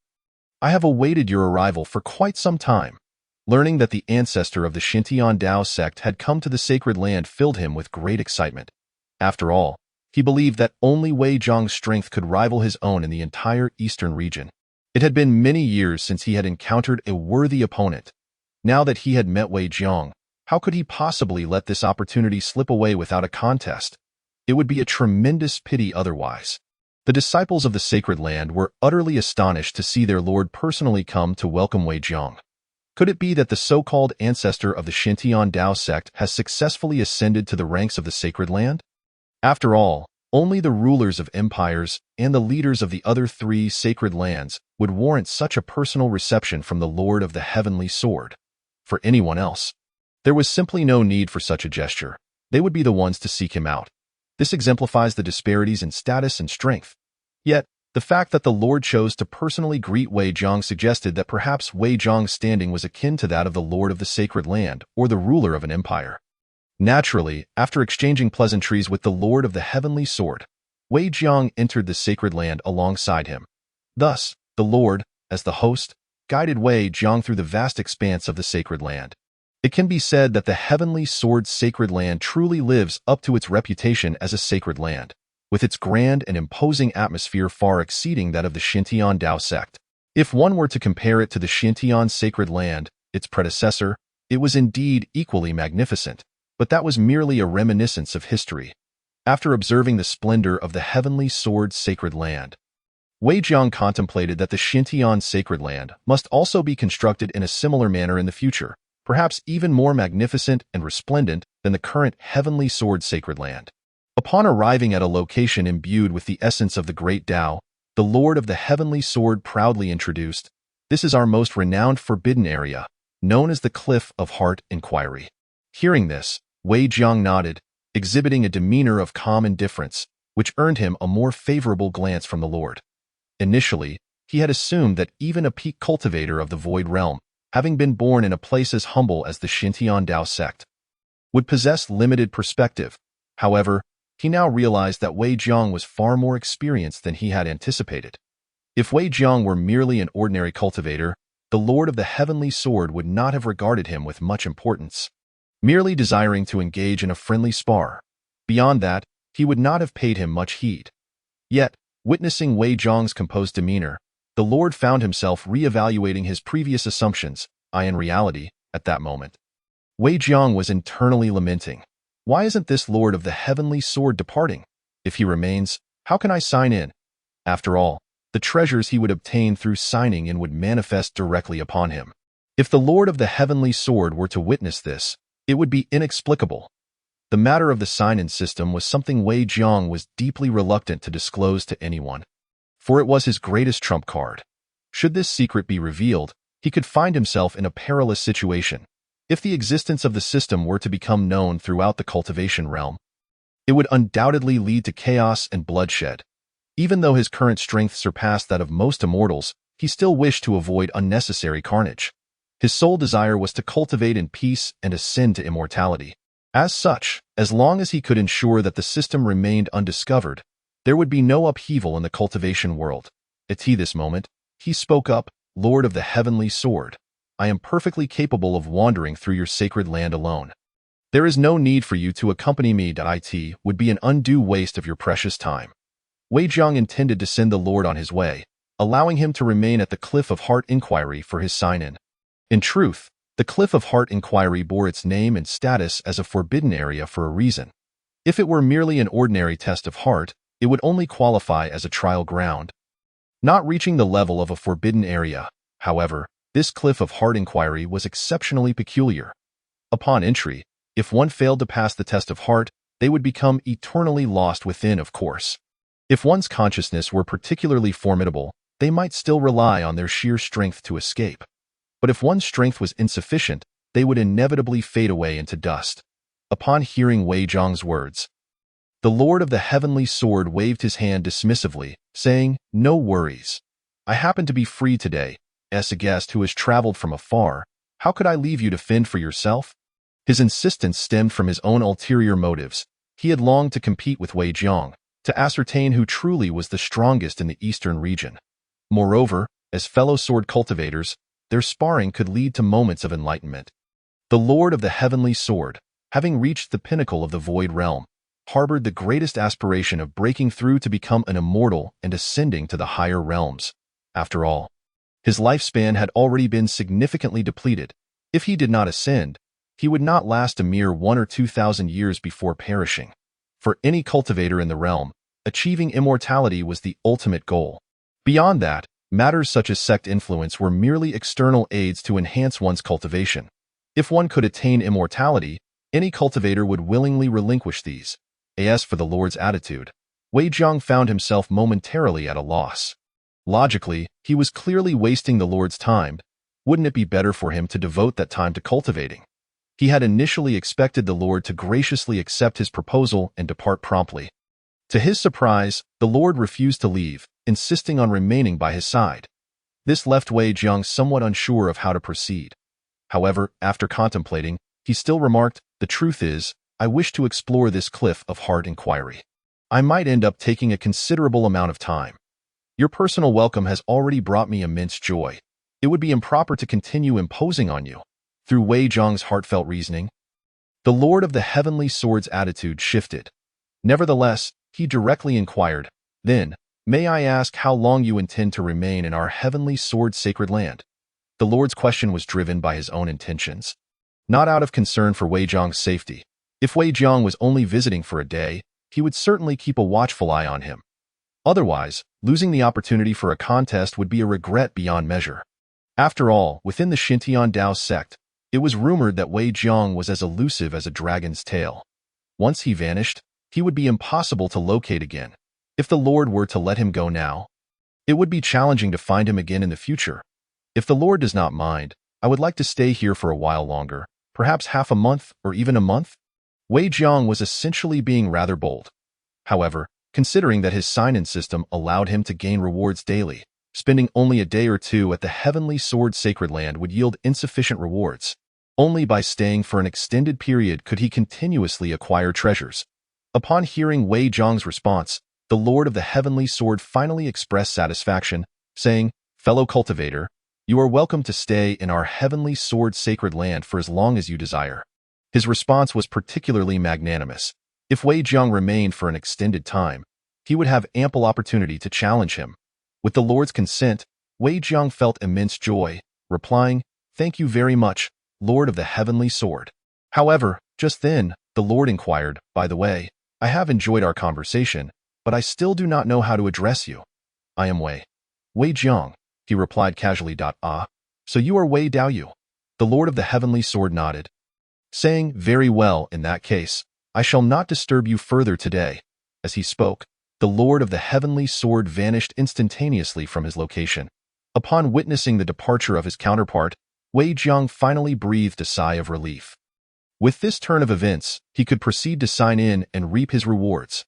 I have awaited your arrival for quite some time." Learning that the ancestor of the Xintian Dao sect had come to the sacred land filled him with great excitement. After all, he believed that only Wei Jiang's strength could rival his own in the entire eastern region. It had been many years since he had encountered a worthy opponent. Now that he had met Wei Jiang, how could he possibly let this opportunity slip away without a contest? It would be a tremendous pity otherwise. The disciples of the sacred land were utterly astonished to see their Lord personally come to welcome Wei Jiang. Could it be that the so-called ancestor of the Xintian Dao sect has successfully ascended to the ranks of the sacred land? After all, only the rulers of empires and the leaders of the other three sacred lands would warrant such a personal reception from the Lord of the Heavenly Sword. For anyone else, there was simply no need for such a gesture. They would be the ones to seek him out. This exemplifies the disparities in status and strength. Yet, the fact that the Lord chose to personally greet Wei Jiang suggested that perhaps Wei Jiang's standing was akin to that of the Lord of the sacred land or the ruler of an empire. Naturally, after exchanging pleasantries with the Lord of the Heavenly Sword, Wei Jiang entered the sacred land alongside him. Thus, the Lord, as the host, guided Wei Jiang through the vast expanse of the sacred land. It can be said that the Heavenly Sword's sacred land truly lives up to its reputation as a sacred land, with its grand and imposing atmosphere far exceeding that of the Xintian Dao sect. If one were to compare it to the Xintian sacred land, its predecessor, it was indeed equally magnificent. But that was merely a reminiscence of history. After observing the splendor of the Heavenly Sword's sacred land, Wei Jiang contemplated that the Xintian sacred land must also be constructed in a similar manner in the future, perhaps even more magnificent and resplendent than the current Heavenly Sword sacred land. Upon arriving at a location imbued with the essence of the great Tao, the Lord of the Heavenly Sword proudly introduced, "This is our most renowned forbidden area, known as the Cliff of Heart Inquiry." Hearing this, Wei Jiang nodded, exhibiting a demeanor of calm indifference, which earned him a more favorable glance from the Lord. Initially, he had assumed that even a peak cultivator of the Void Realm, having been born in a place as humble as the Xintian Dao sect, would possess limited perspective. However, he now realized that Wei Jiang was far more experienced than he had anticipated. If Wei Jiang were merely an ordinary cultivator, the Lord of the Heavenly Sword would not have regarded him with much importance, merely desiring to engage in a friendly spar. Beyond that, he would not have paid him much heed. Yet, witnessing Wei Jiang's composed demeanor, the Lord found himself re-evaluating his previous assumptions. In reality, at that moment, Wei Jiang was internally lamenting. Why isn't this Lord of the Heavenly Sword departing? If he remains, how can I sign in? After all, the treasures he would obtain through signing in would manifest directly upon him. If the Lord of the Heavenly Sword were to witness this, it would be inexplicable. The matter of the sign-in system was something Wei Jiang was deeply reluctant to disclose to anyone, for it was his greatest trump card. Should this secret be revealed, he could find himself in a perilous situation. If the existence of the system were to become known throughout the cultivation realm, it would undoubtedly lead to chaos and bloodshed. Even though his current strength surpassed that of most immortals, he still wished to avoid unnecessary carnage. His sole desire was to cultivate in peace and ascend to immortality. As such, as long as he could ensure that the system remained undiscovered, there would be no upheaval in the cultivation world. At this moment, he spoke up, "Lord of the Heavenly Sword, I am perfectly capable of wandering through your sacred land alone. There is no need for you to accompany me. It would be an undue waste of your precious time." Wei Jiang intended to send the Lord on his way, allowing him to remain at the Cliff of Heart Inquiry for his sign-in. In truth, the Cliff of Heart Inquiry bore its name and status as a forbidden area for a reason. If it were merely an ordinary test of heart, it would only qualify as a trial ground, not reaching the level of a forbidden area. However, this Cliff of Heart Inquiry was exceptionally peculiar. Upon entry, if one failed to pass the test of heart, they would become eternally lost within, of course. If one's consciousness were particularly formidable, they might still rely on their sheer strength to escape. But if one's strength was insufficient, they would inevitably fade away into dust. Upon hearing Wei Jiang's words, the Lord of the Heavenly Sword waved his hand dismissively, saying, "No worries. I happen to be free today. As a guest who has traveled from afar, how could I leave you to fend for yourself?" His insistence stemmed from his own ulterior motives. He had longed to compete with Wei Jiang, to ascertain who truly was the strongest in the eastern region. Moreover, as fellow sword cultivators, their sparring could lead to moments of enlightenment. The Lord of the Heavenly Sword, having reached the pinnacle of the Void Realm, harbored the greatest aspiration of breaking through to become an immortal and ascending to the higher realms. After all, his lifespan had already been significantly depleted. If he did not ascend, he would not last a mere 1,000 or 2,000 years before perishing. For any cultivator in the realm, achieving immortality was the ultimate goal. Beyond that, matters such as sect influence were merely external aids to enhance one's cultivation. If one could attain immortality, any cultivator would willingly relinquish these. As for the Lord's attitude, Wei Jiang found himself momentarily at a loss. Logically, he was clearly wasting the Lord's time. Wouldn't it be better for him to devote that time to cultivating? He had initially expected the Lord to graciously accept his proposal and depart promptly. To his surprise, the Lord refused to leave, insisting on remaining by his side. This left Wei Jiang somewhat unsure of how to proceed. However, after contemplating, he still remarked, "The truth is, I wish to explore this Cliff of Heart Inquiry. I might end up taking a considerable amount of time. Your personal welcome has already brought me immense joy. It would be improper to continue imposing on you." Through Wei Jiang's heartfelt reasoning, the Lord of the Heavenly Sword's attitude shifted. Nevertheless, he directly inquired, "Then, may I ask how long you intend to remain in our Heavenly Sword sacred land?" The Lord's question was driven by his own intentions, not out of concern for Wei Jiang's safety. If Wei Jiang was only visiting for a day, he would certainly keep a watchful eye on him. Otherwise, losing the opportunity for a contest would be a regret beyond measure. After all, within the Xintian Dao sect, it was rumored that Wei Jiang was as elusive as a dragon's tail. Once he vanished, he would be impossible to locate again. If the Lord were to let him go now, it would be challenging to find him again in the future. If the Lord does not mind, I would like to stay here for a while longer, perhaps half a month or even a month. Wei Jiang was essentially being rather bold. However, considering that his sign-in system allowed him to gain rewards daily, spending only a day or two at the Heavenly Sword sacred land would yield insufficient rewards. Only by staying for an extended period could he continuously acquire treasures. Upon hearing Wei Zhang's response, the Lord of the Heavenly Sword finally expressed satisfaction, saying, "Fellow cultivator, you are welcome to stay in our Heavenly Sword sacred land for as long as you desire." His response was particularly magnanimous. If Wei Zhang remained for an extended time, he would have ample opportunity to challenge him. With the Lord's consent, Wei Zhang felt immense joy, replying, "Thank you very much, Lord of the Heavenly Sword." However, just then, the Lord inquired, "By the way, I have enjoyed our conversation, but I still do not know how to address you." "I am Wei Zhang," he replied casually. "Ah, so you are Wei Daoyu." The Lord of the Heavenly Sword nodded, saying, "Very well, in that case, I shall not disturb you further today." As he spoke, the Lord of the Heavenly Sword vanished instantaneously from his location. Upon witnessing the departure of his counterpart, Wei Zhang finally breathed a sigh of relief. With this turn of events, he could proceed to sign in and reap his rewards.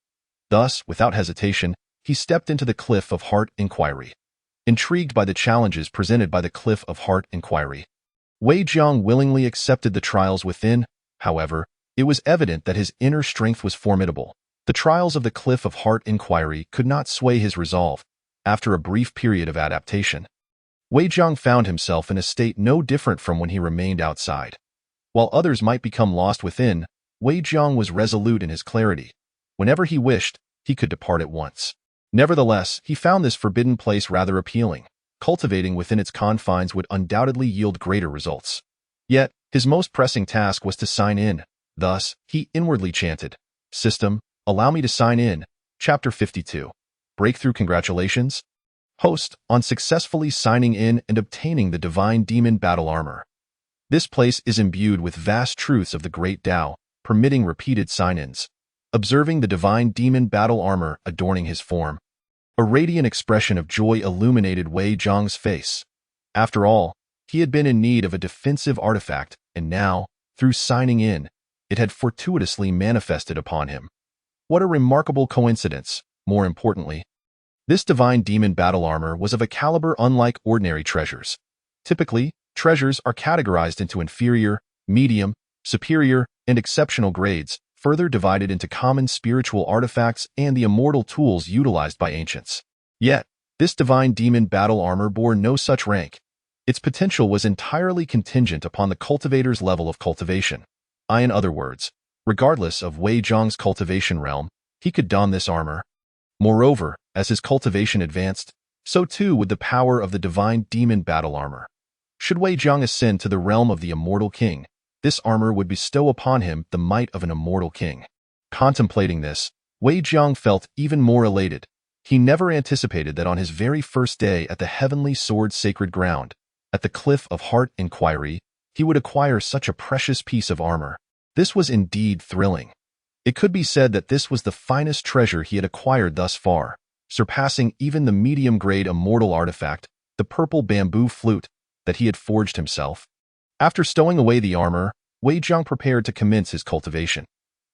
Thus, without hesitation, he stepped into the Cliff of Heart Inquiry. Intrigued by the challenges presented by the Cliff of Heart Inquiry, Wei Zhang willingly accepted the trials within. However, it was evident that his inner strength was formidable. The trials of the Cliff of Heart Inquiry could not sway his resolve. After a brief period of adaptation, Wei Zhang found himself in a state no different from when he remained outside. While others might become lost within, Wei Zhang was resolute in his clarity. Whenever he wished, he could depart at once. Nevertheless, he found this forbidden place rather appealing. Cultivating within its confines would undoubtedly yield greater results. Yet, his most pressing task was to sign in. Thus, he inwardly chanted, "System, allow me to sign in." Chapter 52. Breakthrough. Congratulations, host, on successfully signing in and obtaining the Divine Demon Battle Armor. This place is imbued with vast truths of the Great Tao, permitting repeated sign-ins. Observing the Divine Demon Battle Armor adorning his form, a radiant expression of joy illuminated Wei Zhang's face. After all, he had been in need of a defensive artifact, and now, through signing in, it had fortuitously manifested upon him. What a remarkable coincidence! More importantly, this Divine Demon Battle Armor was of a caliber unlike ordinary treasures. Typically, treasures are categorized into inferior, medium, superior, and exceptional grades, further divided into common spiritual artifacts and the immortal tools utilized by ancients. Yet, this Divine Demon Battle Armor bore no such rank. Its potential was entirely contingent upon the cultivator's level of cultivation. In other words, regardless of Wei Zhang's cultivation realm, he could don this armor. Moreover, as his cultivation advanced, so too would the power of the Divine Demon Battle Armor. Should Wei Zhang ascend to the realm of the Immortal King, this armor would bestow upon him the might of an immortal king. Contemplating this, Wei Zhang felt even more elated. He never anticipated that on his very first day at the Heavenly Sword Sacred Ground, at the Cliff of Heart Inquiry, he would acquire such a precious piece of armor. This was indeed thrilling. It could be said that this was the finest treasure he had acquired thus far, surpassing even the medium-grade immortal artifact, the purple bamboo flute, that he had forged himself. After stowing away the armor, Wei Zhang prepared to commence his cultivation.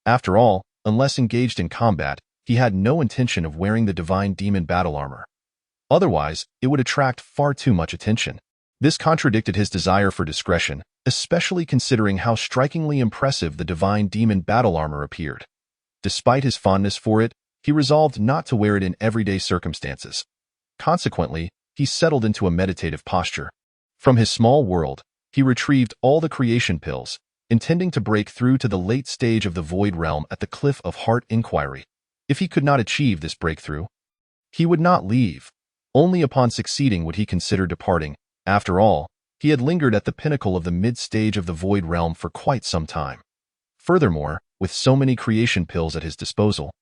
After all, unless engaged in combat, he had no intention of wearing the Divine Demon Battle Armor. Otherwise, it would attract far too much attention. This contradicted his desire for discretion, especially considering how strikingly impressive the Divine Demon Battle Armor appeared. Despite his fondness for it, he resolved not to wear it in everyday circumstances. Consequently, he settled into a meditative posture. From his small world, he retrieved all the creation pills, intending to break through to the late stage of the Void Realm at the Cliff of Heart Inquiry. If he could not achieve this breakthrough, he would not leave. Only upon succeeding would he consider departing. After all, he had lingered at the pinnacle of the mid-stage of the Void Realm for quite some time. Furthermore, with so many creation pills at his disposal,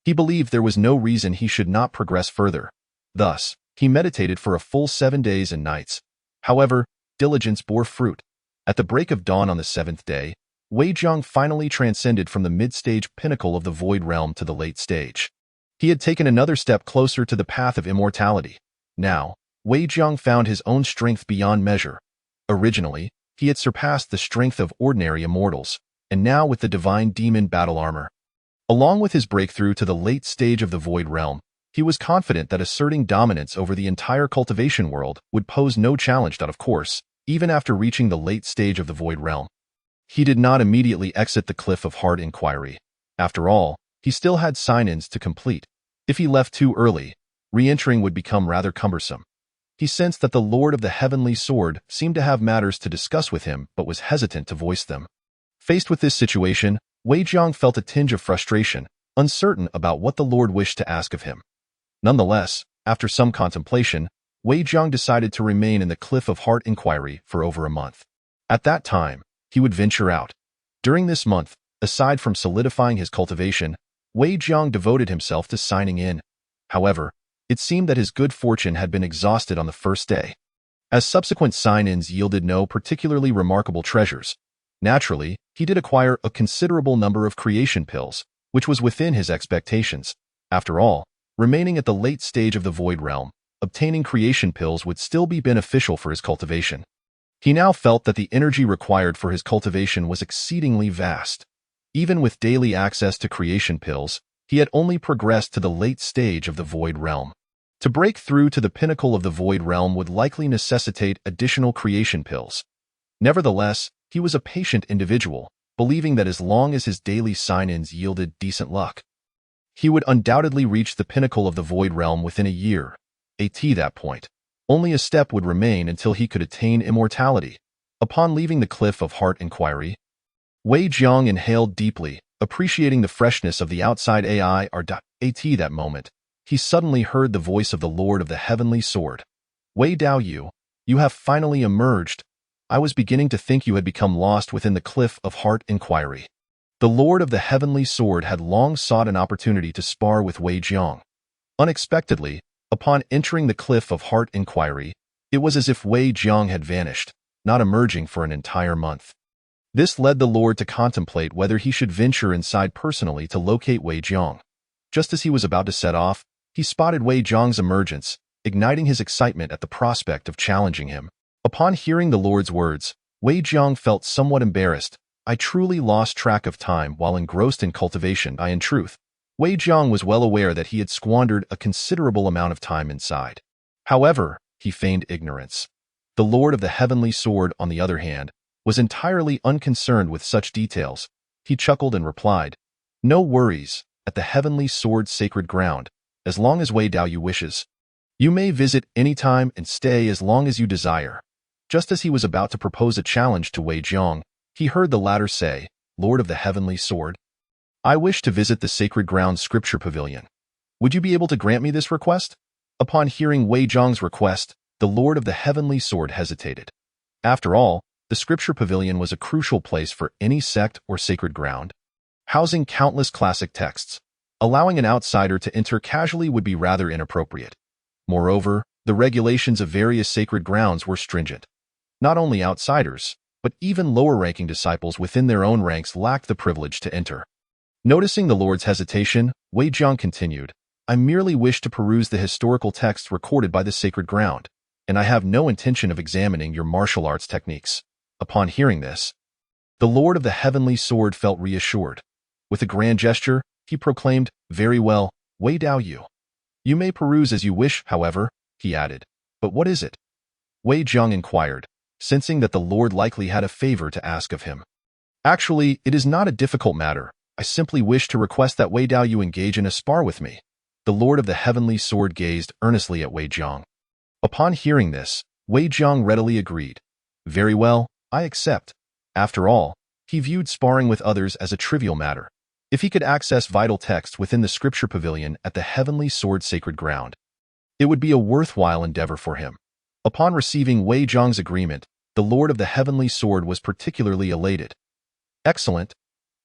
he believed there was no reason he should not progress further. Thus, he meditated for a full 7 days and nights. However, diligence bore fruit. At the break of dawn on the 7th day, Wei Zhang finally transcended from the mid-stage pinnacle of the Void Realm to the late stage. He had taken another step closer to the path of immortality. Now, Wei Zhang found his own strength beyond measure. Originally, he had surpassed the strength of ordinary immortals, and now with the Divine Demon Battle Armor. Along with his breakthrough to the late stage of the Void Realm, he was confident that asserting dominance over the entire cultivation world would pose no challenge. Of course, even after reaching the late stage of the Void Realm, He did not immediately exit the Cliff of Heart Inquiry. After all, he still had sign-ins to complete. If he left too early, re-entering would become rather cumbersome. He sensed that the Lord of the Heavenly Sword seemed to have matters to discuss with him but was hesitant to voice them. Faced with this situation, Wei Jiang felt a tinge of frustration, uncertain about what the Lord wished to ask of him. Nonetheless, after some contemplation, Wei Jiang decided to remain in the Cliff of Heart Inquiry for over a month. At that time, he would venture out. During this month, aside from solidifying his cultivation, Wei Jiang devoted himself to signing in. However, it seemed that his good fortune had been exhausted on the first day. As subsequent sign-ins yielded no particularly remarkable treasures, naturally, he did acquire a considerable number of creation pills, which was within his expectations. After all, remaining at the late stage of the Void Realm, obtaining creation pills would still be beneficial for his cultivation. He now felt that the energy required for his cultivation was exceedingly vast. Even with daily access to creation pills, he had only progressed to the late stage of the Void Realm. To break through to the pinnacle of the Void Realm would likely necessitate additional creation pills. Nevertheless, he was a patient individual, believing that as long as his daily sign-ins yielded decent luck, he would undoubtedly reach the pinnacle of the Void Realm within a year. At that point, only a step would remain until he could attain immortality. Upon leaving the Cliff of Heart Inquiry, Wei Jiang inhaled deeply, appreciating the freshness of the outside AI. At that moment, he suddenly heard the voice of the Lord of the Heavenly Sword. Wei Daoyu, you have finally emerged. I was beginning to think you had become lost within the Cliff of Heart Inquiry. The Lord of the Heavenly Sword had long sought an opportunity to spar with Wei Jiang. Unexpectedly, upon entering the Cliff of Heart Inquiry, it was as if Wei Jiang had vanished, not emerging for an entire month. This led the Lord to contemplate whether he should venture inside personally to locate Wei Jiang. Just as he was about to set off, he spotted Wei Jiang's emergence, igniting his excitement at the prospect of challenging him. Upon hearing the Lord's words, Wei Jiang felt somewhat embarrassed. I truly lost track of time while engrossed in cultivation. In truth, Wei Jiang was well aware that he had squandered a considerable amount of time inside. However, he feigned ignorance. The Lord of the Heavenly Sword, on the other hand, was entirely unconcerned with such details. He chuckled and replied, no worries, at the Heavenly Sword's sacred ground, as long as Wei Daoyu wishes. You may visit any time and stay as long as you desire. Just as he was about to propose a challenge to Wei Jiang, he heard the latter say, Lord of the Heavenly Sword, I wish to visit the Sacred Ground Scripture Pavilion. Would you be able to grant me this request? Upon hearing Wei Jiang's request, the Lord of the Heavenly Sword hesitated. After all, the Scripture Pavilion was a crucial place for any sect or sacred ground, housing countless classic texts. Allowing an outsider to enter casually would be rather inappropriate. Moreover, the regulations of various sacred grounds were stringent. Not only outsiders, but even lower-ranking disciples within their own ranks lacked the privilege to enter. Noticing the Lord's hesitation, Wei Jiang continued, I merely wish to peruse the historical texts recorded by the sacred ground, and I have no intention of examining your martial arts techniques. Upon hearing this, the Lord of the Heavenly Sword felt reassured. With a grand gesture, he proclaimed, very well, Wei Daoyu. You may peruse as you wish, however, he added. But what is it? Wei Jiang inquired, sensing that the Lord likely had a favor to ask of him. Actually, it is not a difficult matter. I simply wish to request that Wei Daoyu engage in a spar with me. The Lord of the Heavenly Sword gazed earnestly at Wei Jiang. Upon hearing this, Wei Jiang readily agreed. Very well, I accept. After all, he viewed sparring with others as a trivial matter. If he could access vital texts within the Scripture Pavilion at the Heavenly Sword sacred ground, it would be a worthwhile endeavor for him. Upon receiving Wei Jiang's agreement, the Lord of the Heavenly Sword was particularly elated. Excellent.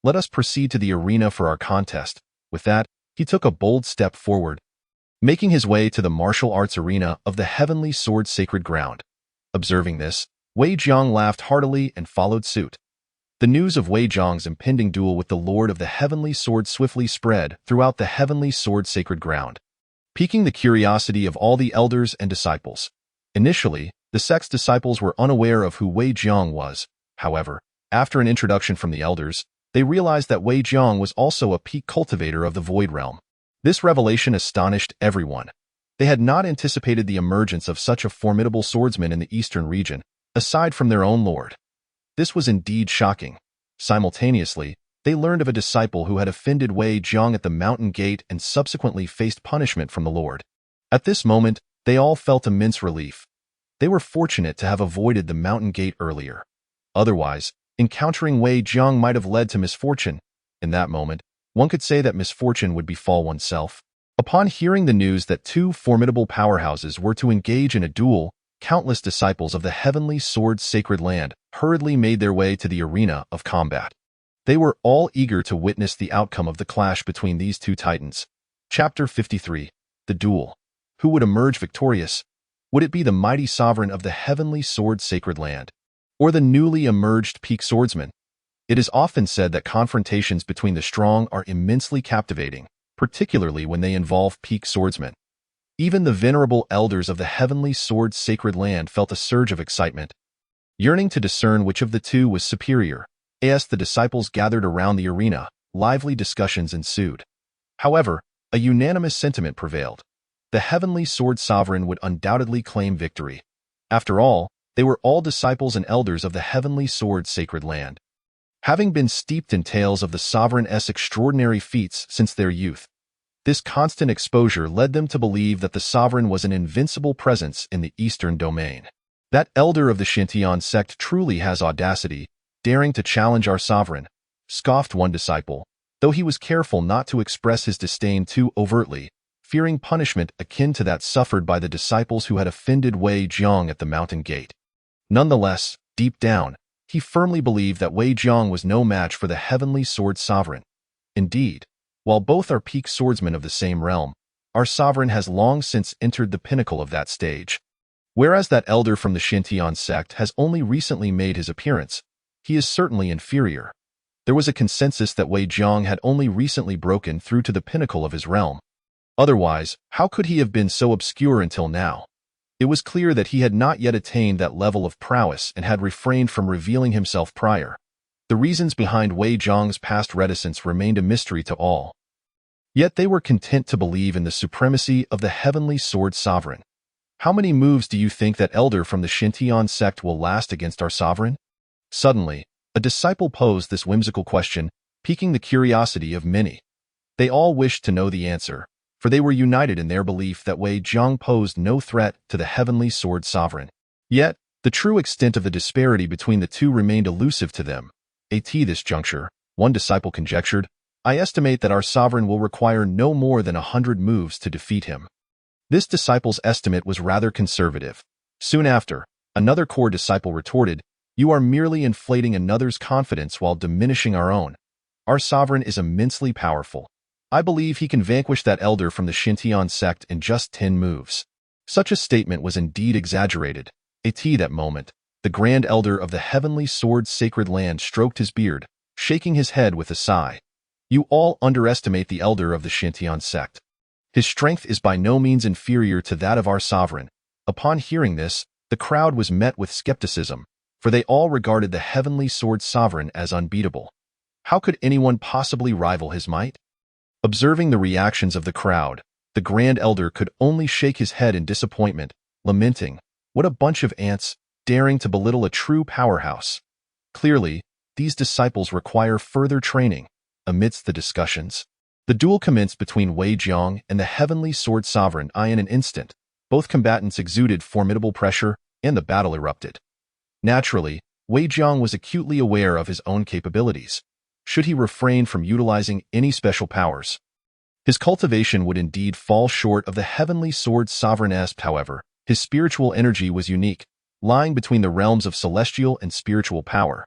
Let us proceed to the arena for our contest. With that, he took a bold step forward, making his way to the martial arts arena of the Heavenly Sword sacred ground. Observing this, Wei Jiang laughed heartily and followed suit. The news of Wei Jiang's impending duel with the Lord of the Heavenly Sword swiftly spread throughout the Heavenly Sword sacred ground, piquing the curiosity of all the elders and disciples. Initially, the sect's disciples were unaware of who Wei Jiang was. However, after an introduction from the elders, they realized that Wei Jiang was also a peak cultivator of the Void Realm. This revelation astonished everyone. They had not anticipated the emergence of such a formidable swordsman in the eastern region, aside from their own lord. This was indeed shocking. Simultaneously, they learned of a disciple who had offended Wei Jiang at the mountain gate and subsequently faced punishment from the Lord. At this moment, they all felt immense relief. They were fortunate to have avoided the mountain gate earlier. Otherwise, encountering Wei Jiang might have led to misfortune. In that moment, one could say that misfortune would befall oneself. Upon hearing the news that two formidable powerhouses were to engage in a duel, countless disciples of the heavenly sword's sacred land hurriedly made their way to the arena of combat. They were all eager to witness the outcome of the clash between these two titans. Chapter 53. The Duel. Who would emerge victorious? Would it be the mighty sovereign of the heavenly sword's sacred land, or the newly emerged peak swordsman? It is often said that confrontations between the strong are immensely captivating, particularly when they involve peak swordsmen. Even the venerable elders of the heavenly sword's sacred land felt a surge of excitement. Yearning to discern which of the two was superior, as the disciples gathered around the arena, lively discussions ensued. However, a unanimous sentiment prevailed. The heavenly sword sovereign would undoubtedly claim victory. After all, they were all disciples and elders of the heavenly sword's sacred land, having been steeped in tales of the sovereign's extraordinary feats since their youth. This constant exposure led them to believe that the sovereign was an invincible presence in the eastern domain. That elder of the Sainthood sect truly has audacity, daring to challenge our sovereign, scoffed one disciple, though he was careful not to express his disdain too overtly, fearing punishment akin to that suffered by the disciples who had offended Wei Jiang at the mountain gate. Nonetheless, deep down, he firmly believed that Wei Jiang was no match for the heavenly sword sovereign. Indeed, while both are peak swordsmen of the same realm, our sovereign has long since entered the pinnacle of that stage. Whereas that elder from the Sainthood sect has only recently made his appearance, he is certainly inferior. There was a consensus that Wei Jiang had only recently broken through to the pinnacle of his realm. Otherwise, how could he have been so obscure until now? It was clear that he had not yet attained that level of prowess and had refrained from revealing himself prior. The reasons behind Wei Jiang's past reticence remained a mystery to all. Yet they were content to believe in the supremacy of the heavenly sword sovereign. How many moves do you think that elder from the Sainthoud sect will last against our sovereign? Suddenly, a disciple posed this whimsical question, piquing the curiosity of many. They all wished to know the answer, for they were united in their belief that Wei Jiang posed no threat to the heavenly sword sovereign. Yet, the true extent of the disparity between the two remained elusive to them. At this juncture, one disciple conjectured, I estimate that our sovereign will require no more than 100 moves to defeat him. This disciple's estimate was rather conservative. Soon after, another core disciple retorted, You are merely inflating another's confidence while diminishing our own. Our sovereign is immensely powerful. I believe he can vanquish that elder from the Sainthoud sect in just 10 moves. Such a statement was indeed exaggerated. At that moment, the grand elder of the heavenly sword's sacred land stroked his beard, shaking his head with a sigh. You all underestimate the elder of the Sainthoud sect. His strength is by no means inferior to that of our sovereign. Upon hearing this, the crowd was met with skepticism, for they all regarded the heavenly sword sovereign as unbeatable. How could anyone possibly rival his might? Observing the reactions of the crowd, the grand elder could only shake his head in disappointment, lamenting, What a bunch of ants, daring to belittle a true powerhouse. Clearly, these disciples require further training. Amidst the discussions, the duel commenced between Wei Jiang and the heavenly sword sovereign. In an instant, both combatants exuded formidable pressure, and the battle erupted. Naturally, Wei Jiang was acutely aware of his own capabilities. Should he refrain from utilizing any special powers, his cultivation would indeed fall short of the heavenly sword sovereign's. However, his spiritual energy was unique, lying between the realms of celestial and spiritual power.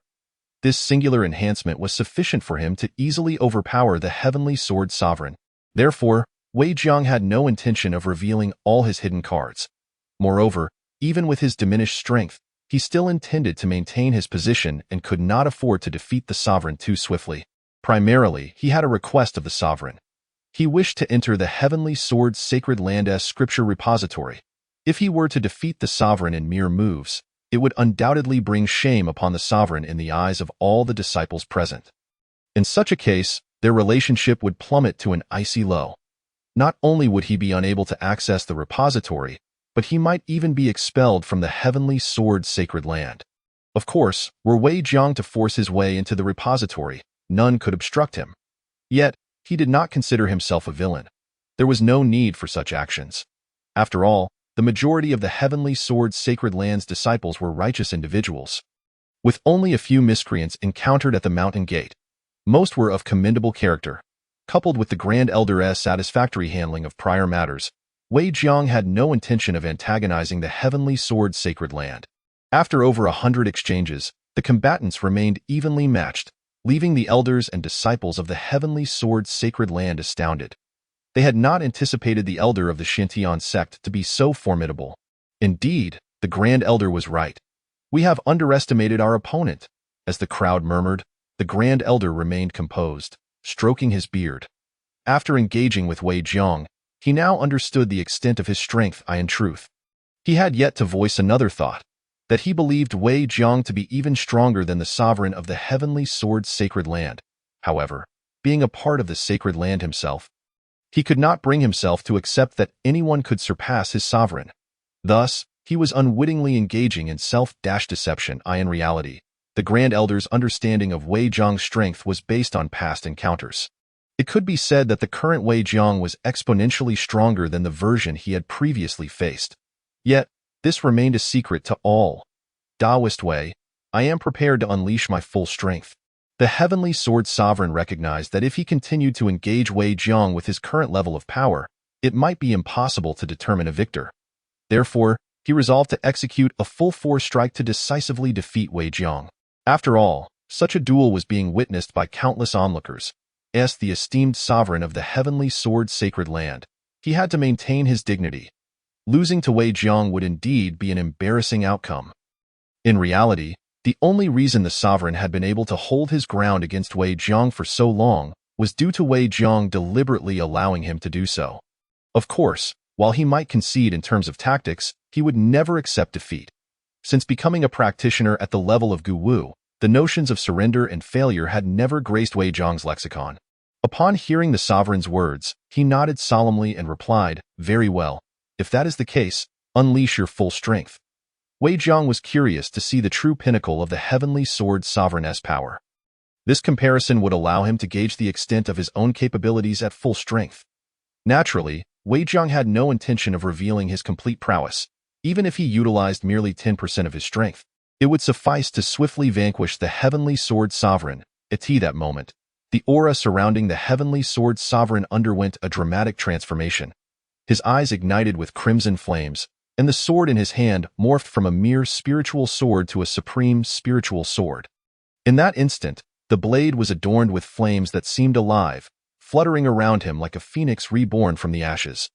This singular enhancement was sufficient for him to easily overpower the heavenly sword sovereign. Therefore, Wei Jiang had no intention of revealing all his hidden cards. Moreover, even with his diminished strength, he still intended to maintain his position and could not afford to defeat the sovereign too swiftly. Primarily, he had a request of the sovereign. He wished to enter the heavenly sword's sacred land's scripture repository. If he were to defeat the sovereign in mere moves, it would undoubtedly bring shame upon the sovereign in the eyes of all the disciples present. In such a case, their relationship would plummet to an icy low. Not only would he be unable to access the repository, but he might even be expelled from the heavenly sword's sacred land. Of course, were Wei Jiang to force his way into the repository, none could obstruct him. Yet, he did not consider himself a villain. There was no need for such actions. After all, the majority of the Heavenly Sword Sacred Land's disciples were righteous individuals. With only a few miscreants encountered at the mountain gate, most were of commendable character. Coupled with the Grand Elder's satisfactory handling of prior matters, Wei Jiang had no intention of antagonizing the Heavenly Sword Sacred Land. After over 100 exchanges, the combatants remained evenly matched, leaving the elders and disciples of the Heavenly Sword Sacred Land astounded. They had not anticipated the elder of the Xintian sect to be so formidable. Indeed, the Grand Elder was right. We have underestimated our opponent. As the crowd murmured, the Grand Elder remained composed, stroking his beard. After engaging with Wei Jiang, he now understood the extent of his strength. In truth, he had yet to voice another thought, that he believed Wei Jiang to be even stronger than the sovereign of the Heavenly Sword Sacred Land. However, being a part of the Sacred Land himself, he could not bring himself to accept that anyone could surpass his sovereign. Thus, he was unwittingly engaging in self-deception. In reality, the Grand Elder's understanding of Wei Jiang's strength was based on past encounters. It could be said that the current Wei Jiang was exponentially stronger than the version he had previously faced. Yet, this remained a secret to all. Taoist Wei, I am prepared to unleash my full strength. The Heavenly Sword Sovereign recognized that if he continued to engage Wei Jiang with his current level of power, it might be impossible to determine a victor. Therefore, he resolved to execute a full-force strike to decisively defeat Wei Jiang. After all, such a duel was being witnessed by countless onlookers. As the esteemed sovereign of the Heavenly Sword Sacred Land, he had to maintain his dignity. Losing to Wei Jiang would indeed be an embarrassing outcome. In reality, the only reason the sovereign had been able to hold his ground against Wei Jiang for so long was due to Wei Jiang deliberately allowing him to do so. Of course, while he might concede in terms of tactics, he would never accept defeat. Since becoming a practitioner at the level of Gu Wu, the notions of surrender and failure had never graced Wei Jiang's lexicon. Upon hearing the sovereign's words, he nodded solemnly and replied, "Very well. If that is the case, unleash your full strength." Wei Jiang was curious to see the true pinnacle of the Heavenly Sword Sovereign's power. This comparison would allow him to gauge the extent of his own capabilities at full strength. Naturally, Wei Jiang had no intention of revealing his complete prowess. Even if he utilized merely 10% of his strength, it would suffice to swiftly vanquish the Heavenly Sword Sovereign. At that moment, the aura surrounding the Heavenly Sword Sovereign underwent a dramatic transformation. His eyes ignited with crimson flames, and the sword in his hand morphed from a mere spiritual sword to a supreme spiritual sword. In that instant, the blade was adorned with flames that seemed alive, fluttering around him like a phoenix reborn from the ashes.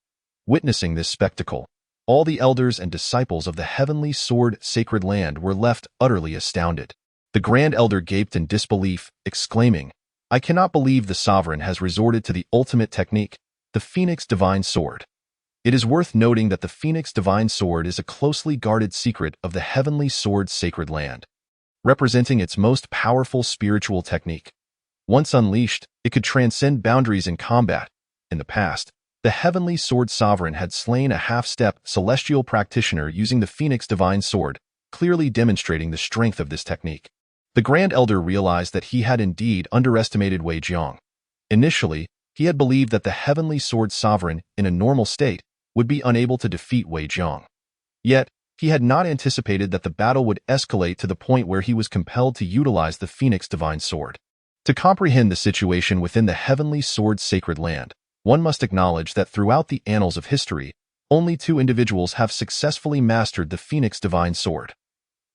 Witnessing this spectacle, all the elders and disciples of the Heavenly Sword Sacred Land were left utterly astounded. The Grand Elder gaped in disbelief, exclaiming, "I cannot believe the sovereign has resorted to the ultimate technique, the Phoenix Divine Sword." It is worth noting that the Phoenix Divine Sword is a closely guarded secret of the Heavenly Sword Sacred Land, representing its most powerful spiritual technique. Once unleashed, it could transcend boundaries in combat. In the past, the Heavenly Sword Sovereign had slain a half-step celestial practitioner using the Phoenix Divine Sword, clearly demonstrating the strength of this technique. The Grand Elder realized that he had indeed underestimated Wei Jiang. Initially, he had believed that the Heavenly Sword Sovereign, in a normal state, would be unable to defeat Wei Jiang. Yet, he had not anticipated that the battle would escalate to the point where he was compelled to utilize the Phoenix Divine Sword. To comprehend the situation within the Heavenly Sword Sacred Land, one must acknowledge that throughout the annals of history, only two individuals have successfully mastered the Phoenix Divine Sword.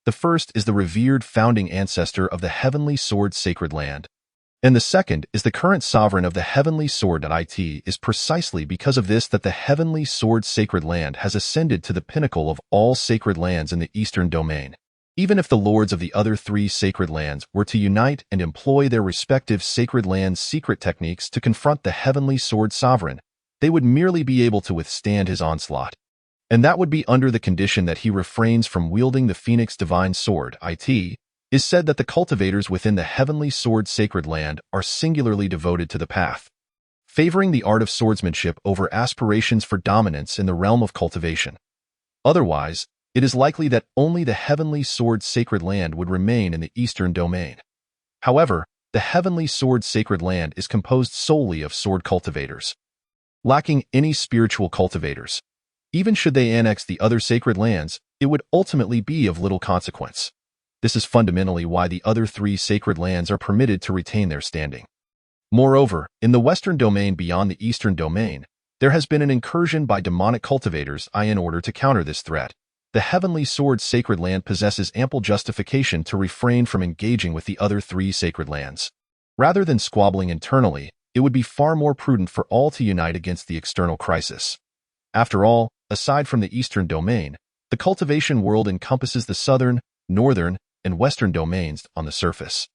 The first is the revered founding ancestor of the Heavenly Sword Sacred Land, and the second is the current sovereign of the Heavenly Sword. It is precisely because of this that the Heavenly Sword Sacred Land has ascended to the pinnacle of all sacred lands in the Eastern Domain. Even if the lords of the other three sacred lands were to unite and employ their respective sacred lands' secret techniques to confront the Heavenly Sword Sovereign, they would merely be able to withstand his onslaught. And that would be under the condition that he refrains from wielding the Phoenix Divine Sword. It is said that the cultivators within the Heavenly Sword Sacred Land are singularly devoted to the path, favoring the art of swordsmanship over aspirations for dominance in the realm of cultivation. Otherwise, it is likely that only the Heavenly Sword Sacred Land would remain in the Eastern Domain. However, the Heavenly Sword Sacred Land is composed solely of sword cultivators, lacking any spiritual cultivators. Even should they annex the other sacred lands, it would ultimately be of little consequence. This is fundamentally why the other three sacred lands are permitted to retain their standing. Moreover, in the Western Domain beyond the Eastern Domain, there has been an incursion by demonic cultivators in order to counter this threat. The Heavenly Sword Sacred Land possesses ample justification to refrain from engaging with the other three sacred lands. Rather than squabbling internally, it would be far more prudent for all to unite against the external crisis. After all, aside from the Eastern Domain, the cultivation world encompasses the Southern, Northern, and Western domains on the surface.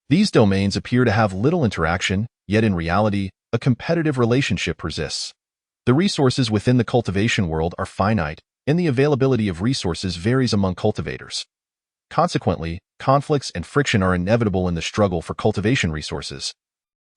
These domains appear to have little interaction, yet in reality, a competitive relationship persists. The resources within the cultivation world are finite, and the availability of resources varies among cultivators. Consequently, conflicts and friction are inevitable in the struggle for cultivation resources,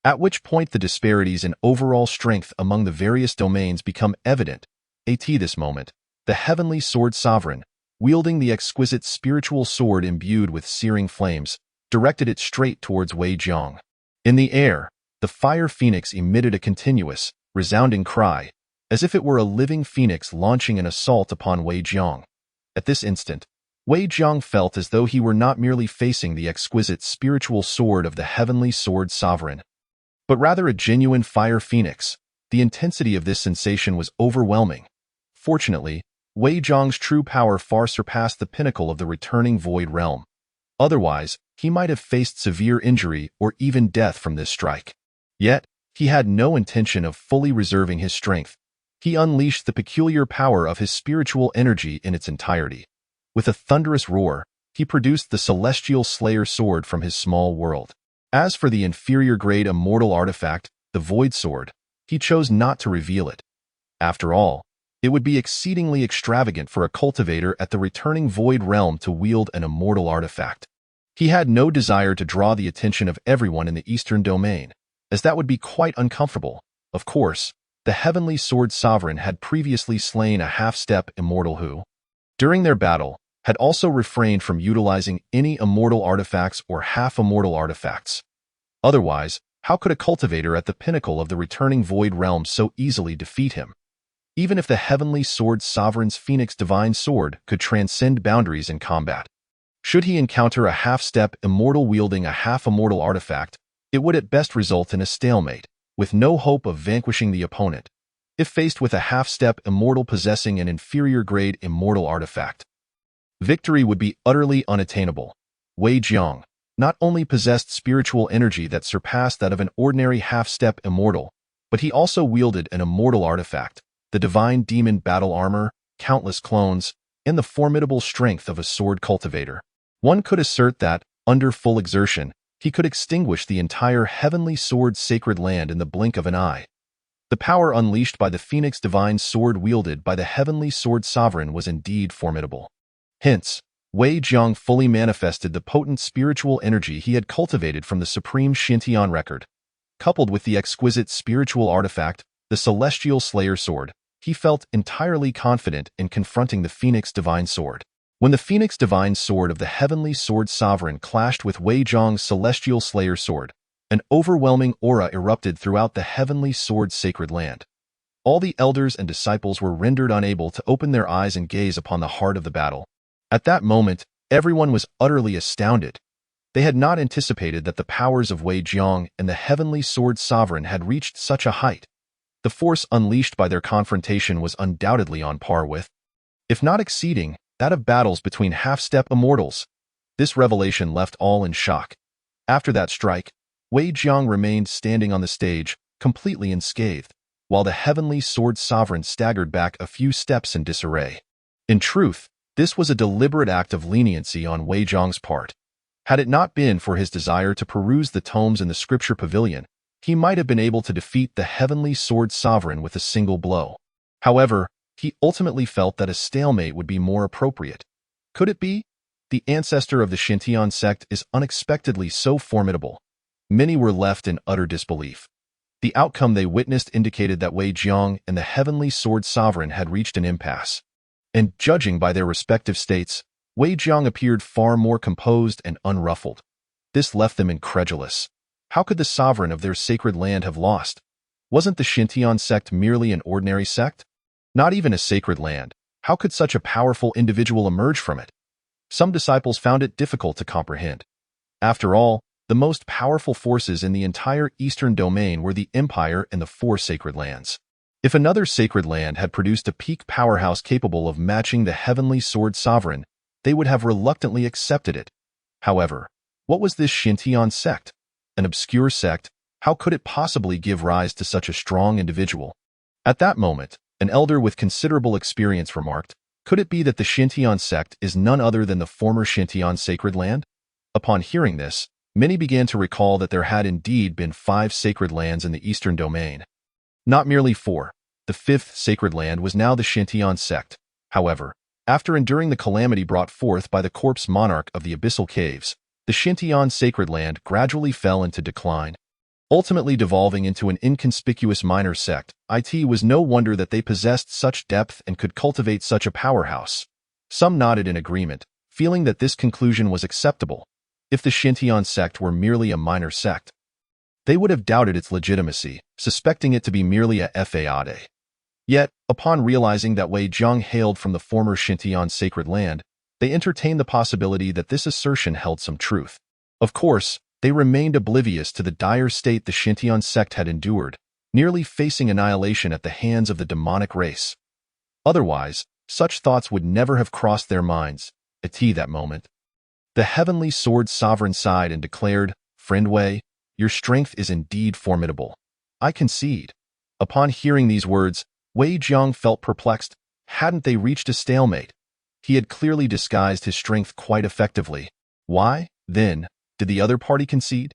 at which point the disparities in overall strength among the various domains become evident. At this moment, the Heavenly Sword Sovereign, wielding the exquisite spiritual sword imbued with searing flames, directed it straight towards Wei Jiang. In the air, the fire phoenix emitted a continuous, resounding cry, as if it were a living phoenix launching an assault upon Wei Jiang. At this instant, Wei Jiang felt as though he were not merely facing the exquisite spiritual sword of the Heavenly Sword Sovereign, but rather a genuine fire phoenix. The intensity of this sensation was overwhelming. Fortunately, Wei Jiang's true power far surpassed the pinnacle of the returning void realm. Otherwise, he might have faced severe injury or even death from this strike. Yet, he had no intention of fully reserving his strength. He unleashed the peculiar power of his spiritual energy in its entirety. With a thunderous roar, he produced the celestial slayer sword from his small world. As for the inferior grade immortal artifact, the void sword, he chose not to reveal it. After all, it would be exceedingly extravagant for a cultivator at the returning void realm to wield an immortal artifact. He had no desire to draw the attention of everyone in the Eastern Domain, as that would be quite uncomfortable. Of course, the Heavenly Sword Sovereign had previously slain a half-step immortal who, during their battle, had also refrained from utilizing any immortal artifacts or half-immortal artifacts. Otherwise, how could a cultivator at the pinnacle of the returning void realm so easily defeat him? Even if the Heavenly Sword Sovereign's Phoenix Divine Sword could transcend boundaries in combat, should he encounter a half-step immortal wielding a half-immortal artifact, it would at best result in a stalemate, with no hope of vanquishing the opponent. If faced with a half-step immortal possessing an inferior grade immortal artifact, victory would be utterly unattainable. Wei Jiang not only possessed spiritual energy that surpassed that of an ordinary half-step immortal, but he also wielded an immortal artifact, the divine demon battle armor, countless clones, and the formidable strength of a sword cultivator. One could assert that, under full exertion, he could extinguish the entire Heavenly Sword Sacred Land in the blink of an eye. The power unleashed by the Phoenix Divine Sword wielded by the Heavenly Sword Sovereign was indeed formidable. Hence, Wei Jiang fully manifested the potent spiritual energy he had cultivated from the Supreme Xintian record. Coupled with the exquisite spiritual artifact, the Celestial Slayer Sword, he felt entirely confident in confronting the Phoenix Divine Sword. When the Phoenix Divine Sword of the Heavenly Sword Sovereign clashed with Wei Jiang's Celestial Slayer Sword, an overwhelming aura erupted throughout the Heavenly Sword Sacred Land. All the elders and disciples were rendered unable to open their eyes and gaze upon the heart of the battle. At that moment, everyone was utterly astounded. They had not anticipated that the powers of Wei Jiang and the Heavenly Sword Sovereign had reached such a height. The force unleashed by their confrontation was undoubtedly on par with, if not exceeding, that of battles between half-step immortals. This revelation left all in shock. After that strike, Wei Jiang remained standing on the stage, completely unscathed, while the Heavenly Sword Sovereign staggered back a few steps in disarray. In truth, this was a deliberate act of leniency on Wei Jiang's part. Had it not been for his desire to peruse the tomes in the Scripture Pavilion, he might have been able to defeat the Heavenly Sword Sovereign with a single blow. However, he ultimately felt that a stalemate would be more appropriate. Could it be? The ancestor of the Xintian sect is unexpectedly so formidable. Many were left in utter disbelief. The outcome they witnessed indicated that Wei Jiang and the Heavenly Sword Sovereign had reached an impasse. and judging by their respective states, Wei Jiang appeared far more composed and unruffled. This left them incredulous. How could the sovereign of their sacred land have lost? Wasn't the Xintian sect merely an ordinary sect? Not even a sacred land. How could such a powerful individual emerge from it? Some disciples found it difficult to comprehend. After all, the most powerful forces in the entire Eastern domain were the Empire and the four sacred lands. If another sacred land had produced a peak powerhouse capable of matching the Heavenly Sword Sovereign, they would have reluctantly accepted it. However, what was this Xintian sect? An obscure sect, how could it possibly give rise to such a strong individual? At that moment, an elder with considerable experience remarked, "Could it be that the Xintian sect is none other than the former Xintian sacred land?" Upon hearing this, many began to recall that there had indeed been 5 sacred lands in the Eastern domain. Not merely 4. The 5th sacred land was now the Xintian sect. However, after enduring the calamity brought forth by the corpse monarch of the abyssal caves, the Xintian sacred land gradually fell into decline, ultimately devolving into an inconspicuous minor sect. It was no wonder that they possessed such depth and could cultivate such a powerhouse. Some nodded in agreement, feeling that this conclusion was acceptable. If the Xintian sect were merely a minor sect, they would have doubted its legitimacy, suspecting it to be merely a fade. Yet, upon realizing that Wei Jiang hailed from the former Xintian sacred land, they entertained the possibility that this assertion held some truth. Of course, they remained oblivious to the dire state the Xintian sect had endured, nearly facing annihilation at the hands of the demonic race. Otherwise, such thoughts would never have crossed their minds. At that moment, the Heavenly Sword Sovereign sighed and declared, "Friend Wei, your strength is indeed formidable. I concede." Upon hearing these words, Wei Jiang felt perplexed. Hadn't they reached a stalemate? He had clearly disguised his strength quite effectively. Why, then, did the other party concede?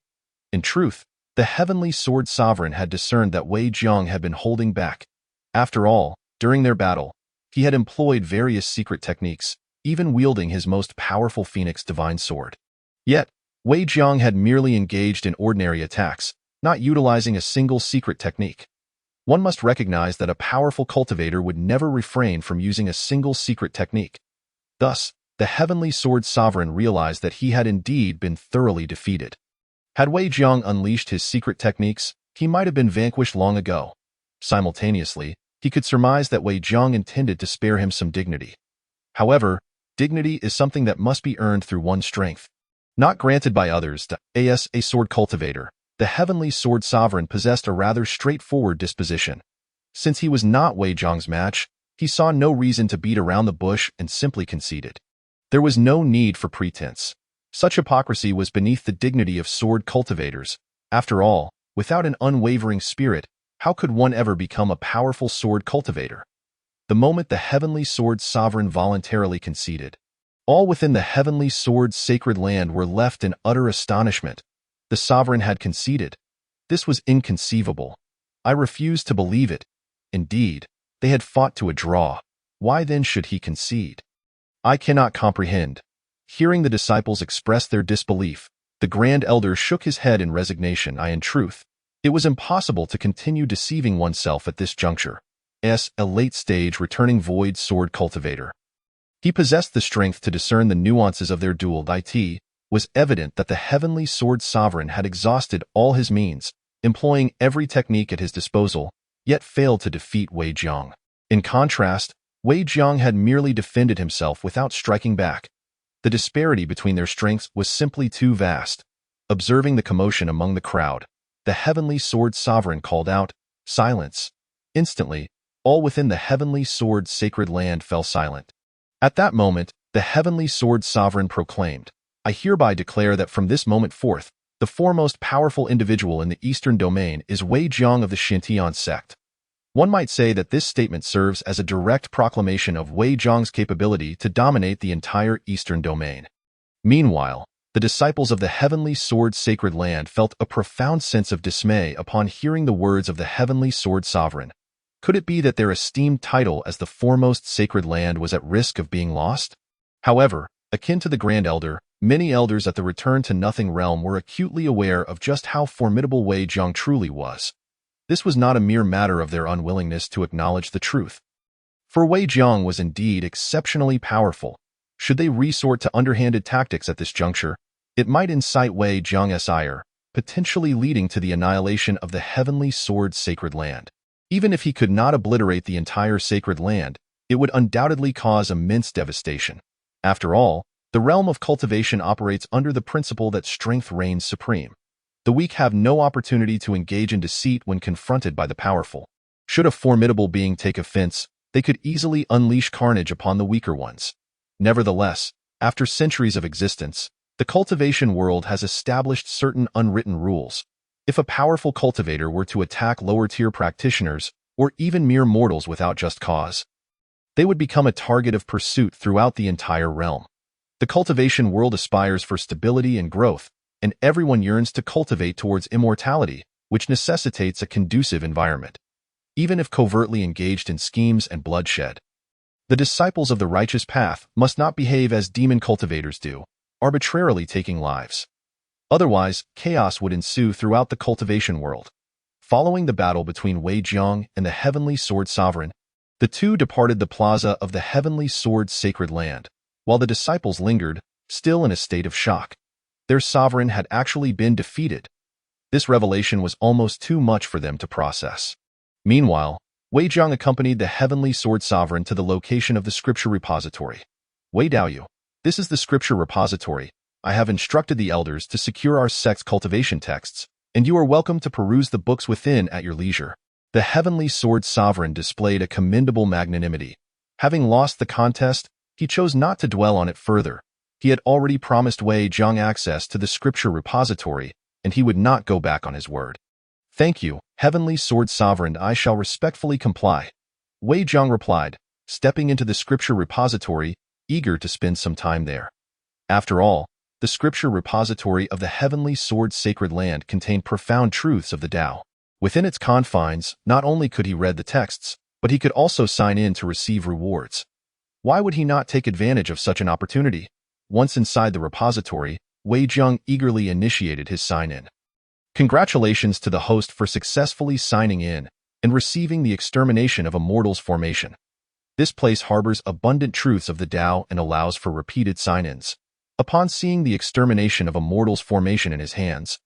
In truth, the Heavenly Sword Sovereign had discerned that Wei Jiang had been holding back. After all, during their battle, he had employed various secret techniques, even wielding his most powerful Phoenix Divine Sword. Yet, Wei Jiang had merely engaged in ordinary attacks, not utilizing a single secret technique. One must recognize that a powerful cultivator would never refrain from using a single secret technique. Thus, the Heavenly Sword Sovereign realized that he had indeed been thoroughly defeated. Had Wei Jiang unleashed his secret techniques, he might have been vanquished long ago. Simultaneously, he could surmise that Wei Jiang intended to spare him some dignity. However, dignity is something that must be earned through one's strength, not granted by others. As a sword cultivator, the Heavenly Sword Sovereign possessed a rather straightforward disposition. Since he was not Wei Jiang's match, he saw no reason to beat around the bush and simply conceded. There was no need for pretense. Such hypocrisy was beneath the dignity of sword cultivators. After all, without an unwavering spirit, how could one ever become a powerful sword cultivator? The moment the Heavenly Sword Sovereign voluntarily conceded, all within the Heavenly Sword's sacred land were left in utter astonishment. The sovereign had conceded. This was inconceivable. I refused to believe it. Indeed, they had fought to a draw. Why then should he concede? I cannot comprehend. Hearing the disciples express their disbelief, the Grand Elder shook his head in resignation. In truth, it was impossible to continue deceiving oneself at this juncture. As a late-stage returning void sword cultivator, he possessed the strength to discern the nuances of their duel. It was evident that the Heavenly Sword Sovereign had exhausted all his means, employing every technique at his disposal, yet failed to defeat Wei Jiang. In contrast, Wei Jiang had merely defended himself without striking back. The disparity between their strengths was simply too vast. Observing the commotion among the crowd, the Heavenly Sword Sovereign called out, "Silence!" Instantly, all within the Heavenly Sword's sacred land fell silent. At that moment, the Heavenly Sword Sovereign proclaimed, "I hereby declare that from this moment forth, the foremost powerful individual in the Eastern domain is Wei Jiang of the Xintian sect." One might say that this statement serves as a direct proclamation of Wei Jiang's capability to dominate the entire Eastern domain. Meanwhile, the disciples of the Heavenly Sword's sacred land felt a profound sense of dismay upon hearing the words of the Heavenly Sword Sovereign. Could it be that their esteemed title as the foremost sacred land was at risk of being lost? However, akin to the Grand Elder, many elders at the Return to Nothing realm were acutely aware of just how formidable Wei Jiang truly was. This was not a mere matter of their unwillingness to acknowledge the truth. For Wei Jiang was indeed exceptionally powerful. Should they resort to underhanded tactics at this juncture, it might incite Wei Jiang's ire, potentially leading to the annihilation of the Heavenly Sword's sacred land. Even if he could not obliterate the entire sacred land, it would undoubtedly cause immense devastation. After all, the realm of cultivation operates under the principle that strength reigns supreme. The weak have no opportunity to engage in deceit when confronted by the powerful. Should a formidable being take offense, they could easily unleash carnage upon the weaker ones. Nevertheless, after centuries of existence, the cultivation world has established certain unwritten rules. If a powerful cultivator were to attack lower-tier practitioners, or even mere mortals without just cause, they would become a target of pursuit throughout the entire realm. The cultivation world aspires for stability and growth, and everyone yearns to cultivate towards immortality, which necessitates a conducive environment. Even if covertly engaged in schemes and bloodshed, the disciples of the righteous path must not behave as demon cultivators do, arbitrarily taking lives. Otherwise, chaos would ensue throughout the cultivation world. Following the battle between Wei Jiang and the Heavenly Sword Sovereign, the two departed the plaza of the Heavenly Sword's sacred land, while the disciples lingered, still in a state of shock. Their sovereign had actually been defeated. This revelation was almost too much for them to process. Meanwhile, Wei Jiang accompanied the Heavenly Sword Sovereign to the location of the scripture repository. Wei Daoyu, this is the scripture repository. I have instructed the elders to secure our sect's cultivation texts, and you are welcome to peruse the books within at your leisure. The Heavenly Sword Sovereign displayed a commendable magnanimity. Having lost the contest, he chose not to dwell on it further. He had already promised Wei Jiang access to the scripture repository, and he would not go back on his word. Thank you, Heavenly Sword Sovereign, I shall respectfully comply. Wei Jiang replied, stepping into the scripture repository, eager to spend some time there. After all, the scripture repository of the Heavenly Sword's sacred land contained profound truths of the Tao. Within its confines, not only could he read the texts, but he could also sign in to receive rewards. Why would he not take advantage of such an opportunity? Once inside the repository, Wei Jiang eagerly initiated his sign-in. Congratulations to the host for successfully signing in and receiving the extermination of a mortal's formation. This place harbors abundant truths of the Tao and allows for repeated sign-ins. Upon seeing the extermination of a mortal's formation in his hands,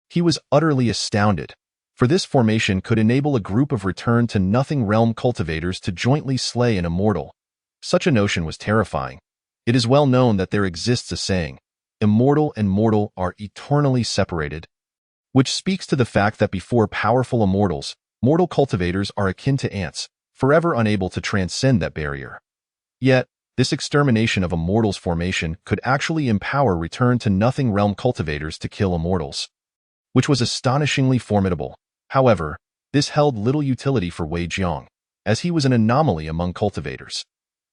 he was utterly astounded, for this formation could enable a group of return-to-nothing realm cultivators to jointly slay an immortal. Such a notion was terrifying. It is well known that there exists a saying, immortal and mortal are eternally separated, which speaks to the fact that before powerful immortals, mortal cultivators are akin to ants, forever unable to transcend that barrier. Yet, this extermination of a mortal's formation could actually empower return-to-nothing realm cultivators to kill immortals, which was astonishingly formidable. However, this held little utility for Wei Jiang, as he was an anomaly among cultivators.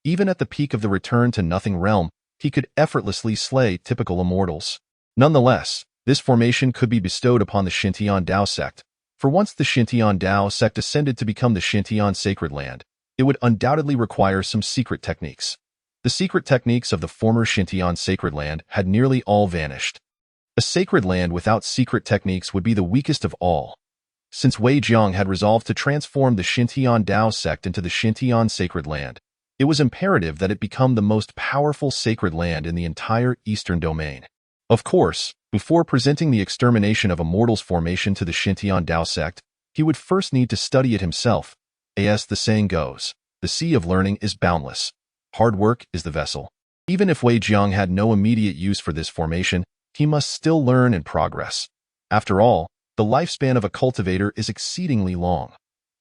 Even at the peak of the return-to-nothing realm, he could effortlessly slay typical immortals. Nonetheless, this formation could be bestowed upon the Xintian Dao sect, for once the Xintian Dao sect ascended to become the Xintian Sacred Land, it would undoubtedly require some secret techniques. The secret techniques of the former Xintian Sacred Land had nearly all vanished. A sacred land without secret techniques would be the weakest of all. Since Wei Jiang had resolved to transform the Xintian Dao sect into the Xintian Sacred Land, it was imperative that it become the most powerful sacred land in the entire Eastern Domain. Of course, before presenting the extermination of a mortal's formation to the Xintian Dao sect, he would first need to study it himself. As the saying goes, the sea of learning is boundless. Hard work is the vessel. Even if Wei Jiang had no immediate use for this formation, he must still learn and progress. After all, the lifespan of a cultivator is exceedingly long.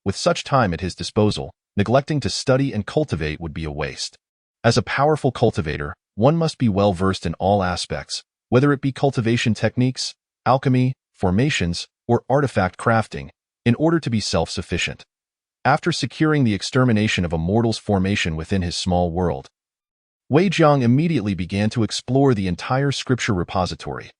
With such time at his disposal, neglecting to study and cultivate would be a waste. As a powerful cultivator, one must be well versed in all aspects, whether it be cultivation techniques, alchemy, formations, or artifact crafting, in order to be self-sufficient. After securing the extermination of a mortal's formation within his small world, Wei Jiang immediately began to explore the entire scripture repository.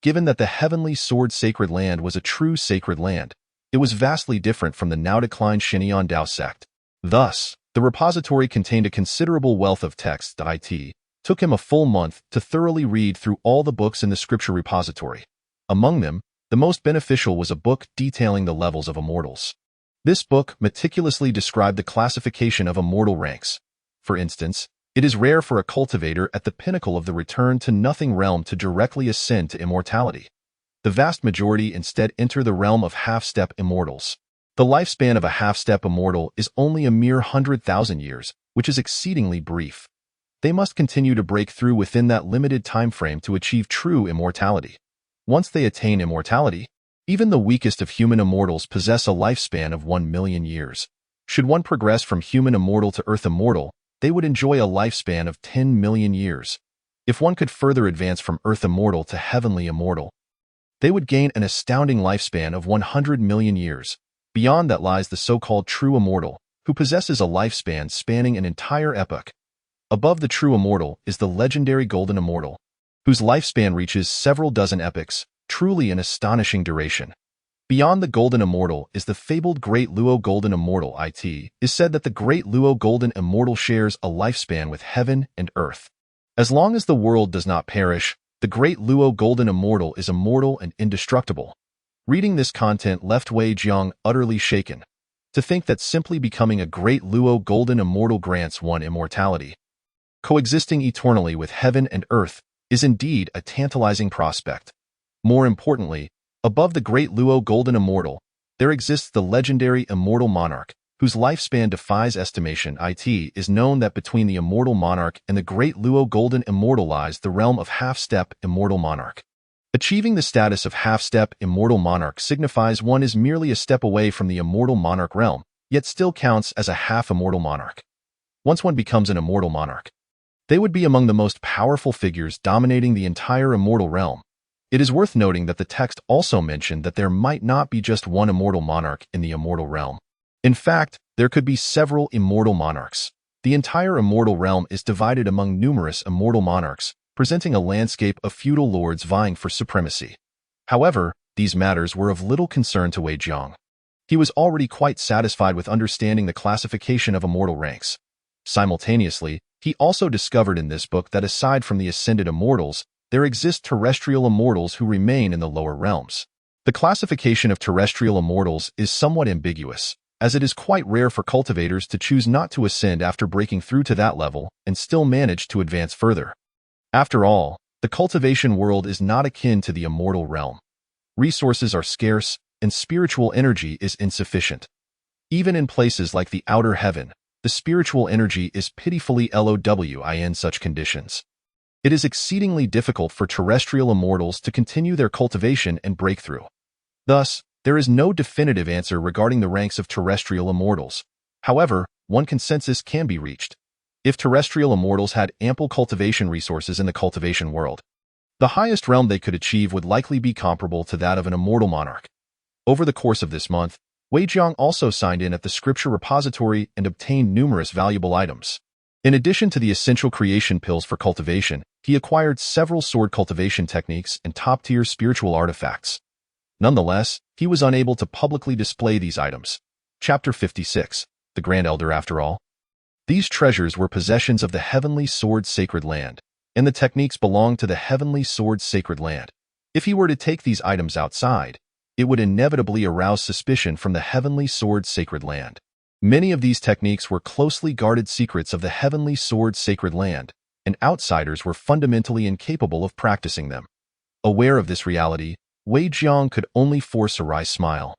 Given that the Heavenly Sword Sacred Land was a true sacred land, it was vastly different from the now-declined Xintian Dao sect. Thus, the repository contained a considerable wealth of texts. It took him a full month to thoroughly read through all the books in the scripture repository. Among them, the most beneficial was a book detailing the levels of immortals. This book meticulously described the classification of immortal ranks. For instance, it is rare for a cultivator at the pinnacle of the return-to-nothing realm to directly ascend to immortality. The vast majority instead enter the realm of half-step immortals. The lifespan of a half-step immortal is only a mere 100,000 years, which is exceedingly brief. They must continue to break through within that limited time frame to achieve true immortality. Once they attain immortality, even the weakest of human immortals possess a lifespan of 1 million years. Should one progress from human immortal to earth immortal, they would enjoy a lifespan of 10 million years. If one could further advance from earth immortal to heavenly immortal, they would gain an astounding lifespan of 100 million years. Beyond that lies the so-called true immortal, who possesses a lifespan spanning an entire epoch. Above the true immortal is the legendary golden immortal, whose lifespan reaches several dozen epochs, truly an astonishing duration. Beyond the golden immortal is the fabled Great Luo Golden Immortal. It is said that the Great Luo Golden Immortal shares a lifespan with heaven and earth. As long as the world does not perish, the Great Luo Golden Immortal is immortal and indestructible. Reading this content left Wei Jiang utterly shaken. To think that simply becoming a Great Luo Golden Immortal grants one immortality, coexisting eternally with heaven and earth, is indeed a tantalizing prospect. More importantly, above the Great Luo Golden Immortal, there exists the legendary Immortal Monarch, whose lifespan defies estimation. It is known that between the Immortal Monarch and the Great Luo Golden Immortal lies the realm of half-step Immortal Monarch. Achieving the status of half-step Immortal Monarch signifies one is merely a step away from the Immortal Monarch realm, yet still counts as a half-Immortal Monarch. Once one becomes an Immortal Monarch, they would be among the most powerful figures dominating the entire Immortal realm. It is worth noting that the text also mentioned that there might not be just one immortal monarch in the immortal realm. In fact, there could be several immortal monarchs. The entire immortal realm is divided among numerous immortal monarchs, presenting a landscape of feudal lords vying for supremacy. However, these matters were of little concern to Wei Jiang. He was already quite satisfied with understanding the classification of immortal ranks. Simultaneously, he also discovered in this book that aside from the ascended immortals, there exist terrestrial immortals who remain in the lower realms. The classification of terrestrial immortals is somewhat ambiguous, as it is quite rare for cultivators to choose not to ascend after breaking through to that level and still manage to advance further. After all, the cultivation world is not akin to the immortal realm. Resources are scarce, and spiritual energy is insufficient. Even in places like the outer heaven, the spiritual energy is pitifully low in such conditions. It is exceedingly difficult for terrestrial immortals to continue their cultivation and breakthrough. Thus, there is no definitive answer regarding the ranks of terrestrial immortals. However, one consensus can be reached. If terrestrial immortals had ample cultivation resources in the cultivation world, the highest realm they could achieve would likely be comparable to that of an immortal monarch. Over the course of this month, Wei Jiang also signed in at the scripture repository and obtained numerous valuable items. In addition to the essential creation pills for cultivation, he acquired several sword cultivation techniques and top-tier spiritual artifacts. Nonetheless, he was unable to publicly display these items. Chapter 56. The Grand Elder After All. These treasures were possessions of the Heavenly Sword Sacred Land, and the techniques belonged to the Heavenly Sword Sacred Land. If he were to take these items outside, it would inevitably arouse suspicion from the Heavenly Sword Sacred Land. Many of these techniques were closely guarded secrets of the Heavenly Sword Sacred Land, and outsiders were fundamentally incapable of practicing them. Aware of this reality, Wei Jiang could only force a wry smile.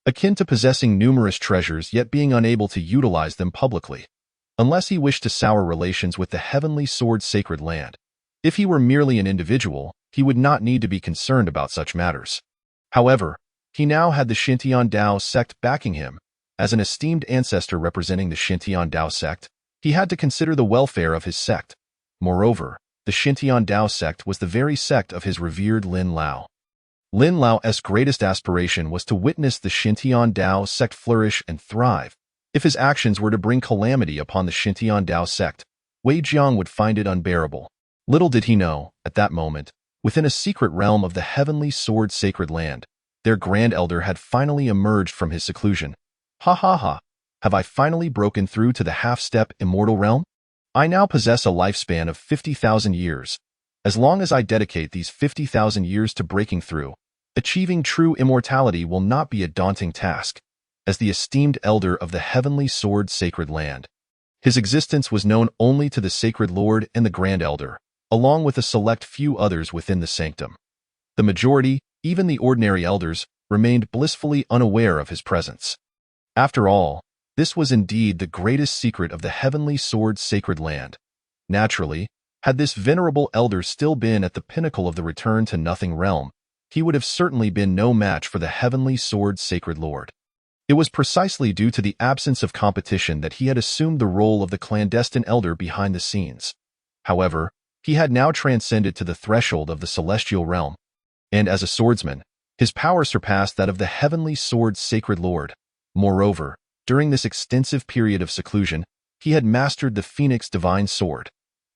Akin to possessing numerous treasures yet being unable to utilize them publicly. Unless he wished to sour relations with the Heavenly Sword Sacred Land. If he were merely an individual, he would not need to be concerned about such matters. However, he now had the Xintian Dao sect backing him. As an esteemed ancestor representing the Xintian Dao sect, he had to consider the welfare of his sect. Moreover, the Xintian Dao sect was the very sect of his revered Lin Lao. Lin Lao's greatest aspiration was to witness the Xintian Dao sect flourish and thrive. If his actions were to bring calamity upon the Xintian Dao sect, Wei Jiang would find it unbearable. Little did he know, at that moment, within a secret realm of the Heavenly Sword Sacred Land, their Grand Elder had finally emerged from his seclusion. Ha ha ha, have I finally broken through to the half-step immortal realm? I now possess a lifespan of 50,000 years. As long as I dedicate these 50,000 years to breaking through, achieving true immortality will not be a daunting task. as the esteemed elder of the heavenly sword sacred land. His existence was known only to the sacred lord and the grand elder, along with a select few others within the sanctum. The majority, even the ordinary elders, remained blissfully unaware of his presence. After all, this was indeed the greatest secret of the heavenly sword sacred land. Naturally, had this venerable elder still been at the pinnacle of the return to nothing realm, he would have certainly been no match for the heavenly sword sacred lord. It was precisely due to the absence of competition that he had assumed the role of the clandestine elder behind the scenes. However, he had now transcended to the threshold of the celestial realm, and as a swordsman, his power surpassed that of the heavenly sword sacred lord. Moreover, during this extensive period of seclusion, he had mastered the phoenix divine sword.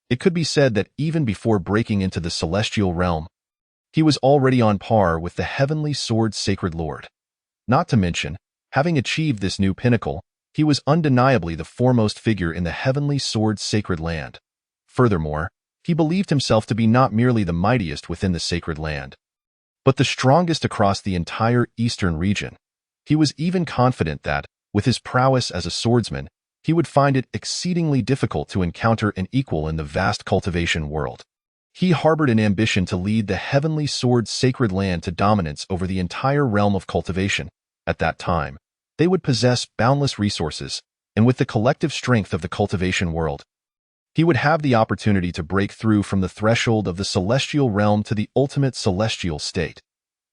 It could be said that even before breaking into the celestial realm, he was already on par with the heavenly sword sacred lord. Not to mention, having achieved this new pinnacle, he was undeniably the foremost figure in the heavenly sword sacred land. Furthermore, he believed himself to be not merely the mightiest within the sacred land, but the strongest across the entire eastern region. He was even confident that, with his prowess as a swordsman, he would find it exceedingly difficult to encounter an equal in the vast cultivation world. He harbored an ambition to lead the heavenly sword sacred land to dominance over the entire realm of cultivation. At that time, they would possess boundless resources, and with the collective strength of the cultivation world, he would have the opportunity to break through from the threshold of the celestial realm to the ultimate celestial state.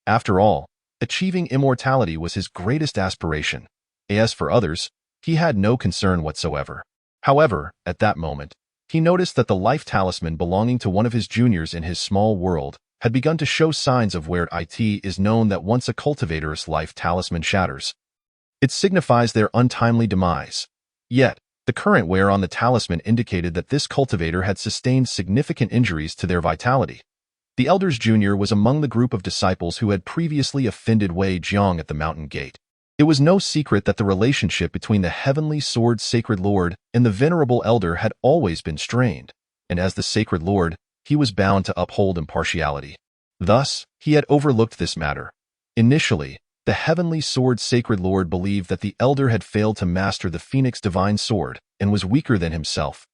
After all, achieving immortality was his greatest aspiration. As for others, he had no concern whatsoever. However, at that moment, he noticed that the life talisman belonging to one of his juniors in his small world had begun to show signs of where it is known that once a cultivator's life talisman shatters, it signifies their untimely demise. Yet, the current wear on the talisman indicated that this cultivator had sustained significant injuries to their vitality. The elder's junior was among the group of disciples who had previously offended Wei Jiang at the mountain gate. It was no secret that the relationship between the heavenly sword sacred lord and the venerable elder had always been strained, and as the sacred lord, he was bound to uphold impartiality. Thus, he had overlooked this matter. Initially, the heavenly sword sacred lord believed that the elder had failed to master the phoenix divine sword and was weaker than himself.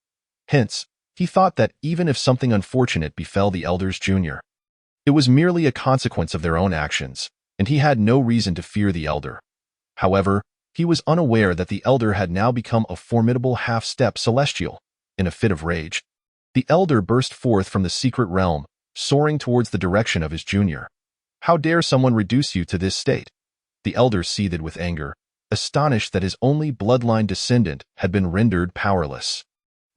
Hence, he thought that even if something unfortunate befell the elder's junior, it was merely a consequence of their own actions, and he had no reason to fear the elder. However, he was unaware that the elder had now become a formidable half-step celestial. In a fit of rage, the elder burst forth from the secret realm, soaring towards the direction of his junior. "How dare someone reduce you to this state?" The elder seethed with anger, astonished that his only bloodline descendant had been rendered powerless.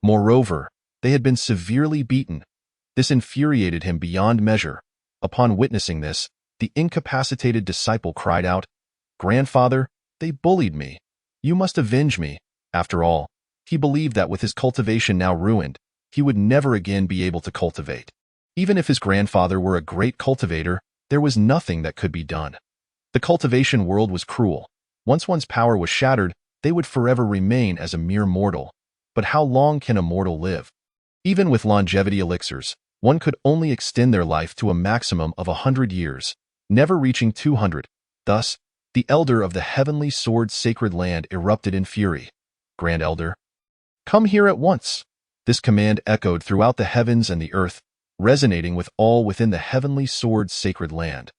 Moreover, they had been severely beaten. This infuriated him beyond measure. Upon witnessing this, the incapacitated disciple cried out, "Grandfather, they bullied me. You must avenge me." After all, he believed that with his cultivation now ruined, he would never again be able to cultivate. Even if his grandfather were a great cultivator, there was nothing that could be done. The cultivation world was cruel. Once one's power was shattered, they would forever remain as a mere mortal. But how long can a mortal live? Even with longevity elixirs, one could only extend their life to a maximum of 100 years, never reaching 200. Thus, the elder of the heavenly sword sacred land erupted in fury. "Grand elder, come here at once." This command echoed throughout the heavens and the earth, resonating with all within the heavenly sword sacred land.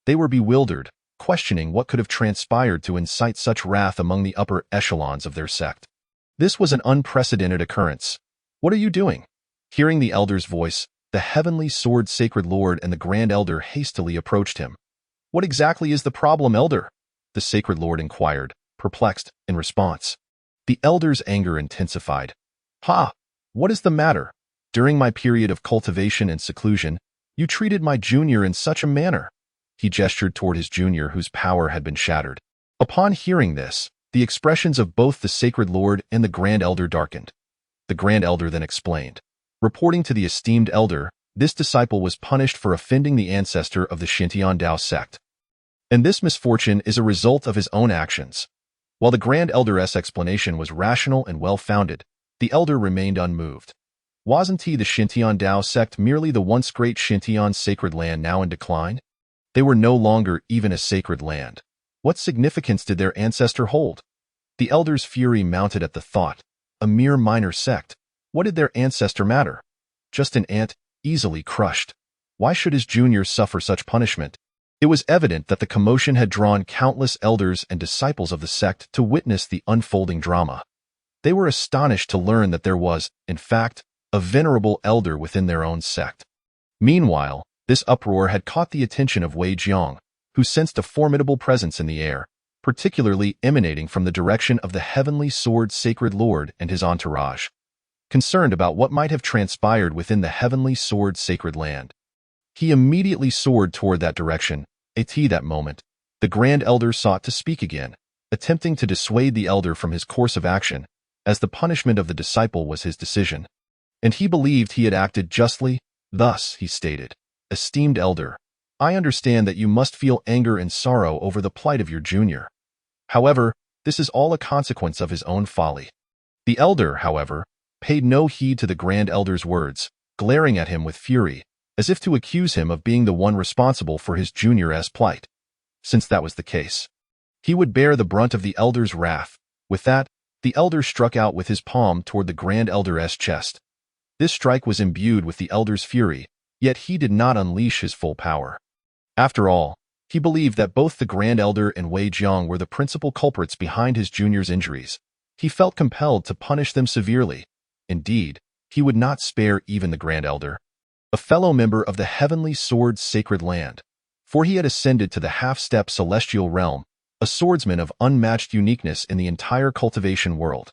They were bewildered, questioning what could have transpired to incite such wrath among the upper echelons of their sect. This was an unprecedented occurrence. "What are you doing?" Hearing the elder's voice, the heavenly sword sacred lord and the grand elder hastily approached him. "What exactly is the problem, elder?" the sacred lord inquired, perplexed in response. The elder's anger intensified. "Ha! What is the matter? During my period of cultivation and seclusion, you treated my junior in such a manner." He gestured toward his junior whose power had been shattered. Upon hearing this, the expressions of both the sacred lord and the grand elder darkened. The grand elder then explained. Reporting to the esteemed elder, this disciple was punished for offending the ancestor of the Xintian Dao sect. And this misfortune is a result of his own actions. While the grand elder's explanation was rational and well-founded, the elder remained unmoved. Wasn't the Xintian Dao sect merely the once great Xintian sacred land now in decline? They were no longer even a sacred land. What significance did their ancestor hold? The elder's fury mounted at the thought. A mere minor sect. What did their ancestor matter? Just an ant, easily crushed. Why should his juniors suffer such punishment? It was evident that the commotion had drawn countless elders and disciples of the sect to witness the unfolding drama. They were astonished to learn that there was, in fact, a venerable elder within their own sect. Meanwhile, this uproar had caught the attention of Wei Jiang, who sensed a formidable presence in the air, particularly emanating from the direction of the heavenly sword sacred lord and his entourage. Concerned about what might have transpired within the heavenly sword sacred land, he immediately soared toward that direction. At that moment, the Grand Elder sought to speak again, attempting to dissuade the elder from his course of action, as the punishment of the disciple was his decision. And he believed he had acted justly. Thus, he stated, "Esteemed elder, I understand that you must feel anger and sorrow over the plight of your junior. However, this is all a consequence of his own folly." The elder, however, paid no heed to the Grand Elder's words, glaring at him with fury, as if to accuse him of being the one responsible for his junior's plight. Since that was the case, he would bear the brunt of the elder's wrath. With that, the elder struck out with his palm toward the Grand Elder's chest. This strike was imbued with the elder's fury, yet he did not unleash his full power. After all, he believed that both the Grand Elder and Wei Jiang were the principal culprits behind his junior's injuries. He felt compelled to punish them severely. Indeed, he would not spare even the Grand Elder, a fellow member of the heavenly sword's sacred land, for he had ascended to the half-step celestial realm, a swordsman of unmatched uniqueness in the entire cultivation world.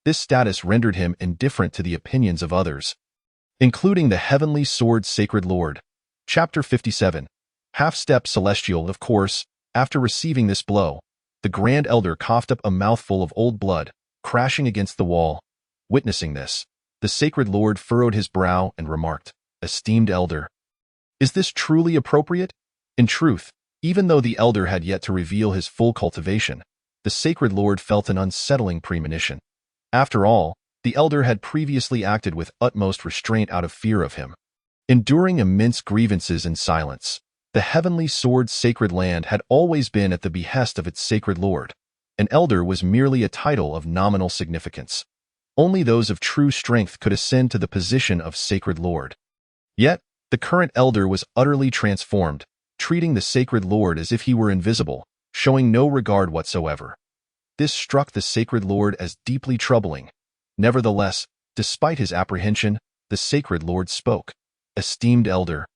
This status rendered him indifferent to the opinions of others, including the heavenly sword's sacred lord. Chapter 57. Half-step celestial. Of course, after receiving this blow, the Grand Elder coughed up a mouthful of old blood, crashing against the wall. Witnessing this, the sacred lord furrowed his brow and remarked, "Esteemed elder, is this truly appropriate?" In truth, even though the elder had yet to reveal his full cultivation, the sacred lord felt an unsettling premonition. After all, the elder had previously acted with utmost restraint out of fear of him, enduring immense grievances in silence. The heavenly sword's sacred land had always been at the behest of its sacred lord. An elder was merely a title of nominal significance. Only those of true strength could ascend to the position of sacred lord. Yet, the current elder was utterly transformed, treating the sacred lord as if he were invisible, showing no regard whatsoever. This struck the sacred lord as deeply troubling. Nevertheless, despite his apprehension, the sacred lord spoke. "Esteemed elder,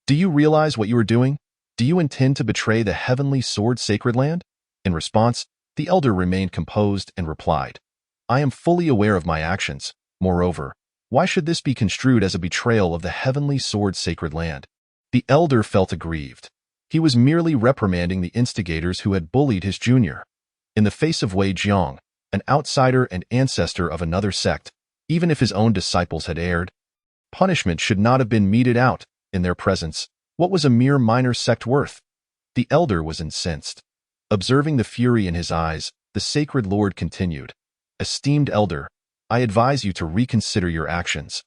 do you realize what you are doing? Do you intend to betray the heavenly sword sacred land?" In response, the elder remained composed and replied, "I am fully aware of my actions. Moreover, why should this be construed as a betrayal of the heavenly sword sacred land?" The elder felt aggrieved. He was merely reprimanding the instigators who had bullied his junior. In the face of Wei Jiang, an outsider and ancestor of another sect, even if his own disciples had erred, punishment should not have been meted out. In their presence, what was a mere minor sect worth? The elder was incensed. Observing the fury in his eyes, the sacred lord continued, "Esteemed elder, I advise you to reconsider your actions,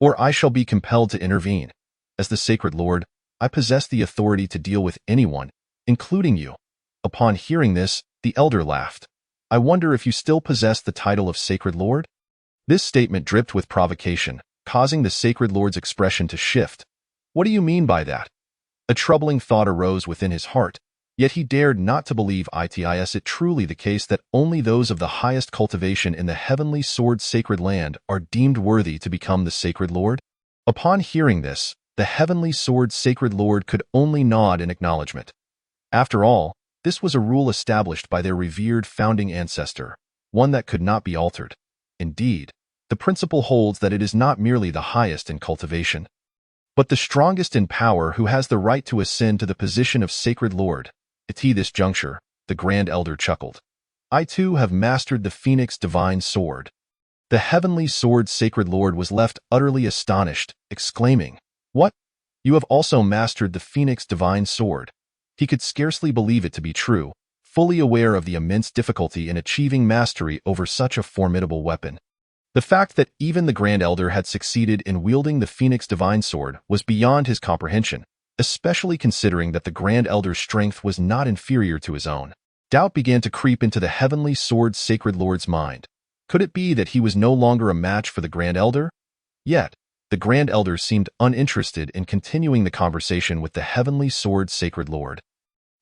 or I shall be compelled to intervene. As the sacred lord, I possess the authority to deal with anyone, including you." Upon hearing this, the elder laughed. "I wonder if you still possess the title of sacred lord?" This statement dripped with provocation, causing the sacred lord's expression to shift. "What do you mean by that?" A troubling thought arose within his heart, yet he dared not to believe it truly the case that only those of the highest cultivation in the heavenly sword sacred land are deemed worthy to become the sacred lord. Upon hearing this, the heavenly sword sacred lord could only nod in acknowledgement. After all, this was a rule established by their revered founding ancestor, one that could not be altered. Indeed, the principle holds that it is not merely the highest in cultivation, but the strongest in power who has the right to ascend to the position of sacred lord. At this juncture, the Grand Elder chuckled. "I too have mastered the Phoenix divine sword." The heavenly sword sacred lord was left utterly astonished, exclaiming, "What? You have also mastered the Phoenix divine sword?" He could scarcely believe it to be true, fully aware of the immense difficulty in achieving mastery over such a formidable weapon. The fact that even the Grand Elder had succeeded in wielding the Phoenix divine sword was beyond his comprehension, especially considering that the Grand Elder's strength was not inferior to his own. Doubt began to creep into the Heavenly Sword Sacred Lord's mind. Could it be that he was no longer a match for the Grand Elder? Yet, the Grand Elder seemed uninterested in continuing the conversation with the Heavenly Sword Sacred Lord.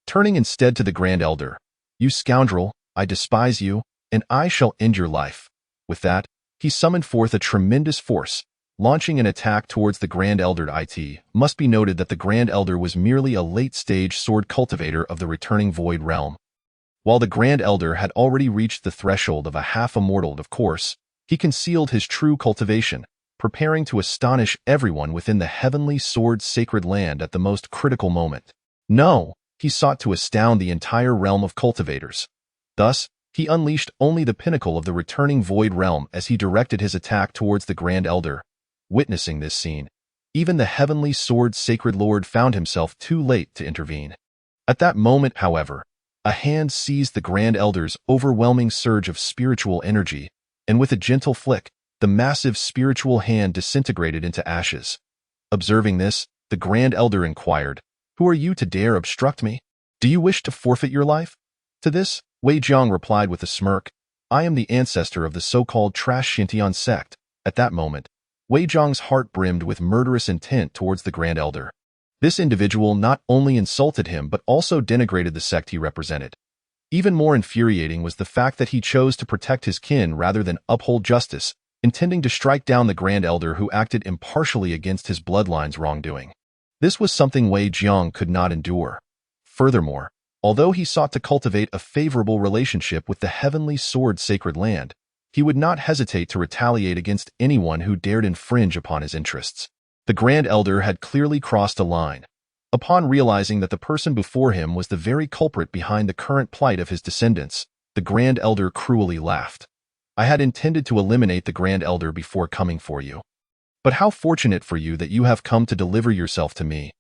Turning instead to the Grand Elder, "You scoundrel, I despise you, and I shall end your life." With that, he summoned forth a tremendous force, launching an attack towards the Grand Elder. It must be noted that the Grand Elder was merely a late-stage sword cultivator of the returning Void Realm. While the Grand Elder had already reached the threshold of a half-immortal, of course, he concealed his true cultivation, preparing to astonish everyone within the Heavenly Sword Sacred Land at the most critical moment. No, he sought to astound the entire realm of cultivators. Thus, he unleashed only the pinnacle of the returning Void Realm as he directed his attack towards the Grand Elder. Witnessing this scene, even the Heavenly Sword Sacred Lord found himself too late to intervene. At that moment, however, a hand seized the Grand Elder's overwhelming surge of spiritual energy, and with a gentle flick, the massive spiritual hand disintegrated into ashes. Observing this, the Grand Elder inquired, "Who are you to dare obstruct me? Do you wish to forfeit your life?" To this, Wei Jiang replied with a smirk, "I am the ancestor of the so-called trash Xintian sect." At that moment, Wei Jiang's heart brimmed with murderous intent towards the Grand Elder. This individual not only insulted him but also denigrated the sect he represented. Even more infuriating was the fact that he chose to protect his kin rather than uphold justice, intending to strike down the Grand Elder who acted impartially against his bloodline's wrongdoing. This was something Wei Jiang could not endure. Furthermore, although he sought to cultivate a favorable relationship with the Heavenly Sword Sacred Land, he would not hesitate to retaliate against anyone who dared infringe upon his interests. The Grand Elder had clearly crossed a line. Upon realizing that the person before him was the very culprit behind the current plight of his descendants, the Grand Elder cruelly laughed. "I had intended to eliminate the Grand Elder before coming for you. But how fortunate for you that you have come to deliver yourself to me.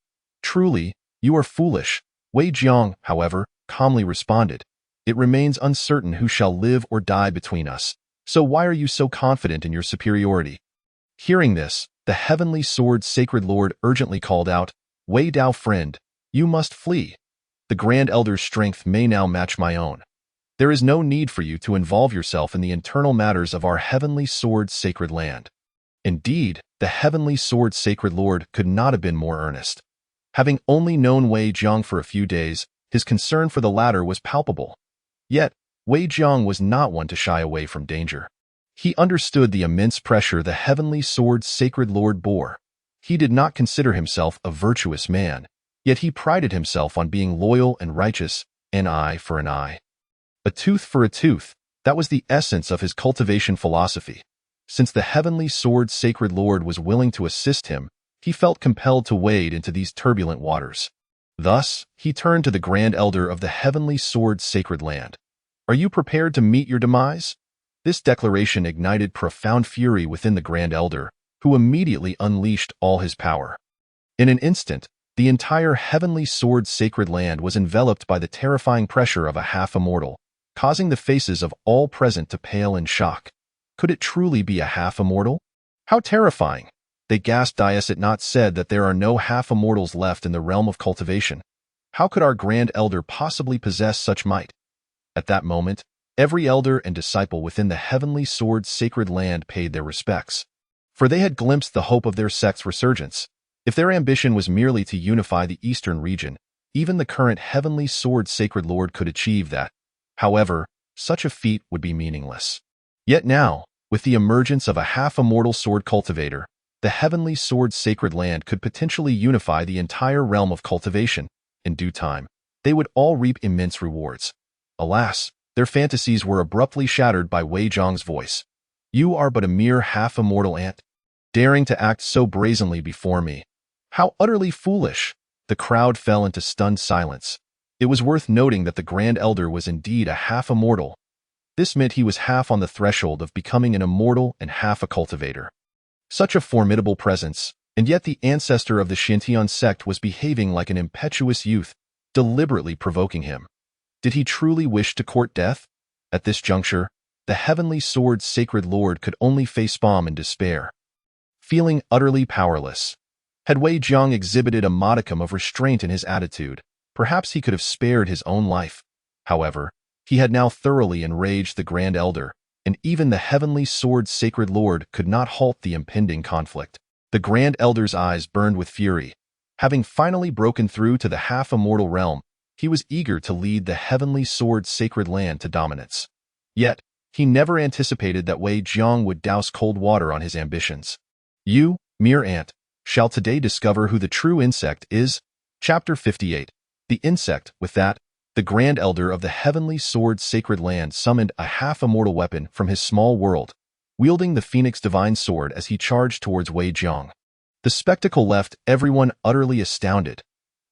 Truly, you are foolish." Wei Jiang, however, calmly responded, "It remains uncertain who shall live or die between us, so why are you so confident in your superiority?" Hearing this, the Heavenly Sword Sacred Lord urgently called out, "Wei Dao friend, you must flee. The Grand Elder's strength may now match my own. There is no need for you to involve yourself in the internal matters of our Heavenly Sword Sacred Land." Indeed, the Heavenly Sword Sacred Lord could not have been more earnest. Having only known Wei Jiang for a few days, his concern for the latter was palpable. Yet, Wei Jiang was not one to shy away from danger. He understood the immense pressure the Heavenly Sword Sacred Lord bore. He did not consider himself a virtuous man, yet he prided himself on being loyal and righteous, an eye for an eye. A tooth for a tooth, that was the essence of his cultivation philosophy. Since the Heavenly Sword Sacred Lord was willing to assist him, he felt compelled to wade into these turbulent waters. Thus, he turned to the Grand Elder of the Heavenly Sword Sacred Land. "Are you prepared to meet your demise?" This declaration ignited profound fury within the Grand Elder, who immediately unleashed all his power. In an instant, the entire Heavenly Sword Sacred Land was enveloped by the terrifying pressure of a half-immortal, causing the faces of all present to pale in shock. Could it truly be a half-immortal? How terrifying! They gasped. "Is it not said that there are no half-immortals left in the realm of cultivation? How could our Grand Elder possibly possess such might?" At that moment, every elder and disciple within the Heavenly Sword Sacred Land paid their respects, for they had glimpsed the hope of their sect's resurgence. If their ambition was merely to unify the eastern region, even the current Heavenly Sword Sacred Lord could achieve that. However, such a feat would be meaningless. Yet now, with the emergence of a half-immortal sword cultivator, the Heavenly Sword Sacred Land could potentially unify the entire realm of cultivation. In due time, they would all reap immense rewards. Alas, their fantasies were abruptly shattered by Wei Jiang's voice. "You are but a mere half-immortal ant, daring to act so brazenly before me. How utterly foolish!" The crowd fell into stunned silence. It was worth noting that the Grand Elder was indeed a half-immortal. This meant he was half on the threshold of becoming an immortal and half a cultivator. Such a formidable presence, and yet the ancestor of the Xintian sect was behaving like an impetuous youth, deliberately provoking him. Did he truly wish to court death? At this juncture, the Heavenly Sword Sacred Lord could only facepalm in despair. Feeling utterly powerless, Had Wei Jiang exhibited a modicum of restraint in his attitude, perhaps he could have spared his own life. However, he had now thoroughly enraged the Grand Elder, and even the heavenly sword Sacred Lord could not halt the impending conflict. The Grand Elder's eyes burned with fury. Having finally broken through to the half-immortal realm, he was eager to lead the heavenly sword Sacred Land to dominance. Yet, he never anticipated that Wei Jiang would douse cold water on his ambitions. You, mere ant, shall today discover who the true insect is. Chapter 58. The insect. With that, the Grand Elder of the heavenly sword Sacred Land summoned a half-immortal weapon from his small world, wielding the Phoenix Divine Sword as he charged towards Wei Jiang. The spectacle left everyone utterly astounded.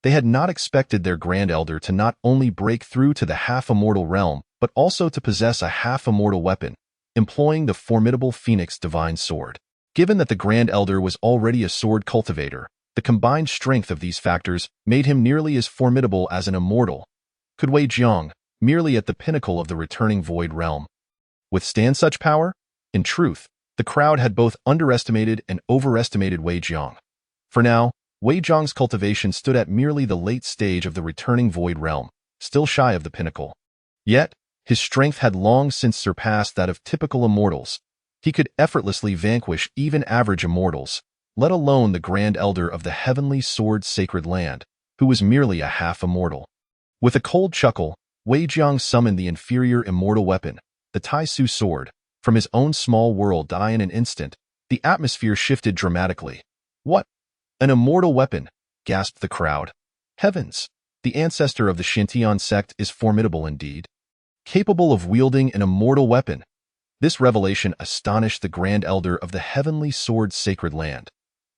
They had not expected their Grand Elder to not only break through to the half-immortal realm, but also to possess a half-immortal weapon, employing the formidable Phoenix Divine Sword. Given that the Grand Elder was already a sword cultivator, the combined strength of these factors made him nearly as formidable as an immortal. Could Wei Jiang, merely at the pinnacle of the returning Void Realm, withstand such power? In truth, the crowd had both underestimated and overestimated Wei Jiang. For now, Wei Jiang's cultivation stood at merely the late stage of the returning Void Realm, still shy of the pinnacle. Yet, his strength had long since surpassed that of typical immortals. He could effortlessly vanquish even average immortals, let alone the Grand Elder of the heavenly sword Sacred Land, who was merely a half-immortal. With a cold chuckle, Wei Jiang summoned the inferior immortal weapon, the Tai Su sword, from his own small world. In an instant, the atmosphere shifted dramatically. What? An immortal weapon? Gasped the crowd. Heavens! The ancestor of the Xintian sect is formidable indeed. Capable of wielding an immortal weapon. This revelation astonished the Grand Elder of the heavenly sword Sacred Land.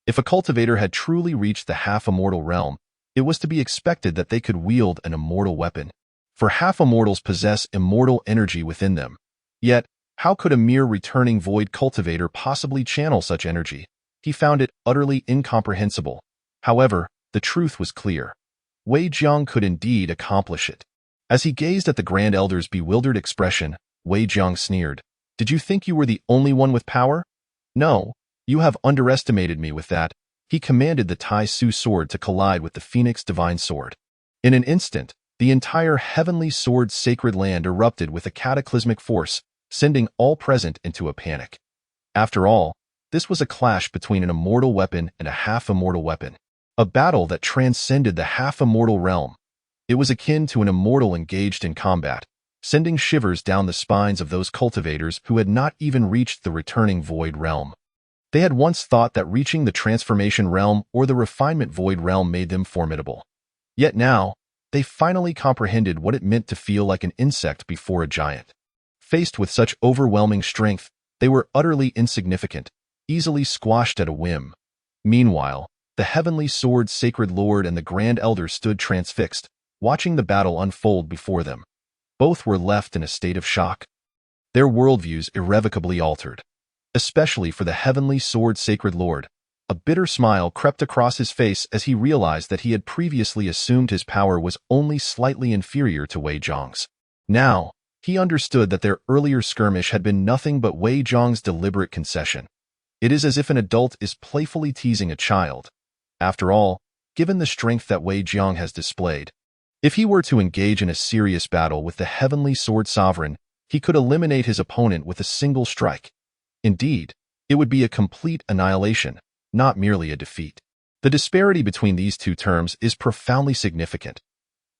If a cultivator had truly reached the half-immortal realm, it was to be expected that they could wield an immortal weapon. For half-immortals possess immortal energy within them. Yet, how could a mere returning void cultivator possibly channel such energy? He found it utterly incomprehensible. However, the truth was clear. Wei Jiang could indeed accomplish it. As he gazed at the Grand Elder's bewildered expression, Wei Jiang sneered. Did you think you were the only one with power? No, you have underestimated me with that. He commanded the Tai Su sword to collide with the Phoenix Divine Sword. In an instant, the entire heavenly sword Sacred Land erupted with a cataclysmic force, sending all present into a panic. After all, this was a clash between an immortal weapon and a half-immortal weapon. A battle that transcended the half-immortal realm. It was akin to an immortal engaged in combat, sending shivers down the spines of those cultivators who had not even reached the returning Void Realm. They had once thought that reaching the Transformation Realm or the Refinement Void Realm made them formidable. Yet now, they finally comprehended what it meant to feel like an insect before a giant. Faced with such overwhelming strength, they were utterly insignificant, easily squashed at a whim. Meanwhile, the heavenly sword Sacred Lord and the Grand Elder stood transfixed, watching the battle unfold before them. Both were left in a state of shock. Their worldviews irrevocably altered. Especially for the heavenly sword Sacred Lord. A bitter smile crept across his face as he realized that he had previously assumed his power was only slightly inferior to Wei Jiang's. Now, he understood that their earlier skirmish had been nothing but Wei Jiang's deliberate concession. It is as if an adult is playfully teasing a child. After all, given the strength that Wei Jiang has displayed, if he were to engage in a serious battle with the heavenly sword sovereign, he could eliminate his opponent with a single strike. Indeed, it would be a complete annihilation, not merely a defeat. The disparity between these two terms is profoundly significant.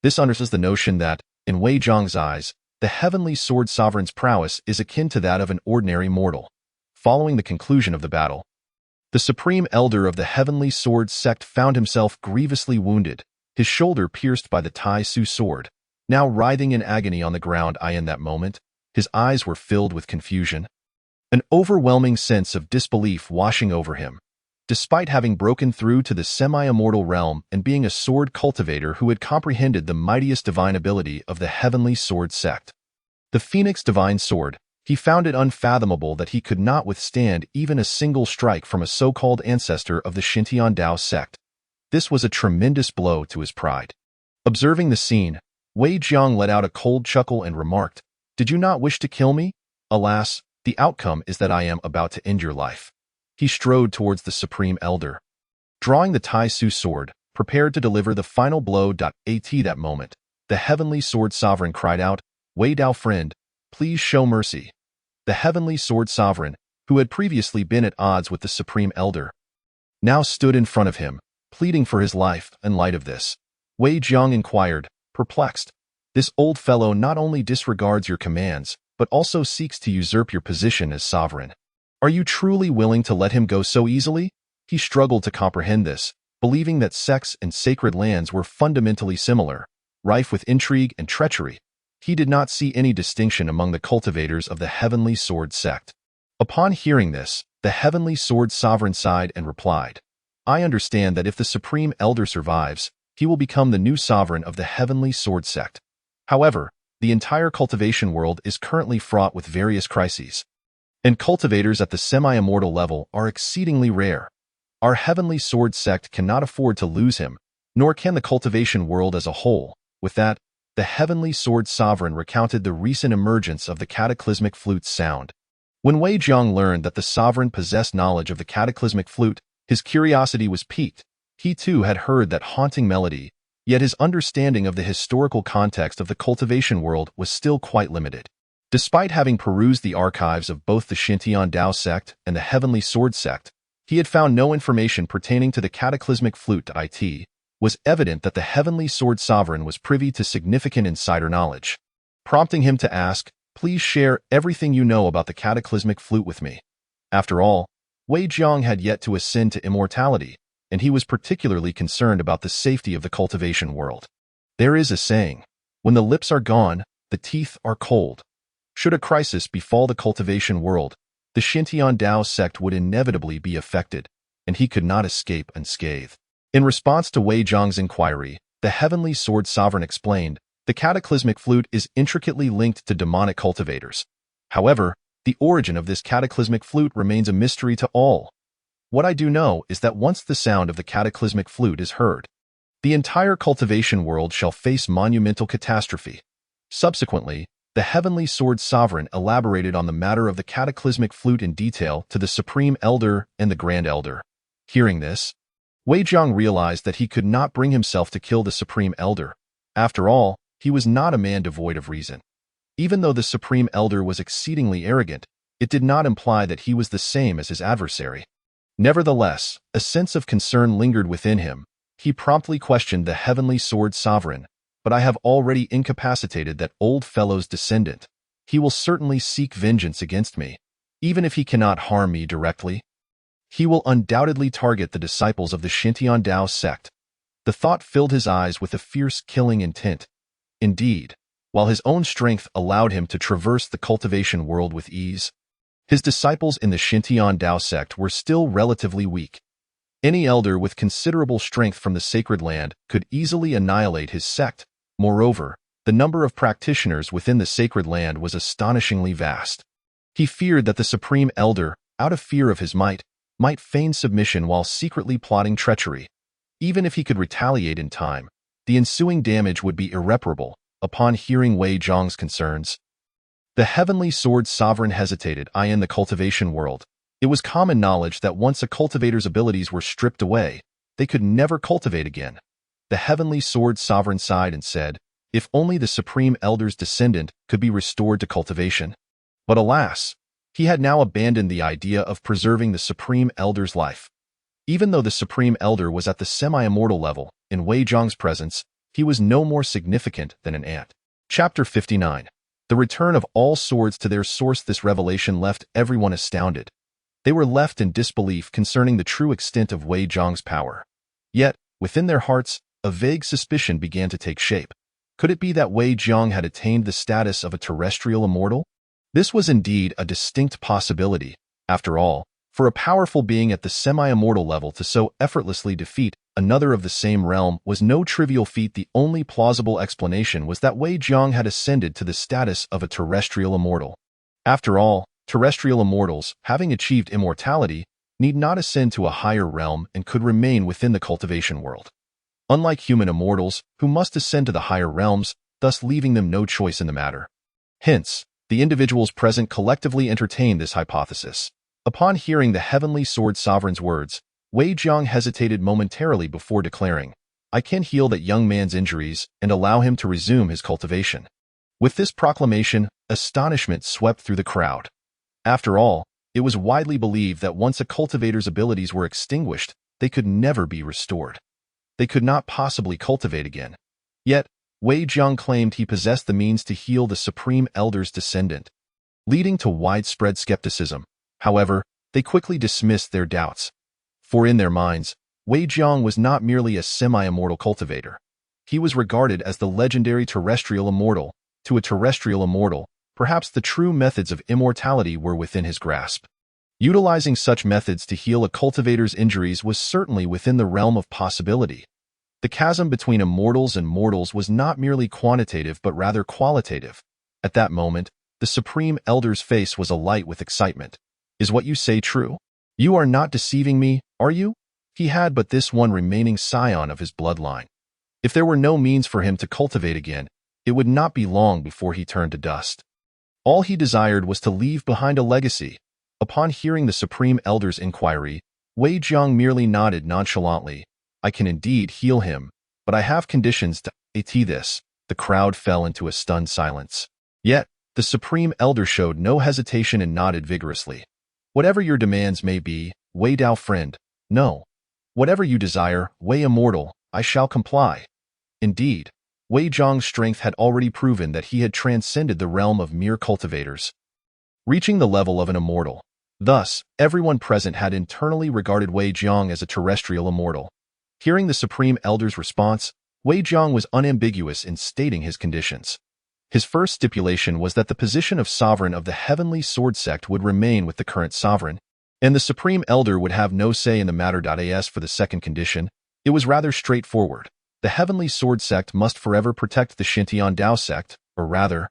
This underscores the notion that, in Wei Jiang's eyes, the heavenly sword sovereign's prowess is akin to that of an ordinary mortal. Following the conclusion of the battle, the supreme elder of the heavenly sword sect found himself grievously wounded, his shoulder pierced by the Tai Su sword. Now writhing in agony on the ground, in that moment, his eyes were filled with confusion. An overwhelming sense of disbelief washing over him. Despite having broken through to the semi-immortal realm and being a sword cultivator who had comprehended the mightiest divine ability of the heavenly sword sect, the Phoenix Divine Sword, he found it unfathomable that he could not withstand even a single strike from a so-called ancestor of the Xintian Dao sect. This was a tremendous blow to his pride. Observing the scene, Wei Jiang let out a cold chuckle and remarked, "Did you not wish to kill me? Alas, the outcome is that I am about to end your life." He strode towards the Supreme Elder. Drawing the Tai Su sword, prepared to deliver the final blow. At that moment, the Heavenly Sword Sovereign cried out, "Wei Dao friend, please show mercy." The Heavenly Sword Sovereign, who had previously been at odds with the Supreme Elder, now stood in front of him, pleading for his life. In light of this, Wei Jiang inquired, perplexed, "This old fellow not only disregards your commands, but also seeks to usurp your position as sovereign. Are you truly willing to let him go so easily?" He struggled to comprehend this, believing that sects and sacred lands were fundamentally similar, rife with intrigue and treachery. He did not see any distinction among the cultivators of the Heavenly Sword sect. Upon hearing this, the Heavenly Sword Sovereign sighed and replied, "I understand that if the Supreme Elder survives, he will become the new sovereign of the Heavenly Sword sect. However, the entire cultivation world is currently fraught with various crises, and cultivators at the semi-immortal level are exceedingly rare. Our Heavenly Sword sect cannot afford to lose him, nor can the cultivation world as a whole." With that, the Heavenly Sword Sovereign recounted the recent emergence of the cataclysmic flute's sound. When Wei Jiang learned that the sovereign possessed knowledge of the cataclysmic flute, his curiosity was piqued. He too had heard that haunting melody, yet his understanding of the historical context of the cultivation world was still quite limited. Despite having perused the archives of both the Xintian Dao sect and the Heavenly Sword sect, he had found no information pertaining to the cataclysmic flute. It was evident that the Heavenly Sword Sovereign was privy to significant insider knowledge, prompting him to ask, "Please share everything you know about the cataclysmic flute with me." After all, Wei Jiang had yet to ascend to immortality, and he was particularly concerned about the safety of the cultivation world. There is a saying, "When the lips are gone, the teeth are cold." Should a crisis befall the cultivation world, the Xintian Dao sect would inevitably be affected, and he could not escape unscathed. In response to Wei Jiang's inquiry, the Heavenly Sword Sovereign explained, "The cataclysmic flute is intricately linked to demonic cultivators. However, the origin of this cataclysmic flute remains a mystery to all. What I do know is that once the sound of the cataclysmic flute is heard, the entire cultivation world shall face monumental catastrophe." Subsequently, the Heavenly Sword Sovereign elaborated on the matter of the cataclysmic flute in detail to the Supreme Elder and the Grand Elder. Hearing this, Wei Jiang realized that he could not bring himself to kill the Supreme Elder. After all, he was not a man devoid of reason. Even though the Supreme Elder was exceedingly arrogant, it did not imply that he was the same as his adversary. Nevertheless, a sense of concern lingered within him. He promptly questioned the Heavenly Sword Sovereign, "But I have already incapacitated that old fellow's descendant. He will certainly seek vengeance against me, even if he cannot harm me directly. He will undoubtedly target the disciples of the Xintian Dao sect." The thought filled his eyes with a fierce killing intent. Indeed, while his own strength allowed him to traverse the cultivation world with ease, his disciples in the Xintian Dao sect were still relatively weak. Any elder with considerable strength from the sacred land could easily annihilate his sect. Moreover, the number of practitioners within the sacred land was astonishingly vast. He feared that the Supreme Elder, out of fear of his might feign submission while secretly plotting treachery. Even if he could retaliate in time, the ensuing damage would be irreparable. Upon hearing Wei Jiang's concerns, the Heavenly Sword Sovereign hesitated. In the cultivation world, it was common knowledge that once a cultivator's abilities were stripped away, they could never cultivate again. The Heavenly Sword Sovereign sighed and said, "If only the Supreme Elder's descendant could be restored to cultivation." But alas, he had now abandoned the idea of preserving the Supreme Elder's life. Even though the Supreme Elder was at the semi-immortal level, in Wei Jiang's presence, he was no more significant than an ant. Chapter 59. The return of all swords to their source. This revelation left everyone astounded. They were left in disbelief concerning the true extent of Wei Jiang's power. Yet, within their hearts, a vague suspicion began to take shape. Could it be that Wei Jiang had attained the status of a terrestrial immortal? This was indeed a distinct possibility. After all, for a powerful being at the semi-immortal level to so effortlessly defeat another of the same realm was no trivial feat. The only plausible explanation was that Wei Jiang had ascended to the status of a terrestrial immortal. After all, terrestrial immortals, having achieved immortality, need not ascend to a higher realm and could remain within the cultivation world. Unlike human immortals, who must ascend to the higher realms, thus leaving them no choice in the matter. Hence, the individuals present collectively entertained this hypothesis. Upon hearing the Heavenly Sword Sovereign's words, Wei Jiang hesitated momentarily before declaring, "I can heal that young man's injuries and allow him to resume his cultivation." With this proclamation, astonishment swept through the crowd. After all, it was widely believed that once a cultivator's abilities were extinguished, they could never be restored. They could not possibly cultivate again. Yet, Wei Jiang claimed he possessed the means to heal the Supreme Elder's descendant, leading to widespread skepticism. However, they quickly dismissed their doubts. For in their minds, Wei Jiang was not merely a semi-immortal cultivator. He was regarded as the legendary terrestrial immortal. To a terrestrial immortal, perhaps the true methods of immortality were within his grasp. Utilizing such methods to heal a cultivator's injuries was certainly within the realm of possibility. The chasm between immortals and mortals was not merely quantitative but rather qualitative. At that moment, the Supreme Elder's face was alight with excitement. "Is what you say true? You are not deceiving me, are you?" He had but this one remaining scion of his bloodline. If there were no means for him to cultivate again, it would not be long before he turned to dust. All he desired was to leave behind a legacy. Upon hearing the Supreme Elder's inquiry, Wei Jiang merely nodded nonchalantly. "I can indeed heal him, but I have conditions to this." The crowd fell into a stunned silence. Yet, the Supreme Elder showed no hesitation and nodded vigorously. "Whatever your demands may be, Wei Dao friend, no. Whatever you desire, Wei Immortal, I shall comply." Indeed, Wei Jiang's strength had already proven that he had transcended the realm of mere cultivators, reaching the level of an immortal. Thus, everyone present had internally regarded Wei Jiang as a terrestrial immortal. Hearing the Supreme Elder's response, Wei Jiang was unambiguous in stating his conditions. His first stipulation was that the position of sovereign of the Heavenly Sword Sect would remain with the current sovereign, and the Supreme Elder would have no say in the matter. As for the second condition, it was rather straightforward. The Heavenly Sword Sect must forever protect the Xintian Dao Sect, or rather,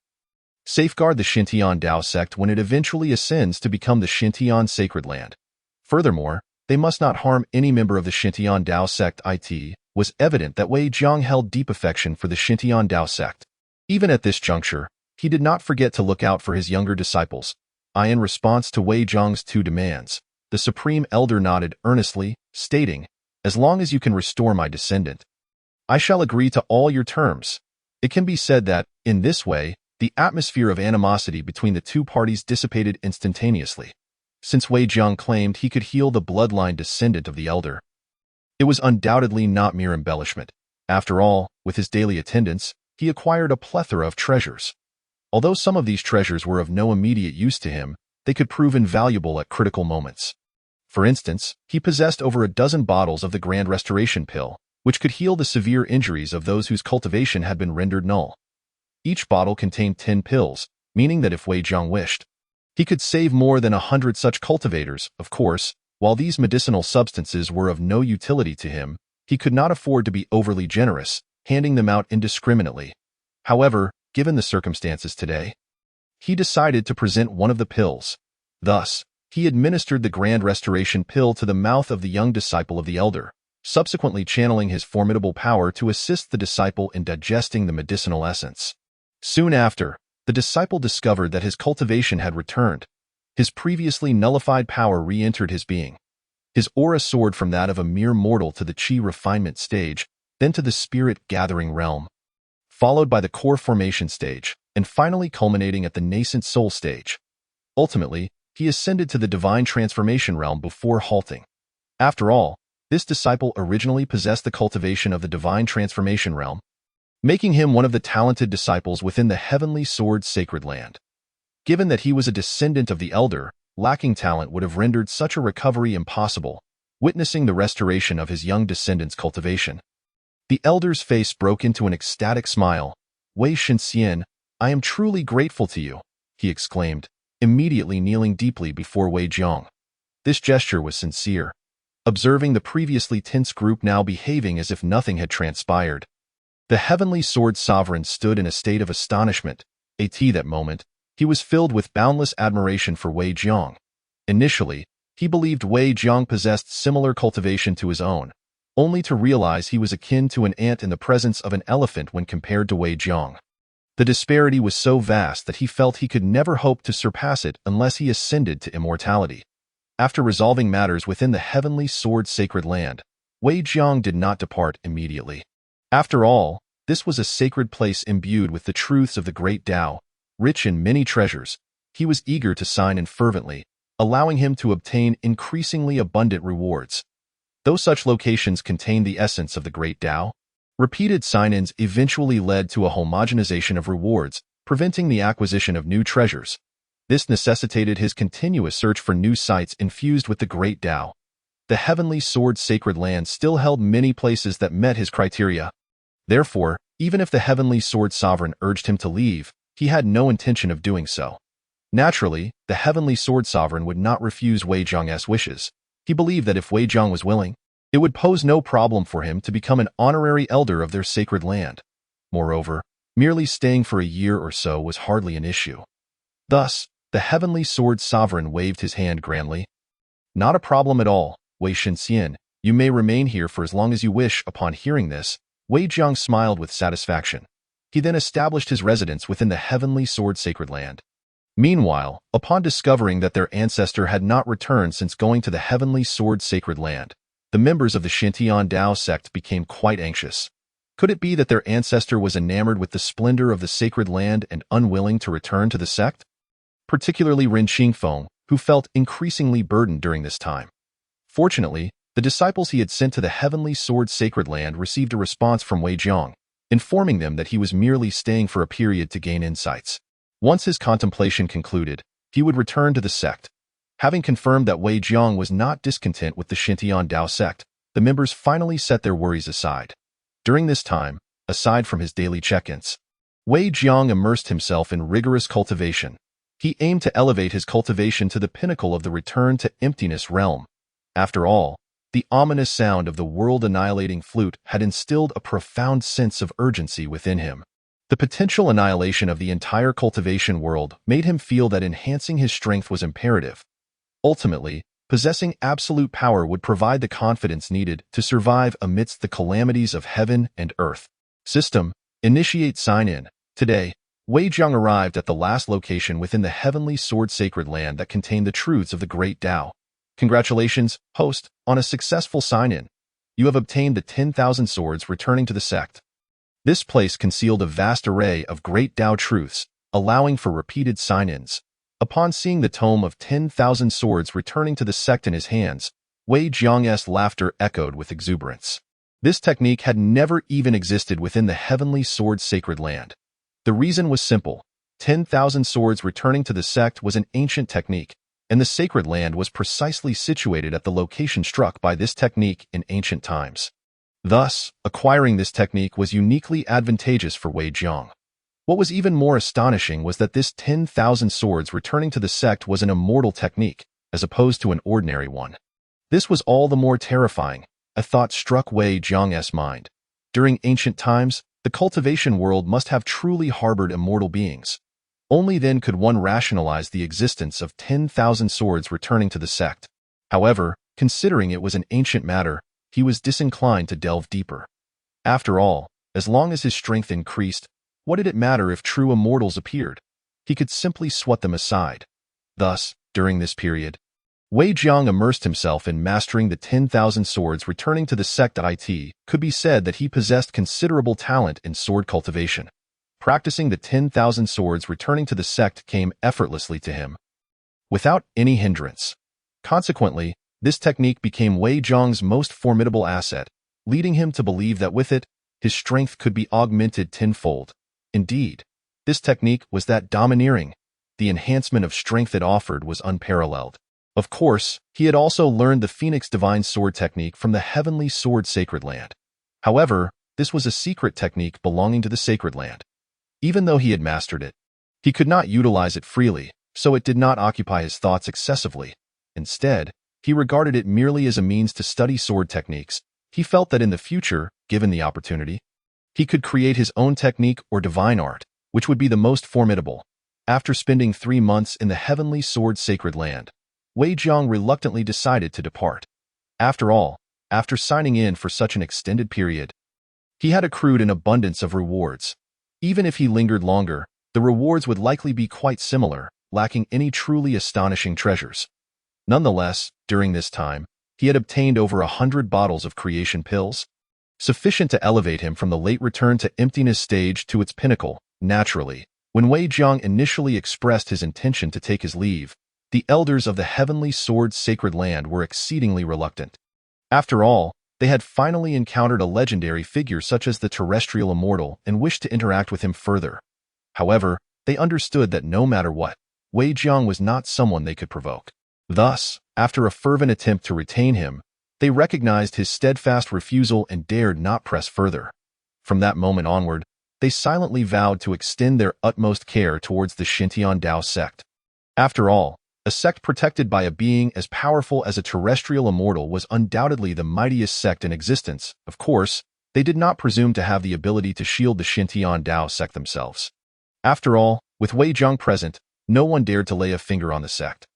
safeguard the Xintian Dao Sect when it eventually ascends to become the Xintian Sacred Land. Furthermore, they must not harm any member of the Xintian Dao Sect. It was evident that Wei Jiang held deep affection for the Xintian Dao Sect. Even at this juncture, he did not forget to look out for his younger disciples. In response to Wei Jiang's two demands, the Supreme Elder nodded earnestly, stating, "As long as you can restore my descendant, I shall agree to all your terms." It can be said that, in this way, the atmosphere of animosity between the two parties dissipated instantaneously. Since Wei Jiang claimed he could heal the bloodline descendant of the Elder, it was undoubtedly not mere embellishment. After all, with his daily attendance, he acquired a plethora of treasures. Although some of these treasures were of no immediate use to him, they could prove invaluable at critical moments. For instance, he possessed over a dozen bottles of the Grand Restoration Pill, which could heal the severe injuries of those whose cultivation had been rendered null. Each bottle contained 10 pills, meaning that if Wei Jiang wished, he could save more than 100 such cultivators. Of course, while these medicinal substances were of no utility to him, he could not afford to be overly generous, handing them out indiscriminately. However, given the circumstances today, he decided to present one of the pills. Thus, he administered the Grand Restoration Pill to the mouth of the young disciple of the Elder, subsequently channeling his formidable power to assist the disciple in digesting the medicinal essence. Soon after, the disciple discovered that his cultivation had returned. His previously nullified power re-entered his being. His aura soared from that of a mere mortal to the Qi refinement stage, then to the spirit-gathering realm, followed by the core formation stage, and finally culminating at the nascent soul stage. Ultimately, he ascended to the divine transformation realm before halting. After all, this disciple originally possessed the cultivation of the divine transformation realm, making him one of the talented disciples within the Heavenly Sword Sacred Land. Given that he was a descendant of the Elder, lacking talent would have rendered such a recovery impossible. Witnessing the restoration of his young descendant's cultivation, the Elder's face broke into an ecstatic smile. "Wei Shenxian, I am truly grateful to you," he exclaimed, immediately kneeling deeply before Wei Jiang. This gesture was sincere. Observing the previously tense group now behaving as if nothing had transpired, the Heavenly Sword Sovereign stood in a state of astonishment. At that moment, he was filled with boundless admiration for Wei Jiang. Initially, he believed Wei Jiang possessed similar cultivation to his own, only to realize he was akin to an ant in the presence of an elephant when compared to Wei Jiang. The disparity was so vast that he felt he could never hope to surpass it unless he ascended to immortality. After resolving matters within the heavenly sword sacred land, Wei Jiang did not depart immediately. After all, this was a sacred place imbued with the truths of the great Tao, rich in many treasures. He was eager to sign in fervently, allowing him to obtain increasingly abundant rewards. Though such locations contained the essence of the great Tao, repeated sign-ins eventually led to a homogenization of rewards, preventing the acquisition of new treasures. This necessitated his continuous search for new sites infused with the great Tao. The heavenly sword sacred land still held many places that met his criteria. Therefore, even if the heavenly sword sovereign urged him to leave, he had no intention of doing so. Naturally, the heavenly sword sovereign would not refuse Wei Jiang's wishes. He believed that if Wei Jiang was willing, it would pose no problem for him to become an honorary elder of their sacred land. Moreover, merely staying for a year or so was hardly an issue. Thus, the heavenly sword sovereign waved his hand grandly. Not a problem at all, Wei Shenxian. You may remain here for as long as you wish. Upon hearing this, Wei Jiang smiled with satisfaction. He then established his residence within the heavenly sword sacred land. Meanwhile, upon discovering that their ancestor had not returned since going to the heavenly sword sacred land, the members of the Xintian Dao sect became quite anxious. Could it be that their ancestor was enamored with the splendor of the sacred land and unwilling to return to the sect? Particularly Ren Xingfeng, who felt increasingly burdened during this time. Fortunately, the disciples he had sent to the heavenly sword sacred land received a response from Wei Jiang, informing them that he was merely staying for a period to gain insights. Once his contemplation concluded, he would return to the sect. Having confirmed that Wei Jiang was not discontent with the Xintian Dao sect, the members finally set their worries aside. During this time, aside from his daily check-ins, Wei Jiang immersed himself in rigorous cultivation. He aimed to elevate his cultivation to the pinnacle of the return to emptiness realm. After all, the ominous sound of the world-annihilating flute had instilled a profound sense of urgency within him. The potential annihilation of the entire cultivation world made him feel that enhancing his strength was imperative. Ultimately, possessing absolute power would provide the confidence needed to survive amidst the calamities of heaven and earth. System, initiate sign-in. Today, Wei Jiang arrived at the last location within the heavenly sword sacred land that contained the truths of the great Tao. Congratulations, host, on a successful sign-in. You have obtained the 10,000 swords returning to the sect. This place concealed a vast array of great Tao truths, allowing for repeated sign-ins. Upon seeing the tome of 10,000 swords returning to the sect in his hands, Wei Jiang's laughter echoed with exuberance. This technique had never even existed within the heavenly sword sacred land. The reason was simple. 10,000 swords returning to the sect was an ancient technique, and the sacred land was precisely situated at the location struck by this technique in ancient times. Thus, acquiring this technique was uniquely advantageous for Wei Jiang. What was even more astonishing was that this 10,000 swords returning to the sect was an immortal technique, as opposed to an ordinary one. This was all the more terrifying. A thought struck Wei Jiang's mind. During ancient times, the cultivation world must have truly harbored immortal beings. Only then could one rationalize the existence of 10,000 swords returning to the sect. However, considering it was an ancient matter, he was disinclined to delve deeper. After all, as long as his strength increased, what did it matter if true immortals appeared? He could simply swat them aside. Thus, during this period, Wei Jiang immersed himself in mastering the 10,000 swords returning to the sect. It could be said that he possessed considerable talent in sword cultivation. Practicing the 10,000 swords returning to the sect came effortlessly to him, without any hindrance. Consequently, this technique became Wei Jiang's most formidable asset, leading him to believe that with it, his strength could be augmented tenfold. Indeed, this technique was that domineering. The enhancement of strength it offered was unparalleled. Of course, he had also learned the Phoenix Divine Sword technique from the Heavenly Sword Sacred Land. However, this was a secret technique belonging to the Sacred Land. Even though he had mastered it, he could not utilize it freely, so it did not occupy his thoughts excessively. Instead, he regarded it merely as a means to study sword techniques. He felt that in the future, given the opportunity, he could create his own technique or divine art, which would be the most formidable. After spending 3 months in the Heavenly Sword Sacred Land, Wei Jiang reluctantly decided to depart. After all, after signing in for such an extended period, he had accrued an abundance of rewards. Even if he lingered longer, the rewards would likely be quite similar, lacking any truly astonishing treasures. Nonetheless, during this time, he had obtained over 100 bottles of creation pills, sufficient to elevate him from the late return to emptiness stage to its pinnacle. Naturally, when Wei Jiang initially expressed his intention to take his leave, the elders of the Heavenly Sword's sacred land were exceedingly reluctant. After all, they had finally encountered a legendary figure such as the terrestrial immortal and wished to interact with him further. However, they understood that no matter what, Wei Jiang was not someone they could provoke. Thus, after a fervent attempt to retain him, they recognized his steadfast refusal and dared not press further. From that moment onward, they silently vowed to extend their utmost care towards the Xintian Dao sect. After all, a sect protected by a being as powerful as a terrestrial immortal was undoubtedly the mightiest sect in existence. Of course, they did not presume to have the ability to shield the Xintian Dao sect themselves. After all, with Wei Jiang present, no one dared to lay a finger on the sect.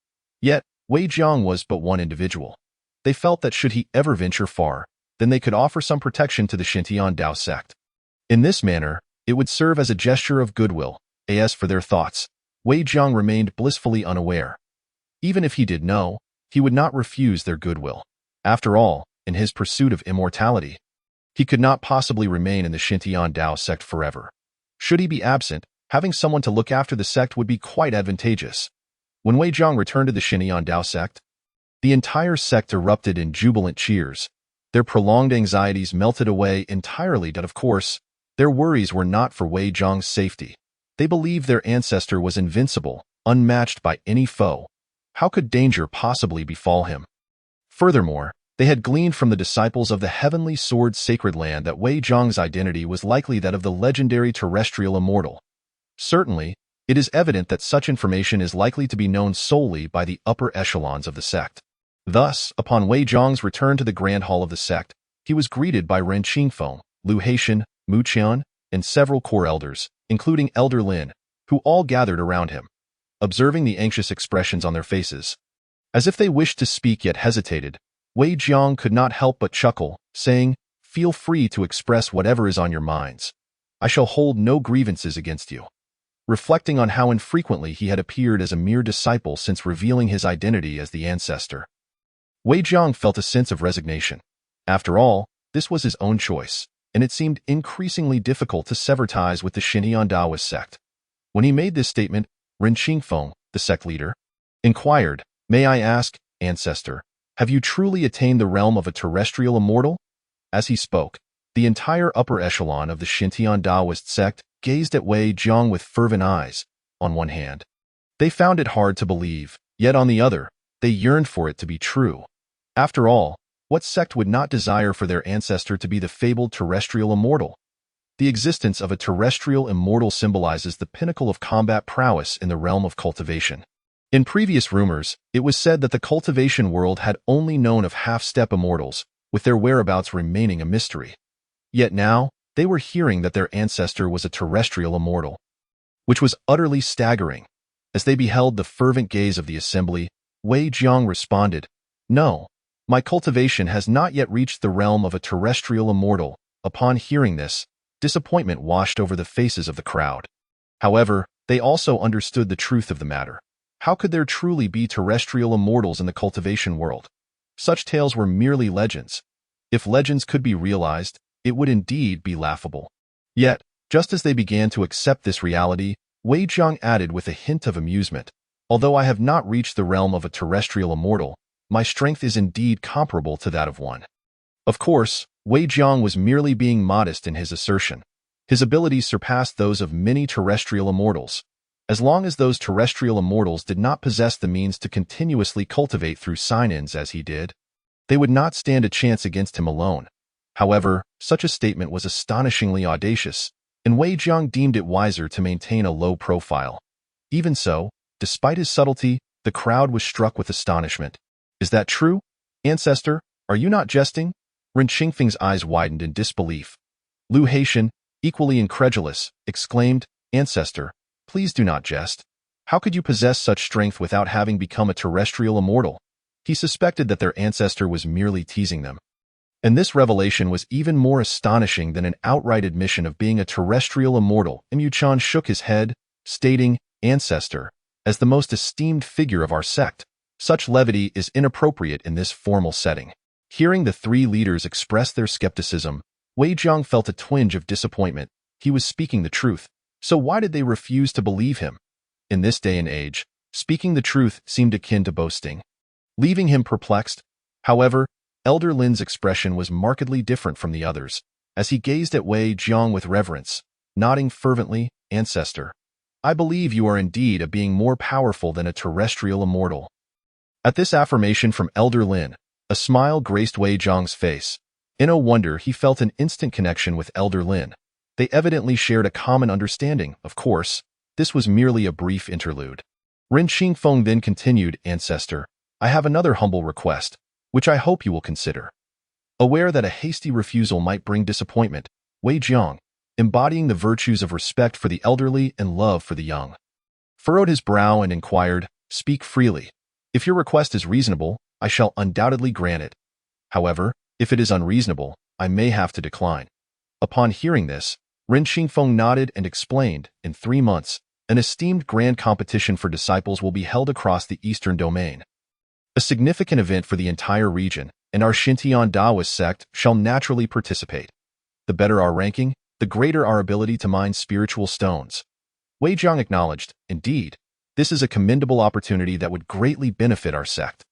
Yet, Wei Jiang was but one individual. They felt that should he ever venture far, then they could offer some protection to the Xintian Dao sect. In this manner, it would serve as a gesture of goodwill. As for their thoughts, Wei Jiang remained blissfully unaware. Even if he did know, he would not refuse their goodwill. After all, in his pursuit of immortality, he could not possibly remain in the Xintian Dao sect forever. Should he be absent, having someone to look after the sect would be quite advantageous. When Wei Jiang returned to the Xintian Dao sect, the entire sect erupted in jubilant cheers. Their prolonged anxieties melted away entirely. That, of course, their worries were not for Wei Jiang's safety. They believed their ancestor was invincible, unmatched by any foe. How could danger possibly befall him? Furthermore, they had gleaned from the disciples of the Heavenly Sword's sacred land that Wei Jiang's identity was likely that of the legendary terrestrial immortal. Certainly, it is evident that such information is likely to be known solely by the upper echelons of the sect. Thus, upon Wei Jiang's return to the Grand Hall of the sect, he was greeted by Ren Qingfeng, Lu Haitian, Mu Qian, and several core elders, including Elder Lin, who all gathered around him, observing the anxious expressions on their faces. As if they wished to speak yet hesitated, Wei Jiang could not help but chuckle, saying, "Feel free to express whatever is on your minds. I shall hold no grievances against you." Reflecting on how infrequently he had appeared as a mere disciple since revealing his identity as the ancestor, Wei Jiang felt a sense of resignation. After all, this was his own choice, and it seemed increasingly difficult to sever ties with the Xintian Daoist sect. When he made this statement, Ren Qingfeng, the sect leader, inquired, "May I ask, ancestor, have you truly attained the realm of a terrestrial immortal?" As he spoke, the entire upper echelon of the Xintian Daoist sect gazed at Wei Jiang with fervent eyes. On one hand, they found it hard to believe, yet on the other, they yearned for it to be true. After all, what sect would not desire for their ancestor to be the fabled terrestrial immortal? The existence of a terrestrial immortal symbolizes the pinnacle of combat prowess in the realm of cultivation. In previous rumors, it was said that the cultivation world had only known of half-step immortals, with their whereabouts remaining a mystery. Yet now, they were hearing that their ancestor was a terrestrial immortal, which was utterly staggering. As they beheld the fervent gaze of the assembly, Wei Jiang responded, "No, my cultivation has not yet reached the realm of a terrestrial immortal." Upon hearing this, disappointment washed over the faces of the crowd. However, they also understood the truth of the matter. How could there truly be terrestrial immortals in the cultivation world? Such tales were merely legends. If legends could be realized, it would indeed be laughable. Yet, just as they began to accept this reality, Wei Jiang added with a hint of amusement, "Although I have not reached the realm of a terrestrial immortal, my strength is indeed comparable to that of one." Of course, Wei Jiang was merely being modest in his assertion. His abilities surpassed those of many terrestrial immortals. As long as those terrestrial immortals did not possess the means to continuously cultivate through sign-ins as he did, they would not stand a chance against him alone. However, such a statement was astonishingly audacious, and Wei Jiang deemed it wiser to maintain a low profile. Even so, despite his subtlety, the crowd was struck with astonishment. "Is that true? Ancestor, are you not jesting?" Ren Qingfeng's eyes widened in disbelief. Lu Haitian, equally incredulous, exclaimed, "Ancestor, please do not jest. How could you possess such strength without having become a terrestrial immortal?" He suspected that their ancestor was merely teasing them. And this revelation was even more astonishing than an outright admission of being a terrestrial immortal. Mu Chan shook his head, stating, "Ancestor, as the most esteemed figure of our sect, Such levity is inappropriate in this formal setting. Hearing the three leaders express their skepticism, Wei Jiang felt a twinge of disappointment. He was speaking the truth, so why did they refuse to believe him? In this day and age, speaking the truth seemed akin to boasting, leaving him perplexed. However, Elder Lin's expression was markedly different from the others, as he gazed at Wei Jiang with reverence, nodding fervently, "Ancestor, I believe you are indeed a being more powerful than a terrestrial immortal." At this affirmation from Elder Lin, a smile graced Wei Jiang's face. In no wonder he felt an instant connection with Elder Lin. They evidently shared a common understanding. Of course, this was merely a brief interlude. Ren Qingfeng then continued, "Ancestor, I have another humble request, which I hope you will consider." Aware that a hasty refusal might bring disappointment, Wei Jiang, embodying the virtues of respect for the elderly and love for the young, furrowed his brow and inquired, "Speak freely. If your request is reasonable, I shall undoubtedly grant it. However, if it is unreasonable, I may have to decline." Upon hearing this, Ren Qingfeng nodded and explained, "In 3 months, an esteemed grand competition for disciples will be held across the eastern domain. A significant event for the entire region, and our Xintian Daoist sect shall naturally participate. The better our ranking, the greater our ability to mine spiritual stones." Wei Jiang acknowledged, "Indeed, this is a commendable opportunity that would greatly benefit our sect.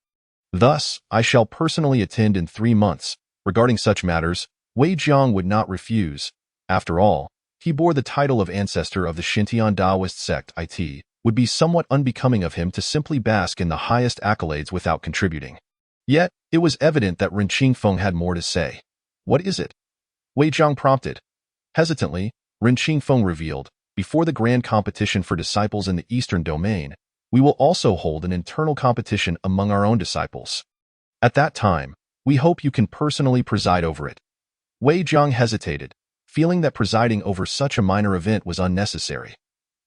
Thus, I shall personally attend in 3 months." Regarding such matters, Wei Jiang would not refuse. After all, he bore the title of ancestor of the Xintian Daoist sect. It would be somewhat unbecoming of him to simply bask in the highest accolades without contributing. Yet, it was evident that Ren Qingfeng had more to say. "What is it?" Wei Jiang prompted. Hesitantly, Ren Qingfeng revealed, "Before the grand competition for disciples in the eastern domain, we will also hold an internal competition among our own disciples. At that time, we hope you can personally preside over it." Wei Jiang hesitated, feeling that presiding over such a minor event was unnecessary.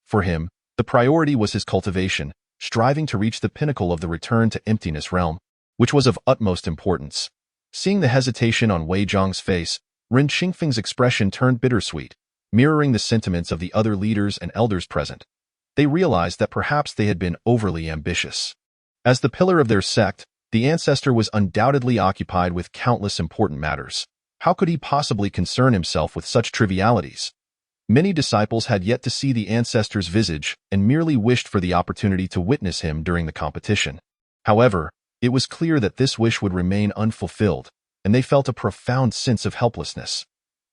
For him, the priority was his cultivation, striving to reach the pinnacle of the return to emptiness realm, which was of utmost importance. Seeing the hesitation on Wei Jiang's face, Ren Qingfeng's expression turned bittersweet, mirroring the sentiments of the other leaders and elders present. They realized that perhaps they had been overly ambitious. As the pillar of their sect, the ancestor was undoubtedly occupied with countless important matters. How could he possibly concern himself with such trivialities? Many disciples had yet to see the ancestor's visage and merely wished for the opportunity to witness him during the competition. However, it was clear that this wish would remain unfulfilled, and they felt a profound sense of helplessness.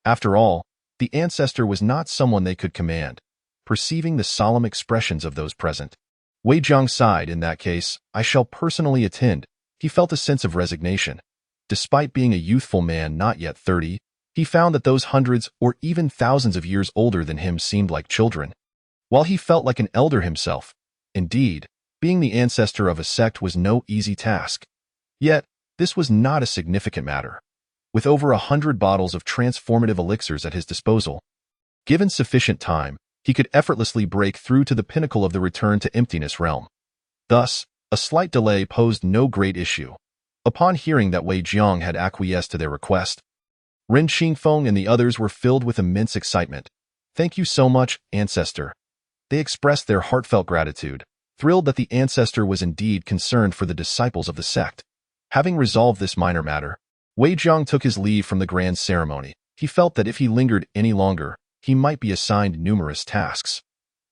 After all, the ancestor was not someone they could command. Perceiving the solemn expressions of those present, Wei Jiang sighed. "In that case, I shall personally attend." He felt a sense of resignation. Despite being a youthful man not yet 30, he found that those hundreds or even thousands of years older than him seemed like children, while he felt like an elder himself. Indeed, being the ancestor of a sect was no easy task. Yet, this was not a significant matter. With over 100 bottles of transformative elixirs at his disposal, given sufficient time, he could effortlessly break through to the pinnacle of the return to emptiness realm. Thus, a slight delay posed no great issue. Upon hearing that Wei Jiang had acquiesced to their request, Ren Qingfeng and the others were filled with immense excitement. "Thank you so much, ancestor." They expressed their heartfelt gratitude, thrilled that the ancestor was indeed concerned for the disciples of the sect. Having resolved this minor matter, Wei Jiang took his leave from the grand ceremony. He felt that if he lingered any longer, he might be assigned numerous tasks.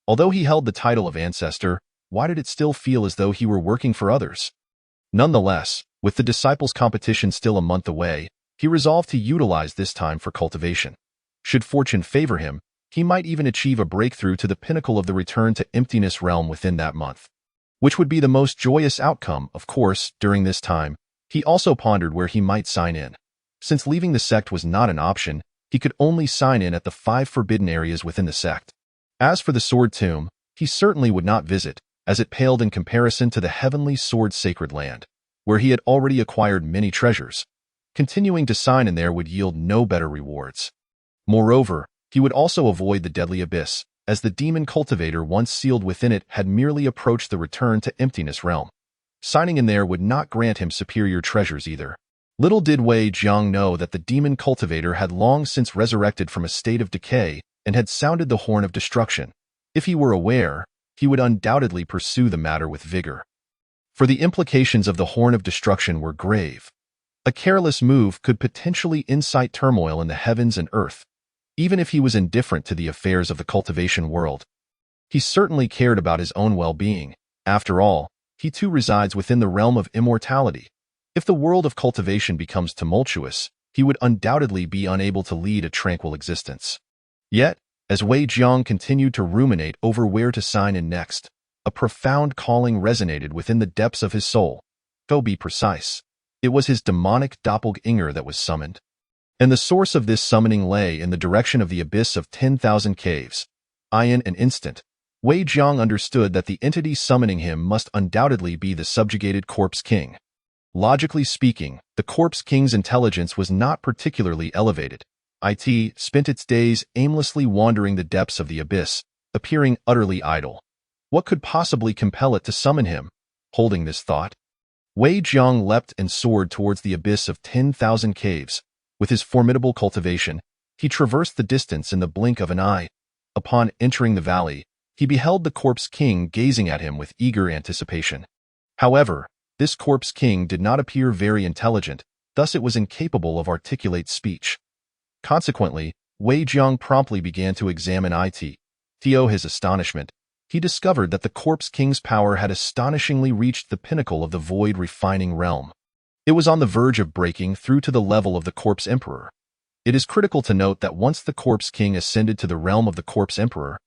Although he held the title of ancestor, why did it still feel as though he were working for others? Nonetheless, with the disciples' competition still a month away, he resolved to utilize this time for cultivation. Should fortune favor him, he might even achieve a breakthrough to the pinnacle of the return to emptiness realm within that month, which would be the most joyous outcome. Of course, during this time, he also pondered where he might sign in. Since leaving the sect was not an option, he could only sign in at the 5 forbidden areas within the sect. As for the Sword Tomb, he certainly would not visit, as it paled in comparison to the heavenly sword sacred land, where he had already acquired many treasures. Continuing to sign in there would yield no better rewards. Moreover, he would also avoid the deadly abyss, as the demon cultivator once sealed within it had merely approached the return to emptiness realm. Signing in there would not grant him superior treasures either. Little did Wei Jiang know that the demon cultivator had long since resurrected from a state of decay and had sounded the horn of destruction. If he were aware, he would undoubtedly pursue the matter with vigor. for the implications of the Horn of Destruction were grave. A careless move could potentially incite turmoil in the heavens and earth, even if he was indifferent to the affairs of the cultivation world. He certainly cared about his own well-being. After all, he too resides within the realm of immortality. If the world of cultivation becomes tumultuous, he would undoubtedly be unable to lead a tranquil existence. Yet, as Wei Jiang continued to ruminate over where to sign in next, a profound calling resonated within the depths of his soul. To be precise, it was his demonic doppelganger that was summoned. And the source of this summoning lay in the direction of the abyss of 10,000 caves. In an instant, Wei Jiang understood that the entity summoning him must undoubtedly be the subjugated Corpse King. Logically speaking, the Corpse King's intelligence was not particularly elevated. It spent its days aimlessly wandering the depths of the abyss, appearing utterly idle. What could possibly compel it to summon him? Holding this thought, Wei Jiang leapt and soared towards the abyss of 10,000 caves. With his formidable cultivation, he traversed the distance in the blink of an eye. Upon entering the valley, he beheld the Corpse King gazing at him with eager anticipation. However, this Corpse King did not appear very intelligent, thus it was incapable of articulate speech. Consequently, Wei Jiang promptly began to examine it. To his astonishment, he discovered that the Corpse King's power had astonishingly reached the pinnacle of the void refining realm. It was on the verge of breaking through to the level of the Corpse Emperor. It is critical to note that once the Corpse King ascended to the realm of the Corpse Emperor,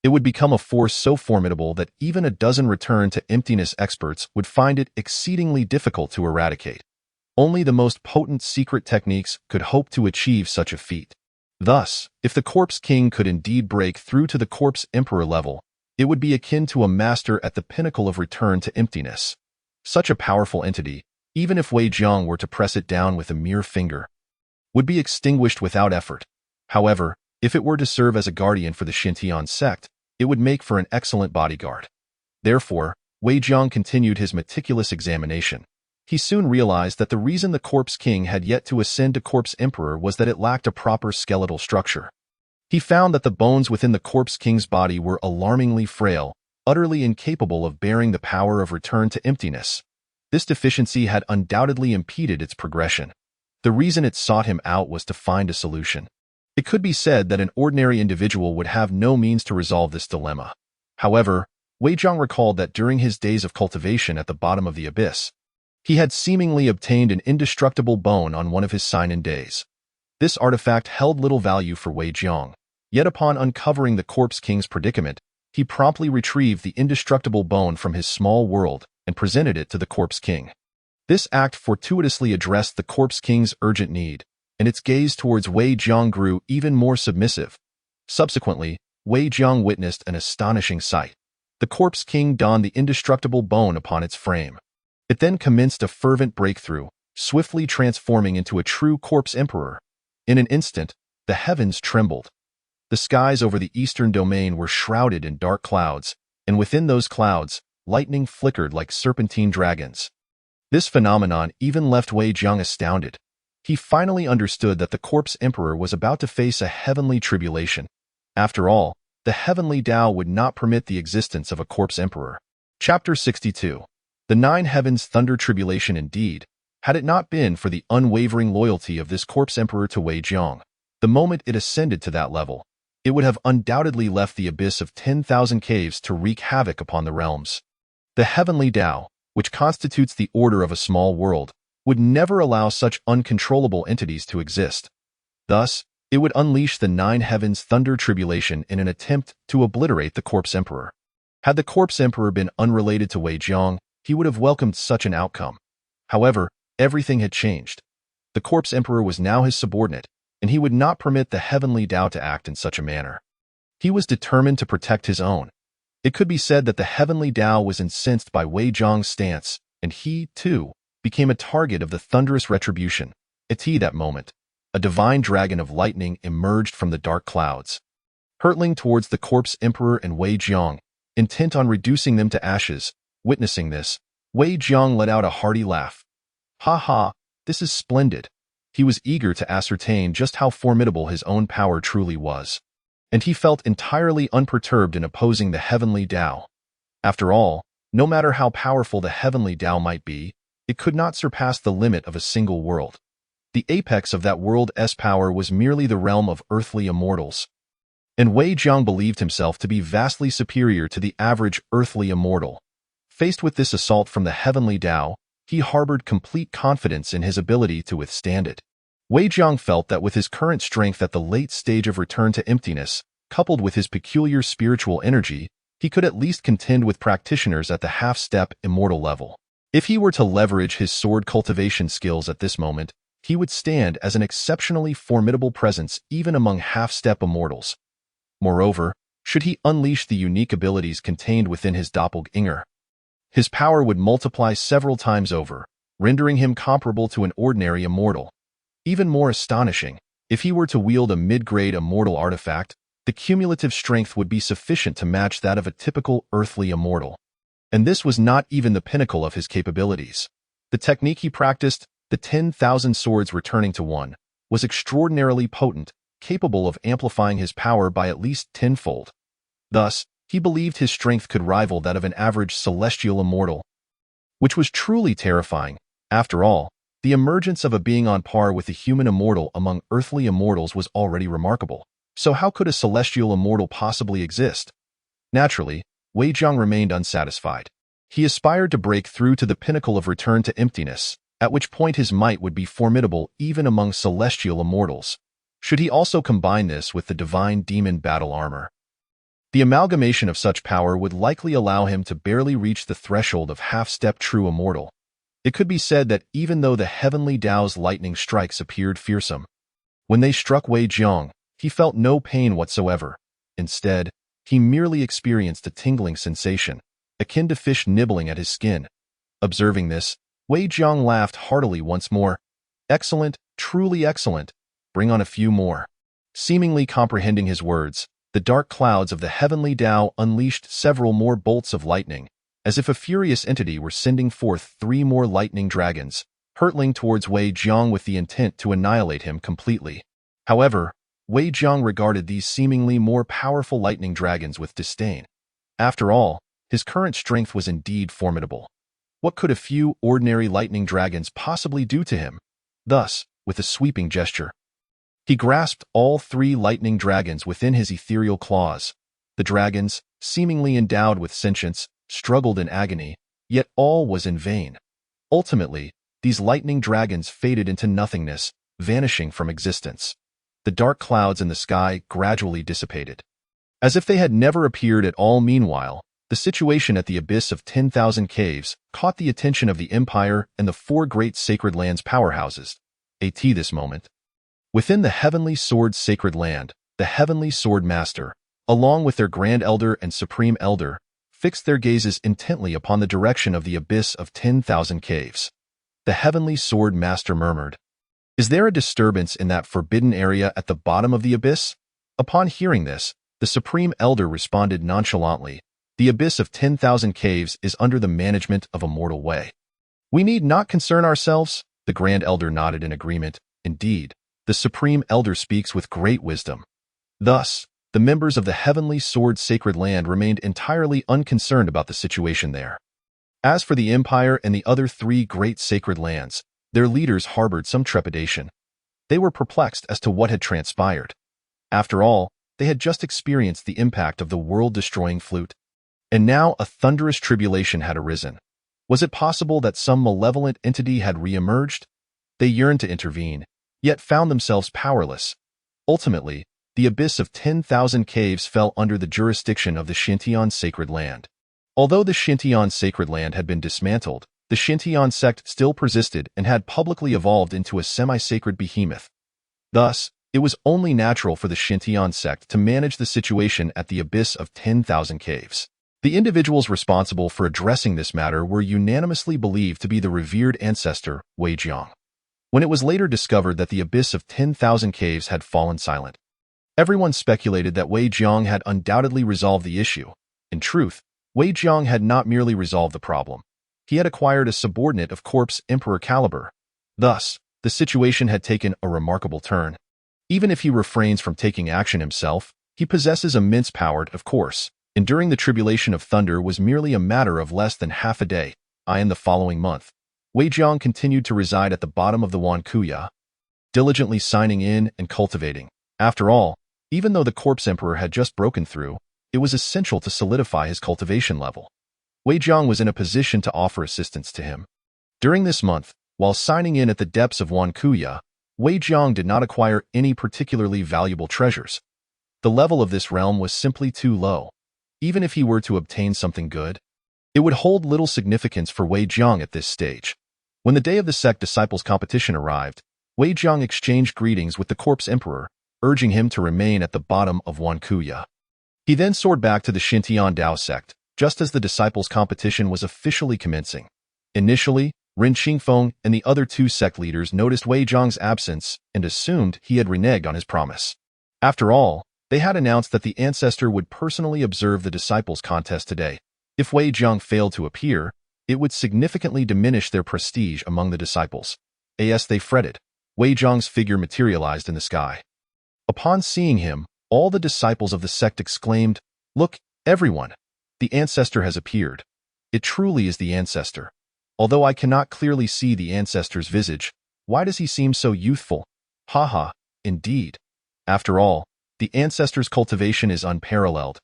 it would become a force so formidable that even a dozen return to emptiness experts would find it exceedingly difficult to eradicate. Only the most potent secret techniques could hope to achieve such a feat. Thus, if the Corpse King could indeed break through to the Corpse Emperor level, it would be akin to a master at the pinnacle of return to emptiness. Such a powerful entity, even if Wei Jiang were to press it down with a mere finger, would be extinguished without effort. However, if it were to serve as a guardian for the Xintian sect, it would make for an excellent bodyguard. Therefore, Wei Jiang continued his meticulous examination. He soon realized that the reason the Corpse King had yet to ascend to Corpse Emperor was that it lacked a proper skeletal structure. He found that the bones within the Corpse King's body were alarmingly frail, utterly incapable of bearing the power of return to emptiness. This deficiency had undoubtedly impeded its progression. The reason it sought him out was to find a solution. It could be said that an ordinary individual would have no means to resolve this dilemma. However, Wei Jiang recalled that during his days of cultivation at the bottom of the abyss, he had seemingly obtained an indestructible bone on one of his sign-in days. This artifact held little value for Wei Jiang, yet upon uncovering the Corpse King's predicament, he promptly retrieved the indestructible bone from his small world and presented it to the Corpse King. This act fortuitously addressed the Corpse King's urgent need, and its gaze towards Wei Jiang grew even more submissive. Subsequently, Wei Jiang witnessed an astonishing sight. The Corpse King donned the indestructible bone upon its frame. It then commenced a fervent breakthrough, swiftly transforming into a true Corpse Emperor. In an instant, the heavens trembled. The skies over the eastern domain were shrouded in dark clouds, and within those clouds, lightning flickered like serpentine dragons. This phenomenon even left Wei Jiang astounded. He finally understood that the Corpse Emperor was about to face a heavenly tribulation. After all, the heavenly Tao would not permit the existence of a Corpse Emperor. Chapter 62. The Nine Heavens Thunder Tribulation. Indeed, had it not been for the unwavering loyalty of this Corpse Emperor to Wei Jiang, the moment it ascended to that level, it would have undoubtedly left the abyss of 10,000 caves to wreak havoc upon the realms. The heavenly Tao, which constitutes the order of a small world, would never allow such uncontrollable entities to exist. Thus, it would unleash the Nine Heavens Thunder Tribulation in an attempt to obliterate the Corpse Emperor. Had the Corpse Emperor been unrelated to Wei Jiang, he would have welcomed such an outcome. However, everything had changed. The Corpse Emperor was now his subordinate, and he would not permit the heavenly Tao to act in such a manner. He was determined to protect his own. It could be said that the heavenly Tao was incensed by Wei Jiang's stance, and he, too, became a target of the thunderous retribution. At that moment, a divine dragon of lightning emerged from the dark clouds. Hurtling towards the Corpse Emperor and Wei Jiang, intent on reducing them to ashes. Witnessing this, Wei Jiang let out a hearty laugh. Ha ha, this is splendid. He was eager to ascertain just how formidable his own power truly was, and he felt entirely unperturbed in opposing the heavenly Tao. After all, No matter how powerful the heavenly Tao might be, it could not surpass the limit of a single world. The apex of that world's power was merely the realm of earthly immortals. And Wei Jiang believed himself to be vastly superior to the average earthly immortal. Faced with this assault from the heavenly Tao, he harbored complete confidence in his ability to withstand it. Wei Jiang felt that with his current strength at the late stage of return to emptiness, coupled with his peculiar spiritual energy, he could at least contend with practitioners at the half-step immortal level. If he were to leverage his sword cultivation skills at this moment, he would stand as an exceptionally formidable presence even among half-step immortals. Moreover, should he unleash the unique abilities contained within his doppelganger, his power would multiply several times over, rendering him comparable to an ordinary immortal. Even more astonishing, if he were to wield a mid-grade immortal artifact, the cumulative strength would be sufficient to match that of a typical earthly immortal. And this was not even the pinnacle of his capabilities. The technique he practiced, the 10,000 swords returning to one, was extraordinarily potent, capable of amplifying his power by at least tenfold. Thus, he believed his strength could rival that of an average celestial immortal, which was truly terrifying. After all, the emergence of a being on par with the human immortal among earthly immortals was already remarkable. So how could a celestial immortal possibly exist? Naturally, Wei Jiang remained unsatisfied. He aspired to break through to the pinnacle of return to emptiness, at which point his might would be formidable even among celestial immortals. Should he also combine this with the divine demon battle armor, the amalgamation of such power would likely allow him to barely reach the threshold of half-step true immortal. It could be said that even though the heavenly Tao's lightning strikes appeared fearsome, when they struck Wei Jiang, he felt no pain whatsoever. Instead, he merely experienced a tingling sensation, akin to fish nibbling at his skin. Observing this, Wei Jiang laughed heartily once more. Excellent, truly excellent. Bring on a few more. Seemingly comprehending his words, the dark clouds of the heavenly Tao unleashed several more bolts of lightning, as if a furious entity were sending forth 3 more lightning dragons, hurtling towards Wei Jiang with the intent to annihilate him completely. However, Wei Jiang regarded these seemingly more powerful lightning dragons with disdain. After all, his current strength was indeed formidable. What could a few ordinary lightning dragons possibly do to him? Thus, with a sweeping gesture, he grasped all 3 lightning dragons within his ethereal claws. The dragons, seemingly endowed with sentience, struggled in agony, yet all was in vain. Ultimately, these lightning dragons faded into nothingness, vanishing from existence. The dark clouds in the sky gradually dissipated, as if they had never appeared at all. Meanwhile, the situation at the abyss of 10,000 caves caught the attention of the Empire and the 4 great sacred lands powerhouses. At this moment, within the Heavenly Sword Sacred Land, the Heavenly Sword Master, along with their Grand Elder and Supreme Elder, fixed their gazes intently upon the direction of the abyss of 10,000 caves. The Heavenly Sword Master murmured, "Is there a disturbance in that forbidden area at the bottom of the abyss?" Upon hearing this, the Supreme Elder responded nonchalantly, "The abyss of 10,000 caves is under the management of Immortal Wei. We need not concern ourselves." The Grand Elder nodded in agreement. Indeed, the Supreme Elder speaks with great wisdom. Thus, the members of the Heavenly Sword Sacred Land remained entirely unconcerned about the situation there. As for the Empire and the other 3 great sacred lands, their leaders harbored some trepidation. They were perplexed as to what had transpired. After all, they had just experienced the impact of the world-destroying flute. And now a thunderous tribulation had arisen. Was it possible that some malevolent entity had re-emerged? They yearned to intervene, yet found themselves powerless. Ultimately, the abyss of 10,000 caves fell under the jurisdiction of the Xintian Sacred Land. Although the Xintian Sacred Land had been dismantled, the Xintian sect still persisted and had publicly evolved into a semi-sacred behemoth. Thus, it was only natural for the Xintian sect to manage the situation at the abyss of 10,000 caves. The individuals responsible for addressing this matter were unanimously believed to be the revered ancestor, Wei Jiang. When it was later discovered that the abyss of 10,000 caves had fallen silent, everyone speculated that Wei Jiang had undoubtedly resolved the issue. In truth, Wei Jiang had not merely resolved the problem. He had acquired a subordinate of Corpse Emperor caliber. Thus, the situation had taken a remarkable turn. Even if he refrains from taking action himself, he possesses immense power, of course. Enduring the tribulation of thunder was merely a matter of less than half a day. In the following month, Wei Jiang continued to reside at the bottom of the Wankuya, diligently signing in and cultivating. After all, even though the corpse emperor had just broken through, it was essential to solidify his cultivation level. Wei Jiang was in a position to offer assistance to him. During this month, while signing in at the depths of Wankuya, Wei Jiang did not acquire any particularly valuable treasures. The level of this realm was simply too low. Even if he were to obtain something good, it would hold little significance for Wei Jiang at this stage. When the day of the sect disciples competition arrived, Wei Jiang exchanged greetings with the corpse emperor, urging him to remain at the bottom of Wankuya. He then soared back to the Xintian Dao sect, just as the disciples competition was officially commencing. Initially, Ren Qingfeng and the other two sect leaders noticed Wei Jiang's absence and assumed he had reneged on his promise. After all, they had announced that the ancestor would personally observe the disciples' contest today. If Wei Jiang failed to appear, it would significantly diminish their prestige among the disciples. As they fretted, Wei Jiang's figure materialized in the sky. Upon seeing him, all the disciples of the sect exclaimed, "Look, everyone! The ancestor has appeared. It truly is the ancestor. Although I cannot clearly see the ancestor's visage, why does he seem so youthful? Haha, indeed. After all, the ancestor's cultivation is unparalleled,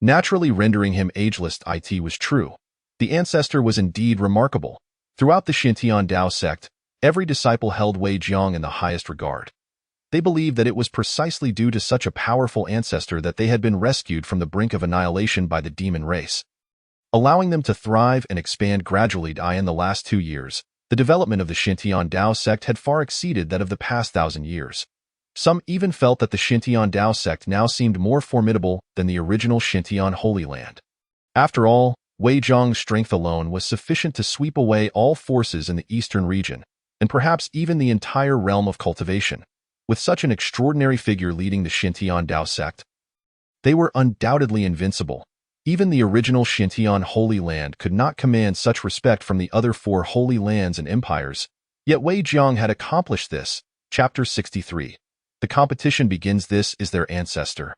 naturally rendering him ageless." It was true. The ancestor was indeed remarkable. Throughout the Xintian Dao sect, every disciple held Wei Jiang in the highest regard. They believed that it was precisely due to such a powerful ancestor that they had been rescued from the brink of annihilation by the demon race, allowing them to thrive and expand gradually. In the last 2 years, the development of the Xintian Dao sect had far exceeded that of the past 1,000 years. Some even felt that the Xintian Dao sect now seemed more formidable than the original Xintian Holy Land. After all, Wei Jiang's strength alone was sufficient to sweep away all forces in the eastern region, and perhaps even the entire realm of cultivation. With such an extraordinary figure leading the Xintian Dao sect, they were undoubtedly invincible. Even the original Xintian Holy Land could not command such respect from the other 4 holy lands and empires, yet Wei Jiang had accomplished this. Chapter 63. The competition begins. This is their ancestor.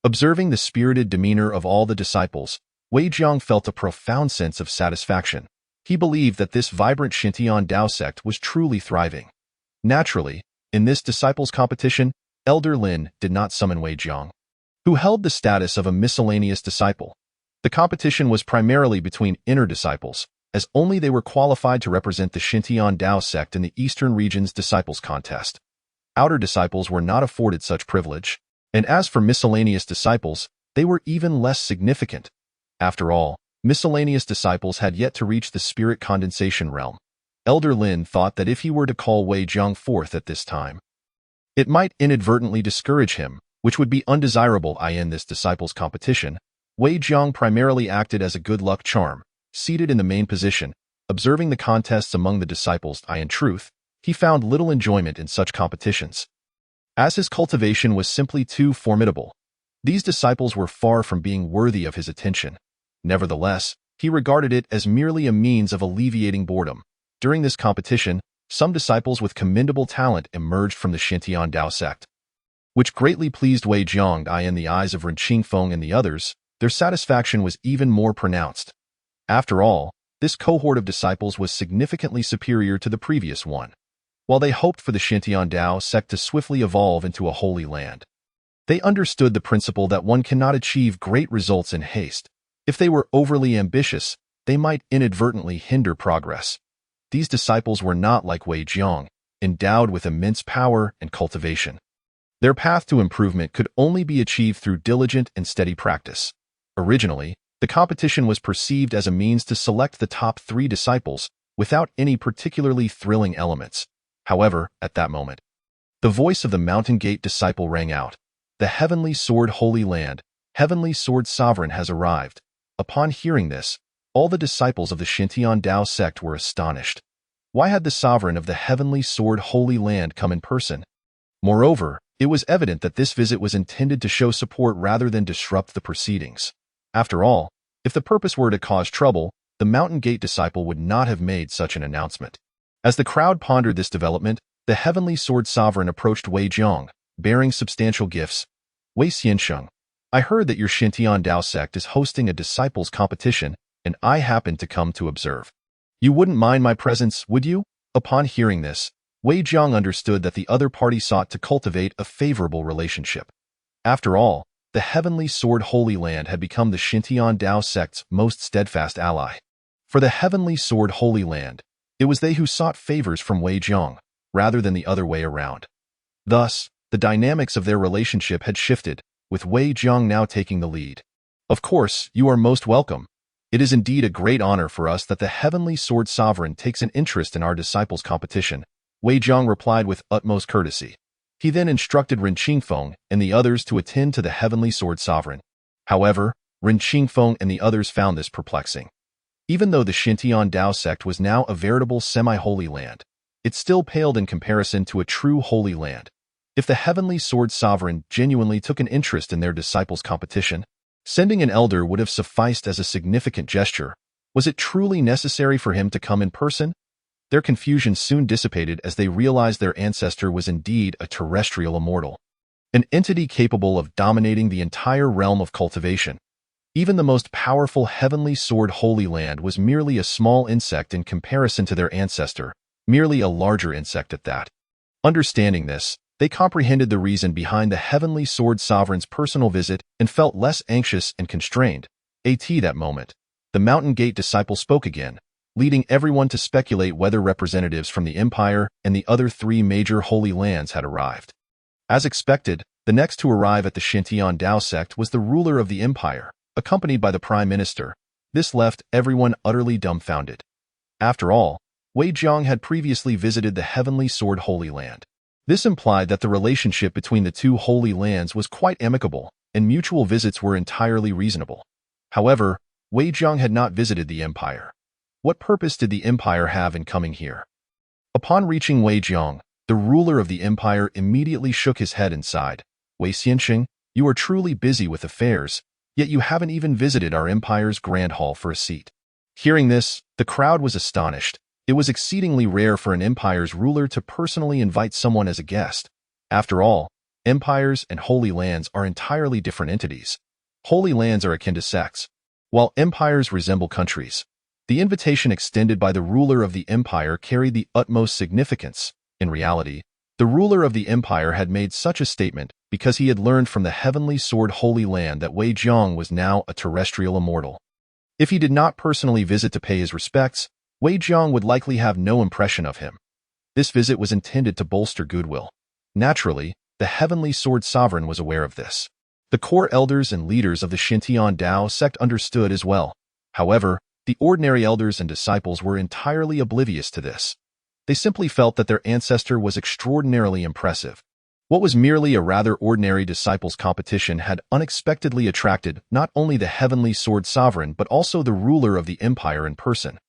Observing the spirited demeanor of all the disciples, Wei Jiang felt a profound sense of satisfaction. He believed that this vibrant Xintian Dao sect was truly thriving. Naturally, in this disciples' competition, Elder Lin did not summon Wei Jiang, who held the status of a miscellaneous disciple. The competition was primarily between inner disciples, as only they were qualified to represent the Xintian Dao sect in the Eastern region's disciples contest. Outer disciples were not afforded such privilege, and as for miscellaneous disciples, they were even less significant. After all, miscellaneous disciples had yet to reach the spirit condensation realm. Elder Lin thought that if he were to call Wei Jiang forth at this time, it might inadvertently discourage him, which would be undesirable. In this disciples' competition, Wei Jiang primarily acted as a good luck charm, seated in the main position, observing the contests among the disciples. In truth, he found little enjoyment in such competitions, as his cultivation was simply too formidable. These disciples were far from being worthy of his attention. Nevertheless, he regarded it as merely a means of alleviating boredom. During this competition, some disciples with commendable talent emerged from the Xintian Dao sect, which greatly pleased Wei Jiang. In the eyes of Ren Qingfeng and the others, their satisfaction was even more pronounced. After all, this cohort of disciples was significantly superior to the previous one. While they hoped for the Xintian Dao sect to swiftly evolve into a holy land, they understood the principle that one cannot achieve great results in haste. If they were overly ambitious, they might inadvertently hinder progress. These disciples were not like Wei Jiang, endowed with immense power and cultivation. Their path to improvement could only be achieved through diligent and steady practice. Originally, the competition was perceived as a means to select the top 3 disciples, without any particularly thrilling elements. However, at that moment, the voice of the Mountain Gate disciple rang out. "The Heavenly Sword Holy Land, Heavenly Sword Sovereign has arrived." Upon hearing this, all the disciples of the Xintian Dao sect were astonished. Why had the sovereign of the Heavenly Sword Holy Land come in person? Moreover, it was evident that this visit was intended to show support rather than disrupt the proceedings. After all, if the purpose were to cause trouble, the Mountain Gate disciple would not have made such an announcement. As the crowd pondered this development, the Heavenly Sword Sovereign approached Wei Jiang, bearing substantial gifts. "Wei Xiansheng, I heard that your Xintian Dao sect is hosting a disciples competition, and I happened to come to observe. You wouldn't mind my presence, would you?" Upon hearing this, Wei Jiang understood that the other party sought to cultivate a favorable relationship. After all, the Heavenly Sword Holy Land had become the Xintian Dao sect's most steadfast ally. For the Heavenly Sword Holy Land, it was they who sought favors from Wei Jiang, rather than the other way around. Thus, the dynamics of their relationship had shifted, with Wei Jiang now taking the lead. "Of course, you are most welcome. It is indeed a great honor for us that the Heavenly Sword Sovereign takes an interest in our disciples' competition," Wei Jiang replied with utmost courtesy. He then instructed Ren Qingfeng and the others to attend to the Heavenly Sword Sovereign. However, Ren Qingfeng and the others found this perplexing. Even though the Xintian Dao sect was now a veritable semi-holy land, it still paled in comparison to a true holy land. If the Heavenly Sword Sovereign genuinely took an interest in their disciples' competition, sending an elder would have sufficed as a significant gesture. Was it truly necessary for him to come in person? Their confusion soon dissipated as they realized their ancestor was indeed a terrestrial immortal, an entity capable of dominating the entire realm of cultivation. Even the most powerful Heavenly Sword Holy Land was merely a small insect in comparison to their ancestor, merely a larger insect at that. Understanding this, they comprehended the reason behind the Heavenly Sword Sovereign's personal visit and felt less anxious and constrained. At that moment, the Mountain Gate disciple spoke again, leading everyone to speculate whether representatives from the Empire and the other three major holy lands had arrived. As expected, the next to arrive at the Xintian Dao sect was the ruler of the Empire, accompanied by the Prime Minister. This left everyone utterly dumbfounded. After all, Wei Jiang had previously visited the Heavenly Sword Holy Land. This implied that the relationship between the two holy lands was quite amicable, and mutual visits were entirely reasonable. However, Wei Jiang had not visited the Empire. What purpose did the Empire have in coming here? Upon reaching Wei Jiang, the ruler of the Empire immediately shook his head and sighed. "Wei Xianxing, you are truly busy with affairs, yet you haven't even visited our Empire's Grand Hall for a seat." Hearing this, the crowd was astonished. It was exceedingly rare for an empire's ruler to personally invite someone as a guest. After all, empires and holy lands are entirely different entities. Holy lands are akin to sects, while empires resemble countries. The invitation extended by the ruler of the empire carried the utmost significance. In reality, the ruler of the empire had made such a statement because he had learned from the Heavenly Sword Holy Land that Wei Jiang was now a terrestrial immortal. If he did not personally visit to pay his respects, Wei Jiang would likely have no impression of him. This visit was intended to bolster goodwill. Naturally, the Heavenly Sword Sovereign was aware of this. The core elders and leaders of the Xintian Dao sect understood as well. However, the ordinary elders and disciples were entirely oblivious to this. They simply felt that their ancestor was extraordinarily impressive. What was merely a rather ordinary disciples' competition had unexpectedly attracted not only the Heavenly Sword Sovereign but also the ruler of the empire in person.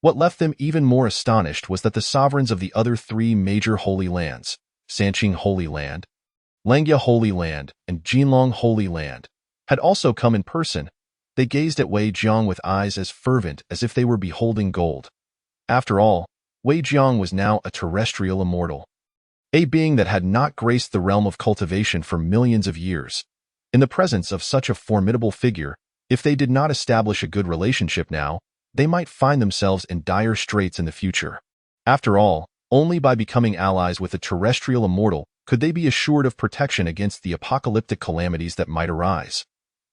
What left them even more astonished was that the sovereigns of the other three major holy lands, Sanqing Holy Land, Langya Holy Land, and Jinlong Holy Land, had also come in person. They gazed at Wei Jiang with eyes as fervent as if they were beholding gold. After all, Wei Jiang was now a terrestrial immortal, a being that had not graced the realm of cultivation for millions of years. In the presence of such a formidable figure, if they did not establish a good relationship now, they might find themselves in dire straits in the future. After all, only by becoming allies with a terrestrial immortal could they be assured of protection against the apocalyptic calamities that might arise.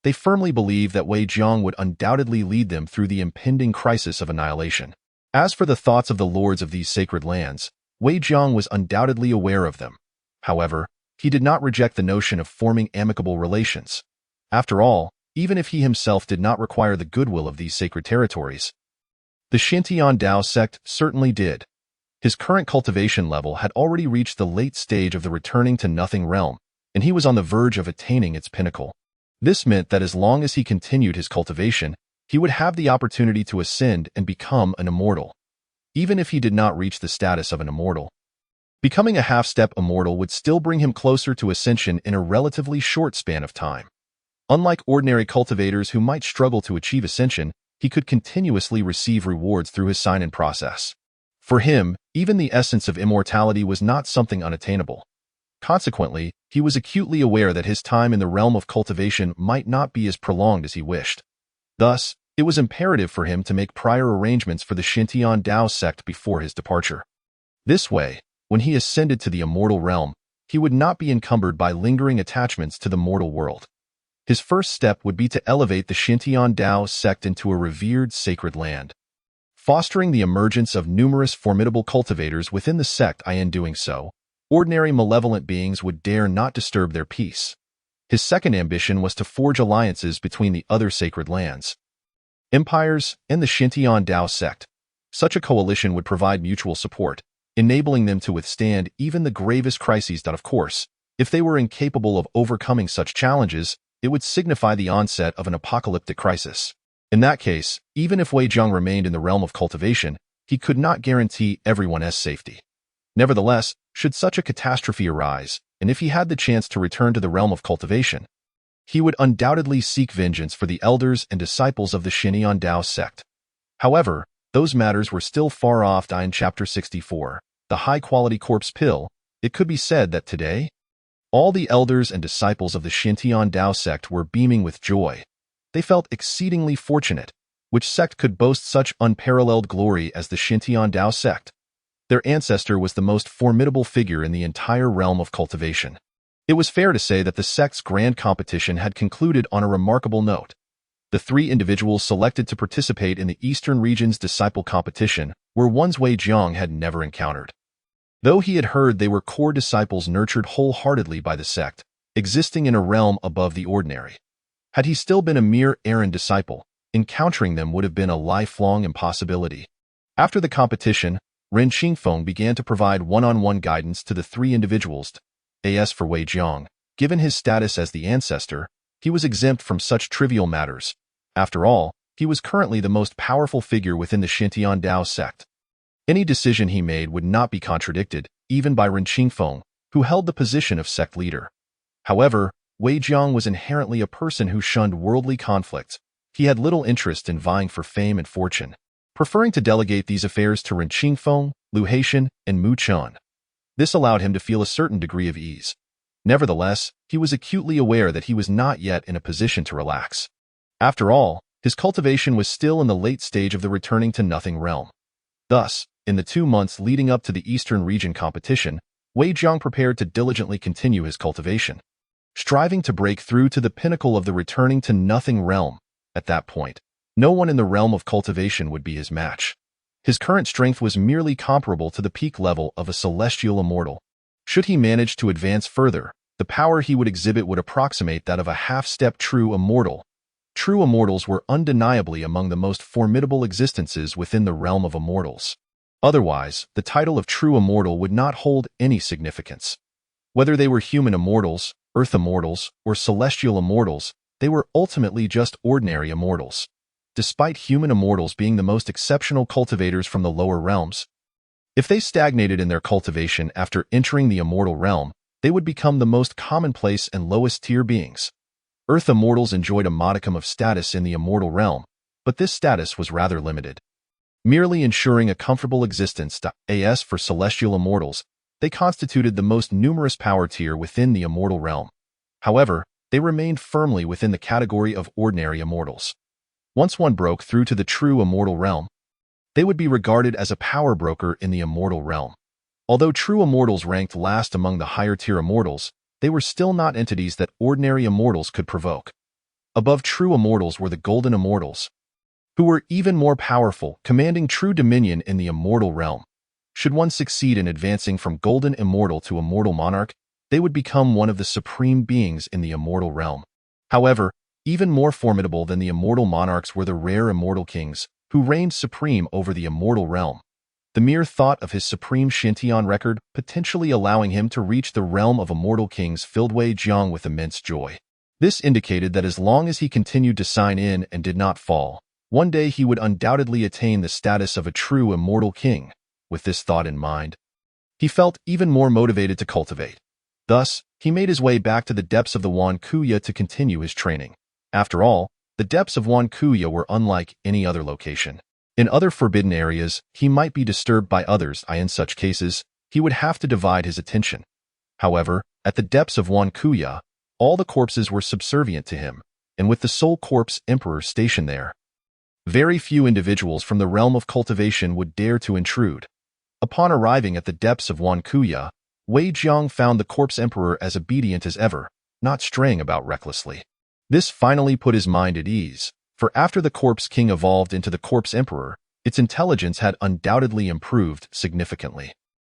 They firmly believed that Wei Jiang would undoubtedly lead them through the impending crisis of annihilation. As for the thoughts of the lords of these sacred lands, Wei Jiang was undoubtedly aware of them. However, he did not reject the notion of forming amicable relations. After all, even if he himself did not require the goodwill of these sacred territories, the Xintian Dao sect certainly did. His current cultivation level had already reached the late stage of the returning to nothing realm, and he was on the verge of attaining its pinnacle. This meant that as long as he continued his cultivation, he would have the opportunity to ascend and become an immortal. Even if he did not reach the status of an immortal, becoming a half-step immortal would still bring him closer to ascension in a relatively short span of time. Unlike ordinary cultivators who might struggle to achieve ascension, he could continuously receive rewards through his sign-in process. For him, even the essence of immortality was not something unattainable. Consequently, he was acutely aware that his time in the realm of cultivation might not be as prolonged as he wished. Thus, it was imperative for him to make prior arrangements for the Xintian Dao sect before his departure. This way, when he ascended to the immortal realm, he would not be encumbered by lingering attachments to the mortal world. His first step would be to elevate the Xintian Dao sect into a revered sacred land, fostering the emergence of numerous formidable cultivators within the sect. In doing so, ordinary malevolent beings would dare not disturb their peace. His second ambition was to forge alliances between the other sacred lands, empires, and the Xintian Dao sect. Such a coalition would provide mutual support, enabling them to withstand even the gravest crises. Of course, if they were incapable of overcoming such challenges, it would signify the onset of an apocalyptic crisis. In that case, even if Wei Jiang remained in the realm of cultivation, he could not guarantee everyone's safety. Nevertheless, should such a catastrophe arise, and if he had the chance to return to the realm of cultivation, he would undoubtedly seek vengeance for the elders and disciples of the Xintian Dao sect. However, those matters were still far off. In Chapter 64, the high-quality corpse pill, it could be said that today, all the elders and disciples of the Xintian Dao sect were beaming with joy. They felt exceedingly fortunate. Which sect could boast such unparalleled glory as the Xintian Dao sect? Their ancestor was the most formidable figure in the entire realm of cultivation. It was fair to say that the sect's grand competition had concluded on a remarkable note. The three individuals selected to participate in the Eastern region's disciple competition were ones Wei Jiang had never encountered. Though he had heard they were core disciples nurtured wholeheartedly by the sect, existing in a realm above the ordinary. Had he still been a mere errand disciple, encountering them would have been a lifelong impossibility. After the competition, Ren Qingfeng began to provide one-on-one guidance to the three individuals. As for Wei Jiang, given his status as the ancestor, he was exempt from such trivial matters. After all, he was currently the most powerful figure within the Xintian Dao sect. Any decision he made would not be contradicted, even by Ren Qingfeng, who held the position of sect leader. However, Wei Jiang was inherently a person who shunned worldly conflicts. He had little interest in vying for fame and fortune, preferring to delegate these affairs to Ren Qingfeng, Lu Haitian, and Mu Chun. This allowed him to feel a certain degree of ease. Nevertheless, he was acutely aware that he was not yet in a position to relax. After all, his cultivation was still in the late stage of the returning to nothing realm. Thus, in the 2 months leading up to the Eastern region competition, Wei Jiang prepared to diligently continue his cultivation, striving to break through to the pinnacle of the returning to nothing realm. At that point, no one in the realm of cultivation would be his match. His current strength was merely comparable to the peak level of a celestial immortal. Should he manage to advance further, the power he would exhibit would approximate that of a half-step true immortal. True immortals were undeniably among the most formidable existences within the realm of immortals. Otherwise, the title of true immortal would not hold any significance. Whether they were human immortals, earth immortals, or celestial immortals, they were ultimately just ordinary immortals. Despite human immortals being the most exceptional cultivators from the lower realms, if they stagnated in their cultivation after entering the immortal realm, they would become the most commonplace and lowest-tier beings. Earth immortals enjoyed a modicum of status in the immortal realm, but this status was rather limited. Merely ensuring a comfortable existence. As for celestial immortals, they constituted the most numerous power tier within the immortal realm. However, they remained firmly within the category of ordinary immortals. Once one broke through to the true immortal realm, they would be regarded as a power broker in the immortal realm. Although true immortals ranked last among the higher-tier immortals, they were still not entities that ordinary immortals could provoke. Above true immortals were the golden immortals, who were even more powerful, commanding true dominion in the immortal realm. Should one succeed in advancing from golden immortal to immortal monarch, they would become one of the supreme beings in the immortal realm. However, even more formidable than the immortal monarchs were the rare immortal kings, who reigned supreme over the immortal realm. The mere thought of his supreme Xintian record potentially allowing him to reach the realm of immortal kings filled Wei Jiang with immense joy. This indicated that as long as he continued to sign in and did not fall, one day he would undoubtedly attain the status of a true immortal king. With this thought in mind, he felt even more motivated to cultivate. Thus, he made his way back to the depths of the Wan Kuya to continue his training. After all, the depths of Wan Kuya were unlike any other location. In other forbidden areas, he might be disturbed by others. In such cases, he would have to divide his attention. However, At the depths of Wan Kuya, all the corpses were subservient to him, and with the sole corpse emperor stationed there, very few individuals from the realm of cultivation would dare to intrude. Upon arriving at the depths of Wan Kuya, Wei Jiang found the corpse emperor as obedient as ever, not straying about recklessly. This finally put his mind at ease, for after the corpse king evolved into the corpse emperor, its intelligence had undoubtedly improved significantly.